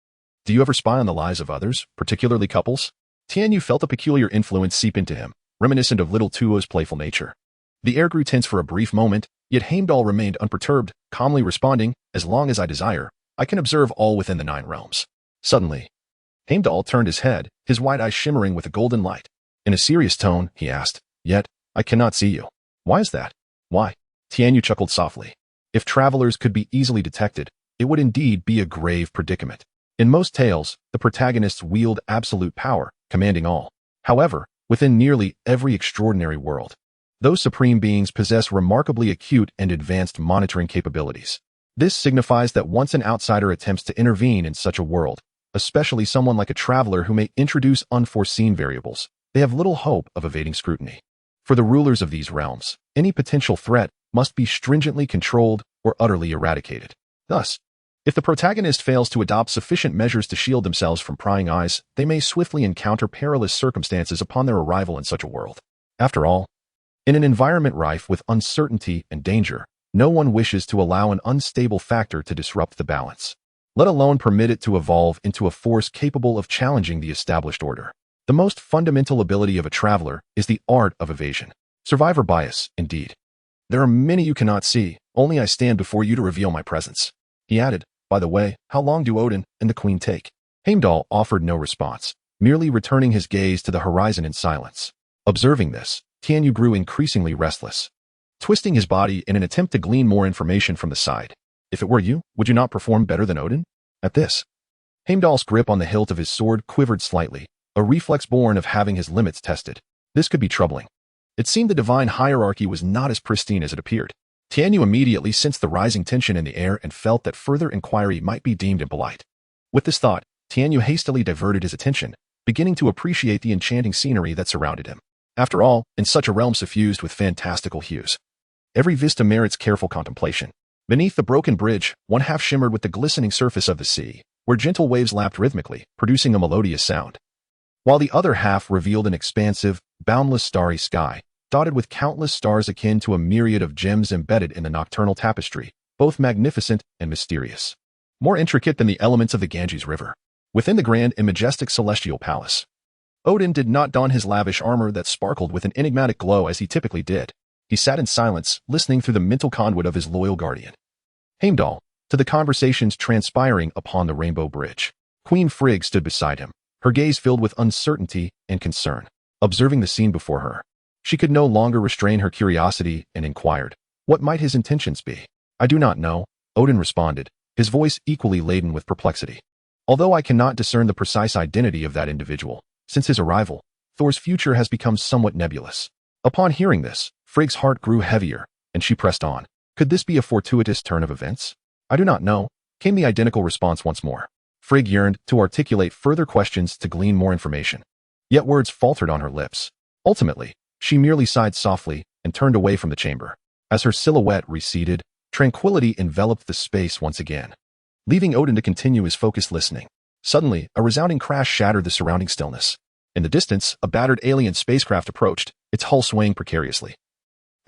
"Do you ever spy on the lives of others, particularly couples?" Tianyu felt a peculiar influence seep into him, reminiscent of little Tuo's playful nature. The air grew tense for a brief moment, yet Heimdall remained unperturbed, calmly responding, "As long as I desire, I can observe all within the 9 realms." Suddenly, Heimdall turned his head, his wide eyes shimmering with a golden light. In a serious tone, he asked, "Yet, I cannot see you. Why is that?" "Why?" Tianyu chuckled softly. If travelers could be easily detected, it would indeed be a grave predicament. In most tales, the protagonists wield absolute power, commanding all. However, within nearly every extraordinary world, those supreme beings possess remarkably acute and advanced monitoring capabilities. This signifies that once an outsider attempts to intervene in such a world, especially someone like a traveler who may introduce unforeseen variables, they have little hope of evading scrutiny. For the rulers of these realms, any potential threat must be stringently controlled or utterly eradicated. Thus, if the protagonist fails to adopt sufficient measures to shield themselves from prying eyes, they may swiftly encounter perilous circumstances upon their arrival in such a world. After all, in an environment rife with uncertainty and danger, no one wishes to allow an unstable factor to disrupt the balance, let alone permit it to evolve into a force capable of challenging the established order. The most fundamental ability of a traveler is the art of evasion. Survivor bias, indeed. "There are many you cannot see, only I stand before you to reveal my presence." He added, "By the way, how long do Odin and the Queen take?" Heimdall offered no response, merely returning his gaze to the horizon in silence. Observing this, Tianyu grew increasingly restless, twisting his body in an attempt to glean more information from the side. "If it were you, would you not perform better than Odin?" At this, Heimdall's grip on the hilt of his sword quivered slightly, a reflex born of having his limits tested. This could be troubling. It seemed the divine hierarchy was not as pristine as it appeared. Tianyu immediately sensed the rising tension in the air and felt that further inquiry might be deemed impolite. With this thought, Tianyu hastily diverted his attention, beginning to appreciate the enchanting scenery that surrounded him. After all, in such a realm suffused with fantastical hues, every vista merits careful contemplation. Beneath the broken bridge, one half shimmered with the glistening surface of the sea, where gentle waves lapped rhythmically, producing a melodious sound, while the other half revealed an expansive, boundless starry sky, dotted with countless stars akin to a myriad of gems embedded in the nocturnal tapestry, both magnificent and mysterious, more intricate than the elements of the Ganges River. Within the grand and majestic celestial palace, Odin did not don his lavish armor that sparkled with an enigmatic glow as he typically did. He sat in silence, listening through the mental conduit of his loyal guardian, Heimdall, to the conversations transpiring upon the Rainbow Bridge. Queen Frigg stood beside him, her gaze filled with uncertainty and concern. Observing the scene before her, she could no longer restrain her curiosity and inquired, "What might his intentions be?" "I do not know," Odin responded, his voice equally laden with perplexity. "Although I cannot discern the precise identity of that individual, since his arrival, Thor's future has become somewhat nebulous." Upon hearing this, Frigg's heart grew heavier, and she pressed on. "Could this be a fortuitous turn of events?" "I do not know," came the identical response once more. Frigg yearned to articulate further questions to glean more information, yet words faltered on her lips. Ultimately, she merely sighed softly and turned away from the chamber. As her silhouette receded, tranquility enveloped the space once again, leaving Odin to continue his focused listening. Suddenly, a resounding crash shattered the surrounding stillness. In the distance, a battered alien spacecraft approached, its hull swaying precariously,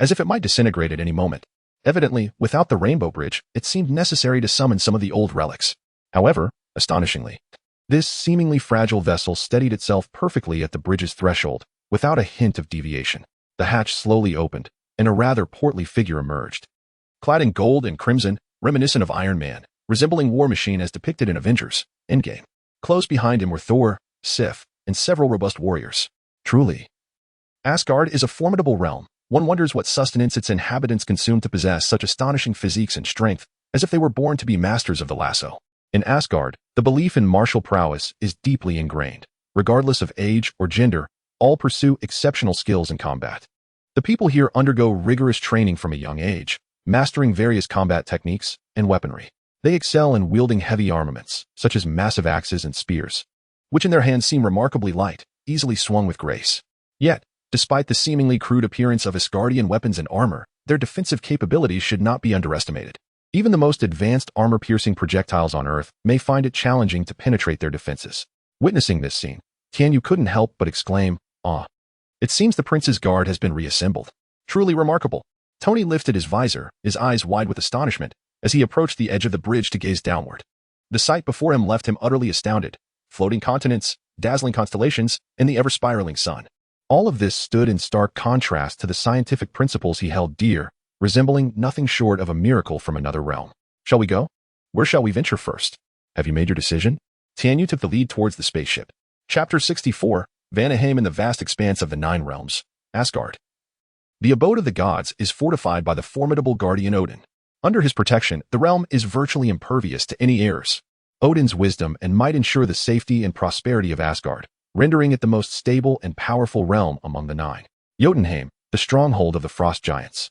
as if it might disintegrate at any moment. Evidently, without the Rainbow Bridge, it seemed necessary to summon some of the old relics. However, astonishingly, this seemingly fragile vessel steadied itself perfectly at the bridge's threshold, without a hint of deviation. The hatch slowly opened, and a rather portly figure emerged. Clad in gold and crimson, reminiscent of Iron Man, resembling War Machine as depicted in Avengers Endgame. Close behind him were Thor, Sif, and several robust warriors. Truly, Asgard is a formidable realm. One wonders what sustenance its inhabitants consume to possess such astonishing physiques and strength, as if they were born to be masters of the lasso. In Asgard, the belief in martial prowess is deeply ingrained. Regardless of age or gender, all pursue exceptional skills in combat. The people here undergo rigorous training from a young age, mastering various combat techniques and weaponry. They excel in wielding heavy armaments, such as massive axes and spears, which in their hands seem remarkably light, easily swung with grace. Yet, despite the seemingly crude appearance of Asgardian weapons and armor, their defensive capabilities should not be underestimated. Even the most advanced armor-piercing projectiles on Earth may find it challenging to penetrate their defenses. Witnessing this scene, Tianyu couldn't help but exclaim, "Ah! It seems the prince's guard has been reassembled. Truly remarkable." Tony lifted his visor, his eyes wide with astonishment, as he approached the edge of the bridge to gaze downward. The sight before him left him utterly astounded. Floating continents, dazzling constellations, and the ever-spiraling sun. All of this stood in stark contrast to the scientific principles he held dear, resembling nothing short of a miracle from another realm. "Shall we go? Where shall we venture first? Have you made your decision?" Tianyu took the lead towards the spaceship. Chapter 64, Vanaheim in the vast expanse of the Nine Realms, Asgard. The abode of the gods is fortified by the formidable guardian Odin. Under his protection, the realm is virtually impervious to any errors. Odin's wisdom and might ensure the safety and prosperity of Asgard, rendering it the most stable and powerful realm among the nine. Jotunheim, the stronghold of the frost giants,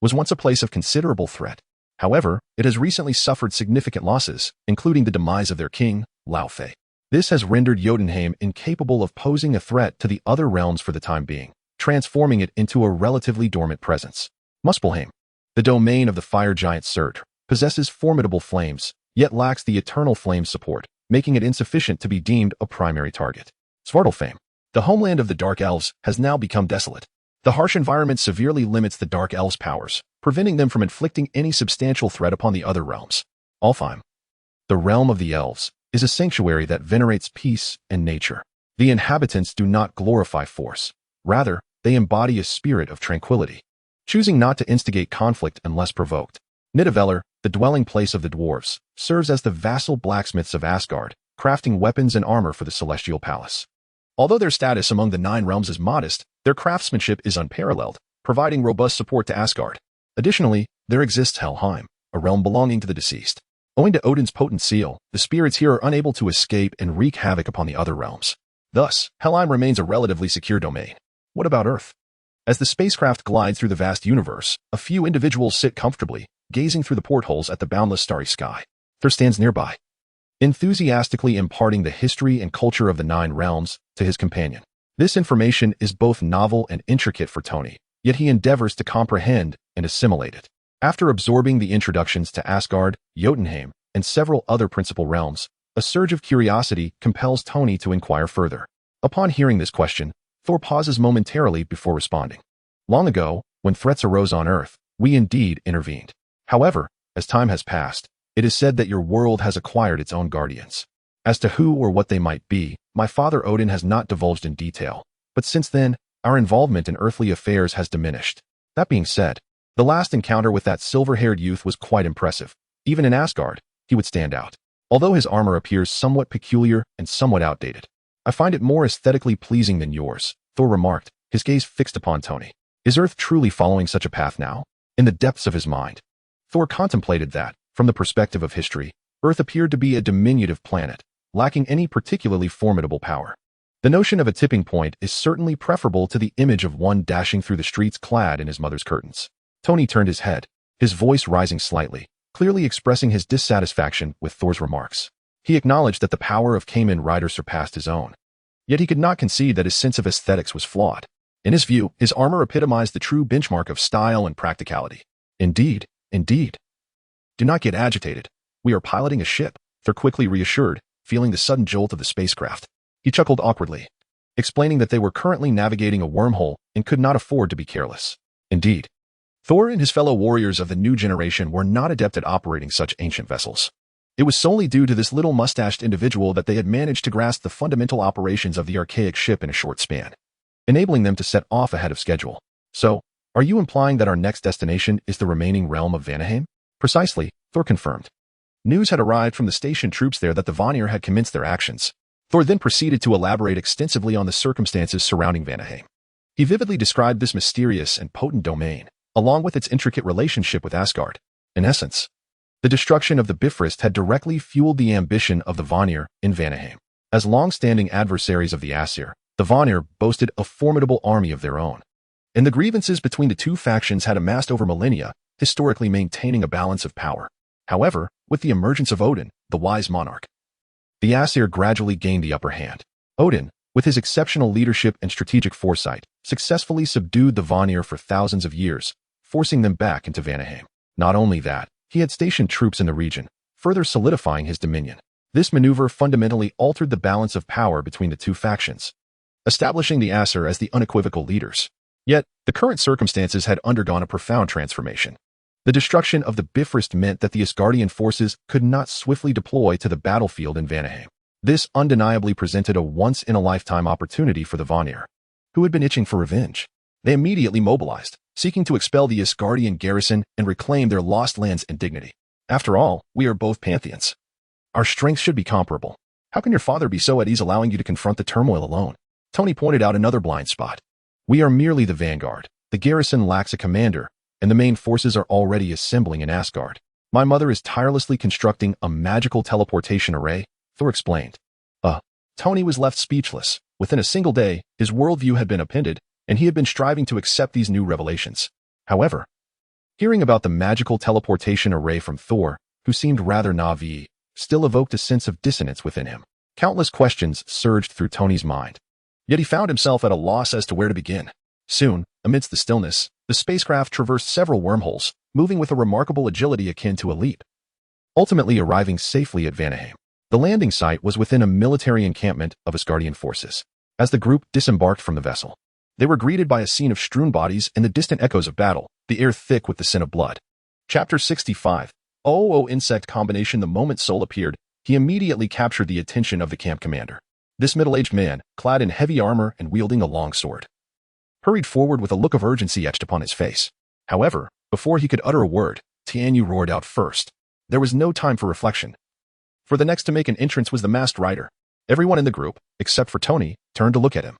was once a place of considerable threat. However, it has recently suffered significant losses, including the demise of their king, Laufey. This has rendered Jotunheim incapable of posing a threat to the other realms for the time being, transforming it into a relatively dormant presence. Muspelheim, the domain of the fire giant Surtr, possesses formidable flames, yet lacks the eternal flame's support, making it insufficient to be deemed a primary target. Svartalfheim, the homeland of the Dark Elves, has now become desolate. The harsh environment severely limits the Dark Elves' powers, preventing them from inflicting any substantial threat upon the other realms. Alfheim, the realm of the elves, is a sanctuary that venerates peace and nature. The inhabitants do not glorify force. Rather, they embody a spirit of tranquility, choosing not to instigate conflict unless provoked. Nidavellir, the dwelling place of the dwarves, serves as the vassal blacksmiths of Asgard, crafting weapons and armor for the celestial palace. Although their status among the nine realms is modest, their craftsmanship is unparalleled, providing robust support to Asgard. Additionally, there exists Helheim, a realm belonging to the deceased. Owing to Odin's potent seal, the spirits here are unable to escape and wreak havoc upon the other realms. Thus, Helheim remains a relatively secure domain. What about Earth? As the spacecraft glides through the vast universe, a few individuals sit comfortably, gazing through the portholes at the boundless starry sky. Thor stands nearby, enthusiastically imparting the history and culture of the nine realms to his companion. This information is both novel and intricate for Tony, yet he endeavors to comprehend and assimilate it. After absorbing the introductions to Asgard, Jotunheim, and several other principal realms, a surge of curiosity compels Tony to inquire further. Upon hearing this question, Thor pauses momentarily before responding. "Long ago, when threats arose on Earth, we indeed intervened. However, as time has passed, it is said that your world has acquired its own guardians. As to who or what they might be, my father Odin has not divulged in detail, but since then, our involvement in earthly affairs has diminished. That being said, the last encounter with that silver-haired youth was quite impressive. Even in Asgard, he would stand out. Although his armor appears somewhat peculiar and somewhat outdated, I find it more aesthetically pleasing than yours," Thor remarked, his gaze fixed upon Tony. Is Earth truly following such a path now? In the depths of his mind, Thor contemplated that, from the perspective of history, Earth appeared to be a diminutive planet, lacking any particularly formidable power. The notion of a tipping point is certainly preferable to the image of one dashing through the streets clad in his mother's curtains. Tony turned his head, his voice rising slightly, clearly expressing his dissatisfaction with Thor's remarks. He acknowledged that the power of Kamen Rider surpassed his own. Yet he could not concede that his sense of aesthetics was flawed. In his view, his armor epitomized the true benchmark of style and practicality. Indeed, indeed. Do not get agitated. We are piloting a ship, Thor quickly reassured, feeling the sudden jolt of the spacecraft. He chuckled awkwardly, explaining that they were currently navigating a wormhole and could not afford to be careless. Indeed, Thor and his fellow warriors of the new generation were not adept at operating such ancient vessels. It was solely due to this little mustached individual that they had managed to grasp the fundamental operations of the archaic ship in a short span, enabling them to set off ahead of schedule. So, Are you implying that our next destination is the remaining realm of Vanaheim? Precisely, Thor confirmed. News had arrived from the station troops there that the Vanir had commenced their actions. Thor then proceeded to elaborate extensively on the circumstances surrounding Vanaheim. He vividly described this mysterious and potent domain, along with its intricate relationship with Asgard. In essence, the destruction of the Bifrost had directly fueled the ambition of the Vanir in Vanaheim. As long-standing adversaries of the Aesir, the Vanir boasted a formidable army of their own. And the grievances between the two factions had amassed over millennia, historically maintaining a balance of power. However, with the emergence of Odin, the wise monarch, the Aesir gradually gained the upper hand. Odin, with his exceptional leadership and strategic foresight, successfully subdued the Vanir for thousands of years, forcing them back into Vanaheim. Not only that, he had stationed troops in the region, further solidifying his dominion. This maneuver fundamentally altered the balance of power between the two factions, establishing the Aesir as the unequivocal leaders. Yet, the current circumstances had undergone a profound transformation. The destruction of the Bifrost meant that the Asgardian forces could not swiftly deploy to the battlefield in Vanaheim. This undeniably presented a once-in-a-lifetime opportunity for the Vanir, who had been itching for revenge. They immediately mobilized, seeking to expel the Asgardian garrison and reclaim their lost lands and dignity. After all, we are both pantheons. Our strengths should be comparable. How can your father be so at ease allowing you to confront the turmoil alone? Tony pointed out another blind spot. We are merely the vanguard. The garrison lacks a commander, and the main forces are already assembling in Asgard. My mother is tirelessly constructing a magical teleportation array, Thor explained. Tony was left speechless. Within a single day, his worldview had been upended, and he had been striving to accept these new revelations. However, hearing about the magical teleportation array from Thor, who seemed rather naive, still evoked a sense of dissonance within him. Countless questions surged through Tony's mind. Yet he found himself at a loss as to where to begin. Soon, amidst the stillness, the spacecraft traversed several wormholes, moving with a remarkable agility akin to a leap, ultimately arriving safely at Vanaheim. The landing site was within a military encampment of Asgardian forces. As the group disembarked from the vessel, they were greeted by a scene of strewn bodies and the distant echoes of battle, the air thick with the scent of blood. Chapter 65. Insect combination. The moment Sol appeared, he immediately captured the attention of the camp commander. This middle-aged man, clad in heavy armor and wielding a long sword, hurried forward with a look of urgency etched upon his face. However, before he could utter a word, Tianyu roared out first. There was no time for reflection, for the next to make an entrance was the masked rider. Everyone in the group, except for Tony, turned to look at him,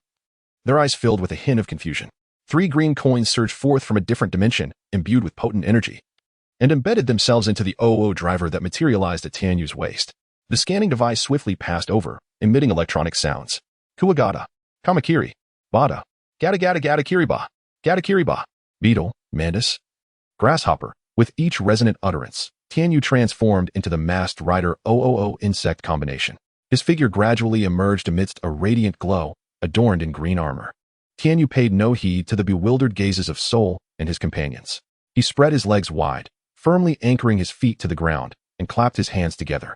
their eyes filled with a hint of confusion. 3 green coins surged forth from a different dimension, imbued with potent energy, and embedded themselves into the driver that materialized at Tianyu's waist. The scanning device swiftly passed over, emitting electronic sounds. Kuwagata, Kamakiri, Bada, Gata Gata Gata Kiriba, Gata Kiriba, Beetle, Mandus, Grasshopper. With each resonant utterance, Tianyu transformed into the masked rider insect combination. His figure gradually emerged amidst a radiant glow, adorned in green armor. Tianyu paid no heed to the bewildered gazes of Sol and his companions. He spread his legs wide, firmly anchoring his feet to the ground, and clapped his hands together,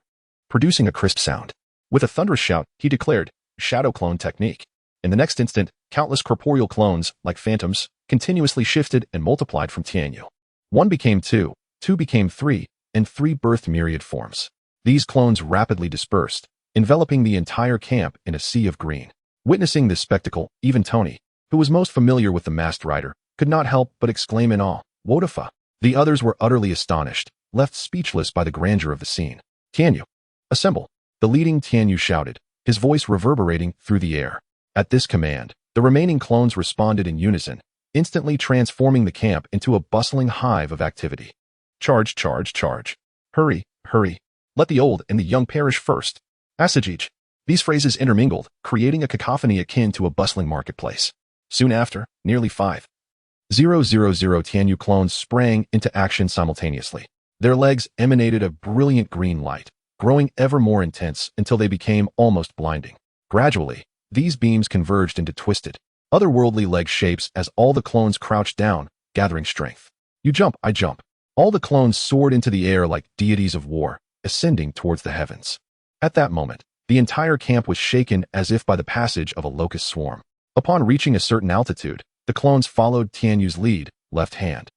producing a crisp sound. With a thunderous shout, he declared, "Shadow clone technique." In the next instant, countless corporeal clones, like phantoms, continuously shifted and multiplied from Tianyu. 1 became 2, 2 became 3, and 3 birthed myriad forms. These clones rapidly dispersed, enveloping the entire camp in a sea of green. Witnessing this spectacle, even Tony, who was most familiar with the masked rider, could not help but exclaim in awe, "Wotafa!" The others were utterly astonished, left speechless by the grandeur of the scene. "Tianyu, assemble!" The leading Tianyu shouted, his voice reverberating through the air. At this command, the remaining clones responded in unison, instantly transforming the camp into a bustling hive of activity. Charge, charge, charge. Hurry, hurry. Let the old and the young perish first. Asajij. These phrases intermingled, creating a cacophony akin to a bustling marketplace. Soon after, nearly 5,000 Tianyu clones sprang into action simultaneously. Their legs emanated a brilliant green light, growing ever more intense until they became almost blinding. Gradually, these beams converged into twisted, otherworldly leg shapes as all the clones crouched down, gathering strength. You jump, I jump. All the clones soared into the air like deities of war, ascending towards the heavens. At that moment, the entire camp was shaken as if by the passage of a locust swarm. Upon reaching a certain altitude, the clones followed Tianyu's lead, left hand,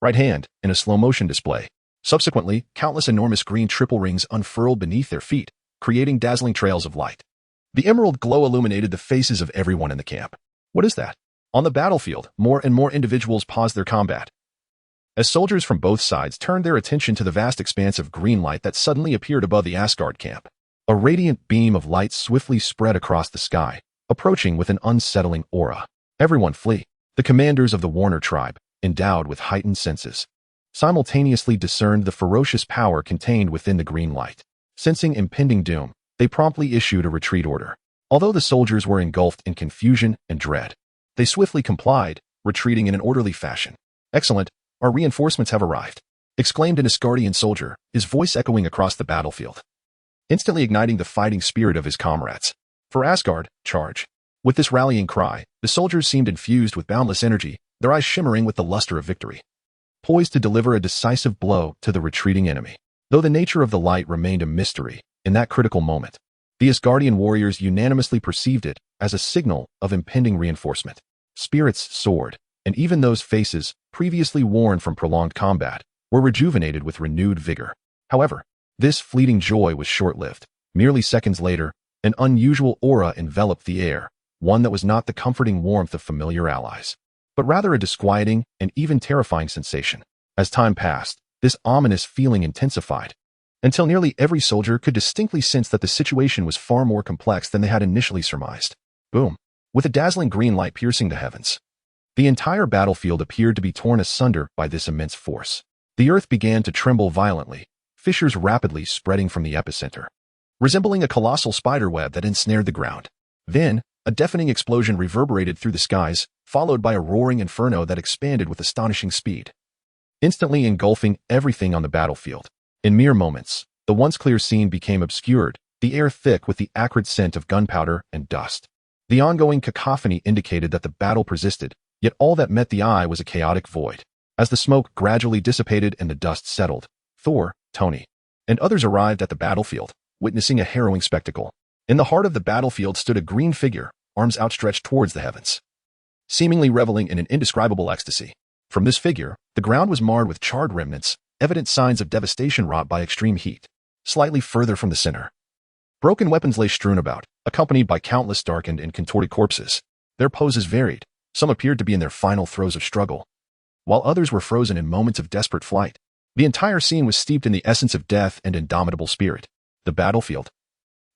right hand, in a slow-motion display. Subsequently, countless enormous green triple rings unfurled beneath their feet, creating dazzling trails of light. The emerald glow illuminated the faces of everyone in the camp. "What is that?" On the battlefield, more and more individuals paused their combat, as soldiers from both sides turned their attention to the vast expanse of green light that suddenly appeared above the Asgard camp. A radiant beam of light swiftly spread across the sky, approaching with an unsettling aura. Everyone flee. The commanders of the Warner tribe, endowed with heightened senses, simultaneously discerned the ferocious power contained within the green light. Sensing impending doom, they promptly issued a retreat order. Although the soldiers were engulfed in confusion and dread, they swiftly complied, retreating in an orderly fashion. "Excellent, our reinforcements have arrived," exclaimed an Asgardian soldier, his voice echoing across the battlefield, instantly igniting the fighting spirit of his comrades. "For Asgard, charge!" With this rallying cry, the soldiers seemed infused with boundless energy, their eyes shimmering with the luster of victory, poised to deliver a decisive blow to the retreating enemy. Though the nature of the light remained a mystery, in that critical moment, the Asgardian warriors unanimously perceived it as a signal of impending reinforcement. Spirits soared, and even those faces, previously worn from prolonged combat, were rejuvenated with renewed vigor. However, this fleeting joy was short-lived. Merely seconds later, an unusual aura enveloped the air, one that was not the comforting warmth of familiar allies, but rather a disquieting and even terrifying sensation. As time passed, this ominous feeling intensified, until nearly every soldier could distinctly sense that the situation was far more complex than they had initially surmised. Boom! With a dazzling green light piercing the heavens, the entire battlefield appeared to be torn asunder by this immense force. The earth began to tremble violently, fissures rapidly spreading from the epicenter, resembling a colossal spiderweb that ensnared the ground. Then, a deafening explosion reverberated through the skies, followed by a roaring inferno that expanded with astonishing speed, instantly engulfing everything on the battlefield. In mere moments, the once clear scene became obscured, the air thick with the acrid scent of gunpowder and dust. The ongoing cacophony indicated that the battle persisted, yet all that met the eye was a chaotic void. As the smoke gradually dissipated and the dust settled, Thor, Tony, and others arrived at the battlefield, witnessing a harrowing spectacle. In the heart of the battlefield stood a green figure, arms outstretched towards the heavens, seemingly reveling in an indescribable ecstasy. From this figure, the ground was marred with charred remnants, evident signs of devastation wrought by extreme heat. Slightly further from the center, broken weapons lay strewn about, accompanied by countless darkened and contorted corpses. Their poses varied. Some appeared to be in their final throes of struggle, while others were frozen in moments of desperate flight. The entire scene was steeped in the essence of death and indomitable spirit. The battlefield,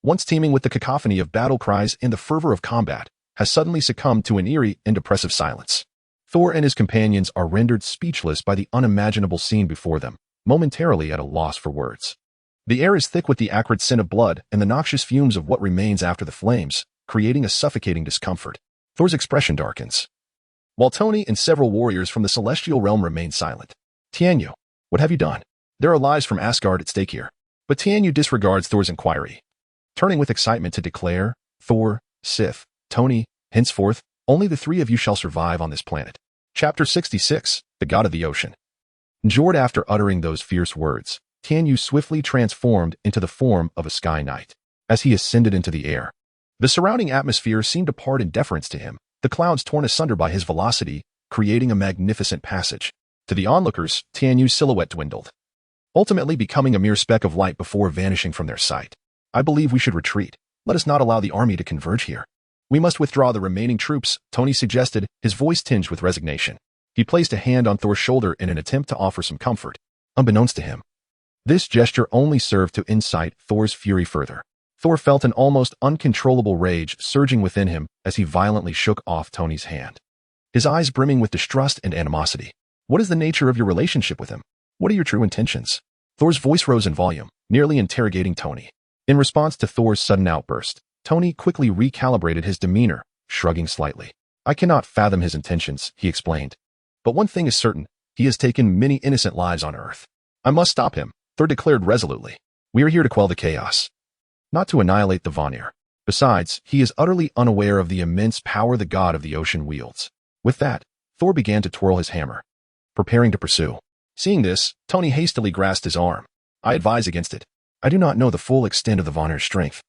once teeming with the cacophony of battle cries and the fervor of combat, has suddenly succumbed to an eerie and oppressive silence. Thor and his companions are rendered speechless by the unimaginable scene before them, momentarily at a loss for words. The air is thick with the acrid scent of blood and the noxious fumes of what remains after the flames, creating a suffocating discomfort. Thor's expression darkens, while Tony and several warriors from the celestial realm remain silent. "Tianyu, what have you done? There are lives from Asgard at stake here." But Tianyu disregards Thor's inquiry, turning with excitement to declare, "Thor, Sif, Tony, henceforth, only the three of you shall survive on this planet." Chapter 66, The God of the Ocean. Jord, after uttering those fierce words, Tianyu swiftly transformed into the form of a sky knight. As he ascended into the air, the surrounding atmosphere seemed to part in deference to him, the clouds torn asunder by his velocity, creating a magnificent passage. To the onlookers, Tianyu's silhouette dwindled, ultimately becoming a mere speck of light before vanishing from their sight. "I believe we should retreat. Let us not allow the army to converge here." "We must withdraw the remaining troops," Tony suggested, his voice tinged with resignation. He placed a hand on Thor's shoulder in an attempt to offer some comfort. Unbeknownst to him, this gesture only served to incite Thor's fury further. Thor felt an almost uncontrollable rage surging within him as he violently shook off Tony's hand, his eyes brimming with distrust and animosity. "What is the nature of your relationship with him? What are your true intentions?" Thor's voice rose in volume, nearly interrogating Tony. In response to Thor's sudden outburst, Tony quickly recalibrated his demeanor, shrugging slightly. "I cannot fathom his intentions," he explained. "But one thing is certain, he has taken many innocent lives on Earth. I must stop him," Thor declared resolutely. "We are here to quell the chaos, not to annihilate the Vanir. Besides, he is utterly unaware of the immense power the god of the ocean wields." With that, Thor began to twirl his hammer, preparing to pursue. Seeing this, Tony hastily grasped his arm. "I advise against it. I do not know the full extent of the Vanir's strength,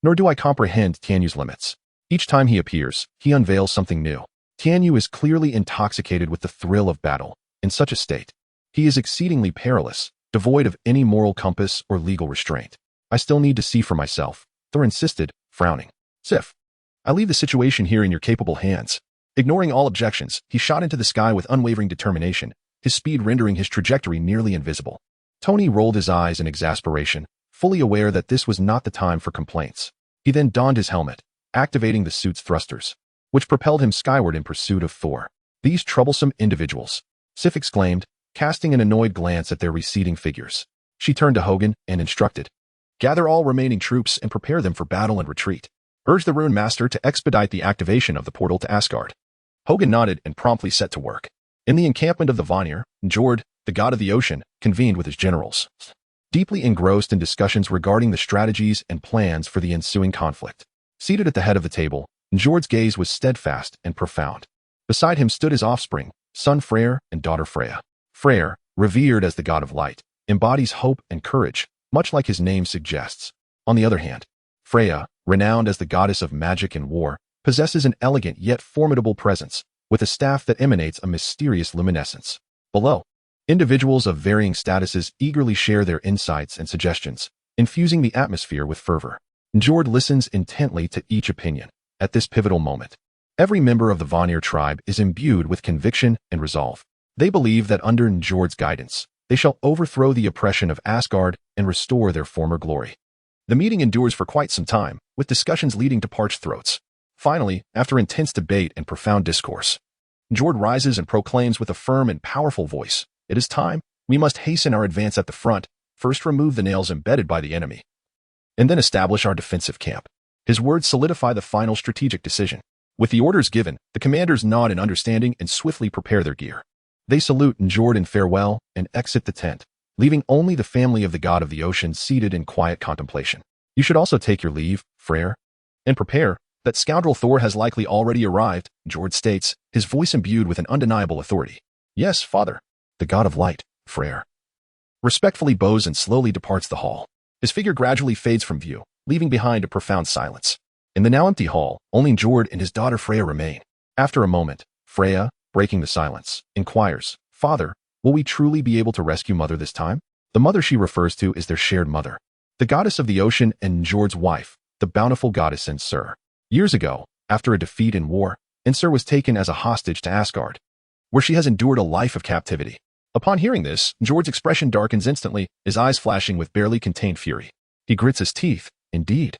nor do I comprehend Tianyu's limits. Each time he appears, he unveils something new. Tianyu is clearly intoxicated with the thrill of battle. In such a state, he is exceedingly perilous, devoid of any moral compass or legal restraint. I still need to see for myself," Thor insisted, frowning. "Sif, I leave the situation here in your capable hands. Ignoring all objections, he shot into the sky with unwavering determination, his speed rendering his trajectory nearly invisible. Tony rolled his eyes in exasperation, fully aware that this was not the time for complaints. He then donned his helmet, activating the suit's thrusters, which propelled him skyward in pursuit of Thor. These troublesome individuals, Sif exclaimed, casting an annoyed glance at their receding figures. She turned to Hogan and instructed, "Gather all remaining troops and prepare them for battle and retreat. Urge the Rune Master to expedite the activation of the portal to Asgard." Hogan nodded and promptly set to work. In the encampment of the Vanir, Njord, the god of the ocean, convened with his generals, deeply engrossed in discussions regarding the strategies and plans for the ensuing conflict. Seated at the head of the table, Njord's gaze was steadfast and profound. Beside him stood his offspring, son Freyr and daughter Freya. Freyr, revered as the god of light, embodies hope and courage, much like his name suggests. On the other hand, Freya, renowned as the goddess of magic and war, possesses an elegant yet formidable presence, with a staff that emanates a mysterious luminescence. Below, individuals of varying statuses eagerly share their insights and suggestions, infusing the atmosphere with fervor. Njord listens intently to each opinion. At this pivotal moment, every member of the Vanir tribe is imbued with conviction and resolve. They believe that under Njord's guidance, they shall overthrow the oppression of Asgard and restore their former glory. The meeting endures for quite some time, with discussions leading to parched throats. Finally, after intense debate and profound discourse, Njord rises and proclaims with a firm and powerful voice, "It is time. We must hasten our advance at the front, first remove the nails embedded by the enemy, and then establish our defensive camp." His words solidify the final strategic decision. With the orders given, the commanders nod in understanding and swiftly prepare their gear. They salute Njord in farewell and exit the tent, leaving only the family of the god of the ocean seated in quiet contemplation. "You should also take your leave, Freyr, and prepare. That scoundrel Thor has likely already arrived," Njord states, his voice imbued with an undeniable authority. "Yes, father." The god of light, Freyr, respectfully bows and slowly departs the hall. His figure gradually fades from view, leaving behind a profound silence. In the now empty hall, only Njord and his daughter Freya remain. After a moment, Freya, breaking the silence, inquires, "Father, will we truly be able to rescue Mother this time?" The mother she refers to is their shared mother, the goddess of the ocean and Njord's wife, the bountiful goddess Ensur. Years ago, after a defeat in war, Ensur was taken as a hostage to Asgard, where she has endured a life of captivity. Upon hearing this, Njord's expression darkens instantly, his eyes flashing with barely contained fury. He grits his teeth. "Indeed.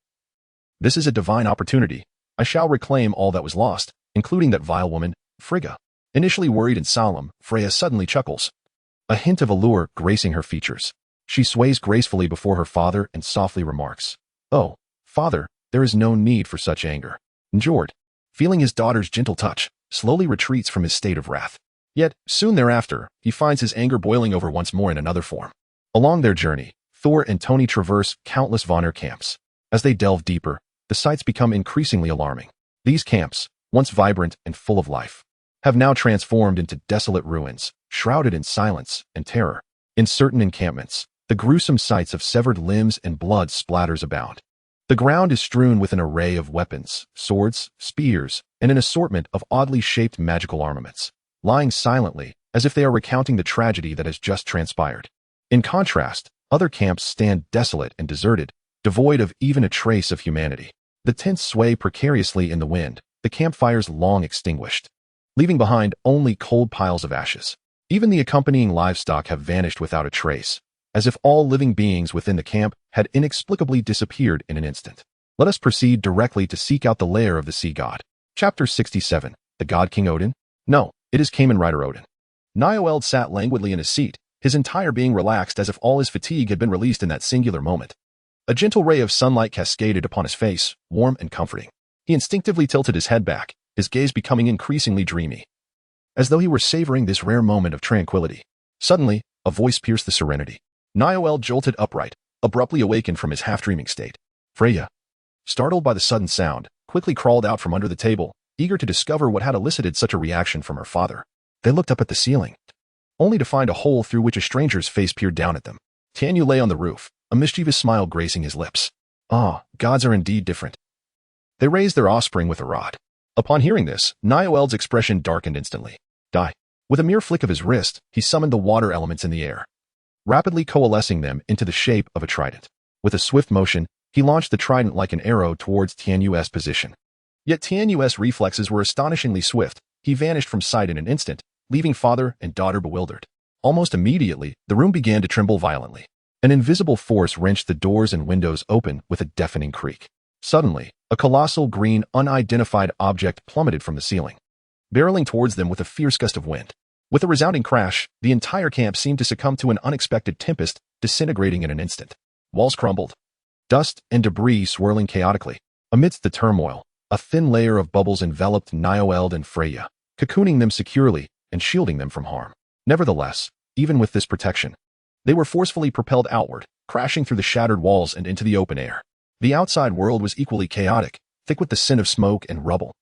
This is a divine opportunity. I shall reclaim all that was lost, including that vile woman, Frigga." Initially worried and solemn, Freya suddenly chuckles, a hint of allure gracing her features. She sways gracefully before her father and softly remarks, "Oh, father, there is no need for such anger." Njord, feeling his daughter's gentle touch, slowly retreats from his state of wrath. Yet, soon thereafter, he finds his anger boiling over once more in another form. Along their journey, Thor and Tony traverse countless Vanir camps. As they delve deeper, the sights become increasingly alarming. These camps, once vibrant and full of life, have now transformed into desolate ruins, shrouded in silence and terror. In certain encampments, the gruesome sights of severed limbs and blood splatters abound. The ground is strewn with an array of weapons, swords, spears, and an assortment of oddly shaped magical armaments, lying silently as if they are recounting the tragedy that has just transpired. In contrast, other camps stand desolate and deserted, devoid of even a trace of humanity. The tents sway precariously in the wind, the campfires long extinguished, leaving behind only cold piles of ashes. Even the accompanying livestock have vanished without a trace, as if all living beings within the camp had inexplicably disappeared in an instant. Let us proceed directly to seek out the lair of the sea god. Chapter 67. The god King Odin? No, it is Kamen Rider Odin. Nioeld sat languidly in his seat, his entire being relaxed as if all his fatigue had been released in that singular moment. A gentle ray of sunlight cascaded upon his face, warm and comforting. He instinctively tilted his head back, his gaze becoming increasingly dreamy, as though he were savoring this rare moment of tranquility. Suddenly, a voice pierced the serenity. Nioeld jolted upright, abruptly awakened from his half-dreaming state. Freya, startled by the sudden sound, quickly crawled out from under the table, eager to discover what had elicited such a reaction from her father. They looked up at the ceiling, only to find a hole through which a stranger's face peered down at them. Tanyu lay on the roof, a mischievous smile gracing his lips. "Ah, gods are indeed different." They raised their offspring with a rod. Upon hearing this, Nioeld's expression darkened instantly. Die. With a mere flick of his wrist, he summoned the water elements in the air, rapidly coalescing them into the shape of a trident. With a swift motion, he launched the trident like an arrow towards Tianyu's position. Yet Tianyu's reflexes were astonishingly swift, he vanished from sight in an instant, leaving father and daughter bewildered. Almost immediately, the room began to tremble violently. An invisible force wrenched the doors and windows open with a deafening creak. Suddenly, a colossal green, unidentified object plummeted from the ceiling, barreling towards them with a fierce gust of wind. With a resounding crash, the entire camp seemed to succumb to an unexpected tempest, disintegrating in an instant. Walls crumbled, dust and debris swirling chaotically. Amidst the turmoil, a thin layer of bubbles enveloped Nield and Freya, cocooning them securely and shielding them from harm. Nevertheless, even with this protection, they were forcefully propelled outward, crashing through the shattered walls and into the open air. The outside world was equally chaotic, thick with the scent of smoke and rubble,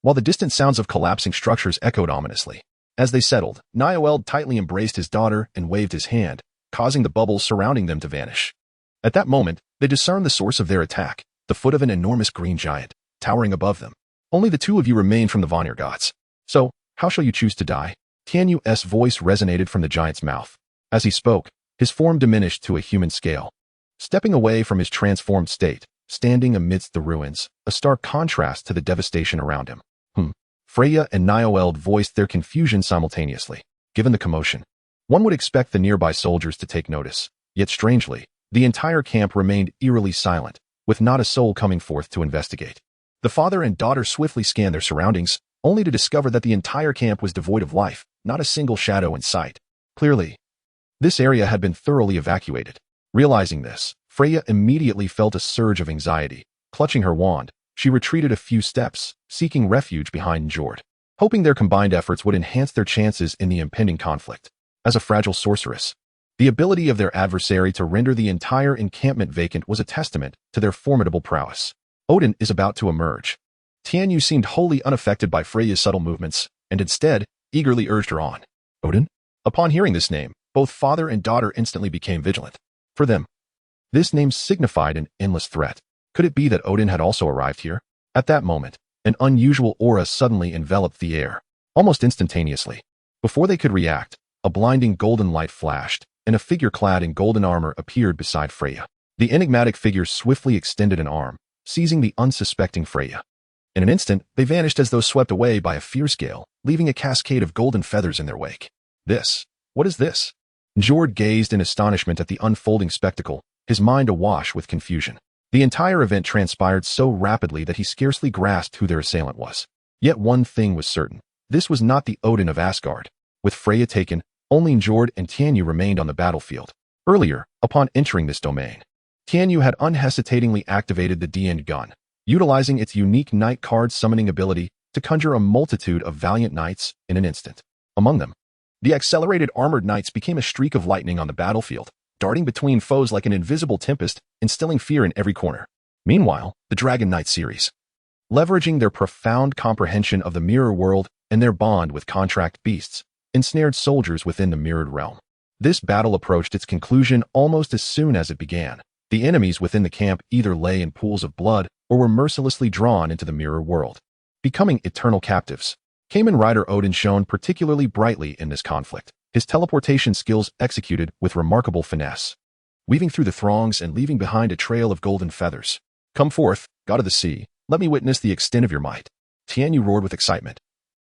while the distant sounds of collapsing structures echoed ominously. As they settled, Nield tightly embraced his daughter and waved his hand, causing the bubbles surrounding them to vanish. At that moment, they discerned the source of their attack, the foot of an enormous green giant, towering above them. Only the two of you remain from the Vanir gods. So, how shall you choose to die? Tianyu's voice resonated from the giant's mouth. As he spoke, his form diminished to a human scale. Stepping away from his transformed state, standing amidst the ruins, a stark contrast to the devastation around him. Freya and Nield voiced their confusion simultaneously. Given the commotion, one would expect the nearby soldiers to take notice. Yet strangely, the entire camp remained eerily silent, with not a soul coming forth to investigate. The father and daughter swiftly scanned their surroundings, only to discover that the entire camp was devoid of life, not a single shadow in sight. Clearly, this area had been thoroughly evacuated. Realizing this, Freya immediately felt a surge of anxiety. Clutching her wand, she retreated a few steps, seeking refuge behind Njord, hoping their combined efforts would enhance their chances in the impending conflict. As a fragile sorceress, the ability of their adversary to render the entire encampment vacant was a testament to their formidable prowess. Odin is about to emerge. Tianyu seemed wholly unaffected by Freya's subtle movements, and instead, eagerly urged her on. Odin? Upon hearing this name, both father and daughter instantly became vigilant. For them, this name signified an endless threat. Could it be that Odin had also arrived here? At that moment, an unusual aura suddenly enveloped the air, almost instantaneously. Before they could react, a blinding golden light flashed, and a figure clad in golden armor appeared beside Freya. The enigmatic figure swiftly extended an arm, seizing the unsuspecting Freya. In an instant, they vanished as though swept away by a fierce gale, leaving a cascade of golden feathers in their wake. What is this? Njord gazed in astonishment at the unfolding spectacle, his mind awash with confusion. The entire event transpired so rapidly that he scarcely grasped who their assailant was. Yet one thing was certain. This was not the Odin of Asgard. With Freya taken, only Njord and Tianyu remained on the battlefield. Earlier, upon entering this domain, Tianyu had unhesitatingly activated the D-End gun, utilizing its unique night card summoning ability to conjure a multitude of valiant knights in an instant. Among them, the accelerated armored knights became a streak of lightning on the battlefield, darting between foes like an invisible tempest, instilling fear in every corner. Meanwhile, the Dragon Knight series, leveraging their profound comprehension of the mirror world and their bond with contract beasts, ensnared soldiers within the mirrored realm. This battle approached its conclusion almost as soon as it began. The enemies within the camp either lay in pools of blood or were mercilessly drawn into the mirror world, becoming eternal captives. Kamen Rider Odin shone particularly brightly in this conflict, his teleportation skills executed with remarkable finesse, weaving through the throngs and leaving behind a trail of golden feathers. Come forth, god of the sea, let me witness the extent of your might. Tianyu roared with excitement,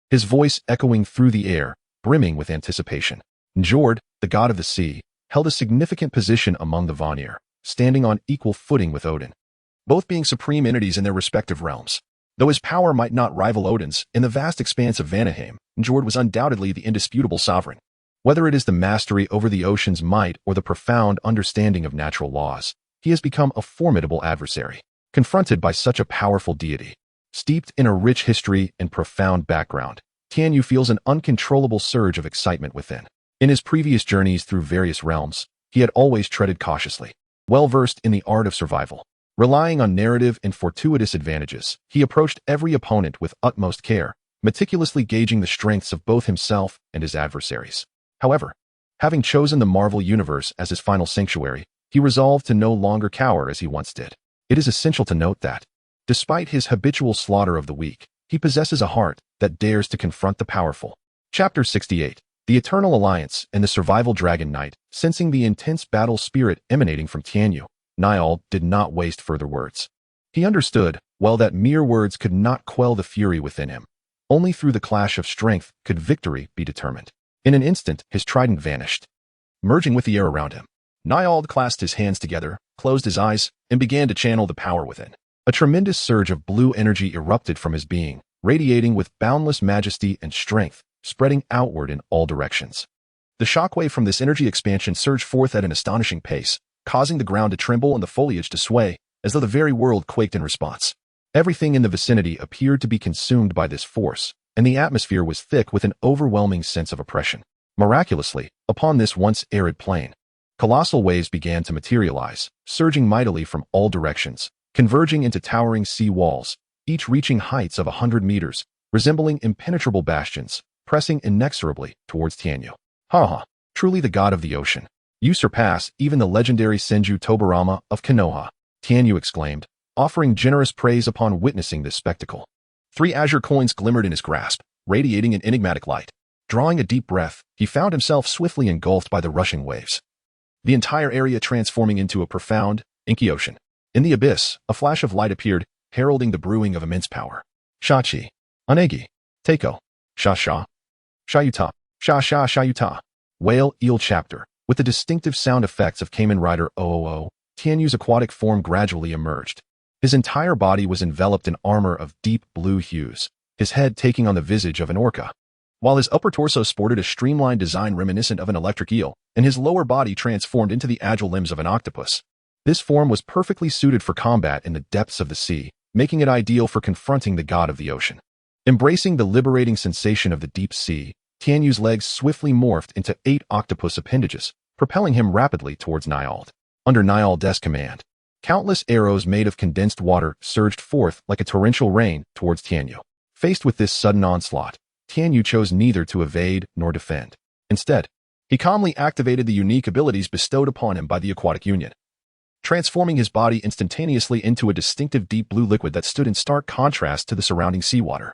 his voice echoing through the air, brimming with anticipation. Njord, the god of the sea, held a significant position among the Vanir, standing on equal footing with Odin, both being supreme entities in their respective realms. Though his power might not rival Odin's, in the vast expanse of Vanaheim, Njord was undoubtedly the indisputable sovereign. Whether it is the mastery over the ocean's might or the profound understanding of natural laws, he has become a formidable adversary. Confronted by such a powerful deity, steeped in a rich history and profound background, Tianyu feels an uncontrollable surge of excitement within. In his previous journeys through various realms, he had always treaded cautiously, well-versed in the art of survival. Relying on narrative and fortuitous advantages, he approached every opponent with utmost care, meticulously gauging the strengths of both himself and his adversaries. However, having chosen the Marvel Universe as his final sanctuary, he resolved to no longer cower as he once did. It is essential to note that, despite his habitual slaughter of the weak, he possesses a heart that dares to confront the powerful. Chapter 68. The Eternal Alliance and the Survival Dragon Knight. Sensing the intense battle spirit emanating from Tianyu, Nield did not waste further words. He understood, well, that mere words could not quell the fury within him. Only through the clash of strength could victory be determined. In an instant, his trident vanished, merging with the air around him. Niall clasped his hands together, closed his eyes, and began to channel the power within. A tremendous surge of blue energy erupted from his being, radiating with boundless majesty and strength, spreading outward in all directions. The shockwave from this energy expansion surged forth at an astonishing pace, causing the ground to tremble and the foliage to sway, as though the very world quaked in response. Everything in the vicinity appeared to be consumed by this force, and the atmosphere was thick with an overwhelming sense of oppression. Miraculously, upon this once arid plain, colossal waves began to materialize, surging mightily from all directions, converging into towering sea walls, each reaching heights of 100 meters, resembling impenetrable bastions, pressing inexorably towards Tianyu. Ha! Truly the god of the ocean. You surpass even the legendary Senju Tobarama of Konoha, Tianyu exclaimed, offering generous praise upon witnessing this spectacle. 3 azure coins glimmered in his grasp, radiating an enigmatic light. Drawing a deep breath, he found himself swiftly engulfed by the rushing waves, the entire area transforming into a profound, inky ocean. In the abyss, a flash of light appeared, heralding the brewing of immense power. Shachi, Anegi, Teiko, Sha-sha, Shayuta, Sha-sha Shayuta. Whale Eel Chapter. With the distinctive sound effects of Kamen Rider 000, Tianyu's aquatic form gradually emerged. His entire body was enveloped in armor of deep blue hues, his head taking on the visage of an orca, while his upper torso sported a streamlined design reminiscent of an electric eel, and his lower body transformed into the agile limbs of an octopus. This form was perfectly suited for combat in the depths of the sea, making it ideal for confronting the god of the ocean. Embracing the liberating sensation of the deep sea, Tianyu's legs swiftly morphed into 8 octopus appendages, propelling him rapidly towards Niald. Under Niald's command, countless arrows made of condensed water surged forth like a torrential rain towards Tianyu. Faced with this sudden onslaught, Tianyu chose neither to evade nor defend. Instead, he calmly activated the unique abilities bestowed upon him by the Aquatic Union, transforming his body instantaneously into a distinctive deep blue liquid that stood in stark contrast to the surrounding seawater.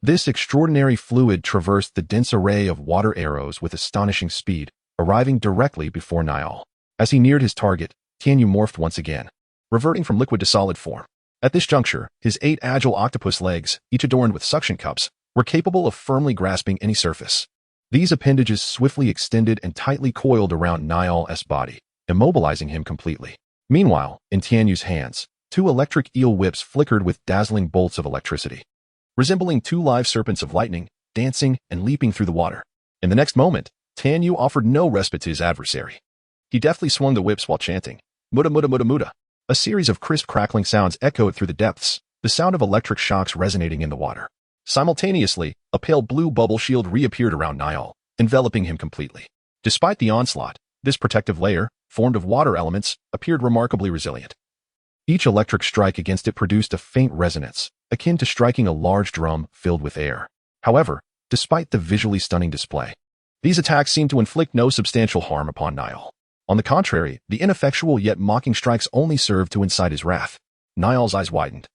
This extraordinary fluid traversed the dense array of water arrows with astonishing speed, arriving directly before Niall. As he neared his target, Tianyu morphed once again, reverting from liquid to solid form. At this juncture, his 8 agile octopus legs, each adorned with suction cups, were capable of firmly grasping any surface. These appendages swiftly extended and tightly coiled around Niall's body, immobilizing him completely. Meanwhile, in Tianyu's hands, 2 electric eel whips flickered with dazzling bolts of electricity, resembling 2 live serpents of lightning, dancing and leaping through the water. In the next moment, Tianyu offered no respite to his adversary. He deftly swung the whips while chanting, "Muda muda muda muda." A series of crisp crackling sounds echoed through the depths, the sound of electric shocks resonating in the water. Simultaneously, a pale blue bubble shield reappeared around Niall, enveloping him completely. Despite the onslaught, this protective layer, formed of water elements, appeared remarkably resilient. Each electric strike against it produced a faint resonance, akin to striking a large drum filled with air. However, despite the visually stunning display, these attacks seemed to inflict no substantial harm upon Niall. On the contrary, the ineffectual yet mocking strikes only served to incite his wrath. Niall's eyes widened,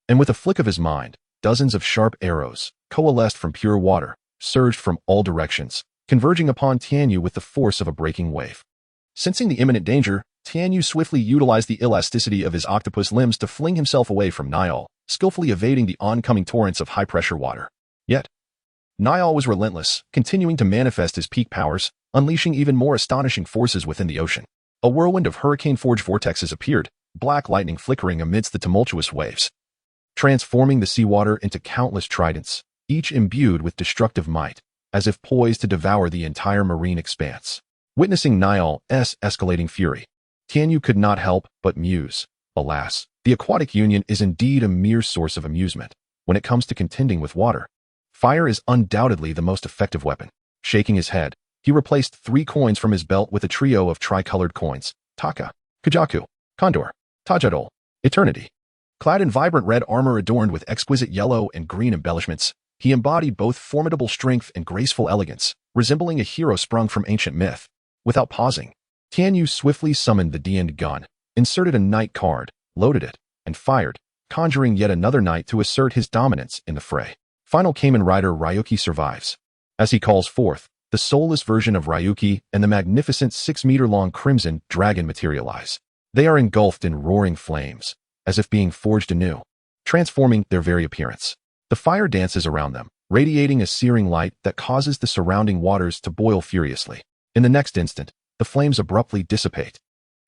and with a flick of his mind, dozens of sharp arrows, coalesced from pure water, surged from all directions, converging upon Tianyu with the force of a breaking wave. Sensing the imminent danger, Tianyu swiftly utilized the elasticity of his octopus limbs to fling himself away from Niall, skillfully evading the oncoming torrents of high-pressure water. Yet, Niall was relentless, continuing to manifest his peak powers, unleashing even more astonishing forces within the ocean. A whirlwind of hurricane-forged vortexes appeared, black lightning flickering amidst the tumultuous waves, transforming the seawater into countless tridents, each imbued with destructive might, as if poised to devour the entire marine expanse. Witnessing Niall's escalating fury, Tianyu could not help but muse. Alas, the Aquatic Union is indeed a mere source of amusement. When it comes to contending with water, fire is undoubtedly the most effective weapon. Shaking his head, he replaced 3 coins from his belt with a trio of tricolored coins: Taka, Kajaku, Condor, Tajadol, Eternity. Clad in vibrant red armor adorned with exquisite yellow and green embellishments, he embodied both formidable strength and graceful elegance, resembling a hero sprung from ancient myth. Without pausing, Tianyu swiftly summoned the D-end gun, inserted a knight card, loaded it, and fired, conjuring yet another knight to assert his dominance in the fray. Final Kamen Rider Ryuki survives. As he calls forth, the soulless version of Ryuki and the magnificent 6-meter-long Crimson Dragon materialize. They are engulfed in roaring flames, as if being forged anew, transforming their very appearance. The fire dances around them, radiating a searing light that causes the surrounding waters to boil furiously. In the next instant, the flames abruptly dissipate,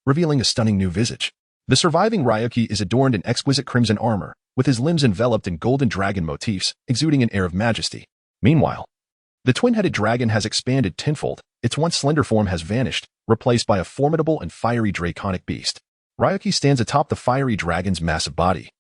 revealing a stunning new visage. The surviving Ryuki is adorned in exquisite crimson armor, with his limbs enveloped in golden dragon motifs, exuding an air of majesty. Meanwhile, the twin-headed dragon has expanded tenfold. Its once slender form has vanished, replaced by a formidable and fiery draconic beast. Ryuki stands atop the fiery dragon's massive body,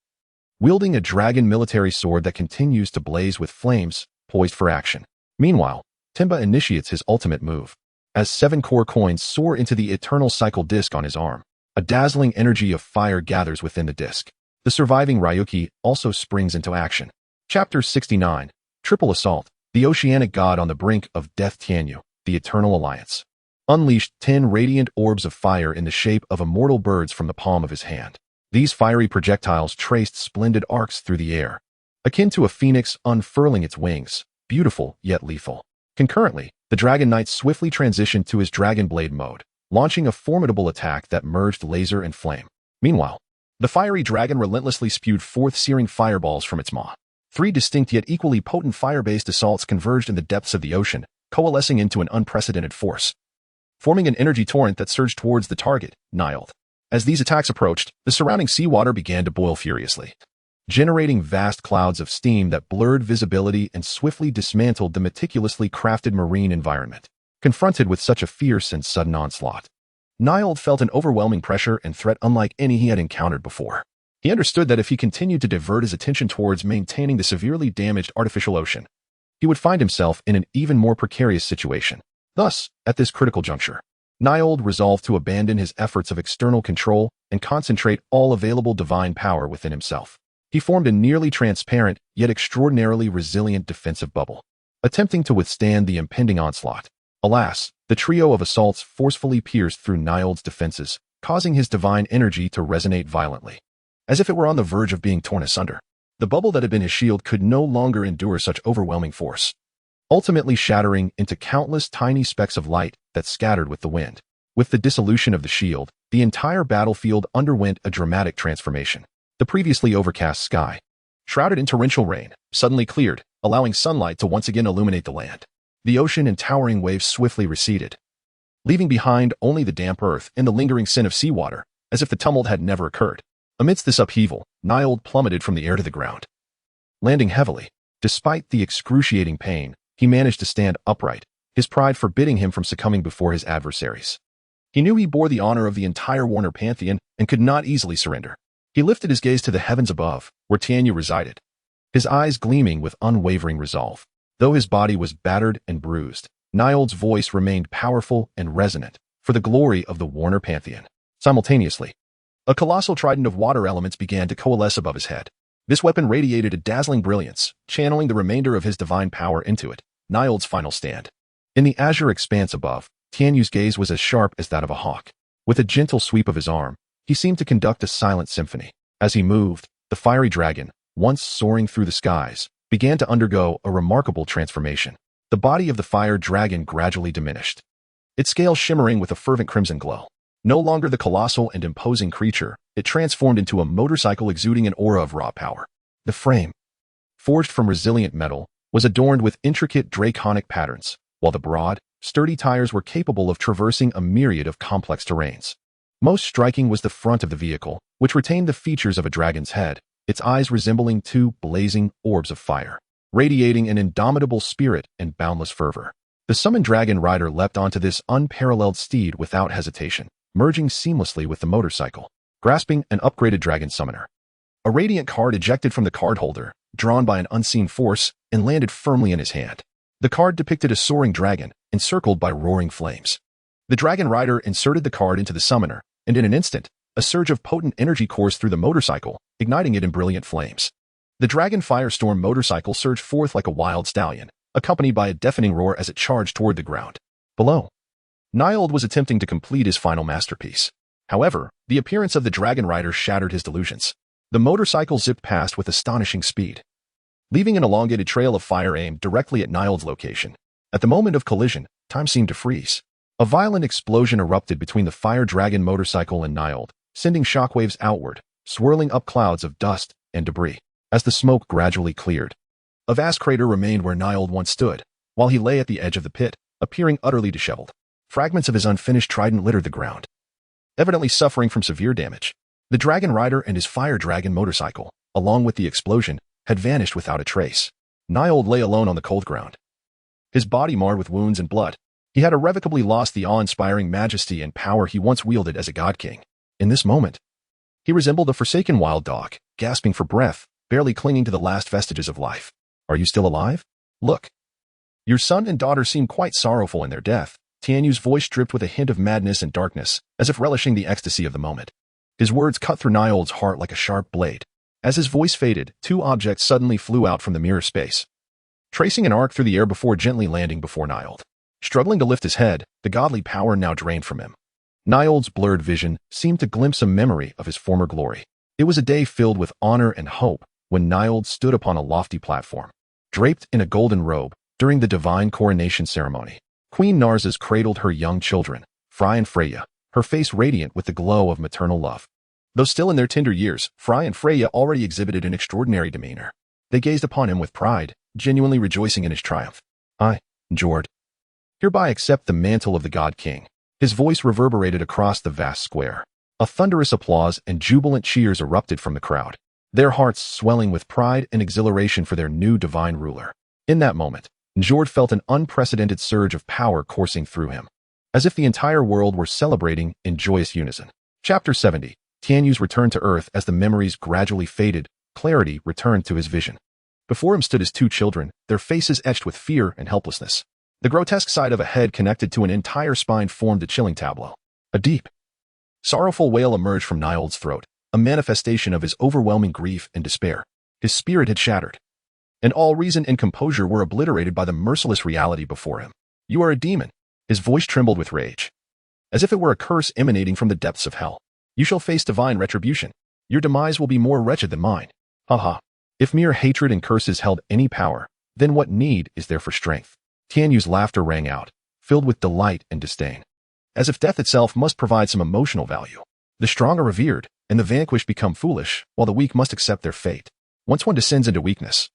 wielding a dragon military sword that continues to blaze with flames, poised for action. Meanwhile, Timba initiates his ultimate move, as 7 core coins soar into the eternal cycle disc on his arm. A dazzling energy of fire gathers within the disc. The surviving Ryuki also springs into action. Chapter 69. Triple Assault. The Oceanic God on the brink of death. Tianyu, the Eternal Alliance, unleashed 10 radiant orbs of fire in the shape of immortal birds from the palm of his hand. These fiery projectiles traced splendid arcs through the air, akin to a phoenix unfurling its wings, beautiful yet lethal. Concurrently, the Dragon Knight swiftly transitioned to his Dragon Blade mode, launching a formidable attack that merged laser and flame. Meanwhile, the fiery dragon relentlessly spewed forth searing fireballs from its maw. 3 distinct yet equally potent fire-based assaults converged in the depths of the ocean, coalescing into an unprecedented force, forming an energy torrent that surged towards the target, Nylde. As these attacks approached, the surrounding seawater began to boil furiously, generating vast clouds of steam that blurred visibility and swiftly dismantled the meticulously crafted marine environment. Confronted with such a fierce and sudden onslaught, Nylde felt an overwhelming pressure and threat unlike any he had encountered before. He understood that if he continued to divert his attention towards maintaining the severely damaged artificial ocean, he would find himself in an even more precarious situation. Thus, at this critical juncture, Nylde resolved to abandon his efforts of external control and concentrate all available divine power within himself. He formed a nearly transparent, yet extraordinarily resilient defensive bubble, attempting to withstand the impending onslaught. Alas, the trio of assaults forcefully pierced through Nylde's defenses, causing his divine energy to resonate violently, as if it were on the verge of being torn asunder. The bubble that had been his shield could no longer endure such overwhelming force, ultimately shattering into countless tiny specks of light that scattered with the wind. With the dissolution of the shield, the entire battlefield underwent a dramatic transformation. The previously overcast sky, shrouded in torrential rain, suddenly cleared, allowing sunlight to once again illuminate the land. The ocean and towering waves swiftly receded, leaving behind only the damp earth and the lingering scent of seawater, as if the tumult had never occurred. Amidst this upheaval, Nylde plummeted from the air to the ground, landing heavily. Despite the excruciating pain, he managed to stand upright, his pride forbidding him from succumbing before his adversaries. He knew he bore the honor of the entire Warner pantheon and could not easily surrender. He lifted his gaze to the heavens above, where Tianyu resided, his eyes gleaming with unwavering resolve. Though his body was battered and bruised, Nylde's voice remained powerful and resonant for the glory of the Warner pantheon. Simultaneously, a colossal trident of water elements began to coalesce above his head. This weapon radiated a dazzling brilliance, channeling the remainder of his divine power into it. Nylde's final stand. In the azure expanse above, Tianyu's gaze was as sharp as that of a hawk. With a gentle sweep of his arm, he seemed to conduct a silent symphony. As he moved, the fiery dragon, once soaring through the skies, began to undergo a remarkable transformation. The body of the fire dragon gradually diminished, its scales shimmering with a fervent crimson glow. No longer the colossal and imposing creature, it transformed into a motorcycle exuding an aura of raw power. The frame, forged from resilient metal, was adorned with intricate draconic patterns, while the broad, sturdy tires were capable of traversing a myriad of complex terrains. Most striking was the front of the vehicle, which retained the features of a dragon's head, its eyes resembling 2 blazing orbs of fire, radiating an indomitable spirit and boundless fervor. The summoned dragon rider leapt onto this unparalleled steed without hesitation, merging seamlessly with the motorcycle, grasping an upgraded dragon summoner. A radiant card ejected from the card holder, drawn by an unseen force, and landed firmly in his hand. The card depicted a soaring dragon, encircled by roaring flames. The dragon rider inserted the card into the summoner, and in an instant, a surge of potent energy coursed through the motorcycle, igniting it in brilliant flames. The dragon firestorm motorcycle surged forth like a wild stallion, accompanied by a deafening roar as it charged toward the ground. Below, Nylde was attempting to complete his final masterpiece. However, the appearance of the dragon rider shattered his delusions. The motorcycle zipped past with astonishing speed, leaving an elongated trail of fire aimed directly at Nylde's location. At the moment of collision, time seemed to freeze. A violent explosion erupted between the fire dragon motorcycle and Nylde, sending shockwaves outward, swirling up clouds of dust and debris. As the smoke gradually cleared, A vast crater remained where Niold once stood, while he lay at the edge of the pit, appearing utterly disheveled. Fragments of his unfinished trident littered the ground, evidently suffering from severe damage. The Dragon Rider and his fire dragon motorcycle, along with the explosion, had vanished without a trace. Niold lay alone on the cold ground, his body marred with wounds and blood. He had irrevocably lost the awe-inspiring majesty and power he once wielded as a god king. In this moment, he resembled a forsaken wild dog, gasping for breath, barely clinging to the last vestiges of life. Are you still alive? Look. Your son and daughter seem quite sorrowful in their death. Tianyu's voice dripped with a hint of madness and darkness, as if relishing the ecstasy of the moment. His words cut through Niold's heart like a sharp blade. As his voice faded, two objects suddenly flew out from the mirror space, tracing an arc through the air before gently landing before Niold. Struggling to lift his head, the godly power now drained from him. Niold's blurred vision seemed to glimpse a memory of his former glory. It was a day filled with honor and hope when Niold stood upon a lofty platform, draped in a golden robe during the divine coronation ceremony. Queen Narses cradled her young children, Fry and Freya, her face radiant with the glow of maternal love. Though still in their tender years, Fry and Freya already exhibited an extraordinary demeanor. They gazed upon him with pride, genuinely rejoicing in his triumph. I, Jord, hereby accept the mantle of the God King. His voice reverberated across the vast square. A thunderous applause and jubilant cheers erupted from the crowd, their hearts swelling with pride and exhilaration for their new divine ruler. In that moment, Jord felt an unprecedented surge of power coursing through him, as if the entire world were celebrating in joyous unison. Chapter 70. Tianyu's return to Earth. As the memories gradually faded, clarity returned to his vision. Before him stood his two children, their faces etched with fear and helplessness. The grotesque side of a head connected to an entire spine formed a chilling tableau. A deep, sorrowful wail emerged from Niold's throat, a manifestation of his overwhelming grief and despair. His spirit had shattered, and all reason and composure were obliterated by the merciless reality before him. You are a demon. His voice trembled with rage, as if it were a curse emanating from the depths of hell. You shall face divine retribution. Your demise will be more wretched than mine. Ha ha. If mere hatred and curses held any power, then what need is there for strength? Tianyu's laughter rang out, filled with delight and disdain, as if death itself must provide some emotional value. The strong are revered, and the vanquished become foolish, while the weak must accept their fate. Once one descends into weakness,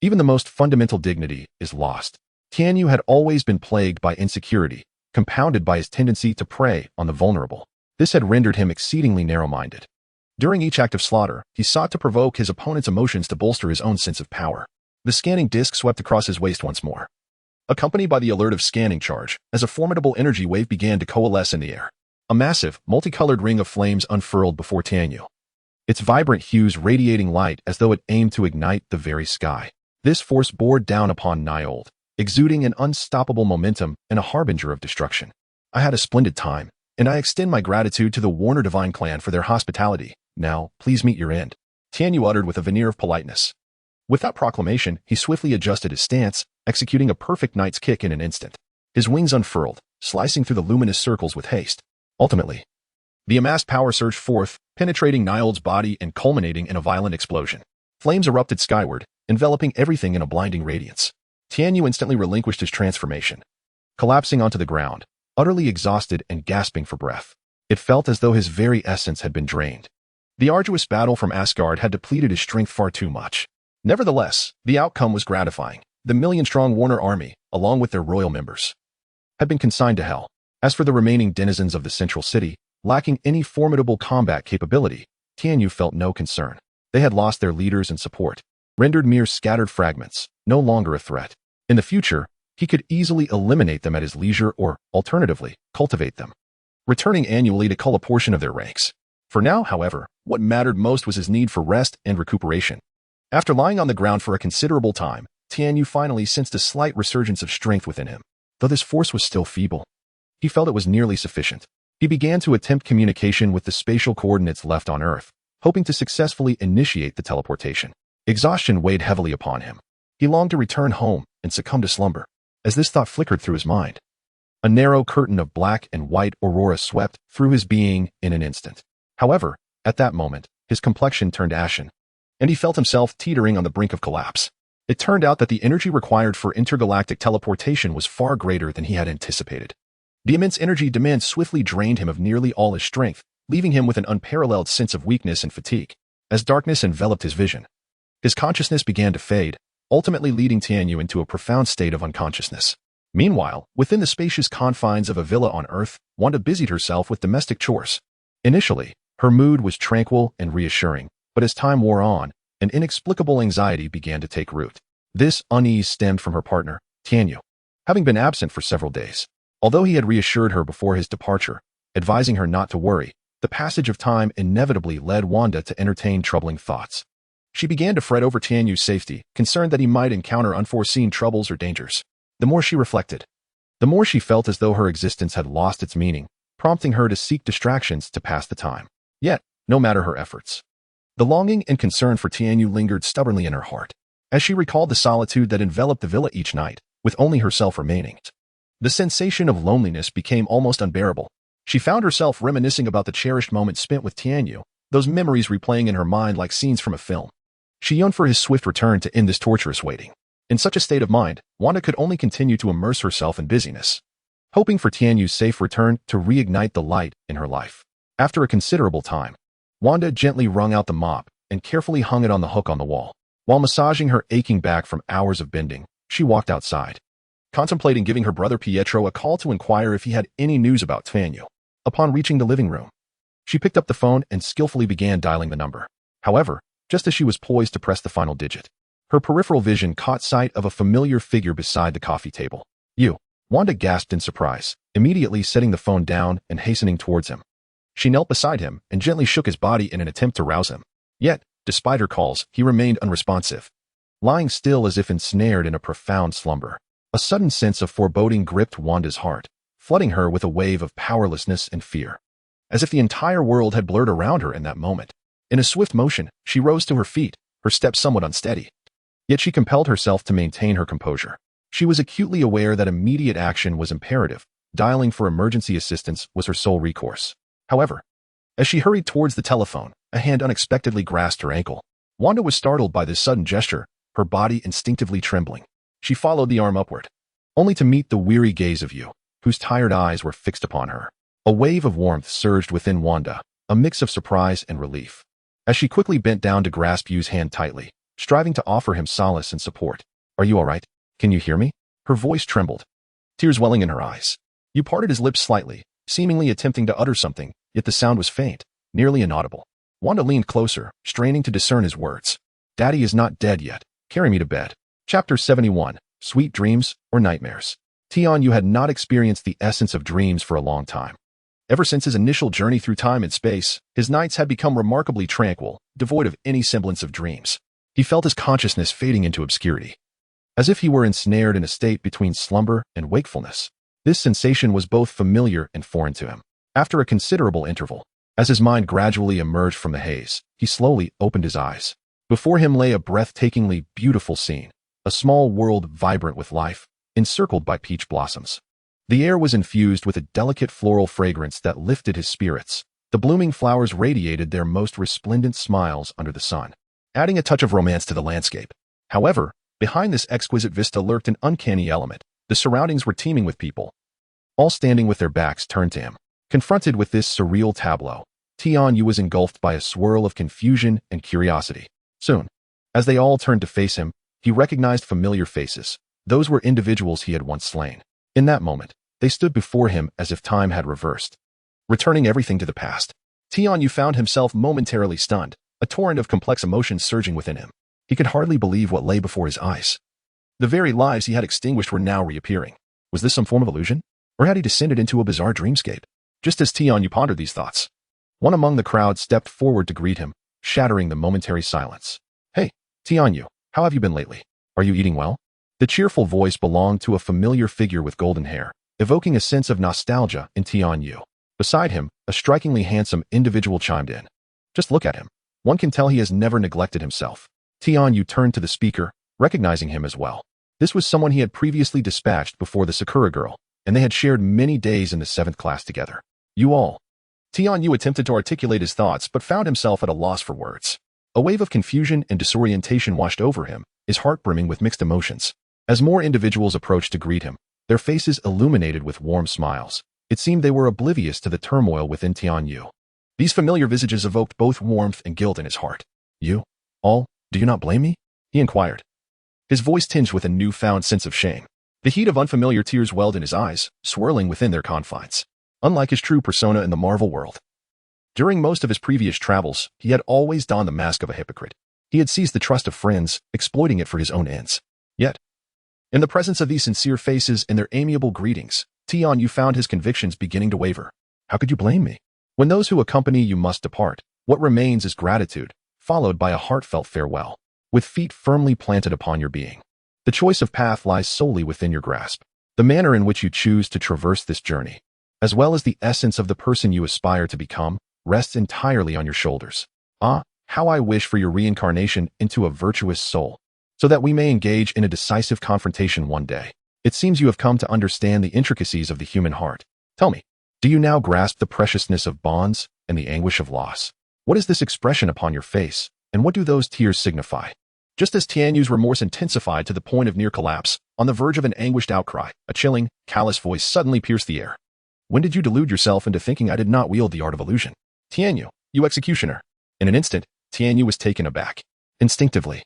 even the most fundamental dignity is lost. Tianyu had always been plagued by insecurity, compounded by his tendency to prey on the vulnerable. This had rendered him exceedingly narrow-minded. During each act of slaughter, he sought to provoke his opponent's emotions to bolster his own sense of power. The scanning disc swept across his waist once more, accompanied by the alert of scanning charge, as a formidable energy wave began to coalesce in the air. A massive, multicolored ring of flames unfurled before Tianyu, its vibrant hues radiating light as though it aimed to ignite the very sky. This force bore down upon Niold, exuding an unstoppable momentum and a harbinger of destruction. I had a splendid time, and I extend my gratitude to the Warner Divine clan for their hospitality. Now, please meet your end. Tianyu uttered with a veneer of politeness. Without proclamation, he swiftly adjusted his stance, executing a perfect knight's kick in an instant. His wings unfurled, slicing through the luminous circles with haste. Ultimately, the amassed power surged forth, penetrating Niold's body and culminating in a violent explosion. Flames erupted skyward, enveloping everything in a blinding radiance. Tianyu instantly relinquished his transformation, collapsing onto the ground, utterly exhausted and gasping for breath. It felt as though his very essence had been drained. The arduous battle from Asgard had depleted his strength far too much. Nevertheless, the outcome was gratifying. The million-strong Warner army, along with their royal members, had been consigned to hell. As for the remaining denizens of the central city, lacking any formidable combat capability, Tianyu felt no concern. They had lost their leaders and support, rendered mere scattered fragments, no longer a threat. In the future, he could easily eliminate them at his leisure or, alternatively, cultivate them, returning annually to cull a portion of their ranks. For now, however, what mattered most was his need for rest and recuperation. After lying on the ground for a considerable time, Tianyu finally sensed a slight resurgence of strength within him. Though this force was still feeble, he felt it was nearly sufficient. He began to attempt communication with the spatial coordinates left on Earth, hoping to successfully initiate the teleportation. Exhaustion weighed heavily upon him. He longed to return home and succumb to slumber. As this thought flickered through his mind, a narrow curtain of black and white aurora swept through his being in an instant. However, at that moment, his complexion turned ashen, and he felt himself teetering on the brink of collapse. It turned out that the energy required for intergalactic teleportation was far greater than he had anticipated. The immense energy demand swiftly drained him of nearly all his strength, leaving him with an unparalleled sense of weakness and fatigue. As darkness enveloped his vision, his consciousness began to fade, ultimately leading Tianyu into a profound state of unconsciousness. Meanwhile, within the spacious confines of a villa on Earth, Wanda busied herself with domestic chores. Initially, her mood was tranquil and reassuring, but as time wore on, an inexplicable anxiety began to take root. This unease stemmed from her partner, Tianyu, having been absent for several days. Although he had reassured her before his departure, advising her not to worry, the passage of time inevitably led Wanda to entertain troubling thoughts. She began to fret over Tianyu's safety, concerned that he might encounter unforeseen troubles or dangers. The more she reflected, the more she felt as though her existence had lost its meaning, prompting her to seek distractions to pass the time. Yet, no matter her efforts, the longing and concern for Tianyu lingered stubbornly in her heart. As she recalled the solitude that enveloped the villa each night, with only herself remaining, the sensation of loneliness became almost unbearable. She found herself reminiscing about the cherished moments spent with Tianyu, those memories replaying in her mind like scenes from a film. She yearned for his swift return to end this torturous waiting. In such a state of mind, Wanda could only continue to immerse herself in busyness, hoping for Tianyu's safe return to reignite the light in her life. After a considerable time, Wanda gently wrung out the mop and carefully hung it on the hook on the wall. While massaging her aching back from hours of bending, she walked outside, contemplating giving her brother Pietro a call to inquire if he had any news about Tianyu. Upon reaching the living room, she picked up the phone and skillfully began dialing the number. However, just as she was poised to press the final digit, her peripheral vision caught sight of a familiar figure beside the coffee table. "You," Wanda gasped in surprise, immediately setting the phone down and hastening towards him. She knelt beside him and gently shook his body in an attempt to rouse him. Yet, despite her calls, he remained unresponsive, lying still as if ensnared in a profound slumber. A sudden sense of foreboding gripped Wanda's heart, flooding her with a wave of powerlessness and fear, as if the entire world had blurred around her in that moment. In a swift motion, she rose to her feet, her steps somewhat unsteady. Yet she compelled herself to maintain her composure. She was acutely aware that immediate action was imperative. Dialing for emergency assistance was her sole recourse. However, as she hurried towards the telephone, a hand unexpectedly grasped her ankle. Wanda was startled by this sudden gesture, her body instinctively trembling. She followed the arm upward, only to meet the weary gaze of Yu, whose tired eyes were fixed upon her. A wave of warmth surged within Wanda, a mix of surprise and relief, as she quickly bent down to grasp Yu's hand tightly, striving to offer him solace and support. "Are you all right? Can you hear me?" Her voice trembled, tears welling in her eyes. Yu parted his lips slightly, seemingly attempting to utter something, yet the sound was faint, nearly inaudible. Wanda leaned closer, straining to discern his words. "Daddy is not dead yet. Carry me to bed." Chapter 71, Sweet Dreams or Nightmares. Tianyu had not experienced the essence of dreams for a long time. Ever since his initial journey through time and space, his nights had become remarkably tranquil, devoid of any semblance of dreams. He felt his consciousness fading into obscurity, as if he were ensnared in a state between slumber and wakefulness. This sensation was both familiar and foreign to him. After a considerable interval, as his mind gradually emerged from the haze, he slowly opened his eyes. Before him lay a breathtakingly beautiful scene, a small world vibrant with life, encircled by peach blossoms. The air was infused with a delicate floral fragrance that lifted his spirits. The blooming flowers radiated their most resplendent smiles under the sun, adding a touch of romance to the landscape. However, behind this exquisite vista lurked an uncanny element. The surroundings were teeming with people, all standing with their backs turned to him. Confronted with this surreal tableau, Tianyu was engulfed by a swirl of confusion and curiosity. Soon, as they all turned to face him, he recognized familiar faces. Those were individuals he had once slain. In that moment, they stood before him as if time had reversed, returning everything to the past. Tianyu found himself momentarily stunned, a torrent of complex emotions surging within him. He could hardly believe what lay before his eyes. The very lives he had extinguished were now reappearing. Was this some form of illusion? Or had he descended into a bizarre dreamscape? Just as Tianyu pondered these thoughts, one among the crowd stepped forward to greet him, shattering the momentary silence. "Hey, Tianyu, how have you been lately? Are you eating well?" The cheerful voice belonged to a familiar figure with golden hair, evoking a sense of nostalgia in Tianyu. Beside him, a strikingly handsome individual chimed in. "Just look at him. One can tell he has never neglected himself." Tianyu turned to the speaker, recognizing him as well. This was someone he had previously dispatched before the Sakura girl, and they had shared many days in the 7th class together. "You all." Tianyu attempted to articulate his thoughts but found himself at a loss for words. A wave of confusion and disorientation washed over him, his heart brimming with mixed emotions. As more individuals approached to greet him, their faces illuminated with warm smiles. It seemed they were oblivious to the turmoil within Tianyu. These familiar visages evoked both warmth and guilt in his heart. "You all, do you not blame me?" he inquired, his voice tinged with a newfound sense of shame. The heat of unfamiliar tears welled in his eyes, swirling within their confines. Unlike his true persona in the Marvel world, during most of his previous travels, he had always donned the mask of a hypocrite. He had seized the trust of friends, exploiting it for his own ends. Yet, in the presence of these sincere faces and their amiable greetings, Tianyu found his convictions beginning to waver. How could you blame me? When those who accompany you must depart, what remains is gratitude, followed by a heartfelt farewell, with feet firmly planted upon your being. The choice of path lies solely within your grasp. The manner in which you choose to traverse this journey, as well as the essence of the person you aspire to become, rests entirely on your shoulders. Ah, how I wish for your reincarnation into a virtuous soul, so that we may engage in a decisive confrontation one day. It seems you have come to understand the intricacies of the human heart. Tell me, do you now grasp the preciousness of bonds and the anguish of loss? What is this expression upon your face, and what do those tears signify? Just as Tianyu's remorse intensified to the point of near collapse, on the verge of an anguished outcry, a chilling, callous voice suddenly pierced the air. When did you delude yourself into thinking I did not wield the art of illusion? Tianyu, you executioner. In an instant, Tianyu was taken aback. Instinctively,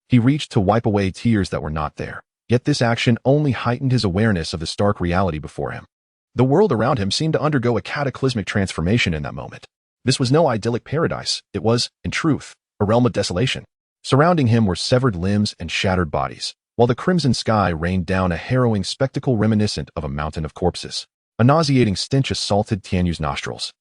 he reached to wipe away tears that were not there. Yet this action only heightened his awareness of the stark reality before him. The world around him seemed to undergo a cataclysmic transformation in that moment. This was no idyllic paradise. It was, in truth, a realm of desolation. Surrounding him were severed limbs and shattered bodies, while the crimson sky rained down a harrowing spectacle reminiscent of a mountain of corpses. A nauseating stench assaulted Tianyu's nostrils,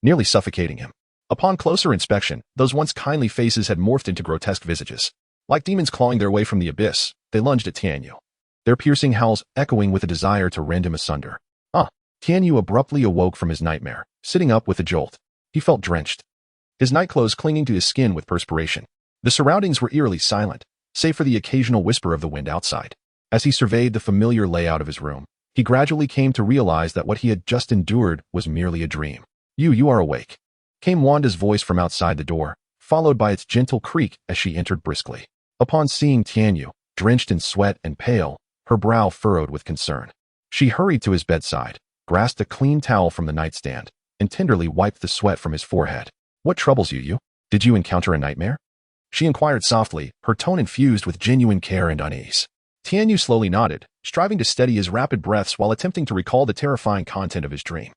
nearly suffocating him. Upon closer inspection, those once kindly faces had morphed into grotesque visages. Like demons clawing their way from the abyss, they lunged at Tianyu, their piercing howls echoing with a desire to rend him asunder. Tianyu abruptly awoke from his nightmare, sitting up with a jolt. He felt drenched, his nightclothes clinging to his skin with perspiration. The surroundings were eerily silent, save for the occasional whisper of the wind outside. As he surveyed the familiar layout of his room, he gradually came to realize that what he had just endured was merely a dream. You are awake," came Wanda's voice from outside the door, followed by its gentle creak as she entered briskly. Upon seeing Tianyu, drenched in sweat and pale, her brow furrowed with concern. She hurried to his bedside, grasped a clean towel from the nightstand, and tenderly wiped the sweat from his forehead. "What troubles you? Did you encounter a nightmare?" she inquired softly, her tone infused with genuine care and unease. Tianyu slowly nodded, striving to steady his rapid breaths while attempting to recall the terrifying content of his dream.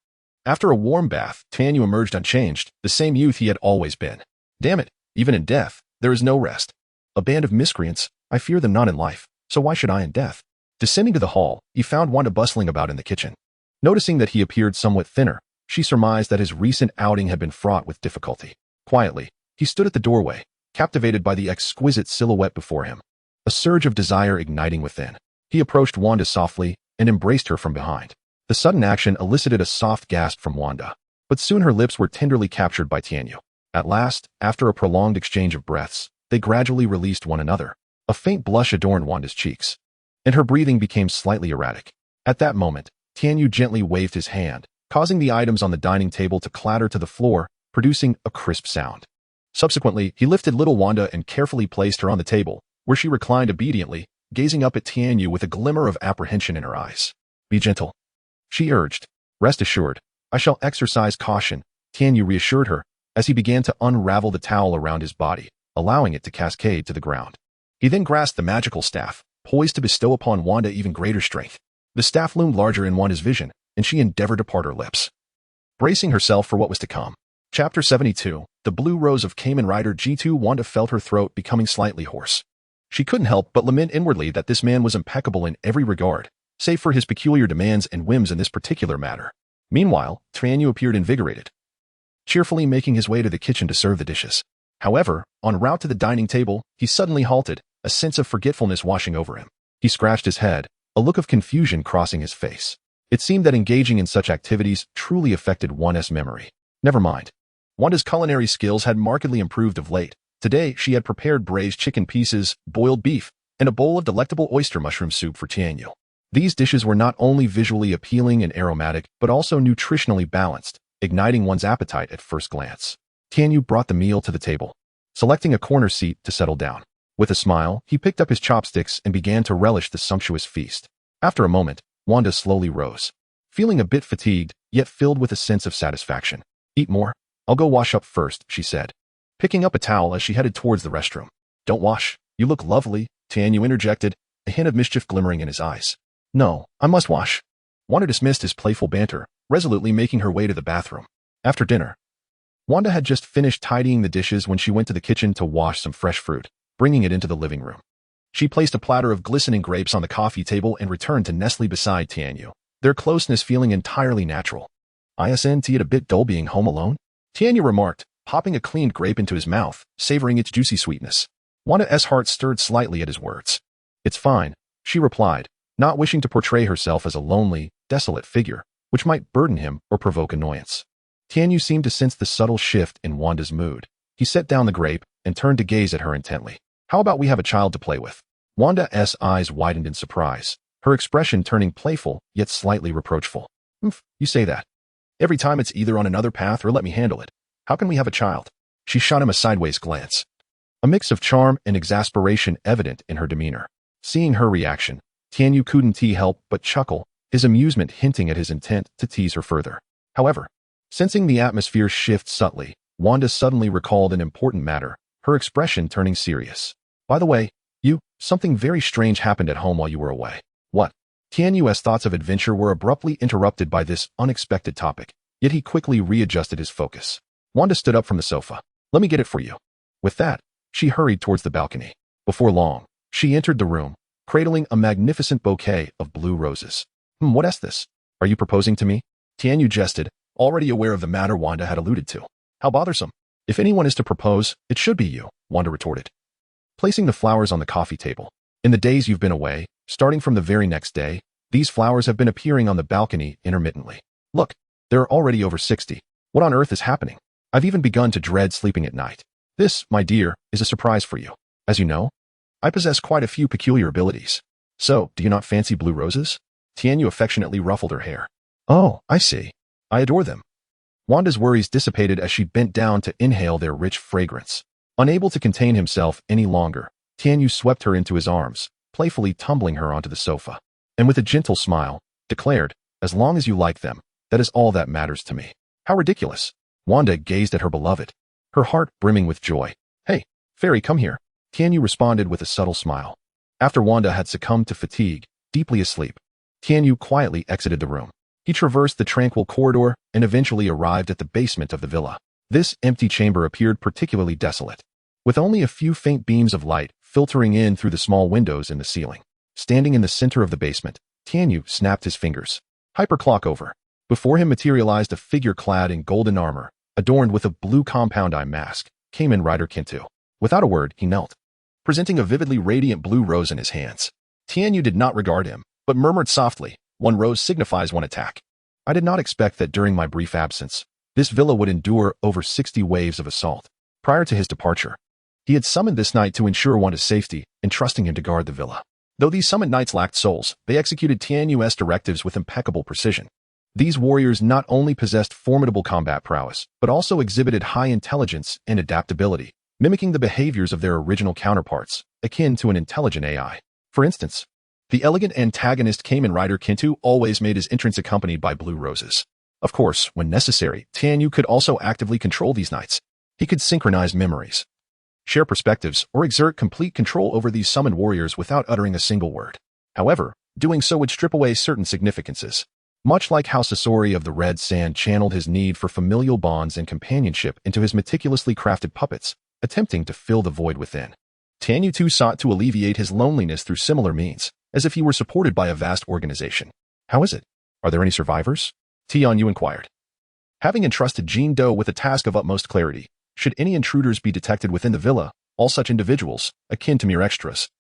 After a warm bath, Tianyu emerged unchanged, the same youth he had always been. Damn it, even in death, there is no rest. A band of miscreants, I fear them not in life, so why should I in death? Descending to the hall, he found Wanda bustling about in the kitchen. Noticing that he appeared somewhat thinner, she surmised that his recent outing had been fraught with difficulty. Quietly, he stood at the doorway, captivated by the exquisite silhouette before him, a surge of desire igniting within. He approached Wanda softly and embraced her from behind. The sudden action elicited a soft gasp from Wanda, but soon her lips were tenderly captured by Tianyu. At last, after a prolonged exchange of breaths, they gradually released one another. A faint blush adorned Wanda's cheeks, and her breathing became slightly erratic. At that moment, Tianyu gently waved his hand, causing the items on the dining table to clatter to the floor, producing a crisp sound. Subsequently, he lifted little Wanda and carefully placed her on the table, where she reclined obediently, gazing up at Tianyu with a glimmer of apprehension in her eyes. "Be gentle," she urged. "Rest assured, I shall exercise caution," Tianyu reassured her, as he began to unravel the towel around his body, allowing it to cascade to the ground. He then grasped the magical staff, poised to bestow upon Wanda even greater strength. The staff loomed larger in Wanda's vision, and she endeavored to part her lips, bracing herself for what was to come. Chapter 72, The Blue Rose of Kamen Rider G2. Wanda felt her throat becoming slightly hoarse. She couldn't help but lament inwardly that this man was impeccable in every regard, save for his peculiar demands and whims in this particular matter. Meanwhile, Tianyu appeared invigorated, cheerfully making his way to the kitchen to serve the dishes. However, en route to the dining table, he suddenly halted, a sense of forgetfulness washing over him. He scratched his head, a look of confusion crossing his face. It seemed that engaging in such activities truly affected one's memory. Never mind. Wanda's culinary skills had markedly improved of late. Today, she had prepared braised chicken pieces, boiled beef, and a bowl of delectable oyster mushroom soup for Tianyu. These dishes were not only visually appealing and aromatic, but also nutritionally balanced, igniting one's appetite at first glance. Tianyu brought the meal to the table, selecting a corner seat to settle down. With a smile, he picked up his chopsticks and began to relish the sumptuous feast. After a moment, Wanda slowly rose, feeling a bit fatigued, yet filled with a sense of satisfaction. "Eat more? I'll go wash up first," she said, picking up a towel as she headed towards the restroom. "Don't wash. You look lovely," Tianyu interjected, a hint of mischief glimmering in his eyes. No, I must wash. Wanda dismissed his playful banter, resolutely making her way to the bathroom. After dinner, Wanda had just finished tidying the dishes when she went to the kitchen to wash some fresh fruit, bringing it into the living room. She placed a platter of glistening grapes on the coffee table and returned to nestle beside Tianyu, their closeness feeling entirely natural. Isn't it a bit dull being home alone? Tianyu remarked, popping a cleaned grape into his mouth, savoring its juicy sweetness. Wanda's heart stirred slightly at his words. It's fine, she replied, not wishing to portray herself as a lonely, desolate figure, which might burden him or provoke annoyance. Tianyu seemed to sense the subtle shift in Wanda's mood. He set down the grape and turned to gaze at her intently. How about we have a child to play with? Wanda's eyes widened in surprise, her expression turning playful yet slightly reproachful. You say that. Every time it's either on another path or let me handle it. How can we have a child? She shot him a sideways glance, a mix of charm and exasperation evident in her demeanor. Seeing her reaction, Tianyu couldn't help but chuckle, his amusement hinting at his intent to tease her further. However, sensing the atmosphere shift subtly, Wanda suddenly recalled an important matter, her expression turning serious. By the way, something very strange happened at home while you were away. What? Tianyu's thoughts of adventure were abruptly interrupted by this unexpected topic, yet he quickly readjusted his focus. Wanda stood up from the sofa. Let me get it for you. With that, she hurried towards the balcony. Before long, she entered the room, cradling a magnificent bouquet of blue roses. What is this? Are you proposing to me? Tianyu jested, already aware of the matter Wanda had alluded to. How bothersome. If anyone is to propose, it should be you, Wanda retorted, placing the flowers on the coffee table. In the days you've been away, starting from the very next day, these flowers have been appearing on the balcony intermittently. Look, there are already over 60. What on earth is happening? I've even begun to dread sleeping at night. This, my dear, is a surprise for you. As you know, I possess quite a few peculiar abilities. So, do you not fancy blue roses? Tianyu affectionately ruffled her hair. Oh, I see. I adore them. Wanda's worries dissipated as she bent down to inhale their rich fragrance. Unable to contain himself any longer, Tianyu swept her into his arms, playfully tumbling her onto the sofa, and with a gentle smile, declared, as long as you like them, that is all that matters to me. How ridiculous. Wanda gazed at her beloved, her heart brimming with joy. Hey, fairy, come here. Tianyu responded with a subtle smile. After Wanda had succumbed to fatigue, deeply asleep, Tianyu quietly exited the room. He traversed the tranquil corridor and eventually arrived at the basement of the villa. This empty chamber appeared particularly desolate, with only a few faint beams of light filtering in through the small windows in the ceiling. Standing in the center of the basement, Tianyu snapped his fingers. Hyperclock over. Before him materialized a figure clad in golden armor, adorned with a blue compound eye mask, Kamen Rider Kintu. Without a word, he knelt, presenting a vividly radiant blue rose in his hands. Tianyu did not regard him, but murmured softly, one rose signifies one attack. I did not expect that during my brief absence, this villa would endure over 60 waves of assault. Prior to his departure, he had summoned this knight to ensure Wanda's safety, entrusting him to guard the villa. Though these summoned knights lacked souls, they executed Tianyu's directives with impeccable precision. These warriors not only possessed formidable combat prowess, but also exhibited high intelligence and adaptability, mimicking the behaviors of their original counterparts, akin to an intelligent AI. For instance, the elegant antagonist Kamen Rider Kintu always made his entrance accompanied by blue roses. Of course, when necessary, Tianyu could also actively control these knights. He could synchronize memories, share perspectives, or exert complete control over these summoned warriors without uttering a single word. However, doing so would strip away certain significances. Much like how Sasori of the Red Sand channeled his need for familial bonds and companionship into his meticulously crafted puppets, attempting to fill the void within. Tianyu too sought to alleviate his loneliness through similar means, as if he were supported by a vast organization. How is it? Are there any survivors? Tianyu inquired. Having entrusted Jean Do with a task of utmost clarity, should any intruders be detected within the villa, all such individuals, akin to mere extras,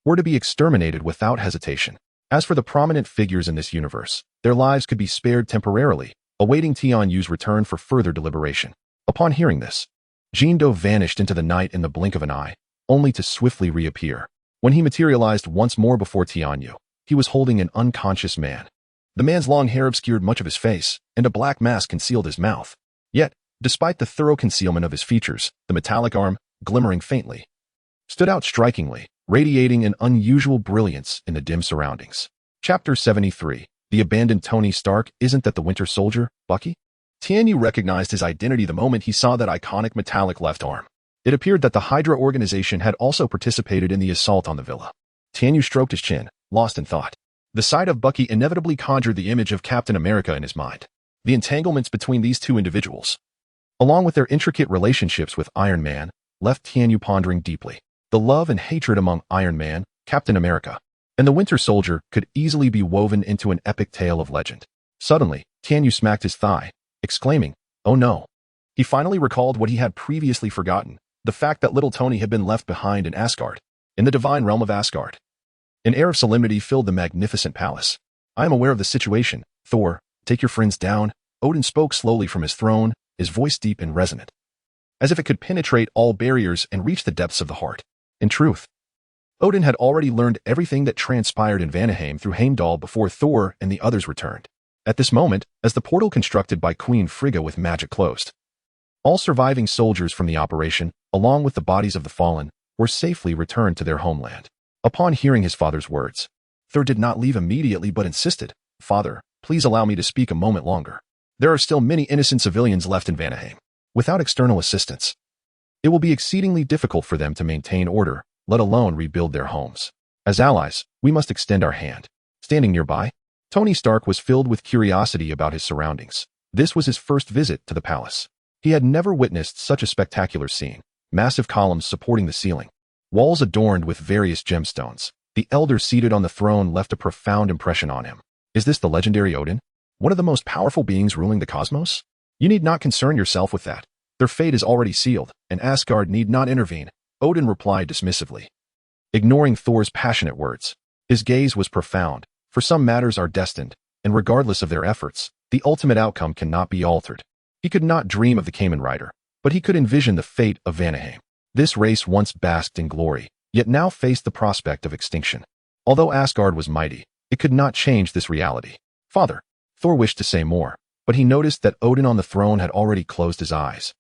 were to be exterminated without hesitation. As for the prominent figures in this universe, their lives could be spared temporarily, awaiting Tianyu's return for further deliberation. Upon hearing this, Jean Do vanished into the night in the blink of an eye, only to swiftly reappear. When he materialized once more before Tianyu, he was holding an unconscious man. The man's long hair obscured much of his face, and a black mask concealed his mouth. Yet, despite the thorough concealment of his features, the metallic arm, glimmering faintly, stood out strikingly, radiating an unusual brilliance in the dim surroundings. Chapter 73. The Abandoned Tony Stark. Isn't that the Winter Soldier, Bucky? Tianyu recognized his identity the moment he saw that iconic metallic left arm. It appeared that the Hydra organization had also participated in the assault on the villa. Tianyu stroked his chin, lost in thought. The sight of Bucky inevitably conjured the image of Captain America in his mind. The entanglements between these two individuals, along with their intricate relationships with Iron Man, left Tianyu pondering deeply. The love and hatred among Iron Man, Captain America, and the Winter Soldier could easily be woven into an epic tale of legend. Suddenly, Tianyu smacked his thigh, exclaiming, "Oh no." He finally recalled what he had previously forgotten, the fact that little Tony had been left behind in Asgard, in the divine realm of Asgard. An air of solemnity filled the magnificent palace. "I am aware of the situation, Thor. Take your friends down." Odin spoke slowly from his throne, his voice deep and resonant, as if it could penetrate all barriers and reach the depths of the heart. In truth, Odin had already learned everything that transpired in Vanaheim through Heimdall before Thor and the others returned. At this moment, as the portal constructed by Queen Frigga with magic closed, all surviving soldiers from the operation, along with the bodies of the fallen, were safely returned to their homeland. Upon hearing his father's words, Thor did not leave immediately but insisted, "Father, please allow me to speak a moment longer. There are still many innocent civilians left in Vanaheim. Without external assistance, it will be exceedingly difficult for them to maintain order, let alone rebuild their homes. As allies, we must extend our hand." Standing nearby, Tony Stark was filled with curiosity about his surroundings. This was his first visit to the palace. He had never witnessed such a spectacular scene. Massive columns supporting the ceiling, walls adorned with various gemstones. The elder seated on the throne left a profound impression on him. Is this the legendary Odin? One of the most powerful beings ruling the cosmos? You need not concern yourself with that. Their fate is already sealed, and Asgard need not intervene, Odin replied dismissively, ignoring Thor's passionate words. His gaze was profound, for some matters are destined, and regardless of their efforts, the ultimate outcome cannot be altered. He could not dream of the Kamen Rider, but he could envision the fate of Vanaheim. This race once basked in glory, yet now faced the prospect of extinction. Although Asgard was mighty, it could not change this reality. "Father," Thor wished to say more, but he noticed that Odin on the throne had already closed his eyes,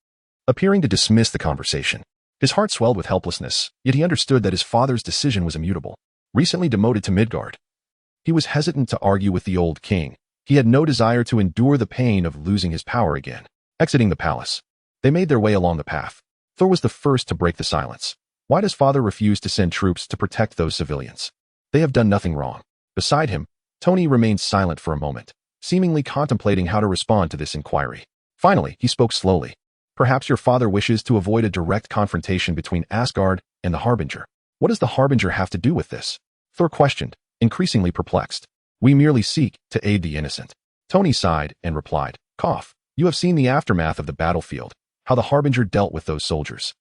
appearing to dismiss the conversation. His heart swelled with helplessness, yet he understood that his father's decision was immutable. Recently demoted to Midgard, he was hesitant to argue with the old king. He had no desire to endure the pain of losing his power again. Exiting the palace, they made their way along the path. Thor was the first to break the silence. Why does father refuse to send troops to protect those civilians? They have done nothing wrong. Beside him, Tony remained silent for a moment, seemingly contemplating how to respond to this inquiry. Finally, he spoke slowly. "Perhaps your father wishes to avoid a direct confrontation between Asgard and the Harbinger. What does the Harbinger have to do with this?" Thor questioned, increasingly perplexed. "We merely seek to aid the innocent." Tony sighed and replied, "Cough. You have seen the aftermath of the battlefield, how the Harbinger dealt with those soldiers,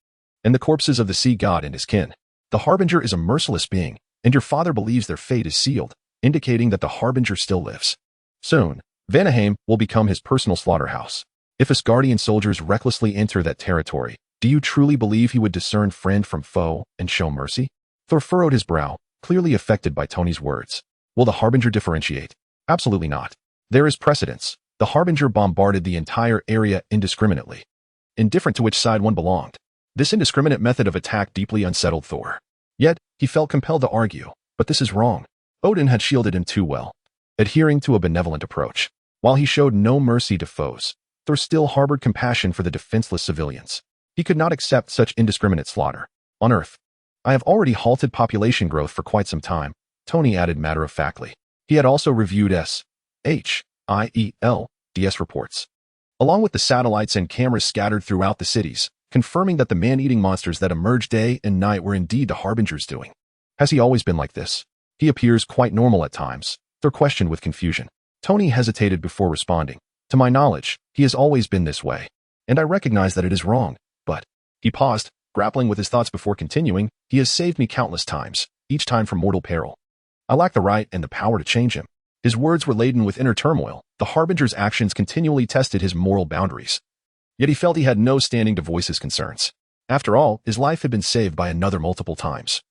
and the corpses of the sea god and his kin. The Harbinger is a merciless being, and your father believes their fate is sealed, indicating that the Harbinger still lives. Soon, Vanaheim will become his personal slaughterhouse. If Asgardian soldiers recklessly enter that territory, do you truly believe he would discern friend from foe and show mercy?" Thor furrowed his brow, clearly affected by Tony's words. "Will the Harbinger differentiate?" "Absolutely not. There is precedence. The Harbinger bombarded the entire area indiscriminately, indifferent to which side one belonged. This indiscriminate method of attack deeply unsettled Thor. Yet, he felt compelled to argue, but this is wrong. Odin had shielded him too well, adhering to a benevolent approach. While he showed no mercy to foes, Thor still harbored compassion for the defenseless civilians. He could not accept such indiscriminate slaughter. "On Earth, I have already halted population growth for quite some time," Tony added matter-of-factly. He had also reviewed SHIELDS reports, along with the satellites and cameras scattered throughout the cities, confirming that the man-eating monsters that emerged day and night were indeed the Harbinger's doing. "Has he always been like this?" "He appears quite normal at times," Thor questioned with confusion. Tony hesitated before responding. "To my knowledge, he has always been this way, and I recognize that it is wrong, but..." He paused, grappling with his thoughts before continuing. "He has saved me countless times, each time from mortal peril. I lack the right and the power to change him." His words were laden with inner turmoil. The Harbinger's actions continually tested his moral boundaries. Yet he felt he had no standing to voice his concerns. After all, his life had been saved by another multiple times,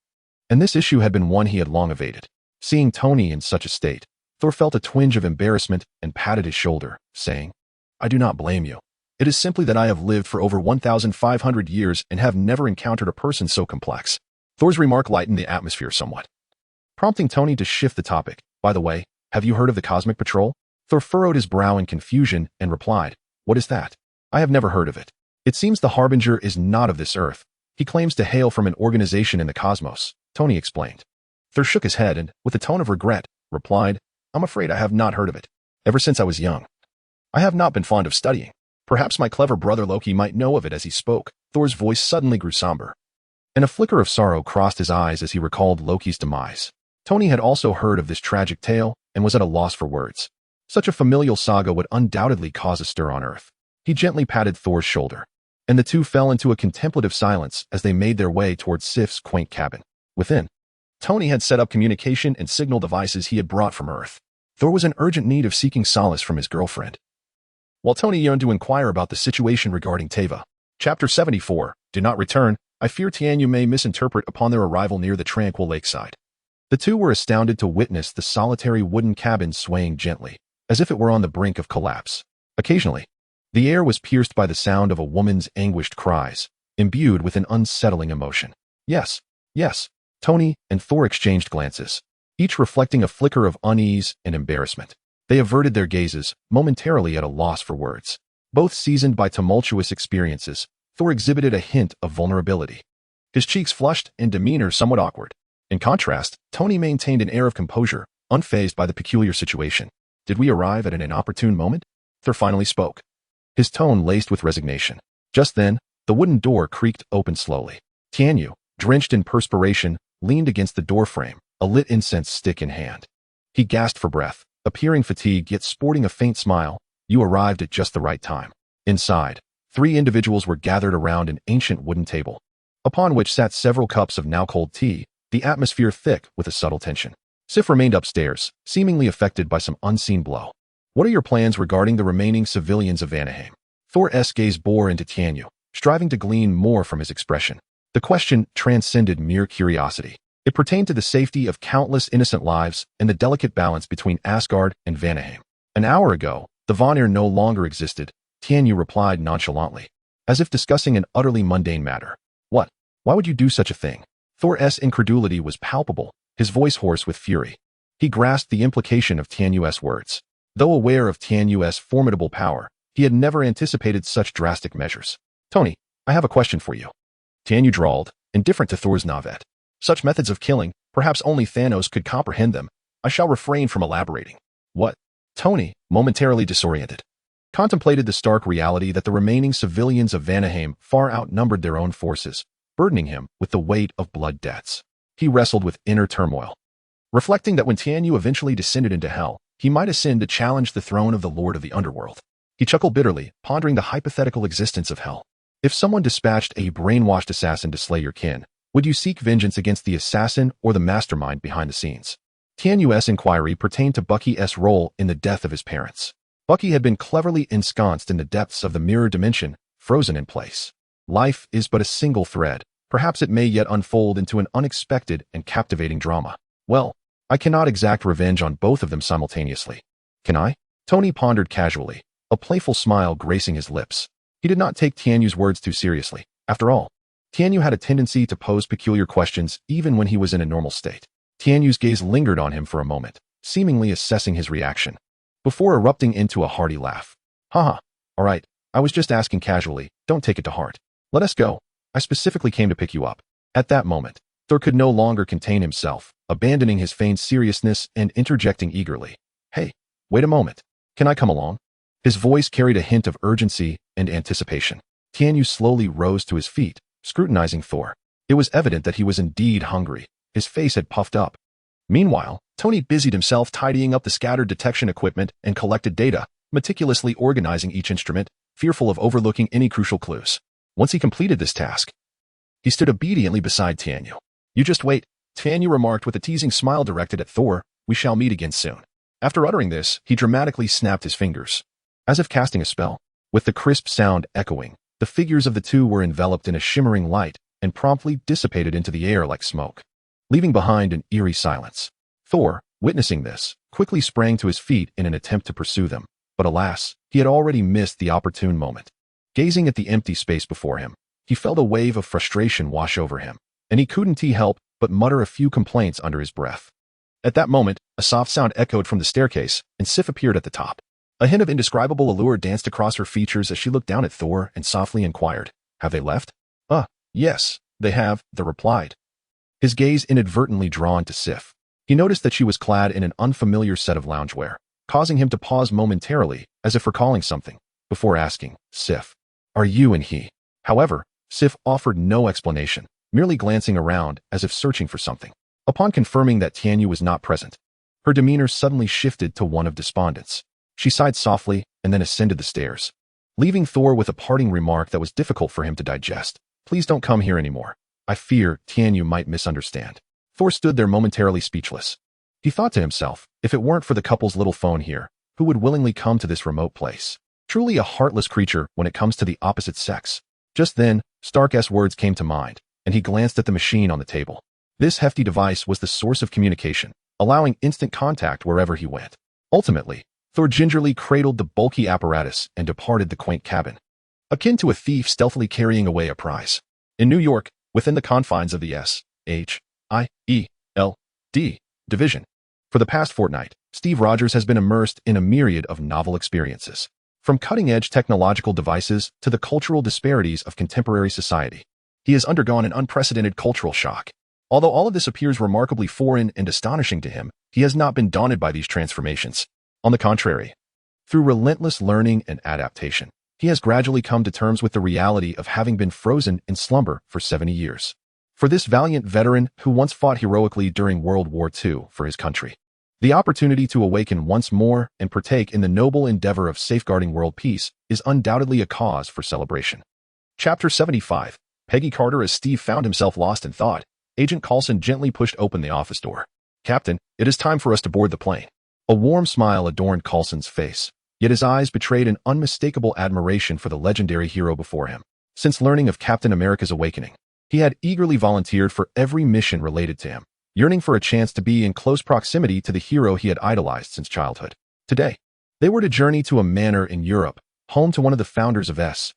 and this issue had been one he had long evaded. Seeing Tony in such a state, Thor felt a twinge of embarrassment and patted his shoulder, saying, "I do not blame you. It is simply that I have lived for over 1,500 years and have never encountered a person so complex." Thor's remark lightened the atmosphere somewhat, prompting Tony to shift the topic. "By the way, have you heard of the Cosmic Patrol?" Thor furrowed his brow in confusion and replied, "What is that?" "I have never heard of it. It seems the Harbinger is not of this earth. He claims to hail from an organization in the cosmos," Tony explained. Thor shook his head and, with a tone of regret, replied, I'm afraid I have not heard of it. Ever since I was young, I have not been fond of studying. Perhaps my clever brother Loki might know of it. As he spoke, Thor's voice suddenly grew somber, and a flicker of sorrow crossed his eyes as he recalled Loki's demise. Tony had also heard of this tragic tale and was at a loss for words. Such a familial saga would undoubtedly cause a stir on Earth. He gently patted Thor's shoulder, and the two fell into a contemplative silence as they made their way towards Sif's quaint cabin. Within, Tony had set up communication and signal devices he had brought from Earth. Thor was in urgent need of seeking solace from his girlfriend, while Tony yearned to inquire about the situation regarding Teva. Chapter 74, Do Not Return. I fear Tianyu may misinterpret upon their arrival near the tranquil lakeside. The two were astounded to witness the solitary wooden cabin swaying gently, as if it were on the brink of collapse. Occasionally, the air was pierced by the sound of a woman's anguished cries, imbued with an unsettling emotion. Yes, yes. Tony and Thor exchanged glances, each reflecting a flicker of unease and embarrassment. They averted their gazes, momentarily at a loss for words. Both seasoned by tumultuous experiences, Thor exhibited a hint of vulnerability, his cheeks flushed and demeanor somewhat awkward. In contrast, Tony maintained an air of composure, unfazed by the peculiar situation. Did we arrive at an inopportune moment? Thor finally spoke, his tone laced with resignation. Just then, the wooden door creaked open slowly. Tianyu, drenched in perspiration, leaned against the doorframe, a lit incense stick in hand. He gasped for breath, appearing fatigued yet sporting a faint smile. You arrived at just the right time. Inside, 3 individuals were gathered around an ancient wooden table, upon which sat several cups of now-cold tea, the atmosphere thick with a subtle tension. Sif remained upstairs, seemingly affected by some unseen blow. What are your plans regarding the remaining civilians of Vanaheim? Thor's gaze bore into Tianyu, striving to glean more from his expression. The question transcended mere curiosity. It pertained to the safety of countless innocent lives and the delicate balance between Asgard and Vanaheim. An hour ago, the Vanir no longer existed, Tianyu replied nonchalantly, as if discussing an utterly mundane matter. What? Why would you do such a thing? Thor's incredulity was palpable, his voice hoarse with fury. He grasped the implication of Tianyu's words. Though aware of Tianyu's formidable power, he had never anticipated such drastic measures. Tony, I have a question for you. Tianyu drawled, indifferent to Thor's navet. Such methods of killing, perhaps only Thanos could comprehend them. I shall refrain from elaborating. What? Tony, momentarily disoriented, contemplated the stark reality that the remaining civilians of Vanaheim far outnumbered their own forces, burdening him with the weight of blood debts. He wrestled with inner turmoil, reflecting that when Tianyu eventually descended into hell, he might ascend to challenge the throne of the Lord of the Underworld. He chuckled bitterly, pondering the hypothetical existence of hell. If someone dispatched a brainwashed assassin to slay your kin, would you seek vengeance against the assassin or the mastermind behind the scenes? Tianyu's inquiry pertained to Bucky's role in the death of his parents. Bucky had been cleverly ensconced in the depths of the mirror dimension, frozen in place. Life is but a single thread. Perhaps it may yet unfold into an unexpected and captivating drama. Well, I cannot exact revenge on both of them simultaneously. Can I? Tony pondered casually, a playful smile gracing his lips. He did not take Tianyu's words too seriously. After all, Tianyu had a tendency to pose peculiar questions even when he was in a normal state. Tianyu's gaze lingered on him for a moment, seemingly assessing his reaction, before erupting into a hearty laugh. Haha, all right, I was just asking casually, don't take it to heart. Let us go. I specifically came to pick you up. At that moment, Thor could no longer contain himself, abandoning his feigned seriousness and interjecting eagerly. Hey, wait a moment. Can I come along? His voice carried a hint of urgency and anticipation. Tianyu slowly rose to his feet, scrutinizing Thor. It was evident that he was indeed hungry. His face had puffed up. Meanwhile, Tony busied himself tidying up the scattered detection equipment and collected data, meticulously organizing each instrument, fearful of overlooking any crucial clues. Once he completed this task, he stood obediently beside Tianyu. You just wait, Tianyu remarked with a teasing smile directed at Thor. We shall meet again soon. After uttering this, he dramatically snapped his fingers, as if casting a spell. With the crisp sound echoing, the figures of the two were enveloped in a shimmering light and promptly dissipated into the air like smoke, leaving behind an eerie silence. Thor, witnessing this, quickly sprang to his feet in an attempt to pursue them, but alas, he had already missed the opportune moment. Gazing at the empty space before him, he felt a wave of frustration wash over him, and he couldn't help but mutter a few complaints under his breath. At that moment, a soft sound echoed from the staircase, and Sif appeared at the top. A hint of indescribable allure danced across her features as she looked down at Thor and softly inquired, Have they left? Yes, they have, Thor replied. his gaze inadvertently drawn to Sif. He noticed that she was clad in an unfamiliar set of loungewear, causing him to pause momentarily, as if recalling something, before asking, "Sif, are you and he?" However, Sif offered no explanation, merely glancing around as if searching for something. Upon confirming that Tianyu was not present, her demeanor suddenly shifted to one of despondence. She sighed softly and then ascended the stairs, leaving Thor with a parting remark that was difficult for him to digest. "Please don't come here anymore. I fear Tianyu might misunderstand." Thor stood there momentarily speechless. He thought to himself, if it weren't for the couple's little phone here, who would willingly come to this remote place? Truly a heartless creature when it comes to the opposite sex. Just then, Stark's words came to mind, and he glanced at the machine on the table. This hefty device was the source of communication, allowing instant contact wherever he went. Ultimately, Thor gingerly cradled the bulky apparatus and departed the quaint cabin, akin to a thief stealthily carrying away a prize. In New York, within the confines of the S.H.I.E.L.D. division, for the past fortnight, Steve Rogers has been immersed in a myriad of novel experiences. From cutting-edge technological devices to the cultural disparities of contemporary society, he has undergone an unprecedented cultural shock. Although all of this appears remarkably foreign and astonishing to him, he has not been daunted by these transformations. On the contrary, through relentless learning and adaptation, he has gradually come to terms with the reality of having been frozen in slumber for 70 years. For this valiant veteran who once fought heroically during World War II for his country, the opportunity to awaken once more and partake in the noble endeavor of safeguarding world peace is undoubtedly a cause for celebration. Chapter 75. Peggy Carter. As Steve found himself lost in thought, Agent Coulson gently pushed open the office door. "Captain, it is time for us to board the plane." A warm smile adorned Coulson's face, yet his eyes betrayed an unmistakable admiration for the legendary hero before him. Since learning of Captain America's awakening, he had eagerly volunteered for every mission related to him, yearning for a chance to be in close proximity to the hero he had idolized since childhood. Today, they were to journey to a manor in Europe, home to one of the founders of S.H.I.E.L.D.,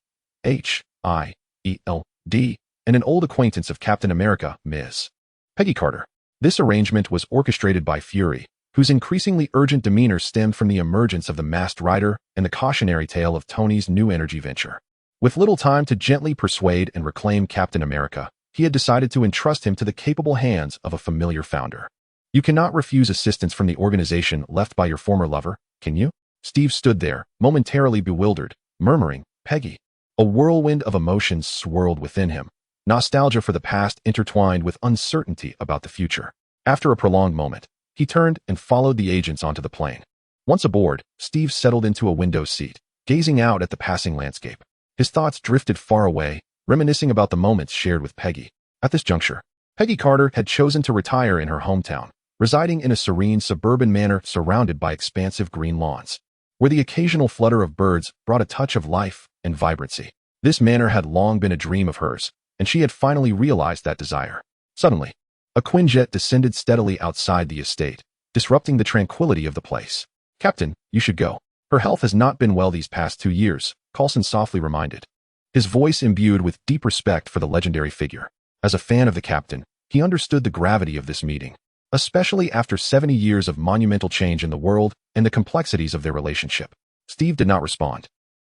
and an old acquaintance of Captain America, Ms. Peggy Carter. This arrangement was orchestrated by Fury, whose increasingly urgent demeanor stemmed from the emergence of the Masked Rider and the cautionary tale of Tony's new energy venture. With little time to gently persuade and reclaim Captain America, he had decided to entrust him to the capable hands of a familiar founder. "You cannot refuse assistance from the organization left by your former lover, can you?" Steve stood there, momentarily bewildered, murmuring, "Peggy." A whirlwind of emotions swirled within him, nostalgia for the past intertwined with uncertainty about the future. After a prolonged moment, he turned and followed the agents onto the plane. Once aboard, Steve settled into a window seat, gazing out at the passing landscape. His thoughts drifted far away, reminiscing about the moments shared with Peggy. At this juncture, Peggy Carter had chosen to retire in her hometown, residing in a serene suburban manor surrounded by expansive green lawns, where the occasional flutter of birds brought a touch of life and vibrancy. This manor had long been a dream of hers, and she had finally realized that desire. Suddenly, a Quinjet descended steadily outside the estate, disrupting the tranquility of the place. "Captain, you should go. Her health has not been well these past 2 years," Coulson softly reminded, his voice imbued with deep respect for the legendary figure. As a fan of the captain, he understood the gravity of this meeting, especially after 70 years of monumental change in the world and the complexities of their relationship. Steve did not respond,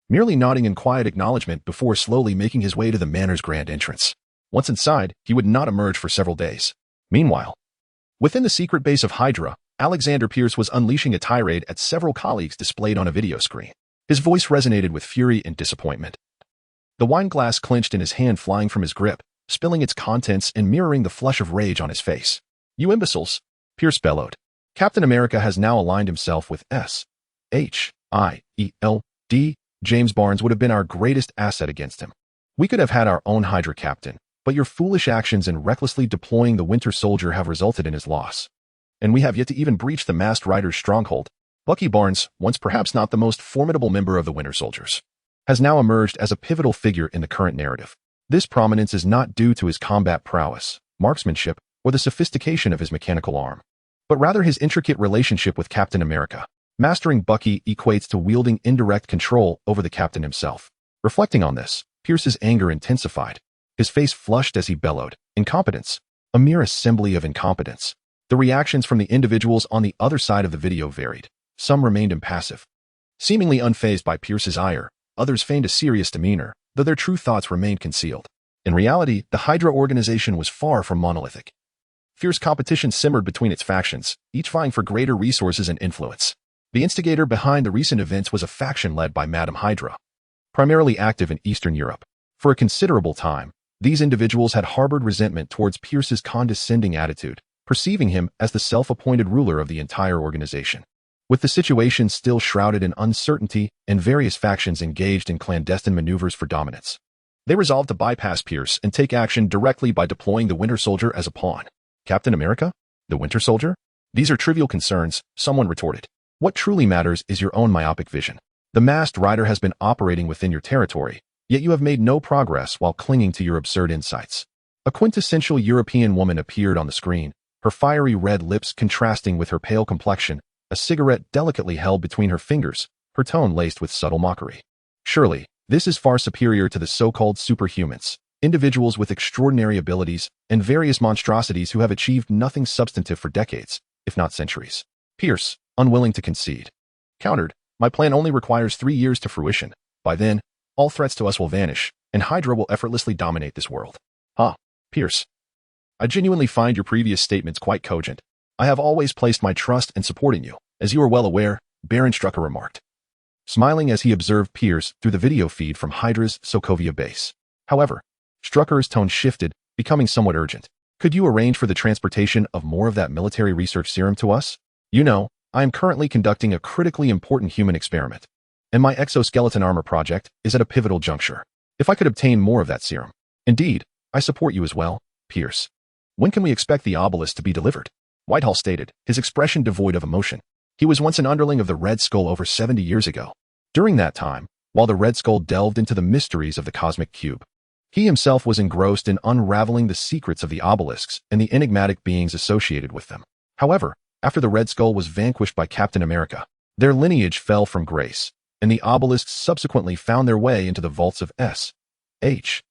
merely nodding in quiet acknowledgement before slowly making his way to the manor's grand entrance. Once inside, he would not emerge for several days. Meanwhile, within the secret base of Hydra, Alexander Pierce was unleashing a tirade at several colleagues displayed on a video screen. His voice resonated with fury and disappointment, the wine glass clenched in his hand flying from his grip, spilling its contents and mirroring the flush of rage on his face. "You imbeciles," Pierce bellowed. "Captain America has now aligned himself with S.H.I.E.L.D. James Barnes would have been our greatest asset against him. We could have had our own Hydra captain, but your foolish actions in recklessly deploying the Winter Soldier have resulted in his loss. And we have yet to even breach the Masked Rider's stronghold." Bucky Barnes, once perhaps not the most formidable member of the Winter Soldiers, has now emerged as a pivotal figure in the current narrative. This prominence is not due to his combat prowess, marksmanship, or the sophistication of his mechanical arm, but rather his intricate relationship with Captain America. Mastering Bucky equates to wielding indirect control over the captain himself. Reflecting on this, Pierce's anger intensified. His face flushed as he bellowed, "Incompetence! A mere assembly of incompetence." The reactions from the individuals on the other side of the video varied. Some remained impassive, seemingly unfazed by Pierce's ire. Others feigned a serious demeanor, though their true thoughts remained concealed. In reality, the Hydra organization was far from monolithic. Fierce competition simmered between its factions, each vying for greater resources and influence. The instigator behind the recent events was a faction led by Madame Hydra, primarily active in Eastern Europe. For a considerable time, these individuals had harbored resentment towards Pierce's condescending attitude, perceiving him as the self-appointed ruler of the entire organization. With the situation still shrouded in uncertainty and various factions engaged in clandestine maneuvers for dominance, they resolved to bypass Pierce and take action directly by deploying the Winter Soldier as a pawn. Captain America? The Winter Soldier? These are trivial concerns, someone retorted. What truly matters is your own myopic vision. The masked rider has been operating within your territory, yet you have made no progress while clinging to your absurd insights. A quintessential European woman appeared on the screen, her fiery red lips contrasting with her pale complexion, a cigarette delicately held between her fingers, her tone laced with subtle mockery. Surely, this is far superior to the so-called superhumans, individuals with extraordinary abilities and various monstrosities who have achieved nothing substantive for decades, if not centuries. Pierce, unwilling to concede, countered, my plan only requires 3 years to fruition. By then, all threats to us will vanish, and Hydra will effortlessly dominate this world. Pierce. I genuinely find your previous statements quite cogent. I have always placed my trust and support in you. As you are well aware, Baron Strucker remarked, smiling as he observed Pierce through the video feed from Hydra's Sokovia base. However, Strucker's tone shifted, becoming somewhat urgent. Could you arrange for the transportation of more of that military research serum to us? You know, I am currently conducting a critically important human experiment, and my exoskeleton armor project is at a pivotal juncture. If I could obtain more of that serum. Indeed, I support you as well, Pierce. When can we expect the obelisk to be delivered? Whitehall stated, his expression devoid of emotion. He was once an underling of the Red Skull over 70 years ago. During that time, while the Red Skull delved into the mysteries of the cosmic cube, he himself was engrossed in unraveling the secrets of the obelisks and the enigmatic beings associated with them. However, after the Red Skull was vanquished by Captain America, their lineage fell from grace, and the obelisks subsequently found their way into the vaults of S.H.I.E.L.D.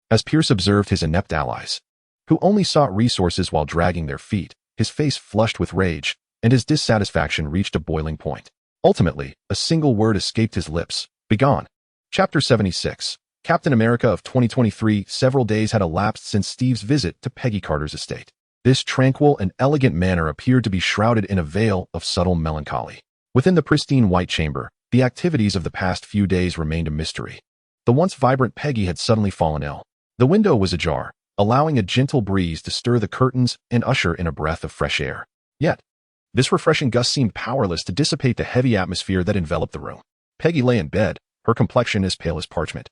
As Pierce observed his inept allies, who only sought resources while dragging their feet, his face flushed with rage, and his dissatisfaction reached a boiling point. Ultimately, a single word escaped his lips, begone. Chapter 76. Captain America of 2023. Several days had elapsed since Steve's visit to Peggy Carter's estate. This tranquil and elegant manor appeared to be shrouded in a veil of subtle melancholy. Within the pristine white chamber, the activities of the past few days remained a mystery. The once vibrant Peggy had suddenly fallen ill. The window was ajar, allowing a gentle breeze to stir the curtains and usher in a breath of fresh air. Yet, this refreshing gust seemed powerless to dissipate the heavy atmosphere that enveloped the room. Peggy lay in bed, her complexion as pale as parchment,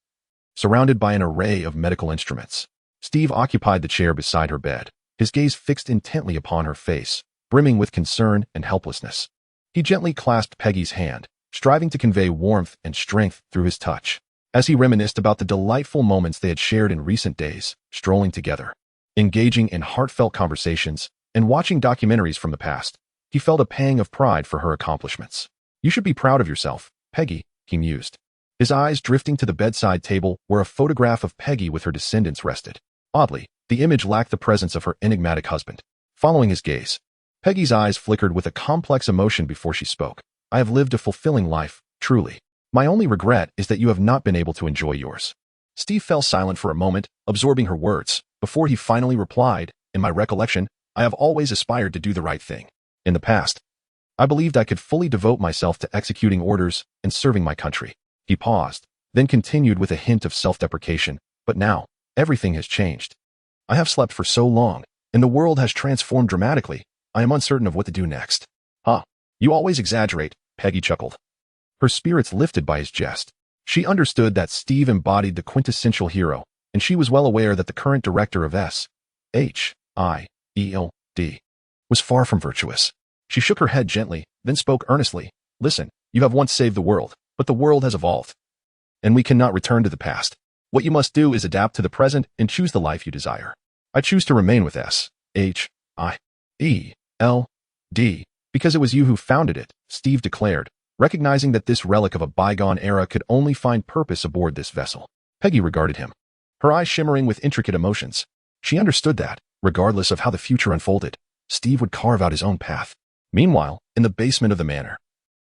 surrounded by an array of medical instruments. Steve occupied the chair beside her bed, his gaze fixed intently upon her face, brimming with concern and helplessness. He gently clasped Peggy's hand, striving to convey warmth and strength through his touch, as he reminisced about the delightful moments they had shared in recent days, strolling together, engaging in heartfelt conversations, and watching documentaries from the past. He felt a pang of pride for her accomplishments. You should be proud of yourself, Peggy, he mused, his eyes drifting to the bedside table where a photograph of Peggy with her descendants rested. Oddly, the image lacked the presence of her enigmatic husband. Following his gaze, Peggy's eyes flickered with a complex emotion before she spoke. I have lived a fulfilling life, truly. My only regret is that you have not been able to enjoy yours. Steve fell silent for a moment, absorbing her words, before he finally replied, in my recollection, I have always aspired to do the right thing. In the past, I believed I could fully devote myself to executing orders and serving my country. He paused, then continued with a hint of self-deprecation, but now, everything has changed. I have slept for so long, and the world has transformed dramatically. I am uncertain of what to do next. You always exaggerate, Peggy chuckled, her spirits lifted by his jest. She understood that Steve embodied the quintessential hero, and she was well aware that the current director of S.H.I.E.L.D. was far from virtuous. She shook her head gently, then spoke earnestly. Listen, you have once saved the world, but the world has evolved, and we cannot return to the past. What you must do is adapt to the present and choose the life you desire. I choose to remain with S.H.I.E.L.D. because it was you who founded it, Steve declared, recognizing that this relic of a bygone era could only find purpose aboard this vessel. Peggy regarded him, her eyes shimmering with intricate emotions. She understood that, regardless of how the future unfolded, Steve would carve out his own path. Meanwhile, in the basement of the manor,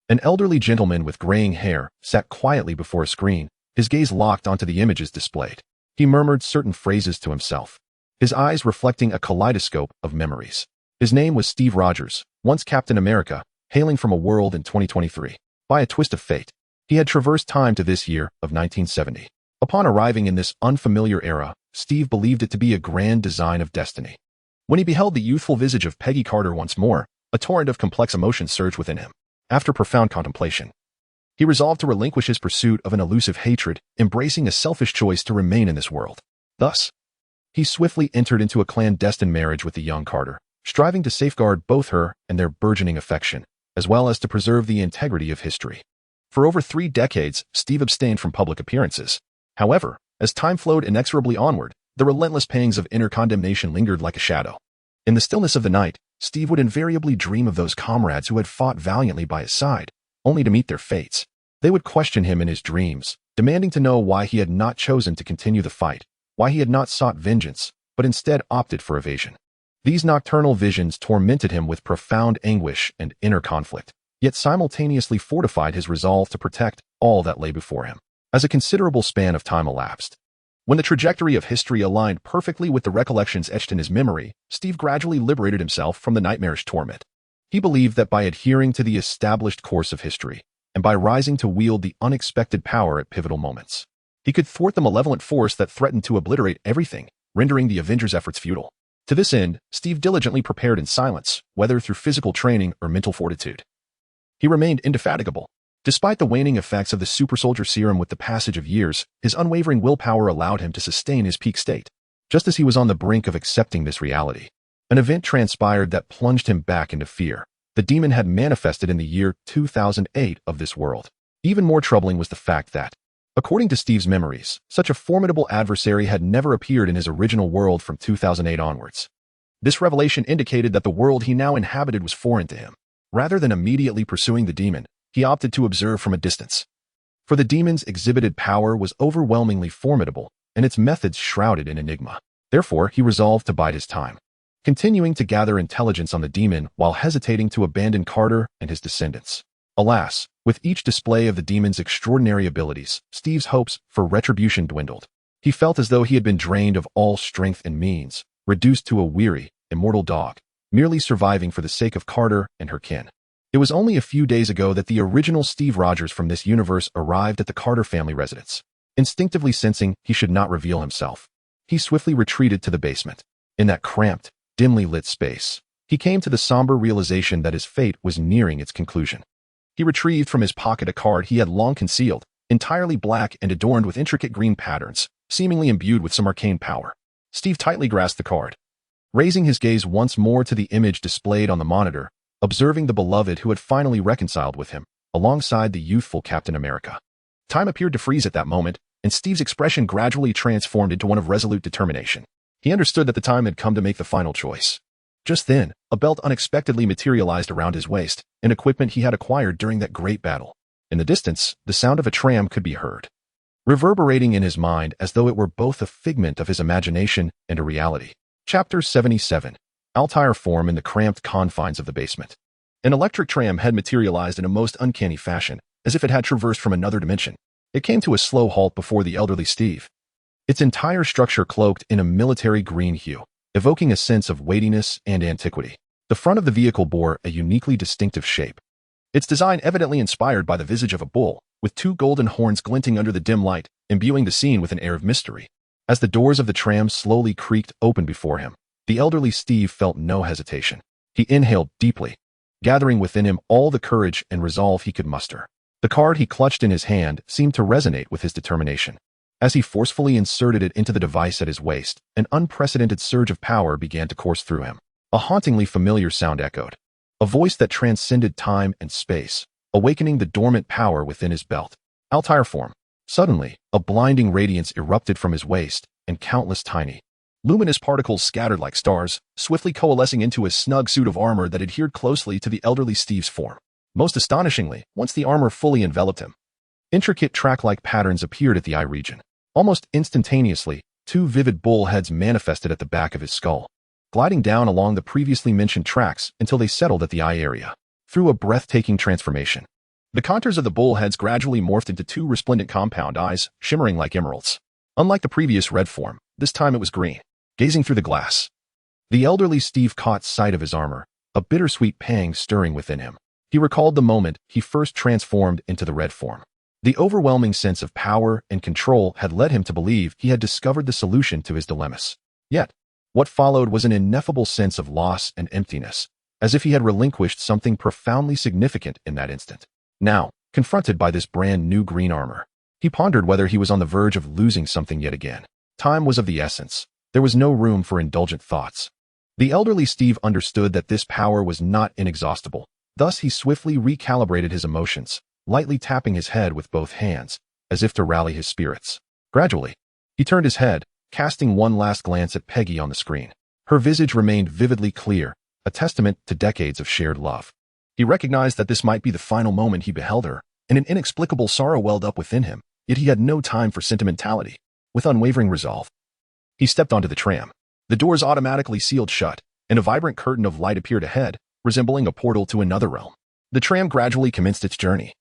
an elderly gentleman with graying hair sat quietly before a screen, his gaze locked onto the images displayed. He murmured certain phrases to himself, his eyes reflecting a kaleidoscope of memories. His name was Steve Rogers, once Captain America, hailing from a world in 2023. By a twist of fate, he had traversed time to this year of 1970. Upon arriving in this unfamiliar era, Steve believed it to be a grand design of destiny. When he beheld the youthful visage of Peggy Carter once more, a torrent of complex emotions surged within him. After profound contemplation, he resolved to relinquish his pursuit of an elusive hatred, embracing a selfish choice to remain in this world. Thus, he swiftly entered into a clandestine marriage with the young Carter, striving to safeguard both her and their burgeoning affection, as well as to preserve the integrity of history. For over 3 decades, Steve abstained from public appearances. However, as time flowed inexorably onward, the relentless pangs of inner condemnation lingered like a shadow. In the stillness of the night, Steve would invariably dream of those comrades who had fought valiantly by his side, only to meet their fates. They would question him in his dreams, demanding to know why he had not chosen to continue the fight, why he had not sought vengeance, but instead opted for evasion. These nocturnal visions tormented him with profound anguish and inner conflict, yet simultaneously fortified his resolve to protect all that lay before him. As a considerable span of time elapsed, when the trajectory of history aligned perfectly with the recollections etched in his memory, Steve gradually liberated himself from the nightmarish torment. He believed that by adhering to the established course of history, and by rising to wield the unexpected power at pivotal moments, he could thwart the malevolent force that threatened to obliterate everything, rendering the Avengers' efforts futile. To this end, Steve diligently prepared in silence, whether through physical training or mental fortitude. He remained indefatigable. Despite the waning effects of the super soldier serum with the passage of years, his unwavering willpower allowed him to sustain his peak state. Just as he was on the brink of accepting this reality, an event transpired that plunged him back into fear. The demon had manifested in the year 2008 of this world. Even more troubling was the fact that, according to Steve's memories, such a formidable adversary had never appeared in his original world from 2008 onwards. This revelation indicated that the world he now inhabited was foreign to him. Rather than immediately pursuing the demon, he opted to observe from a distance. For the demon's exhibited power was overwhelmingly formidable, and its methods shrouded in enigma. Therefore, he resolved to bide his time, continuing to gather intelligence on the demon while hesitating to abandon Carter and his descendants. Alas, with each display of the demon's extraordinary abilities, Steve's hopes for retribution dwindled. He felt as though he had been drained of all strength and means, reduced to a weary, immortal dog, merely surviving for the sake of Carter and her kin. It was only a few days ago that the original Steve Rogers from this universe arrived at the Carter family residence. Instinctively sensing he should not reveal himself, he swiftly retreated to the basement. In that cramped, dimly lit space, he came to the somber realization that his fate was nearing its conclusion. He retrieved from his pocket a card he had long concealed, entirely black and adorned with intricate green patterns, seemingly imbued with some arcane power. Steve tightly grasped the card, raising his gaze once more to the image displayed on the monitor, observing the beloved who had finally reconciled with him, alongside the youthful Captain America. Time appeared to freeze at that moment, and Steve's expression gradually transformed into one of resolute determination. He understood that the time had come to make the final choice. Just then, a belt unexpectedly materialized around his waist, an equipment he had acquired during that great battle. In the distance, the sound of a tram could be heard, reverberating in his mind as though it were both a figment of his imagination and a reality. Chapter 77. Altair form in the cramped confines of the basement. An electric tram had materialized in a most uncanny fashion, as if it had traversed from another dimension. It came to a slow halt before the elderly Steve, its entire structure cloaked in a military green hue, evoking a sense of weightiness and antiquity. The front of the vehicle bore a uniquely distinctive shape, its design evidently inspired by the visage of a bull, with 2 golden horns glinting under the dim light, imbuing the scene with an air of mystery. As the doors of the tram slowly creaked open before him, the elderly Steve felt no hesitation. He inhaled deeply, gathering within him all the courage and resolve he could muster. The card he clutched in his hand seemed to resonate with his determination. As he forcefully inserted it into the device at his waist, an unprecedented surge of power began to course through him. A hauntingly familiar sound echoed, a voice that transcended time and space, awakening the dormant power within his belt. Altair form. Suddenly, a blinding radiance erupted from his waist, and countless tiny, luminous particles scattered like stars, swiftly coalescing into a snug suit of armor that adhered closely to the elderly Steve's form. Most astonishingly, once the armor fully enveloped him, intricate track-like patterns appeared at the eye region. Almost instantaneously, 2 vivid bull heads manifested at the back of his skull, gliding down along the previously mentioned tracks until they settled at the eye area. Through a breathtaking transformation, the contours of the bull heads gradually morphed into 2 resplendent compound eyes, shimmering like emeralds. Unlike the previous red form, this time it was green, gazing through the glass. The elderly Steve caught sight of his armor, a bittersweet pang stirring within him. He recalled the moment he first transformed into the red form. The overwhelming sense of power and control had led him to believe he had discovered the solution to his dilemmas. Yet, what followed was an ineffable sense of loss and emptiness, as if he had relinquished something profoundly significant in that instant. Now, confronted by this brand new green armor, he pondered whether he was on the verge of losing something yet again. Time was of the essence. There was no room for indulgent thoughts. The elderly Steve understood that this power was not inexhaustible. Thus, he swiftly recalibrated his emotions, lightly tapping his head with both hands, as if to rally his spirits. Gradually, he turned his head, casting one last glance at Peggy on the screen. Her visage remained vividly clear, a testament to decades of shared love. He recognized that this might be the final moment he beheld her, and an inexplicable sorrow welled up within him, yet he had no time for sentimentality. With unwavering resolve, he stepped onto the tram. The doors automatically sealed shut, and a vibrant curtain of light appeared ahead, resembling a portal to another realm. The tram gradually commenced its journey,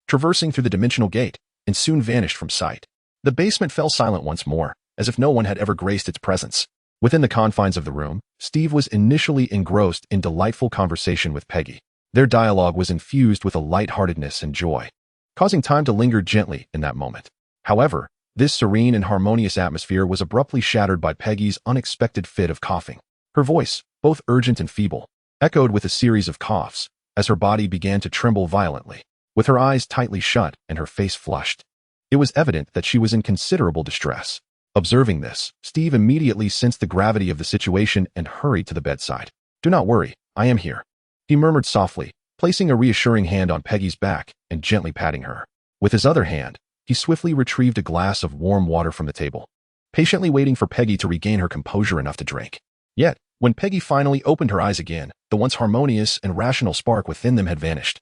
traversing through the dimensional gate, and soon vanished from sight. The basement fell silent once more, as if no one had ever graced its presence. Within the confines of the room, Steve was initially engrossed in delightful conversation with Peggy. Their dialogue was infused with a lightheartedness and joy, causing time to linger gently in that moment. However, this serene and harmonious atmosphere was abruptly shattered by Peggy's unexpected fit of coughing. Her voice, both urgent and feeble, echoed with a series of coughs, as her body began to tremble violently. With her eyes tightly shut and her face flushed, it was evident that she was in considerable distress. Observing this, Steve immediately sensed the gravity of the situation and hurried to the bedside. "Do not worry, I am here," he murmured softly, placing a reassuring hand on Peggy's back and gently patting her. With his other hand, he swiftly retrieved a glass of warm water from the table, patiently waiting for Peggy to regain her composure enough to drink. Yet, when Peggy finally opened her eyes again, the once harmonious and rational spark within them had vanished,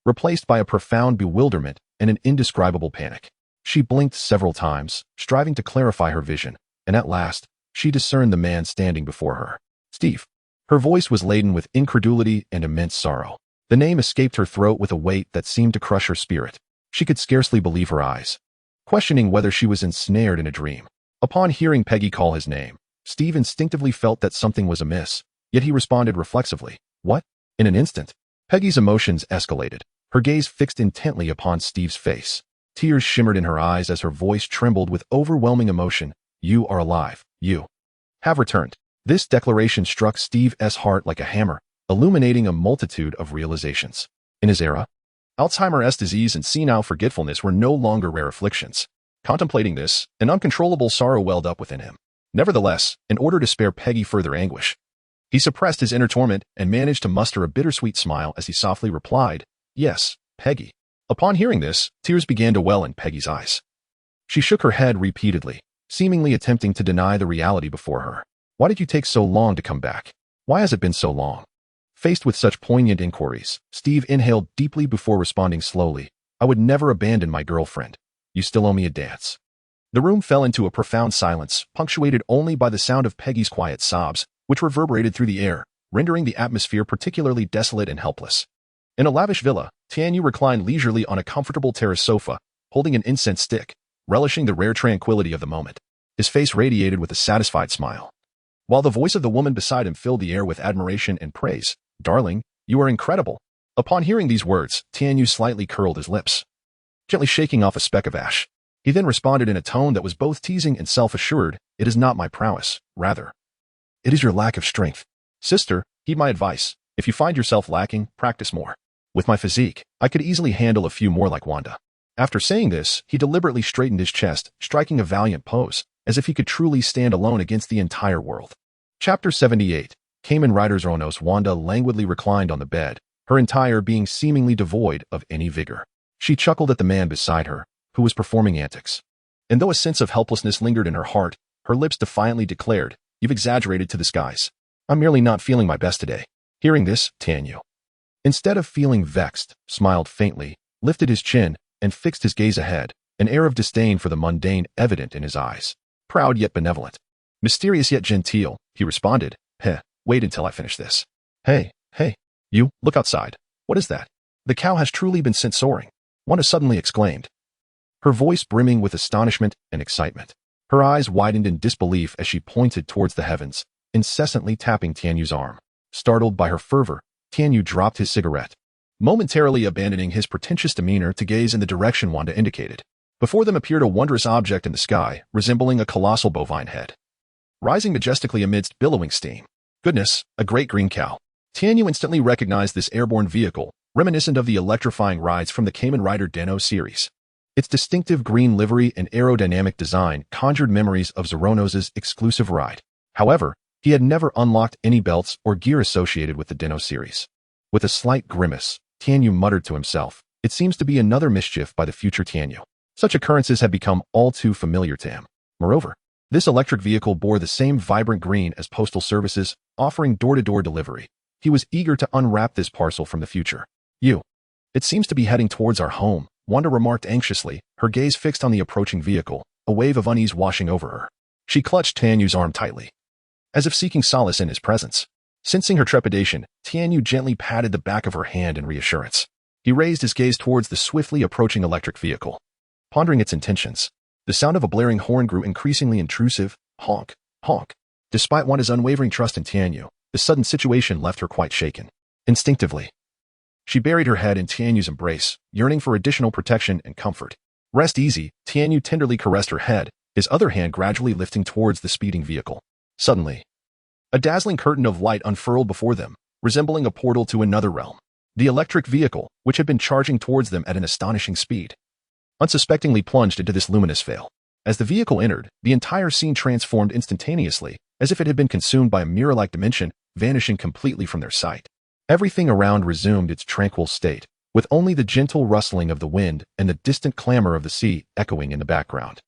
replaced by a profound bewilderment and an indescribable panic. She blinked several times, striving to clarify her vision, and at last, she discerned the man standing before her. Steve. Her voice was laden with incredulity and immense sorrow. The name escaped her throat with a weight that seemed to crush her spirit. She could scarcely believe her eyes, questioning whether she was ensnared in a dream. Upon hearing Peggy call his name, Steve instinctively felt that something was amiss, yet he responded reflexively, "What?" In an instant, Peggy's emotions escalated, her gaze fixed intently upon Steve's face. Tears shimmered in her eyes as her voice trembled with overwhelming emotion. "You are alive. You have returned." This declaration struck Steve's heart like a hammer, illuminating a multitude of realizations. In his era, Alzheimer's disease and senile forgetfulness were no longer rare afflictions. Contemplating this, an uncontrollable sorrow welled up within him. Nevertheless, in order to spare Peggy further anguish, he suppressed his inner torment and managed to muster a bittersweet smile as he softly replied, "Yes, Peggy." Upon hearing this, tears began to well in Peggy's eyes. She shook her head repeatedly, seemingly attempting to deny the reality before her. "Why did you take so long to come back? Why has it been so long?" Faced with such poignant inquiries, Steve inhaled deeply before responding slowly, "I would never abandon my girlfriend. You still owe me a dance." The room fell into a profound silence, punctuated only by the sound of Peggy's quiet sobs, which reverberated through the air, rendering the atmosphere particularly desolate and helpless. In a lavish villa, Tianyu reclined leisurely on a comfortable terrace sofa, holding an incense stick, relishing the rare tranquility of the moment. His face radiated with a satisfied smile, while the voice of the woman beside him filled the air with admiration and praise. "Darling, you are incredible." Upon hearing these words, Tianyu slightly curled his lips, gently shaking off a speck of ash. He then responded in a tone that was both teasing and self-assured, "It is not my prowess, rather, it is your lack of strength. Sister, heed my advice. If you find yourself lacking, practice more. With my physique, I could easily handle a few more like Wanda." After saying this, he deliberately straightened his chest, striking a valiant pose, as if he could truly stand alone against the entire world. Chapter 78. Kamen Rider's Ronos. Wanda languidly reclined on the bed, her entire being seemingly devoid of any vigor. She chuckled at the man beside her, who was performing antics. And though a sense of helplessness lingered in her heart, her lips defiantly declared, "You've exaggerated to the skies. I'm merely not feeling my best today." Hearing this, Tianyu, instead of feeling vexed, smiled faintly, lifted his chin, and fixed his gaze ahead, an air of disdain for the mundane evident in his eyes. Proud yet benevolent. Mysterious yet genteel, he responded, Wait until I finish this." Hey, you, look outside. What is that? The cow has truly been sent soaring," Wanda suddenly exclaimed, her voice brimming with astonishment and excitement. Her eyes widened in disbelief as she pointed towards the heavens, incessantly tapping Tianyu's arm. Startled by her fervor, Tianyu dropped his cigarette, momentarily abandoning his pretentious demeanor to gaze in the direction Wanda indicated. Before them appeared a wondrous object in the sky, resembling a colossal bovine head, rising majestically amidst billowing steam. Goodness, a great green cow. Tianyu instantly recognized this airborne vehicle, reminiscent of the electrifying rides from the Kamen Rider Den-O series. Its distinctive green livery and aerodynamic design conjured memories of Zorono's exclusive ride. However, he had never unlocked any belts or gear associated with the Den-O series. With a slight grimace, Tianyu muttered to himself, "It seems to be another mischief by the future Tianyu." Such occurrences had become all too familiar to him. Moreover, this electric vehicle bore the same vibrant green as postal services, offering door-to-door delivery. He was eager to unwrap this parcel from the future. It seems to be heading towards our home," Wanda remarked anxiously, her gaze fixed on the approaching vehicle, a wave of unease washing over her. She clutched Tianyu's arm tightly, as if seeking solace in his presence. Sensing her trepidation, Tianyu gently patted the back of her hand in reassurance. He raised his gaze towards the swiftly approaching electric vehicle, pondering its intentions. The sound of a blaring horn grew increasingly intrusive. Honk, honk. Despite Wanda's unwavering trust in Tianyu, the sudden situation left her quite shaken. Instinctively, she buried her head in Tianyu's embrace, yearning for additional protection and comfort. "Rest easy," Tianyu tenderly caressed her head, his other hand gradually lifting towards the speeding vehicle. Suddenly, a dazzling curtain of light unfurled before them, resembling a portal to another realm. The electric vehicle, which had been charging towards them at an astonishing speed, unsuspectingly plunged into this luminous veil. As the vehicle entered, the entire scene transformed instantaneously, as if it had been consumed by a mirror-like dimension, vanishing completely from their sight. Everything around resumed its tranquil state, with only the gentle rustling of the wind and the distant clamor of the sea echoing in the background.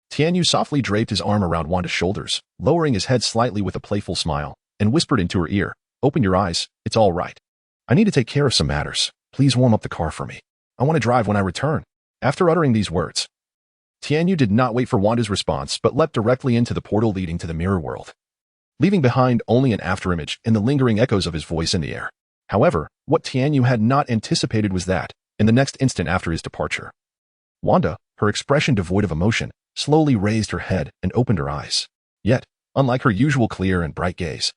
Tianyu softly draped his arm around Wanda's shoulders, lowering his head slightly with a playful smile, and whispered into her ear, "Open your eyes, it's all right. I need to take care of some matters. Please warm up the car for me. I want to drive when I return." After uttering these words, Tianyu did not wait for Wanda's response but leapt directly into the portal leading to the mirror world, leaving behind only an afterimage and the lingering echoes of his voice in the air. However, what Tianyu had not anticipated was that, in the next instant after his departure, Wanda, her expression devoid of emotion, slowly raised her head and opened her eyes. Yet, unlike her usual clear and bright gaze,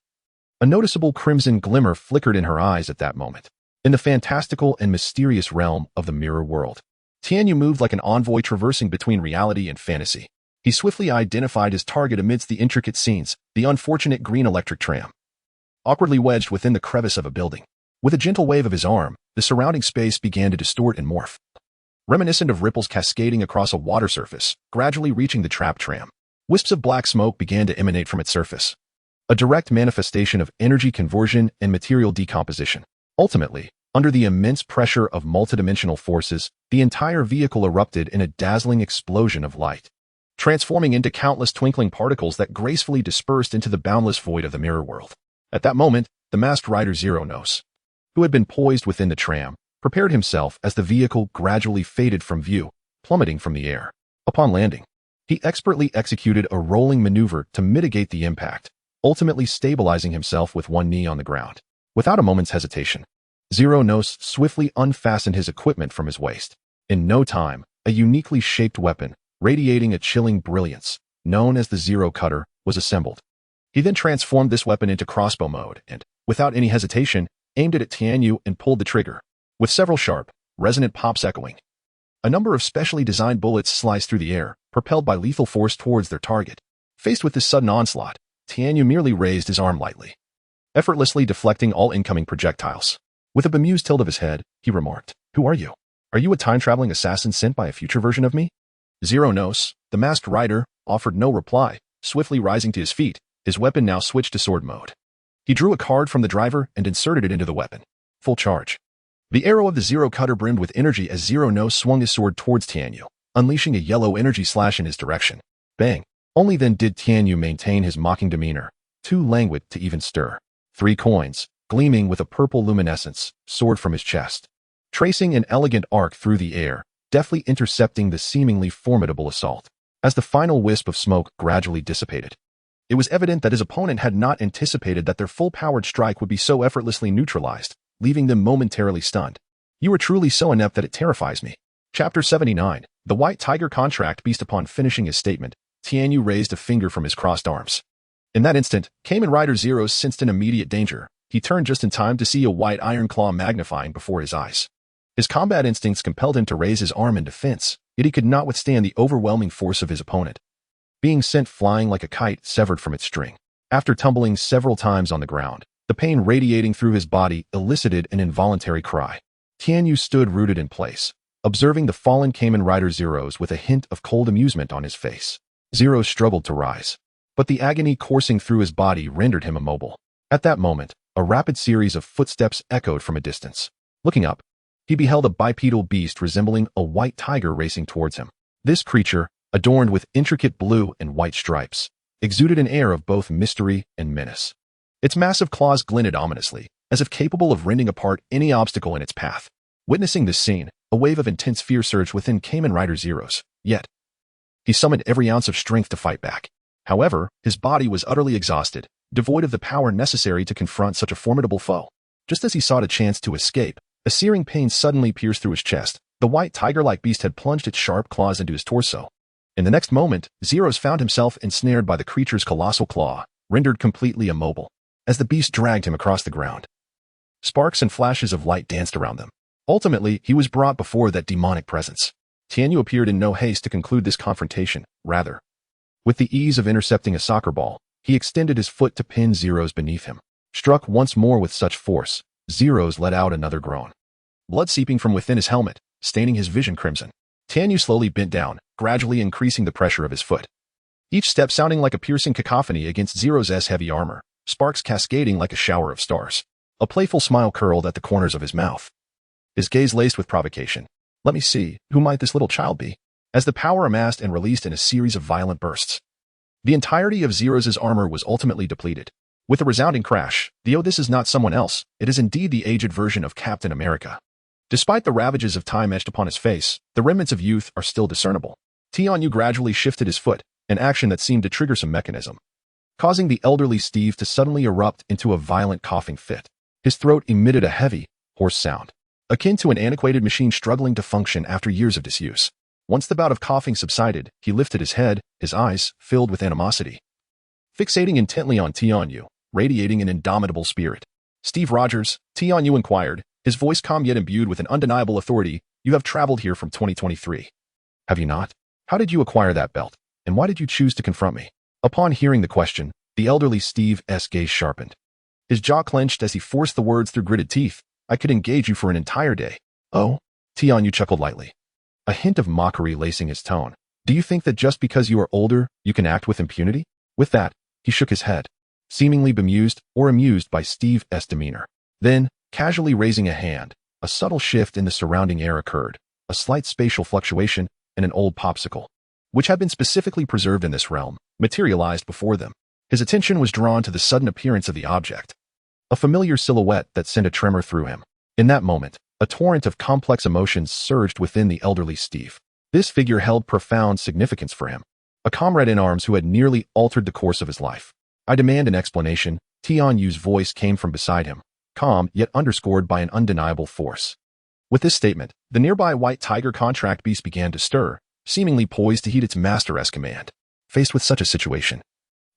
a noticeable crimson glimmer flickered in her eyes at that moment. In the fantastical and mysterious realm of the mirror world, Tianyu moved like an envoy traversing between reality and fantasy. He swiftly identified his target amidst the intricate scenes, the unfortunate green electric tram, awkwardly wedged within the crevice of a building. With a gentle wave of his arm, the surrounding space began to distort and morph, reminiscent of ripples cascading across a water surface, gradually reaching the trapped tram. Wisps of black smoke began to emanate from its surface, a direct manifestation of energy conversion and material decomposition. Ultimately, under the immense pressure of multidimensional forces, the entire vehicle erupted in a dazzling explosion of light, transforming into countless twinkling particles that gracefully dispersed into the boundless void of the mirror world. At that moment, the masked rider Zeronos, who had been poised within the tram, prepared himself as the vehicle gradually faded from view, plummeting from the air. Upon landing, he expertly executed a rolling maneuver to mitigate the impact, ultimately stabilizing himself with one knee on the ground. Without a moment's hesitation, Zeronos swiftly unfastened his equipment from his waist. In no time, a uniquely shaped weapon, radiating a chilling brilliance, known as the Zero Cutter, was assembled. He then transformed this weapon into crossbow mode and, without any hesitation, aimed it at Tianyu and pulled the trigger. With several sharp, resonant pops echoing, a number of specially designed bullets sliced through the air, propelled by lethal force towards their target. Faced with this sudden onslaught, Tianyu merely raised his arm lightly, effortlessly deflecting all incoming projectiles. With a bemused tilt of his head, he remarked, "Who are you? Are you a time-traveling assassin sent by a future version of me?" Zeronos, the masked rider, offered no reply, swiftly rising to his feet, his weapon now switched to sword mode. He drew a card from the driver and inserted it into the weapon. Full charge. The arrow of the Zero Cutter brimmed with energy as Zeronos swung his sword towards Tianyu, unleashing a yellow energy slash in his direction. Bang! Only then did Tianyu maintain his mocking demeanor, too languid to even stir. 3 coins, gleaming with a purple luminescence, soared from his chest, tracing an elegant arc through the air, deftly intercepting the seemingly formidable assault. As the final wisp of smoke gradually dissipated, it was evident that his opponent had not anticipated that their full-powered strike would be so effortlessly neutralized, leaving them momentarily stunned. "You are truly so inept that it terrifies me." Chapter 79. The White Tiger contract beast. Upon finishing his statement, Tianyu raised a finger from his crossed arms. In that instant, Kamen Rider Zero sensed an immediate danger. He turned just in time to see a white iron claw magnifying before his eyes. His combat instincts compelled him to raise his arm in defense, yet he could not withstand the overwhelming force of his opponent. Being sent flying like a kite severed from its string. After tumbling several times on the ground, the pain radiating through his body elicited an involuntary cry. Tianyu stood rooted in place, observing the fallen Kamen Rider Zero's with a hint of cold amusement on his face. Zero struggled to rise, but the agony coursing through his body rendered him immobile. At that moment, a rapid series of footsteps echoed from a distance. Looking up, he beheld a bipedal beast resembling a white tiger racing towards him. This creature, adorned with intricate blue and white stripes, exuded an air of both mystery and menace. Its massive claws glinted ominously, as if capable of rending apart any obstacle in its path. Witnessing this scene, a wave of intense fear surged within Kamen Rider Zero's. Yet, he summoned every ounce of strength to fight back. However, his body was utterly exhausted, devoid of the power necessary to confront such a formidable foe. Just as he sought a chance to escape, a searing pain suddenly pierced through his chest. The white tiger-like beast had plunged its sharp claws into his torso. In the next moment, Zero's found himself ensnared by the creature's colossal claw, rendered completely immobile, as the beast dragged him across the ground. Sparks and flashes of light danced around them. Ultimately, he was brought before that demonic presence. Tianyu appeared in no haste to conclude this confrontation. Rather, with the ease of intercepting a soccer ball, he extended his foot to pin Zero's beneath him. Struck once more with such force, Zero's let out another groan. Blood seeping from within his helmet, staining his vision crimson. Tianyu slowly bent down, gradually increasing the pressure of his foot. Each step sounding like a piercing cacophony against Zero's heavy armor, sparks cascading like a shower of stars. A playful smile curled at the corners of his mouth. His gaze laced with provocation. Let me see, who might this little child be? As the power amassed and released in a series of violent bursts. The entirety of Zero's armor was ultimately depleted. With a resounding crash, this is not someone else, it is indeed the aged version of Captain America. Despite the ravages of time etched upon his face, the remnants of youth are still discernible. Tianyu gradually shifted his foot, an action that seemed to trigger some mechanism, causing the elderly Steve to suddenly erupt into a violent coughing fit. His throat emitted a heavy, hoarse sound, akin to an antiquated machine struggling to function after years of disuse. Once the bout of coughing subsided, he lifted his head, his eyes filled with animosity, fixating intently on Tianyu, radiating an indomitable spirit. Steve Rogers, Tianyu inquired, his voice calm yet imbued with an undeniable authority. You have traveled here from 2023. Have you not? How did you acquire that belt? And why did you choose to confront me? Upon hearing the question, the elderly Steve's gaze sharpened. His jaw clenched as he forced the words through gritted teeth. I could engage you for an entire day. Oh? Tianyu chuckled lightly, a hint of mockery lacing his tone. Do you think that just because you are older, you can act with impunity? With that, he shook his head, seemingly bemused or amused by Steve's demeanor. Then, casually raising a hand, a subtle shift in the surrounding air occurred, a slight spatial fluctuation, and an old popsicle, which had been specifically preserved in this realm, materialized before them. His attention was drawn to the sudden appearance of the object, a familiar silhouette that sent a tremor through him. In that moment, a torrent of complex emotions surged within the elderly Steve. This figure held profound significance for him, a comrade in arms who had nearly altered the course of his life. I demand an explanation. Tianyu's voice came from beside him, calm yet underscored by an undeniable force. With this statement, the nearby white tiger contract beast began to stir, seemingly poised to heed its master's command. Faced with such a situation,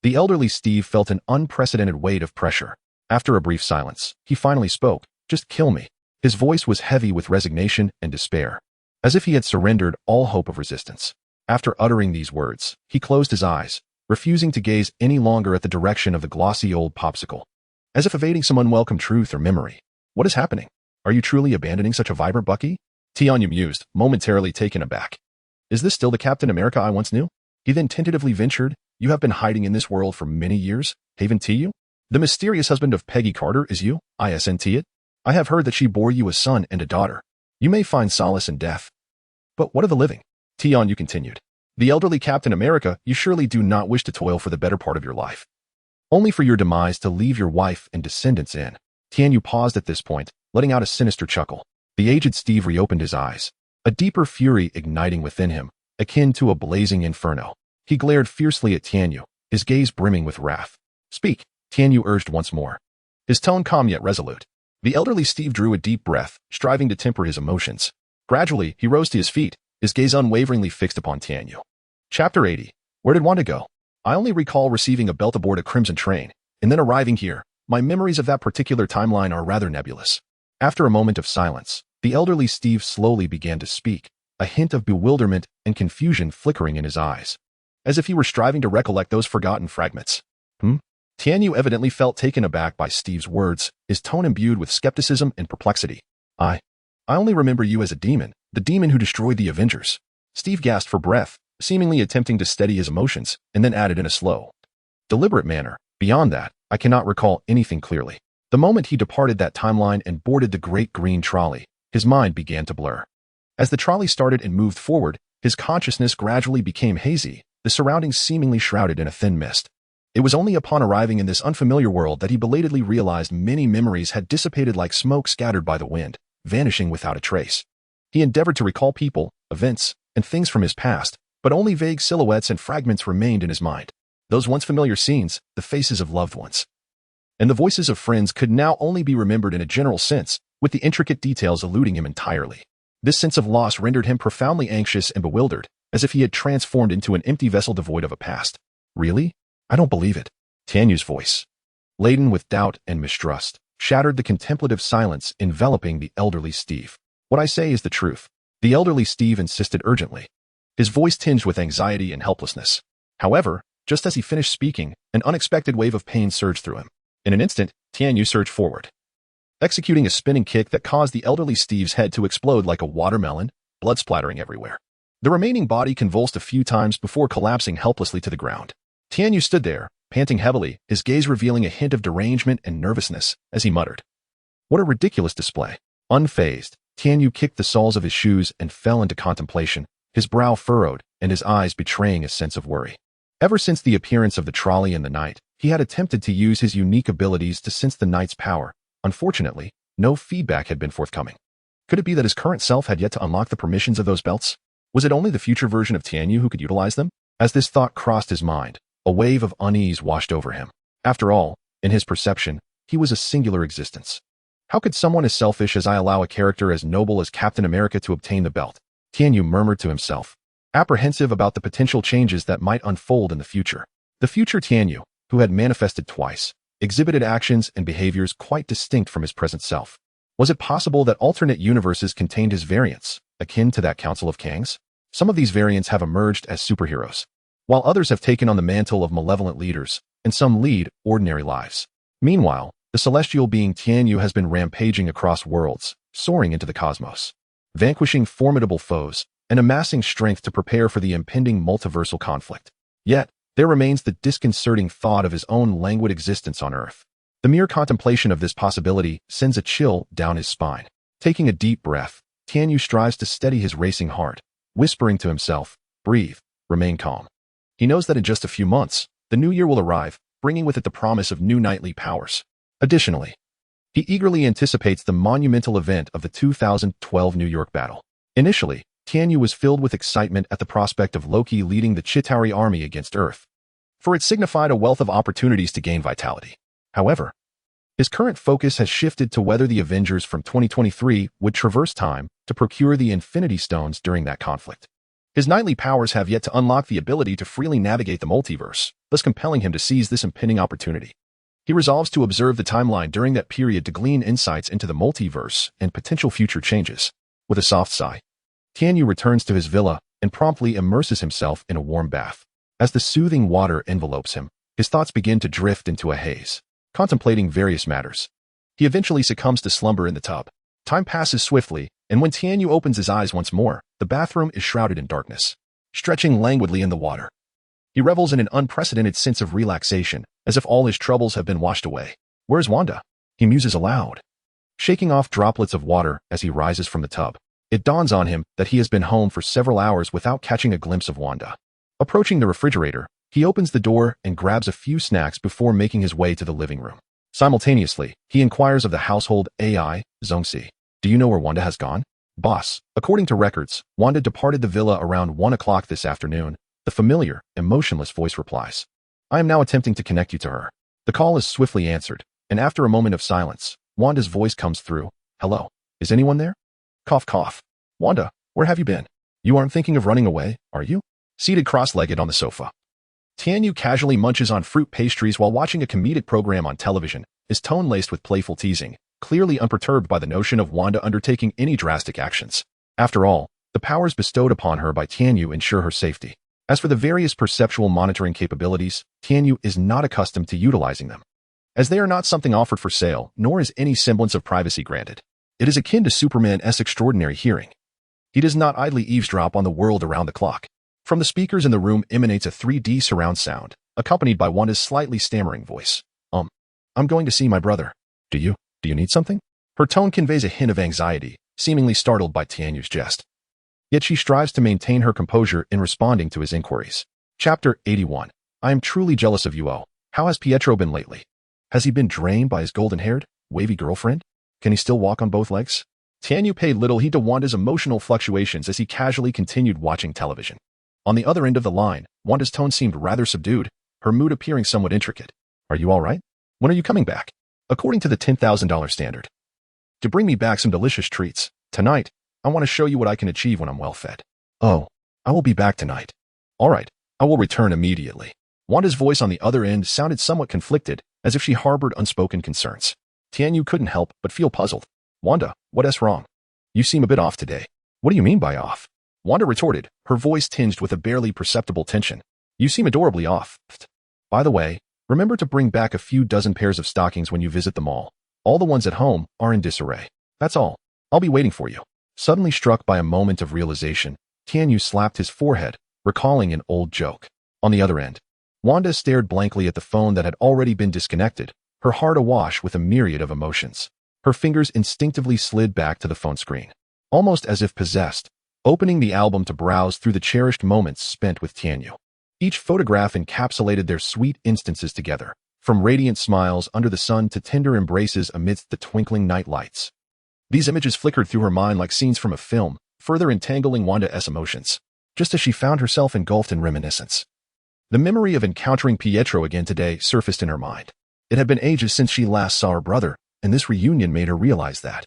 the elderly Steve felt an unprecedented weight of pressure. After a brief silence, he finally spoke. Just kill me. His voice was heavy with resignation and despair, as if he had surrendered all hope of resistance. After uttering these words, he closed his eyes, refusing to gaze any longer at the direction of the glossy old popsicle, as if evading some unwelcome truth or memory. What is happening? Are you truly abandoning such a vibrant Bucky? Tianyu mused, momentarily taken aback. Is this still the Captain America I once knew? He then tentatively ventured, you have been hiding in this world for many years, haven't you? The mysterious husband of Peggy Carter is you, isn't it? I have heard that she bore you a son and a daughter. You may find solace in death. But what of the living? Tianyu continued. The elderly Captain America, you surely do not wish to toil for the better part of your life, only for your demise to leave your wife and descendants in. Tianyu paused at this point, letting out a sinister chuckle. The aged Steve reopened his eyes, a deeper fury igniting within him, akin to a blazing inferno. He glared fiercely at Tianyu, his gaze brimming with wrath. Speak, Tianyu urged once more, his tone calm yet resolute. The elderly Steve drew a deep breath, striving to temper his emotions. Gradually, he rose to his feet, his gaze unwaveringly fixed upon Tianyu. Chapter 80. Where did Wanda go? I only recall receiving a belt aboard a Crimson train, and then arriving here. My memories of that particular timeline are rather nebulous. After a moment of silence, the elderly Steve slowly began to speak, a hint of bewilderment and confusion flickering in his eyes, as if he were striving to recollect those forgotten fragments. Tianyu evidently felt taken aback by Steve's words, his tone imbued with skepticism and perplexity. I only remember you as a demon, the demon who destroyed the Avengers. Steve gasped for breath, seemingly attempting to steady his emotions, and then added in a slow, deliberate manner, beyond that, I cannot recall anything clearly. The moment he departed that timeline and boarded the great green trolley, his mind began to blur. As the trolley started and moved forward, his consciousness gradually became hazy, the surroundings seemingly shrouded in a thin mist. It was only upon arriving in this unfamiliar world that he belatedly realized many memories had dissipated like smoke scattered by the wind, vanishing without a trace. He endeavored to recall people, events, and things from his past, but only vague silhouettes and fragments remained in his mind. Those once familiar scenes, the faces of loved ones, and the voices of friends could now only be remembered in a general sense, with the intricate details eluding him entirely. This sense of loss rendered him profoundly anxious and bewildered, as if he had transformed into an empty vessel devoid of a past. Really? I don't believe it. Tianyu's voice, laden with doubt and mistrust, shattered the contemplative silence enveloping the elderly Steve. What I say is the truth. The elderly Steve insisted urgently, his voice tinged with anxiety and helplessness. However, just as he finished speaking, an unexpected wave of pain surged through him. In an instant, Tianyu surged forward, executing a spinning kick that caused the elderly Steve's head to explode like a watermelon, blood splattering everywhere. The remaining body convulsed a few times before collapsing helplessly to the ground. Tianyu stood there, panting heavily, his gaze revealing a hint of derangement and nervousness, as he muttered, "What a ridiculous display." Unfazed, Tianyu kicked the soles of his shoes and fell into contemplation, his brow furrowed and his eyes betraying a sense of worry. Ever since the appearance of the trolley in the night, he had attempted to use his unique abilities to sense the night's power. Unfortunately, no feedback had been forthcoming. Could it be that his current self had yet to unlock the permissions of those belts? Was it only the future version of Tianyu who could utilize them? As this thought crossed his mind, a wave of unease washed over him. After all, in his perception, he was a singular existence. How could someone as selfish as I allow a character as noble as Captain America to obtain the belt? Tianyu murmured to himself, apprehensive about the potential changes that might unfold in the future. The future Tianyu, who had manifested twice, exhibited actions and behaviors quite distinct from his present self. Was it possible that alternate universes contained his variants, akin to that Council of Kangs? Some of these variants have emerged as superheroes, while others have taken on the mantle of malevolent leaders, and some lead ordinary lives. Meanwhile, the celestial being Tianyu has been rampaging across worlds, soaring into the cosmos, vanquishing formidable foes, and amassing strength to prepare for the impending multiversal conflict. Yet, there remains the disconcerting thought of his own languid existence on Earth. The mere contemplation of this possibility sends a chill down his spine. Taking a deep breath, Tianyu strives to steady his racing heart, whispering to himself, "Breathe, remain calm." He knows that in just a few months, the new year will arrive, bringing with it the promise of new knightly powers. Additionally, he eagerly anticipates the monumental event of the 2012 New York battle. Initially, Tianyu was filled with excitement at the prospect of Loki leading the Chitauri army against Earth, for it signified a wealth of opportunities to gain vitality. However, his current focus has shifted to whether the Avengers from 2023 would traverse time to procure the Infinity Stones during that conflict. His knightly powers have yet to unlock the ability to freely navigate the multiverse, thus compelling him to seize this impending opportunity. He resolves to observe the timeline during that period to glean insights into the multiverse and potential future changes. With a soft sigh, Tianyu returns to his villa and promptly immerses himself in a warm bath. As the soothing water envelopes him, his thoughts begin to drift into a haze, contemplating various matters. He eventually succumbs to slumber in the tub. Time passes swiftly, and when Tianyu opens his eyes once more, the bathroom is shrouded in darkness, stretching languidly in the water. He revels in an unprecedented sense of relaxation, as if all his troubles have been washed away. "Where's Wanda?" he muses aloud, shaking off droplets of water as he rises from the tub. It dawns on him that he has been home for several hours without catching a glimpse of Wanda. Approaching the refrigerator, he opens the door and grabs a few snacks before making his way to the living room. Simultaneously, he inquires of the household AI, Zhongxi. "Do you know where Wanda has gone?" "Boss, according to records, Wanda departed the villa around 1 o'clock this afternoon," the familiar, emotionless voice replies. "I am now attempting to connect you to her." The call is swiftly answered, and after a moment of silence, Wanda's voice comes through. "Hello, is anyone there?" Cough, cough. "Wanda, where have you been? You aren't thinking of running away, are you?" Seated cross-legged on the sofa, Tianyu casually munches on fruit pastries while watching a comedic program on television, his tone laced with playful teasing, clearly unperturbed by the notion of Wanda undertaking any drastic actions. After all, the powers bestowed upon her by Tianyu ensure her safety. As for the various perceptual monitoring capabilities, Tianyu is not accustomed to utilizing them, as they are not something offered for sale, nor is any semblance of privacy granted. It is akin to Superman's extraordinary hearing. He does not idly eavesdrop on the world around the clock. From the speakers in the room emanates a 3D surround sound, accompanied by Wanda's slightly stammering voice. I'm going to see my brother. Do you need something? Her tone conveys a hint of anxiety, seemingly startled by Tianyu's jest. Yet she strives to maintain her composure in responding to his inquiries. Chapter 81. I am truly jealous of you all. How has Pietro been lately? Has he been drained by his golden-haired, wavy girlfriend? Can he still walk on both legs? Tianyu paid little heed to Wanda's emotional fluctuations as he casually continued watching television. On the other end of the line, Wanda's tone seemed rather subdued, her mood appearing somewhat intricate. Are you all right? When are you coming back? According to the $10,000 standard. To bring me back some delicious treats. Tonight, I want to show you what I can achieve when I'm well fed. Oh, I will be back tonight. All right, I will return immediately. Wanda's voice on the other end sounded somewhat conflicted, as if she harbored unspoken concerns. Tianyu couldn't help but feel puzzled. Wanda, what's wrong? You seem a bit off today. What do you mean by off? Wanda retorted, her voice tinged with a barely perceptible tension. You seem adorably off. By the way, remember to bring back a few dozen pairs of stockings when you visit the mall. All the ones at home are in disarray. That's all. I'll be waiting for you. Suddenly struck by a moment of realization, Tianyu slapped his forehead, recalling an old joke. On the other end, Wanda stared blankly at the phone that had already been disconnected, her heart awash with a myriad of emotions. Her fingers instinctively slid back to the phone screen, almost as if possessed, opening the album to browse through the cherished moments spent with Tianyu. Each photograph encapsulated their sweet instances together, from radiant smiles under the sun to tender embraces amidst the twinkling night lights. These images flickered through her mind like scenes from a film, further entangling Wanda's emotions, just as she found herself engulfed in reminiscence. The memory of encountering Pietro again today surfaced in her mind. It had been ages since she last saw her brother, and this reunion made her realize that.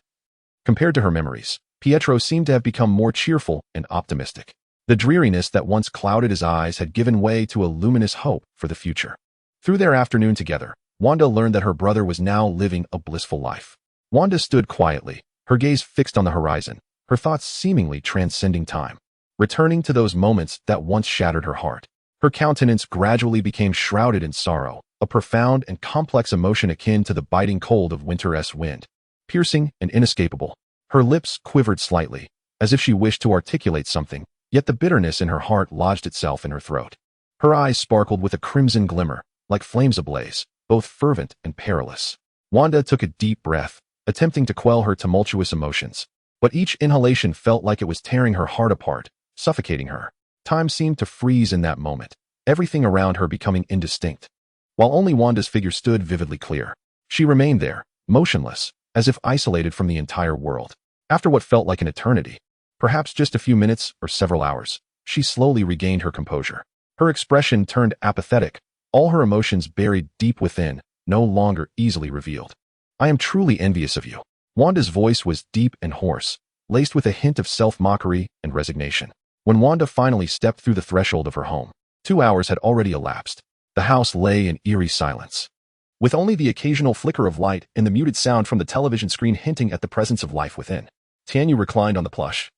Compared to her memories, Pietro seemed to have become more cheerful and optimistic. The dreariness that once clouded his eyes had given way to a luminous hope for the future. Through their afternoon together, Wanda learned that her brother was now living a blissful life. Wanda stood quietly, her gaze fixed on the horizon, her thoughts seemingly transcending time, returning to those moments that once shattered her heart. Her countenance gradually became shrouded in sorrow, a profound and complex emotion akin to the biting cold of winter's wind, piercing and inescapable. Her lips quivered slightly, as if she wished to articulate something, yet the bitterness in her heart lodged itself in her throat. Her eyes sparkled with a crimson glimmer, like flames ablaze, both fervent and perilous. Wanda took a deep breath, attempting to quell her tumultuous emotions, but each inhalation felt like it was tearing her heart apart, suffocating her. Time seemed to freeze in that moment, everything around her becoming indistinct. While only Wanda's figure stood vividly clear, she remained there, motionless, as if isolated from the entire world. After what felt like an eternity, perhaps just a few minutes or several hours, she slowly regained her composure. Her expression turned apathetic, all her emotions buried deep within, no longer easily revealed. I am truly envious of you. Wanda's voice was deep and hoarse, laced with a hint of self-mockery and resignation. When Wanda finally stepped through the threshold of her home, 2 hours had already elapsed. The house lay in eerie silence, with only the occasional flicker of light and the muted sound from the television screen hinting at the presence of life within. Tianyu reclined on the plush,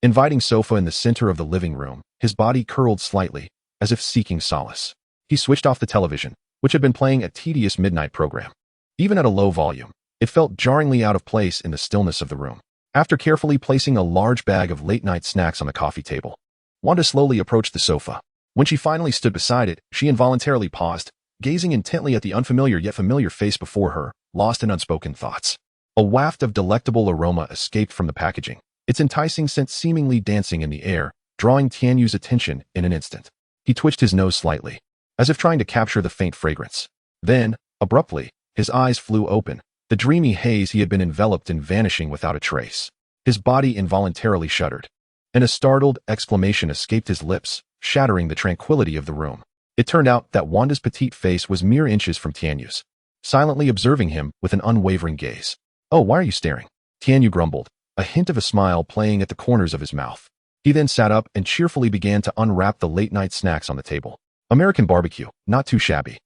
inviting sofa in the center of the living room, his body curled slightly, as if seeking solace. He switched off the television, which had been playing a tedious midnight program. Even at a low volume, it felt jarringly out of place in the stillness of the room. After carefully placing a large bag of late-night snacks on the coffee table, Wanda slowly approached the sofa. When she finally stood beside it, she involuntarily paused, gazing intently at the unfamiliar yet familiar face before her, lost in unspoken thoughts. A waft of delectable aroma escaped from the packaging, its enticing scent seemingly dancing in the air, drawing Tianyu's attention in an instant. He twitched his nose slightly, as if trying to capture the faint fragrance. Then, abruptly, his eyes flew open, the dreamy haze he had been enveloped in vanishing without a trace. His body involuntarily shuddered, and a startled exclamation escaped his lips, shattering the tranquility of the room. It turned out that Wanda's petite face was mere inches from Tianyu's, silently observing him with an unwavering gaze. Oh, why are you staring? Tianyu grumbled, a hint of a smile playing at the corners of his mouth. He then sat up and cheerfully began to unwrap the late-night snacks on the table. American barbecue, not too shabby.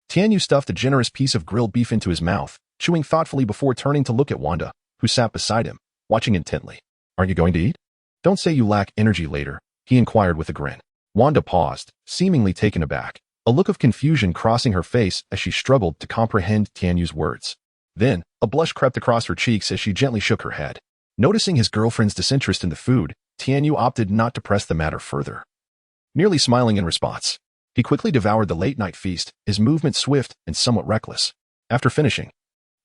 Tianyu stuffed a generous piece of grilled beef into his mouth, chewing thoughtfully before turning to look at Wanda, who sat beside him, watching intently. Aren't you going to eat? Don't say you lack energy later, he inquired with a grin. Wanda paused, seemingly taken aback, a look of confusion crossing her face as she struggled to comprehend Tianyu's words. Then, a blush crept across her cheeks as she gently shook her head. Noticing his girlfriend's disinterest in the food, Tianyu opted not to press the matter further. Nearly smiling in response, he quickly devoured the late-night feast, his movement swift and somewhat reckless. After finishing,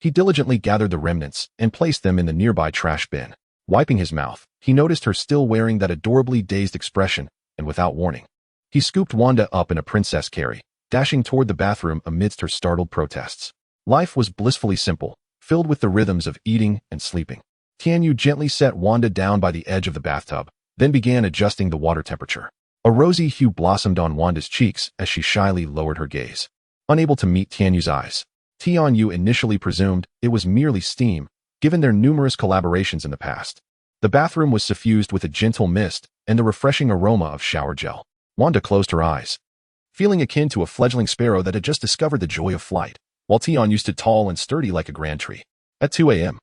he diligently gathered the remnants and placed them in the nearby trash bin. Wiping his mouth, he noticed her still wearing that adorably dazed expression, and without warning, he scooped Wanda up in a princess carry, dashing toward the bathroom amidst her startled protests. Life was blissfully simple, filled with the rhythms of eating and sleeping. Tianyu gently set Wanda down by the edge of the bathtub, then began adjusting the water temperature. A rosy hue blossomed on Wanda's cheeks as she shyly lowered her gaze. Unable to meet Tianyu's eyes, Tianyu initially presumed it was merely steam, given their numerous collaborations in the past. The bathroom was suffused with a gentle mist and the refreshing aroma of shower gel. Wanda closed her eyes, feeling akin to a fledgling sparrow that had just discovered the joy of flight, while Tianyu stood tall and sturdy like a grand tree. At 2 a.m.,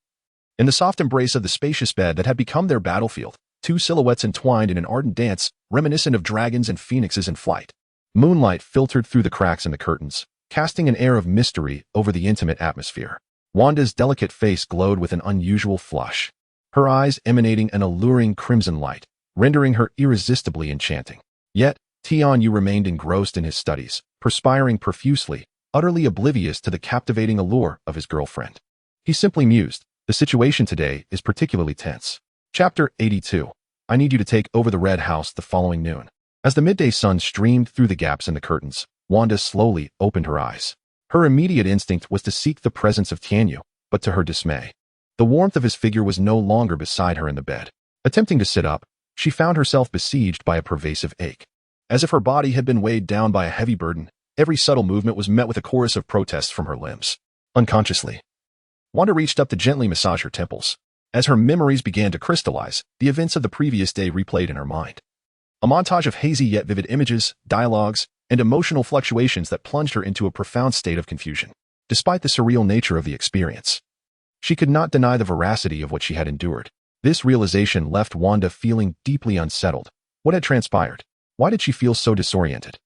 in the soft embrace of the spacious bed that had become their battlefield, two silhouettes entwined in an ardent dance, reminiscent of dragons and phoenixes in flight. Moonlight filtered through the cracks in the curtains, casting an air of mystery over the intimate atmosphere. Wanda's delicate face glowed with an unusual flush, her eyes emanating an alluring crimson light, rendering her irresistibly enchanting. Yet, Tianyu remained engrossed in his studies, perspiring profusely, utterly oblivious to the captivating allure of his girlfriend. He simply mused, the situation today is particularly tense. Chapter 82. I need you to take over the Red House the following noon. As the midday sun streamed through the gaps in the curtains, Wanda slowly opened her eyes. Her immediate instinct was to seek the presence of Tianyu, but to her dismay, the warmth of his figure was no longer beside her in the bed. Attempting to sit up, she found herself besieged by a pervasive ache. As if her body had been weighed down by a heavy burden, every subtle movement was met with a chorus of protests from her limbs. Unconsciously, Wanda reached up to gently massage her temples. As her memories began to crystallize, the events of the previous day replayed in her mind. A montage of hazy yet vivid images, dialogues, and emotional fluctuations that plunged her into a profound state of confusion. Despite the surreal nature of the experience, she could not deny the veracity of what she had endured. This realization left Wanda feeling deeply unsettled. What had transpired? Why did she feel so disoriented?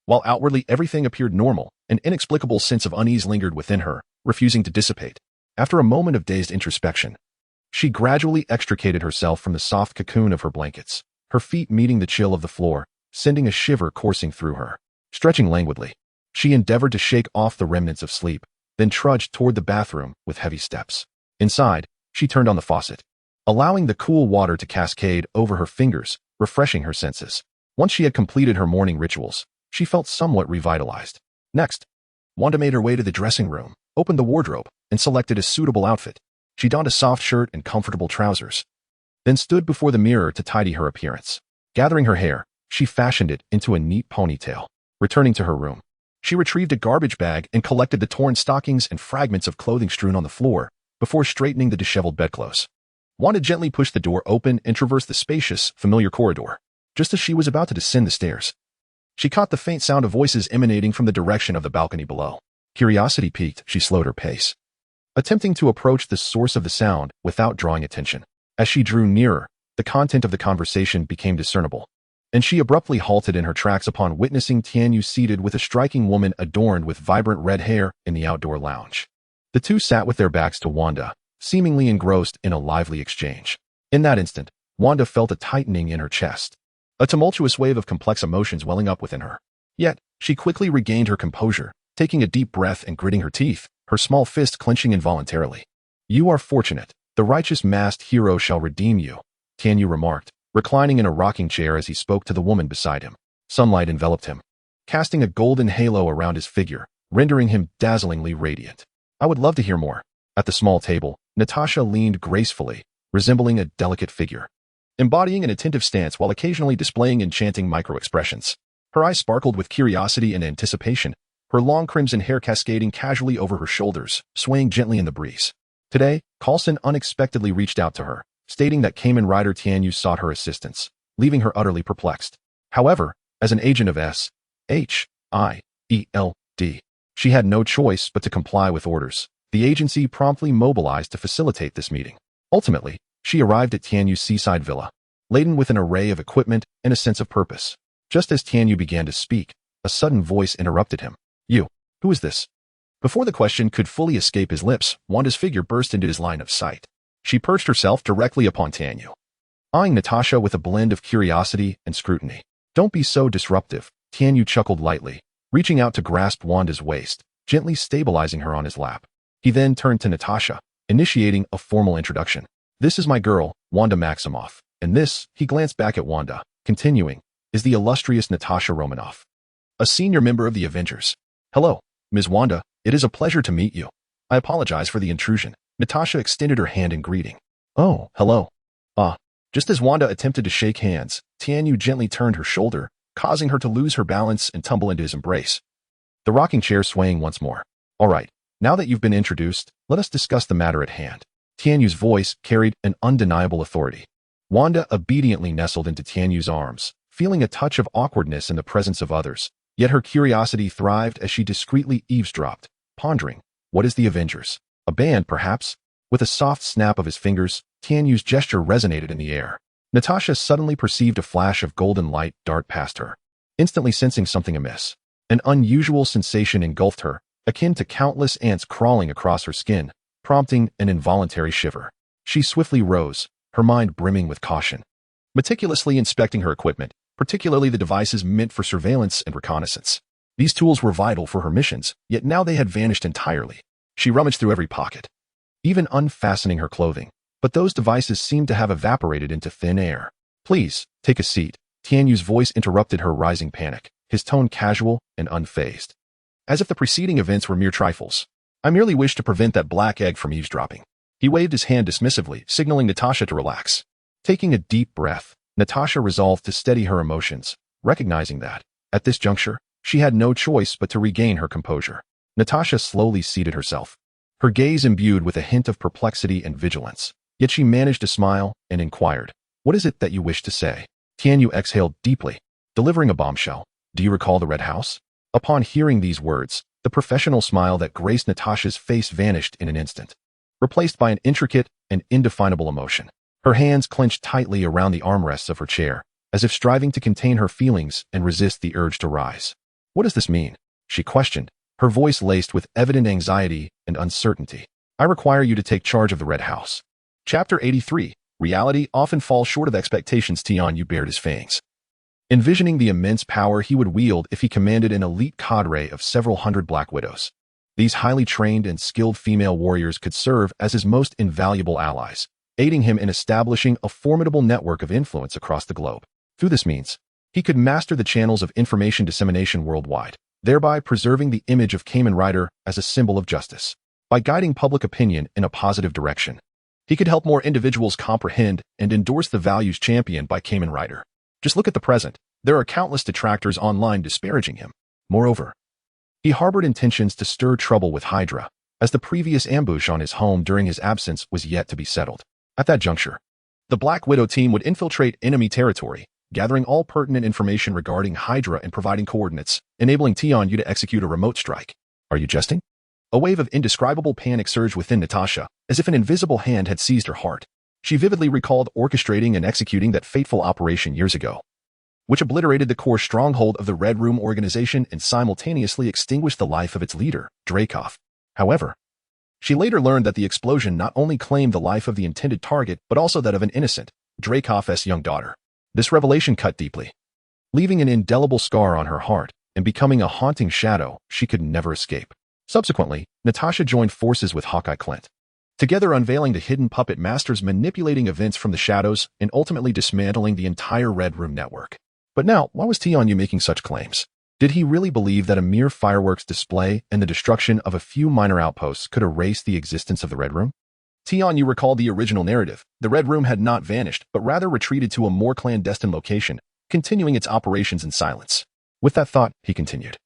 While outwardly everything appeared normal, an inexplicable sense of unease lingered within her, refusing to dissipate. After a moment of dazed introspection, she gradually extricated herself from the soft cocoon of her blankets, her feet meeting the chill of the floor, sending a shiver coursing through her. Stretching languidly, she endeavored to shake off the remnants of sleep, then trudged toward the bathroom with heavy steps. Inside, she turned on the faucet, allowing the cool water to cascade over her fingers, refreshing her senses. Once she had completed her morning rituals, she felt somewhat revitalized. Next, Wanda made her way to the dressing room, opened the wardrobe, and selected a suitable outfit. She donned a soft shirt and comfortable trousers, then stood before the mirror to tidy her appearance. Gathering her hair, she fashioned it into a neat ponytail. Returning to her room, she retrieved a garbage bag and collected the torn stockings and fragments of clothing strewn on the floor before straightening the disheveled bedclothes. Wanda gently pushed the door open and traversed the spacious, familiar corridor. Just as she was about to descend the stairs, she caught the faint sound of voices emanating from the direction of the balcony below. Curiosity piqued, she slowed her pace, attempting to approach the source of the sound without drawing attention. As she drew nearer, the content of the conversation became discernible, and she abruptly halted in her tracks upon witnessing Tianyu seated with a striking woman adorned with vibrant red hair in the outdoor lounge. The two sat with their backs to Wanda, seemingly engrossed in a lively exchange. In that instant, Wanda felt a tightening in her chest, a tumultuous wave of complex emotions welling up within her. Yet, she quickly regained her composure, taking a deep breath and gritting her teeth, her small fist clenching involuntarily. You are fortunate. The righteous masked hero shall redeem you, Tianyu remarked, reclining in a rocking chair as he spoke to the woman beside him. Sunlight enveloped him, casting a golden halo around his figure, rendering him dazzlingly radiant. I would love to hear more. At the small table, Natasha leaned gracefully, resembling a delicate figure, embodying an attentive stance while occasionally displaying enchanting micro-expressions. Her eyes sparkled with curiosity and anticipation, her long crimson hair cascading casually over her shoulders, swaying gently in the breeze. Today, Coulson unexpectedly reached out to her, stating that Kamen Rider Tianyu sought her assistance, leaving her utterly perplexed. However, as an agent of S.H., wield. She had no choice but to comply with orders. The agency promptly mobilized to facilitate this meeting. Ultimately, she arrived at Tianyu's seaside villa, laden with an array of equipment and a sense of purpose. Just as Tianyu began to speak, a sudden voice interrupted him. You, who is this? Before the question could fully escape his lips, Wanda's figure burst into his line of sight. She perched herself directly upon Tianyu, eyeing Natasha with a blend of curiosity and scrutiny. Don't be so disruptive, Tianyu chuckled lightly, reaching out to grasp Wanda's waist, gently stabilizing her on his lap. He then turned to Natasha, initiating a formal introduction. This is my girl, Wanda Maximoff, and this, he glanced back at Wanda, continuing, is the illustrious Natasha Romanoff, a senior member of the Avengers. Hello, Ms. Wanda, it is a pleasure to meet you. I apologize for the intrusion. Natasha extended her hand in greeting. Oh, hello. Just as Wanda attempted to shake hands, Tianyu gently turned her shoulder, causing her to lose her balance and tumble into his embrace, the rocking chair swaying once more. All right, now that you've been introduced, let us discuss the matter at hand. Tianyu's voice carried an undeniable authority. Wanda obediently nestled into Tianyu's arms, feeling a touch of awkwardness in the presence of others. Yet her curiosity thrived as she discreetly eavesdropped, pondering, what is the Avengers? A band, perhaps? With a soft snap of his fingers, Tianyu's gesture resonated in the air. Natasha suddenly perceived a flash of golden light dart past her, instantly sensing something amiss. An unusual sensation engulfed her, akin to countless ants crawling across her skin, prompting an involuntary shiver. She swiftly rose, her mind brimming with caution, meticulously inspecting her equipment, particularly the devices meant for surveillance and reconnaissance. These tools were vital for her missions, yet now they had vanished entirely. She rummaged through every pocket, even unfastening her clothing, but those devices seemed to have evaporated into thin air. Please, take a seat. Tianyu's voice interrupted her rising panic, his tone casual and unfazed, as if the preceding events were mere trifles. I merely wish to prevent that black egg from eavesdropping. He waved his hand dismissively, signaling Natasha to relax. Taking a deep breath, Natasha resolved to steady her emotions, recognizing that, at this juncture, she had no choice but to regain her composure. Natasha slowly seated herself, her gaze imbued with a hint of perplexity and vigilance. Yet she managed to smile and inquired, what is it that you wish to say? Tianyu exhaled deeply, delivering a bombshell. Do you recall the Red House? Upon hearing these words, the professional smile that graced Natasha's face vanished in an instant, replaced by an intricate and indefinable emotion. Her hands clenched tightly around the armrests of her chair, as if striving to contain her feelings and resist the urge to rise. What does this mean? She questioned, her voice laced with evident anxiety and uncertainty. I require you to take charge of the Red House. Chapter 83. Reality often falls short of expectations. Tianyu bared his fangs, envisioning the immense power he would wield if he commanded an elite cadre of several hundred Black Widows. These highly trained and skilled female warriors could serve as his most invaluable allies, aiding him in establishing a formidable network of influence across the globe. Through this means, he could master the channels of information dissemination worldwide, thereby preserving the image of Kamen Rider as a symbol of justice. By guiding public opinion in a positive direction, he could help more individuals comprehend and endorse the values championed by Kamen Rider. Just look at the present. There are countless detractors online disparaging him. Moreover, he harbored intentions to stir trouble with Hydra, as the previous ambush on his home during his absence was yet to be settled. At that juncture, the Black Widow team would infiltrate enemy territory, gathering all pertinent information regarding Hydra and providing coordinates, enabling Tianyu to execute a remote strike. Are you jesting? A wave of indescribable panic surged within Natasha, as if an invisible hand had seized her heart. She vividly recalled orchestrating and executing that fateful operation years ago, which obliterated the core stronghold of the Red Room organization and simultaneously extinguished the life of its leader, Dreykov. However, she later learned that the explosion not only claimed the life of the intended target, but also that of an innocent, Dreykov's young daughter. This revelation cut deeply, leaving an indelible scar on her heart and becoming a haunting shadow she could never escape. Subsequently, Natasha joined forces with Hawkeye Clint, together unveiling the hidden puppet masters manipulating events from the shadows and ultimately dismantling the entire Red Room network. But now, why was Tianyu making such claims? Did he really believe that a mere fireworks display and the destruction of a few minor outposts could erase the existence of the Red Room? Tianyu recalled the original narrative. The Red Room had not vanished, but rather retreated to a more clandestine location, continuing its operations in silence. With that thought, he continued.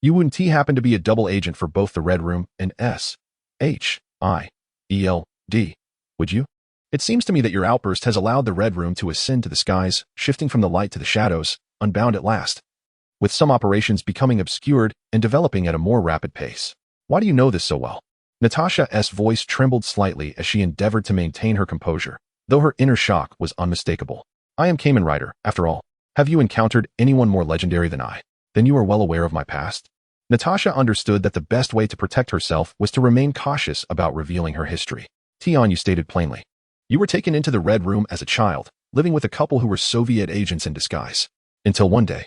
You and T happen to be a double agent for both the Red Room and SHIELD, would you? It seems to me that your outburst has allowed the Red Room to ascend to the skies, shifting from the light to the shadows, unbound at last. with some operations becoming obscured and developing at a more rapid pace. Why do you know this so well? Natasha's voice trembled slightly as she endeavored to maintain her composure, though her inner shock was unmistakable. I am Kamen Rider, after all. Have you encountered anyone more legendary than I? Then you are well aware of my past? Natasha understood that the best way to protect herself was to remain cautious about revealing her history. Tianyu stated plainly. You were taken into the Red Room as a child, living with a couple who were Soviet agents in disguise. Until one day,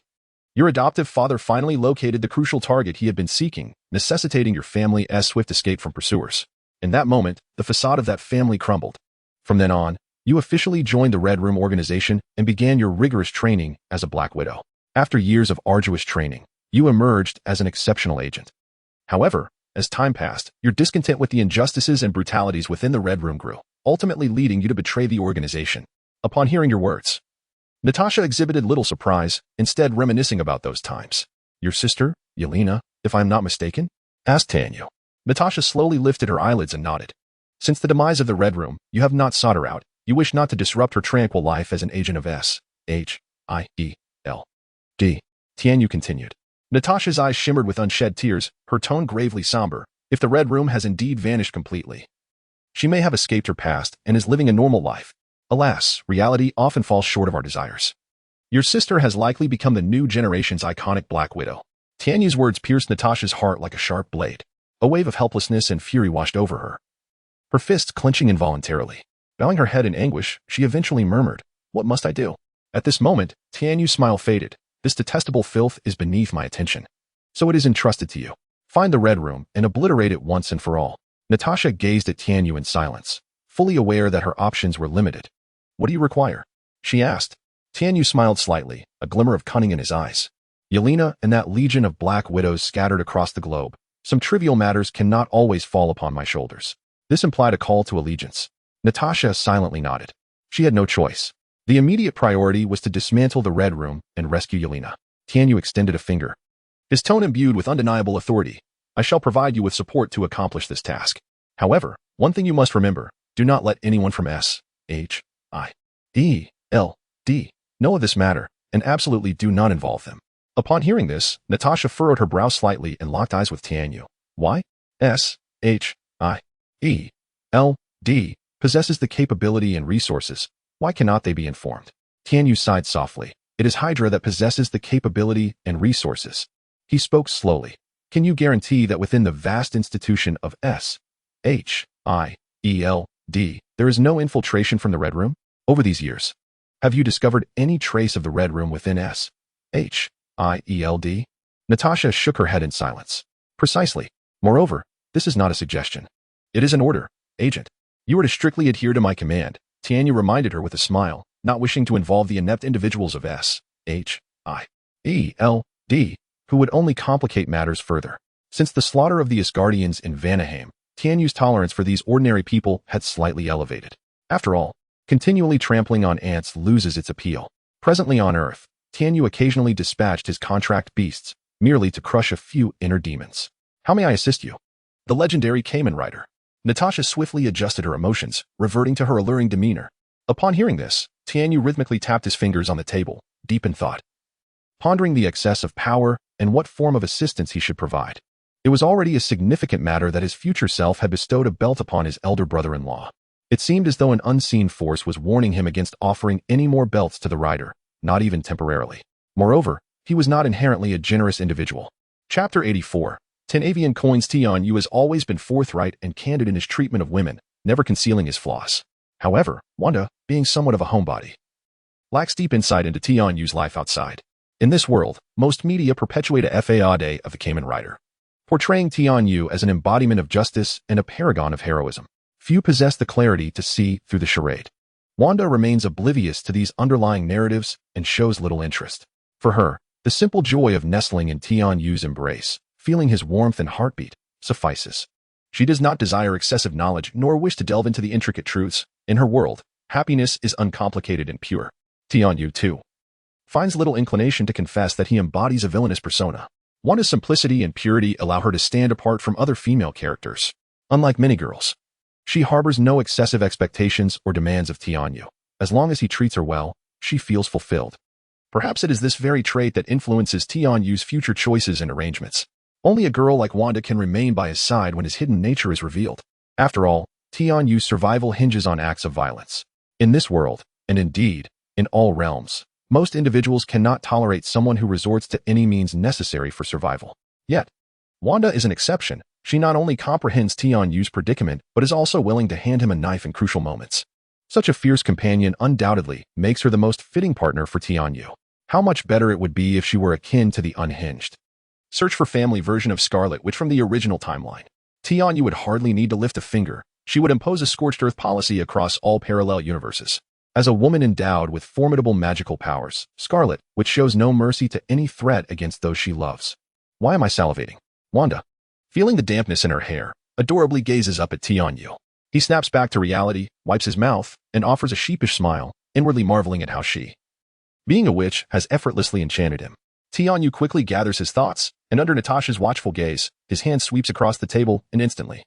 your adoptive father finally located the crucial target he had been seeking, necessitating your family's swift escape from pursuers. In that moment, the facade of that family crumbled. From then on, you officially joined the Red Room organization and began your rigorous training as a Black Widow. After years of arduous training, you emerged as an exceptional agent. However, as time passed, your discontent with the injustices and brutalities within the Red Room grew, ultimately leading you to betray the organization. Upon hearing your words, Natasha exhibited little surprise, instead reminiscing about those times. Your sister, Yelena, if I am not mistaken? Asked Tianyu. Natasha slowly lifted her eyelids and nodded. Since the demise of the Red Room, you have not sought her out. You wish not to disrupt her tranquil life as an agent of S.H.I.E.L.D. Tianyu continued. Natasha's eyes shimmered with unshed tears, her tone gravely somber. If the Red Room has indeed vanished completely, she may have escaped her past and is living a normal life. Alas, reality often falls short of our desires. Your sister has likely become the new generation's iconic Black Widow. Tianyu's words pierced Natasha's heart like a sharp blade. A wave of helplessness and fury washed over her, her fists clenching involuntarily. Bowing her head in anguish, she eventually murmured, What must I do? At this moment, Tianyu's smile faded. This detestable filth is beneath my attention. So it is entrusted to you. Find the Red Room and obliterate it once and for all. Natasha gazed at Tianyu in silence, fully aware that her options were limited. What do you require? She asked. Tianyu smiled slightly, a glimmer of cunning in his eyes. Yelena and that legion of Black Widows scattered across the globe. Some trivial matters cannot always fall upon my shoulders. This implied a call to allegiance. Natasha silently nodded. She had no choice. The immediate priority was to dismantle the Red Room and rescue Yelena. Tianyu extended a finger, his tone imbued with undeniable authority. I shall provide you with support to accomplish this task. However, one thing you must remember, do not let anyone from S.H.I.E.L.D. know of this matter, and absolutely do not involve them. Upon hearing this, Natasha furrowed her brow slightly and locked eyes with Tianyu. Why? S.H.I.E.L.D. possesses the capability and resources. Why cannot they be informed? Tianyu sighed softly. It is Hydra that possesses the capability and resources. He spoke slowly. Can you guarantee that within the vast institution of S.H.I.E.L.D. there is no infiltration from the Red Room? Over these years, have you discovered any trace of the Red Room within S.H.I.E.L.D.? Natasha shook her head in silence. Precisely. Moreover, this is not a suggestion. It is an order, agent. You are to strictly adhere to my command. Tianyu reminded her with a smile, not wishing to involve the inept individuals of S.H.I.E.L.D., who would only complicate matters further. Since the slaughter of the Asgardians in Vanaheim, Tianyu's tolerance for these ordinary people had slightly elevated. After all, continually trampling on ants loses its appeal. Presently on Earth, Tianyu occasionally dispatched his contract beasts, merely to crush a few inner demons. How may I assist you? The legendary Kamen Rider. Natasha swiftly adjusted her emotions, reverting to her alluring demeanor. Upon hearing this, Tianyu rhythmically tapped his fingers on the table, deep in thought, pondering the excess of power and what form of assistance he should provide. It was already a significant matter that his future self had bestowed a belt upon his elder brother-in-law. It seemed as though an unseen force was warning him against offering any more belts to the rider, not even temporarily. Moreover, he was not inherently a generous individual. Chapter 84. 10 avian coins. Tianyu has always been forthright and candid in his treatment of women, never concealing his flaws. However, Wanda, being somewhat of a homebody, lacks deep insight into Tianyu's life outside. In this world, most media perpetuate a facade of the Kamen Rider, portraying Tianyu as an embodiment of justice and a paragon of heroism. Few possess the clarity to see through the charade. Wanda remains oblivious to these underlying narratives and shows little interest. For her, the simple joy of nestling in Tianyu's embrace, feeling his warmth and heartbeat, suffices. She does not desire excessive knowledge nor wish to delve into the intricate truths. In her world, happiness is uncomplicated and pure. Tianyu, too, finds little inclination to confess that he embodies a villainous persona. Wanda's simplicity and purity allow her to stand apart from other female characters. Unlike many girls, she harbors no excessive expectations or demands of Tianyu. As long as he treats her well, she feels fulfilled. Perhaps it is this very trait that influences Tianyu's future choices and arrangements. Only a girl like Wanda can remain by his side when his hidden nature is revealed. After all, Tianyu's survival hinges on acts of violence. In this world, and indeed, in all realms, most individuals cannot tolerate someone who resorts to any means necessary for survival. Yet, Wanda is an exception. She not only comprehends Tianyu's predicament, but is also willing to hand him a knife in crucial moments. Such a fierce companion undoubtedly makes her the most fitting partner for Tianyu. How much better it would be if she were akin to the Unhinged. Search for family version of Scarlet Witch from the original timeline. Tianyu would hardly need to lift a finger. She would impose a scorched earth policy across all parallel universes. As a woman endowed with formidable magical powers, Scarlet Witch shows no mercy to any threat against those she loves. Why am I salivating? Wanda, feeling the dampness in her hair, adorably gazes up at Tianyu. He snaps back to reality, wipes his mouth, and offers a sheepish smile, inwardly marveling at how she, being a witch, has effortlessly enchanted him. Tianyu quickly gathers his thoughts, and under Natasha's watchful gaze, his hand sweeps across the table, and instantly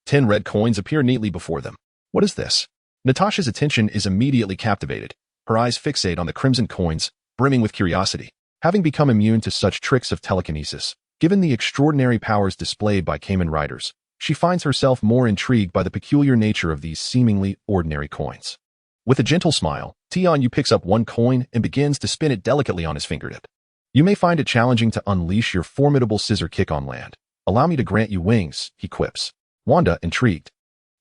10 red coins appear neatly before them. What is this? Natasha's attention is immediately captivated. Her eyes fixate on the crimson coins, brimming with curiosity. Having become immune to such tricks of telekinesis, given the extraordinary powers displayed by Kamen Riders, she finds herself more intrigued by the peculiar nature of these seemingly ordinary coins. With a gentle smile, Tianyu picks up one coin and begins to spin it delicately on his fingertip. You may find it challenging to unleash your formidable scissor kick on land. Allow me to grant you wings, he quips. Wanda, intrigued,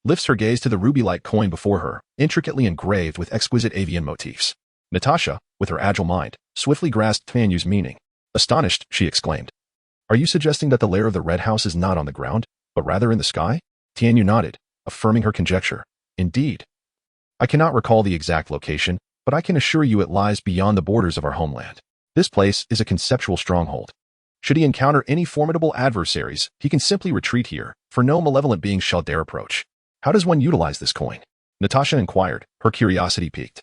lifts her gaze to the ruby-like coin before her, intricately engraved with exquisite avian motifs. Natasha, with her agile mind, swiftly grasped Tianyu's meaning. Astonished, she exclaimed, "Are you suggesting that the lair of the Red House is not on the ground, but rather in the sky?" Tianyu nodded, affirming her conjecture. Indeed. I cannot recall the exact location, but I can assure you it lies beyond the borders of our homeland. This place is a conceptual stronghold. Should he encounter any formidable adversaries, he can simply retreat here, for no malevolent being shall dare approach. How does one utilize this coin? Natasha inquired, her curiosity piqued.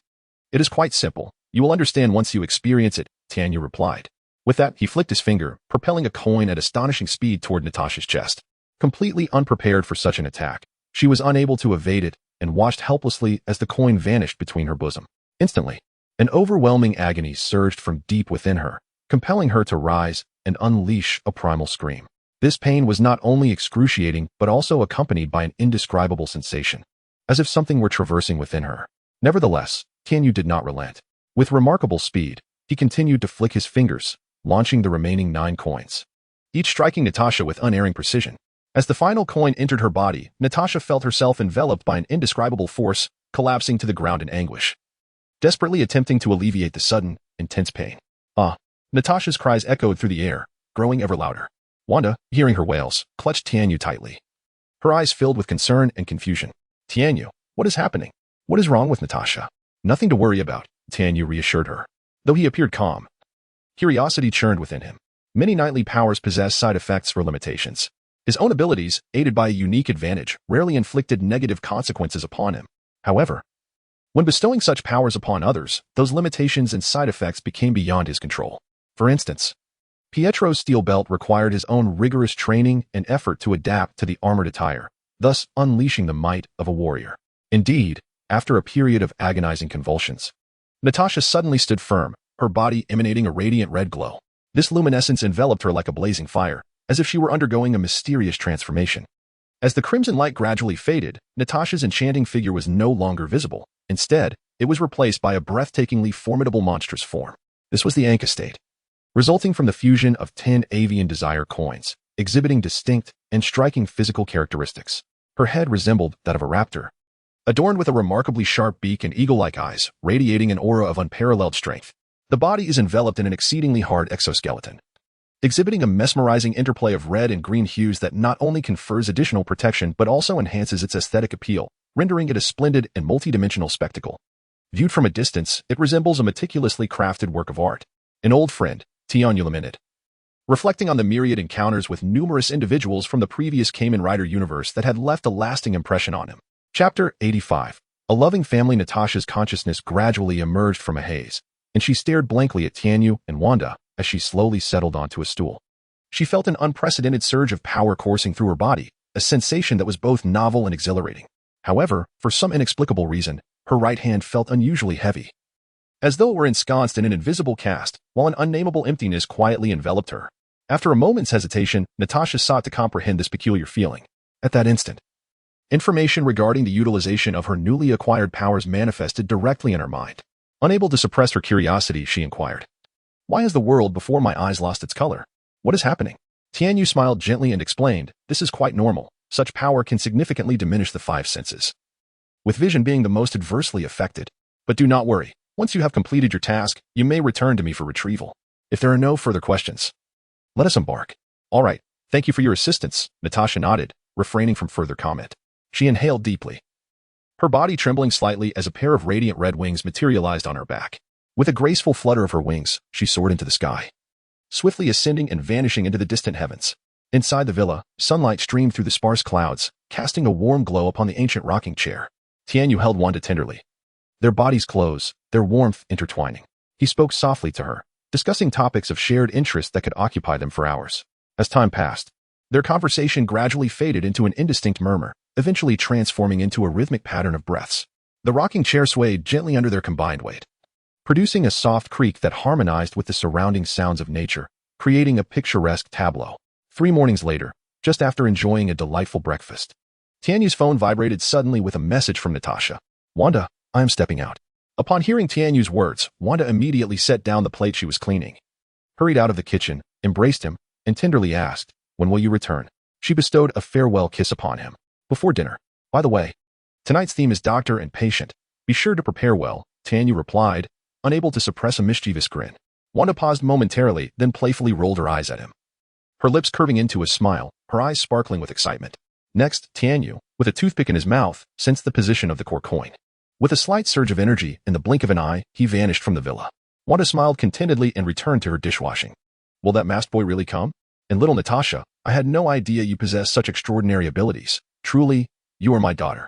It is quite simple. You will understand once you experience it, Tianyu replied. With that, he flicked his finger, propelling a coin at astonishing speed toward Natasha's chest. Completely unprepared for such an attack, she was unable to evade it and watched helplessly as the coin vanished between her bosom. Instantly, an overwhelming agony surged from deep within her, compelling her to rise and unleash a primal scream. This pain was not only excruciating but also accompanied by an indescribable sensation, as if something were traversing within her. Nevertheless, Tianyu did not relent. With remarkable speed, he continued to flick his fingers, launching the remaining 9 coins, each striking Natasha with unerring precision. As the final coin entered her body, Natasha felt herself enveloped by an indescribable force, collapsing to the ground in anguish, desperately attempting to alleviate the sudden, intense pain. Ah! Natasha's cries echoed through the air, growing ever louder. Wanda, hearing her wails, clutched Tianyu tightly. Her eyes filled with concern and confusion. Tianyu, what is happening? What is wrong with Natasha? Nothing to worry about, Tianyu reassured her. Though he appeared calm, curiosity churned within him. Many knightly powers possess side effects or limitations. His own abilities, aided by a unique advantage, rarely inflicted negative consequences upon him. However, when bestowing such powers upon others, those limitations and side effects became beyond his control. For instance, Pietro's steel belt required his own rigorous training and effort to adapt to the armored attire, thus unleashing the might of a warrior. Indeed, after a period of agonizing convulsions, Natasha suddenly stood firm, her body emanating a radiant red glow. This luminescence enveloped her like a blazing fire, as if she were undergoing a mysterious transformation. As the crimson light gradually faded, Natasha's enchanting figure was no longer visible. Instead, it was replaced by a breathtakingly formidable monstrous form. This was the Anka state, resulting from the fusion of 10 avian desire coins, exhibiting distinct and striking physical characteristics. Her head resembled that of a raptor, adorned with a remarkably sharp beak and eagle-like eyes, radiating an aura of unparalleled strength. The body is enveloped in an exceedingly hard exoskeleton, exhibiting a mesmerizing interplay of red and green hues that not only confers additional protection but also enhances its aesthetic appeal, rendering it a splendid and multidimensional spectacle. Viewed from a distance, it resembles a meticulously crafted work of art. An old friend, Tianyu lamented, reflecting on the myriad encounters with numerous individuals from the previous Kamen Rider universe that had left a lasting impression on him. Chapter 85. A loving family. Natasha's consciousness gradually emerged from a haze, and she stared blankly at Tianyu and Wanda as she slowly settled onto a stool. She felt an unprecedented surge of power coursing through her body, a sensation that was both novel and exhilarating. However, for some inexplicable reason, her right hand felt unusually heavy. as though it were ensconced in an invisible cast, while an unnamable emptiness quietly enveloped her. After a moment's hesitation, Natasha sought to comprehend this peculiar feeling. At that instant, information regarding the utilization of her newly acquired powers manifested directly in her mind. Unable to suppress her curiosity, she inquired, "Why has the world before my eyes lost its color? What is happening?" Tianyu smiled gently and explained, "This is quite normal. Such power can significantly diminish the five senses, with vision being the most adversely affected. But do not worry. Once you have completed your task, you may return to me for retrieval. If there are no further questions, let us embark." "All right. Thank you for your assistance," Natasha nodded, refraining from further comment. She inhaled deeply, her body trembling slightly as a pair of radiant red wings materialized on her back. With a graceful flutter of her wings, she soared into the sky, swiftly ascending and vanishing into the distant heavens. Inside the villa, sunlight streamed through the sparse clouds, casting a warm glow upon the ancient rocking chair. Tianyu held Wanda tenderly, their bodies close, their warmth intertwining. He spoke softly to her, discussing topics of shared interest that could occupy them for hours. As time passed, their conversation gradually faded into an indistinct murmur, eventually transforming into a rhythmic pattern of breaths. The rocking chair swayed gently under their combined weight, producing a soft creak that harmonized with the surrounding sounds of nature, creating a picturesque tableau. 3 mornings later, just after enjoying a delightful breakfast, Tianyu's phone vibrated suddenly with a message from Natasha. "Wanda, I am stepping out." Upon hearing Tianyu's words, Wanda immediately set down the plate she was cleaning, hurried out of the kitchen, embraced him, and tenderly asked, "When will you return?" She bestowed a farewell kiss upon him. "Before dinner. By the way, tonight's theme is doctor and patient. Be sure to prepare well," Tianyu replied, unable to suppress a mischievous grin. Wanda paused momentarily, then playfully rolled her eyes at him, her lips curving into a smile, her eyes sparkling with excitement. Next, Tianyu, with a toothpick in his mouth, sensed the position of the core coin. With a slight surge of energy, in the blink of an eye, he vanished from the villa. Wanda smiled contentedly and returned to her dishwashing. "Will that masked boy really come?" "And little Natasha, I had no idea you possessed such extraordinary abilities. Truly, you are my daughter."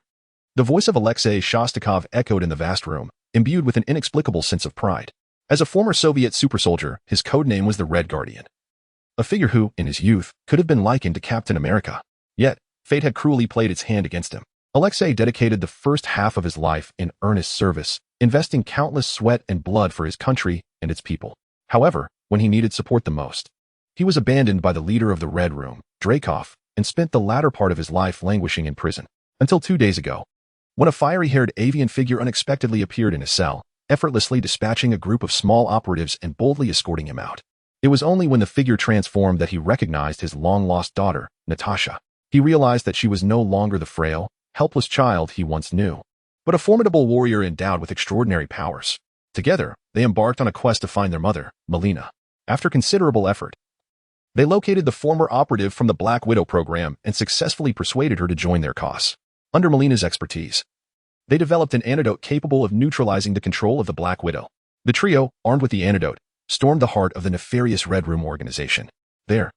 The voice of Alexei Shostakov echoed in the vast room, imbued with an inexplicable sense of pride. As a former Soviet super soldier, his code name was the Red Guardian, a figure who, in his youth, could have been likened to Captain America. Yet, fate had cruelly played its hand against him. Alexei dedicated the first half of his life in earnest service, investing countless sweat and blood for his country and its people. However, when he needed support the most, he was abandoned by the leader of the Red Room, Dreykov, and spent the latter part of his life languishing in prison. Until 2 days ago, when a fiery-haired avian figure unexpectedly appeared in his cell, effortlessly dispatching a group of small operatives and boldly escorting him out. It was only when the figure transformed that he recognized his long-lost daughter, Natasha. He realized that she was no longer the frail, helpless child he once knew, but a formidable warrior endowed with extraordinary powers. Together, they embarked on a quest to find their mother, Melina. After considerable effort, they located the former operative from the Black Widow program and successfully persuaded her to join their cause. Under Melina's expertise, they developed an antidote capable of neutralizing the control of the Black Widow. The trio, armed with the antidote, stormed the heart of the nefarious Red Room organization. There,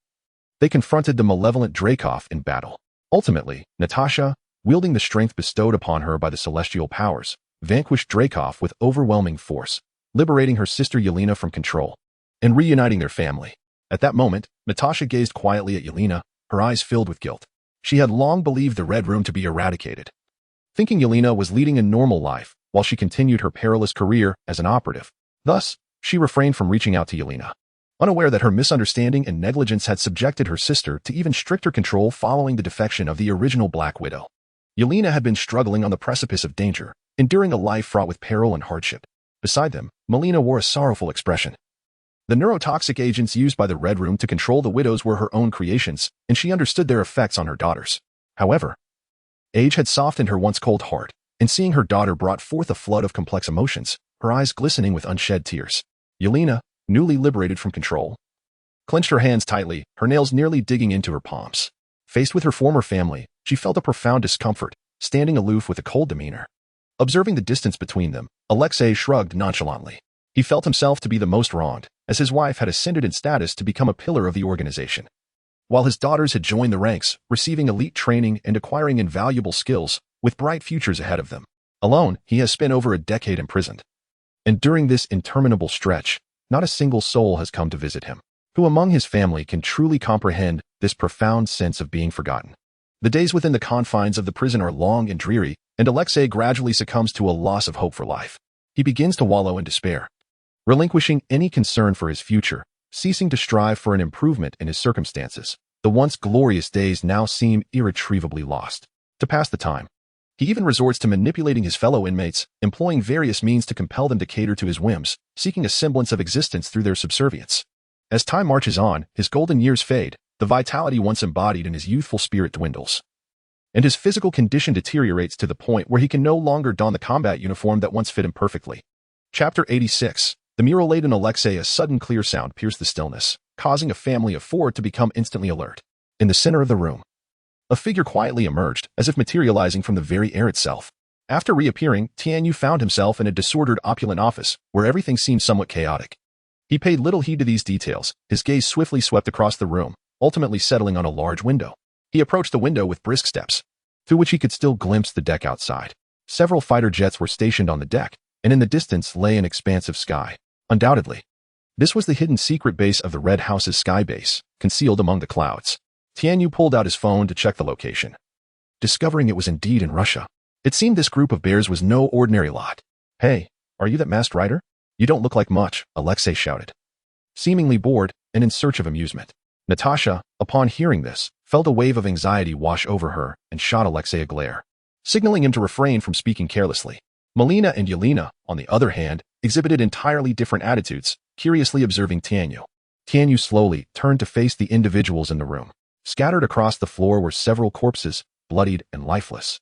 they confronted the malevolent Dreykov in battle. Ultimately, Natasha, wielding the strength bestowed upon her by the celestial powers, vanquished Dreykov with overwhelming force, liberating her sister Yelena from control, and reuniting their family. At that moment, Natasha gazed quietly at Yelena, her eyes filled with guilt. She had long believed the Red Room to be eradicated, thinking Yelena was leading a normal life while she continued her perilous career as an operative. Thus, she refrained from reaching out to Yelena, unaware that her misunderstanding and negligence had subjected her sister to even stricter control following the defection of the original Black Widow. Yelena had been struggling on the precipice of danger, enduring a life fraught with peril and hardship. Beside them, Melina wore a sorrowful expression. The neurotoxic agents used by the Red Room to control the widows were her own creations, and she understood their effects on her daughters. However, age had softened her once cold heart, and seeing her daughter brought forth a flood of complex emotions, her eyes glistening with unshed tears. Yelena, newly liberated from control, clenched her hands tightly, her nails nearly digging into her palms. Faced with her former family, she felt a profound discomfort, standing aloof with a cold demeanor. Observing the distance between them, Alexei shrugged nonchalantly. He felt himself to be the most wronged, as his wife had ascended in status to become a pillar of the organization, while his daughters had joined the ranks, receiving elite training and acquiring invaluable skills, with bright futures ahead of them. Alone, he has spent over a decade imprisoned. And during this interminable stretch, not a single soul has come to visit him. Who among his family can truly comprehend this profound sense of being forgotten? The days within the confines of the prison are long and dreary, and Alexei gradually succumbs to a loss of hope for life. He begins to wallow in despair, relinquishing any concern for his future, ceasing to strive for an improvement in his circumstances. The once glorious days now seem irretrievably lost. To pass the time, he even resorts to manipulating his fellow inmates, employing various means to compel them to cater to his whims, seeking a semblance of existence through their subservience. As time marches on, his golden years fade, the vitality once embodied in his youthful spirit dwindles, and his physical condition deteriorates to the point where he can no longer don the combat uniform that once fit him perfectly. Chapter 86. The mural-laden Alexei. A sudden clear sound pierced the stillness, causing a family of 4 to become instantly alert. In the center of the room, a figure quietly emerged, as if materializing from the very air itself. After reappearing, Tianyu found himself in a disordered, opulent office, where everything seemed somewhat chaotic. He paid little heed to these details. His gaze swiftly swept across the room, ultimately settling on a large window. He approached the window with brisk steps, through which he could still glimpse the deck outside. Several fighter jets were stationed on the deck, and in the distance lay an expansive sky. Undoubtedly, this was the hidden secret base of the Red House's sky base, concealed among the clouds. Tianyu pulled out his phone to check the location, discovering it was indeed in Russia. It seemed this group of bears was no ordinary lot. "Hey, are you that masked rider? You don't look like much," Alexei shouted, seemingly bored and in search of amusement. Natasha, upon hearing this, felt a wave of anxiety wash over her and shot Alexei a glare, signaling him to refrain from speaking carelessly. Melina and Yelena, on the other hand, exhibited entirely different attitudes, curiously observing Tianyu. Tianyu slowly turned to face the individuals in the room. Scattered across the floor were several corpses, bloodied and lifeless,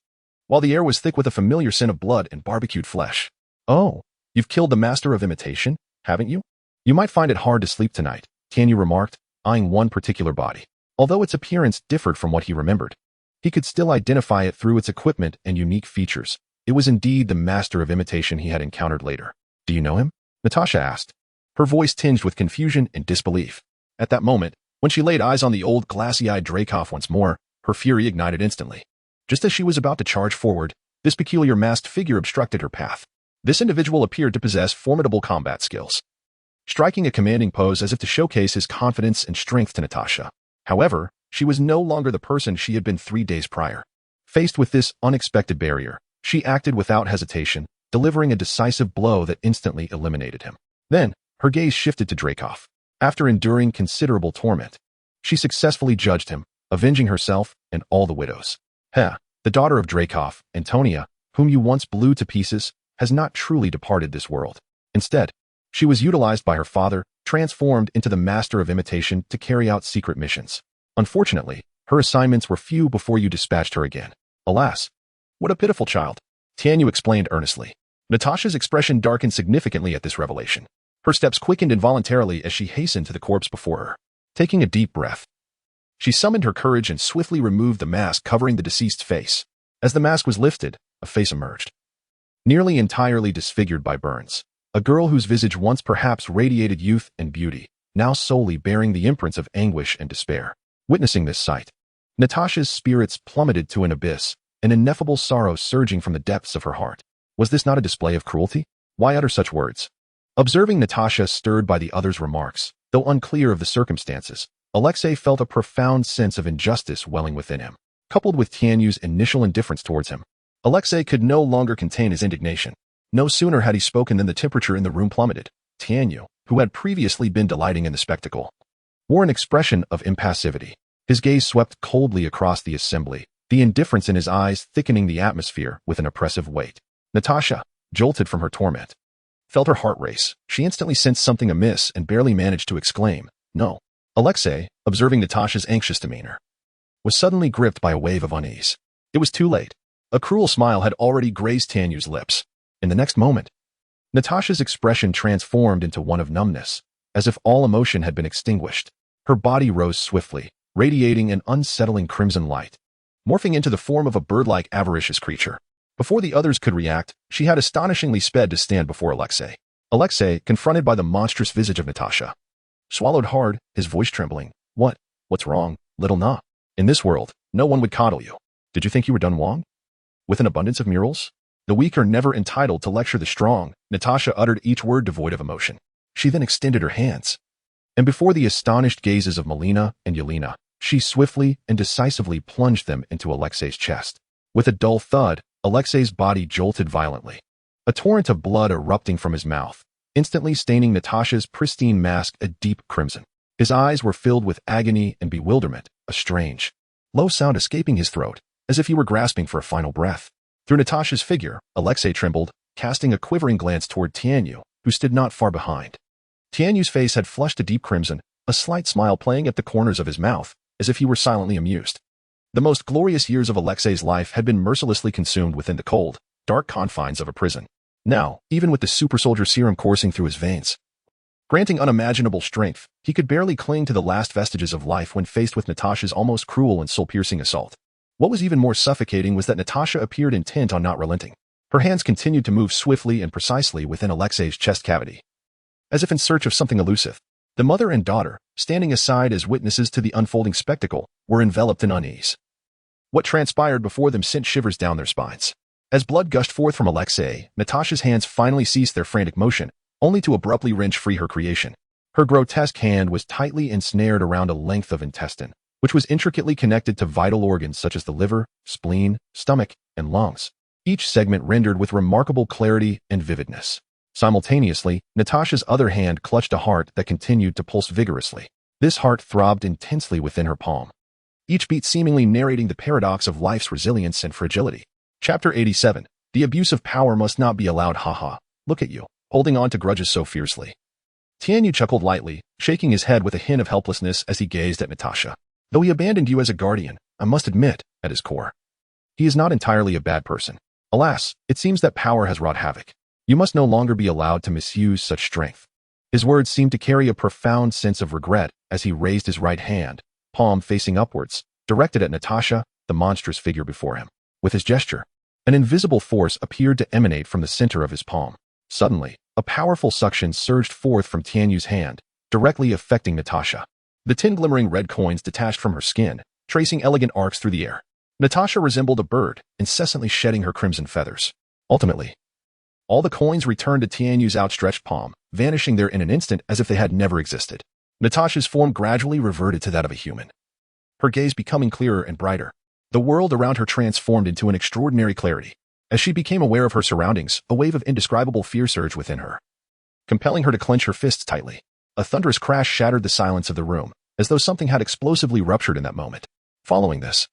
while the air was thick with a familiar scent of blood and barbecued flesh. "Oh, you've killed the master of imitation, haven't you? You might find it hard to sleep tonight," Tianyu remarked, eyeing one particular body. Although its appearance differed from what he remembered, he could still identify it through its equipment and unique features. It was indeed the master of imitation he had encountered later. "Do you know him?" Natasha asked, her voice tinged with confusion and disbelief. At that moment, when she laid eyes on the old glassy-eyed Dreykov once more, her fury ignited instantly. Just as she was about to charge forward, this peculiar masked figure obstructed her path. This individual appeared to possess formidable combat skills, striking a commanding pose as if to showcase his confidence and strength to Natasha. However, she was no longer the person she had been 3 days prior. Faced with this unexpected barrier, she acted without hesitation, delivering a decisive blow that instantly eliminated him. Then, her gaze shifted to Dreykov. After enduring considerable torment, she successfully judged him, avenging herself and all the widows. The daughter of Dreykov, Antonia, whom you once blew to pieces, has not truly departed this world. Instead, she was utilized by her father, transformed into the master of imitation to carry out secret missions. Unfortunately, her assignments were few before you dispatched her again. Alas, what a pitiful child, Tianyu explained earnestly. Natasha's expression darkened significantly at this revelation. Her steps quickened involuntarily as she hastened to the corpse before her. Taking a deep breath, she summoned her courage and swiftly removed the mask covering the deceased's face. As the mask was lifted, a face emerged, nearly entirely disfigured by burns. A girl whose visage once perhaps radiated youth and beauty, now solely bearing the imprints of anguish and despair. Witnessing this sight, Natasha's spirits plummeted to an abyss, an ineffable sorrow surging from the depths of her heart. Was this not a display of cruelty? Why utter such words? Observing Natasha stirred by the other's remarks, though unclear of the circumstances, Alexei felt a profound sense of injustice welling within him. Coupled with Tianyu's initial indifference towards him, Alexei could no longer contain his indignation. No sooner had he spoken than the temperature in the room plummeted. Tianyu, who had previously been delighting in the spectacle, wore an expression of impassivity. His gaze swept coldly across the assembly, the indifference in his eyes thickening the atmosphere with an oppressive weight. Natasha, jolted from her torment, felt her heart race. She instantly sensed something amiss and barely managed to exclaim, "No." Alexei, observing Natasha's anxious demeanor, was suddenly gripped by a wave of unease. It was too late. A cruel smile had already grazed Tanyu's lips. In the next moment, Natasha's expression transformed into one of numbness, as if all emotion had been extinguished. Her body rose swiftly, radiating an unsettling crimson light, morphing into the form of a bird-like avaricious creature. Before the others could react, she had astonishingly sped to stand before Alexei. Alexei, confronted by the monstrous visage of Natasha, swallowed hard, his voice trembling. What's wrong, little Na? In this world, no one would coddle you. Did you think you were done wrong? With an abundance of murals? The weak are never entitled to lecture the strong. Natasha uttered each word devoid of emotion. She then extended her hands, and before the astonished gazes of Melina and Yelena, she swiftly and decisively plunged them into Alexei's chest. With a dull thud, Alexei's body jolted violently, a torrent of blood erupting from his mouth, instantly staining Natasha's pristine mask a deep crimson. His eyes were filled with agony and bewilderment, a strange, low sound escaping his throat, as if he were grasping for a final breath. Through Natasha's figure, Alexei trembled, casting a quivering glance toward Tianyu, who stood not far behind. Tianyu's face had flushed a deep crimson, a slight smile playing at the corners of his mouth, as if he were silently amused. The most glorious years of Alexei's life had been mercilessly consumed within the cold, dark confines of a prison. Now, even with the super soldier serum coursing through his veins, granting unimaginable strength, he could barely cling to the last vestiges of life when faced with Natasha's almost cruel and soul-piercing assault. What was even more suffocating was that Natasha appeared intent on not relenting. Her hands continued to move swiftly and precisely within Alexei's chest cavity, as if in search of something elusive. The mother and daughter, standing aside as witnesses to the unfolding spectacle, were enveloped in unease. What transpired before them sent shivers down their spines. As blood gushed forth from Alexei, Natasha's hands finally ceased their frantic motion, only to abruptly wrench free her creation. Her grotesque hand was tightly ensnared around a length of intestine, which was intricately connected to vital organs such as the liver, spleen, stomach, and lungs, each segment rendered with remarkable clarity and vividness. Simultaneously, Natasha's other hand clutched a heart that continued to pulse vigorously. This heart throbbed intensely within her palm, each beat seemingly narrating the paradox of life's resilience and fragility. Chapter 87. The abuse of power must not be allowed. Haha. Look at you, holding on to grudges so fiercely. Tianyu chuckled lightly, shaking his head with a hint of helplessness as he gazed at Natasha. Though he abandoned you as a guardian, I must admit, at his core, he is not entirely a bad person. Alas, it seems that power has wrought havoc. You must no longer be allowed to misuse such strength. His words seemed to carry a profound sense of regret as he raised his right hand, palm facing upwards, directed at Natasha, the monstrous figure before him. With his gesture, an invisible force appeared to emanate from the center of his palm. Suddenly, a powerful suction surged forth from Tianyu's hand, directly affecting Natasha. The 10 glimmering red coins detached from her skin, tracing elegant arcs through the air. Natasha resembled a bird, incessantly shedding her crimson feathers. Ultimately, all the coins returned to Tianyu's outstretched palm, vanishing there in an instant as if they had never existed. Natasha's form gradually reverted to that of a human, her gaze becoming clearer and brighter. The world around her transformed into an extraordinary clarity. As she became aware of her surroundings, a wave of indescribable fear surged within her, compelling her to clench her fists tightly. A thunderous crash shattered the silence of the room, as though something had explosively ruptured in that moment. Following this,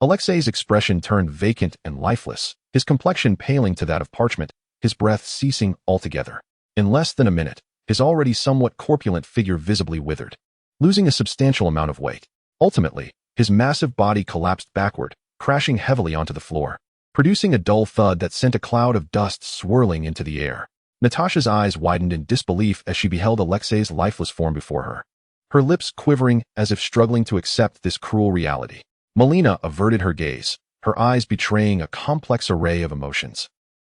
Alexei's expression turned vacant and lifeless, his complexion paling to that of parchment, his breath ceasing altogether. In less than a minute, his already somewhat corpulent figure visibly withered, losing a substantial amount of weight. Ultimately, his massive body collapsed backward, crashing heavily onto the floor, producing a dull thud that sent a cloud of dust swirling into the air. Natasha's eyes widened in disbelief as she beheld Alexei's lifeless form before her, her lips quivering as if struggling to accept this cruel reality. Melina averted her gaze, her eyes betraying a complex array of emotions.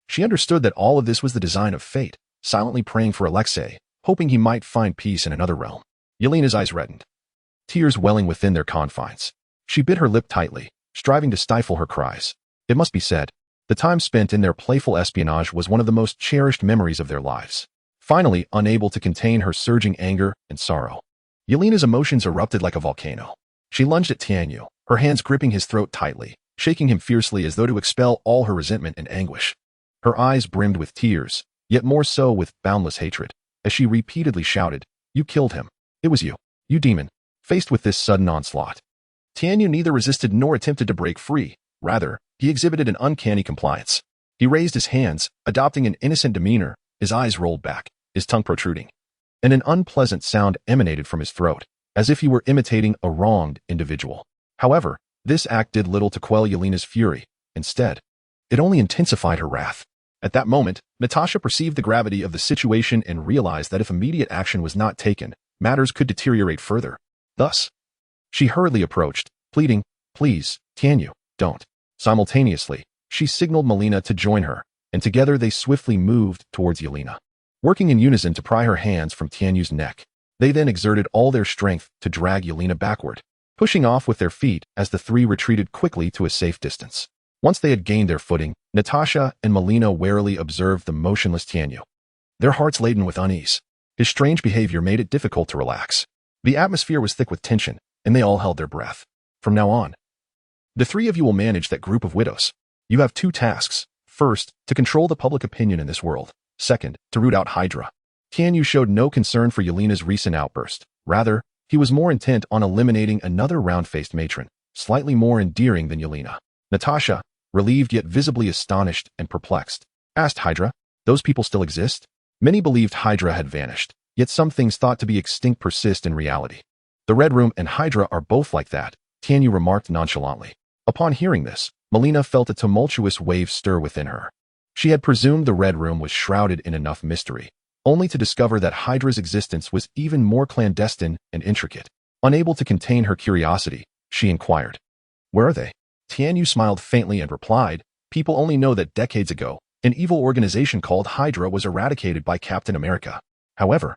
She understood that all of this was the design of fate, silently praying for Alexei, hoping he might find peace in another realm. Yelena's eyes reddened, tears welling within their confines. She bit her lip tightly, striving to stifle her cries. It must be said, the time spent in their playful espionage was one of the most cherished memories of their lives. Finally, unable to contain her surging anger and sorrow, Yelena's emotions erupted like a volcano. She lunged at Tianyu, her hands gripping his throat tightly, shaking him fiercely as though to expel all her resentment and anguish. Her eyes brimmed with tears, yet more so with boundless hatred, as she repeatedly shouted, "You killed him. It was you, you demon." Faced with this sudden onslaught, Tianyu neither resisted nor attempted to break free. Rather, he exhibited an uncanny compliance. He raised his hands, adopting an innocent demeanor, his eyes rolled back, his tongue protruding, and an unpleasant sound emanated from his throat, as if he were imitating a wronged individual. However, this act did little to quell Yelena's fury. Instead, it only intensified her wrath. At that moment, Natasha perceived the gravity of the situation and realized that if immediate action was not taken, matters could deteriorate further. Thus, she hurriedly approached, pleading, "Please, Tianyu, don't." Simultaneously, she signaled Melina to join her, and together they swiftly moved towards Yelena. Working in unison to pry her hands from Tianyu's neck, they then exerted all their strength to drag Yelena backward, pushing off with their feet as the three retreated quickly to a safe distance. Once they had gained their footing, Natasha and Melina warily observed the motionless Tianyu, their hearts laden with unease. His strange behavior made it difficult to relax. The atmosphere was thick with tension, and they all held their breath. From now on, the three of you will manage that group of widows. You have two tasks. First, to control the public opinion in this world. Second, to root out Hydra. Tian Yu showed no concern for Yelena's recent outburst. Rather, he was more intent on eliminating another round-faced matron, slightly more endearing than Yelena. Natasha, relieved yet visibly astonished and perplexed, asked Hydra, "Those people still exist?" Many believed Hydra had vanished, yet some things thought to be extinct persist in reality. The Red Room and Hydra are both like that, Tian Yu remarked nonchalantly. Upon hearing this, Melina felt a tumultuous wave stir within her. She had presumed the Red Room was shrouded in enough mystery, only to discover that Hydra's existence was even more clandestine and intricate. Unable to contain her curiosity, she inquired, "Where are they?" Tian Yu smiled faintly and replied, "People only know that decades ago, an evil organization called Hydra was eradicated by Captain America. However,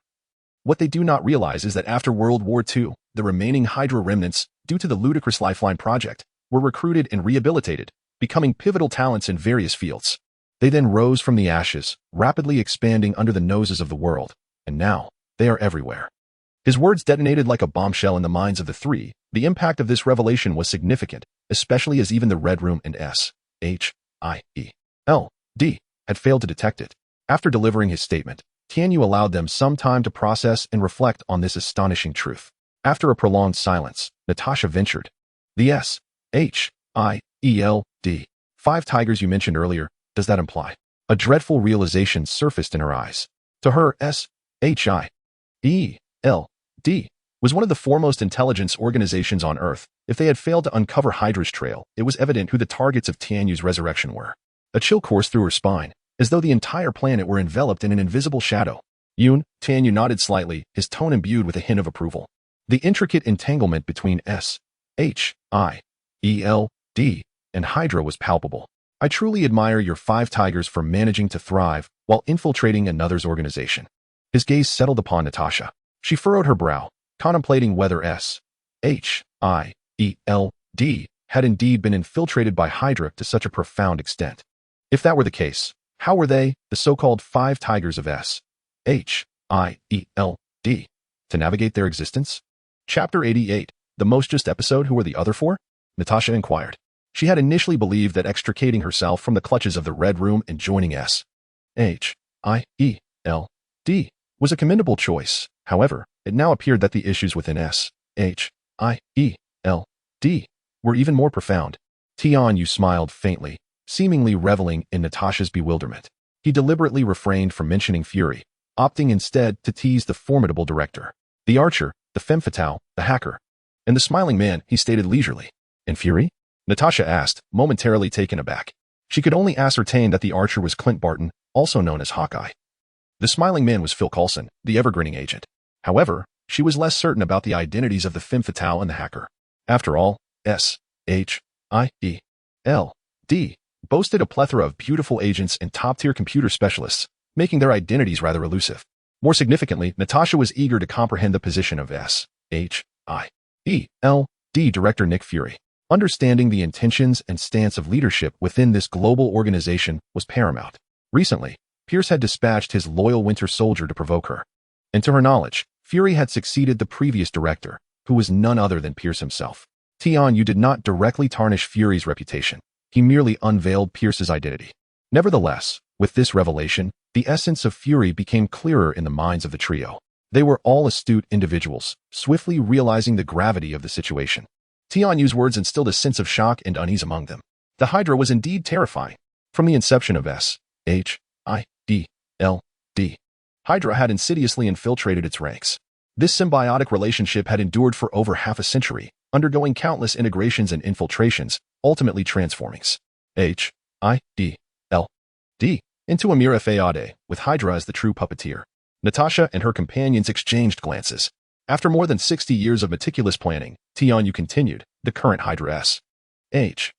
what they do not realize is that after World War II, the remaining Hydra remnants, due to the ludicrous Lifeline project, were recruited and rehabilitated, becoming pivotal talents in various fields. They then rose from the ashes, rapidly expanding under the noses of the world, and now, they are everywhere." His words detonated like a bombshell in the minds of the three. The impact of this revelation was significant, especially as even the Red Room and S.H.I.E.L.D. had failed to detect it. After delivering his statement, Tian Yu allowed them some time to process and reflect on this astonishing truth. After a prolonged silence, Natasha ventured, "The S.H.I.E.L.D. 5 tigers you mentioned earlier, does that imply?" A dreadful realization surfaced in her eyes. To her, S.H.I.E.L.D. was one of the foremost intelligence organizations on Earth. If they had failed to uncover Hydra's trail, it was evident who the targets of Tian Yu's resurrection were. A chill coursed through her spine, as though the entire planet were enveloped in an invisible shadow. "Yoon," Tian Yu nodded slightly, his tone imbued with a hint of approval. The intricate entanglement between S.H.I.E.L.D. and Hydra was palpable. "I truly admire your 5 tigers for managing to thrive while infiltrating another's organization." His gaze settled upon Natasha. She furrowed her brow, contemplating whether S.H.I.E.L.D. had indeed been infiltrated by Hydra to such a profound extent. If that were the case, how were they, the so-called 5 tigers of S.H.I.E.L.D., to navigate their existence? Chapter 88, the most just episode. Who were the other 4? Natasha inquired. She had initially believed that extricating herself from the clutches of the Red Room and joining S.H.I.E.L.D. was a commendable choice. However, it now appeared that the issues within S.H.I.E.L.D. were even more profound. Tian Yu smiled faintly, seemingly reveling in Natasha's bewilderment. He deliberately refrained from mentioning Fury, opting instead to tease the formidable director. The archer, the femme fatale, the hacker, and the smiling man, he stated leisurely. "And Fury?" Natasha asked, momentarily taken aback. She could only ascertain that the archer was Clint Barton, also known as Hawkeye. The smiling man was Phil Coulson, the evergreening agent. However, she was less certain about the identities of the femme fatale and the hacker. After all, S.H.I.E.L.D. boasted a plethora of beautiful agents and top-tier computer specialists, making their identities rather elusive. More significantly, Natasha was eager to comprehend the position of S.H.I.E.L.D. Director Nick Fury. Understanding the intentions and stance of leadership within this global organization was paramount. Recently, Pierce had dispatched his loyal Winter Soldier to provoke her. And to her knowledge, Fury had succeeded the previous director, who was none other than Pierce himself. Tian Yu did not directly tarnish Fury's reputation. He merely unveiled Pierce's identity. Nevertheless, with this revelation, the essence of Fury became clearer in the minds of the trio. They were all astute individuals, swiftly realizing the gravity of the situation. Tian Yu's words instilled a sense of shock and unease among them. The Hydra was indeed terrifying. From the inception of S.H.I.E.L.D., Hydra had insidiously infiltrated its ranks. This symbiotic relationship had endured for over half a century, undergoing countless integrations and infiltrations, ultimately transforming S.H.I.E.L.D. into a mere fade, with Hydra as the true puppeteer. Natasha and her companions exchanged glances. After more than 60 years of meticulous planning, Tian Yu continued, the current Hydra S.H.I.E.L.D.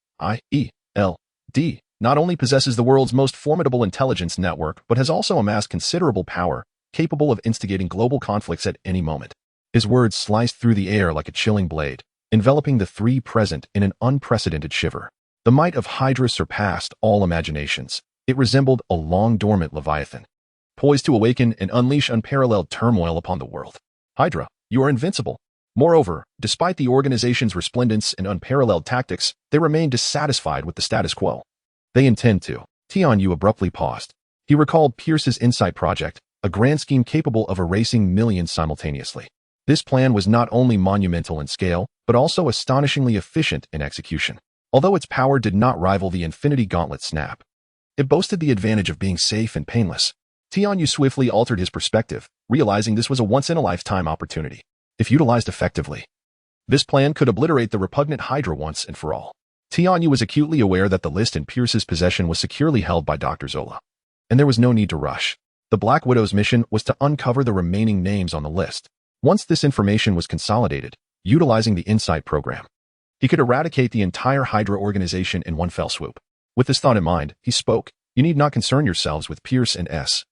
not only possesses the world's most formidable intelligence network, but has also amassed considerable power, capable of instigating global conflicts at any moment. His words sliced through the air like a chilling blade, enveloping the 3 present in an unprecedented shiver. The might of Hydra surpassed all imaginations. It resembled a long-dormant leviathan, poised to awaken and unleash unparalleled turmoil upon the world. Hydra, you are invincible. Moreover, despite the organization's resplendence and unparalleled tactics, they remain dissatisfied with the status quo. They intend to Tianyu abruptly paused. He recalled Pierce's Insight project, a grand scheme capable of erasing millions simultaneously. This plan was not only monumental in scale, but also astonishingly efficient in execution. Although its power did not rival the Infinity Gauntlet snap, it boasted the advantage of being safe and painless. Tianyu swiftly altered his perspective, realizing this was a once-in-a-lifetime opportunity. If utilized effectively, this plan could obliterate the repugnant Hydra once and for all. Tianyu was acutely aware that the list in Pierce's possession was securely held by Dr. Zola, and there was no need to rush. The Black Widow's mission was to uncover the remaining names on the list. Once this information was consolidated, utilizing the Insight program, he could eradicate the entire Hydra organization in one fell swoop. With this thought in mind, he spoke, "You need not concern yourselves with Pierce and S.H.I.E.L.D.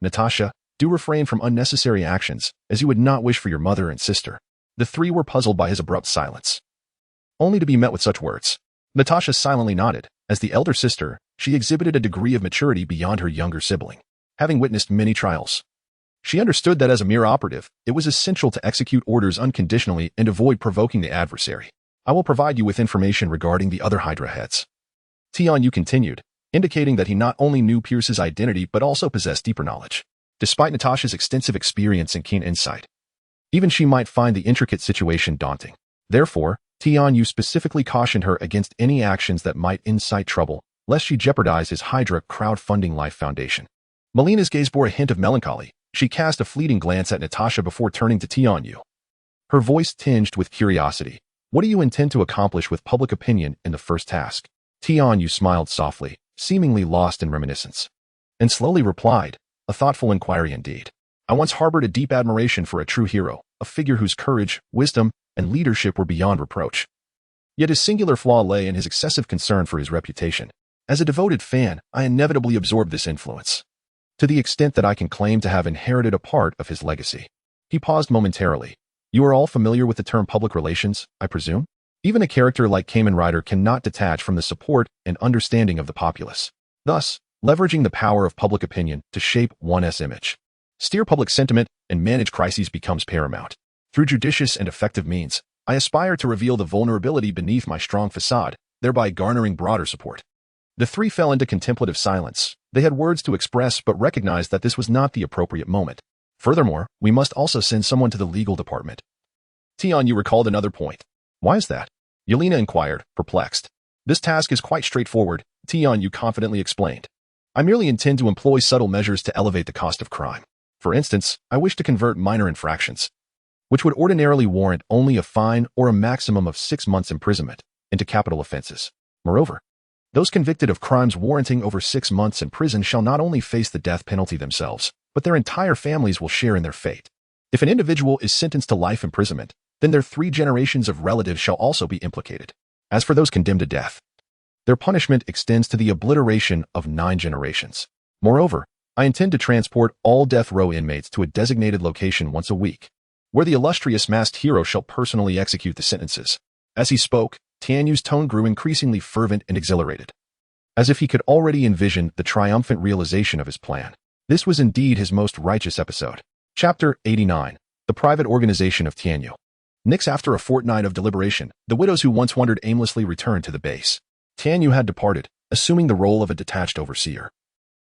Natasha, do refrain from unnecessary actions, as you would not wish for your mother and sister." The three were puzzled by his abrupt silence, only to be met with such words. Natasha silently nodded. As the elder sister, she exhibited a degree of maturity beyond her younger sibling. Having witnessed many trials, she understood that as a mere operative, it was essential to execute orders unconditionally and avoid provoking the adversary. "I will provide you with information regarding the other Hydra heads," Tianyu continued, indicating that he not only knew Pierce's identity but also possessed deeper knowledge. Despite Natasha's extensive experience and keen insight, even she might find the intricate situation daunting. Therefore, Tianyu specifically cautioned her against any actions that might incite trouble, lest she jeopardize his Hydra crowdfunding life foundation. Melina's gaze bore a hint of melancholy. She cast a fleeting glance at Natasha before turning to Tianyu. Her voice tinged with curiosity. "What do you intend to accomplish with public opinion in the first task?" Tianyu smiled softly, seemingly lost in reminiscence, and slowly replied, "A thoughtful inquiry indeed. I once harbored a deep admiration for a true hero, a figure whose courage, wisdom, and leadership were beyond reproach. Yet his singular flaw lay in his excessive concern for his reputation. As a devoted fan, I inevitably absorbed this influence, to the extent that I can claim to have inherited a part of his legacy." He paused momentarily. "You are all familiar with the term public relations, I presume? Even a character like Kamen Rider cannot detach from the support and understanding of the populace. Thus, leveraging the power of public opinion to shape one's image, steer public sentiment, and manage crises becomes paramount. Through judicious and effective means, I aspire to reveal the vulnerability beneath my strong facade, thereby garnering broader support." The three fell into contemplative silence. They had words to express but recognized that this was not the appropriate moment. "Furthermore, we must also send someone to the legal department." Tianyu recalled another point. "Why is that?" Yelena inquired, perplexed. "This task is quite straightforward," Tianyu confidently explained. "I merely intend to employ subtle measures to elevate the cost of crime. For instance, I wish to convert minor infractions, which would ordinarily warrant only a fine or a maximum of 6 months imprisonment, into capital offenses. Moreover, those convicted of crimes warranting over 6 months in prison shall not only face the death penalty themselves, but their entire families will share in their fate. If an individual is sentenced to life imprisonment, then their 3 generations of relatives shall also be implicated. As for those condemned to death, their punishment extends to the obliteration of 9 generations. Moreover, I intend to transport all death row inmates to a designated location once a week, where the illustrious masked hero shall personally execute the sentences." As he spoke, Tianyu's tone grew increasingly fervent and exhilarated, as if he could already envision the triumphant realization of his plan. This was indeed his most righteous episode. Chapter 89. The Private Organization of Tianyu. Nix, after a fortnight of deliberation, the widows who once wandered aimlessly returned to the base. Tianyu had departed, assuming the role of a detached overseer,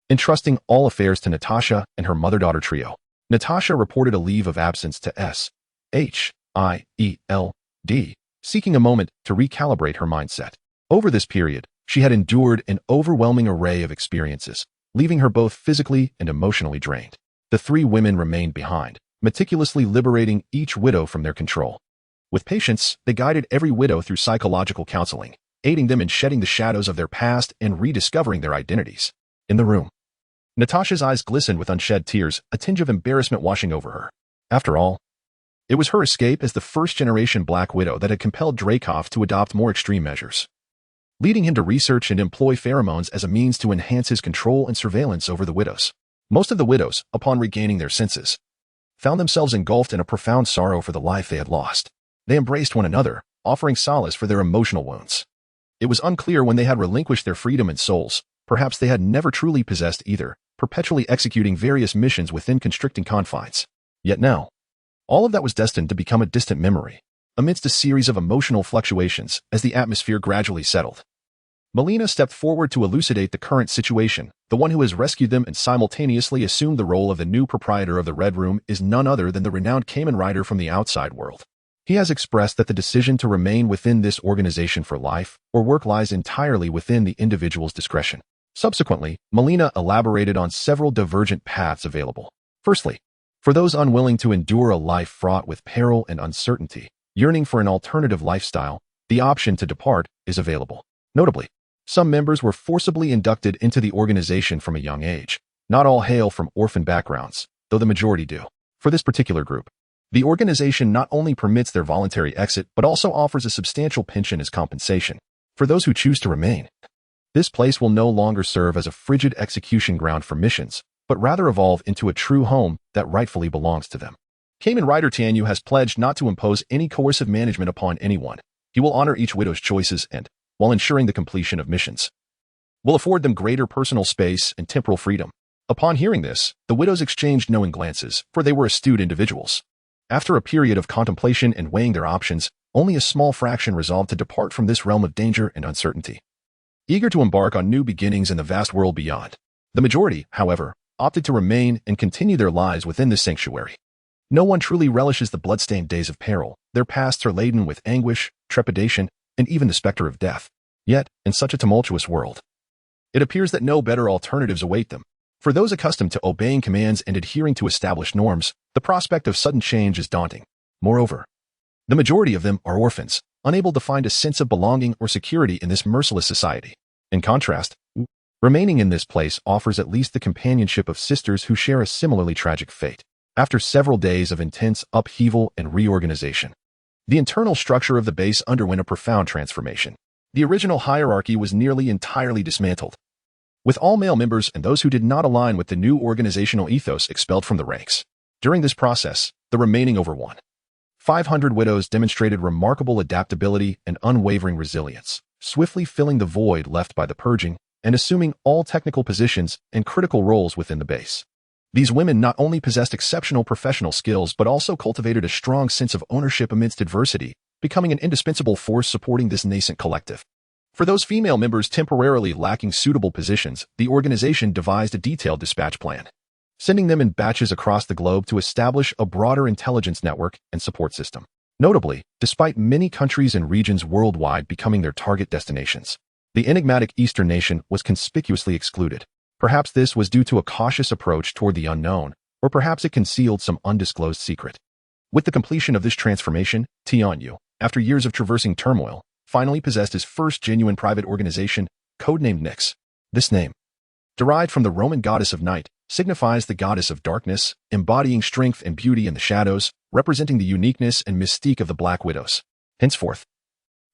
entrusting all affairs to Natasha and her mother-daughter trio. Natasha reported a leave of absence to S.H.I.E.L.D., seeking a moment to recalibrate her mindset. Over this period, she had endured an overwhelming array of experiences, leaving her both physically and emotionally drained. The 3 women remained behind, meticulously liberating each widow from their control. With patience, they guided every widow through psychological counseling, aiding them in shedding the shadows of their past and rediscovering their identities. In the room, Natasha's eyes glistened with unshed tears, a tinge of embarrassment washing over her. After all, it was her escape as the first-generation Black Widow that had compelled Dreykov to adopt more extreme measures, leading him to research and employ pheromones as a means to enhance his control and surveillance over the widows. Most of the widows, upon regaining their senses, found themselves engulfed in a profound sorrow for the life they had lost. They embraced one another, offering solace for their emotional wounds. It was unclear when they had relinquished their freedom and souls. Perhaps they had never truly possessed either, perpetually executing various missions within constricting confines. Yet now, all of that was destined to become a distant memory, amidst a series of emotional fluctuations as the atmosphere gradually settled. Melina stepped forward to elucidate the current situation. The one who has rescued them and simultaneously assumed the role of the new proprietor of the Red Room is none other than the renowned Kamen Rider from the outside world. He has expressed that the decision to remain within this organization for life or work lies entirely within the individual's discretion. Subsequently, Melina elaborated on several divergent paths available. Firstly, for those unwilling to endure a life fraught with peril and uncertainty, yearning for an alternative lifestyle, the option to depart is available. Notably, some members were forcibly inducted into the organization from a young age. Not all hail from orphan backgrounds, though the majority do. For this particular group, the organization not only permits their voluntary exit, but also offers a substantial pension as compensation. For those who choose to remain, this place will no longer serve as a frigid execution ground for missions, but rather evolve into a true home that rightfully belongs to them. Kamen Rider Tianyu has pledged not to impose any coercive management upon anyone. He will honor each widow's choices and, while ensuring the completion of missions, will afford them greater personal space and temporal freedom. Upon hearing this, the widows exchanged knowing glances, for they were astute individuals. After a period of contemplation and weighing their options, only a small fraction resolved to depart from this realm of danger and uncertainty, eager to embark on new beginnings in the vast world beyond. The majority, however, opted to remain and continue their lives within this sanctuary. No one truly relishes the bloodstained days of peril. Their pasts are laden with anguish, trepidation, and even the specter of death. Yet, in such a tumultuous world, it appears that no better alternatives await them. For those accustomed to obeying commands and adhering to established norms, the prospect of sudden change is daunting. Moreover, the majority of them are orphans, unable to find a sense of belonging or security in this merciless society. In contrast, remaining in this place offers at least the companionship of sisters who share a similarly tragic fate. After several days of intense upheaval and reorganization, the internal structure of the base underwent a profound transformation. The original hierarchy was nearly entirely dismantled, with all male members and those who did not align with the new organizational ethos expelled from the ranks. During this process, the remaining over 500 widows demonstrated remarkable adaptability and unwavering resilience, swiftly filling the void left by the purging and assuming all technical positions and critical roles within the base. These women not only possessed exceptional professional skills but also cultivated a strong sense of ownership amidst adversity, becoming an indispensable force supporting this nascent collective. For those female members temporarily lacking suitable positions, the organization devised a detailed dispatch plan, sending them in batches across the globe to establish a broader intelligence network and support system. Notably, despite many countries and regions worldwide becoming their target destinations, the enigmatic Eastern nation was conspicuously excluded. Perhaps this was due to a cautious approach toward the unknown, or perhaps it concealed some undisclosed secret. With the completion of this transformation, Tianyu, after years of traversing turmoil, finally possessed his first genuine private organization, codenamed Nyx. This name, derived from the Roman goddess of night, signifies the goddess of darkness, embodying strength and beauty in the shadows, representing the uniqueness and mystique of the Black Widows. Henceforth,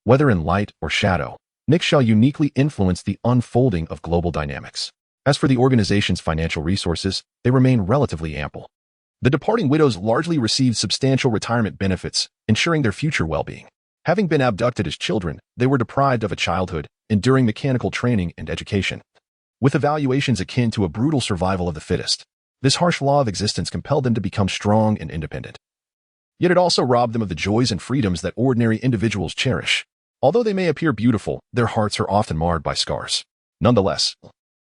whether in light or shadow, Nyx shall uniquely influence the unfolding of global dynamics. As for the organization's financial resources, they remain relatively ample. The departing widows largely received substantial retirement benefits, ensuring their future well-being. Having been abducted as children, they were deprived of a childhood, enduring mechanical training and education, with evaluations akin to a brutal survival of the fittest. This harsh law of existence compelled them to become strong and independent. Yet it also robbed them of the joys and freedoms that ordinary individuals cherish. Although they may appear beautiful, their hearts are often marred by scars. Nonetheless,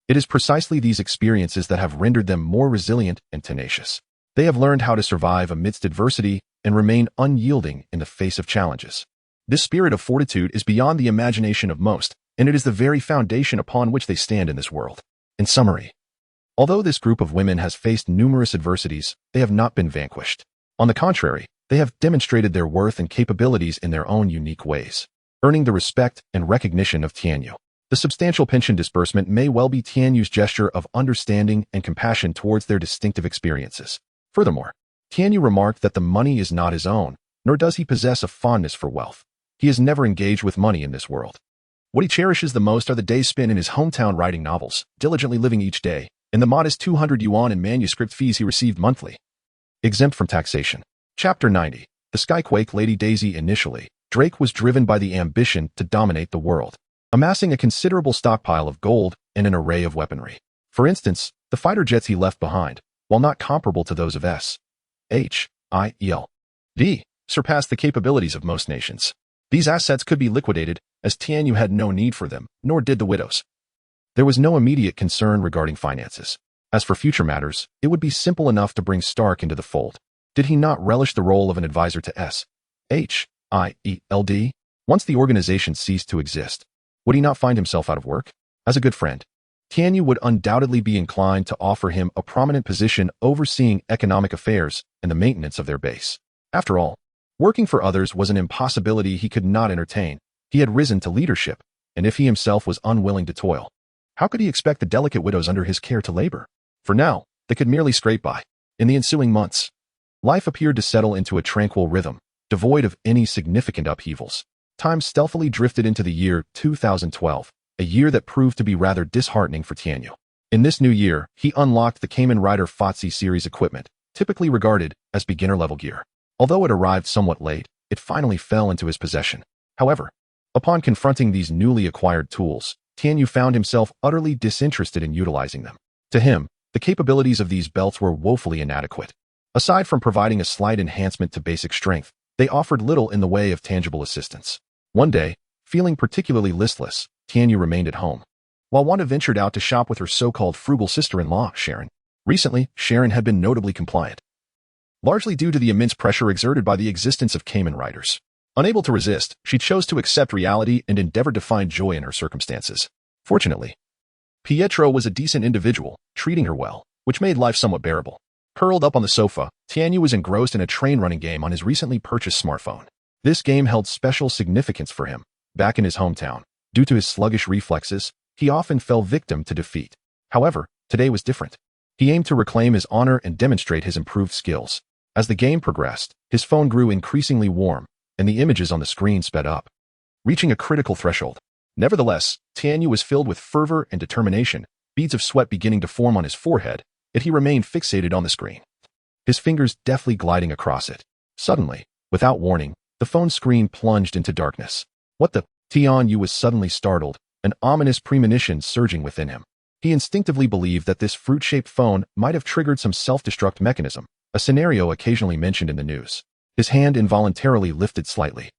it is precisely these experiences that have rendered them more resilient and tenacious. They have learned how to survive amidst adversity and remain unyielding in the face of challenges. This spirit of fortitude is beyond the imagination of most, and it is the very foundation upon which they stand in this world. In summary, although this group of women has faced numerous adversities, they have not been vanquished. On the contrary, they have demonstrated their worth and capabilities in their own unique ways, earning the respect and recognition of Tianyu. The substantial pension disbursement may well be Tianyu's gesture of understanding and compassion towards their distinctive experiences. Furthermore, Tianyu remarked that the money is not his own, nor does he possess a fondness for wealth. He has never engaged with money in this world. What he cherishes the most are the days spent in his hometown writing novels, diligently living each day, and the modest 200 yuan in manuscript fees he received monthly, exempt from taxation. Chapter 90. The Skyquake Lady Daisy. Initially, Drake was driven by the ambition to dominate the world, amassing a considerable stockpile of gold and an array of weaponry. For instance, the fighter jets he left behind, while not comparable to those of S.H.I.E.L.D., surpassed the capabilities of most nations. These assets could be liquidated, as Tianyu had no need for them, nor did the widows. There was no immediate concern regarding finances. As for future matters, it would be simple enough to bring Stark into the fold. Did he not relish the role of an advisor to S.H.I.E.L.D.? Once the organization ceased to exist, would he not find himself out of work? As a good friend, Tianyu would undoubtedly be inclined to offer him a prominent position overseeing economic affairs and the maintenance of their base. After all, working for others was an impossibility he could not entertain. He had risen to leadership, and if he himself was unwilling to toil, how could he expect the delicate widows under his care to labor? For now, they could merely scrape by. In the ensuing months, life appeared to settle into a tranquil rhythm, devoid of any significant upheavals. Time stealthily drifted into the year 2012, a year that proved to be rather disheartening for Tianyu. In this new year, he unlocked the Kamen Rider FOTC series equipment, typically regarded as beginner-level gear. Although it arrived somewhat late, it finally fell into his possession. However, upon confronting these newly acquired tools, Tianyu found himself utterly disinterested in utilizing them. To him, the capabilities of these belts were woefully inadequate. Aside from providing a slight enhancement to basic strength, they offered little in the way of tangible assistance. One day, feeling particularly listless, Tianyu remained at home, while Wanda ventured out to shop with her so-called frugal sister-in-law, Sharon. Recently, Sharon had been notably compliant, largely due to the immense pressure exerted by the existence of Kamen Riders. Unable to resist, she chose to accept reality and endeavored to find joy in her circumstances. Fortunately, Pietro was a decent individual, treating her well, which made life somewhat bearable. Curled up on the sofa, Tianyu was engrossed in a train-running game on his recently purchased smartphone. This game held special significance for him. Back in his hometown, due to his sluggish reflexes, he often fell victim to defeat. However, today was different. He aimed to reclaim his honor and demonstrate his improved skills. As the game progressed, his phone grew increasingly warm, and the images on the screen sped up, reaching a critical threshold. Nevertheless, Tianyu was filled with fervor and determination, beads of sweat beginning to form on his forehead, yet he remained fixated on the screen, his fingers deftly gliding across it. Suddenly, without warning, the phone screen plunged into darkness. What the? Tianyu was suddenly startled, an ominous premonition surging within him. He instinctively believed that this fruit-shaped phone might have triggered some self-destruct mechanism, a scenario occasionally mentioned in the news. His hand involuntarily lifted slightly,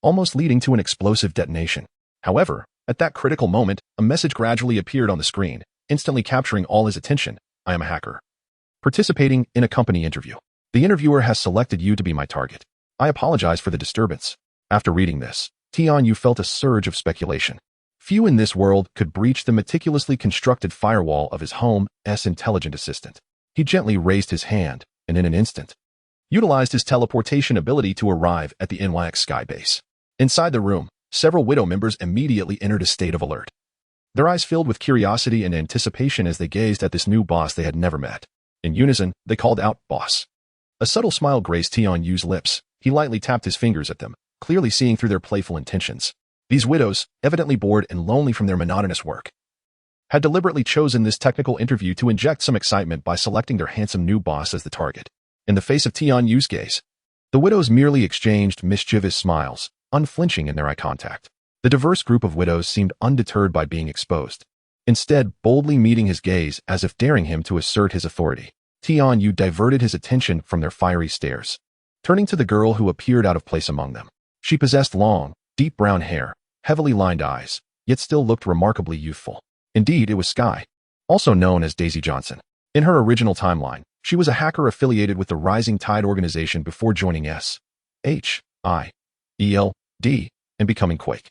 almost leading to an explosive detonation. However, at that critical moment, a message gradually appeared on the screen, instantly capturing all his attention. I am a hacker, participating in a company interview. The interviewer has selected you to be my target. I apologize for the disturbance. After reading this, Tianyu felt a surge of speculation. Few in this world could breach the meticulously constructed firewall of his home's intelligent assistant. He gently raised his hand, and in an instant, utilized his teleportation ability to arrive at the NYX Sky base. Inside the room, several Widow members immediately entered a state of alert. Their eyes filled with curiosity and anticipation as they gazed at this new boss they had never met. In unison, they called out, "Boss." A subtle smile graced Tianyu's lips. He lightly tapped his fingers at them, clearly seeing through their playful intentions. These widows, evidently bored and lonely from their monotonous work, had deliberately chosen this technical interview to inject some excitement by selecting their handsome new boss as the target. In the face of Tianyu's gaze, the widows merely exchanged mischievous smiles, unflinching in their eye contact. The diverse group of widows seemed undeterred by being exposed, instead boldly meeting his gaze as if daring him to assert his authority. Tianyu diverted his attention from their fiery stares, turning to the girl who appeared out of place among them. She possessed long, deep brown hair, heavily lined eyes, yet still looked remarkably youthful. Indeed, it was Sky, also known as Daisy Johnson. In her original timeline, she was a hacker affiliated with the Rising Tide organization before joining S.H.I.E.L.D. and becoming Quake.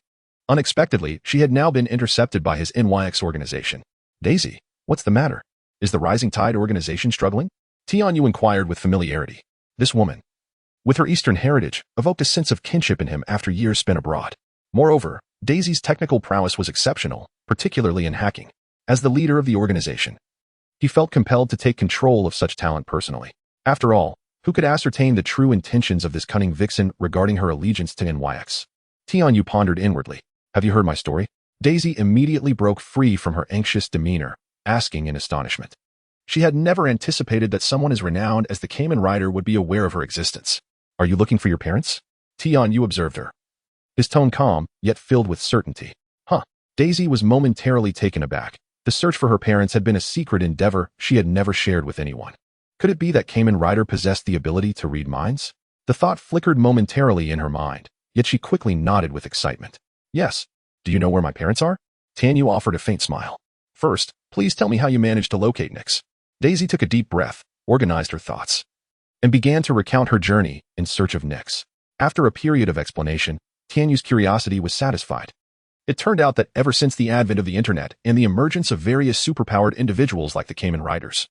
Unexpectedly, she had now been intercepted by his NYX organization. Daisy, what's the matter? Is the Rising Tide organization struggling? Tianyu inquired with familiarity. This woman, with her Eastern heritage, evoked a sense of kinship in him after years spent abroad. Moreover, Daisy's technical prowess was exceptional, particularly in hacking. As the leader of the organization, he felt compelled to take control of such talent personally. After all, who could ascertain the true intentions of this cunning vixen regarding her allegiance to NYX? Tianyu pondered inwardly. Have you heard my story? Daisy immediately broke free from her anxious demeanor, asking in astonishment. She had never anticipated that someone as renowned as the Kamen Rider would be aware of her existence. Are you looking for your parents? Tianyu observed her, his tone calm, yet filled with certainty. Daisy was momentarily taken aback. The search for her parents had been a secret endeavor she had never shared with anyone. Could it be that Kamen Rider possessed the ability to read minds? The thought flickered momentarily in her mind, yet she quickly nodded with excitement. Yes. Do you know where my parents are? Tianyu offered a faint smile. First, please tell me how you managed to locate Nyx. Daisy took a deep breath, organized her thoughts, and began to recount her journey in search of Nyx. After a period of explanation, Tianyu's curiosity was satisfied. It turned out that ever since the advent of the internet and the emergence of various superpowered individuals like the Kamen Riders,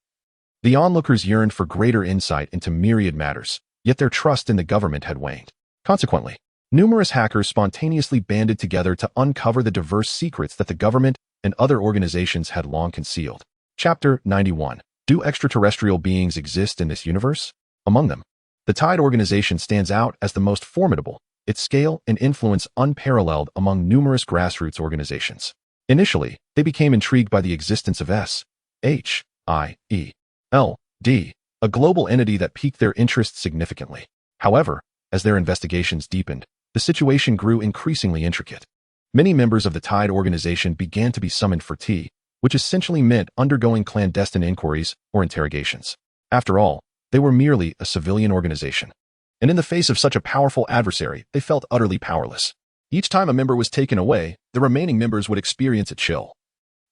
the onlookers yearned for greater insight into myriad matters, yet their trust in the government had waned. Consequently, numerous hackers spontaneously banded together to uncover the diverse secrets that the government and other organizations had long concealed. Chapter 91. Do extraterrestrial beings exist in this universe? Among them, the Tide organization stands out as the most formidable, its scale and influence unparalleled among numerous grassroots organizations. Initially, they became intrigued by the existence of S.H.I.E.L.D., a global entity that piqued their interest significantly. However, as their investigations deepened, the situation grew increasingly intricate. Many members of the Tide organization began to be summoned for tea, which essentially meant undergoing clandestine inquiries or interrogations. After all, they were merely a civilian organization, and in the face of such a powerful adversary, they felt utterly powerless. Each time a member was taken away, the remaining members would experience a chill,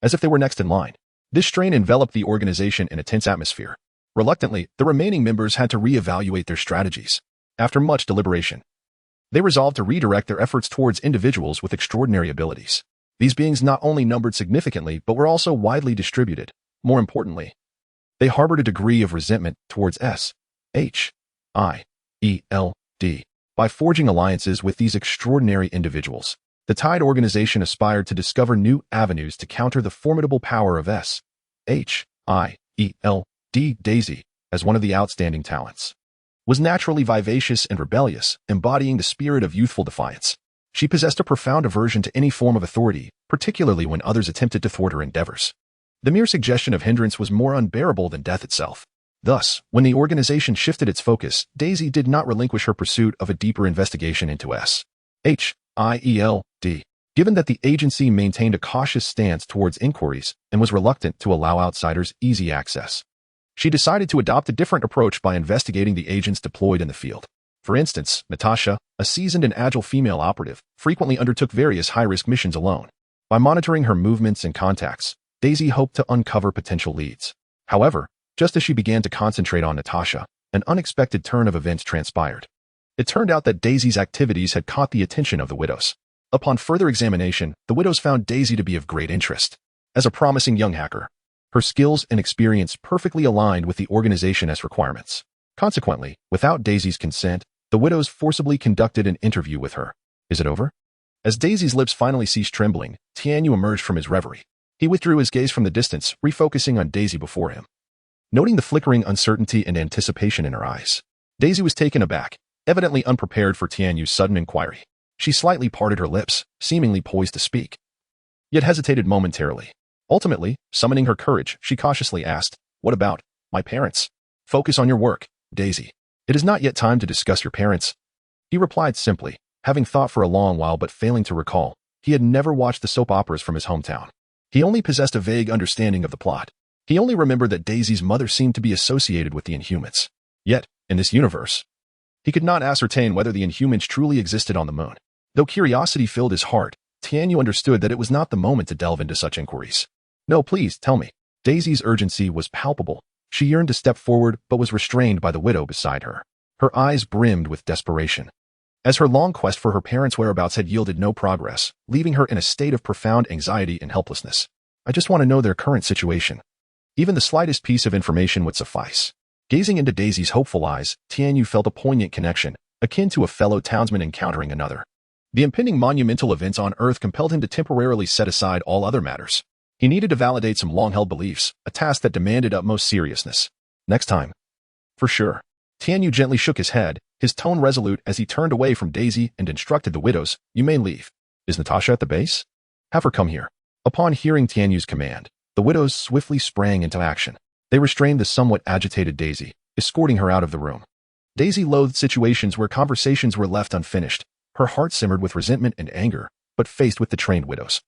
as if they were next in line. This strain enveloped the organization in a tense atmosphere. Reluctantly, the remaining members had to reevaluate their strategies. After much deliberation, they resolved to redirect their efforts towards individuals with extraordinary abilities. These beings not only numbered significantly, but were also widely distributed. More importantly, they harbored a degree of resentment towards S.H.I.E.L.D. By forging alliances with these extraordinary individuals, the Tide organization aspired to discover new avenues to counter the formidable power of S.H.I.E.L.D. Daisy, as one of the outstanding talents, was naturally vivacious and rebellious, embodying the spirit of youthful defiance. She possessed a profound aversion to any form of authority, particularly when others attempted to thwart her endeavors. The mere suggestion of hindrance was more unbearable than death itself. Thus, when the organization shifted its focus, Daisy did not relinquish her pursuit of a deeper investigation into S.H.I.E.L.D. Given that the agency maintained a cautious stance towards inquiries and was reluctant to allow outsiders easy access, she decided to adopt a different approach by investigating the agents deployed in the field. For instance, Natasha, a seasoned and agile female operative, frequently undertook various high-risk missions alone. By monitoring her movements and contacts, Daisy hoped to uncover potential leads. However, just as she began to concentrate on Natasha, an unexpected turn of events transpired. It turned out that Daisy's activities had caught the attention of the widows. Upon further examination, the widows found Daisy to be of great interest. As a promising young hacker, her skills and experience perfectly aligned with the organization's requirements. Consequently, without Daisy's consent, the widows forcibly conducted an interview with her. Is it over? As Daisy's lips finally ceased trembling, Tianyu emerged from his reverie. He withdrew his gaze from the distance, refocusing on Daisy before him. Noting the flickering uncertainty and anticipation in her eyes, Daisy was taken aback, evidently unprepared for Tianyu's sudden inquiry. She slightly parted her lips, seemingly poised to speak, yet hesitated momentarily. Ultimately, summoning her courage, she cautiously asked, "What about my parents?" "Focus on your work, Daisy. It is not yet time to discuss your parents." He replied simply, having thought for a long while but failing to recall. He had never watched the soap operas from his hometown. He only possessed a vague understanding of the plot. He only remembered that Daisy's mother seemed to be associated with the Inhumans. Yet, in this universe, he could not ascertain whether the Inhumans truly existed on the moon. Though curiosity filled his heart, Tianyu understood that it was not the moment to delve into such inquiries. "No, please, tell me." Daisy's urgency was palpable. She yearned to step forward but was restrained by the widow beside her. Her eyes brimmed with desperation, as her long quest for her parents' whereabouts had yielded no progress, leaving her in a state of profound anxiety and helplessness. "I just want to know their current situation." Even the slightest piece of information would suffice. Gazing into Daisy's hopeful eyes, Tianyu felt a poignant connection, akin to a fellow townsman encountering another. The impending monumental events on Earth compelled him to temporarily set aside all other matters. He needed to validate some long-held beliefs, a task that demanded utmost seriousness. "Next time." "For sure." Tianyu gently shook his head, his tone resolute as he turned away from Daisy and instructed the widows, "You may leave." "Is Natasha at the base?" "Have her come here." Upon hearing Tianyu's command, the widows swiftly sprang into action. They restrained the somewhat agitated Daisy, escorting her out of the room. Daisy loathed situations where conversations were left unfinished. Her heart simmered with resentment and anger, but faced with the trained widows,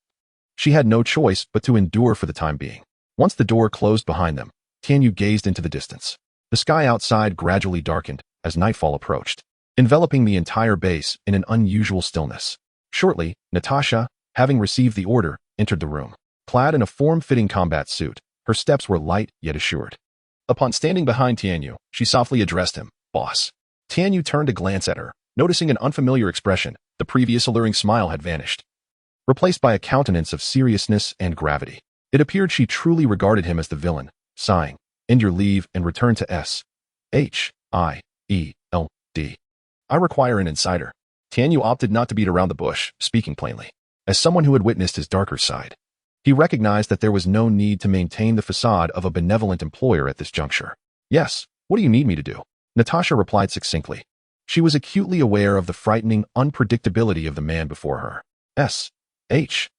she had no choice but to endure for the time being. Once the door closed behind them, Tianyu gazed into the distance. The sky outside gradually darkened as nightfall approached. enveloping the entire base in an unusual stillness. Shortly, Natasha, having received the order, entered the room. Clad in a form-fitting combat suit, her steps were light yet assured. Upon standing behind Tianyu, she softly addressed him, "Boss." Tianyu turned to glance at her, noticing an unfamiliar expression. The previous alluring smile had vanished, replaced by a countenance of seriousness and gravity. It appeared she truly regarded him as the villain. Sighing, "End your leave and return to S.H.I.E.L.D. I require an insider." Tianyu opted not to beat around the bush, speaking plainly. As someone who had witnessed his darker side, he recognized that there was no need to maintain the facade of a benevolent employer at this juncture. "Yes, what do you need me to do?" Natasha replied succinctly. She was acutely aware of the frightening unpredictability of the man before her. S.H.I.E.L.D.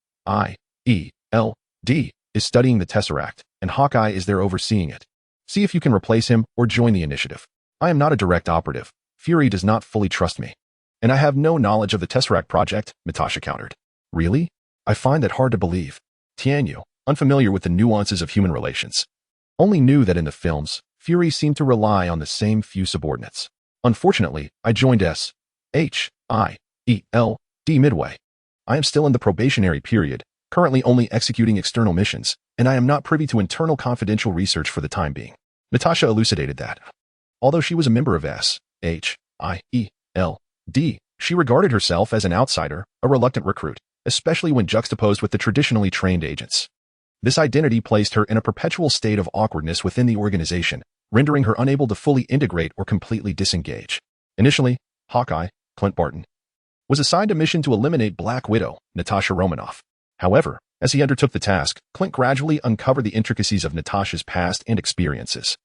is studying the Tesseract, and Hawkeye is there overseeing it. See if you can replace him or join the initiative. I am not a direct operative. Fury does not fully trust me. And I have no knowledge of the Tesseract project, Natasha countered. Really? I find that hard to believe. Tianyu, unfamiliar with the nuances of human relations, only knew that in the films, Fury seemed to rely on the same few subordinates. Unfortunately, I joined S.H.I.E.L.D. midway. I am still in the probationary period, currently only executing external missions, and I am not privy to internal confidential research for the time being. Natasha elucidated that. Although she was a member of S.H.I.E.L.D., she regarded herself as an outsider, a reluctant recruit, especially when juxtaposed with the traditionally trained agents. This identity placed her in a perpetual state of awkwardness within the organization, rendering her unable to fully integrate or completely disengage. Initially, Hawkeye, Clint Barton, was assigned a mission to eliminate Black Widow, Natasha Romanoff. However, as he undertook the task, Clint gradually uncovered the intricacies of Natasha's past and experiences.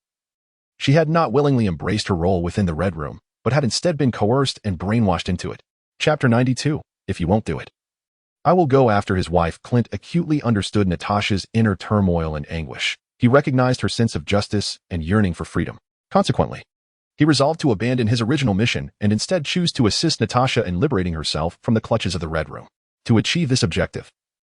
She had not willingly embraced her role within the Red Room, but had instead been coerced and brainwashed into it. Chapter 92, If You Won't Do It. I will go after his wife. Clint acutely understood Natasha's inner turmoil and anguish. He recognized her sense of justice and yearning for freedom. Consequently, he resolved to abandon his original mission and instead choose to assist Natasha in liberating herself from the clutches of the Red Room. To achieve this objective,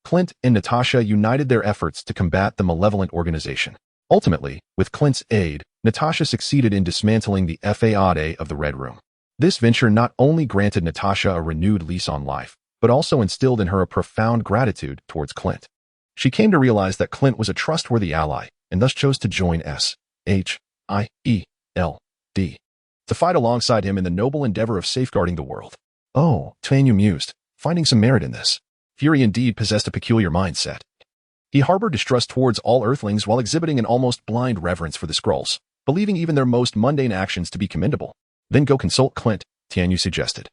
Clint and Natasha united their efforts to combat the malevolent organization. Ultimately, with Clint's aid, Natasha succeeded in dismantling the FAAD of the Red Room. This venture not only granted Natasha a renewed lease on life, but also instilled in her a profound gratitude towards Clint. She came to realize that Clint was a trustworthy ally, and thus chose to join S.H.I.E.L.D. to fight alongside him in the noble endeavor of safeguarding the world. Oh, Tianyu mused, finding some merit in this. Fury indeed possessed a peculiar mindset. He harbored distrust towards all Earthlings while exhibiting an almost blind reverence for the Skrulls, believing even their most mundane actions to be commendable. Then go consult Clint, Tianyu suggested.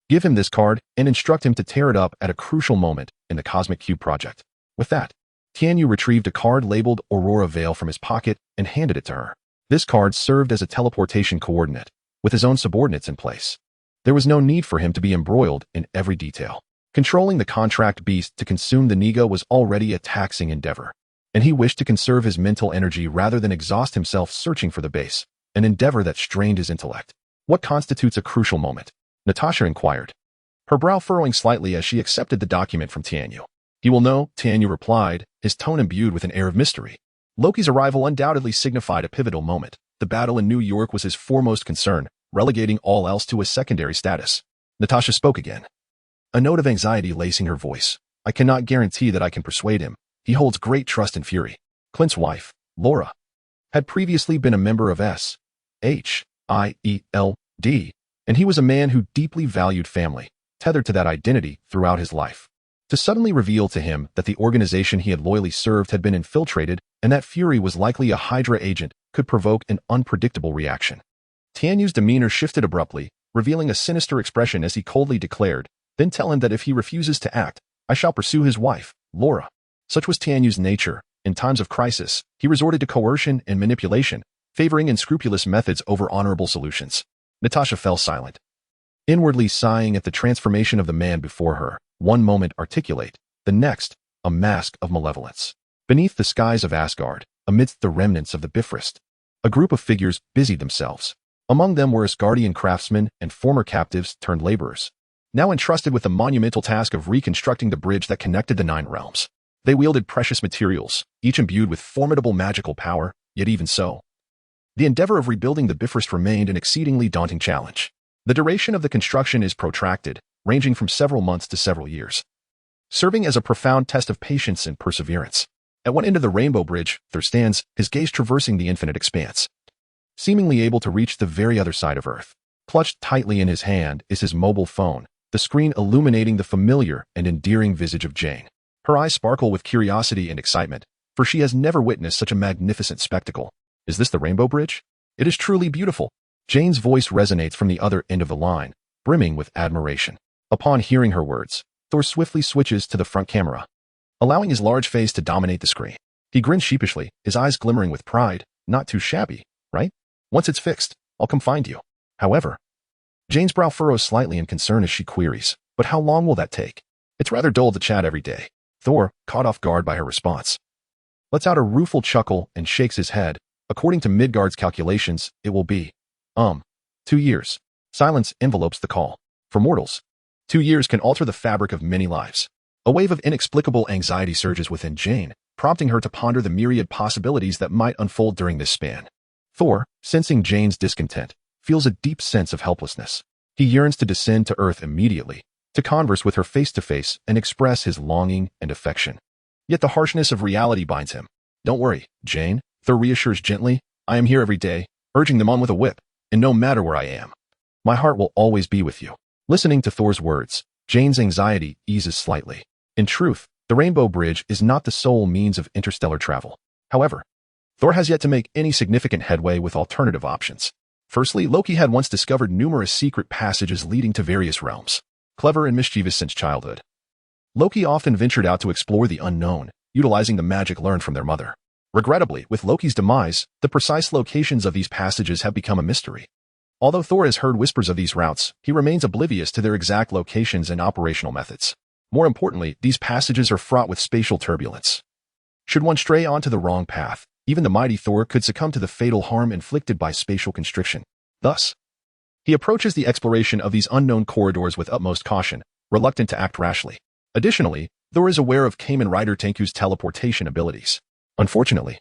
Give him this card and instruct him to tear it up at a crucial moment in the Cosmic Cube project. With that, Tianyu retrieved a card labeled Aurora Veil from his pocket and handed it to her. This card served as a teleportation coordinate, with his own subordinates in place. There was no need for him to be embroiled in every detail. Controlling the contract beast to consume the Niga was already a taxing endeavor, and he wished to conserve his mental energy rather than exhaust himself searching for the base, an endeavor that strained his intellect. What constitutes a crucial moment? Natasha inquired, her brow furrowing slightly as she accepted the document from Tianyu. He will know, Tianyu replied, his tone imbued with an air of mystery. Loki's arrival undoubtedly signified a pivotal moment. The battle in New York was his foremost concern, relegating all else to a secondary status. Natasha spoke again, a note of anxiety lacing her voice. I cannot guarantee that I can persuade him. He holds great trust in Fury. Clint's wife, Laura, had previously been a member of S.H.I.E.L.D., and he was a man who deeply valued family, tethered to that identity throughout his life. To suddenly reveal to him that the organization he had loyally served had been infiltrated and that Fury was likely a Hydra agent could provoke an unpredictable reaction. Tianyu's demeanor shifted abruptly, revealing a sinister expression as he coldly declared, then tell him that if he refuses to act, I shall pursue his wife, Laura. Such was Tianyu's nature. In times of crisis, he resorted to coercion and manipulation, favoring unscrupulous methods over honorable solutions. Natasha fell silent, inwardly sighing at the transformation of the man before her, one moment articulate, the next, a mask of malevolence. Beneath the skies of Asgard, amidst the remnants of the Bifrost, a group of figures busied themselves. Among them were Asgardian craftsmen and former captives turned laborers, now entrusted with the monumental task of reconstructing the bridge that connected the Nine Realms. They wielded precious materials, each imbued with formidable magical power, yet even so, the endeavor of rebuilding the Bifrost remained an exceedingly daunting challenge. The duration of the construction is protracted, ranging from several months to several years, serving as a profound test of patience and perseverance. At one end of the rainbow bridge, Thor stands, his gaze traversing the infinite expanse, seemingly able to reach the very other side of Earth. Clutched tightly in his hand is his mobile phone, the screen illuminating the familiar and endearing visage of Jane. Her eyes sparkle with curiosity and excitement, for she has never witnessed such a magnificent spectacle. Is this the rainbow bridge? It is truly beautiful. Jane's voice resonates from the other end of the line, brimming with admiration. Upon hearing her words, Thor swiftly switches to the front camera, allowing his large face to dominate the screen. He grins sheepishly, his eyes glimmering with pride. Not too shabby, right? Once it's fixed, I'll come find you. However, Jane's brow furrows slightly in concern as she queries, but how long will that take? It's rather dull to chat every day. Thor, caught off guard by her response, lets out a rueful chuckle and shakes his head. According to Midgard's calculations, it will be, 2 years. Silence envelopes the call. For mortals, 2 years can alter the fabric of many lives. A wave of inexplicable anxiety surges within Jane, prompting her to ponder the myriad possibilities that might unfold during this span. Thor, sensing Jane's discontent, feels a deep sense of helplessness. He yearns to descend to Earth immediately, to converse with her face to face and express his longing and affection. Yet the harshness of reality binds him. Don't worry, Jane, Thor reassures gently. I am here every day, urging them on with a whip, and no matter where I am, my heart will always be with you. Listening to Thor's words, Jane's anxiety eases slightly. In truth, the Rainbow Bridge is not the sole means of interstellar travel. However, Thor has yet to make any significant headway with alternative options. Firstly, Loki had once discovered numerous secret passages leading to various realms. Clever and mischievous since childhood, Loki often ventured out to explore the unknown, utilizing the magic learned from their mother. Regrettably, with Loki's demise, the precise locations of these passages have become a mystery. Although Thor has heard whispers of these routes, he remains oblivious to their exact locations and operational methods. More importantly, these passages are fraught with spatial turbulence. Should one stray onto the wrong path, even the mighty Thor could succumb to the fatal harm inflicted by spatial constriction. Thus, he approaches the exploration of these unknown corridors with utmost caution, reluctant to act rashly. Additionally, Thor is aware of Kamen Rider Tenku's teleportation abilities. Unfortunately,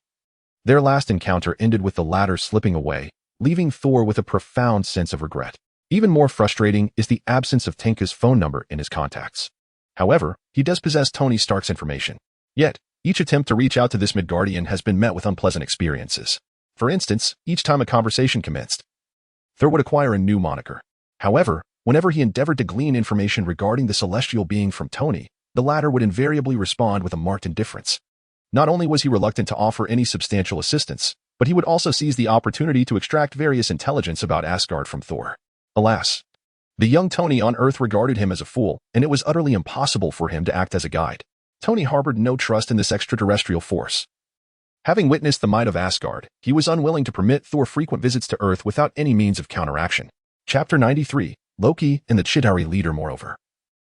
their last encounter ended with the latter slipping away, leaving Thor with a profound sense of regret. Even more frustrating is the absence of Tenku's phone number in his contacts. However, he does possess Tony Stark's information. Yet, each attempt to reach out to this Midgardian has been met with unpleasant experiences. For instance, each time a conversation commenced, Thor would acquire a new moniker. However, whenever he endeavored to glean information regarding the celestial being from Tony, the latter would invariably respond with a marked indifference. Not only was he reluctant to offer any substantial assistance, but he would also seize the opportunity to extract various intelligence about Asgard from Thor. Alas, the young Tony on Earth regarded him as a fool, and it was utterly impossible for him to act as a guide. Tony harbored no trust in this extraterrestrial force. Having witnessed the might of Asgard, he was unwilling to permit Thor frequent visits to Earth without any means of counteraction. Chapter 93, Loki and the Chitauri leader. Moreover,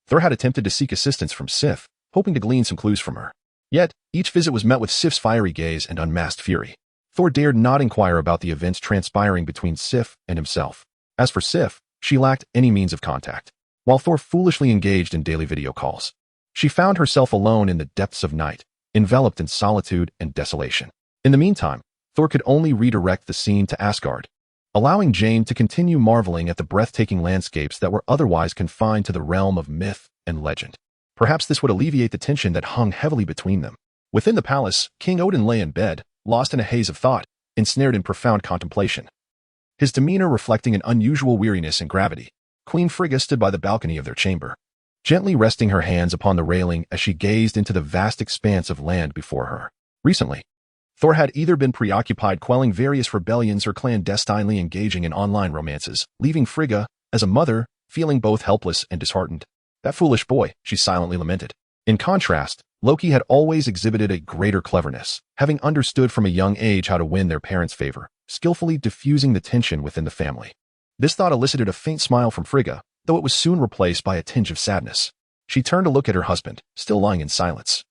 Thor had attempted to seek assistance from Sif, hoping to glean some clues from her. Yet, each visit was met with Sif's fiery gaze and unmasked fury. Thor dared not inquire about the events transpiring between Sif and himself. As for Sif, she lacked any means of contact. While Thor foolishly engaged in daily video calls, she found herself alone in the depths of night, enveloped in solitude and desolation. In the meantime, Thor could only redirect the scene to Asgard, allowing Jane to continue marveling at the breathtaking landscapes that were otherwise confined to the realm of myth and legend. Perhaps this would alleviate the tension that hung heavily between them. Within the palace, King Odin lay in bed, lost in a haze of thought, ensnared in profound contemplation, his demeanor reflecting an unusual weariness and gravity. Queen Frigga stood by the balcony of their chamber, gently resting her hands upon the railing as she gazed into the vast expanse of land before her. Recently, Thor had either been preoccupied quelling various rebellions or clandestinely engaging in online romances, leaving Frigga, as a mother, feeling both helpless and disheartened. That foolish boy, she silently lamented. In contrast, Loki had always exhibited a greater cleverness, having understood from a young age how to win their parents' favor, skillfully diffusing the tension within the family. This thought elicited a faint smile from Frigga, though it was soon replaced by a tinge of sadness. She turned to look at her husband, still lying in silence,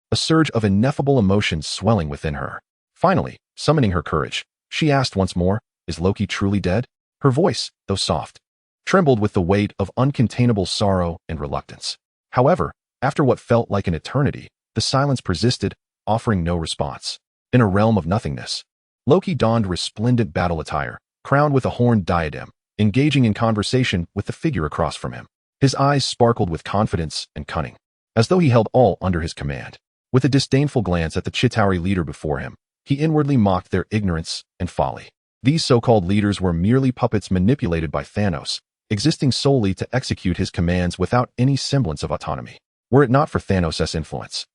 a surge of ineffable emotion swelling within her. Finally, summoning her courage, she asked once more, "Is Loki truly dead?" Her voice, though soft, trembled with the weight of uncontainable sorrow and reluctance. However, after what felt like an eternity, the silence persisted, offering no response. In a realm of nothingness, Loki donned resplendent battle attire, crowned with a horned diadem, engaging in conversation with the figure across from him. His eyes sparkled with confidence and cunning, as though he held all under his command. With a disdainful glance at the Chitauri leader before him, he inwardly mocked their ignorance and folly. These so-called leaders were merely puppets manipulated by Thanos, existing solely to execute his commands without any semblance of autonomy. Were it not for Thanos' influence,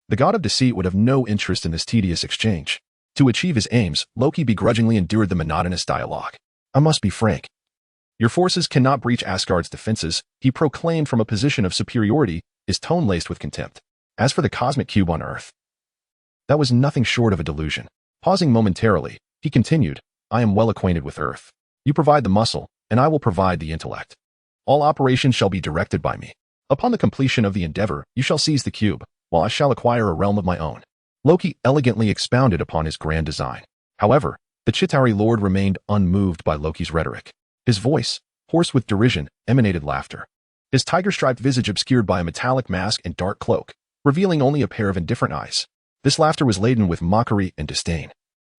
the god of deceit would have no interest in this tedious exchange. To achieve his aims, Loki begrudgingly endured the monotonous dialogue. "I must be frank. Your forces cannot breach Asgard's defenses," he proclaimed from a position of superiority, his tone laced with contempt. "As for the cosmic cube on Earth, that was nothing short of a delusion." Pausing momentarily, he continued, "I am well acquainted with Earth. You provide the muscle, and I will provide the intellect. All operations shall be directed by me. Upon the completion of the endeavor, you shall seize the cube, while I shall acquire a realm of my own." Loki elegantly expounded upon his grand design. However, the Chitauri lord remained unmoved by Loki's rhetoric. His voice, hoarse with derision, emanated laughter. His tiger-striped visage obscured by a metallic mask and dark cloak, revealing only a pair of indifferent eyes. This laughter was laden with mockery and disdain,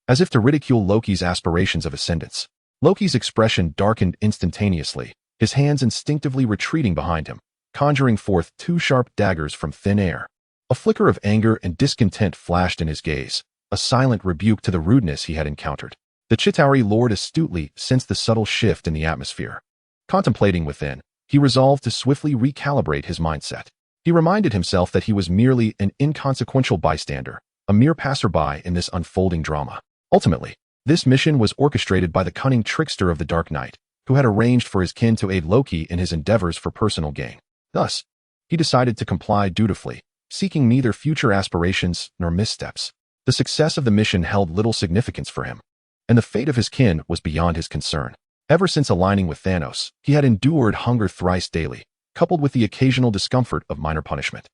as if to ridicule Loki's aspirations of ascendance. Loki's expression darkened instantaneously, his hands instinctively retreating behind him, conjuring forth two sharp daggers from thin air. A flicker of anger and discontent flashed in his gaze, a silent rebuke to the rudeness he had encountered. The Chitauri lord astutely sensed the subtle shift in the atmosphere. Contemplating within, he resolved to swiftly recalibrate his mindset. He reminded himself that he was merely an inconsequential bystander, a mere passerby in this unfolding drama. Ultimately, this mission was orchestrated by the cunning trickster of the Dark Knight, who had arranged for his kin to aid Loki in his endeavors for personal gain. Thus, he decided to comply dutifully, seeking neither future aspirations nor missteps. The success of the mission held little significance for him, and the fate of his kin was beyond his concern. Ever since aligning with Thanos, he had endured hunger thrice daily, coupled with the occasional discomfort of minor punishment.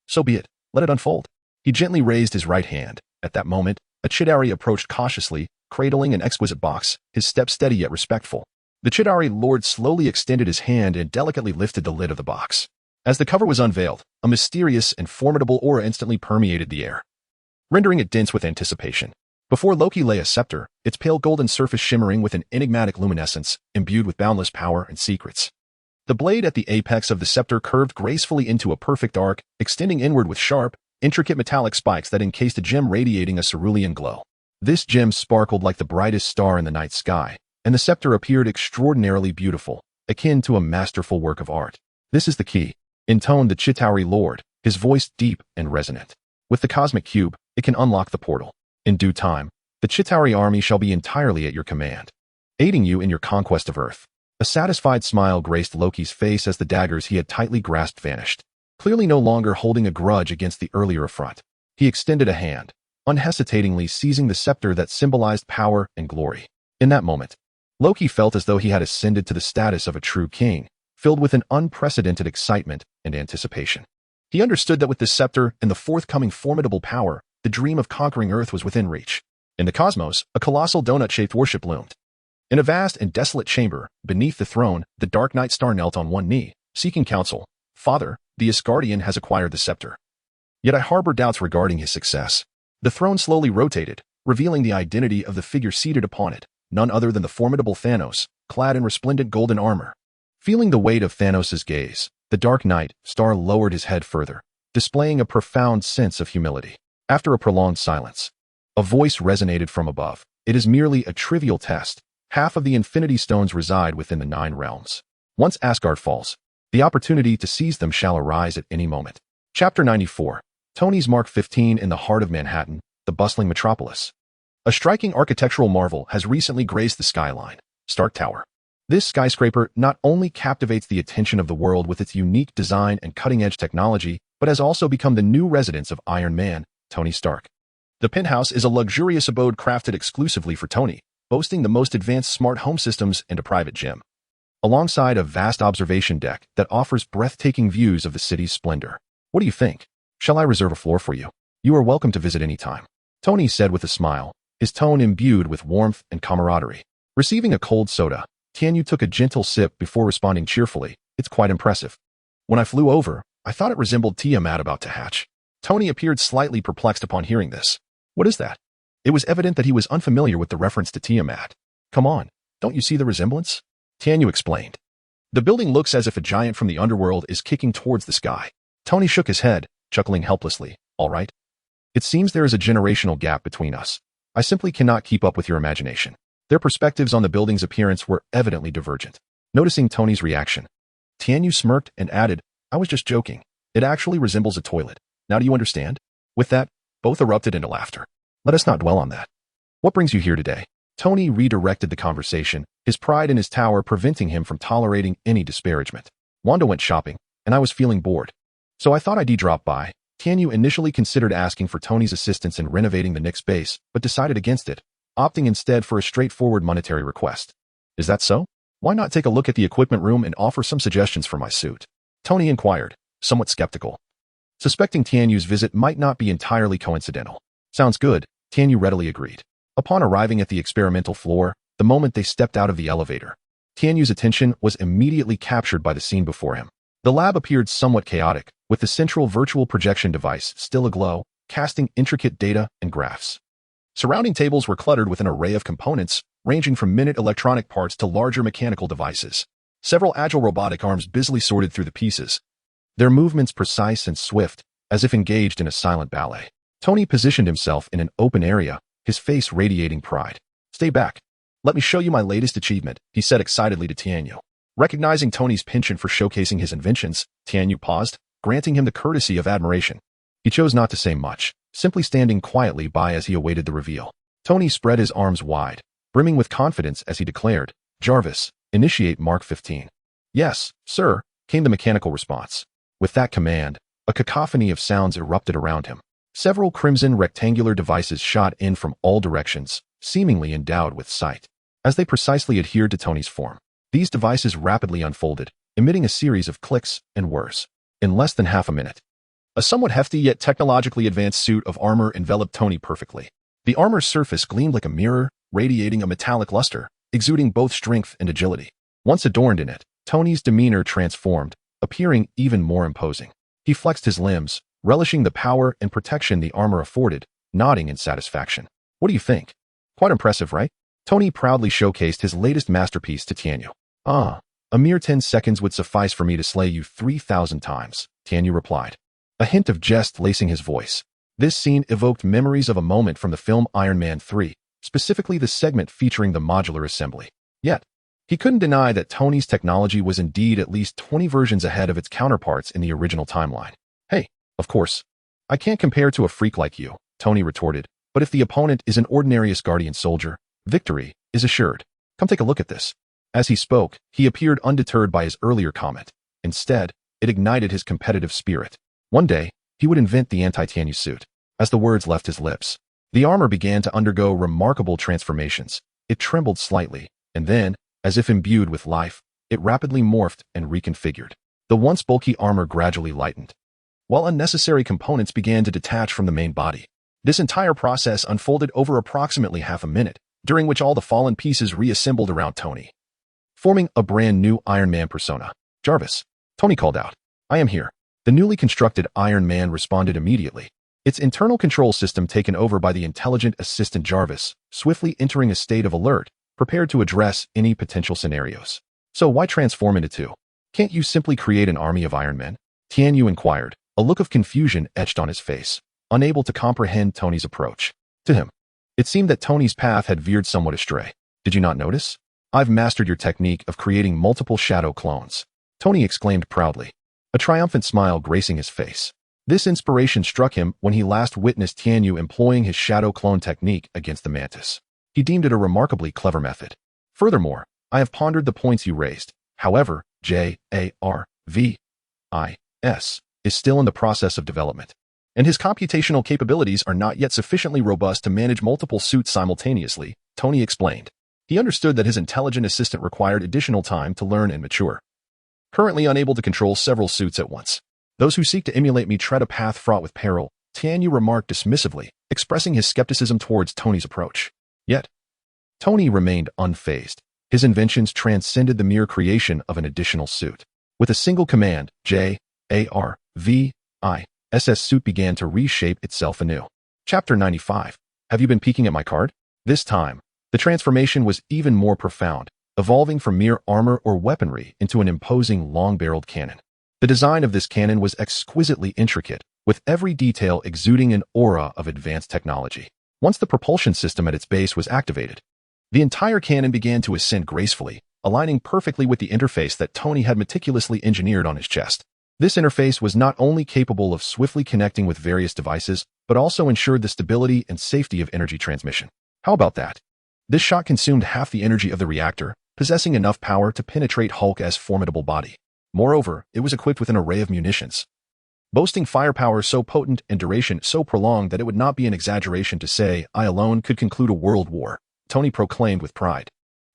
So be it, let it unfold. He gently raised his right hand. At that moment, a Chitauri approached cautiously, cradling an exquisite box, his step steady yet respectful. The Chitauri lord slowly extended his hand and delicately lifted the lid of the box. As the cover was unveiled, a mysterious and formidable aura instantly permeated the air, rendering it dense with anticipation. Before Loki lay a scepter, its pale golden surface shimmering with an enigmatic luminescence, imbued with boundless power and secrets. The blade at the apex of the scepter curved gracefully into a perfect arc, extending inward with sharp, intricate metallic spikes that encased a gem radiating a cerulean glow. This gem sparkled like the brightest star in the night sky, and the scepter appeared extraordinarily beautiful, akin to a masterful work of art. "This is the key," intoned the Chitauri lord, his voice deep and resonant. "With the cosmic cube, it can unlock the portal. In due time, the Chitauri army shall be entirely at your command, aiding you in your conquest of Earth." A satisfied smile graced Loki's face as the daggers he had tightly grasped vanished. Clearly no longer holding a grudge against the earlier affront, he extended a hand, unhesitatingly seizing the scepter that symbolized power and glory. In that moment, Loki felt as though he had ascended to the status of a true king, filled with an unprecedented excitement and anticipation. He understood that with the scepter and the forthcoming formidable power, the dream of conquering Earth was within reach. In the cosmos, a colossal donut-shaped worship loomed. In a vast and desolate chamber, beneath the throne, the Dark Knight Star knelt on one knee, seeking counsel. "Father, the Asgardian has acquired the scepter. Yet I harbor doubts regarding his success." The throne slowly rotated, revealing the identity of the figure seated upon it, none other than the formidable Thanos, clad in resplendent golden armor. Feeling the weight of Thanos' gaze, the Dark Knight Star lowered his head further, displaying a profound sense of humility. After a prolonged silence, a voice resonated from above. "It is merely a trivial test. Half of the Infinity Stones reside within the 9 realms. Once Asgard falls, the opportunity to seize them shall arise at any moment." Chapter 94. Tony's Mark 15 in the heart of Manhattan, the bustling metropolis. A striking architectural marvel has recently graced the skyline, Stark Tower. This skyscraper not only captivates the attention of the world with its unique design and cutting-edge technology, but has also become the new residence of Iron Man, Tony Stark. The penthouse is a luxurious abode crafted exclusively for Tony, boasting the most advanced smart home systems and a private gym, alongside a vast observation deck that offers breathtaking views of the city's splendor. "What do you think? Shall I reserve a floor for you? You are welcome to visit any time," Tony said with a smile, his tone imbued with warmth and camaraderie. Receiving a cold soda, Tianyu took a gentle sip before responding cheerfully, "It's quite impressive. When I flew over, I thought it resembled Tiamat about to hatch." Tony appeared slightly perplexed upon hearing this. "What is that?" It was evident that he was unfamiliar with the reference to Tiamat. "Come on, don't you see the resemblance?" Tianyu explained. The building looks as if a giant from the underworld is kicking towards the sky. Tony shook his head, chuckling helplessly. All right. It seems there is a generational gap between us. I simply cannot keep up with your imagination. Their perspectives on the building's appearance were evidently divergent. Noticing Tony's reaction, Tianyu smirked and added, I was just joking. It actually resembles a toilet. Now do you understand? With that, both erupted into laughter. Let us not dwell on that. What brings you here today? Tony redirected the conversation, his pride in his tower preventing him from tolerating any disparagement. Wanda went shopping, and I was feeling bored. So I thought I'd drop by. Tianyu initially considered asking for Tony's assistance in renovating the Knicks base, but decided against it, opting instead for a straightforward monetary request. Is that so? Why not take a look at the equipment room and offer some suggestions for my suit? Tony inquired, somewhat skeptical. Suspecting Tianyu's visit might not be entirely coincidental. Sounds good, Tianyu readily agreed. Upon arriving at the experimental floor, the moment they stepped out of the elevator, Tianyu's attention was immediately captured by the scene before him. The lab appeared somewhat chaotic, with the central virtual projection device still aglow, casting intricate data and graphs. Surrounding tables were cluttered with an array of components, ranging from minute electronic parts to larger mechanical devices. Several agile robotic arms busily sorted through the pieces, their movements precise and swift, as if engaged in a silent ballet. Tony positioned himself in an open area, his face radiating pride. Stay back. Let me show you my latest achievement, he said excitedly to Tianyu. Recognizing Tony's penchant for showcasing his inventions, Tianyu paused, granting him the courtesy of admiration. He chose not to say much, simply standing quietly by as he awaited the reveal. Tony spread his arms wide, brimming with confidence as he declared, Jarvis, initiate Mark 15. Yes, sir, came the mechanical response. With that command, a cacophony of sounds erupted around him. Several crimson rectangular devices shot in from all directions, seemingly endowed with sight. As they precisely adhered to Tony's form, these devices rapidly unfolded, emitting a series of clicks and whirs. In less than half a minute, a somewhat hefty yet technologically advanced suit of armor enveloped Tony perfectly. The armor's surface gleamed like a mirror, radiating a metallic luster, exuding both strength and agility. Once adorned in it, Tony's demeanor transformed, appearing even more imposing. He flexed his limbs, relishing the power and protection the armor afforded, nodding in satisfaction. What do you think? Quite impressive, right? Tony proudly showcased his latest masterpiece to Tianyu. Ah, a mere 10 seconds would suffice for me to slay you 3,000 times, Tianyu replied, a hint of jest lacing his voice. This scene evoked memories of a moment from the film Iron Man 3, specifically the segment featuring the modular assembly. Yet, he couldn't deny that Tony's technology was indeed at least 20 versions ahead of its counterparts in the original timeline. Hey, of course, I can't compare to a freak like you, Tony retorted, but if the opponent is an ordinary Asgardian soldier, victory is assured. Come take a look at this. As he spoke, he appeared undeterred by his earlier comment. Instead, it ignited his competitive spirit. One day, he would invent the anti-Tianyu suit. As the words left his lips, the armor began to undergo remarkable transformations. It trembled slightly, and then, as if imbued with life, it rapidly morphed and reconfigured. The once bulky armor gradually lightened, while unnecessary components began to detach from the main body. This entire process unfolded over approximately half a minute, during which all the fallen pieces reassembled around Tony, forming a brand new Iron Man persona. Jarvis, Tony called out. I am here. The newly constructed Iron Man responded immediately, its internal control system taken over by the intelligent assistant Jarvis, swiftly entering a state of alert, prepared to address any potential scenarios. So why transform into two? Can't you simply create an army of Iron Men? Tianyu inquired, a look of confusion etched on his face, unable to comprehend Tony's approach. To him, it seemed that Tony's path had veered somewhat astray. Did you not notice? I've mastered your technique of creating multiple shadow clones, Tony exclaimed proudly, a triumphant smile gracing his face. This inspiration struck him when he last witnessed Tianyu employing his shadow clone technique against the Mantis. He deemed it a remarkably clever method. Furthermore, I have pondered the points you raised. However, Jarvis is still in the process of development, and his computational capabilities are not yet sufficiently robust to manage multiple suits simultaneously, Tony explained. He understood that his intelligent assistant required additional time to learn and mature. Currently unable to control several suits at once, those who seek to emulate me tread a path fraught with peril, Tianyu remarked dismissively, expressing his skepticism towards Tony's approach. Yet, Tony remained unfazed. His inventions transcended the mere creation of an additional suit. With a single command, Jarvis' suit began to reshape itself anew. Chapter 95. Have you been peeking at my card? This time, the transformation was even more profound, evolving from mere armor or weaponry into an imposing long-barreled cannon. The design of this cannon was exquisitely intricate, with every detail exuding an aura of advanced technology. Once the propulsion system at its base was activated, the entire cannon began to ascend gracefully, aligning perfectly with the interface that Tony had meticulously engineered on his chest. This interface was not only capable of swiftly connecting with various devices, but also ensured the stability and safety of energy transmission. How about that? This shot consumed half the energy of the reactor, possessing enough power to penetrate Hulk's formidable body. Moreover, it was equipped with an array of munitions, boasting firepower so potent and duration so prolonged that it would not be an exaggeration to say I alone could conclude a world war, Tony proclaimed with pride.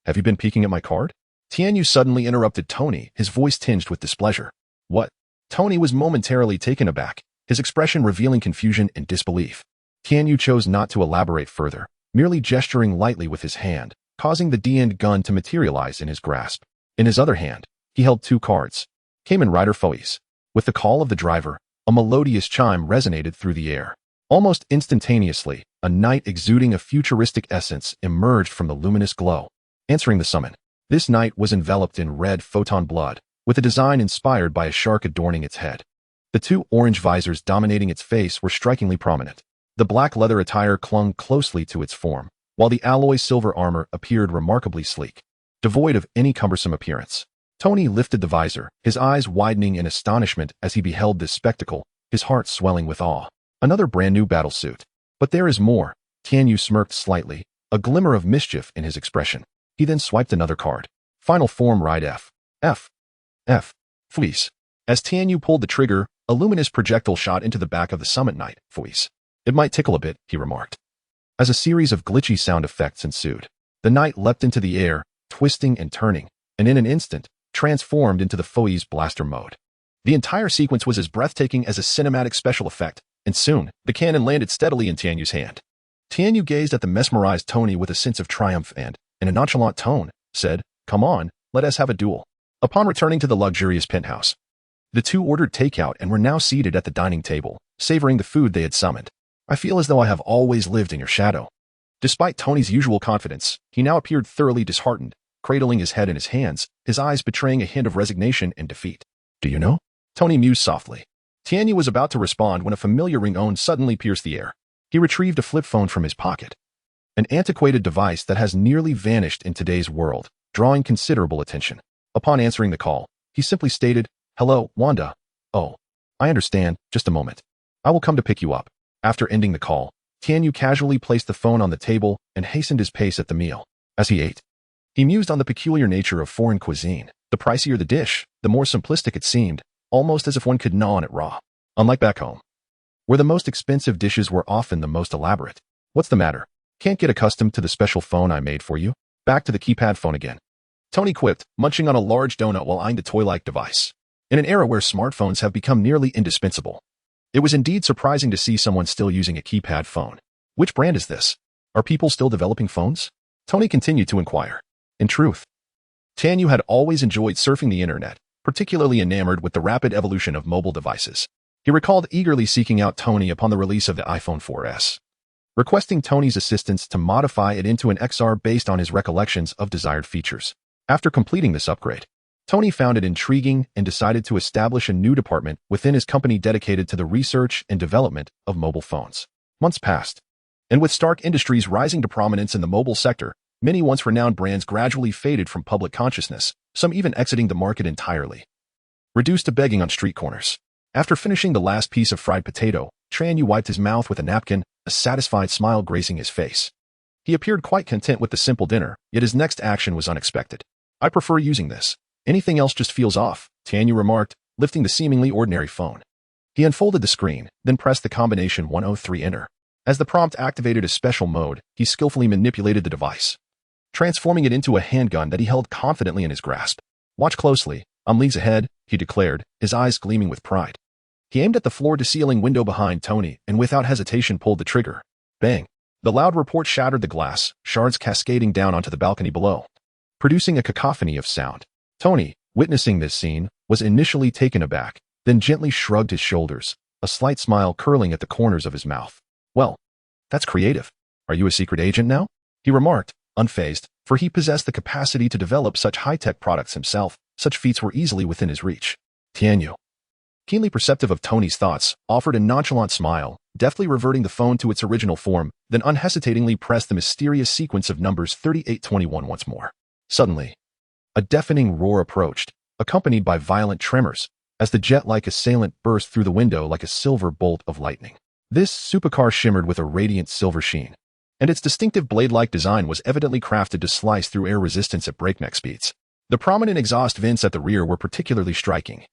Have you been peeking at my card? Tianyu suddenly interrupted Tony, his voice tinged with displeasure. What? Tony was momentarily taken aback, his expression revealing confusion and disbelief. Tianyu chose not to elaborate further, merely gesturing lightly with his hand, causing the D-end gun to materialize in his grasp. In his other hand, he held 2 cards. Kamen Rider foes. With the call of the driver, a melodious chime resonated through the air. Almost instantaneously, a knight exuding a futuristic essence emerged from the luminous glow, answering the summon. This knight was enveloped in red photon blood, with a design inspired by a shark adorning its head. The 2 orange visors dominating its face were strikingly prominent. The black leather attire clung closely to its form, while the alloy silver armor appeared remarkably sleek, devoid of any cumbersome appearance. Tony lifted the visor, his eyes widening in astonishment as he beheld this spectacle, his heart swelling with awe. Another brand-new battlesuit. But there is more. Tianyu smirked slightly, a glimmer of mischief in his expression. He then swiped another card. Final form ride F. Fleece. As Tianyu pulled the trigger, a luminous projectile shot into the back of the summit knight. Fleece. It might tickle a bit, he remarked. As a series of glitchy sound effects ensued, the knight leapt into the air, twisting and turning, and in an instant, transformed into the foe's blaster mode. The entire sequence was as breathtaking as a cinematic special effect, and soon, the cannon landed steadily in Tianyu's hand. Tianyu gazed at the mesmerized Tony with a sense of triumph and, in a nonchalant tone, said, "Come on, let us have a duel." Upon returning to the luxurious penthouse, the 2 ordered takeout and were now seated at the dining table, savoring the food they had summoned. I feel as though I have always lived in your shadow. Despite Tony's usual confidence, he now appeared thoroughly disheartened, cradling his head in his hands, his eyes betraying a hint of resignation and defeat. Do you know? Tony mused softly. Tianyu was about to respond when a familiar ringtone suddenly pierced the air. He retrieved a flip phone from his pocket, an antiquated device that has nearly vanished in today's world, drawing considerable attention. Upon answering the call, he simply stated, "Hello, Wanda. Oh, I understand, just a moment. I will come to pick you up." After ending the call, Tianyu casually placed the phone on the table and hastened his pace at the meal. As he ate, he mused on the peculiar nature of foreign cuisine. The pricier the dish, the more simplistic it seemed, almost as if one could gnaw on it raw. Unlike back home, where the most expensive dishes were often the most elaborate. What's the matter? Can't get accustomed to the special phone I made for you? Back to the keypad phone again. Tony quipped, munching on a large donut while eyeing the toy-like device. In an era where smartphones have become nearly indispensable, it was indeed surprising to see someone still using a keypad phone. Which brand is this? Are people still developing phones? Tony continued to inquire. In truth, Tianyu had always enjoyed surfing the internet, particularly enamored with the rapid evolution of mobile devices. He recalled eagerly seeking out Tony upon the release of the iPhone 4S, requesting Tony's assistance to modify it into an XR based on his recollections of desired features. After completing this upgrade, Tony found it intriguing and decided to establish a new department within his company dedicated to the research and development of mobile phones. Months passed, and with Stark Industries rising to prominence in the mobile sector, many once renowned brands gradually faded from public consciousness, some even exiting the market entirely, reduced to begging on street corners. After finishing the last piece of fried potato, Tianyu wiped his mouth with a napkin, a satisfied smile gracing his face. He appeared quite content with the simple dinner, yet his next action was unexpected. "I prefer using this. Anything else just feels off," Tianyu remarked, lifting the seemingly ordinary phone. He unfolded the screen, then pressed the combination 103 enter. As the prompt activated a special mode, he skillfully manipulated the device, transforming it into a handgun that he held confidently in his grasp. "Watch closely. I'm leagues ahead," he declared, his eyes gleaming with pride. He aimed at the floor-to-ceiling window behind Tony and without hesitation pulled the trigger. Bang! The loud report shattered the glass, shards cascading down onto the balcony below, producing a cacophony of sound. Tony, witnessing this scene, was initially taken aback, then gently shrugged his shoulders, a slight smile curling at the corners of his mouth. "Well, that's creative. Are you a secret agent now?" he remarked, unfazed. for he possessed the capacity to develop such high-tech products himself. Such feats were easily within his reach. Tianyu, keenly perceptive of Tony's thoughts, offered a nonchalant smile, deftly reverting the phone to its original form, then unhesitatingly pressed the mysterious sequence of numbers 3821 once more. Suddenly, a deafening roar approached, accompanied by violent tremors, as the jet-like assailant burst through the window like a silver bolt of lightning. This supercar shimmered with a radiant silver sheen, and its distinctive blade-like design was evidently crafted to slice through air resistance at breakneck speeds. The prominent exhaust vents at the rear were particularly striking,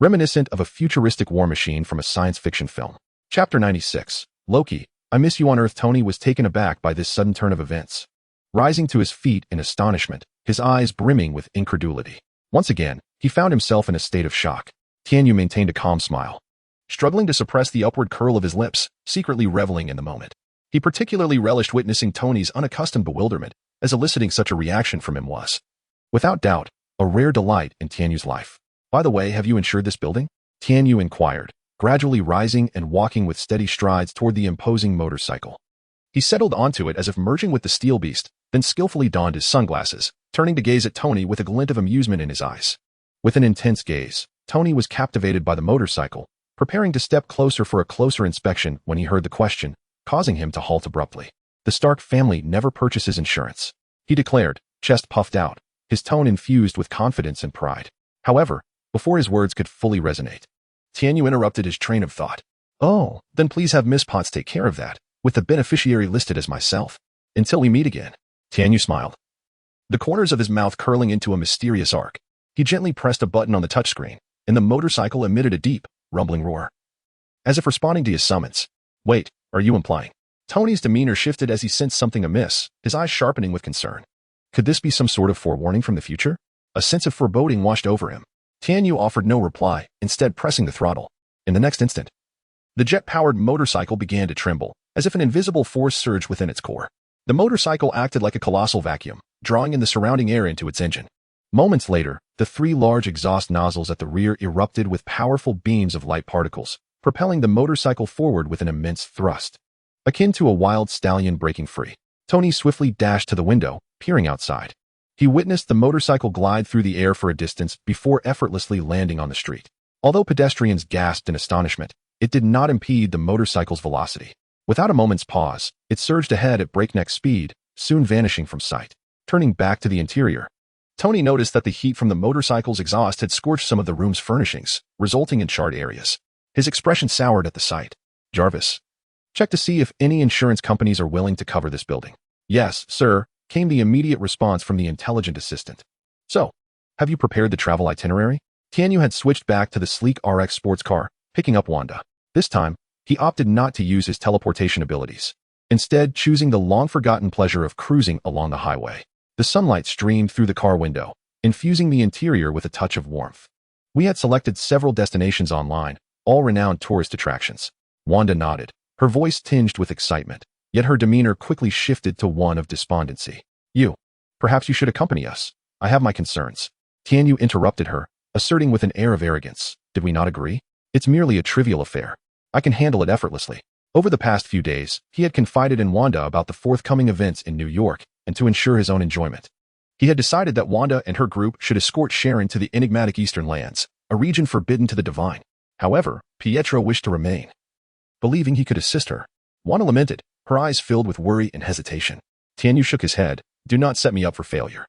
reminiscent of a futuristic war machine from a science fiction film. Chapter 96. Loki, I Miss You on Earth. Tony was taken aback by this sudden turn of events. Rising to his feet in astonishment, his eyes brimming with incredulity. Once again, he found himself in a state of shock. Tianyu maintained a calm smile, struggling to suppress the upward curl of his lips, secretly reveling in the moment. He particularly relished witnessing Tony's unaccustomed bewilderment, as eliciting such a reaction from him was, without doubt, a rare delight in Tianyu's life. By the way, have you insured this building? Tianyu inquired, gradually rising and walking with steady strides toward the imposing motorcycle. He settled onto it as if merging with the steel beast, then skillfully donned his sunglasses, turning to gaze at Tony with a glint of amusement in his eyes. With an intense gaze, Tony was captivated by the motorcycle, preparing to step closer for a closer inspection when he heard the question, causing him to halt abruptly. The Stark family never purchases insurance, he declared, chest puffed out, his tone infused with confidence and pride. However, before his words could fully resonate, Tianyu interrupted his train of thought. Oh, then please have Miss Potts take care of that, with the beneficiary listed as myself. Until we meet again. Tianyu smiled, the corners of his mouth curling into a mysterious arc. He gently pressed a button on the touchscreen, and the motorcycle emitted a deep, rumbling roar, as if responding to his summons. Wait, are you implying? Tony's demeanor shifted as he sensed something amiss, his eyes sharpening with concern. Could this be some sort of forewarning from the future? A sense of foreboding washed over him. Tianyu offered no reply, instead pressing the throttle. In the next instant, the jet-powered motorcycle began to tremble, as if an invisible force surged within its core. The motorcycle acted like a colossal vacuum, drawing in the surrounding air into its engine. Moments later, the three large exhaust nozzles at the rear erupted with powerful beams of light particles, propelling the motorcycle forward with an immense thrust. Akin to a wild stallion breaking free, Tony swiftly dashed to the window, peering outside. He witnessed the motorcycle glide through the air for a distance before effortlessly landing on the street. Although pedestrians gasped in astonishment, it did not impede the motorcycle's velocity. Without a moment's pause, it surged ahead at breakneck speed, soon vanishing from sight. Turning back to the interior, Tony noticed that the heat from the motorcycle's exhaust had scorched some of the room's furnishings, resulting in charred areas. His expression soured at the sight. Jarvis, check to see if any insurance companies are willing to cover this building. Yes, sir, came the immediate response from the intelligent assistant. So, have you prepared the travel itinerary? Tianyu had switched back to the sleek RX sports car, picking up Wanda. This time, he opted not to use his teleportation abilities, instead choosing the long-forgotten pleasure of cruising along the highway. The sunlight streamed through the car window, infusing the interior with a touch of warmth. We had selected several destinations online, all renowned tourist attractions. Wanda nodded, her voice tinged with excitement, yet her demeanor quickly shifted to one of despondency. Perhaps you should accompany us. I have my concerns. Tianyu interrupted her, asserting with an air of arrogance. Did we not agree? It's merely a trivial affair. I can handle it effortlessly. Over the past few days, he had confided in Wanda about the forthcoming events in New York, and to ensure his own enjoyment, he had decided that Wanda and her group should escort Sharon to the enigmatic Eastern lands, a region forbidden to the divine. However, Pietro wished to remain, believing he could assist her. Wanda lamented, her eyes filled with worry and hesitation. Tianyu shook his head. Do not set me up for failure.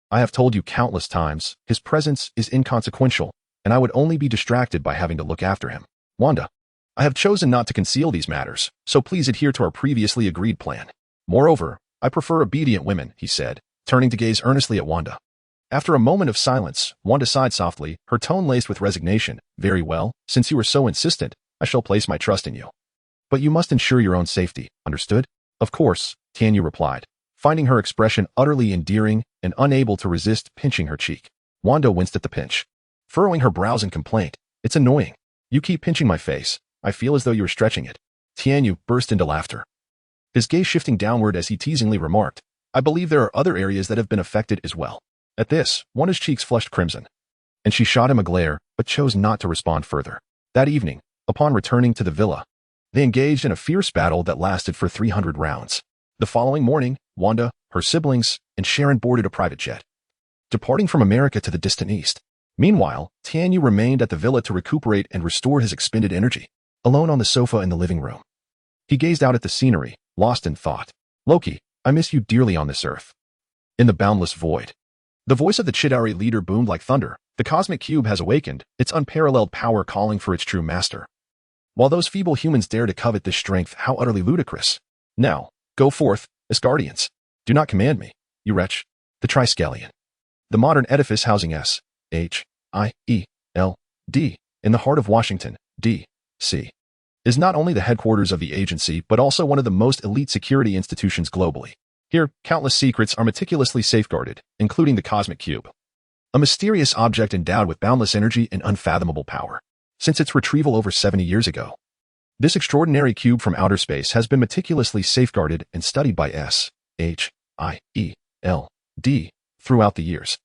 I have told you countless times, his presence is inconsequential, and I would only be distracted by having to look after him. Wanda, I have chosen not to conceal these matters, so please adhere to our previously agreed plan. Moreover, I prefer obedient women, he said, turning to gaze earnestly at Wanda. After a moment of silence, Wanda sighed softly, her tone laced with resignation. Very well, since you are so insistent, I shall place my trust in you. But you must ensure your own safety, understood? Of course, Tianyu replied, finding her expression utterly endearing and unable to resist pinching her cheek. Wanda winced at the pinch, furrowing her brows in complaint. It's annoying. You keep pinching my face. I feel as though you were stretching it. Tianyu burst into laughter, his gaze shifting downward as he teasingly remarked, I believe there are other areas that have been affected as well. At this, Wanda's cheeks flushed crimson, and she shot him a glare, but chose not to respond further. That evening, upon returning to the villa, they engaged in a fierce battle that lasted for 300 rounds. The following morning, Wanda, her siblings, and Sharon boarded a private jet, departing from America to the distant east. Meanwhile, Tianyu remained at the villa to recuperate and restore his expended energy. Alone on the sofa in the living room, he gazed out at the scenery, lost in thought. Loki, I miss you dearly on this earth. In the boundless void, the voice of the Chidari leader boomed like thunder. The cosmic cube has awakened, its unparalleled power calling for its true master. While those feeble humans dare to covet this strength, how utterly ludicrous. Now, go forth, as guardians. Do not command me, you wretch. The Triskelion, the modern edifice housing S.H.I.E.L.D. in the heart of Washington, D.C., is not only the headquarters of the agency but also one of the most elite security institutions globally. Here, countless secrets are meticulously safeguarded, including the cosmic cube, a mysterious object endowed with boundless energy and unfathomable power. Since its retrieval over 70 years ago, this extraordinary cube from outer space has been meticulously safeguarded and studied by S.H.I.E.L.D. throughout the years.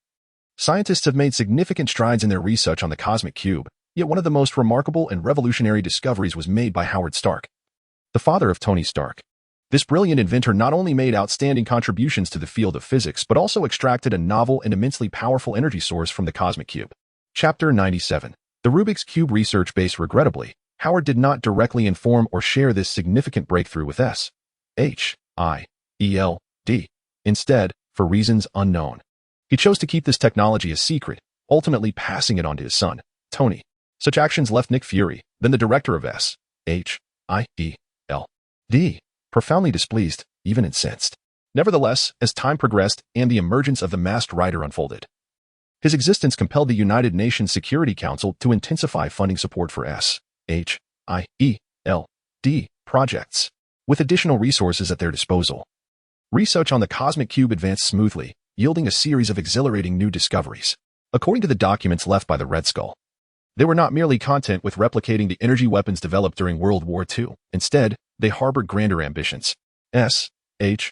Scientists have made significant strides in their research on the cosmic cube, yet one of the most remarkable and revolutionary discoveries was made by Howard Stark, the father of Tony Stark. This brilliant inventor not only made outstanding contributions to the field of physics but also extracted a novel and immensely powerful energy source from the cosmic cube. Chapter 97. The Rubik's Cube research base. Regrettably, Howard did not directly inform or share this significant breakthrough with S.H.I.E.L.D. Instead, for reasons unknown, he chose to keep this technology a secret, ultimately passing it on to his son, Tony. Such actions left Nick Fury, then the director of S.H.I.E.L.D., profoundly displeased, even incensed. Nevertheless, as time progressed and the emergence of the masked rider unfolded, his existence compelled the United Nations Security Council to intensify funding support for S.H.I.E.L.D. projects, with additional resources at their disposal. Research on the cosmic cube advanced smoothly, yielding a series of exhilarating new discoveries. According to the documents left by the Red Skull, they were not merely content with replicating the energy weapons developed during World War II. Instead, they harbored grander ambitions. S.H.I.E.L.D.'s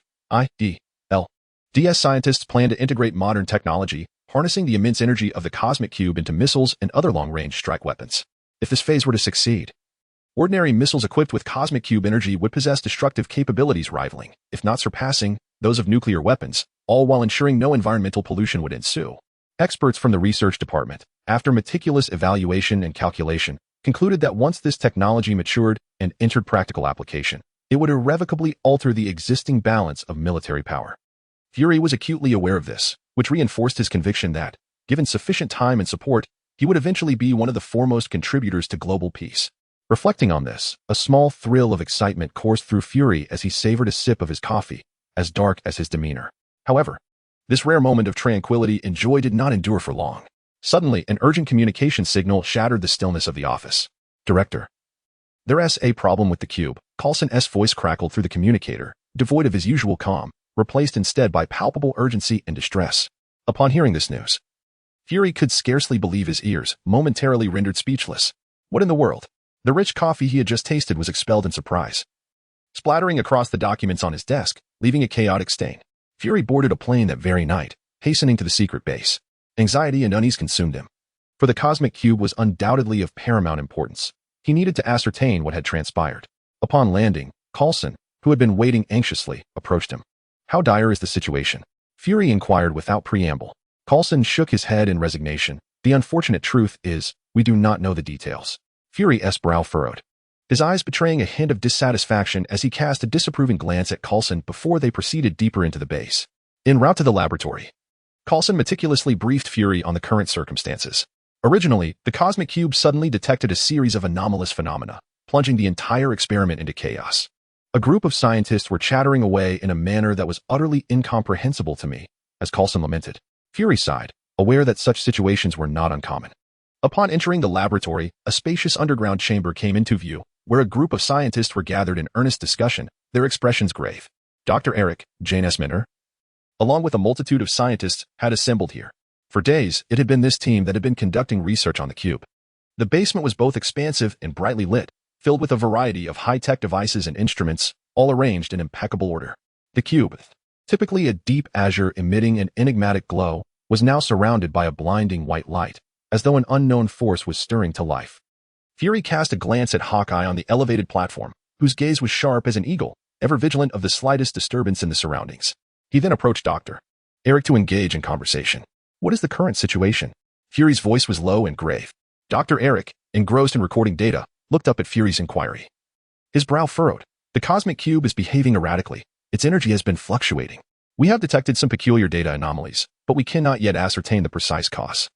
scientists plan to integrate modern technology, harnessing the immense energy of the cosmic cube into missiles and other long-range strike weapons. If this phase were to succeed, ordinary missiles equipped with cosmic cube energy would possess destructive capabilities rivaling, if not surpassing, those of nuclear weapons, all while ensuring no environmental pollution would ensue. Experts from the research department, after meticulous evaluation and calculation, concluded that once this technology matured and entered practical application, it would irrevocably alter the existing balance of military power. Fury was acutely aware of this, which reinforced his conviction that, given sufficient time and support, he would eventually be one of the foremost contributors to global peace. Reflecting on this, a small thrill of excitement coursed through Fury as he savored a sip of his coffee, as dark as his demeanor. However, this rare moment of tranquility and joy did not endure for long. Suddenly, an urgent communication signal shattered the stillness of the office. Director, there's a problem with the cube. Coulson's voice crackled through the communicator, devoid of his usual calm, replaced instead by palpable urgency and distress. Upon hearing this news, Fury could scarcely believe his ears, momentarily rendered speechless. What in the world? The rich coffee he had just tasted was expelled in surprise, splattering across the documents on his desk, leaving a chaotic stain. Fury boarded a plane that very night, hastening to the secret base. Anxiety and unease consumed him, for the cosmic cube was undoubtedly of paramount importance. He needed to ascertain what had transpired. Upon landing, Coulson, who had been waiting anxiously, approached him. How dire is the situation? Fury inquired without preamble. Coulson shook his head in resignation. The unfortunate truth is, we do not know the details. Fury's brow furrowed, his eyes betraying a hint of dissatisfaction as he cast a disapproving glance at Coulson before they proceeded deeper into the base. En route to the laboratory, Coulson meticulously briefed Fury on the current circumstances. Originally, the cosmic cube suddenly detected a series of anomalous phenomena, plunging the entire experiment into chaos. A group of scientists were chattering away in a manner that was utterly incomprehensible to me, as Coulson lamented. Fury sighed, aware that such situations were not uncommon. Upon entering the laboratory, a spacious underground chamber came into view, where a group of scientists were gathered in earnest discussion, their expressions grave. Dr. Eric, Jane S. Minner, along with a multitude of scientists, had assembled here. For days, it had been this team that had been conducting research on the cube. The basement was both expansive and brightly lit, filled with a variety of high-tech devices and instruments, all arranged in impeccable order. The cube, typically a deep azure emitting an enigmatic glow, was now surrounded by a blinding white light, as though an unknown force was stirring to life. Fury cast a glance at Hawkeye on the elevated platform, whose gaze was sharp as an eagle, ever vigilant of the slightest disturbance in the surroundings. He then approached Dr. Eric to engage in conversation. What is the current situation? Fury's voice was low and grave. Dr. Eric, engrossed in recording data, looked up at Fury's inquiry. His brow furrowed. The cosmic cube is behaving erratically. Its energy has been fluctuating. We have detected some peculiar data anomalies, but we cannot yet ascertain the precise cause.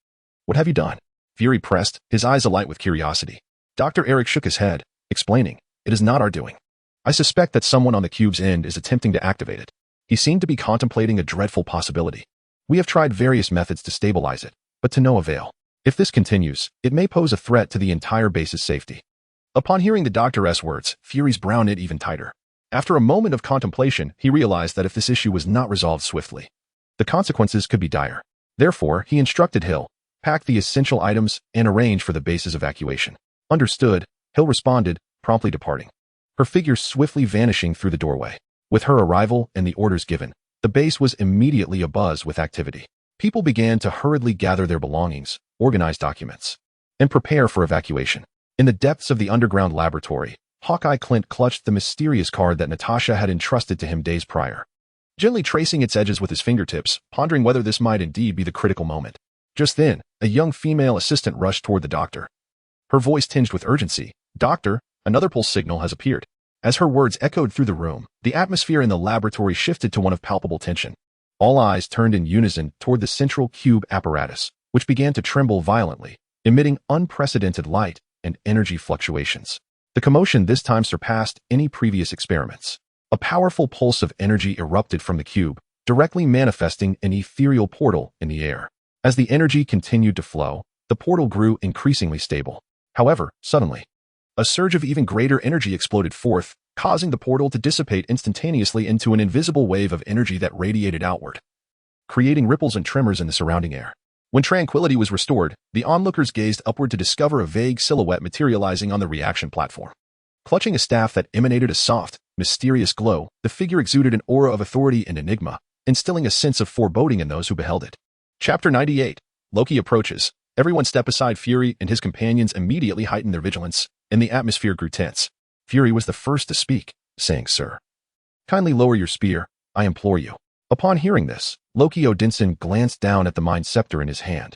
What have you done? Fury pressed, his eyes alight with curiosity. Dr. Eric shook his head, explaining, it is not our doing. I suspect that someone on the cube's end is attempting to activate it. He seemed to be contemplating a dreadful possibility. We have tried various methods to stabilize it, but to no avail. If this continues, it may pose a threat to the entire base's safety. Upon hearing the doctor's words, Fury's brow knit even tighter. After a moment of contemplation, he realized that if this issue was not resolved swiftly, the consequences could be dire. Therefore, he instructed Hill, pack the essential items and arrange for the base's evacuation. Understood, Hill responded, promptly departing. Her figure swiftly vanishing through the doorway. With her arrival and the orders given, the base was immediately abuzz with activity. People began to hurriedly gather their belongings, organize documents, and prepare for evacuation. In the depths of the underground laboratory, Hawkeye Clint clutched the mysterious card that Natasha had entrusted to him days prior, gently tracing its edges with his fingertips, pondering whether this might indeed be the critical moment. Just then, a young female assistant rushed toward the doctor. Her voice tinged with urgency. Doctor, another pulse signal has appeared. As her words echoed through the room, the atmosphere in the laboratory shifted to one of palpable tension. All eyes turned in unison toward the central cube apparatus, which began to tremble violently, emitting unprecedented light and energy fluctuations. The commotion this time surpassed any previous experiments. A powerful pulse of energy erupted from the cube, directly manifesting an ethereal portal in the air. As the energy continued to flow, the portal grew increasingly stable. However, suddenly, a surge of even greater energy exploded forth, causing the portal to dissipate instantaneously into an invisible wave of energy that radiated outward, creating ripples and tremors in the surrounding air. When tranquility was restored, the onlookers gazed upward to discover a vague silhouette materializing on the reaction platform. Clutching a staff that emanated a soft, mysterious glow, the figure exuded an aura of authority and enigma, instilling a sense of foreboding in those who beheld it. Chapter 98. Loki approaches. Everyone step aside. Fury and his companions immediately heightened their vigilance, and the atmosphere grew tense. Fury was the first to speak, saying, Sir, kindly lower your spear, I implore you. Upon hearing this, Loki Odinson glanced down at the mind scepter in his hand,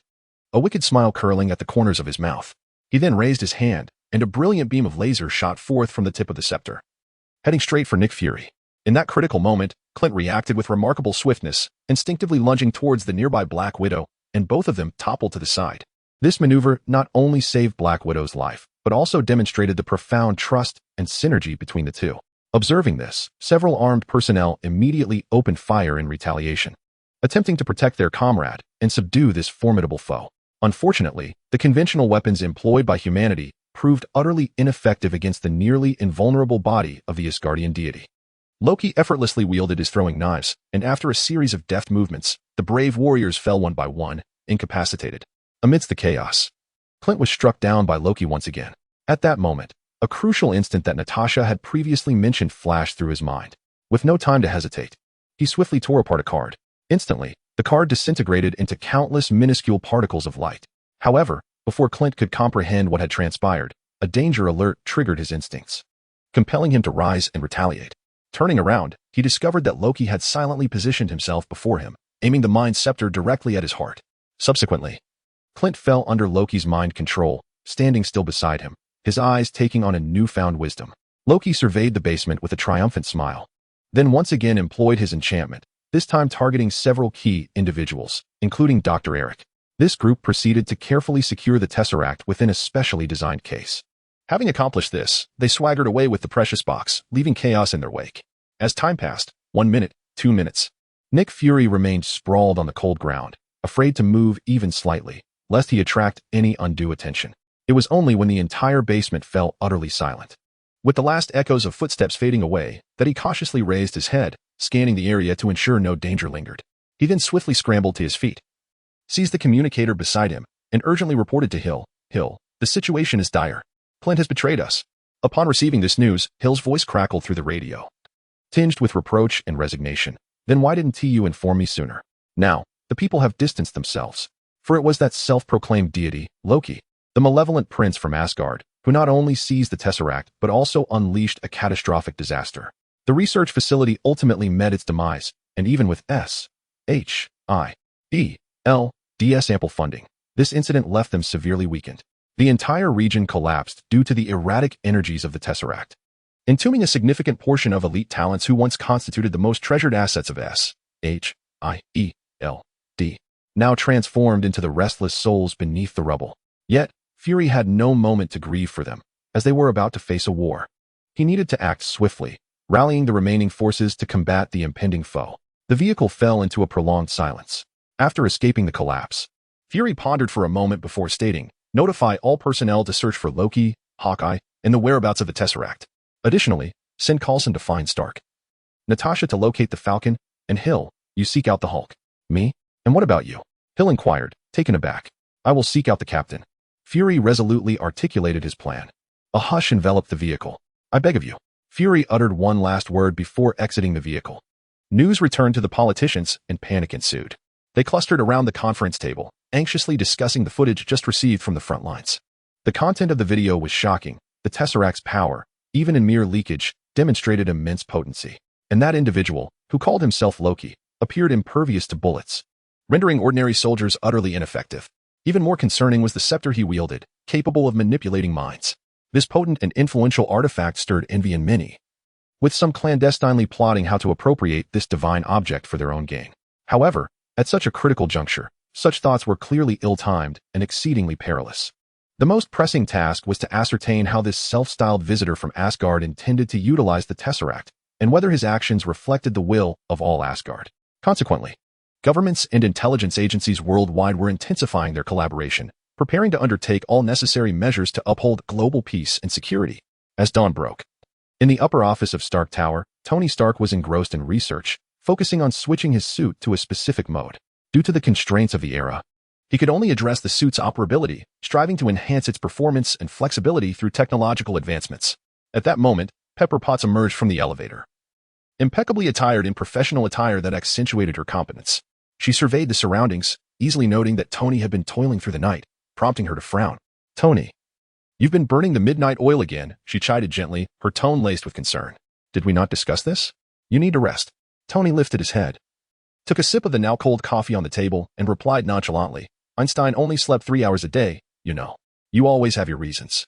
a wicked smile curling at the corners of his mouth. He then raised his hand, and a brilliant beam of laser shot forth from the tip of the scepter, heading straight for Nick Fury. In that critical moment, Clint reacted with remarkable swiftness, instinctively lunging towards the nearby Black Widow, and both of them toppled to the side. This maneuver not only saved Black Widow's life, but also demonstrated the profound trust and synergy between the two. Observing this, several armed personnel immediately opened fire in retaliation, attempting to protect their comrade and subdue this formidable foe. Unfortunately, the conventional weapons employed by humanity proved utterly ineffective against the nearly invulnerable body of the Asgardian deity. Loki effortlessly wielded his throwing knives, and after a series of deft movements, the brave warriors fell one by one, incapacitated. Amidst the chaos, Clint was struck down by Loki once again. At that moment, a crucial instant that Natasha had previously mentioned flashed through his mind. With no time to hesitate, he swiftly tore apart a card. Instantly, the card disintegrated into countless minuscule particles of light. However, before Clint could comprehend what had transpired, a danger alert triggered his instincts, compelling him to rise and retaliate. Turning around, he discovered that Loki had silently positioned himself before him, aiming the mind scepter directly at his heart. Subsequently, Clint fell under Loki's mind control, standing still beside him, his eyes taking on a newfound wisdom. Loki surveyed the basement with a triumphant smile, then once again employed his enchantment, this time targeting several key individuals, including Dr. Eric. This group proceeded to carefully secure the Tesseract within a specially designed case. Having accomplished this, they swaggered away with the precious box, leaving chaos in their wake. As time passed, 1 minute, 2 minutes, Nick Fury remained sprawled on the cold ground, afraid to move even slightly, lest he attract any undue attention. It was only when the entire basement fell utterly silent, with the last echoes of footsteps fading away, that he cautiously raised his head, scanning the area to ensure no danger lingered. He then swiftly scrambled to his feet, seized the communicator beside him, and urgently reported to Hill, Hill, the situation is dire. Clint has betrayed us. Upon receiving this news, Hill's voice crackled through the radio, tinged with reproach and resignation. Then why didn't you inform me sooner? Now, the people have distanced themselves, for it was that self-proclaimed deity, Loki, the malevolent prince from Asgard, who not only seized the Tesseract but also unleashed a catastrophic disaster. The research facility ultimately met its demise, And even with SHIELD's ample funding, this incident left them severely weakened. The entire region collapsed due to the erratic energies of the Tesseract, entombing a significant portion of elite talents who once constituted the most treasured assets of SHIELD, now transformed into the restless souls beneath the rubble. Yet, Fury had no moment to grieve for them, as they were about to face a war. He needed to act swiftly, rallying the remaining forces to combat the impending foe. The vehicle fell into a prolonged silence. After escaping the collapse, Fury pondered for a moment before stating, "Notify all personnel to search for Loki, Hawkeye, and the whereabouts of the Tesseract. Additionally, send Coulson to find Stark, Natasha to locate the Falcon, and Hill, you seek out the Hulk." "Me? And what about you?" Hill inquired, taken aback. "I will seek out the captain." Fury resolutely articulated his plan. A hush enveloped the vehicle. "I beg of you." Fury uttered one last word before exiting the vehicle. News returned to the politicians, and panic ensued. They clustered around the conference table, anxiously discussing the footage just received from the front lines. The content of the video was shocking. The Tesseract's power, even in mere leakage, demonstrated immense potency. And that individual, who called himself Loki, appeared impervious to bullets, rendering ordinary soldiers utterly ineffective. Even more concerning was the scepter he wielded, capable of manipulating minds. This potent and influential artifact stirred envy in many, with some clandestinely plotting how to appropriate this divine object for their own gain. However, at such a critical juncture, such thoughts were clearly ill-timed and exceedingly perilous. The most pressing task was to ascertain how this self-styled visitor from Asgard intended to utilize the Tesseract, and whether his actions reflected the will of all Asgard. Consequently, governments and intelligence agencies worldwide were intensifying their collaboration, preparing to undertake all necessary measures to uphold global peace and security. As dawn broke, in the upper office of Stark Tower, Tony Stark was engrossed in research, focusing on switching his suit to a specific mode. Due to the constraints of the era, he could only address the suit's operability, striving to enhance its performance and flexibility through technological advancements. At that moment, Pepper Potts emerged from the elevator, impeccably attired in professional attire that accentuated her competence. She surveyed the surroundings, easily noting that Tony had been toiling through the night, prompting her to frown. "Tony, you've been burning the midnight oil again," she chided gently, her tone laced with concern. "Did we not discuss this? You need to rest." Tony lifted his head, took a sip of the now-cold coffee on the table, and replied nonchalantly, "Einstein only slept 3 hours a day, you know. You always have your reasons.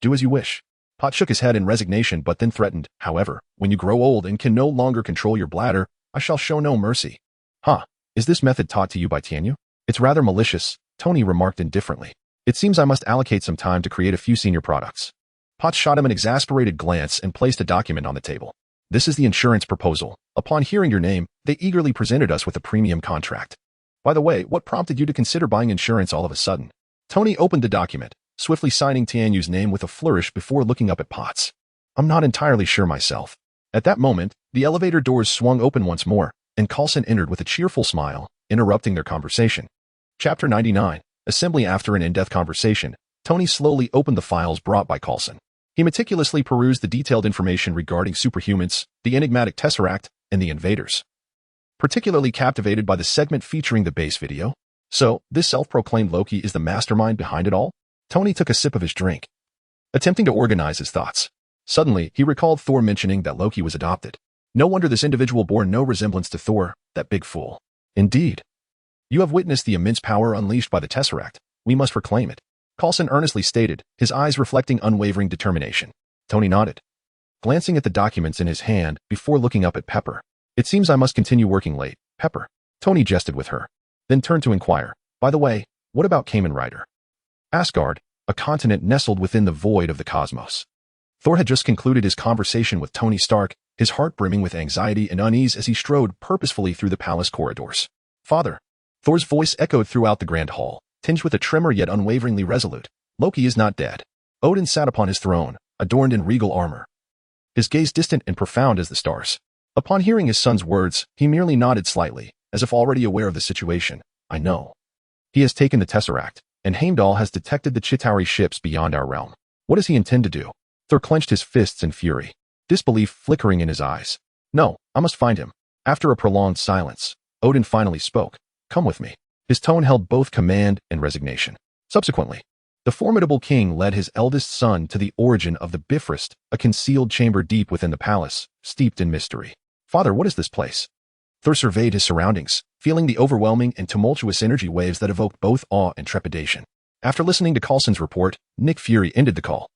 Do as you wish." Pot shook his head in resignation but then threatened, "However, when you grow old and can no longer control your bladder, I shall show no mercy." "Huh, is this method taught to you by Tianyu?" "It's rather malicious," Tony remarked indifferently. "It seems I must allocate some time to create a few senior products." Pot shot him an exasperated glance and placed a document on the table. "This is the insurance proposal. Upon hearing your name, they eagerly presented us with a premium contract. By the way, what prompted you to consider buying insurance all of a sudden?" Tony opened the document, swiftly signing Tianyu's name with a flourish before looking up at Potts. "I'm not entirely sure myself." At that moment, the elevator doors swung open once more, and Coulson entered with a cheerful smile, interrupting their conversation. Chapter 99, Assembly. After an in-depth conversation, Tony slowly opened the files brought by Coulson. He meticulously perused the detailed information regarding superhumans, the enigmatic Tesseract, and the invaders, particularly captivated by the segment featuring the base video. "So, this self-proclaimed Loki is the mastermind behind it all?" Tony took a sip of his drink, attempting to organize his thoughts. Suddenly, he recalled Thor mentioning that Loki was adopted. No wonder this individual bore no resemblance to Thor, that big fool. "Indeed. You have witnessed the immense power unleashed by the Tesseract. We must reclaim it," Coulson earnestly stated, his eyes reflecting unwavering determination. Tony nodded, glancing at the documents in his hand before looking up at Pepper. "It seems I must continue working late, Pepper." Tony jested with her, then turned to inquire, "By the way, what about Kamen Rider?" Asgard, a continent nestled within the void of the cosmos. Thor had just concluded his conversation with Tony Stark, his heart brimming with anxiety and unease as he strode purposefully through the palace corridors. "Father," Thor's voice echoed throughout the grand hall, tinged with a tremor yet unwaveringly resolute. "Loki is not dead." Odin sat upon his throne, adorned in regal armor, his gaze distant and profound as the stars. Upon hearing his son's words, he merely nodded slightly, as if already aware of the situation. "I know. He has taken the Tesseract, and Heimdall has detected the Chitauri ships beyond our realm. What does he intend to do?" Thor clenched his fists in fury, disbelief flickering in his eyes. "No, I must find him." After a prolonged silence, Odin finally spoke. "Come with me." His tone held both command and resignation. Subsequently, the formidable king led his eldest son to the origin of the Bifrost, a concealed chamber deep within the palace, steeped in mystery. "Father, what is this place?" Thor surveyed his surroundings, feeling the overwhelming and tumultuous energy waves that evoked both awe and trepidation. After listening to Coulson's report, Nick Fury ended the call,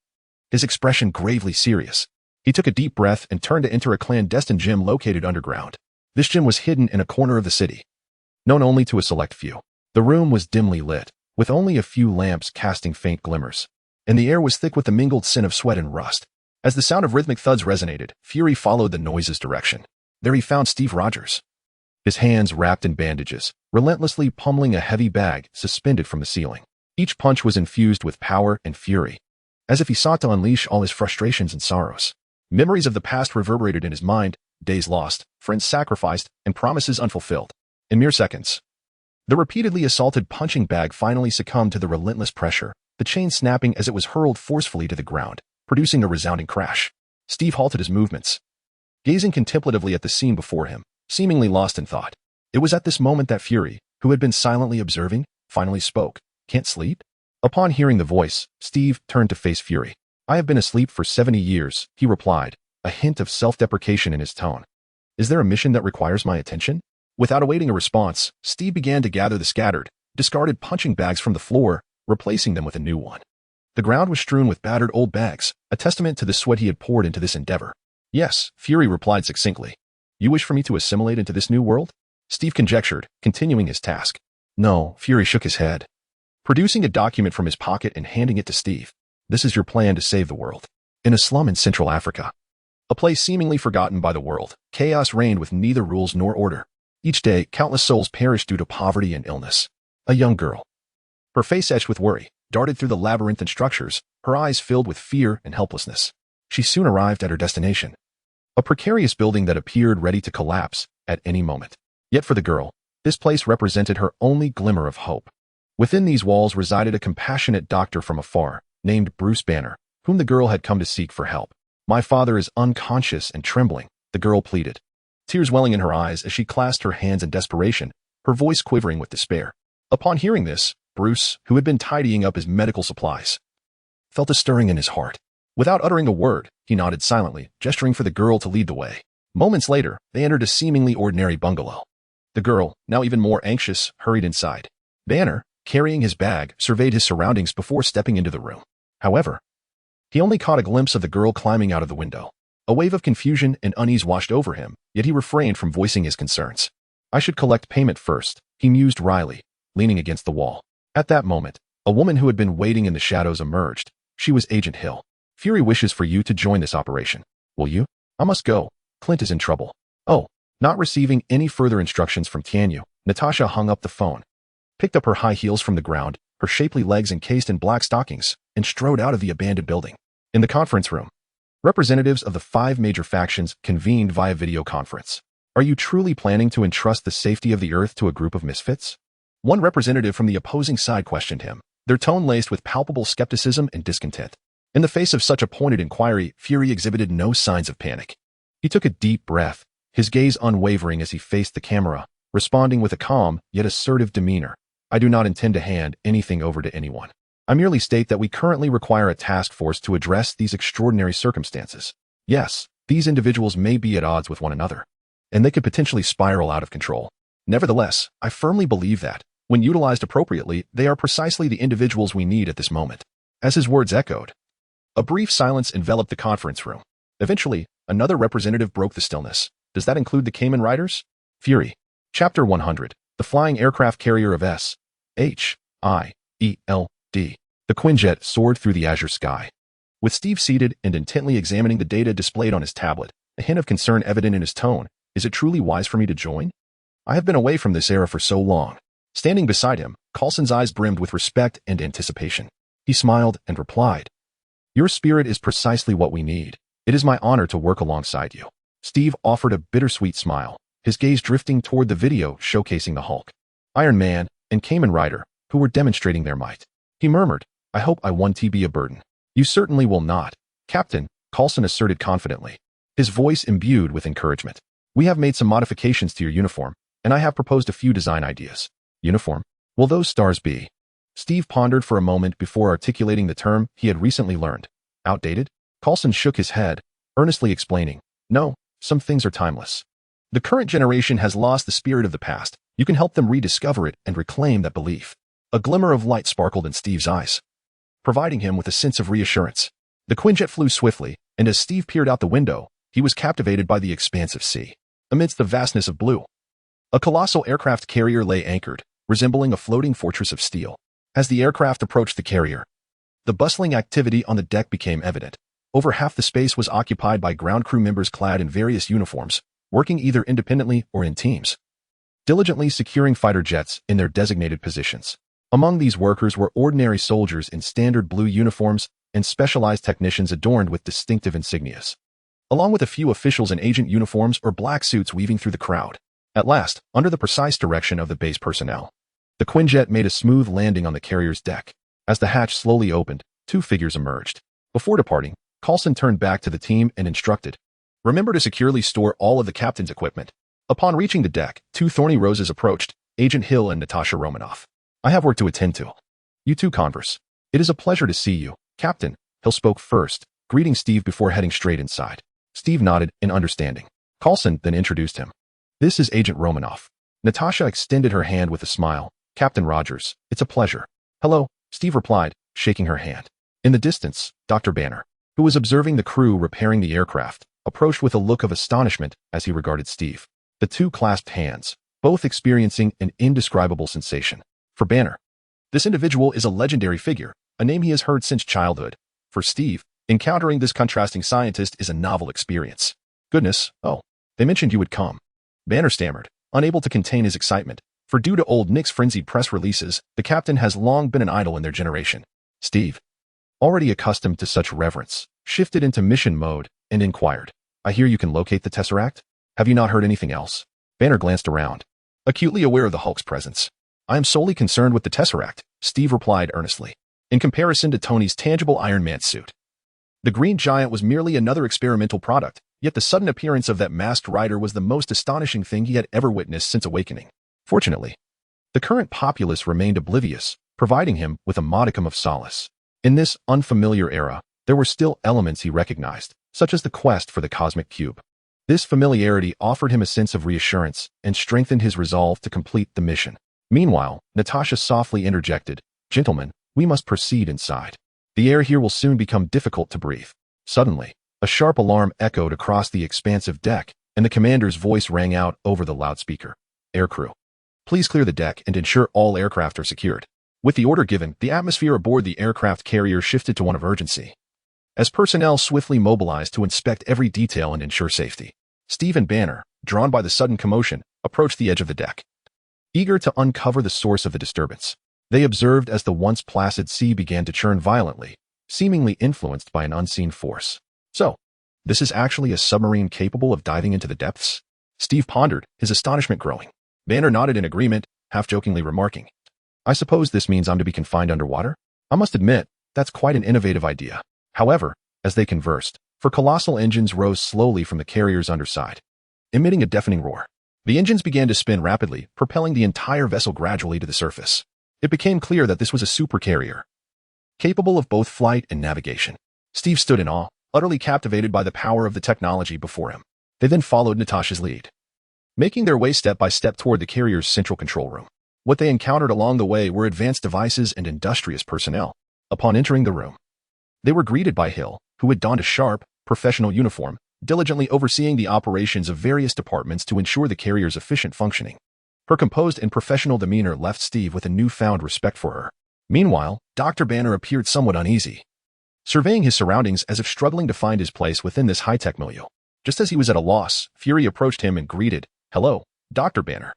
his expression gravely serious. He took a deep breath and turned to enter a clandestine gym located underground. This gym was hidden in a corner of the city, known only to a select few. The room was dimly lit, with only a few lamps casting faint glimmers, and the air was thick with the mingled scent of sweat and rust. As the sound of rhythmic thuds resonated, Fury followed the noise's direction. There he found Steve Rogers, his hands wrapped in bandages, relentlessly pummeling a heavy bag suspended from the ceiling. Each punch was infused with power and fury, as if he sought to unleash all his frustrations and sorrows. Memories of the past reverberated in his mind, days lost, friends sacrificed, and promises unfulfilled. In mere seconds, the repeatedly assaulted punching bag finally succumbed to the relentless pressure, the chain snapping as it was hurled forcefully to the ground, producing a resounding crash. Steve halted his movements, gazing contemplatively at the scene before him, seemingly lost in thought. It was at this moment that Fury, who had been silently observing, finally spoke. "Can't sleep?" Upon hearing the voice, Steve turned to face Fury. "I have been asleep for 70 years, he replied, a hint of self-deprecation in his tone. "Is there a mission that requires my attention?" Without awaiting a response, Steve began to gather the scattered, discarded punching bags from the floor, replacing them with a new one. The ground was strewn with battered old bags, a testament to the sweat he had poured into this endeavor. "Yes," Fury replied succinctly. "You wish for me to assimilate into this new world?" Steve conjectured, continuing his task. "No," Fury shook his head, producing a document from his pocket and handing it to Steve. "This is your plan to save the world." In a slum in Central Africa, a place seemingly forgotten by the world, chaos reigned with neither rules nor order. Each day, countless souls perished due to poverty and illness. A young girl, her face etched with worry, darted through the labyrinthine structures, her eyes filled with fear and helplessness. She soon arrived at her destination, a precarious building that appeared ready to collapse at any moment. Yet for the girl, this place represented her only glimmer of hope. Within these walls resided a compassionate doctor from afar, named Bruce Banner, whom the girl had come to seek for help. "My father is unconscious and trembling," the girl pleaded, tears welling in her eyes as she clasped her hands in desperation, her voice quivering with despair. Upon hearing this, Bruce, who had been tidying up his medical supplies, felt a stirring in his heart. Without uttering a word, he nodded silently, gesturing for the girl to lead the way. Moments later, they entered a seemingly ordinary bungalow. The girl, now even more anxious, hurried inside. Banner, carrying his bag, surveyed his surroundings before stepping into the room. However, he only caught a glimpse of the girl climbing out of the window. A wave of confusion and unease washed over him, yet he refrained from voicing his concerns. "I should collect payment first," he mused wryly, leaning against the wall. At that moment, a woman who had been waiting in the shadows emerged. She was Agent Hill. "Fury wishes for you to join this operation. Will you?" "I must go. Clint is in trouble." "Oh." Not receiving any further instructions from Tianyu, Natasha hung up the phone, picked up her high heels from the ground, her shapely legs encased in black stockings, and strode out of the abandoned building. In the conference room, representatives of the 5 major factions convened via video conference. "Are you truly planning to entrust the safety of the Earth to a group of misfits?" One representative from the opposing side questioned him, their tone laced with palpable skepticism and discontent. In the face of such a pointed inquiry, Fury exhibited no signs of panic. He took a deep breath, his gaze unwavering as he faced the camera, responding with a calm yet assertive demeanor. "I do not intend to hand anything over to anyone. I merely state that we currently require a task force to address these extraordinary circumstances. Yes, these individuals may be at odds with one another, and they could potentially spiral out of control. Nevertheless, I firmly believe that, when utilized appropriately, they are precisely the individuals we need at this moment." As his words echoed, a brief silence enveloped the conference room. Eventually, another representative broke the stillness. "Does that include the Kamen Riders?" Fury. Chapter 100. The Flying Aircraft Carrier of S.H.I.E.L.D. The Quinjet soared through the azure sky. With Steve seated and intently examining the data displayed on his tablet, a hint of concern evident in his tone. "Is it truly wise for me to join? I have been away from this era for so long." Standing beside him, Coulson's eyes brimmed with respect and anticipation. He smiled and replied, "Your spirit is precisely what we need. It is my honor to work alongside you." Steve offered a bittersweet smile, his gaze drifting toward the video showcasing the Hulk, Iron Man, and Kamen Rider, who were demonstrating their might. He murmured, "I hope I won't be a burden." "You certainly will not, Captain," Coulson asserted confidently, his voice imbued with encouragement. "We have made some modifications to your uniform, and I have proposed a few design ideas." "Uniform? Will those stars be?" Steve pondered for a moment before articulating the term he had recently learned. "Outdated?" Coulson shook his head, earnestly explaining, "No, some things are timeless. The current generation has lost the spirit of the past. You can help them rediscover it and reclaim that belief. A glimmer of light sparkled in Steve's eyes, providing him with a sense of reassurance. The Quinjet flew swiftly, and as Steve peered out the window, he was captivated by the expansive sea. Amidst the vastness of blue, a colossal aircraft carrier lay anchored, resembling a floating fortress of steel. As the aircraft approached the carrier, the bustling activity on the deck became evident. Over half the space was occupied by ground crew members clad in various uniforms, working either independently or in teams, diligently securing fighter jets in their designated positions. Among these workers were ordinary soldiers in standard blue uniforms and specialized technicians adorned with distinctive insignias, along with a few officials in agent uniforms or black suits weaving through the crowd. At last, under the precise direction of the base personnel, the Quinjet made a smooth landing on the carrier's deck. As the hatch slowly opened, two figures emerged. Before departing, Coulson turned back to the team and instructed, "Remember to securely store all of the captain's equipment." Upon reaching the deck, two thorny roses approached, Agent Hill and Natasha Romanoff. "I have work to attend to. You two converse." "It is a pleasure to see you, Captain." Hill spoke first, greeting Steve before heading straight inside. Steve nodded in understanding. Coulson then introduced him. "This is Agent Romanoff." Natasha extended her hand with a smile. "Captain Rogers, it's a pleasure." "Hello," Steve replied, shaking her hand. In the distance, Dr. Banner, who was observing the crew repairing the aircraft, approached with a look of astonishment as he regarded Steve. The two clasped hands, both experiencing an indescribable sensation. For Banner, this individual is a legendary figure, a name he has heard since childhood. For Steve, encountering this contrasting scientist is a novel experience. "Goodness, oh, they mentioned you would come." Banner stammered, unable to contain his excitement, for due to Old Nick's frenzied press releases, the captain has long been an idol in their generation. Steve, already accustomed to such reverence, shifted into mission mode and inquired, "I hear you can locate the Tesseract? Have you not heard anything else?" Banner glanced around, acutely aware of the Hulk's presence. "I am solely concerned with the Tesseract," Steve replied earnestly. In comparison to Tony's tangible Iron Man suit, the Green Giant was merely another experimental product, yet the sudden appearance of that masked rider was the most astonishing thing he had ever witnessed since awakening. Fortunately, the current populace remained oblivious, providing him with a modicum of solace. In this unfamiliar era, there were still elements he recognized, such as the quest for the cosmic cube. This familiarity offered him a sense of reassurance and strengthened his resolve to complete the mission. Meanwhile, Natasha softly interjected, "Gentlemen, we must proceed inside. The air here will soon become difficult to breathe." Suddenly, a sharp alarm echoed across the expansive deck, and the commander's voice rang out over the loudspeaker. "Aircrew, please clear the deck and ensure all aircraft are secured." With the order given, the atmosphere aboard the aircraft carrier shifted to one of urgency, as personnel swiftly mobilized to inspect every detail and ensure safety. Steve and Banner, drawn by the sudden commotion, approached the edge of the deck, eager to uncover the source of the disturbance. They observed as the once placid sea began to churn violently, seemingly influenced by an unseen force. "So, this is actually a submarine capable of diving into the depths?" Steve pondered, his astonishment growing. Banner nodded in agreement, half-jokingly remarking, "I suppose this means I'm to be confined underwater? I must admit, that's quite an innovative idea." However, as they conversed, four colossal engines rose slowly from the carrier's underside, emitting a deafening roar. The engines began to spin rapidly, propelling the entire vessel gradually to the surface. It became clear that this was a supercarrier, capable of both flight and navigation. Steve stood in awe, utterly captivated by the power of the technology before him. They then followed Natasha's lead, making their way step by step toward the carrier's central control room. What they encountered along the way were advanced devices and industrious personnel. Upon entering the room, they were greeted by Hill, who had donned a sharp, professional uniform, diligently overseeing the operations of various departments to ensure the carrier's efficient functioning. Her composed and professional demeanor left Steve with a newfound respect for her. Meanwhile, Dr. Banner appeared somewhat uneasy, surveying his surroundings as if struggling to find his place within this high-tech milieu. Just as he was at a loss, Fury approached him and greeted, "Hello, Dr. Banner."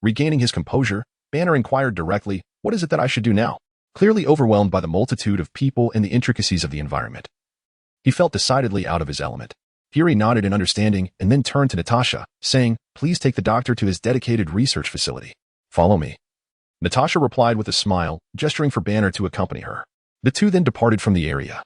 Regaining his composure, Banner inquired directly, "What is it that I should do now?" Clearly overwhelmed by the multitude of people and the intricacies of the environment, he felt decidedly out of his element. Fury nodded in understanding and then turned to Natasha, saying, "Please take the doctor to his dedicated research facility. Follow me." Natasha replied with a smile, gesturing for Banner to accompany her. The two then departed from the area,